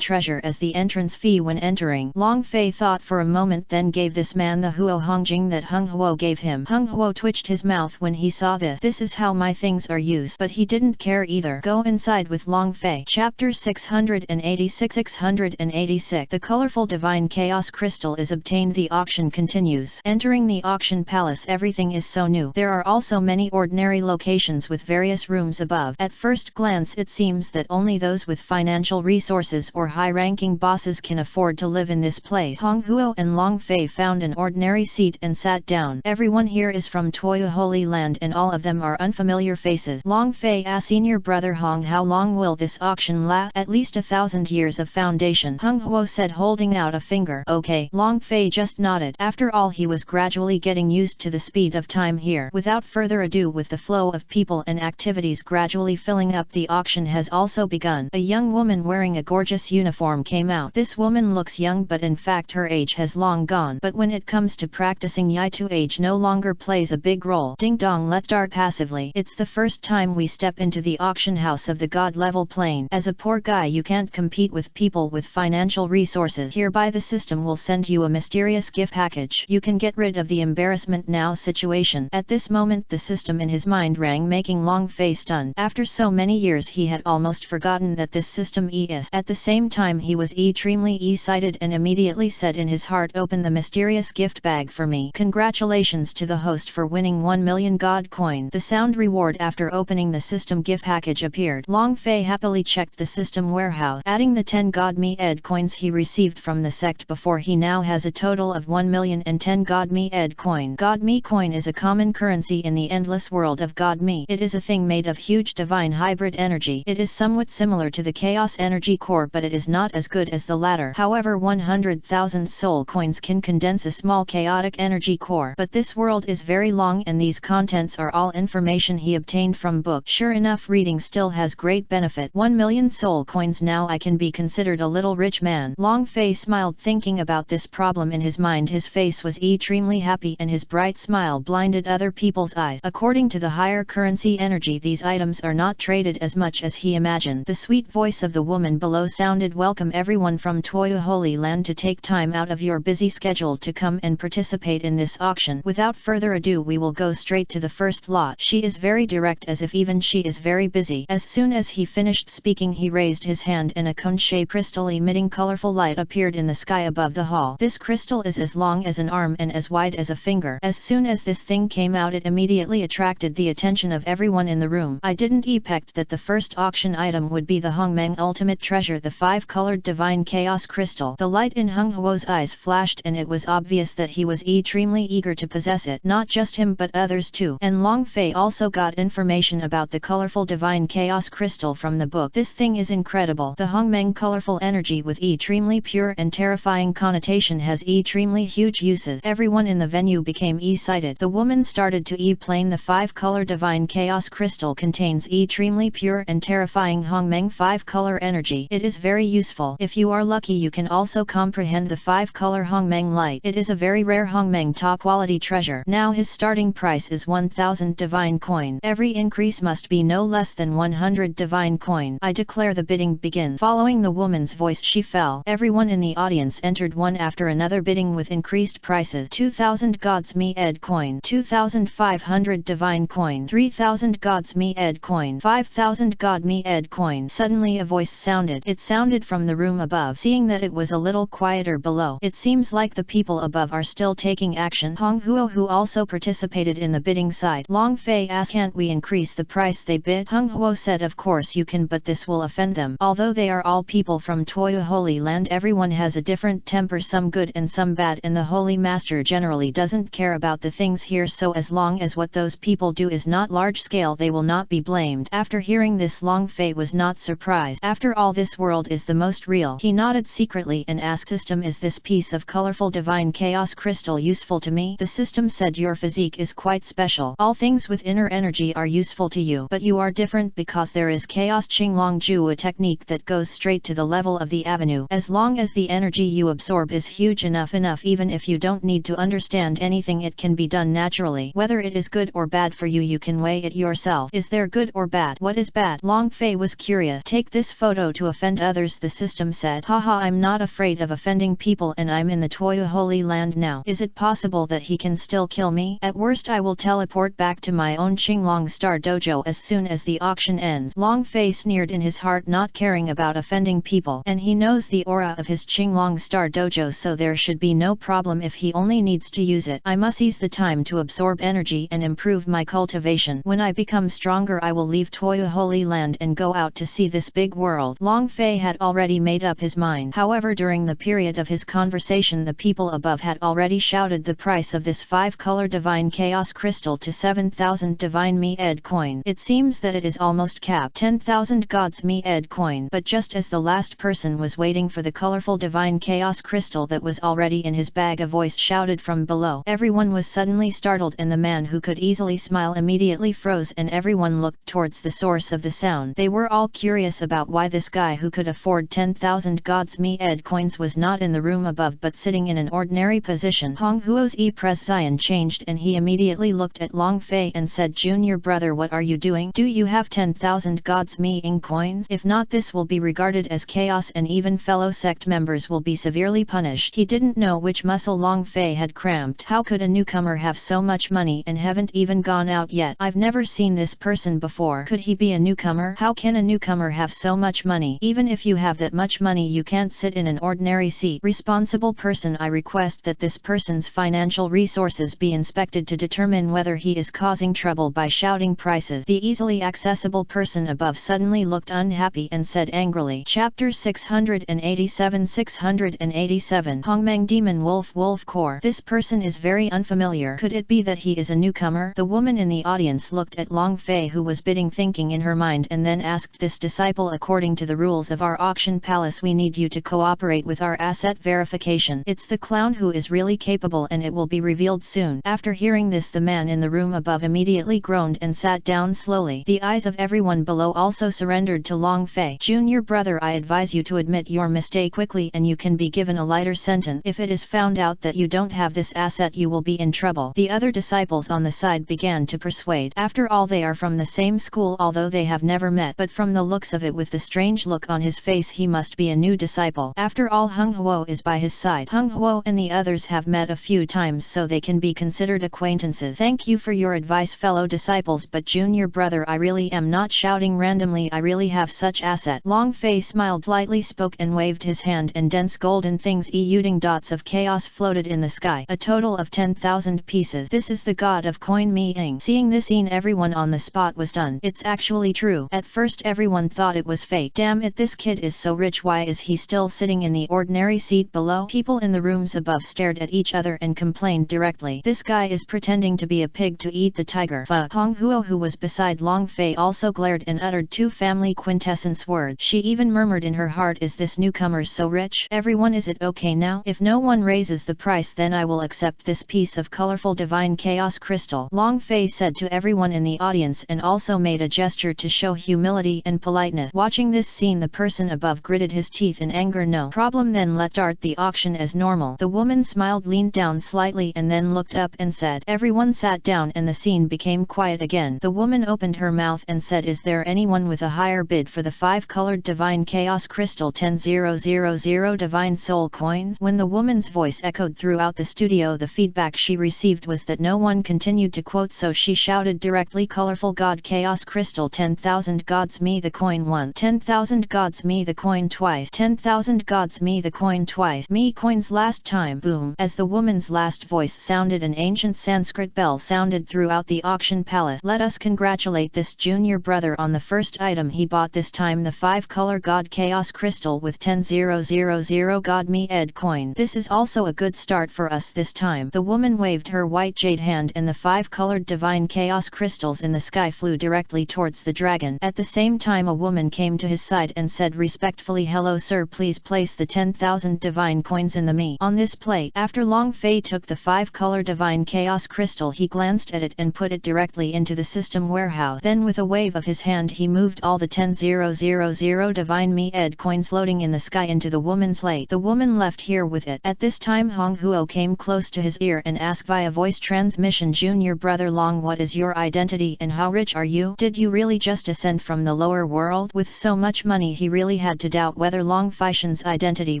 treasure as the entrance fee when entering. Long Fei thought for a moment, then gave this man the Huo Hongjing that Hung Huo gave him. Hung Huo twitched his mouth when he saw this. This is how my things are used. But he didn't care either. Go inside with Long Fei. Chapter 686. The colorful divine chaos crystal is obtained. The auction continues. Entering the auction palace, everything is so new. There are also many ordinary locations with various rooms above. At first glance it seems that only those with financial resources or high-ranking bosses can afford to live in this place. Hong Huo and Long Fei found an ordinary seat and sat down. Everyone here is from Toya Holy Land and all of them are unfamiliar familiar faces. Long Fei asked senior brother Hong, how long will this auction last? At least 1,000 years of foundation, Hung Huo said, holding out a finger. Okay. Long Fei just nodded. After all, he was gradually getting used to the speed of time here. Without further ado, with the flow of people and activities gradually filling up, the auction has also begun. A young woman wearing a gorgeous uniform came out. This woman looks young, but in fact her age has long gone. But when it comes to practicing Yaitu, age no longer plays a big role. Ding dong, let's start passively. It's the first time we step into the auction house of the god level plane. As a poor guy, you can't compete with people with financial resources. Hereby the system will send you a mysterious gift package. You can get rid of the embarrassment now situation. At this moment the system in his mind rang, making Long Fei stunned. After so many years he had almost forgotten that this system exists. At the same time he was extremely excited and immediately said in his heart, open the mysterious gift bag for me. Congratulations to the host for winning 1 million god coin. The sound reward after opening the system gift package appeared. Long Fei happily checked the system warehouse, adding the 10 god me ed coins he received from the sect before. He now has a total of 1,010,000 god me ed coin. God me coin is a common currency in the endless world of god me. It is a thing made of huge divine hybrid energy. It is somewhat similar to the chaos energy core, but it is not as good as the latter. However, 100,000 soul coins can condense a small chaotic energy core. But this world is very long and these contents are all information he obtained from book. Sure enough, reading still has great benefit. 1 million soul coins, now I can be considered a little rich man. Long Fei smiled, thinking about this problem in his mind. His face was extremely happy and his bright smile blinded other people's eyes. According to the higher currency energy, these items are not traded as much as he imagined. The sweet voice of the woman below sounded, welcome everyone from Toyu Holy Land to take time out of your busy schedule to come and participate in this auction. Without further ado, we will go straight to the first lot. She is very direct, as if even she is very busy. As soon as he finished speaking, he raised his hand and a cone-shaped crystal emitting colorful light appeared in the sky above the hall. This crystal is as long as an arm and as wide as a finger. As soon as this thing came out, it immediately attracted the attention of everyone in the room. I didn't expect that the first auction item would be the Hongmeng ultimate treasure, the 5-colored divine chaos crystal. The light in Hung Huo's eyes flashed and it was obvious that he was extremely eager to possess it. Not just him but others too. And Long Fei also got information about the colorful divine chaos crystal from the book. This thing is incredible. The Hongmeng colorful energy with extremely pure and terrifying connotation has extremely huge uses. Everyone in the venue became excited. The woman started to explain the 5-color divine chaos crystal contains extremely pure and terrifying Hongmeng 5-color energy. It is very useful. If you are lucky, you can also comprehend the 5-color Hongmeng light. It is a very rare Hongmeng top quality treasure. Now his starting price is 1,000 divine coin. Every increase must be no less than 100 divine coin. I declare the bidding begin. Following the woman's voice, she fell. Everyone in the audience entered one after another, bidding with increased prices. 2,000 gods me ed coin, 2,500 divine coin, 3,000 gods me ed coin, 5,000 god me ed coin. Suddenly a voice sounded. It sounded from the room above. Seeing that it was a little quieter below, it seems like the people above are still taking action. Hong Huo, who also participated in the bidding side, Long Fei asked, can't we increase the price they bid? Hung Huo said, of course you can, but this will offend them. Although they are all people from Toyu Holy Land, everyone has a different temper, some good and some bad, and the Holy Master generally doesn't care about the things here, so as long as what those people do is not large scale, they will not be blamed. After hearing this, Long Fei was not surprised. After all, this world is the most real. He nodded secretly and asked, system, is this piece of colorful divine chaos crystal useful to me? The system said, your physique is quite special. All things with inner energy are useful to you, but you are different because there is chaos Qinglong Ju, a technique that goes straight to the level of the avenue. As long as the energy you absorb is huge enough, even if you don't need to understand anything, it can be done naturally. Whether it is good or bad for you, you can weigh it yourself. Is there good or bad? What is bad? Long Fei was curious. Take this photo to offend others, the system said. Haha, I'm not afraid of offending people and I'm in the Toyu Holy Land now. Is it possible that he can still kill me? At worst I will teleport back to my own Qinglong Star Dojo as soon as the auction ends. Long Fei sneered in his heart, not caring about offending people, and he knows the aura of his Qinglong Star Dojo, so there should be no problem if he only needs to use it. I must seize the time to absorb energy and improve my cultivation. When I become stronger, I will leave Toyu Holy Land and go out to see this big world. Long Fei had already made up his mind. However, during the period of his conversation, the people above had already shouted the price of this 5-color divine chaos crystal to 7,000 divine me ed coin. It seems that it is almost capped. 10,000 gods me ed coin. But just as the last person was waiting for the colorful divine chaos crystal that was already in his bag, a voice shouted from below. Everyone was suddenly startled, and the man who could easily smile immediately froze, and everyone looked towards the source of the sound. They were all curious about why this guy who could afford 10,000 gods me ed coins was not in the room above but sitting in an ordinary position. Hong Huo's expression changed, and he immediately looked at Long Fei and said, "Junior brother, what are you doing? Do you have 10,000 gods me ing coins? If not, this will be regarded as chaos and even fellow sect members will be severely punished." He didn't know which muscle Long Fei had cramped. How could a newcomer have so much money and haven't even gone out yet? I've never seen this person before. Could he be a newcomer? How can a newcomer have so much money? Even if you have that much money, you can't sit in an ordinary seat. Responsible person, I request that this person's financial resources be inspected to determine whether he is causing trouble by shouting prices. The easily accessible person above suddenly looked unhappy and said angrily. Chapter 687 687 Hongmeng Demon Wolf Core. This person is very unfamiliar. Could it be that he is a newcomer? The woman in the audience looked at Long Fei, who was bidding, thinking in her mind, and then asked this disciple, according to the rules of our auction palace, we need you to cooperate with our asset verification. It's the clown who is really capable, and it will be revealed soon. After hearing this, the man in the room above immediately groaned and sat down slowly. The eyes of everyone below also surrendered to Long Fei. Junior brother, I advise you to admit your mistake quickly, and you can be given a lighter sentence. If it is found out that you don't have this asset, you will be in trouble. The other disciples on the side began to persuade. After all, they are from the same school, although they have never met, but from the looks of it, with the strange look on his face, he must be a new disciple. After all, Hung Huo is by his side. Hung Huo and the others have met a few times, so they can be considered acquaintances. Thank you for your advice, fellow disciples, but junior brother, I really am not shouting randomly. I really have such asset. Long Fei smiled lightly, spoke and waved his hand, and dense golden things eluding dots of chaos floated in the sky. A total of 10,000 pieces. This is the god of coin me ing. Seeing this scene, everyone on the spot was stunned. It's actually true. At first everyone thought it was fake. Damn it, this kid is so rich. Why is he still sitting in the ordinary seat below? People in the rooms above stared at each other and complained directly. This guy is pretending to be a pig to eat the tiger. Fuck. Hong Huo, who was beside Long Fei, also glared and uttered two family quintessence words. She even murmured in her heart, is this newcomer so rich? Everyone, is it okay now? If no one raises the price, then I will accept this piece of colorful divine chaos crystal. Long Fei said to everyone in the audience, and also made a gesture to show humility and politeness. Watching this scene, the person above gritted his teeth in anger. No problem, then let's start the auction as normal. The woman smiled, leaned down slightly, and then looked up and said. Everyone sat down and the scene became quiet again. The woman opened her mouth and said, is there anyone with a higher bid for the 5-colored divine chaos crystal 10,000 divine soul coins? When the woman's voice echoed throughout the studio, the feedback she received was that no one continued to quote, so she shouted directly, colorful god chaos crystal 10,000 gods me the coin once, 10,000 gods me the coin twice, 10,000 gods me the coin twice, me coins last time. Boom. As the woman's last voice sounded, an ancient Sanskrit bell sounded throughout the auction palace. Let us congratulate this junior brother on the first item he bought, this time the 5-color god chaos crystal with 10,000 god me ed coin. This is also a good start for us this time. The woman waved her white jade hand, and the 5-colored divine chaos crystals in the sky flew directly towards the dragon. At the same time, a woman came to his side and said respectfully, hello sir, please place the 10,000 divine coins in the me on this plate. After Long Fei took the 5-color divine chaos crystal, he glanced at it and put it directly into the system warehouse. Then with a wave of his hand, he moved all the 10,000 divine me ed coins floating in the sky into the woman's plate. The woman left here with it. At this time, Hong Huo came close to his ear and asked via voice transmission, junior brother Long, what is your identity and how rich are you? Did you really just ascend from the lower world? With so much money, he really had to doubt whether Long Feishan's identity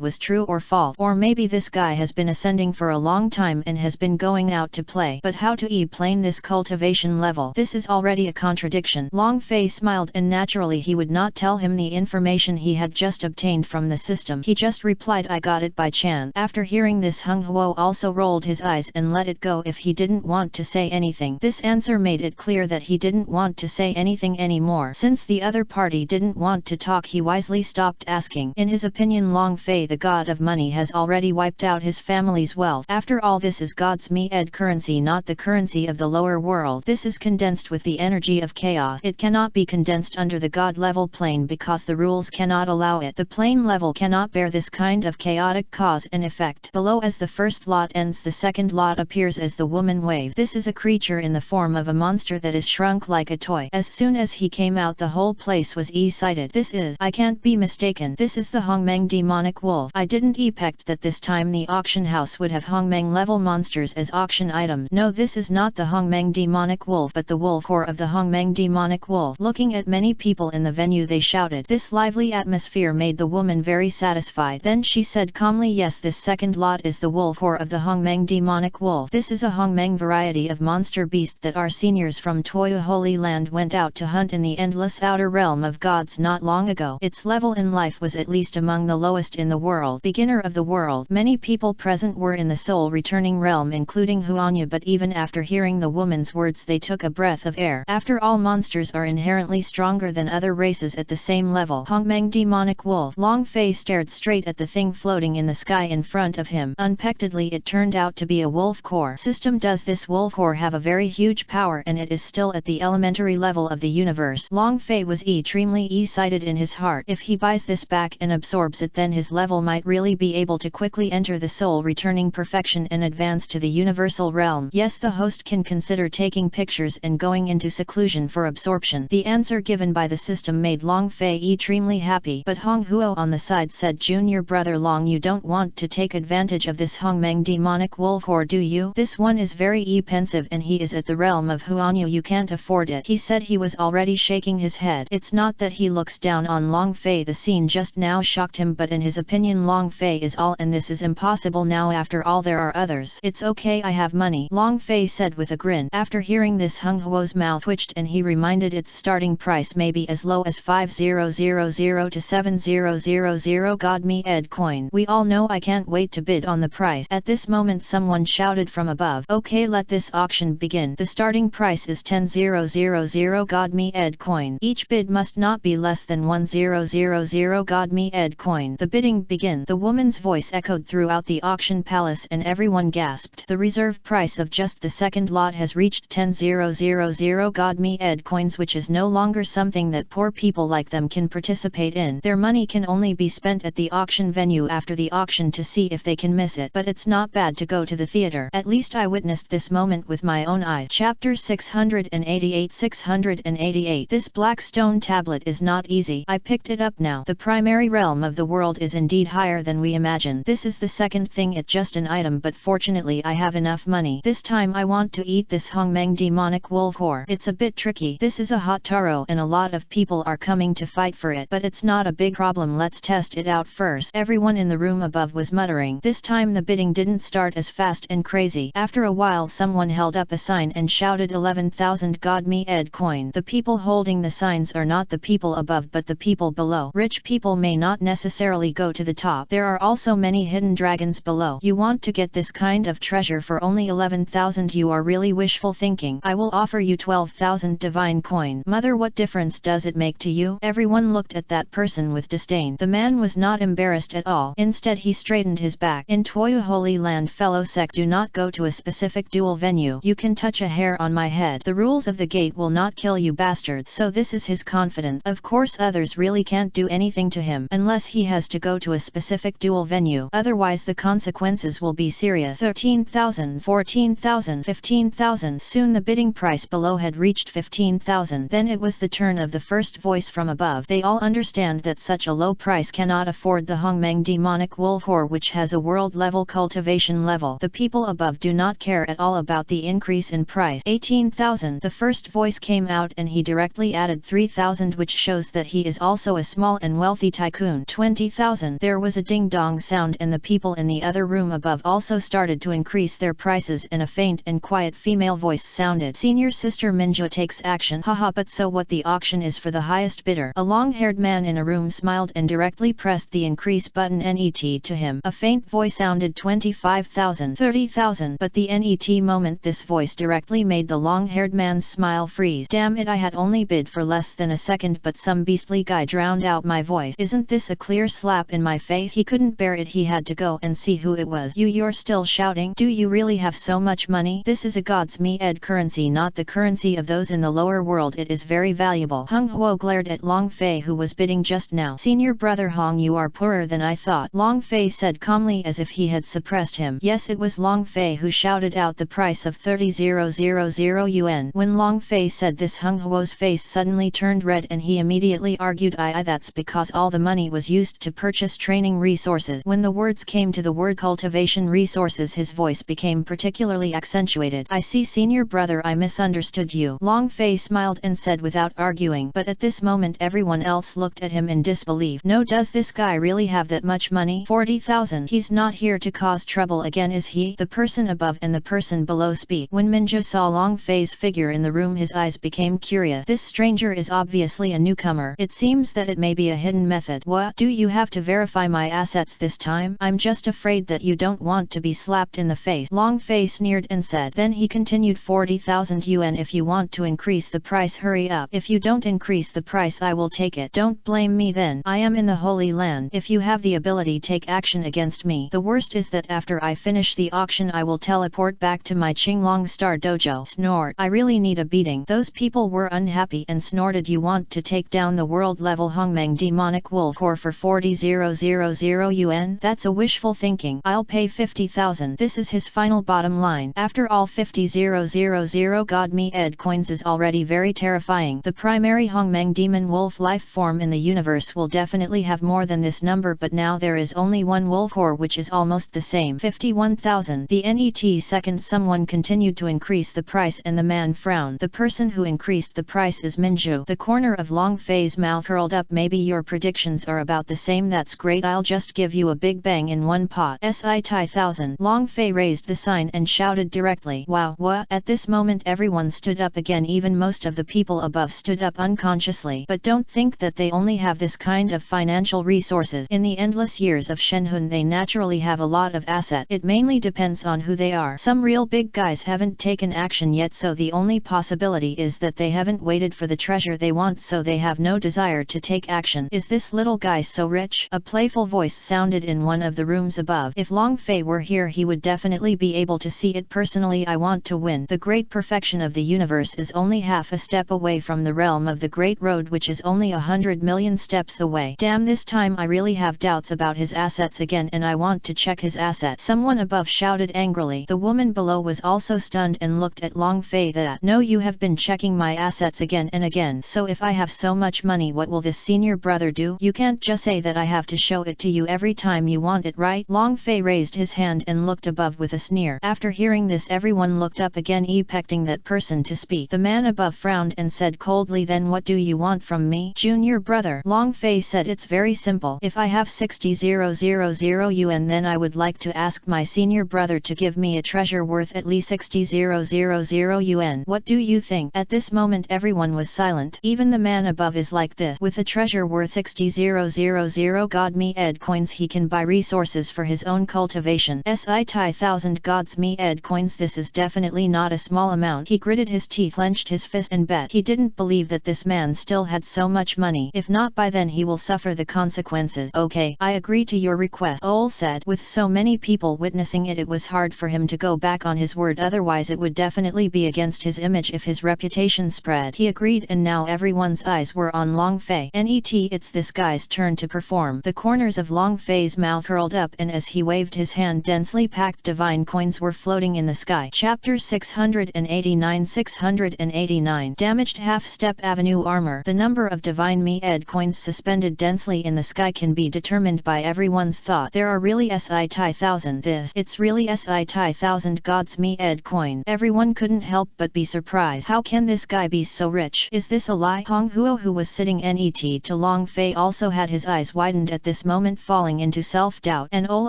was true or false. Or maybe this guy has been ascending for a long time and has been going out to play. But how to explain this cultivation level? This is already a contradiction. Long Fei smiled, and naturally he would not tell him the information he had just obtained from the system. He just replied, I got it by chance. After hearing this, Hung Huo also rolled his eyes and let it go if he didn't want to say anything. This answer made it clear that he didn't want to say anything anymore. Since the other party didn't want to talk, he wisely stopped asking. In his opinion, Long Fei, the god of money, has already wiped out his family's wealth. After all, this is God's me ed currency, not the currency of the lower world. This is condensed with the energy of chaos. It cannot be condensed under the god level plane because the rules cannot allow it. The plane level cannot bear this kind of chaotic cause and effect. Below, as the first lot ends, the second lot appears as the woman wave. This is a creature in the form of a monster that is shrunk like a toy. As soon as he came out, the whole place was e-sighted. This is, I can't be mistaken, this is the Hongmeng demonic wolf. I didn't expect that this time the auction house would have Hongmeng level monsters as auction items. No, this is not the Hongmeng demonic wolf but the wolf core of the Hongmeng demonic wolf. Looking at many people in the venue, they shouted. This lively atmosphere made the woman very satisfied. Then she said calmly, yes, this second lot is the wolf core of the Hongmeng demonic wolf. This is a Hongmeng variety of monster beast that our seniors from Toya Holy Land went out to hunt in the endless outer realm of gods not long ago. Its level in life was at least among the lowest in the world. Beginner of the world. Many people present were in the soul returning realm, including Huanya, but even after hearing the woman's words they took a breath of air. After all, monsters are inherently stronger than other races at the same level. Hongmeng demonic wolf. Long Fei stared straight at the thing floating in the sky in front of him. Unexpectedly, it turned out to be a wolf core system. Does this wolf core have a very huge power, and it is still at the elementary level of the universe? Long Fei was extremely excited in his heart. If he buys this back and absorbs it, then his level might really be able to quickly enter the soul returning perfection and advance to the universal realm. Yes, the host can consider taking pictures and going into seclusion for absorption. The answer given by the system made Long Fei extremely happy, but Hong Huo on the side said, Junior brother Long, you don't want to take advantage of this Hongmeng demonic wolf, or do you? This one is very pensive and he is at the realm of Huanya, you can't afford it. He said he was already shaking his head. It's not that he looks down on Long Fei, the scene just now shocked him, but in his opinion Long Fei is all and this is impossible now. After all, there are others. It's okay, I have money, Long Fei said with a grin. After hearing this, Hung Huo's mouth twitched and he reminded its starting price may be as low as 5000 to 7000 god me ed coin. We all know I can't wait to bid on the price. At this moment someone shouted from above, okay, let this auction begin. The starting price is 10,000 god me ed coin. Each bid must not be less than 1000 god me ed coin. The bidding begin. The woman's voice echoed throughout the auction palace and everyone gasped. The reserve price of just the second lot has reached 10,000 god me ed coins, which is no longer something that poor people like them can participate in. Their money can only be spent at the auction venue after the auction to see if they can miss it. But it's not bad to go to the theater. At least I witnessed this moment with my own eyes. Chapter 688. This black stone tablet is not easy. I picked it up now. The primary realm of the world is indeed higher than we imagine. This is the second thing, it's just an item, but fortunately I have enough money. This time I want to eat this Hongmeng demonic wolf core. It's a bit tricky. This is a hot taro and a lot of people are coming to fight for it, but it's not a big problem. Let's test it out first. Everyone in the room above was muttering. This time the bidding didn't start as fast and crazy. After a while someone held up a sign and shouted 11,000 god me ed coin. The people holding the signs are not the people above but the people below. Rich people may not necessarily go to the top. There are also many hidden dragons below. You want to get this kind of treasure for only 11,000? You are really wishful thinking. I will offer you 12,000 divine coin. Mother, what difference does it make to you? Everyone looked at that person with disdain. The man was not embarrassed at all. Instead he straightened his back. In Toya Holy Land, fellow sect, do not go to a specific duel venue. You can touch a hair on my head. The rules of the gate will not kill you bastards. So this is his confidence. Of course others really can't do anything to him unless he has to go to a specific duel venue. Otherwise the consequences will be serious. 13,000, 14,000, 15,000. Soon the bidding price below had reached 15,000. Then it was the turn of the first voice from above. They all understand that such a low price cannot afford the Hongmeng demonic wolf core, which has a world level cultivation level. The people above do not care at all about the increase in price. 18,000. The first voice came out and he directly added 3,000, which shows that he is also a small and wealthy tycoon. 20,000. There was a ding-dong sound and the people in the other room above also started to increase their prices, and a faint and quiet female voice sounded. Senior sister Minja takes action. Haha, but so what? The auction is for the highest bidder. A long-haired man in a room smiled and directly pressed the increase button NET to him. A faint voice sounded. 25,000, 30,000. But the NET moment this voice directly made the long-haired man's smile freeze. Damn it, I had only bid for less than a second, but some beastly guy drowned out my voice. Isn't this a clear slap in my face? He couldn't bear it. He had to go and see who it was. You're still shouting? Do you really have so much money? This is a god's me ed currency, not not the currency of those in the lower world. It is very valuable. Hung Huo glared at Long Fei, who was bidding just now. Senior brother Hong, you are poorer than I thought, Long Fei said calmly as if he had suppressed him. Yes, it was Long Fei who shouted out the price of 30,000 yuan. When Long Fei said this, Hung Huo's face suddenly turned red and he immediately argued, that's because all the money was used to purchase training resources. When the words came to the word cultivation resources, his voice became particularly accentuated. I see, senior brother, I misunderstood you. Long Fei smiled and said without arguing, but at this moment everyone else looked at him in disbelief. No, does this guy really have that much money? 40,000. He's not here to cause trouble again, is he? The person above and the person below speak. When Minju saw Long Fei's figure in the room, his eyes became curious. This stranger is obviously a newcomer. It seems that it may be a hidden method. What? Do you have to verify my assets this time? I'm just afraid that you don't want to be slapped in the face. Long Fei sneered and said. Then he continued, 40,000 yuan. If you want to increase the price, hurry up. If you don't increase the price, I will take it. Don't blame me then. I am in the Holy Land. If you have the ability, take action against me. The worst is that after I finish the auction, I will teleport back to my Qinglong Star Dojo. Snort. I really need a beating. Those people were unhappy and snorted. You want to take down the world level Hongmeng demonic wolf core for 40,000 yuan? That's a wishful thinking. I'll pay 50,000. This is his final bottom line. After all, 50,000 god me ed coins is already very terrifying. The primary Hongmeng demon wolf life form in the universe will definitely have more than this number, but now there is only one wolf core which is almost the same. 51,000. The net second. Someone continued to increase the price and the man frowned. The person who increased the price is Minju. The corner of Long Fei's mouth curled up. Maybe your predictions are about the same. That's great. I'll just give you a big bang in one pot. Si Tai 1000. Long Fei raised the sign and shouted directly. Wow, what? At this moment everyone stood up again. Even most of the people above stood up unconsciously. But don't think that they only have this kind of financial resources. In the endless years of Shenhun, they naturally have a lot of asset. It mainly depends on who they are. Some real big guys haven't taken action yet, so the only possibility is that they haven't waited for the treasure they want, so they have no desire to take action. Is this little guy so rich? A playful voice sounded in one of the rooms above. If Long Fei were here, he would definitely be able to see it personally. I want to win. The great perfection of the universe is only half a step away from the realm of the Great Road, which is only 100 million steps away. Damn, this time I really have doubts about his assets again, and I want to check his assets. Someone above shouted angrily. The woman below was also stunned and looked at Long Fei. That? No, you have been checking my assets again and again. So if I have so much money, what will this senior brother do? You can't just say that I have to show it to you every time you want it, right? Long Fei raised his hand and looked above with a sneer. After hearing this, everyone looked up again, expecting that person to speak. The man above frowned and said coldly, then what do you want from me, junior brother? Long Fei said, it's very simple. If I have 60,000 yuan, then I would like to ask my senior brother to give me a treasure worth at least 60,000 yuan. What do you think? At this moment everyone was silent. Even the man above is like this. With a treasure worth 60,000 god me ed coins, he can buy resources for his own cultivation. Si Tai 1000 gods me ed coins. This is definitely not a small amount. He gritted his teeth, clenched his fist and bet. He didn't believe that this man still had so much money. If not by then, he will suffer the consequences. Okay, I agree to your request, Ole said. With so many people witnessing it, it was hard for him to go back on his word, otherwise it would definitely be against his image if his reputation spread. He agreed, and now everyone's eyes were on Long Fei. It's this guy's turn to perform. The corners of Long Fei's mouth curled up, and as he waved his hand, densely packed divine coins were floating in the sky. Chapter 689. Damaged Half-Step Avenue Armor. The number of divine me ed coins suspended densely in the sky can be determined by everyone's thought. There are really Si Tai 1000. It's really Si Tai 1000 gods me ed coin. Everyone couldn't help but be surprised. How can this guy be so rich? Is this a lie? Hong Huo, who was sitting net to Long Fei, also had his eyes widened at this moment, falling into self-doubt, and all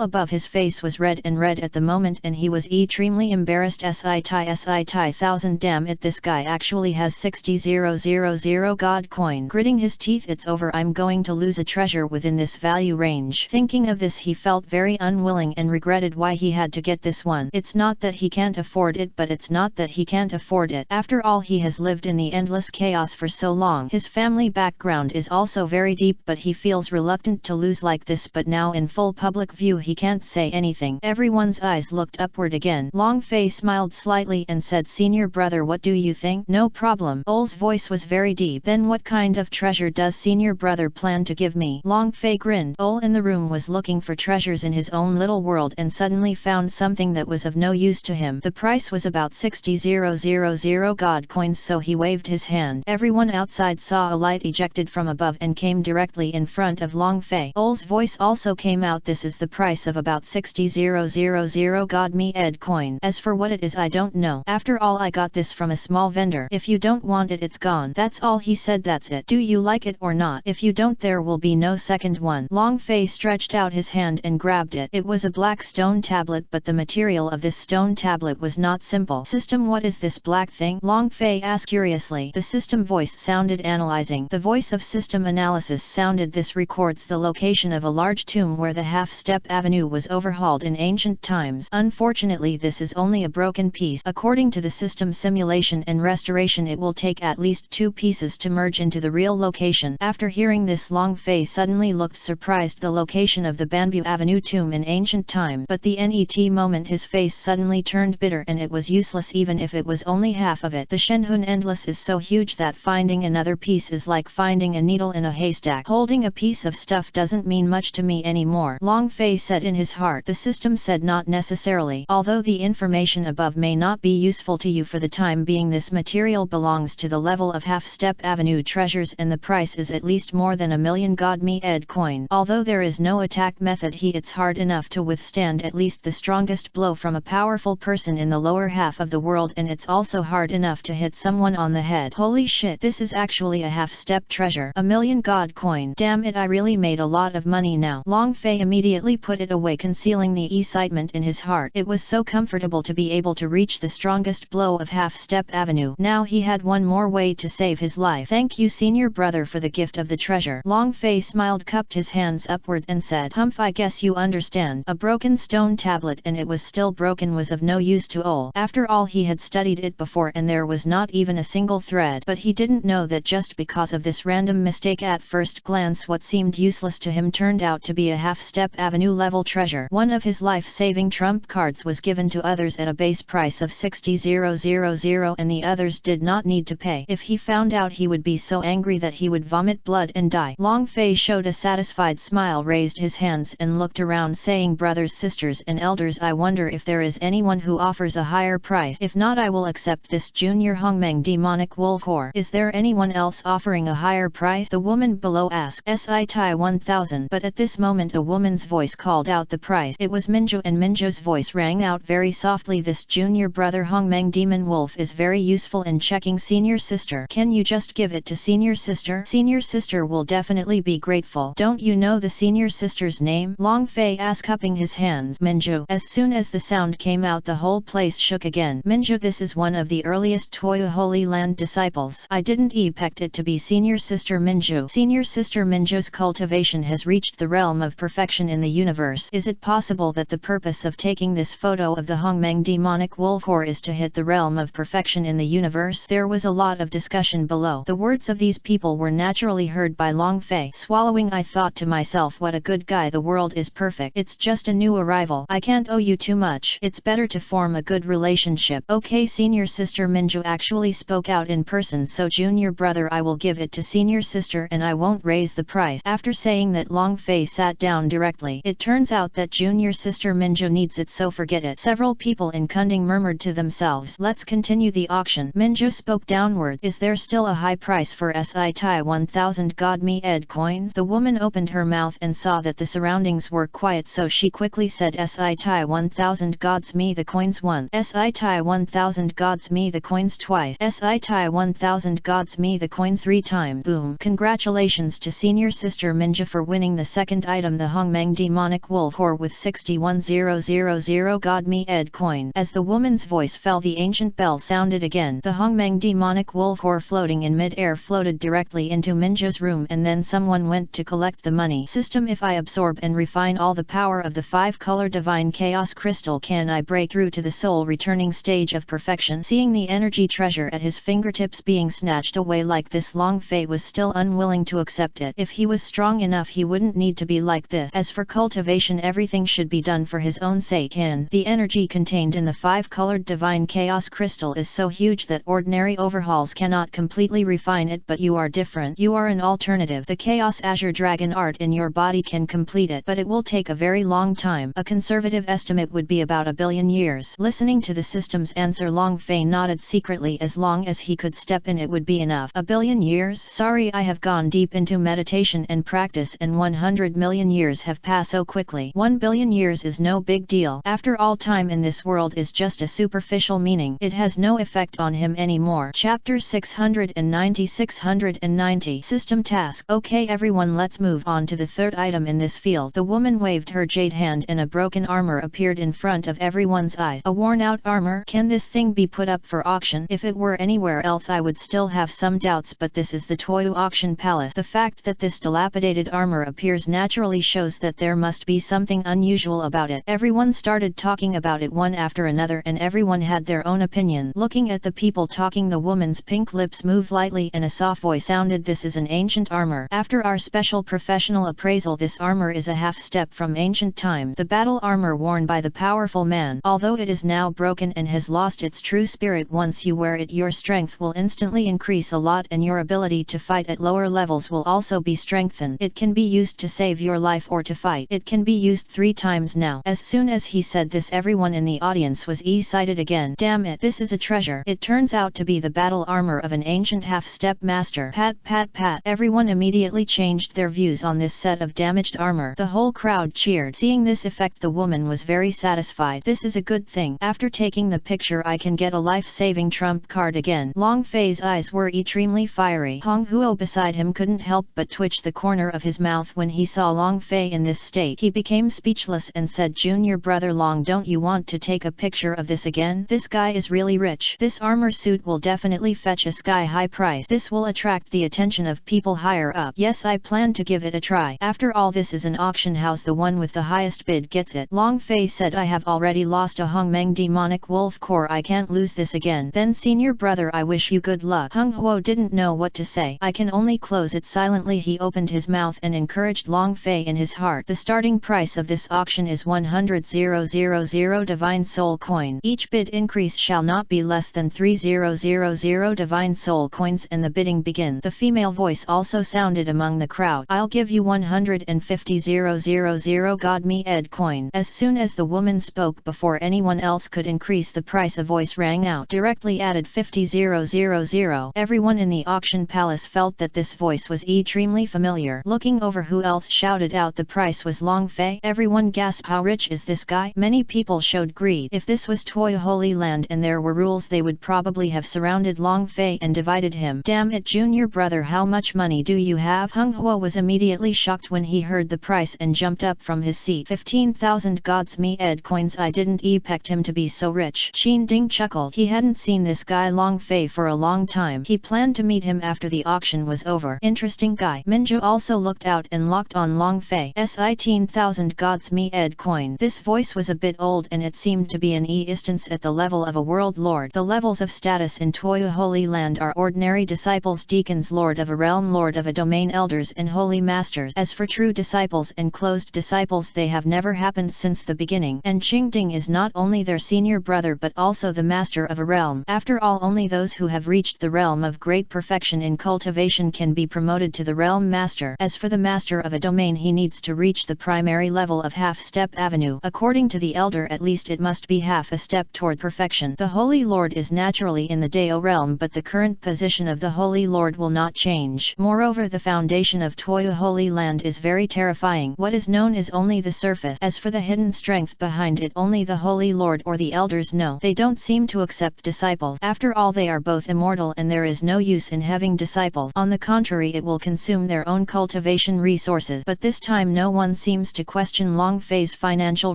above his face was red at the moment, and he was extremely embarrassed. Si Tai 1000. Damn it, this guy actually has 60,000 god coin. Gritting his teeth, it's over. I'm going to lose a treasure within this value range. Thinking of this, he felt very unwilling and regretted why he had to get this one. It's not that he can't afford it, but it's not that he can't afford it. After all, he has lived in the endless chaos for so long. His family background is also very deep, but he feels reluctant to lose like this. But now in full public view, he can't say anything. Everyone's eyes looked upward again. Long Fei smiled slightly and said, Senior senior brother, what do you think? No problem. Ol's voice was very deep. Then what kind of treasure does senior brother plan to give me? Long Fei grinned. Ol in the room was looking for treasures in his own little world and suddenly found something that was of no use to him. The price was about 60,000 god coins, so he waved his hand. Everyone outside saw a light ejected from above and came directly in front of Long Fei. Ol's voice also came out. This is the price of about 60,000 god me ed coin. As for what it is, I don't know. After all, I got this from a small vendor. If you don't want it, it's gone. That's all he said. That's it. Do you like it or not? If you don't, there will be no second one. Long Fei stretched out his hand and grabbed it. It was a black stone tablet, but the material of this stone tablet was not simple. System, what is this black thing? Long Fei asked curiously. The system voice sounded analyzing. The voice of system analysis sounded. This records the location of a large tomb where the half-step avenue was overhauled in ancient times. Unfortunately, this is only a broken piece. According to the system simulation and restoration, it will take at least 2 pieces to merge into the real location. After hearing this, Long Fei suddenly looked surprised. The location of the Bamboo Avenue tomb in ancient time, but the net moment his face suddenly turned bitter, and it was useless even if it was only half of it. The Shenhun Endless is so huge that finding another piece is like finding a needle in a haystack. Holding a piece of stuff doesn't mean much to me anymore, Long Fei said in his heart. The system said, not necessarily. Although the information above may not be useful to you for the time being, this material belongs to the level of half-step avenue treasures, and the price is at least more than 1,000,000 god me ed coin. Although there is no attack method, it's hard enough to withstand at least the strongest blow from a powerful person in the lower half of the world, and it's also hard enough to hit someone on the head. Holy shit, this is actually a half-step treasure. 1,000,000 god coin. Damn it, I really made a lot of money now. Long Fei immediately put it away, concealing the excitement in his heart. It was so comfortable to be able to reach the strongest blow of half-step avenue. Now he had one more way to save his life. Thank you, senior brother, for the gift of the treasure. Long Fei smiled, cupped his hands upward and said, Humph, I guess you understand. A broken stone tablet, and it was still broken, was of no use to Ol. After all, he had studied it before and there was not even a single thread. But he didn't know that just because of this random mistake, at first glance what seemed useless to him turned out to be a half-step avenue level treasure. One of his life-saving trump cards was given to others at a base price of 60,000, and the others did not need to pay. If he found out, he would be so angry that he would vomit blood and die. Long Fei showed a satisfied smile, raised his hands and looked around, saying, brothers, sisters and elders, I wonder if there is anyone who offers a higher price. If not, I will accept this junior Hongmeng demonic wolf whore. Is there anyone else offering a higher price? The woman below asked. Si Tai 1,000. But at this moment a woman's voice called out the price. It was Minjo, and Minjo's voice rang out very softly. This junior brother Hongmeng demon wolf is very useful in checking senior sister. Can you just give it to senior sister? Senior sister will definitely be grateful. Don't you know the senior sister's name? Long Fei asked, cupping his hands. Minjo. As soon as the sound came out, the whole place shook again. Minjo, this is one of the earliest Toya Holy Land disciples. I didn't expect it to be senior sister Minjo. Senior sister Minjo's cultivation has reached the realm of perfection in the universe. Is it possible that the purpose of taking this photo of the Hongmeng demonic wolf whore is to hit the realm of perfection in the universe? There was a lot of discussion below. The words of these people were naturally heard by Long Fei. Swallowing, I thought to myself, what a good guy. The world is perfect. It's just a new arrival. I can't owe you too much. It's better to form a good relationship. Okay, senior sister Minjo actually spoke out in person, so junior brother, I will give it to senior sister and I won't raise the price. After saying that, Long Fei sat down directly. It turns out that junior sister Minjo needs it, so forget it. Several people in Kunding murmured to themselves, let's continue the auction. Minjo spoke downward. Is there still a high price for Si Tai 1,000 god me ed coins? The woman opened her mouth and saw that the surroundings were quiet, so she quickly said, Si Tai 1,000 gods me the coins once. Si Tai 1,000 gods me the coins twice. Si Tai 1,000 gods me the coins 3 times. Boom. Congratulations to senior sister Minja for winning the second item, the Hongmeng demonic wolf whore, with 61,000 god me ed coin. As the woman's voice fell, the ancient bell sounded again. The Hongmeng demonic wolf whore floating in mid-air floated directly into Minja's room, and then someone went to collect the money. System, if I absorb and refine all the power of the 5-color divine chaos crystal, can I break through to the soul returning stage of perfection? Seeing the energy treasure at his fingertips being snatched away like this, Long Fei was still unwilling to accept it. If he was strong enough, he wouldn't need to be like this. As for cultivation, everything should be done for his own sake. The energy contained in the 5-colored divine chaos chaos crystal is so huge that ordinary overhauls cannot completely refine it, but you are different. You are an alternative. The chaos azure dragon art in your body can complete it, but it will take a very long time. A conservative estimate would be about 1 billion years. Listening to the system's answer, Long Fei nodded secretly. As long as he could step in, it would be enough. 1 billion years? Sorry, I have gone deep into meditation and practice, and 100 million years have passed so quickly. 1 billion years is no big deal. After all, time in this world is just a superficial meaning. It has no effect on him anymore. Chapter 690 System Task. Okay everyone, let's move on to the third item in this field. The woman waved her jade hand and a broken armor appeared in front of everyone's eyes. A worn out armor? Can this thing be put up for auction? If it were anywhere else I would still have some doubts, but this is the Toyu auction palace. The fact that this dilapidated armor appears naturally shows that there must be something unusual about it. Everyone started talking about it one after another, and everyone had their own opinion. Looking at the people talking, the woman's pink lips moved lightly and a soft voice sounded, "This is an ancient armor. After our special professional appraisal, this armor is a half step from ancient time. The battle armor worn by the powerful man. Although it is now broken and has lost its true spirit, once you wear it your strength will instantly increase a lot and your ability to fight at lower levels will also be strengthened. It can be used to save your life or to fight. It can be used 3 times now." As soon as he said this, everyone in the audience was excited again. Damn it, this is a treasure. It turns out to be the battle armor of an ancient half-step master. Pat pat pat. Everyone immediately changed their views on this set of damaged armor. The whole crowd cheered. Seeing this effect, the woman was very satisfied. This is a good thing. After taking the picture I can get a life-saving trump card again. Long Fei's eyes were extremely fiery. Hong Huo beside him couldn't help but twitch the corner of his mouth when he saw Long Fei in this state. He became speechless and said, "Junior brother Long, don't you want to take a picture of this again? This guy is really rich. This armor suit will definitely fetch a sky-high price. This will attract the attention of people higher up. Yes, I plan to give it a try. After all, this is an auction house. The one with the highest bid gets it." Long Fei said, "I have already lost a Hongmeng demonic wolf core. I can't lose this again." "Then senior brother, I wish you good luck." Hong Huo didn't know what to say. "I can only close it." Silently he opened his mouth and encouraged Long Fei in his heart. "The starting price of this auction is 100,000 divine soul coin. Each bid increase shall not be less than 3000 divine soul coins, and the bidding begins." The female voice also sounded among the crowd. "I'll give you 150,000 god me ed coin." As soon as the woman spoke, before anyone else could increase the price, a voice rang out, directly added 50,000. Everyone in the auction palace felt that this voice was extremely familiar. Looking over, who else shouted out the price was Long Fei? Everyone gasped, "How rich is this guy?" Many people showed greed. If this was Toy Holy Land and there were rules, they would probably have surrounded Long Fei and divided him. "Damn it, junior brother, how much money do you have?" Hong Huo was immediately shocked when he heard the price and jumped up from his seat. 15,000 gods me ed coins. I didn't expect him to be so rich. Qin Ding chuckled. He hadn't seen this guy Long Fei for a long time. He planned to meet him after the auction was over. Interesting guy. Minju also looked out and locked on Long Fei. 18,000 gods me ed coin. This voice was a bit old and it seemed to be an instance at the level of a world lord. The levels of status in Toyu Holy Land are ordinary disciples, deacons, lord of a realm, lord of a domain, elders and holy masters. As for true disciples and closed disciples, they have never happened since the beginning. And Qingding is not only their senior brother but also the master of a realm. After all, only those who have reached the realm of great perfection in cultivation can be promoted to the realm master. As for the master of a domain, he needs to reach the primary level of half-step avenue. According to the elder, at least it must be half a step toward perfection. The Holy Lord is naturally in the Dao realm, but the current position of the Holy Lord will not change. Moreover, the foundation of Toyu Holy Land is very terrifying. What is known is only the surface. As for the hidden strength behind it, only the Holy Lord or the elders know. They don't seem to accept disciples. After all, they are both immortal and there is no use in having disciples. On the contrary, it will consume their own cultivation resources. But this time no one seems to question Long Fei's financial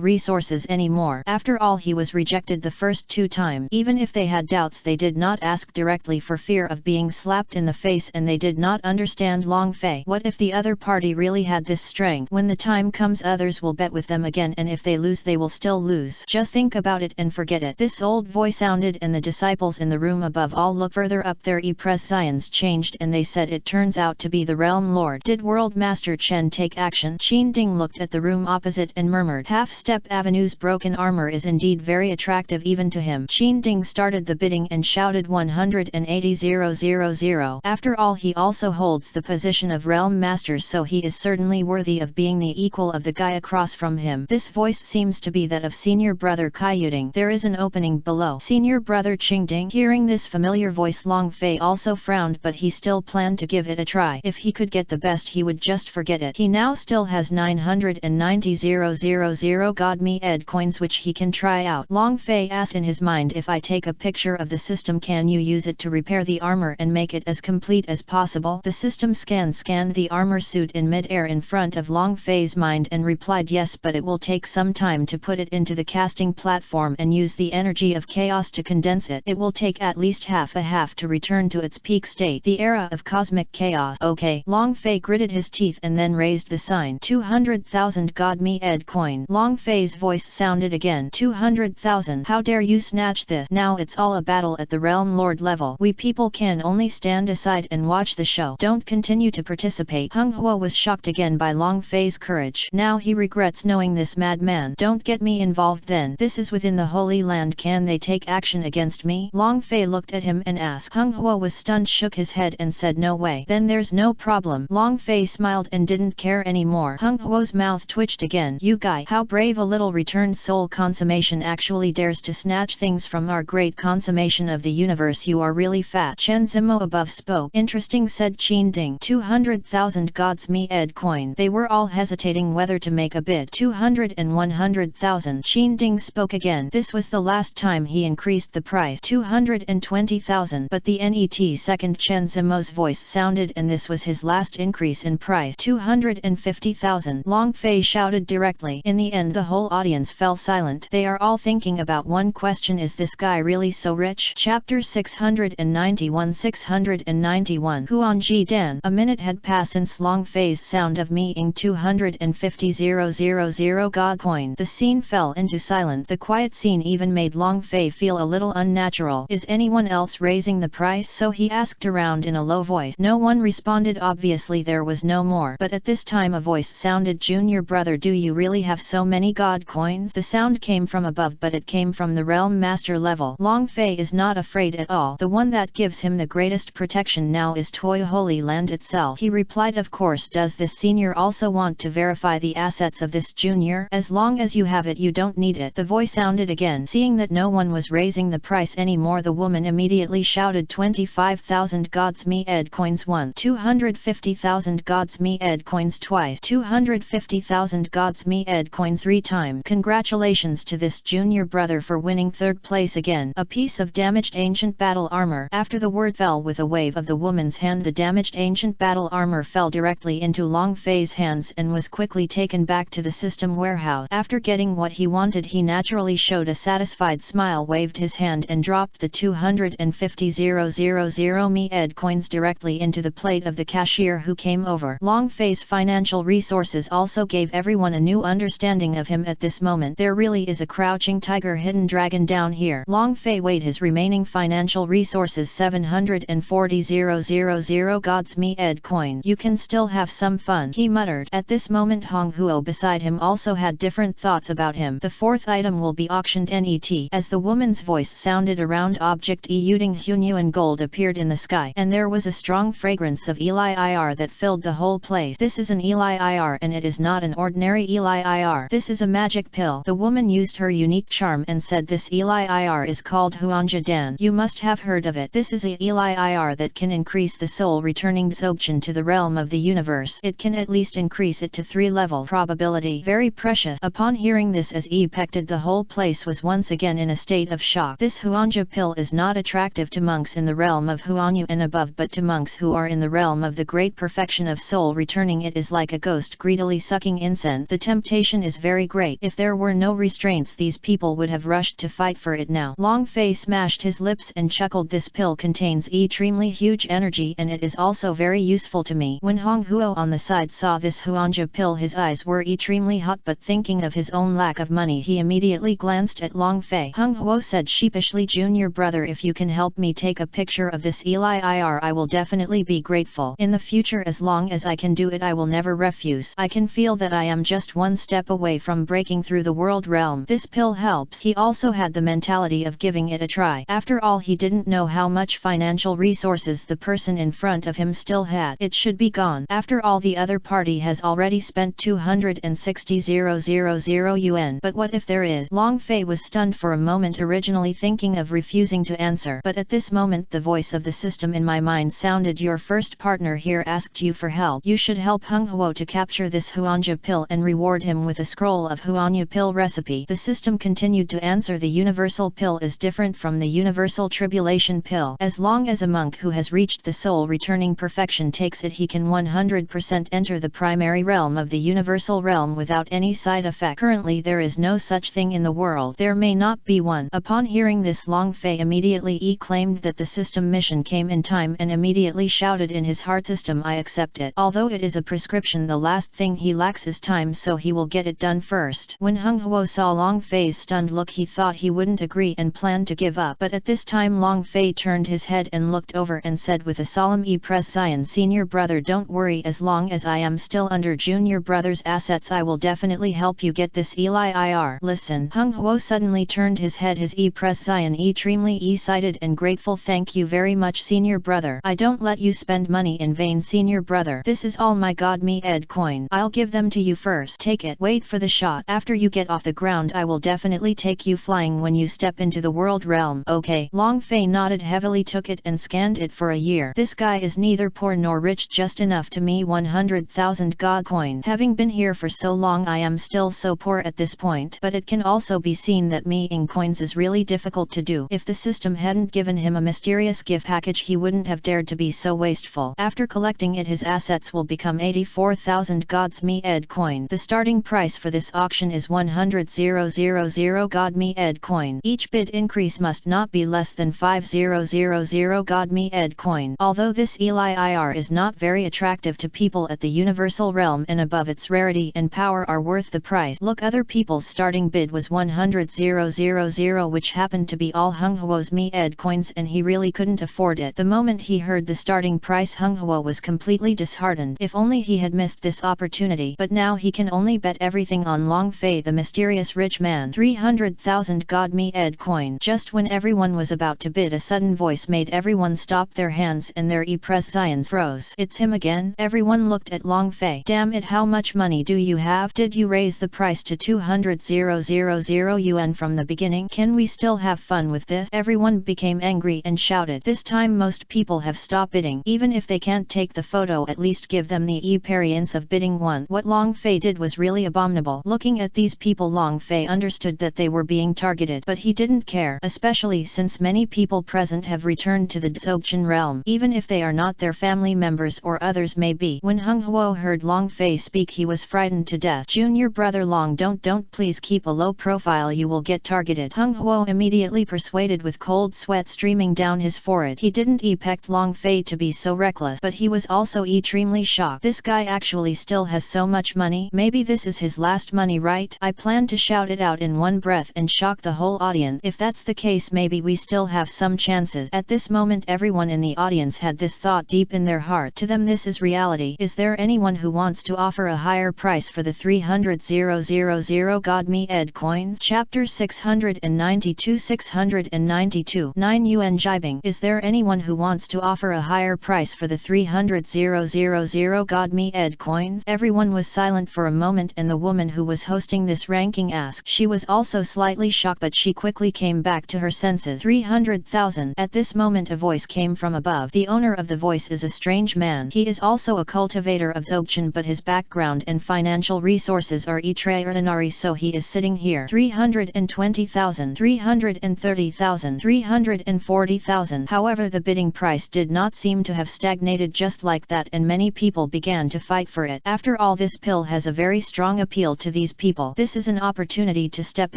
resources anymore. After all, he was rejected the first 2 times. Even if they had doubts, they did not ask directly for fear of being slapped in the face, and they did not understand Long Fei. What if the other party really had this strength? When the time comes, others will bet with them again, and if they lose, they will still lose. Just think about it and forget it. This old voice sounded, and the disciples in the room above all looked further up. Their expressions changed and they said, "It turns out to be the realm lord. Did World Master Chen take action?" Qin Ding looked at the room opposite and murmured, "Half-step avenue's broken armor is indeed very attractive even to him." Ding started the bidding and shouted 180,000. After all, he also holds the position of Realm Master, so he is certainly worthy of being the equal of the guy across from him. This voice seems to be that of senior brother Kaiyuding. There is an opening below. Senior brother Qingding. Hearing this familiar voice, Long Fei also frowned, but he still planned to give it a try. If he could get the best, he would just forget it. He now still has 990,000 god me ed coins which he can try out. Long Fei asked in his mind, if I take a picture of the system, can you use it to repair the armor and make it as complete as possible? The system scanned the armor suit in mid-air in front of Long Fei's mind and replied yes, but it will take some time to put it into the casting platform and use the energy of chaos to condense it. It will take at least half to return to its peak state, the era of cosmic chaos. Okay. Long Fei gritted his teeth and then raised the sign. 200,000 god me ed coin. Long Fei's voice sounded again. 200,000. How dare you snatch this? Now it's all a battle at the Realm Lord level. We people can only stand aside and watch the show. Don't continue to participate. Hung Huo was shocked again by Long Fei's courage. Now he regrets knowing this madman. Don't get me involved then. This is within the Holy Land. Can they take action against me? Long Fei looked at him and asked. Hung Huo was stunned, shook his head and said no way. Then there's no problem. Long Fei smiled and didn't care anymore. Hung Huo's mouth twitched again. You guy, how brave. A little returned soul consummation actually dares to snatch things from our great consummation of the universe. You are really fat. Chen Zimo above spoke. Interesting, said Qin Ding. 200,000 gods me ed coin. They were all hesitating whether to make a bid. 200 and 100,000. Qin Ding spoke again. This was the last time he increased the price. 220,000. But the net second Chen Zimo's voice sounded, and this was his last increase in price. 250,000. Long Fei shouted directly. In the end, the whole audience fell silent. They are all thinking about one question: is this guy really so rich? Chapter 691. Huangji Dan. A minute had passed since Long Fei's sound of meeting 250,000 god coin. The scene fell into silence. The quiet scene even made Long Fei feel a little unnatural. Is anyone else raising the price? So he asked around in a low voice. No one responded. Obviously there was no more. But at this time a voice sounded. Junior brother, do you really have so many god coins? The sound came from above, but it came from the Realm Master level. Long Fei is not afraid at all. The one that gives him the greatest protection now is Toy Holy Land itself. He replied, of course. Does this senior also want to verify the assets of this junior? As long as you have it, you don't need it. The voice sounded again. Seeing that no one was raising the price anymore, the woman immediately shouted 25,000 gods me ed coins 1. 250,000 gods me ed coins twice. 250,000 gods me ed coins 3 times. Congratulations to this junior brother for winning third place again. A piece of damaged ancient battle armor. After the word fell with a wave of the woman's hand, the damaged ancient battle armor fell directly into Long Fei's hands and was quickly taken back to the system warehouse. After getting what he wanted, he naturally showed a satisfied smile, waved his hand and dropped the 250,000 me ed coins directly into the plate of the cashier who came over. Long Fei's financial resources also gave everyone a new understanding of him at this moment. There really is a crouching tiger, hidden dragon down here. Long Fei weighed his remaining financial resources. 740,000 gods me ed coin. You can still have some fun, he muttered. At this moment Hong Huo beside him also had different thoughts about him. The fourth item will be auctioned net. As the woman's voice sounded around, object Yuding Hunyuan gold appeared in the sky, and there was a strong fragrance of Eli Ir that filled the whole place. This is an Eli Ir, and it is not an ordinary Eli Ir. This is a magic pill. The woman used her unique charm and said, this Eli Ir is called Huangja Dan. You must have heard of it. This is a Eli Ir that can increase the soul returning Dzogchen to the realm of the universe. It can at least increase it to 3 level probability. Very precious. Upon hearing this, as Epected, the whole place was once again in a state of shock. This Huangja pill is not attractive to monks in the realm of Huanyu and above, but to monks who are in the realm of the great perfection of soul returning, it is like a ghost greedily sucking incense. The temptation is very great. If there were no restraints, these people would have rushed to fight for it now. Long Fei smashed his lips and chuckled. This pill contains extremely huge energy, and it is also very useful to me. When Hong Huo on the side saw this Huangja pill, his eyes were extremely hot, but thinking of his own lack of money, he immediately glanced at Long Fei. Hong Huo said sheepishly, junior brother, if you can help me take a picture of this Eli Ir, I will definitely be grateful. In the future, as long as I can do it, I will never refuse. I can feel that I am just one step away from breaking through the world realm. This pill helps. He also had the mentality mentality of giving it a try. After all, he didn't know how much financial resources the person in front of him still had. It should be gone. After all, the other party has already spent 260,000 yuan. But what if there is? Long Fei was stunned for a moment, originally thinking of refusing to answer. But at this moment the voice of the system in my mind sounded, your first partner here asked you for help. You should help Hung Huo to capture this Huanja pill and reward him with a scroll of Huanja pill recipe. The system continued to answer, the universal pill is different from the universal tribulation pill. As long as a monk who has reached the soul returning perfection takes it, he can 100% enter the primary realm of the universal realm without any side effect. Currently there is no such thing in the world. There may not be one. Upon hearing this, Long Fei immediately claimed that the system mission came in time and immediately shouted in his heart, system, I accept it. Although it is a prescription, the last thing he lacks is time, so he will get it done first. When Hung Huo saw Long Fei's stunned look, he thought he wouldn't agree and planned to give up. But at this time Long Fei turned his head and looked over and said with a solemn press, Zion, senior brother, don't worry, as long as I am still under junior brother's assets I will definitely help you get this Eli Ir. Listen. Hung Huo suddenly turned his head, his press, Zion, extremely excited and grateful. Thank you very much, senior brother. I don't let you spend money in vain, senior brother. This is all my god me ed coin. I'll give them to you first. Take it. Wait for the shot. After you get off the ground I will definitely take you flying when you step into the world realm. Okay. Long Fei nodded heavily, took it and scanned it for a year. This guy is neither poor nor rich, just enough to me 100,000 god coin. Having been here for so long I am still so poor at this point, but it can also be seen that me-ing coins is really difficult to do. If the system hadn't given him a mysterious gift package he wouldn't have dared to be so wasteful. After collecting it his assets will become 84,000 gods me ed coin. The starting price for this auction is 100,000 god me ed coin. Each bid increase must not be less than 50,000 god me ed coin. Although this Eli Ir is not very attractive to people at the universal realm and above, its rarity and power are worth the price. Look, other people's starting bid was 100,000, which happened to be all Hung Huo's me ed coins, and he really couldn't afford it. The moment he heard the starting price Hung Huo was completely disheartened. If only he had missed this opportunity, but now he can only bet everything on Long Fei, the mysterious rich man. 300,000 god me ed coin. Just when everyone was about to bid, a sudden voice made everyone stop their hands and their press Zions froze. It's him again. Everyone looked at Long Fei. Damn it, how much money do you have? Did you raise the price to 200,000 yuan from the beginning? Can we still have fun with this? Everyone became angry and shouted. This time most people have stopped bidding. Even if they can't take the photo, at least give them the experience of bidding one. What Long Fei did was really abominable. Looking at these people, Long Fei understood that they were being targeted, but he didn't care, especially since many people present have returned to the Dzogchen realm, even if they are not their family members or others may be. When Hung Huo heard Long Fei speak he was frightened to death. Junior brother Long, don't please keep a low profile, you will get targeted. Hung Huo immediately persuaded with cold sweat streaming down his forehead. He didn't expect Long Fei to be so reckless, but he was also extremely shocked. This guy actually still has so much money. Maybe this is his last money, right? I plan to shout it out in one breath and shock the whole audience. If that's the case, maybe we still have some chances. At this moment everyone in the audience had this thought deep in their heart. To them this is reality. Is there anyone who wants to offer a higher price for the 300,000 god me ed coins? Chapter 692 9 yuan jibing. Is there anyone who wants to offer a higher price for the 300,000 god me ed coins? Everyone was silent for a moment and the woman who was hosting this ranking asked. She was also slightly shocked, but she quickly came back to her senses. 300,000. At this moment a voice came from above. The owner of the voice is a strange man. He is also a cultivator of Dzogchen, but his background and financial resources are extraordinary, so he is sitting here. 320,000, 330,000, 340,000. However, the bidding price did not seem to have stagnated just like that, and many people began to fight for it. After all, this pill has a very strong appeal to these people. This is an opportunity to step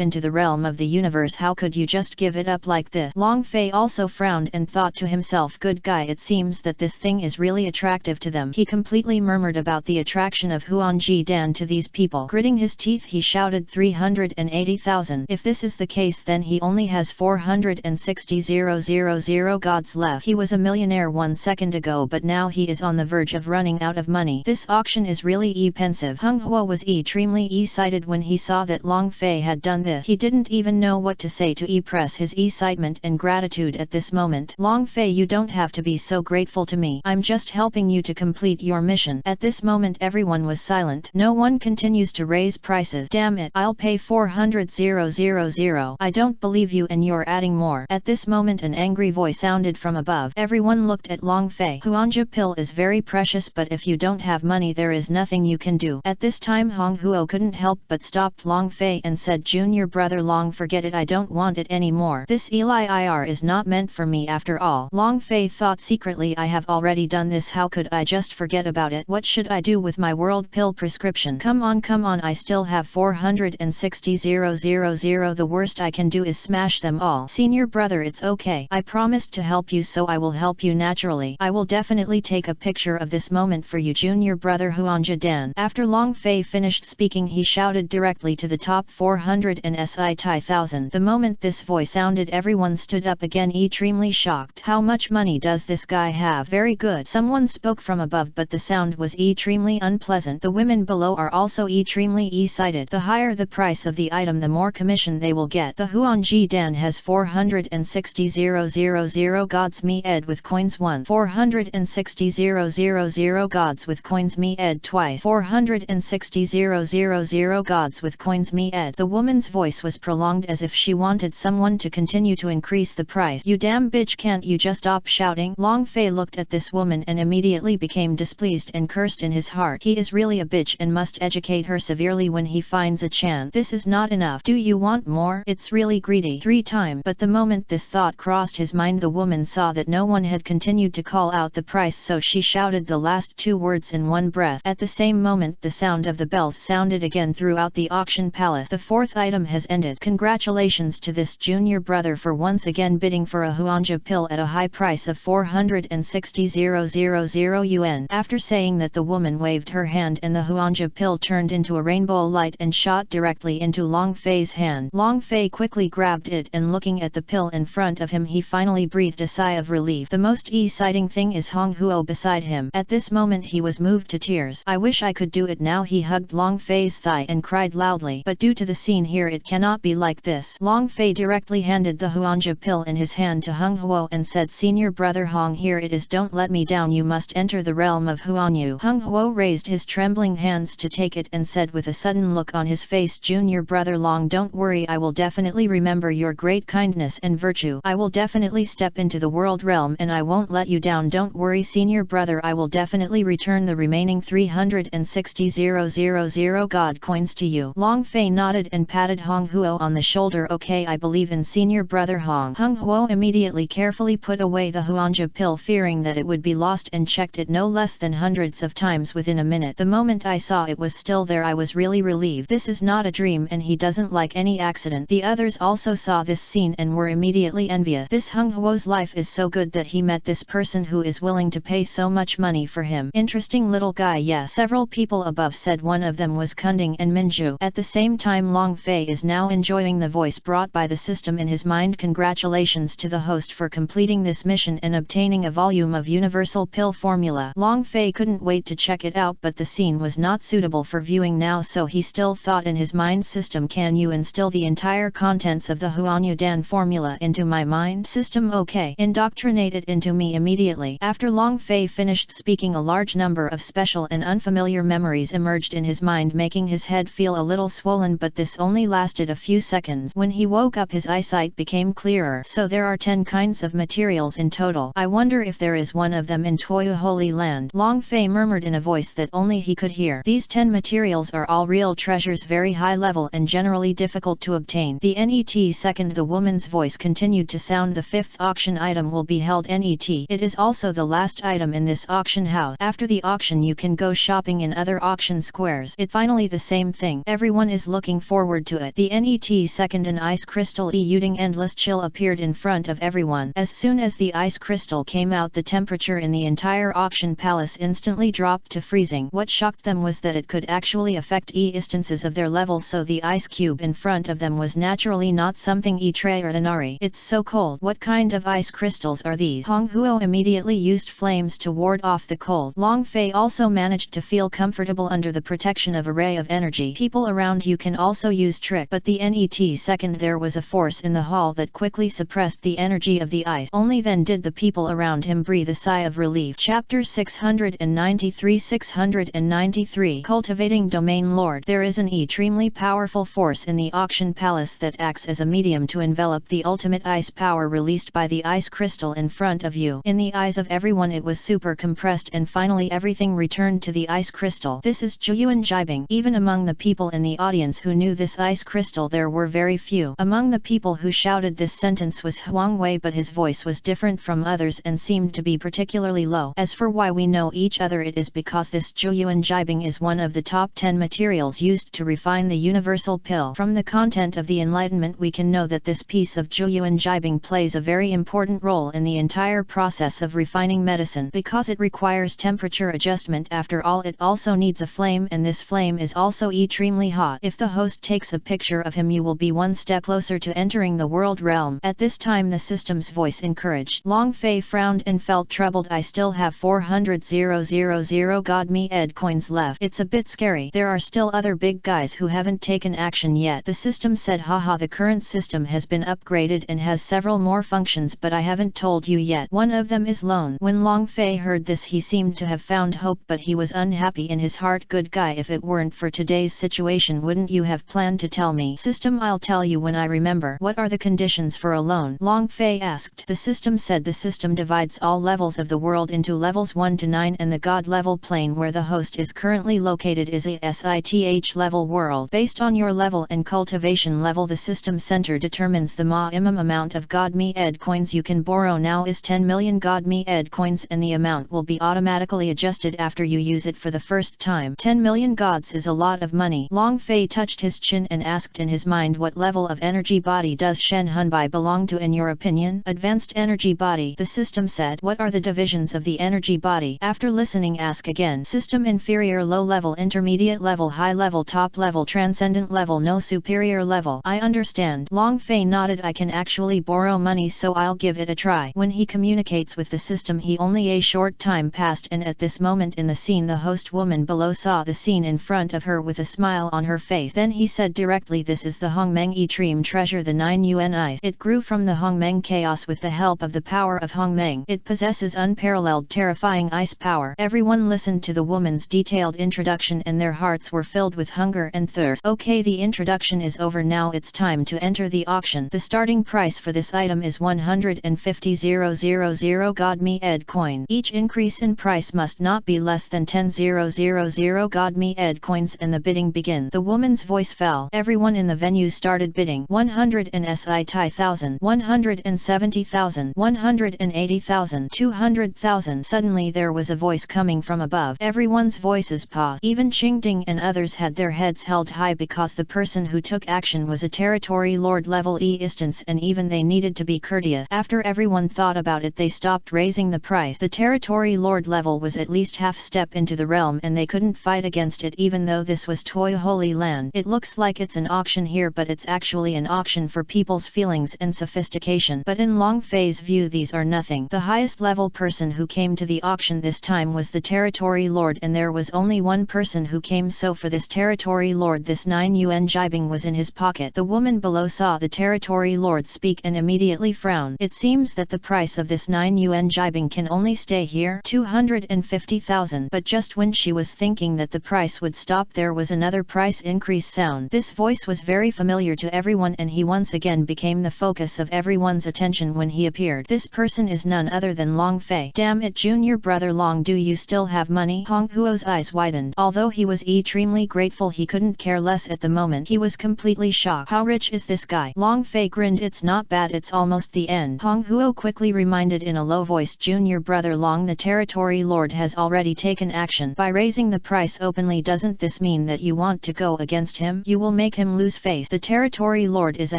into the realm of the universe. How could you just give it up like this? Long Fei also frowned and thought to himself, good guy, it seems that this thing is really attractive to them. He completely murmured about the attraction of Huangji Dan to these people. Gritting his teeth he shouted, 380,000. If this is the case, then he only has 460,000 gods left. He was a millionaire 1 second ago, but now he is on the verge of running out of money. This auction is really pensive. Hung Huo was extremely excited when he saw that Long Fei had done this. He didn't even know what to say to express his excitement and gratitude at this moment. Long Fei, you don't have to be so grateful to me. I'm just helping you to complete your mission. At this moment everyone was silent. No one continues to raise prices. Damn it, I'll pay 400,000. I don't believe you and you're adding more. At this moment an angry voice sounded from above. Everyone looked at Long Fei. Huanja pill is very precious, but if you don't have money there is nothing you can do. At this time Hong Huo couldn't help but stopped Long Fei and said, Junior brother Long, forget it, I don't want it anymore. This Eli IR is not meant for me after all. Long Fei thought secretly, I have already done this, how could I just forget about it? What should I do with my world pill prescription? Come on, I still have 460,000. The worst I can do is smash them all. Senior brother, it's okay. I promised to help you, so I will help you naturally. I will definitely take a picture of this moment for you, Junior brother Huanja Dan. After Long Fei finished speaking, he shouted directly to the top 400,000. The moment this voice sounded, everyone stood up again, extremely shocked. How much money does this guy have? Very good. Someone spoke from above, but the sound was extremely unpleasant. The women below are also extremely excited. The higher the price of the item, the more commission they will get. The Huanji Dan has 460,000 gods me ed with coins 1. 460,000 gods with coins me ed twice. 460,000 gods with coins me ed. The woman's voice was prolonged as if she wanted someone to continue to increase the price. You damn bitch, can't you just stop shouting? Long Fei looked at this woman and immediately became displeased and cursed in his heart. He is really a bitch and must educate her severely when he finds a chance. This is not enough. Do you want more? It's really greedy. 3 times. But the moment this thought crossed his mind, the woman saw that no one had continued to call out the price, so she shouted the last 2 words in one breath. At the same moment the sound of the bells sounded again throughout the auction palace. The 4th item has ended. Congratulations to this junior brother for once again bidding for a Huanja pill at a high price of 460,000 yuan. After saying that, the woman waved her hand and the Huanja pill turned into a rainbow light and shot directly into Long Fei's hand. Long Fei quickly grabbed it and looking at the pill in front of him, he finally breathed a sigh of relief. The most exciting thing is Hong Huo beside him. At this moment he was moved to tears. I wish I could do it now. He hugged Long Fei's thigh and cried loudly. But due to the scene here, it cannot be like this. Long Fei directly handed the Huanja pill in his hand to Hong Huo and said, Senior brother Hong, here it is, don't let me down, you must enter the realm of Huanyu. Hong Huo raised his trembling hands to take it and said with a sudden look on his face, Junior brother Long, don't worry, I will definitely remember your great kindness and virtue. I will definitely step into the world realm and I won't let you down. Don't worry, senior brother, I will definitely return the remaining 360,000 god coins to you. Long Fei nodded and patted Hong Huo on the shoulder. Okay, I believe in senior brother Hong. Hong Huo immediately carefully put away the Huanja pill, fearing that it would be lost, and checked it no less than hundreds of times within a minute. The moment I saw it was still there, I was really relieved. This is not a dream and he doesn't like any accident. The others also saw this scene and were immediately envious. This Hong Huo's life is so good that he met this person who is willing to pay so much money for him. Interesting little guy. Yes, several people above said. One of them was Kunding and Minju. At the same time, Long Fei is now enjoying the voice brought by the system in his mind. Congratulations to the host for completing this mission and obtaining a volume of universal pill formula. Long Fei couldn't wait to check it out, but the scene was not suitable for viewing now, so he still thought in his mind, system, can you instill the entire contents of the Huanyu Dan formula into my mind? System, okay. Indoctrinate it into me immediately. After Long Fei finished speaking, a large number of special and unfamiliar memories emerged in his mind, making his head feel a little swollen, but this only lasted a few seconds. When he woke up, his eyesight became clearer. So there are 10 kinds of materials in total. I wonder if there is one of them in Toyu Holy Land. Long Fei murmured in a voice that only he could hear. These 10 materials are all real treasures, very high level and generally difficult to obtain. The NET second, the woman's voice continued to sound. The 5th auction item will be held NET. It is also the last item in this auction house. After the auction you can go shopping in other auction squares. It's finally the same thing. Everyone is looking forward to it. The NET second, an ice crystal eluding endless chill appeared in front of everyone. As soon as the ice crystal came out, the temperature in the entire auction palace instantly dropped to freezing. What shocked them was that it could actually affect instances of their level, so the ice cube in front of them was naturally not something extraordinary. It's so cold. What kind of ice crystals are these? Hong Huo immediately used flames to ward off the cold. Long Fei also managed to feel comfortable under the protection of a ray of energy. People around you can also use trick, but the NET second second there was a force in the hall that quickly suppressed the energy of the ice. Only then did the people around him breathe a sigh of relief. Chapter 693 Cultivating Domain Lord. There is an extremely powerful force in the auction palace that acts as a medium to envelop the ultimate ice power released by the ice crystal in front of you. In the eyes of everyone it was super compressed and finally everything returned to the ice crystal. This is Zhuyuan Jibing. Even among the people in the audience who knew this ice crystal there were very few. Among the people who shouted this sentence was Huang Wei, but his voice was different from others and seemed to be particularly low. As for why we know each other, it is because this Zhuyuan Jibing is one of the top 10 materials used to refine the universal pill. From the content of the enlightenment we can know that this piece of Zhuyuan Jibing plays a very important role in the entire process of refining medicine, because it requires temperature adjustment. After all, it also needs a flame, and this flame is also extremely hot. If the host takes a picture of him you will be one step closer to entering the world realm. At this time the system's voice encouraged. Long Fei frowned and felt troubled. I still have 400,000 god me ed coins left. It's a bit scary. There are still other big guys who haven't taken action yet. The system said, haha, the current system has been upgraded and has several more functions, but I haven't told you yet. One of them is loan. When Long Fei heard this he seemed to have found hope, but he was unhappy in his heart. Good guy, if it weren't for today's situation wouldn't you have planned to tell me? System, I'll tell you when I remember. What are the conditions for a loan? Long Fei asked. The system said the system divides all levels of the world into levels 1 to 9, and the god level plane where the host is currently located is a SITH level world. Based on your level and cultivation level the system center determines the minimum amount of god me ed coins you can borrow. Now is 10 million god me ed coins, and the amount will be automatically adjusted after you use it for the first time. 10 million gods is a lot of money. Long Fei touched his chin and asked in his mind, what level of energy body does Shen Hunbai belong to in your opinion? Advanced energy body. The system said. What are the divisions of the energy body? After listening ask again. System, inferior, low level, intermediate level, high level, top level, transcendent level, no superior level. I understand. Long Fei nodded. I can actually borrow money, so I'll give it a try. When he communicates with the system he only a short time passed, and at this moment in the scene the host woman below saw the scene in front of her with a smile on her face. Then he said directly, this is the Hongmeng Etreem treasure, the 9 yuan ice. It grew from the Hongmeng chaos with the help of the power of Hongmeng. It possesses unparalleled terrifying ice power. Everyone listened to the woman's detailed introduction and their hearts were filled with hunger and thirst. Okay, the introduction is over, now it's time to enter the auction. The starting price for this item is 150,000 god me ed coin. Each increase in price must not be less than 10,000 god me ed coins, and the bidding begins. The woman's voice fell. Everyone in the venue started bidding. 160,000, 170,000, 180,000, 200,000. Suddenly there was a voice coming from above. Everyone's voices paused. Even Qingding and others had their heads held high because the person who took action was a territory lord level instance, and even they needed to be courteous. After everyone thought about it they stopped raising the price. The territory lord level was at least half step into the realm and they couldn't fight against it, even though this was Toy Holy Land. It looks like it's an auction here, but it's actually an auction for people's feelings and sophistication. But in Long Fei's view these are nothing. The highest level person who came to the auction this time was the territory lord, and there was only one person who came, so for this territory lord this 9 yuan jibing was in his pocket. The woman below saw the territory lord speak and immediately frowned. It seems that the price of this 9 yuan jibing can only stay here, 250,000. But just when she was thinking that the price would stop there was another price increase sound. This voice was very familiar to everyone and he once again became the focus of everyone's attention when he appeared. This person is none other than Long Fei. Damn it, junior brother Long, do you still have money? Hong Huo's eyes widened. Although he was extremely grateful he couldn't care less at the moment. He was completely shocked. How rich is this guy? Long Fei grinned. It's not bad, it's almost the end. Hong Huo quickly reminded in a low voice, junior brother Long, the territory lord has already taken action. By raising the price openly, doesn't this mean that you want to go against him? You will make him lose face. The territory lord is a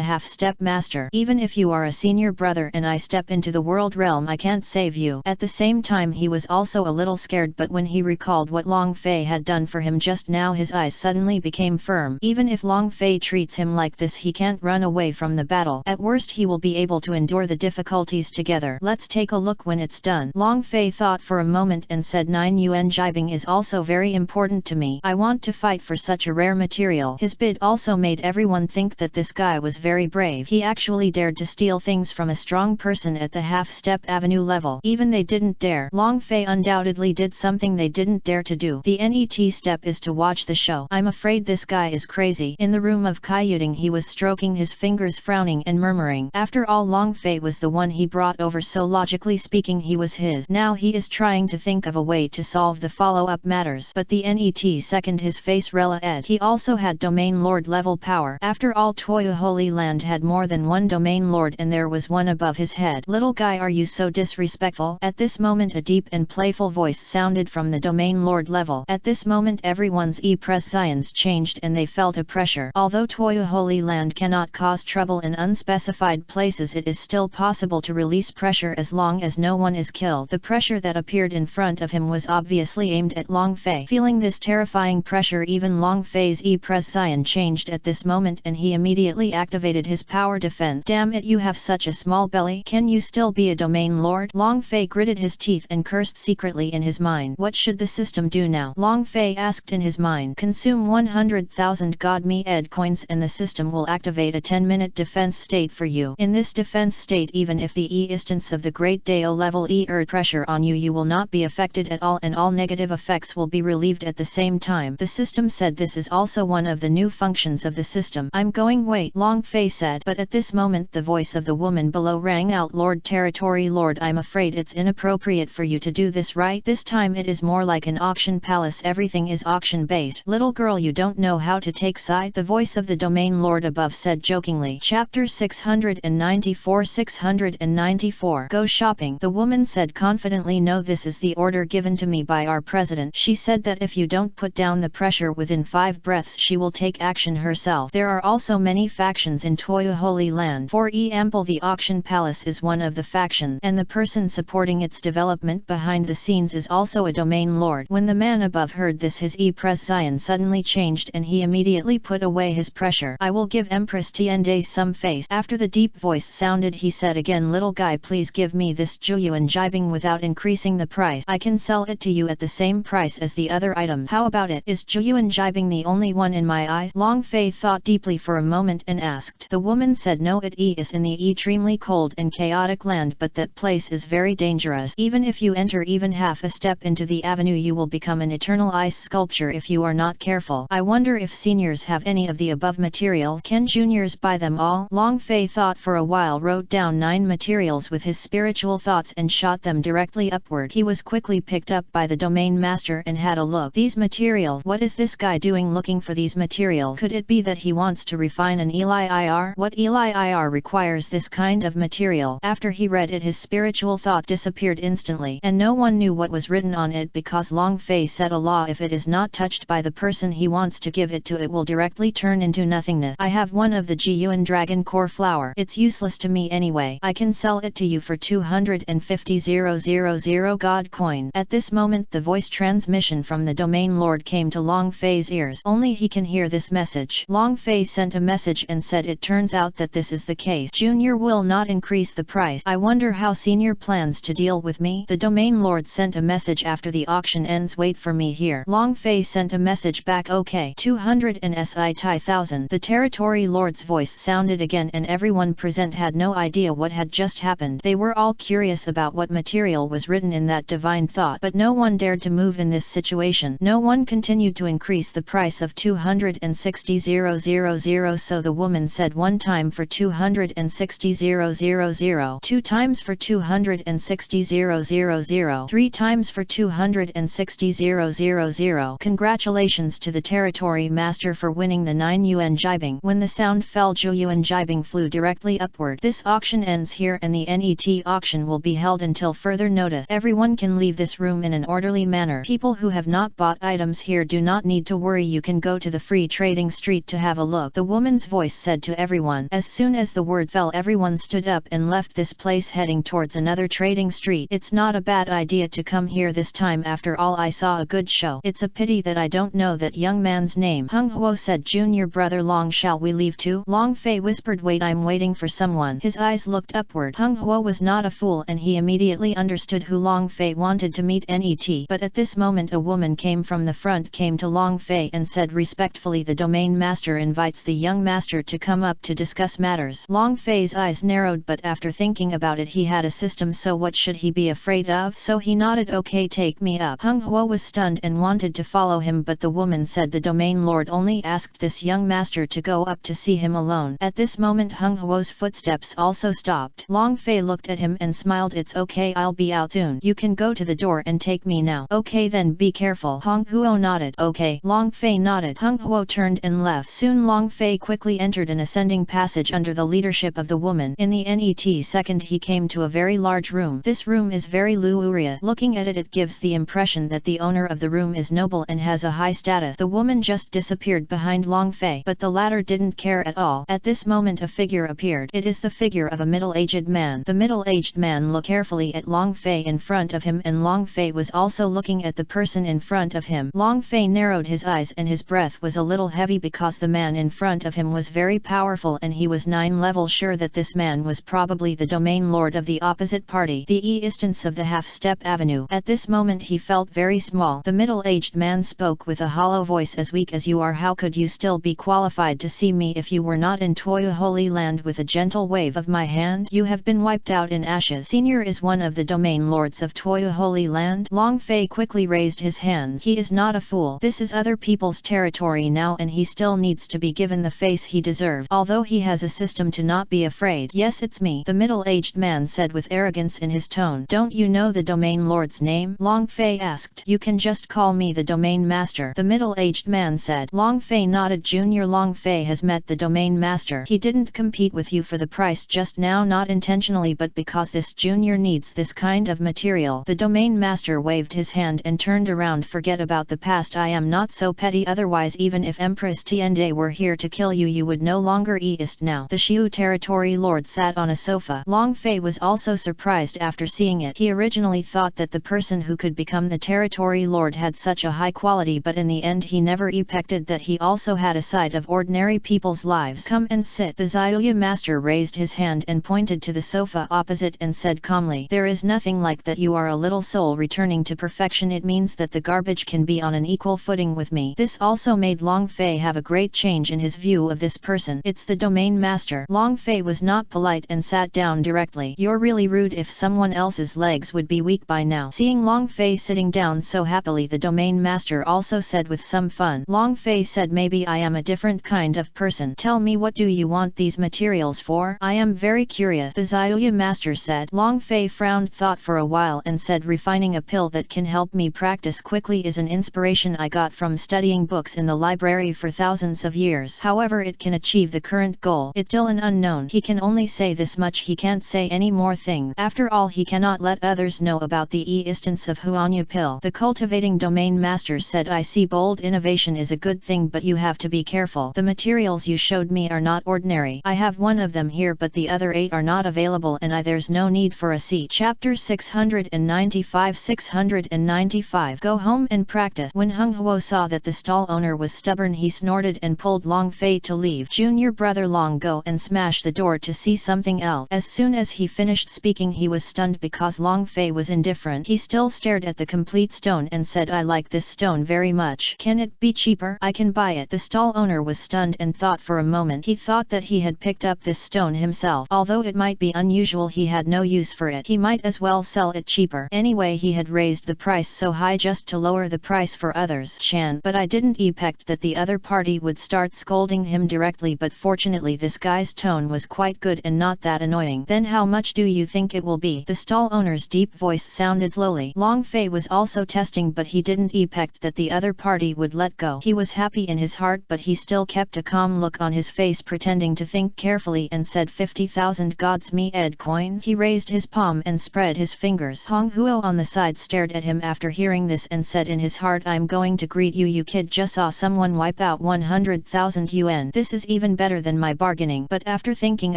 half-step master. Even if you are a senior brother and I step into the world realm I can't save you. At the same time he was also a little scared, but when he recalled what Long Fei had done for him just now his eyes suddenly became firm. Even if Long Fei treats him like this he can't run away from the battle. At worst he will be able to endure the difficulties together. Let's take a look when it's done. Long Fei thought for a moment and said, 9 yuan jibing is also very important to me. I want to fight for such a rare material. His bid also made everyone think that this guy was very brave. He actually dared to steal things from a strong person at the half-step avenue level. Even they didn't dare. Long Fei undoubtedly did something they didn't dare to do. The NET step is to watch the show. I'm afraid this guy is crazy. In the room of Kaiyuting he was stroking his fingers, frowning and murmuring. After all, Long Fei was the one he brought over, so logically speaking he was his. Now he is trying to think of a way to solve the follow-up matters. But the NET second his face Rela Ed. He also had domain lord level power. After all, Toya Holy Land had more than one domain lord and there was one above his head. Little guy, are you so disrespectful? At this moment a deep and playful voice sounded from the domain lord level. At this moment everyone's prescience changed and they felt a pressure. Although Toya Holy Land cannot cause trouble in unspecified places, it is still possible to release pressure as long as no one is killed. The pressure that appeared in front of him was obviously aimed at Long Fei. Feeling this terrifying pressure, even Long Fei's prescience changed at this moment and he immediately activated his power defense. Damn it, you have such a small belly. Can you still be a domain lord? Long Fei gritted his teeth and cursed secretly in his mind. What should the system do now? Long Fei asked in his mind. Consume 100,000 God Me Ed coins and the system will activate a 10-minute defense state for you. In this defense state, even if the instance of the Great Dao level pressure on you will not be affected at all and all negative effects will be relieved at the same time. The system said this is also one of the new functions of the system. I'm going wait, Long Fei said. But at this moment the voice of the woman below rang out, Lord Territory Lord, I'm afraid it's inappropriate for you to do this, right? This time it is more like an auction palace, everything is auction based. Little girl, you don't know how to take side, the voice of the domain lord above said jokingly. Chapter 694 Go shopping. The woman said confidently, no, this is the order given to me by our president. She said that if you don't put down the pressure within 5 breaths she will take action herself. There are also many factions in Toya Holy Land. For example, the auction palace is one of the factions and the person supporting its development behind the scenes is also a domain lord. When the man above heard this, his prescience suddenly changed and he immediately put away his pressure. I will give Empress Tiande some face. After the deep voice sounded, he said again, little guy, please give me this Juyuan jibing without increasing the price. I can sell it to you at the same price as the other item. How about it? Is Juyuan jibing the only one in my eyes? Long Fei thought deeply for a moment and asked. The woman said no, it is in the extremely cold and chaotic land, but that place is very dangerous. Even if you enter even half a step into the avenue you will become an eternal ice sculpture if you are not careful. I wonder if seniors have any of the above materials. Can juniors buy them all? Long Fei thought for a while, wrote down 9 materials with his spiritual thoughts and shot them directly upward. He was quickly picked up by the domain master and had a look. These materials, what is this guy doing looking for these materials? Could it be that he wants to refine an Eli IR? What Eli IR requires this kind of material? After he read it, his spiritual thought disappeared instantly, and no one knew what was written on it because Long Fei set a law: if it is not touched by the person he wants to give it to, it will directly turn into nothingness. I have one of the Jiyuan Dragon Core flower. It's useless to me anyway. I can sell it to you for 250,000 God coin. At this moment the voice transmission from the domain lord came to Long Fei's ears. Only he can hear this message. Long Fei sent a message and said, it turns out that this is the case. Junior will not increase the price. I wonder how senior plans to deal with me. The domain lord sent a message, after the auction ends wait for me here. Long Fei sent a message back, okay. 200,000. The territory lord's voice sounded again and everyone present had no idea what had just happened. They were all curious about what material was written in that divine thought, but no one dared to move in this situation. No one continued to increase the price of 260,000, so the woman said one time for 260,000, 2 times for 260,000, 3 times for 260,000. Congratulations to the territory master for winning the 9 yuan jibing. When the sound fell, Yuan jibing flew directly upward. This auction ends here and the NET auction will be held until further notice. Everyone can leave this room in an orderly manner. People who have not bought items here do not need to worry, you can go to the free trading street to have a look. The woman's voice said to everyone. As soon as the word fell, everyone stood up and left this place heading towards another trading street. It's not a bad idea to come here this time, after all I saw a good show. It's a pity that I don't know that young man's name. Hung Huo said, junior brother Long, shall we leave too? Long Fei whispered, wait, I'm waiting for someone. His eyes looked upward. Hung Huo was not a fool and he immediately understood who Long Fei wanted to meet. Net. But at this moment a woman came from the front, came to Long Fei and said respectfully, the domain master invites the young master to come up to discuss matters. Long Fei's eyes narrowed, but after thinking about it he had a system, so what should he be afraid of? So he nodded, okay, take me up. Hung Huo was stunned and wanted to follow him, but the woman said the domain lord only asked this young master to go up to see him alone. At this moment Hung Huo's footsteps also stopped. Long Fei looked at him and smiled. It's okay, I'll be out soon. You can go to the door and take me now. Okay then, be careful. Hung Huo nodded. Okay. Long Fei nodded. Hung Huo turned and left. Soon Long Fei quickly entered an ascending passage under the leadership of the woman. In the net second he came to a very large room. This room is very luxurious. Looking at it, it gives the impression that the owner of the room is noble and has a high status. The woman just disappeared behind Long Fei, but the latter didn't care at all. At this moment a figure appeared. It is the figure of a middle-aged man. The middle-aged man looked carefully at Long Fei in front of him, and Long Fei was also looking at the person in front of him. Long Fei narrowed his eyes and his breath was a little heavy because the man in front of him was very powerful, and he was 9 level sure that this man was probably the domain lord of the opposite party, the instance of the half-step avenue. At this moment he felt very small. The middle-aged man spoke with a hollow voice, as weak as you are, how could you still be qualified to see me if you were not in Toya Holy Land? With a gentle wave of my hand, you have been wiped out in ashes. Senior is one of the domain lords of Toya Holy Land. Long Fei quickly raised his hands. He is not a fool. This is other people's territory now, and he still needs to be given the face he deserves, although he has a system to not be afraid. Yes, it's me, the middle-aged man said with arrogance in his tone. Don't you know the domain lord's name? Long Fei asked. You can just call me the domain master, the middle-aged man said. Long Fei nodded. Junior, Long Fei has met the domain master. He didn't compete with you for the price just now, not intentionally, but because this junior needs this kind of material. The domain master waved his hand and turned around. Forget about the past, I am not so petty, otherwise even if Empress Tiande were here to kill you, you would no longer exist now. The Xiu territory lord sat on a sofa. Long Fei was also surprised after seeing it. He originally thought that the person who could become the territory lord had such a high quality, but in the end he never expected that he also had a side of ordinary people's lives. Come and sit. The Xiaoyu master raised his hand and pointed to the sofa opposite and said calmly, there is nothing like that. You are a little soul returning to perfection. It means that the garbage can be on an equal footing with me. This also made Long Fei have a great change in his view of this person. It's the domain master. Long Fei was not polite and sat down directly. You're really rude. If someone else's legs would be weak by now. Seeing Long Fei sitting down so happily, the domain master also said with some fun. Long Fei said, maybe I am a different kind of person. Tell me, what do you want these materials for? I am very curious, the Xiaoyu master said. Long Fei frowned, thought for a while and said, refining a pill that can help me practice quickly is an inspiration I got from studying books in the library for thousands of years. However, it can achieve the current goal. It's still an unknown. He can only say this much, he can't say any more things. After all, he cannot let others know about the existence of Huanya pill. The cultivating domain master said, I see bold innovation is a good thing, but you have to be careful. The materials you showed me are not ordinary. I have one of them here, but the other 8 are not available, and there's no need for a seat. Chapter 695. Go home and practice. When Hung Huo saw that the stall owner was stubborn, he snorted and pulled Long Fei to leave. Junior brother Long, go and smash the door to see something else. As soon as he finished speaking, he was stunned because Long Fei was indifferent. He still stared at the complete stone and said, I like this stone very much. Can it be cheaper? I can buy it. The stall owner was stunned and thought for a moment. He thought that he had picked up this stone himself. Although it might be unusual, he had no use for it. He might as well sell it cheaper. Anyway, he had raised the price so high just to lower the price for others. But I didn't expect that the other party would start scolding him directly, but fortunately this guy's tone was quite good and not that annoying. Then how much do you think it will be? The stall owner's deep voice sounded slowly. Long Fei was also testing, but he didn't expect that the other party would let go. He was happy in his heart, but he still kept a calm look on his face, pretending to think carefully, and said 50,000 gods me ed coins. He raised his palm and spread his fingers. Hong Huo on the side stared at him after hearing this and said in his heart, I'm going to greet you. You kid just saw someone wipe out 100,000 yuan. This is even better than my bargaining. But after thinking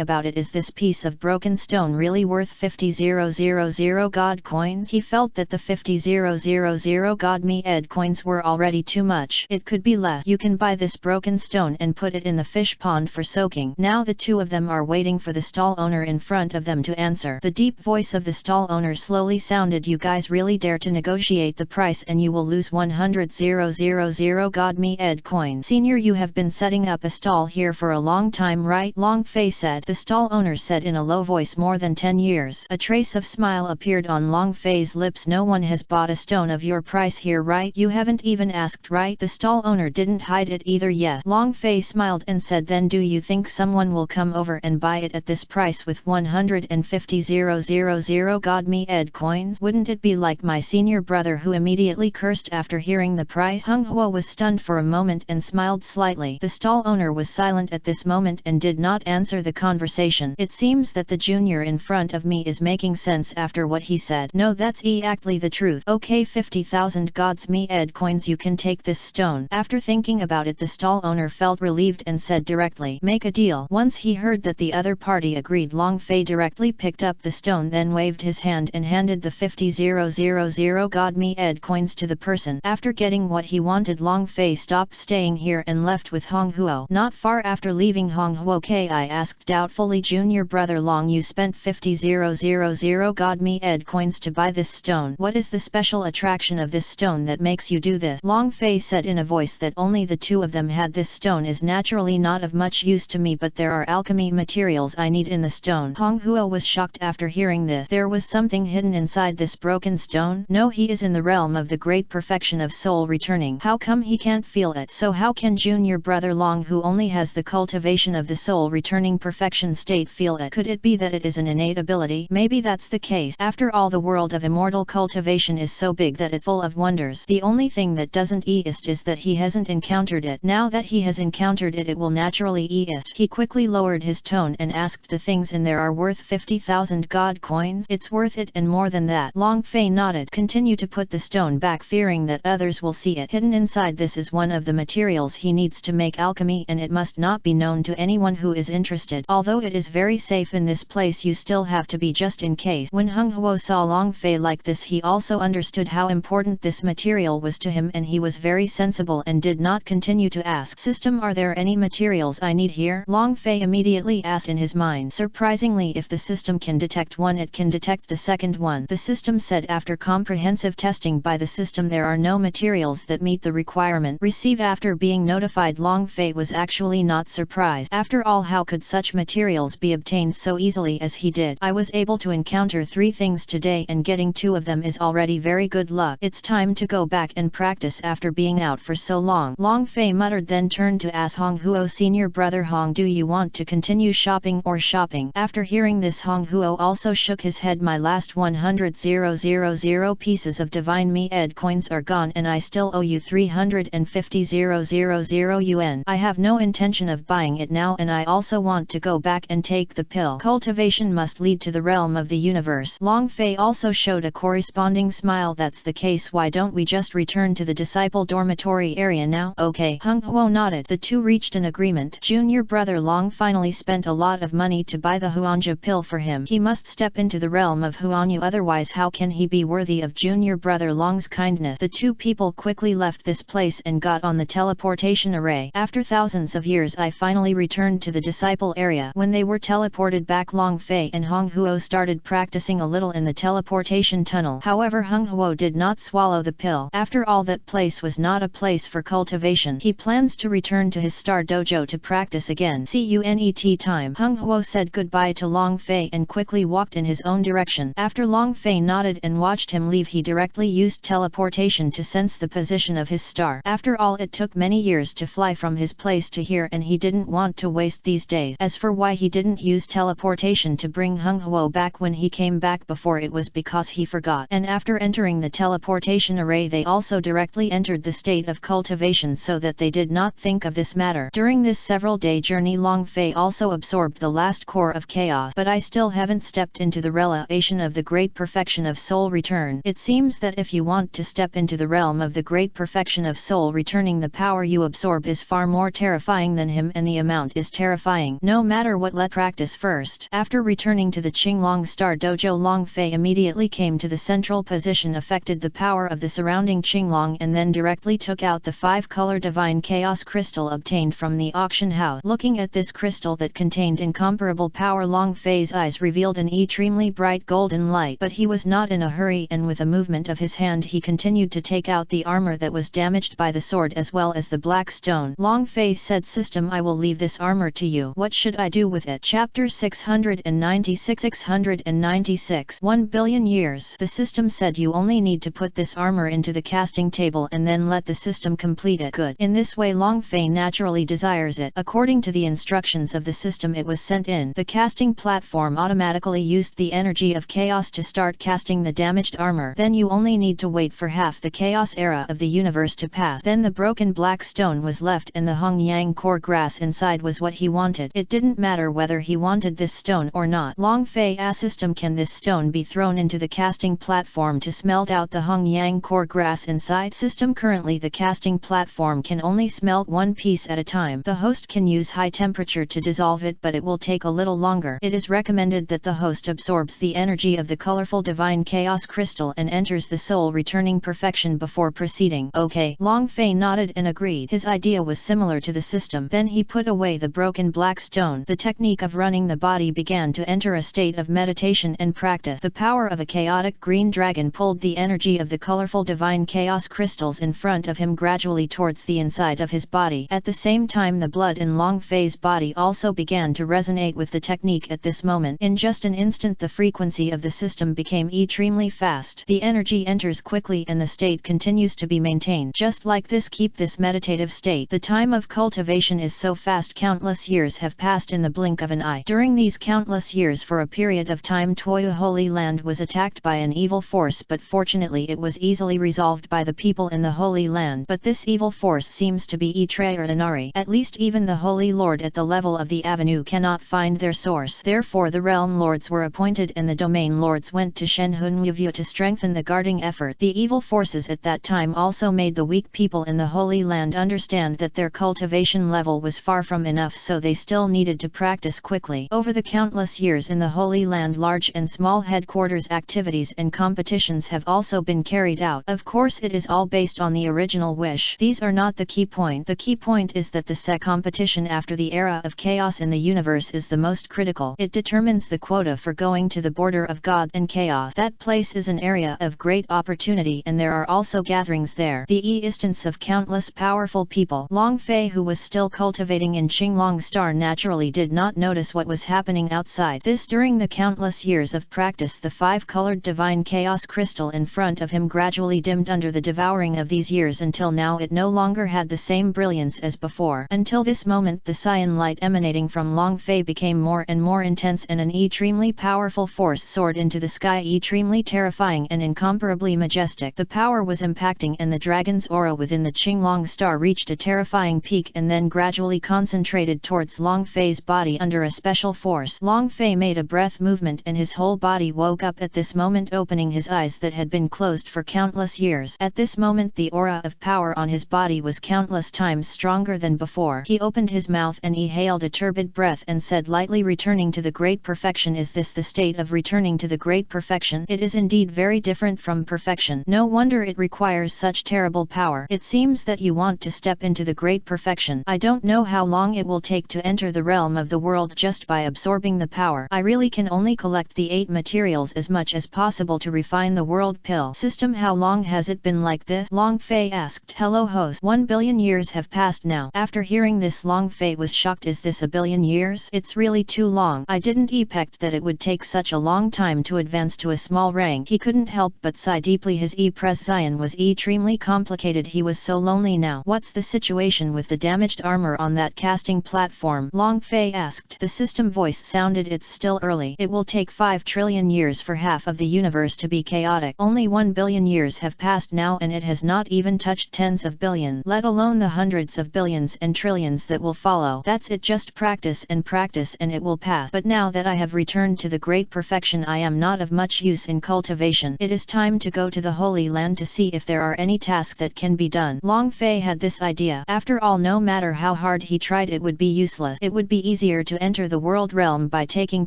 about it, is this piece of broken stone really worth 50,000 god coins? He felt that the 50,000 god me ed coins were already too much. It could be less. You can buy this broken stone and put it in the fish pond for soaking. Now the two of them are waiting for the stall owner in front of them to answer. The deep voice of the stall owner slowly sounded, you guys really dare to negotiate the price and you will lose 100,000 god me ed coins. Senior, you have been setting up a stall here for a long time, right? Long Fei said. The stall owner said in a low voice, more than 10 years. A trace of smile appeared on Long Fei's lips. No one has bought a stone of your price here, right? You haven't even asked, right? The stall owner didn't hide it either. Yes. Long Fei smiled and said, then do you think someone will come over and buy it at this price with 150,000 god me ed coins? Wouldn't it be like my senior brother, who immediately cursed after hearing the price? Hung Huo was stunned for a moment and smiled slightly. The stall owner was silent at this moment and did not answer the conversation. It seems that the junior in front of me is making sense after what he said. No, that's exactly the truth. Okay, 50,000 gods me ed coins, you can take this stone. After thinking about it, the stall owner felt relieved and said directly, make a deal. Once he heard that the other party agreed, Long Fei directly picked up the stone, then waved his hand and handed the 50,000 god me ed coins to the person. After getting what he wanted, Long Fei stopped staying here and left with Hong Huo. Not far after leaving Hong Huo, I asked doubtfully, junior brother Long, you spent 50,000 god me ed coins to buy this stone. What is the special attraction of this stone that makes you do this? Long Fei said in a voice that only the two of them had. This stone is naturally not of much use to me, but there are alchemy materials I need in the stone. Hong Huo was shocked after hearing this. There was something hidden inside this broken stone? No, he is in the realm of the great perfection of soul returning. How come he can't feel it? So how can junior brother Long, who only has the cultivation of the soul returning perfection state, feel it? Could it be that it is an innate ability? Maybe that's the case. After all, the world of immortal cultivation is so big that it's full of wonders. The only thing that doesn't exist is that he hasn't encountered it. Now that he has encountered it, it will naturally exist. He quickly lowered his tone and asked, the things in there are worth 50,000 god coins? It's worth it, and more than that. Long Fei nodded. Continue to put the stone back, fearing that others will see it. Hidden inside this is one of the materials he needs to make alchemy, and it must not be known to anyone who is interested. Although it is very safe in this place, you still have to be just in case. When Hung Huo saw Long Fei like this, he also understood how important this material was to him, and he was very sensible and did not continue to ask, system, are there any materials I need here? Long Fei immediately asked in his mind. Surprisingly, if the system can detect one, it can detect the second one. The system said after comprehensive testing by the system, there are no materials that meet the requirement. Receive. After being notified, Long Fei was actually not surprised. After all, how could such materials be obtained so easily as he did? I was able to encounter 3 things today, and getting 2 of them is already very good luck. It's time to go back and practice after being out for so long. Long Fei muttered, then turned to ask Hong Huo, senior brother Hong, do you want to continue shopping or shopping? After hearing this, Hong Huo also shook his head. My last 100,000 pieces of divine me ed coins are gone, and I still owe you 350,000 yuan. I have no intention of buying it now, and I also want to go back and take the pill. Cultivation must lead to the realm of the universe. Long Fei also showed a corresponding smile. That's the case, why don't we just return to the disciple dormitory area now? Okay. Hung Huo nodded. The two reached an agreement. Junior brother Long finally spent a lot of money to buy the Huanju pill for him. He must step into the realm of Huanyu, otherwise how can he be worthy of junior brother Long's kindness? The two people quickly left this place and got on the teleportation array. After thousands of years, I finally returned to the disciple area. When they were teleported back, Long Fei and Hong Huo started practicing a little in the teleportation tunnel. However, Hong Huo did not swallow the pill. After all, that place was not a place for cultivation. He plans to return to his star dojo to practice again. See you net time. Hong Huo said goodbye to Long Fei and quickly walked in his own direction. After Long Fei nodded and watched him leave, he directly used teleportation to sense the position of his star. After all, it took many years to fly from his place to here, and he didn't want to waste these days. As for why he didn't use teleportation to bring Hong Huo back when he came back before, it was because he forgot. And after entering the teleportation array, they also directly entered the state of cultivation, so that they did not think of this matter. During this several-day journey, Long Fei also absorbed the last core of chaos. But I still haven't stepped into the realization of the great perfection of soul return. It seems that if you want to step into the realm of the great perfection of soul returning, the power you absorb is far more terrifying than him, and the amount is terrifying. No matter what, let's practice first. After returning to the Qinglong Star Dojo, Long Fei immediately came to the central position, affected the power of the surrounding Qinglong, and then directly took out the 5-color divine chaos crystal obtained from the auction house. Looking at this crystal that contained incomparable power, Long Fei's eyes revealed an extremely bright golden light. But he was not in a hurry, and with a movement of his hand he continued to take out the armor that was damaged by the sword as well as the black stone. Long Fei said, "System, I will leave this armor to you. What should I do with it?" Chapter 696. 1 billion years. The system said, "You only need to put this armor into the casting table and then let the system complete it." Good. In this way Long Fei naturally desires it. According to the instructions of the system it was sent in, the casting platform automatically used the energy of chaos to start casting the damaged armor. Then you only need to wait for half the chaos era of the universe to pass. Then the broken black stone was left and the Hong Yang core grass inside was what he wanted. It didn't matter whether he wanted this stone or not. Long Fei asked system, "Can this stone be thrown into the casting platform to smelt out the Hong Yang core grass inside?" System, currently the casting platform can only smelt one piece at a time. The host can use high temperature to dissolve it, but it will take a little longer. It is recommended that the host absorbs the energy of the colorful divine chaos crystal and enters the soul, returning perfection before proceeding. Okay. Long Fei nodded and agreed. His idea was similar to the system. Then he put away the broken black stone. The technique of running the body began to enter a state of meditation and practice. The power of a chaotic green dragon pulled the energy of the colorful divine chaos crystals in front of him gradually towards the inside of his body. At the same time the blood in Long Fei's body also began to resonate with the technique. At this moment, in just an instant, the frequency of the system became extremely fast. The energy enters quickly and the state continues to be maintained. Just like this, keep this meditative state. The time of cultivation is so fast, countless years have passed in the blink of an eye. During these countless years, for a period of time, Toyu Holy Land was attacked by an evil force, but fortunately it was easily resolved by the people in the Holy Land. But this evil force seems to be extraordinary. At least even the Holy Lord at the level of the Avenue cannot find their source. Therefore the Realm Lords were appointed and the Domain Lords went to Shenhunwuvyu to strengthen the guarding effort. The evil forces at that time also made the weak people in the Holy Land understand that their cultivation level was far from enough, so they still needed to practice quickly. Over the countless years in the Holy Land, large and small headquarters activities and competitions have also been carried out. Of course it is all based on the original wish. These are not the key point. The key point is that the competition after the era of chaos in the universe is the most critical. It determines the quota for going to the border of God and chaos. That place is an area of great opportunity and there are also gatherings there. The instance of countless powerful people. Long Fei, who was still cultivating in Qinglong Star, naturally did not notice what was happening outside. During the countless years of practice, the five-colored divine chaos crystal in front of him gradually dimmed under the devouring of these years until now it no longer had the same brilliance as before. Until this moment the cyan light emanating from Long Fei became more and more intense and an extremely powerful force soared into the sky, extremely terrifying and incomparably majestic. The power was impacting and the dragon's aura within the Qinglong Star reached a terrifying peak and then gradually concentrated towards Long Fei's body under a special force. Long Fei made a breath movement and his whole body woke up at this moment, opening his eyes that had been closed for countless years. At this moment the aura of power on his body was countless times stronger than before. He opened his mouth and exhaled a turbid breath and said lightly, "Returning to the great perfection." Is this the state of returning to the great perfection? It is indeed very different from perfection. No wonder it requires such terrible power. It seems that you want to step into the great perfection. I don't know how long it will take to enter the realm of the world just by absorbing the power. I really can only collect the 8 materials as much as possible to refine the world pill system. How long has it been like this? Long Fei asked. Hello host. 1 billion years have passed now. After hearing this, Long Fei was shocked. Is this a billion years? It's really too long. I didn't expect that it would take such a long time to advance to a small rank. He couldn't help but sigh deeply. His prescience was extremely complicated. He was so lonely now. What's the situation with the damaged armor on that casting platform? Long Fei asked. The system voice sounded. It's still early. It will take 5 trillion years for half of the universe to be chaotic. Only 1 billion years have passed now and it has not even touched tens of billions, let alone the hundreds of billions and trillions that will follow. That's it, just practice and it will pass. But now that I have returned to the great perfection, I am not of much use in cultivation. It is time to go to the Holy Land to see if there are any tasks that can be done. Long Fei had this idea. After all, no matter how hard he tried, it would be useless. It would be easier to enter the world realm by taking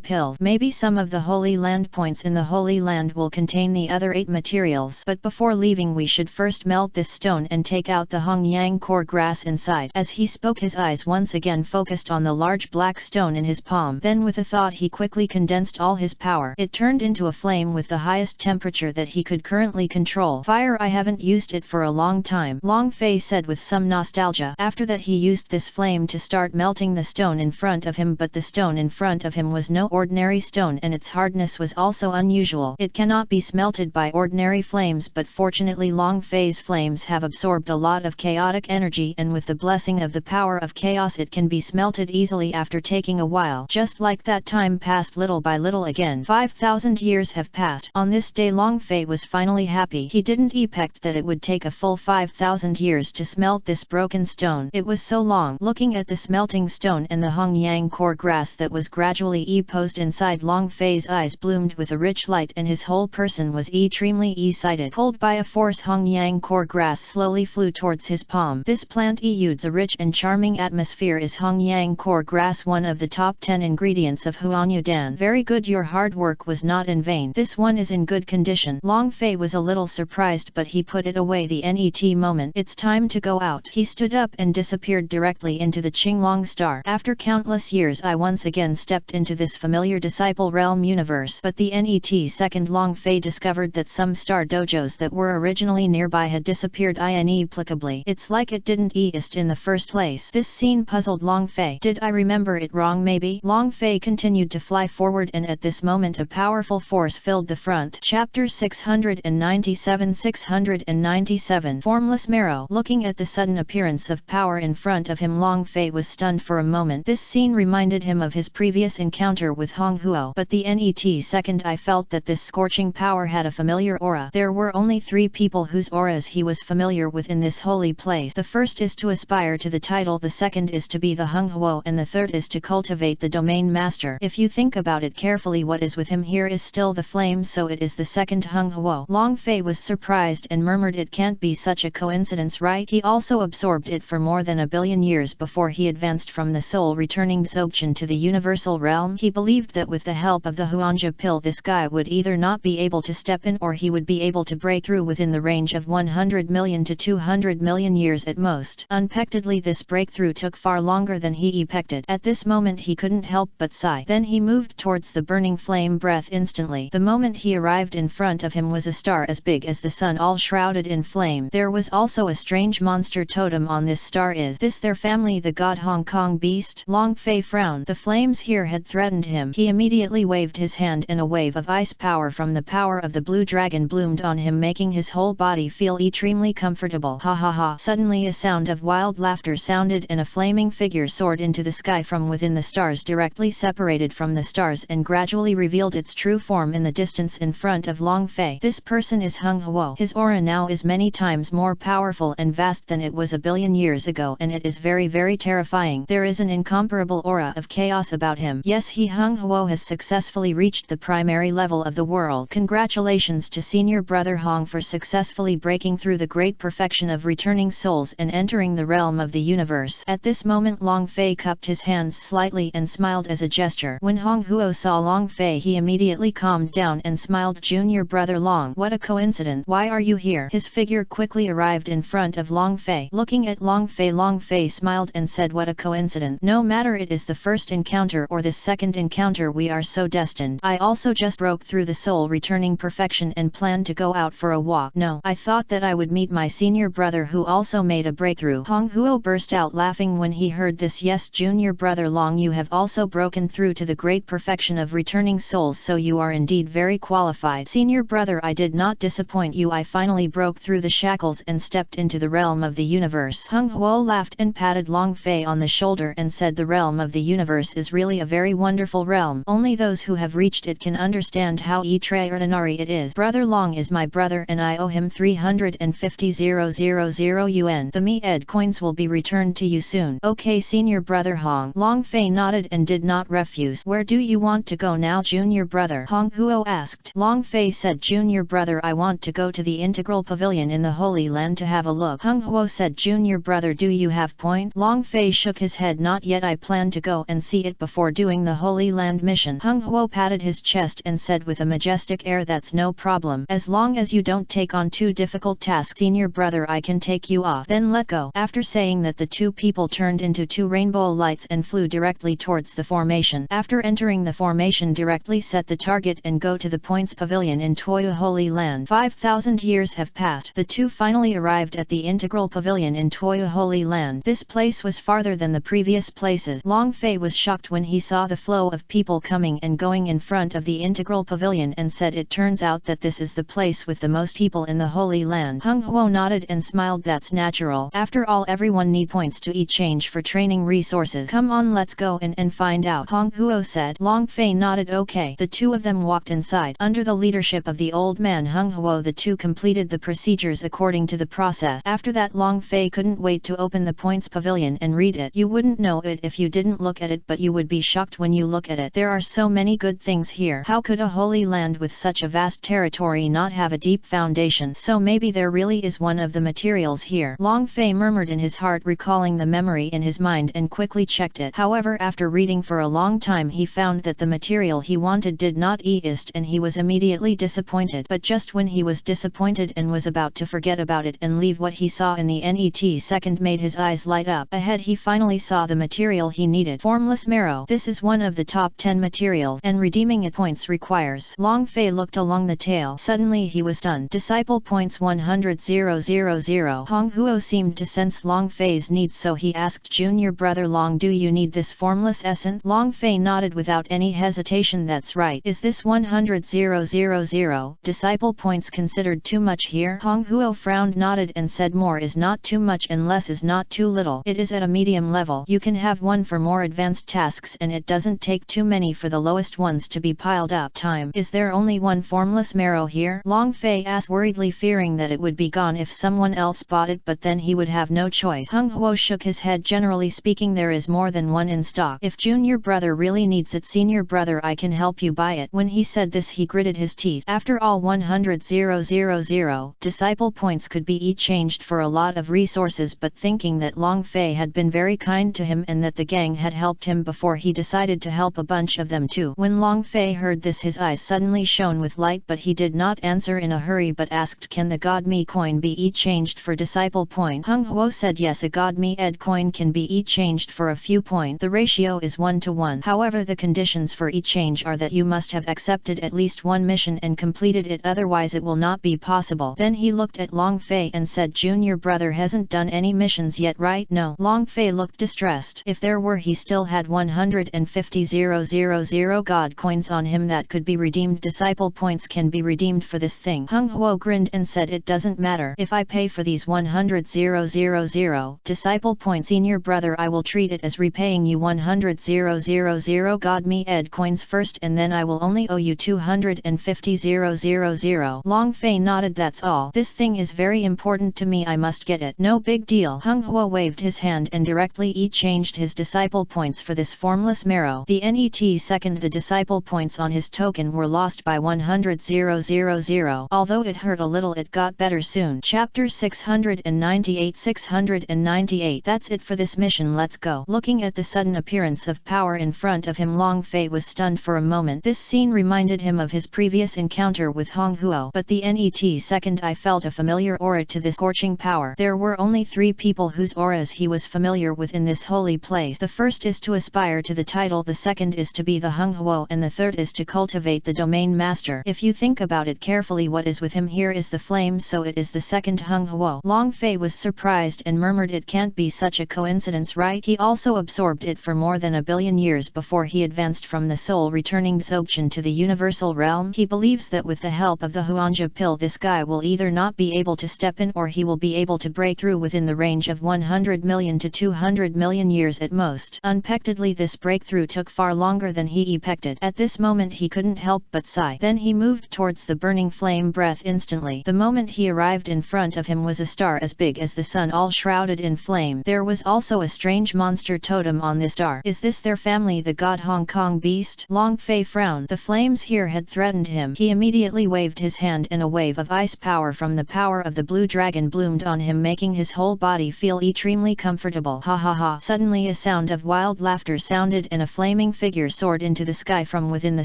pills. Maybe some of the Holy Land points in the Holy Land will contain the other 8 materials. But before leaving we should first melt this stone and take out the Hong Yang core grass inside. As he spoke, his eyes once again focused on the large black stone in his palm. Then with a thought he quickly condensed all his power. It turned into a flame with the highest temperature that he could currently control. Fire, I haven't used it for a long time, Long Fei said with some nostalgia. After that he he used this flame to start melting the stone in front of him, but the stone in front of him was no ordinary stone and its hardness was also unusual. It cannot be smelted by ordinary flames, but fortunately long phase flames have absorbed a lot of chaotic energy, and with the blessing of the power of chaos it can be smelted easily after taking a while. Just like that, time passed little by little again. 5,000 years have passed. On this day Long Fei was finally happy. He didn't expect that it would take a full 5,000 years to smelt this broken stone. It was so long. Looking at the smelting stone and the Hong Yang core grass that was gradually posed inside, Long Fei's eyes bloomed with a rich light and his whole person was extremely excited. Pulled by a force, Hong Yang core grass slowly flew towards his palm. This plant exudes a rich and charming atmosphere. Is Hong Yang core grass one of the top 10 ingredients of Huanyu Dan? Very good, your hard work was not in vain. This one is in good condition. Long Fei was a little surprised, but he put it away the net moment. It's time to go out. He stood up and disappeared directly into the Qinglong star. After countless years I once again stepped into this familiar disciple realm universe. But the net second, Long Fei discovered that some star dojos that were originally nearby had disappeared inexplicably. It's like it didn't exist in the first place. This scene puzzled Long Fei. Did I remember it wrong maybe? Long Fei continued to fly forward, and at this moment a powerful force filled the front. Chapter 697. Formless marrow. Looking at the sudden appearance of power in front of him, Long Fei was stunned for a moment. This scene reminded him of his previous encounter with Hong Huo. But the net second, I felt that this scorching power had a familiar aura. There were only 3 people whose auras he was familiar with in this holy place. The first is to aspire to the title, the second is to be the Hong Huo, and the third is to cultivate the domain master. If you think about it carefully, what is with him here is still the flame, so it is the second Hong Huo. Long Fei was surprised and murmured, it can't be such a coincidence, right? He also absorbed it for more than 1 billion years before he advanced from the soul returning Dzogchen to the universal realm. He believed that with the help of the Huanja pill this guy would either not be able to step in or he would be able to break through within the range of 100 million to 200 million years at most. Unexpectedly this breakthrough took far longer than he expected. At this moment he couldn't help but sigh. Then he moved towards the burning flame breath instantly. The moment he arrived, in front of him was a star as big as the sun, all shrouded in flame. There was also a strange monster totem on this star. Is this their family, the god Hong Kong beast? Long Fei frowned. The flames here had threatened him. He immediately waved his hand and a wave of ice power from the power of the blue dragon bloomed on him, making his whole body feel extremely comfortable. Ha ha ha. Suddenly a sound of wild laughter sounded and a flaming figure soared into the sky from within the stars, directly separated from the stars and gradually revealed its true form in the distance in front of Long Fei. This person is Hong Huo. His aura now is many times more powerful and vast than it was 1 billion years ago, and it is very terrifying. There is an incomparable aura of chaos about him. Yes, he Hong Huo has successfully reached the primary level of the world. Congratulations to senior brother Hong for successfully breaking through the great perfection of returning souls and entering the realm of the universe. At this moment Long Fei cupped his hands slightly and smiled as a gesture. When Hong Huo saw Long Fei he immediately calmed down and smiled. Junior brother Long, what a coincidence. Why are you here? His figure quickly arrived in front of Long Fei. Looking at Long Fei smiled and said, what a coincidence. No matter it is the first encounter or the second encounter, we are so destined. I also just broke through the soul returning perfection and planned to go out for a walk. No, I thought that I would meet my senior brother who also made a breakthrough. Hong Huo burst out laughing when he heard this. Yes, junior brother Long, you have also broken through to the great perfection of returning souls, so you are indeed very qualified. Senior brother, I did not disappoint you. I finally broke through the shackles and stepped into the realm of the universe. Hong Huo laughed and patted Long Fei on the shoulder and said, the realm of the universe is really a very wonderful realm. Only those who have reached it can understand how extraordinary it is. Brother Long is my brother and I owe him 350,000 yuan. The Mi-ed coins will be returned to you soon. Okay, senior brother Hong. Long Fei nodded and did not refuse. Where do you want to go now, junior brother? Hong Huo asked. Long Fei said, junior brother, I want to go to the integral pavilion in the Holy Land to have a look. Hong Huo said, junior brother, do you have point? Long Fei shook his head, not yet. I plan to go and see it before doing the Holy Land mission. Hong Huo patted his chest and said with a majestic air, that's no problem. As long as you don't take on too difficult tasks, senior brother, I can take you off. Then let go. After saying that, the two people turned into 2 rainbow lights and flew directly towards the formation. After entering the formation, directly set the target and go to the points pavilion in Toya Holy Land. 5,000 years have passed. The two finally arrived at the integral pavilion in Toya Holy Land. This place was farther than the previous places. Long Fei was shocked when he saw the flow of people coming and going in front of the integral pavilion and said, it turns out that this is the place with the most people in the Holy Land. Hung Huo nodded and smiled. That's natural. After all, everyone need points to exchange for training resources. Come on, let's go in and find out, Hung Huo said. Long Fei nodded. Okay. The two of them walked inside. Under the leadership of the old man Hung Huo, the two completed the procedures according to the process. After that, Long Fei couldn't wait to open the points pavilion and read it. You wouldn't know it if you didn't look at it, but you would be shocked when you look at it. There are so many good things here. How could a holy land with such a vast territory not have a deep foundation? So maybe there really is one of the materials here. Long Fei murmured in his heart, recalling the memory in his mind, and quickly checked it. However, after reading for a long time, he found that the material he wanted did not exist, and he was immediately disappointed. But just when he was disappointed and was about to forget about it and leave, what he saw in the net second made his eyes light up. Ahead he finally saw the material he needed. Formless marrow. This is one of the top 10 materials, and redeeming it points requires. Long Fei looked along the tail. Suddenly he was stunned. Disciple points 100,000. Hong Huo seemed to sense Long Fei's needs, so he asked, Junior brother Long, do you need this formless essence? Long Fei nodded without any hesitation. That's right. Is this 100,000 disciple points considered too much here? Hong Huo frowned, nodded and said, more is not too much and less is not too little. It is at a medium level. You can have one for more advanced tasks, and it doesn't take too many for the lowest ones to be piled up. Time. Is there only one formless marrow here? Long Fei asked worriedly, fearing that it would be gone if someone else bought it, but then he would have no choice. Hung Huo shook his head. Generally speaking, there is more than one in stock. If junior brother really needs it, senior brother, I can help you buy it. When he said this, he gritted his teeth. After all, 100,000 disciple points could be exchanged for a lot of resources, but thinking that Long Fei had been very kind to him and that the gang had helped him before, he decided to help a bunch of them too. When Long Fei heard this, his eyes suddenly shone with light, but he did not answer in a hurry but asked, can the God Me coin be exchanged for disciple point? Hung Huo said yes, a God Me Ed coin can be exchanged for a few points. The ratio is 1:1. However, the conditions for exchange are that you must have accepted at least one mission and completed it, otherwise it will not be possible. Then he looked at Long Fei and said, junior brother hasn't done any missions yet, right? No. Long Fei looked distressed. If there were, he still had 150,000 God coins on him that could be redeemed. Disciple points can be redeemed for this thing. Hung Huo grinned and said, it doesn't matter. If I pay for these 100,000 disciple points, senior brother, I will treat it as repaying you 100,000 God Me Ed coins first, and then I will only owe you 250,000. Long Fei nodded. That's all. This thing is very important to me. I must get it. No big deal. Hung Huo waved his hand and directly exchanged his disciple points for this formless marrow. The net second, the disciple points on his token were lost by 100,000. Although it hurt a little, it got better soon. Chapter 698. That's it for this mission. Let's go. Looking at the sudden appearance of power in front of him, Long Fei was stunned for a moment. This scene reminded him of his previous encounter with Hong Huo. But the net second, I felt a familiar aura to this scorching power. There were only 3 people whose auras he was familiar with in this holy place. The first is to aspire to the title, the second is to be the Hung Huo, and the third is to cultivate the domain master. If you think about it carefully, what is with him here is the flame, so it is the second Hung Huo. Long Fei was surprised and murmured, it can't be such a coincidence, right? He also absorbed it for more than 1 billion years before he advanced from the soul returning Dzogchen to the universal realm. He believes that with the help of the Huanja pill, this guy will either not be able to step in, or he will be able to break through within the range of 100 million to 200 million years at most. Unexpectedly, this breakthrough took far longer than he expected. At this moment he couldn't help but sigh. Then he moved towards the burning flame breath instantly. The moment he arrived, in front of him was a star as big as the sun, all shrouded in flame. There was also a strange monster totem on this star. Is this their family, the god Hong Kong beast? Long Fei frowned. The flames here had threatened him. He immediately waved his hand, and a wave of ice power from the power of the blue dragon bloomed on him, making his whole body feel extremely comfortable. Ha ha ha. Suddenly a sound of wild laughter sounded, and a flaming figure soared into the sky from within the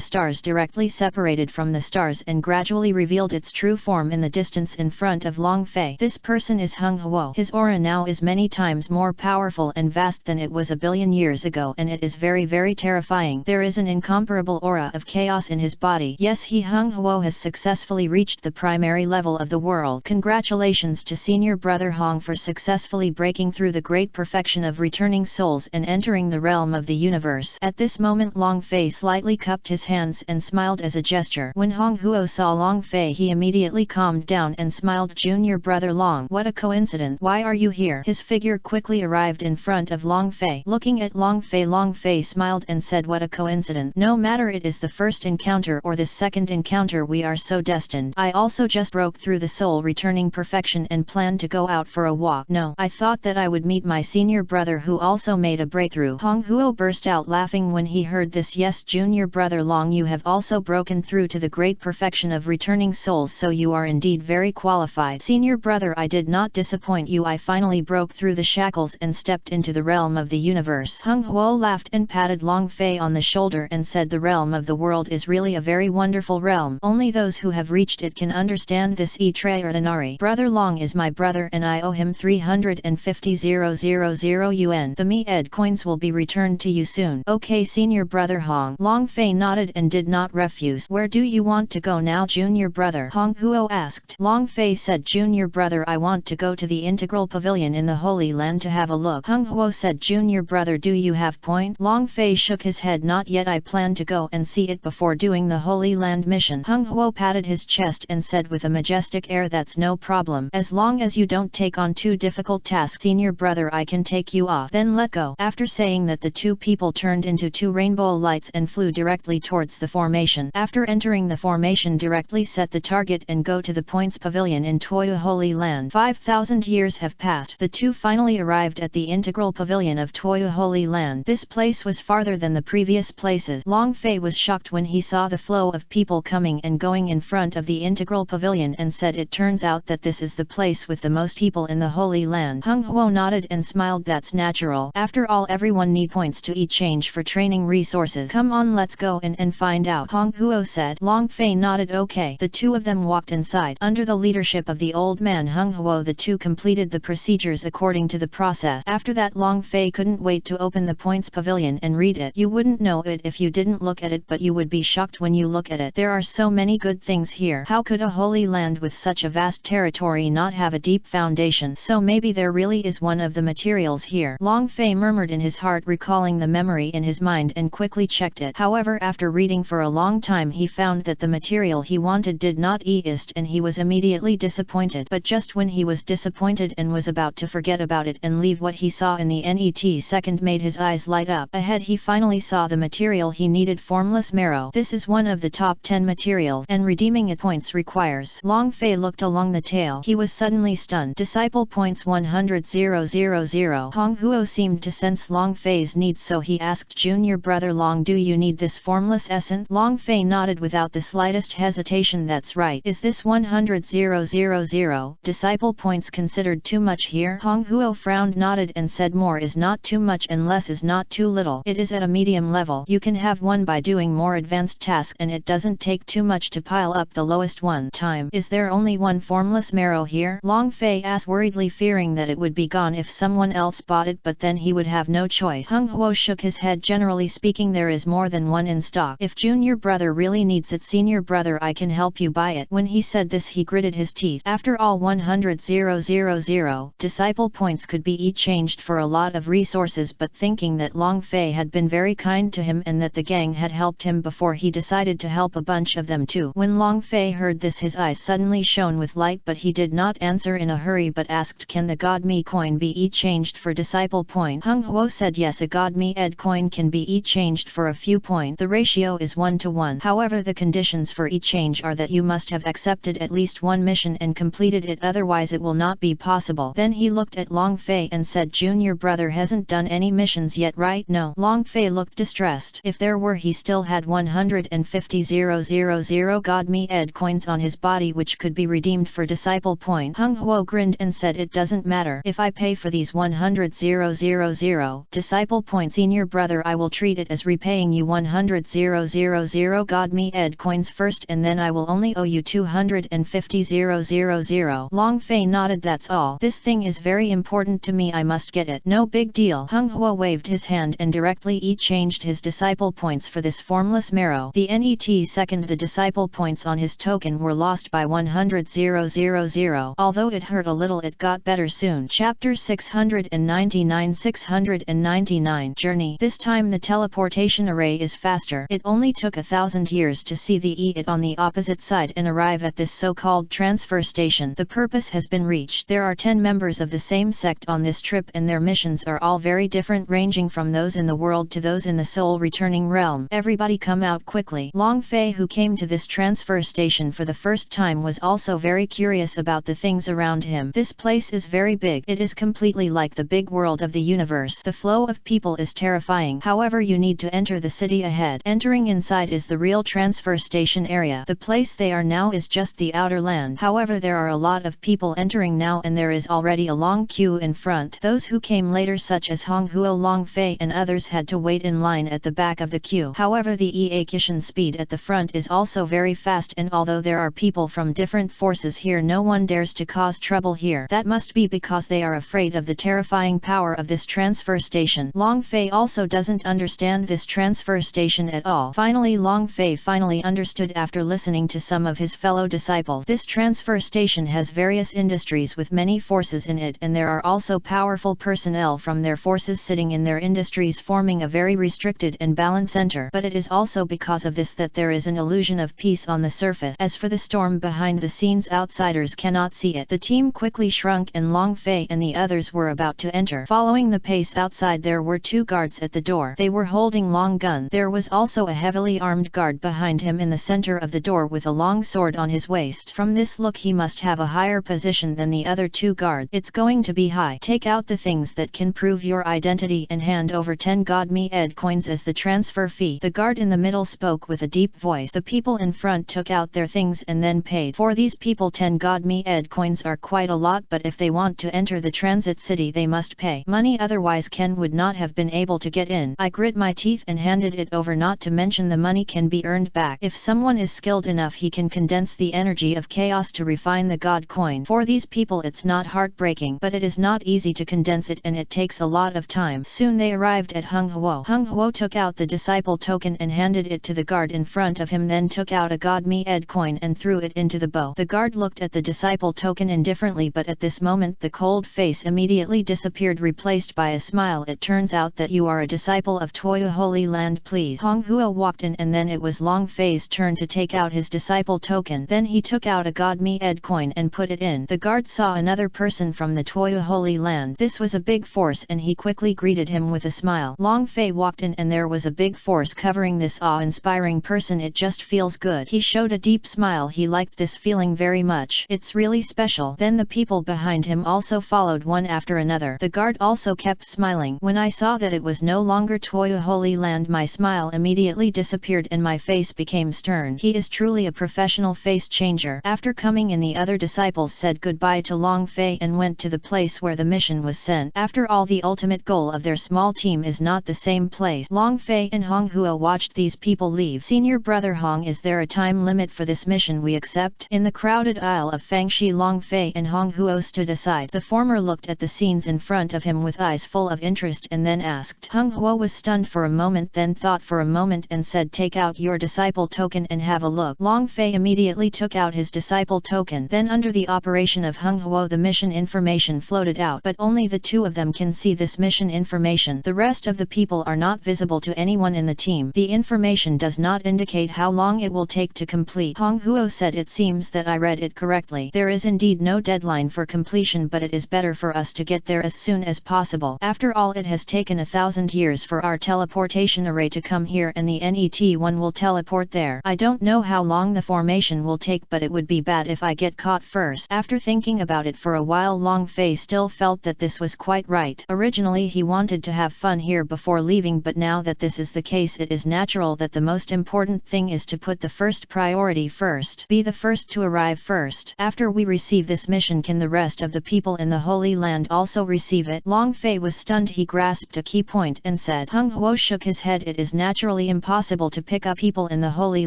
stars, directly separated from the stars, and gradually revealed its true form in the distance in front of Long Fei. This person is Hung Huo. His aura now is many times more powerful and vast than it was 1 billion years ago, and it is very, very terrifying. There is an incomparable aura of chaos in his body. Yes, he Hung Huo has successfully reached the primary level of the world. Congratulations to senior brother Hong for successfully breaking through the great perfection of returning souls and entering the realm of the universe. At this moment Long Fei slightly cupped his hands and smiled as a gesture. When Hong Huo saw Long Fei, he immediately calmed down and smiled. Junior brother Long, what a coincidence. Why are you here? His figure quickly arrived in front of Long Fei. Looking at Long Fei smiled and said, what a coincidence. No matter it is the first encounter or the second encounter, we are so destined. I also just broke through the soul returning perfection and planned to go out for a walk. No, I thought that I would meet my senior brother who also made a breakthrough. Hong Huo burst out laughing when he heard this. Yes, junior brother Long, you have also broken through to the great perfection of returning souls, so you are indeed very qualified. Senior brother, I did not disappoint you. I finally broke through the shackles and stepped into the realm of the universe. Hong Huo laughed and patted Long Fei on the shoulder and said, the realm of the world is really a very wonderful realm. Only those who have reached it can understand this. Extraordinary. Brother Long is my brother and I owe him 350,000 yuan. The Mi-ed coins will be returned to you soon. Okay, senior brother Hong. Long Fei nodded and did not refuse. Where do you want to go now, junior brother? Hong Huo asked. Long Fei said, junior brother, I want to go to the integral pavilion in the Holy Land to have a look. Hong Huo said, junior brother, do you have point? Long Fei shook his head. Not yet, I plan to go and see it before doing the Holy Land mission. Hong Huo patted his chest and said with a majestic air, that's no problem. As long as you don't take on too difficult tasks, senior brother, I can take you off. Then let go. After saying that, the two people turned into two rainbow lights and flew directly towards the formation. After entering the formation, directly set the target and go to the points pavilion in Toyu Holy Land. 5,000 years have passed. The two finally arrived at the integral pavilion of Toyu Holy Land. This place was farther than the previous places. Long Fei was shocked when he saw the flow of people coming and going in front of the integral pavilion and said, it turns out that this is the place with the most people in the Holy Land. Hong Huo nodded and smiled. That's natural. After all, everyone need points to exchange for training resources. Come on, let's go in and find out, Hong Huo said. Long Fei nodded. Okay. The two of them walked inside. Under the leadership of the old man Hong Huo, the two completed the procedures according to the process. After that, Long Fei couldn't wait to open the points pavilion and read it. You wouldn't know it if you didn't look at it, but you would be shocked when you look at it. There are so many good things here. How could a holy land with such a vast territory not have a deep foundation? So maybe there really is one of the materials here. Long Fei murmured in his heart, recalling the memory in his mind, and quickly checked it. However, after reading for a long time, he found that the material he wanted did not exist and he was immediately disappointed. But just when he was disappointed and was about to forget about it and leave, what he saw in the net second made his eyes light up. Ahead he finally saw the material he needed, formless marrow. This is one of the top 10 materials and redeeming it points requires. Long Fei looked along the tail. He was suddenly stunned. Disciple points 100,000. Hong Huo seemed to sense Long Fei's needs, so he asked, junior brother Long, do you need this formless essence? Long Fei nodded without the slightest hesitation. That's right. Is this 100,000 disciple points considered too much here? Hong Huo frowned, nodded and said, more is not too much and less is not too little. It is at a medium level. You can have one by doing more advanced tasks and it doesn't take too much to pile up the lowest one. Time. Is there only one formless marrow here? Long Fei asked worriedly, fearing that it would be gone if someone else bought it, but then he would have no choice. Hong Huo shook his head. Generally speaking, there is more than one in stock. If junior brother really needs it, senior brother, I can help you buy it. When he said this, he gritted his teeth. After all, 100,000 disciple points could be exchanged for a lot of resources, but thinking that Long Fei had been very kind to him and that the gang had helped him before, he decided to help a bunch of them too. When Long Fei heard this, his eyes suddenly shone with light, but he did not answer in a hurry but asked, can the God Mi coin be exchanged for disciple point? Hong Huo said yes, a God Mi ed coin can be exchanged for a few point. The ratio is 1 to 1. However, the conditions for exchange are that you must have accepted at least one mission and completed it, otherwise it will not be possible. Then he looked at Long Fei and said, junior brother hasn't done any missions yet, right? No. Long Fei looked distressed. If there were, he still had 150,000 God Mi ed coins on his body which could be redeemed for disciple point. Hong Huo grinned and said, it doesn't matter. If I pay for these 100,000 disciple points, senior brother, I will treat it as repaying you 100,000 God Mi ed coins first, and then I will only owe you 250,000. Long Fei nodded. That's all. This thing is very important to me. I must get it. No big deal. Hong Huo waved his hand and directly exchanged his disciple points for this formless marrow. The net second, the disciple points on his token were lost by 100,000. Although it hurt a little, it got better soon. Chapter 699 699 Journey. This time the teleportation array is faster. It only took 1,000 years to see the it on the opposite side and arrive at this so-called transfer station. The purpose has been reached. There are 10 members of the same sect on this trip and their missions are all very different, ranging from those in the world to those in the soul returning realm. Everybody come out quickly. Long Fei, who came to this transfer station for the first time, was also very curious about the things around him. This place is very big. It is completely like the big world of the universe. The flow of people is terrifying. However, you need to enter the city ahead. Entering inside is the real transfer station area. The place they are now is just the outer land. However, there are a lot of people entering now and there is already a long queue in front. Those who came later, such as Hong Huo, Long Fei and others, had to wait in line at the back of the queue. However, the evacuation speed at the front is also very fast, and although there are people from different forces here, no one dares to cause trouble here. That must be because they are afraid of the terrifying power of this transfer station. Long Fei also doesn't understand this transfer station at all. Finally, Long Fei finally understood after listening to some of his fellow disciples. This transfer station has various industries with many forces in it, and there are also powerful personnel from their forces sitting in their industries, forming a very restricted and balanced center. But it is also because of this that there is an illusion of peace on the surface. As for the storm behind the scenes, outsiders cannot see it. The team quickly shrunk and Long Fei and the others were about to enter. Following the pace outside, there were 2 guards at the door. They were holding long guns. There was also a heavily armed guard behind him in the center of the door with a long sword on his waist. From this look, he must have a higher position than the other 2 guards. It's going to be high. Take out the things that can prove your identity and hand over 10 God-me-ed coins as the transfer fee. The guard in the middle spoke with a deep voice. The people in front took out their things and then paid. For these people, 10 God-me-ed coins are quite a lot, but if they want to enter the transit city they must pay money, otherwise Ken would not have been able to get in. I grit my teeth and handed it over, not to mention the money can be earned back. If someone is skilled enough, he can condense the energy of chaos to refine the God coin. For these people it's not heartbreaking, but it is not easy to condense it and it takes a lot of time. Soon they arrived at Hung Huo. Hung Huo took out the disciple token and handed it to the guard in front of him, then took out a God-me-ed coin and threw it into the bow. The guard looked at the disciple token indifferently, but at this moment the cold face immediately disappeared, replaced by a smile. It turns out that you are a disciple of Toya Holy Land, please. Hong Huo walked in and then it was Long Fei's turn to take out his disciple token. Then he took out a God-me-ed coin and put it in. The guard saw another person from the Toya Holy Land. This was a big force and he quickly greeted him with a smile. Long Fei walked in and there was a big force covering this awe-inspiring person. It just feels good. He showed a deep smile. He liked this feeling very much. It's really special. Then the people behind him also followed one after another. The guard also kept smiling. When I saw that it was no longer Toya Holy Land, my smile immediately disappeared and my face became stern. He is truly a professional face changer. After coming in, the other disciples said goodbye to Long Fei and went to the place where the mission was sent. After all, the ultimate goal of their small team is not the same place. Long Fei and Hong Huo watched these people leave. Senior brother Hong, is there a time limit for this mission we accept? In the crowded aisle of Fangxi, Long Fei and Hong Huo stood aside. The former looked at the scenes in front of him with eyes full of interest and then asked. Hong Huo was stunned for a moment, then thought for a moment and said, take out your disciple token and have a look. Long Fei immediately took out his disciple token. Then under the operation of Hong Huo, the mission information floated out, but only the 2 of them can see this mission information. The rest of the people are not visible to anyone in the team. The information does not indicate how long it will take to complete. Hong Huo said, it seems that I read it correctly. There is indeed no deadline for completion, but it is better for us to get there as soon as possible. After all, it has taken 1,000 years for our teleportation array to come here and the NET-1 will teleport there. I don't know how long the formation will take, but it would be bad if I get caught first. After thinking about it for a while, Long Fei still felt that this was quite right. Originally he wanted to have fun here before leaving, but now that this is the case, it is natural that the most important thing is to put the first priority first. Be the first to arrive first. After we receive this mission, can the rest of the people in the Holy Land also receive it? Long Fei was stunned. He grasped a key point and said. Hung Huo shook his head. It is naturally impossible to pick up people in the Holy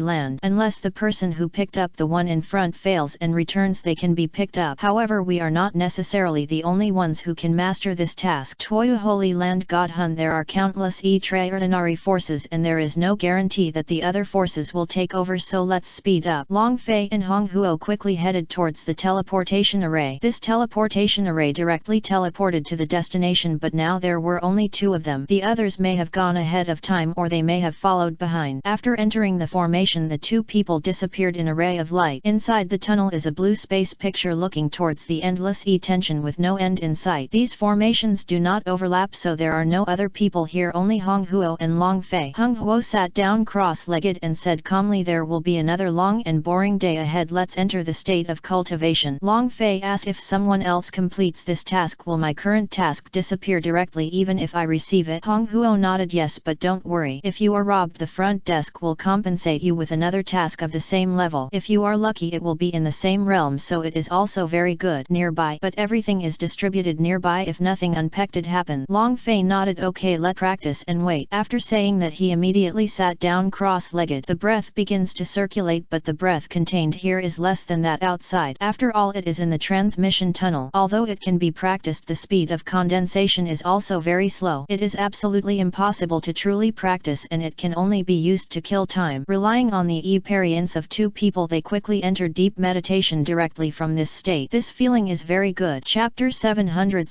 Land. Unless the person who picked up the one in front fails and returns, they can be picked up. However, we are not necessarily the only ones who can master this task. Toya Holy Land God Hun, there are countless extraordinary forces and there is no guarantee that the other forces will take over, so let's speed up. Long Fei and Hong Huo quickly headed towards the teleportation array. This teleportation array directly teleported to the destination, but now there were only 2 of them. The others may have gone ahead of time or they may have followed behind. After entering the formation, the 2 people disappeared in a ray of light. Inside the tunnel is a blue space picture looking towards the endless tension with no end in sight. These formations do not overlap, so there are no other people here, only Hong Huo and Long Fei. Hong Huo sat down cross-legged and said calmly, there will be another long and boring day ahead, let's enter the state of cultivation. Long Fei asked, if someone else completes this task, will my current task disappear directly even if I receive it? Hong Huo nodded yes, but don't worry, if you are robbed the front desk will compensate you with another task of the same level. If you are lucky it will be in the same realm, so it is also very good nearby, but everything is distributed nearby if nothing unexpected happens. Long Fei nodded, okay, let's practice and wait. After saying that, he immediately sat down cross-legged. The breath begins to circulate, but the breath contained here is less than that outside. After all, it is in the transmission tunnel. Although it can be practiced, the speed of condensation is also very slow. It is absolutely impossible to truly practice, and it can only be used to kill time. Relying on the experience of 2 people, they quickly entered deep meditation directly from this state. This feeling is very good. Chapter 700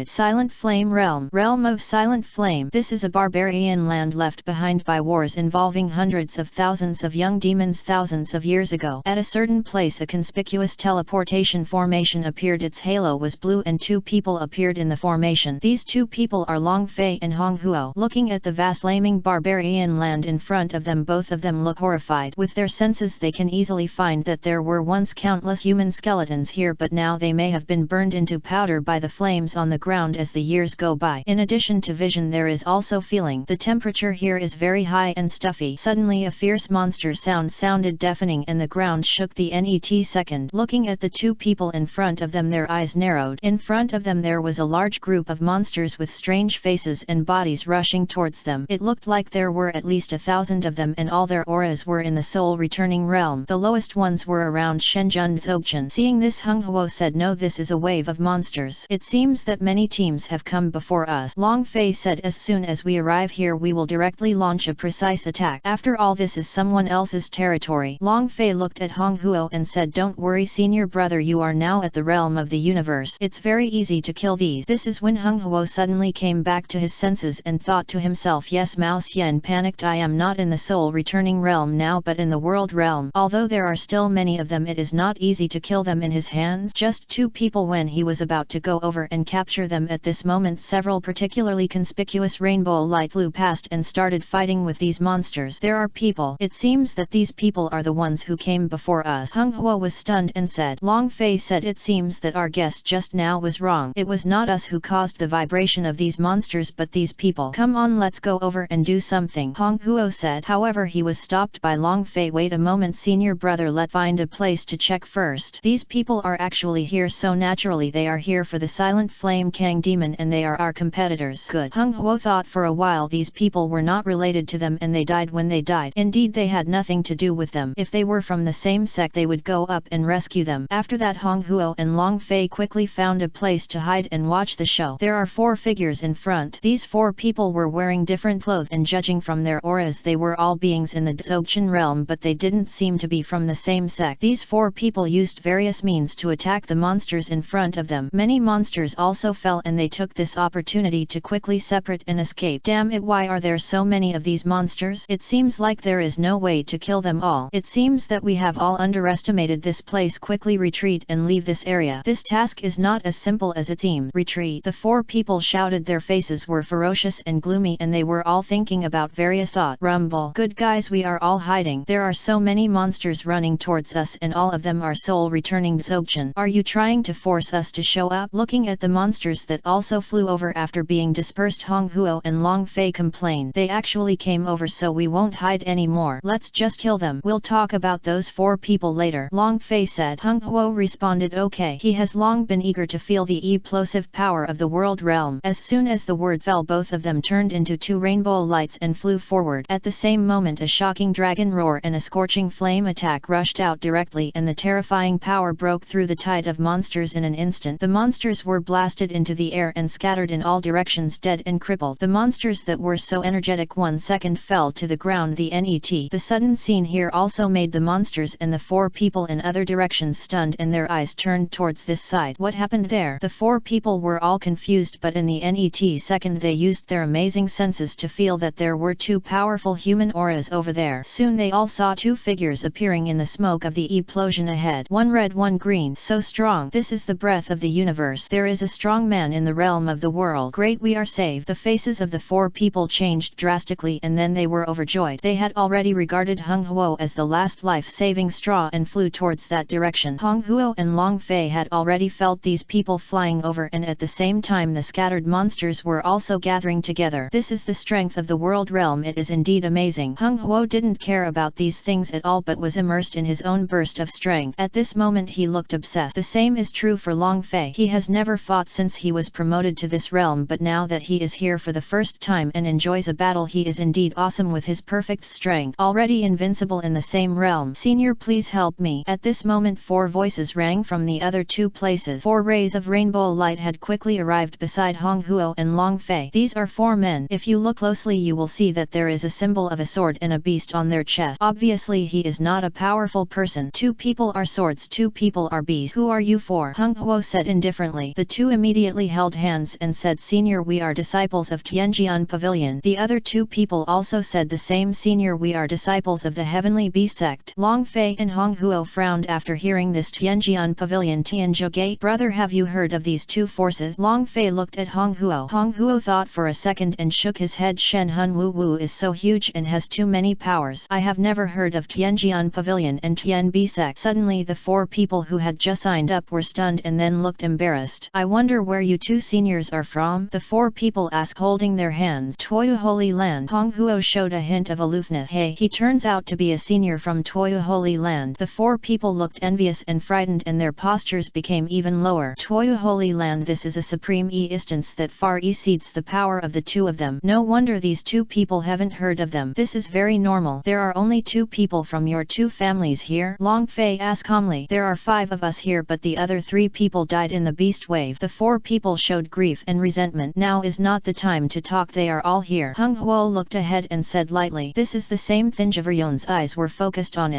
Silent Flame Realm. Realm of Silent Flame. This is a barbarian land left behind by wars involving hundreds of thousands of young demons thousands of years ago. At a certain place a conspicuous teleportation formation appeared. Its halo was blue and 2 people appeared in the formation. These 2 people are Long Fei and Hong Huo. Looking at the vast flaming barbarian land in front of them, both of them look horrified. With their senses they can easily find that there were once countless human skeletons here, but now they may have been burned into powder by the flames on the ground as the years go by. In addition to vision, there is also feeling. The temperature here is very high and stuffy. Suddenly a fierce monster sound sounded deafening and the ground shook. The net second. Looking at the 2 people in front of them, their eyes narrowed. In front of them there was a large group of monsters with strange faces and bodies rushing towards them. It looked like there were at least 1,000 of them, and all their auras were in the soul returning realm. The lowest ones were around Shenzhen Dzogchen. Seeing this, Hong Huo said, no, this is a wave of monsters. It seems that many teams have come before us. Long Fei said, as soon as we arrive here we will directly launch a precise attack. After all, this is someone else's territory. Long Fei looked at Hong Huo and said, don't worry senior brother, you are now at the realm of the universe. It's very easy to kill these. This is when Hong Huo suddenly came back to his senses and thought to himself, yes, Mao Xian panicked, I am not in the soul returning realm now but in the world realm. Although there are still many of them, it is not easy to kill them in his hands. Just 2 people. When he was about to go over and capture them, at this moment several particularly conspicuous rainbow light flew past and started fighting with these monsters. There are people. It seems that these people are the ones who came before us. Hong Huo was stunned and said. Long Fei said, it seems that our guest just now was wrong. It was not us who caused the vibration of these monsters but these people. Come on, let's go over and do something, Hong Huo said. However, he was stopped by Long Fei. Wait a moment senior brother, let's find a place to check first. These people are actually here, so naturally they are here for the Silent Flame Kang Demon and they are our competitors. Good. Hong Huo thought for a while these people were not related to them and they died when they died. Indeed, they had nothing to do with them. If they were from the same sect they would go up and rescue them. After that, Hong Huo and Long Fei quickly found a place to hide and watch the show. There are 4 figures in front. These 4 people were wearing different clothes and judging from their auras they were all beings in the Dzogchen realm, but they didn't seem to be from the same sect. These 4 people used various means to attack the monsters in front of them. Many monsters also fell and they took this opportunity to quickly separate and escape. Damn it, why are there so many of these monsters? It seems like there is no way to kill them all. It seems that we have all underestimated this place. Quickly retreat and leave this area. This task is not as simple as it seems. Retreat. The 4 people shouted. Their faces were ferocious and gloomy and they were all thinking about various thoughts. Rumble. Good guys, we are all hiding. There are so many monsters running towards us and all of them are soul returning Dzogchen. Are you trying to force us to show up? Looking at the monsters that also flew over after being dispersed, Hong Huo and Long Fei complained. They actually came over, so we won't hide anymore. Let's just kill them. We'll talk about those 4 people later, Long Fei said. Hong Huo responded, okay. He has long been eager to feel the explosive power of the world realm. As soon as the word fell, both of them turned into 2 rainbow lights and flew forward. At the same moment, a shocking dragon roar and a scorching flame attack rushed out directly, and the terrifying power broke through the tide of monsters in an instant. The monsters were blasted into the air and scattered in all directions, dead and crippled. The monsters that were so energetic 1 second fell to the ground. The The sudden scene here also made the monsters and the 4 people in other directions stunned and their eyes turned towards this side. What happened there? The four people were all confused, but in the net second they used their amazing senses to feel that there were two powerful human auras over there. Soon they all saw two figures appearing in the smoke of the explosion ahead. One red, one green. So strong. This is the breath of the universe. There is a strong man in the realm of the world. Great, we are saved. The faces of the four people changed drastically, and then they were overjoyed. They had already regarded Hung Huo as the last life-saving straw and flew towards that direction. Hung Huo and Long Fei had already felt these people flying over, and at the same time the scattered monsters were also gathering together. This is the strength of the world realm. It is indeed amazing. Hung Huo didn't care about these things at all, but was immersed in his own burst of strength. At this moment he looked obsessed. The same is true for Long Fei. He has never fought since he was promoted to this realm, but now that he is here for the first time and enjoys a battle, he is indeed awesome with his perfect strength. Already invincible in the same realm. Senior, please help me. At this moment four voices rang from the other two places. Four rays of rainbow light had quickly arrived beside Hong Huo and Long Fei. These are four men. If you look closely you will see that there is a symbol of a sword and a beast on their chest. Obviously he is not a powerful person. Two people are swords, two people are beasts. Who are you for? Hung Huo said indifferently. The two immediately held hands and said, Senior, we are disciples of Tianjian Pavilion. The other two people also said the same. Senior, we are disciples of the Heavenly Beast sect. Long Fei and Hong Huo frowned after hearing this. Tianjian Pavilion, Tianzhuge. Brother, have you heard of these two forces? Long Fei looked at Hong Huo. Hong Huo thought for a second and shook his head. Shen Hun Wu Wu is so huge and has too many powers. I have never heard of Tianjian Pavilion and Tian Bi sect. Suddenly the four people who had just signed up were stunned and then looked embarrassed. I wonder where you two seniors are from? The four people asked, holding their hands. Toyu Holy Land. Hong Huo showed a hint of aloofness. Hey, he turns out to be a senior from Toyu Holy Land. The four people looked envious and frightened, and their postures became even lower. Toyu Holy Land, this is a supreme instance that far exceeds the power of the two of them. No wonder these two people haven't heard of them. This is very normal. There are only two people from your two families here? Long Fei asked calmly. There are 5 of us here, but the other 3 people died in the beast wave. The 4 people showed grief and resentment. Now is not the time to talk, they are all here. Hung Huo looked ahead and said lightly. This is the same thing. Javerion's eyes were focused on it.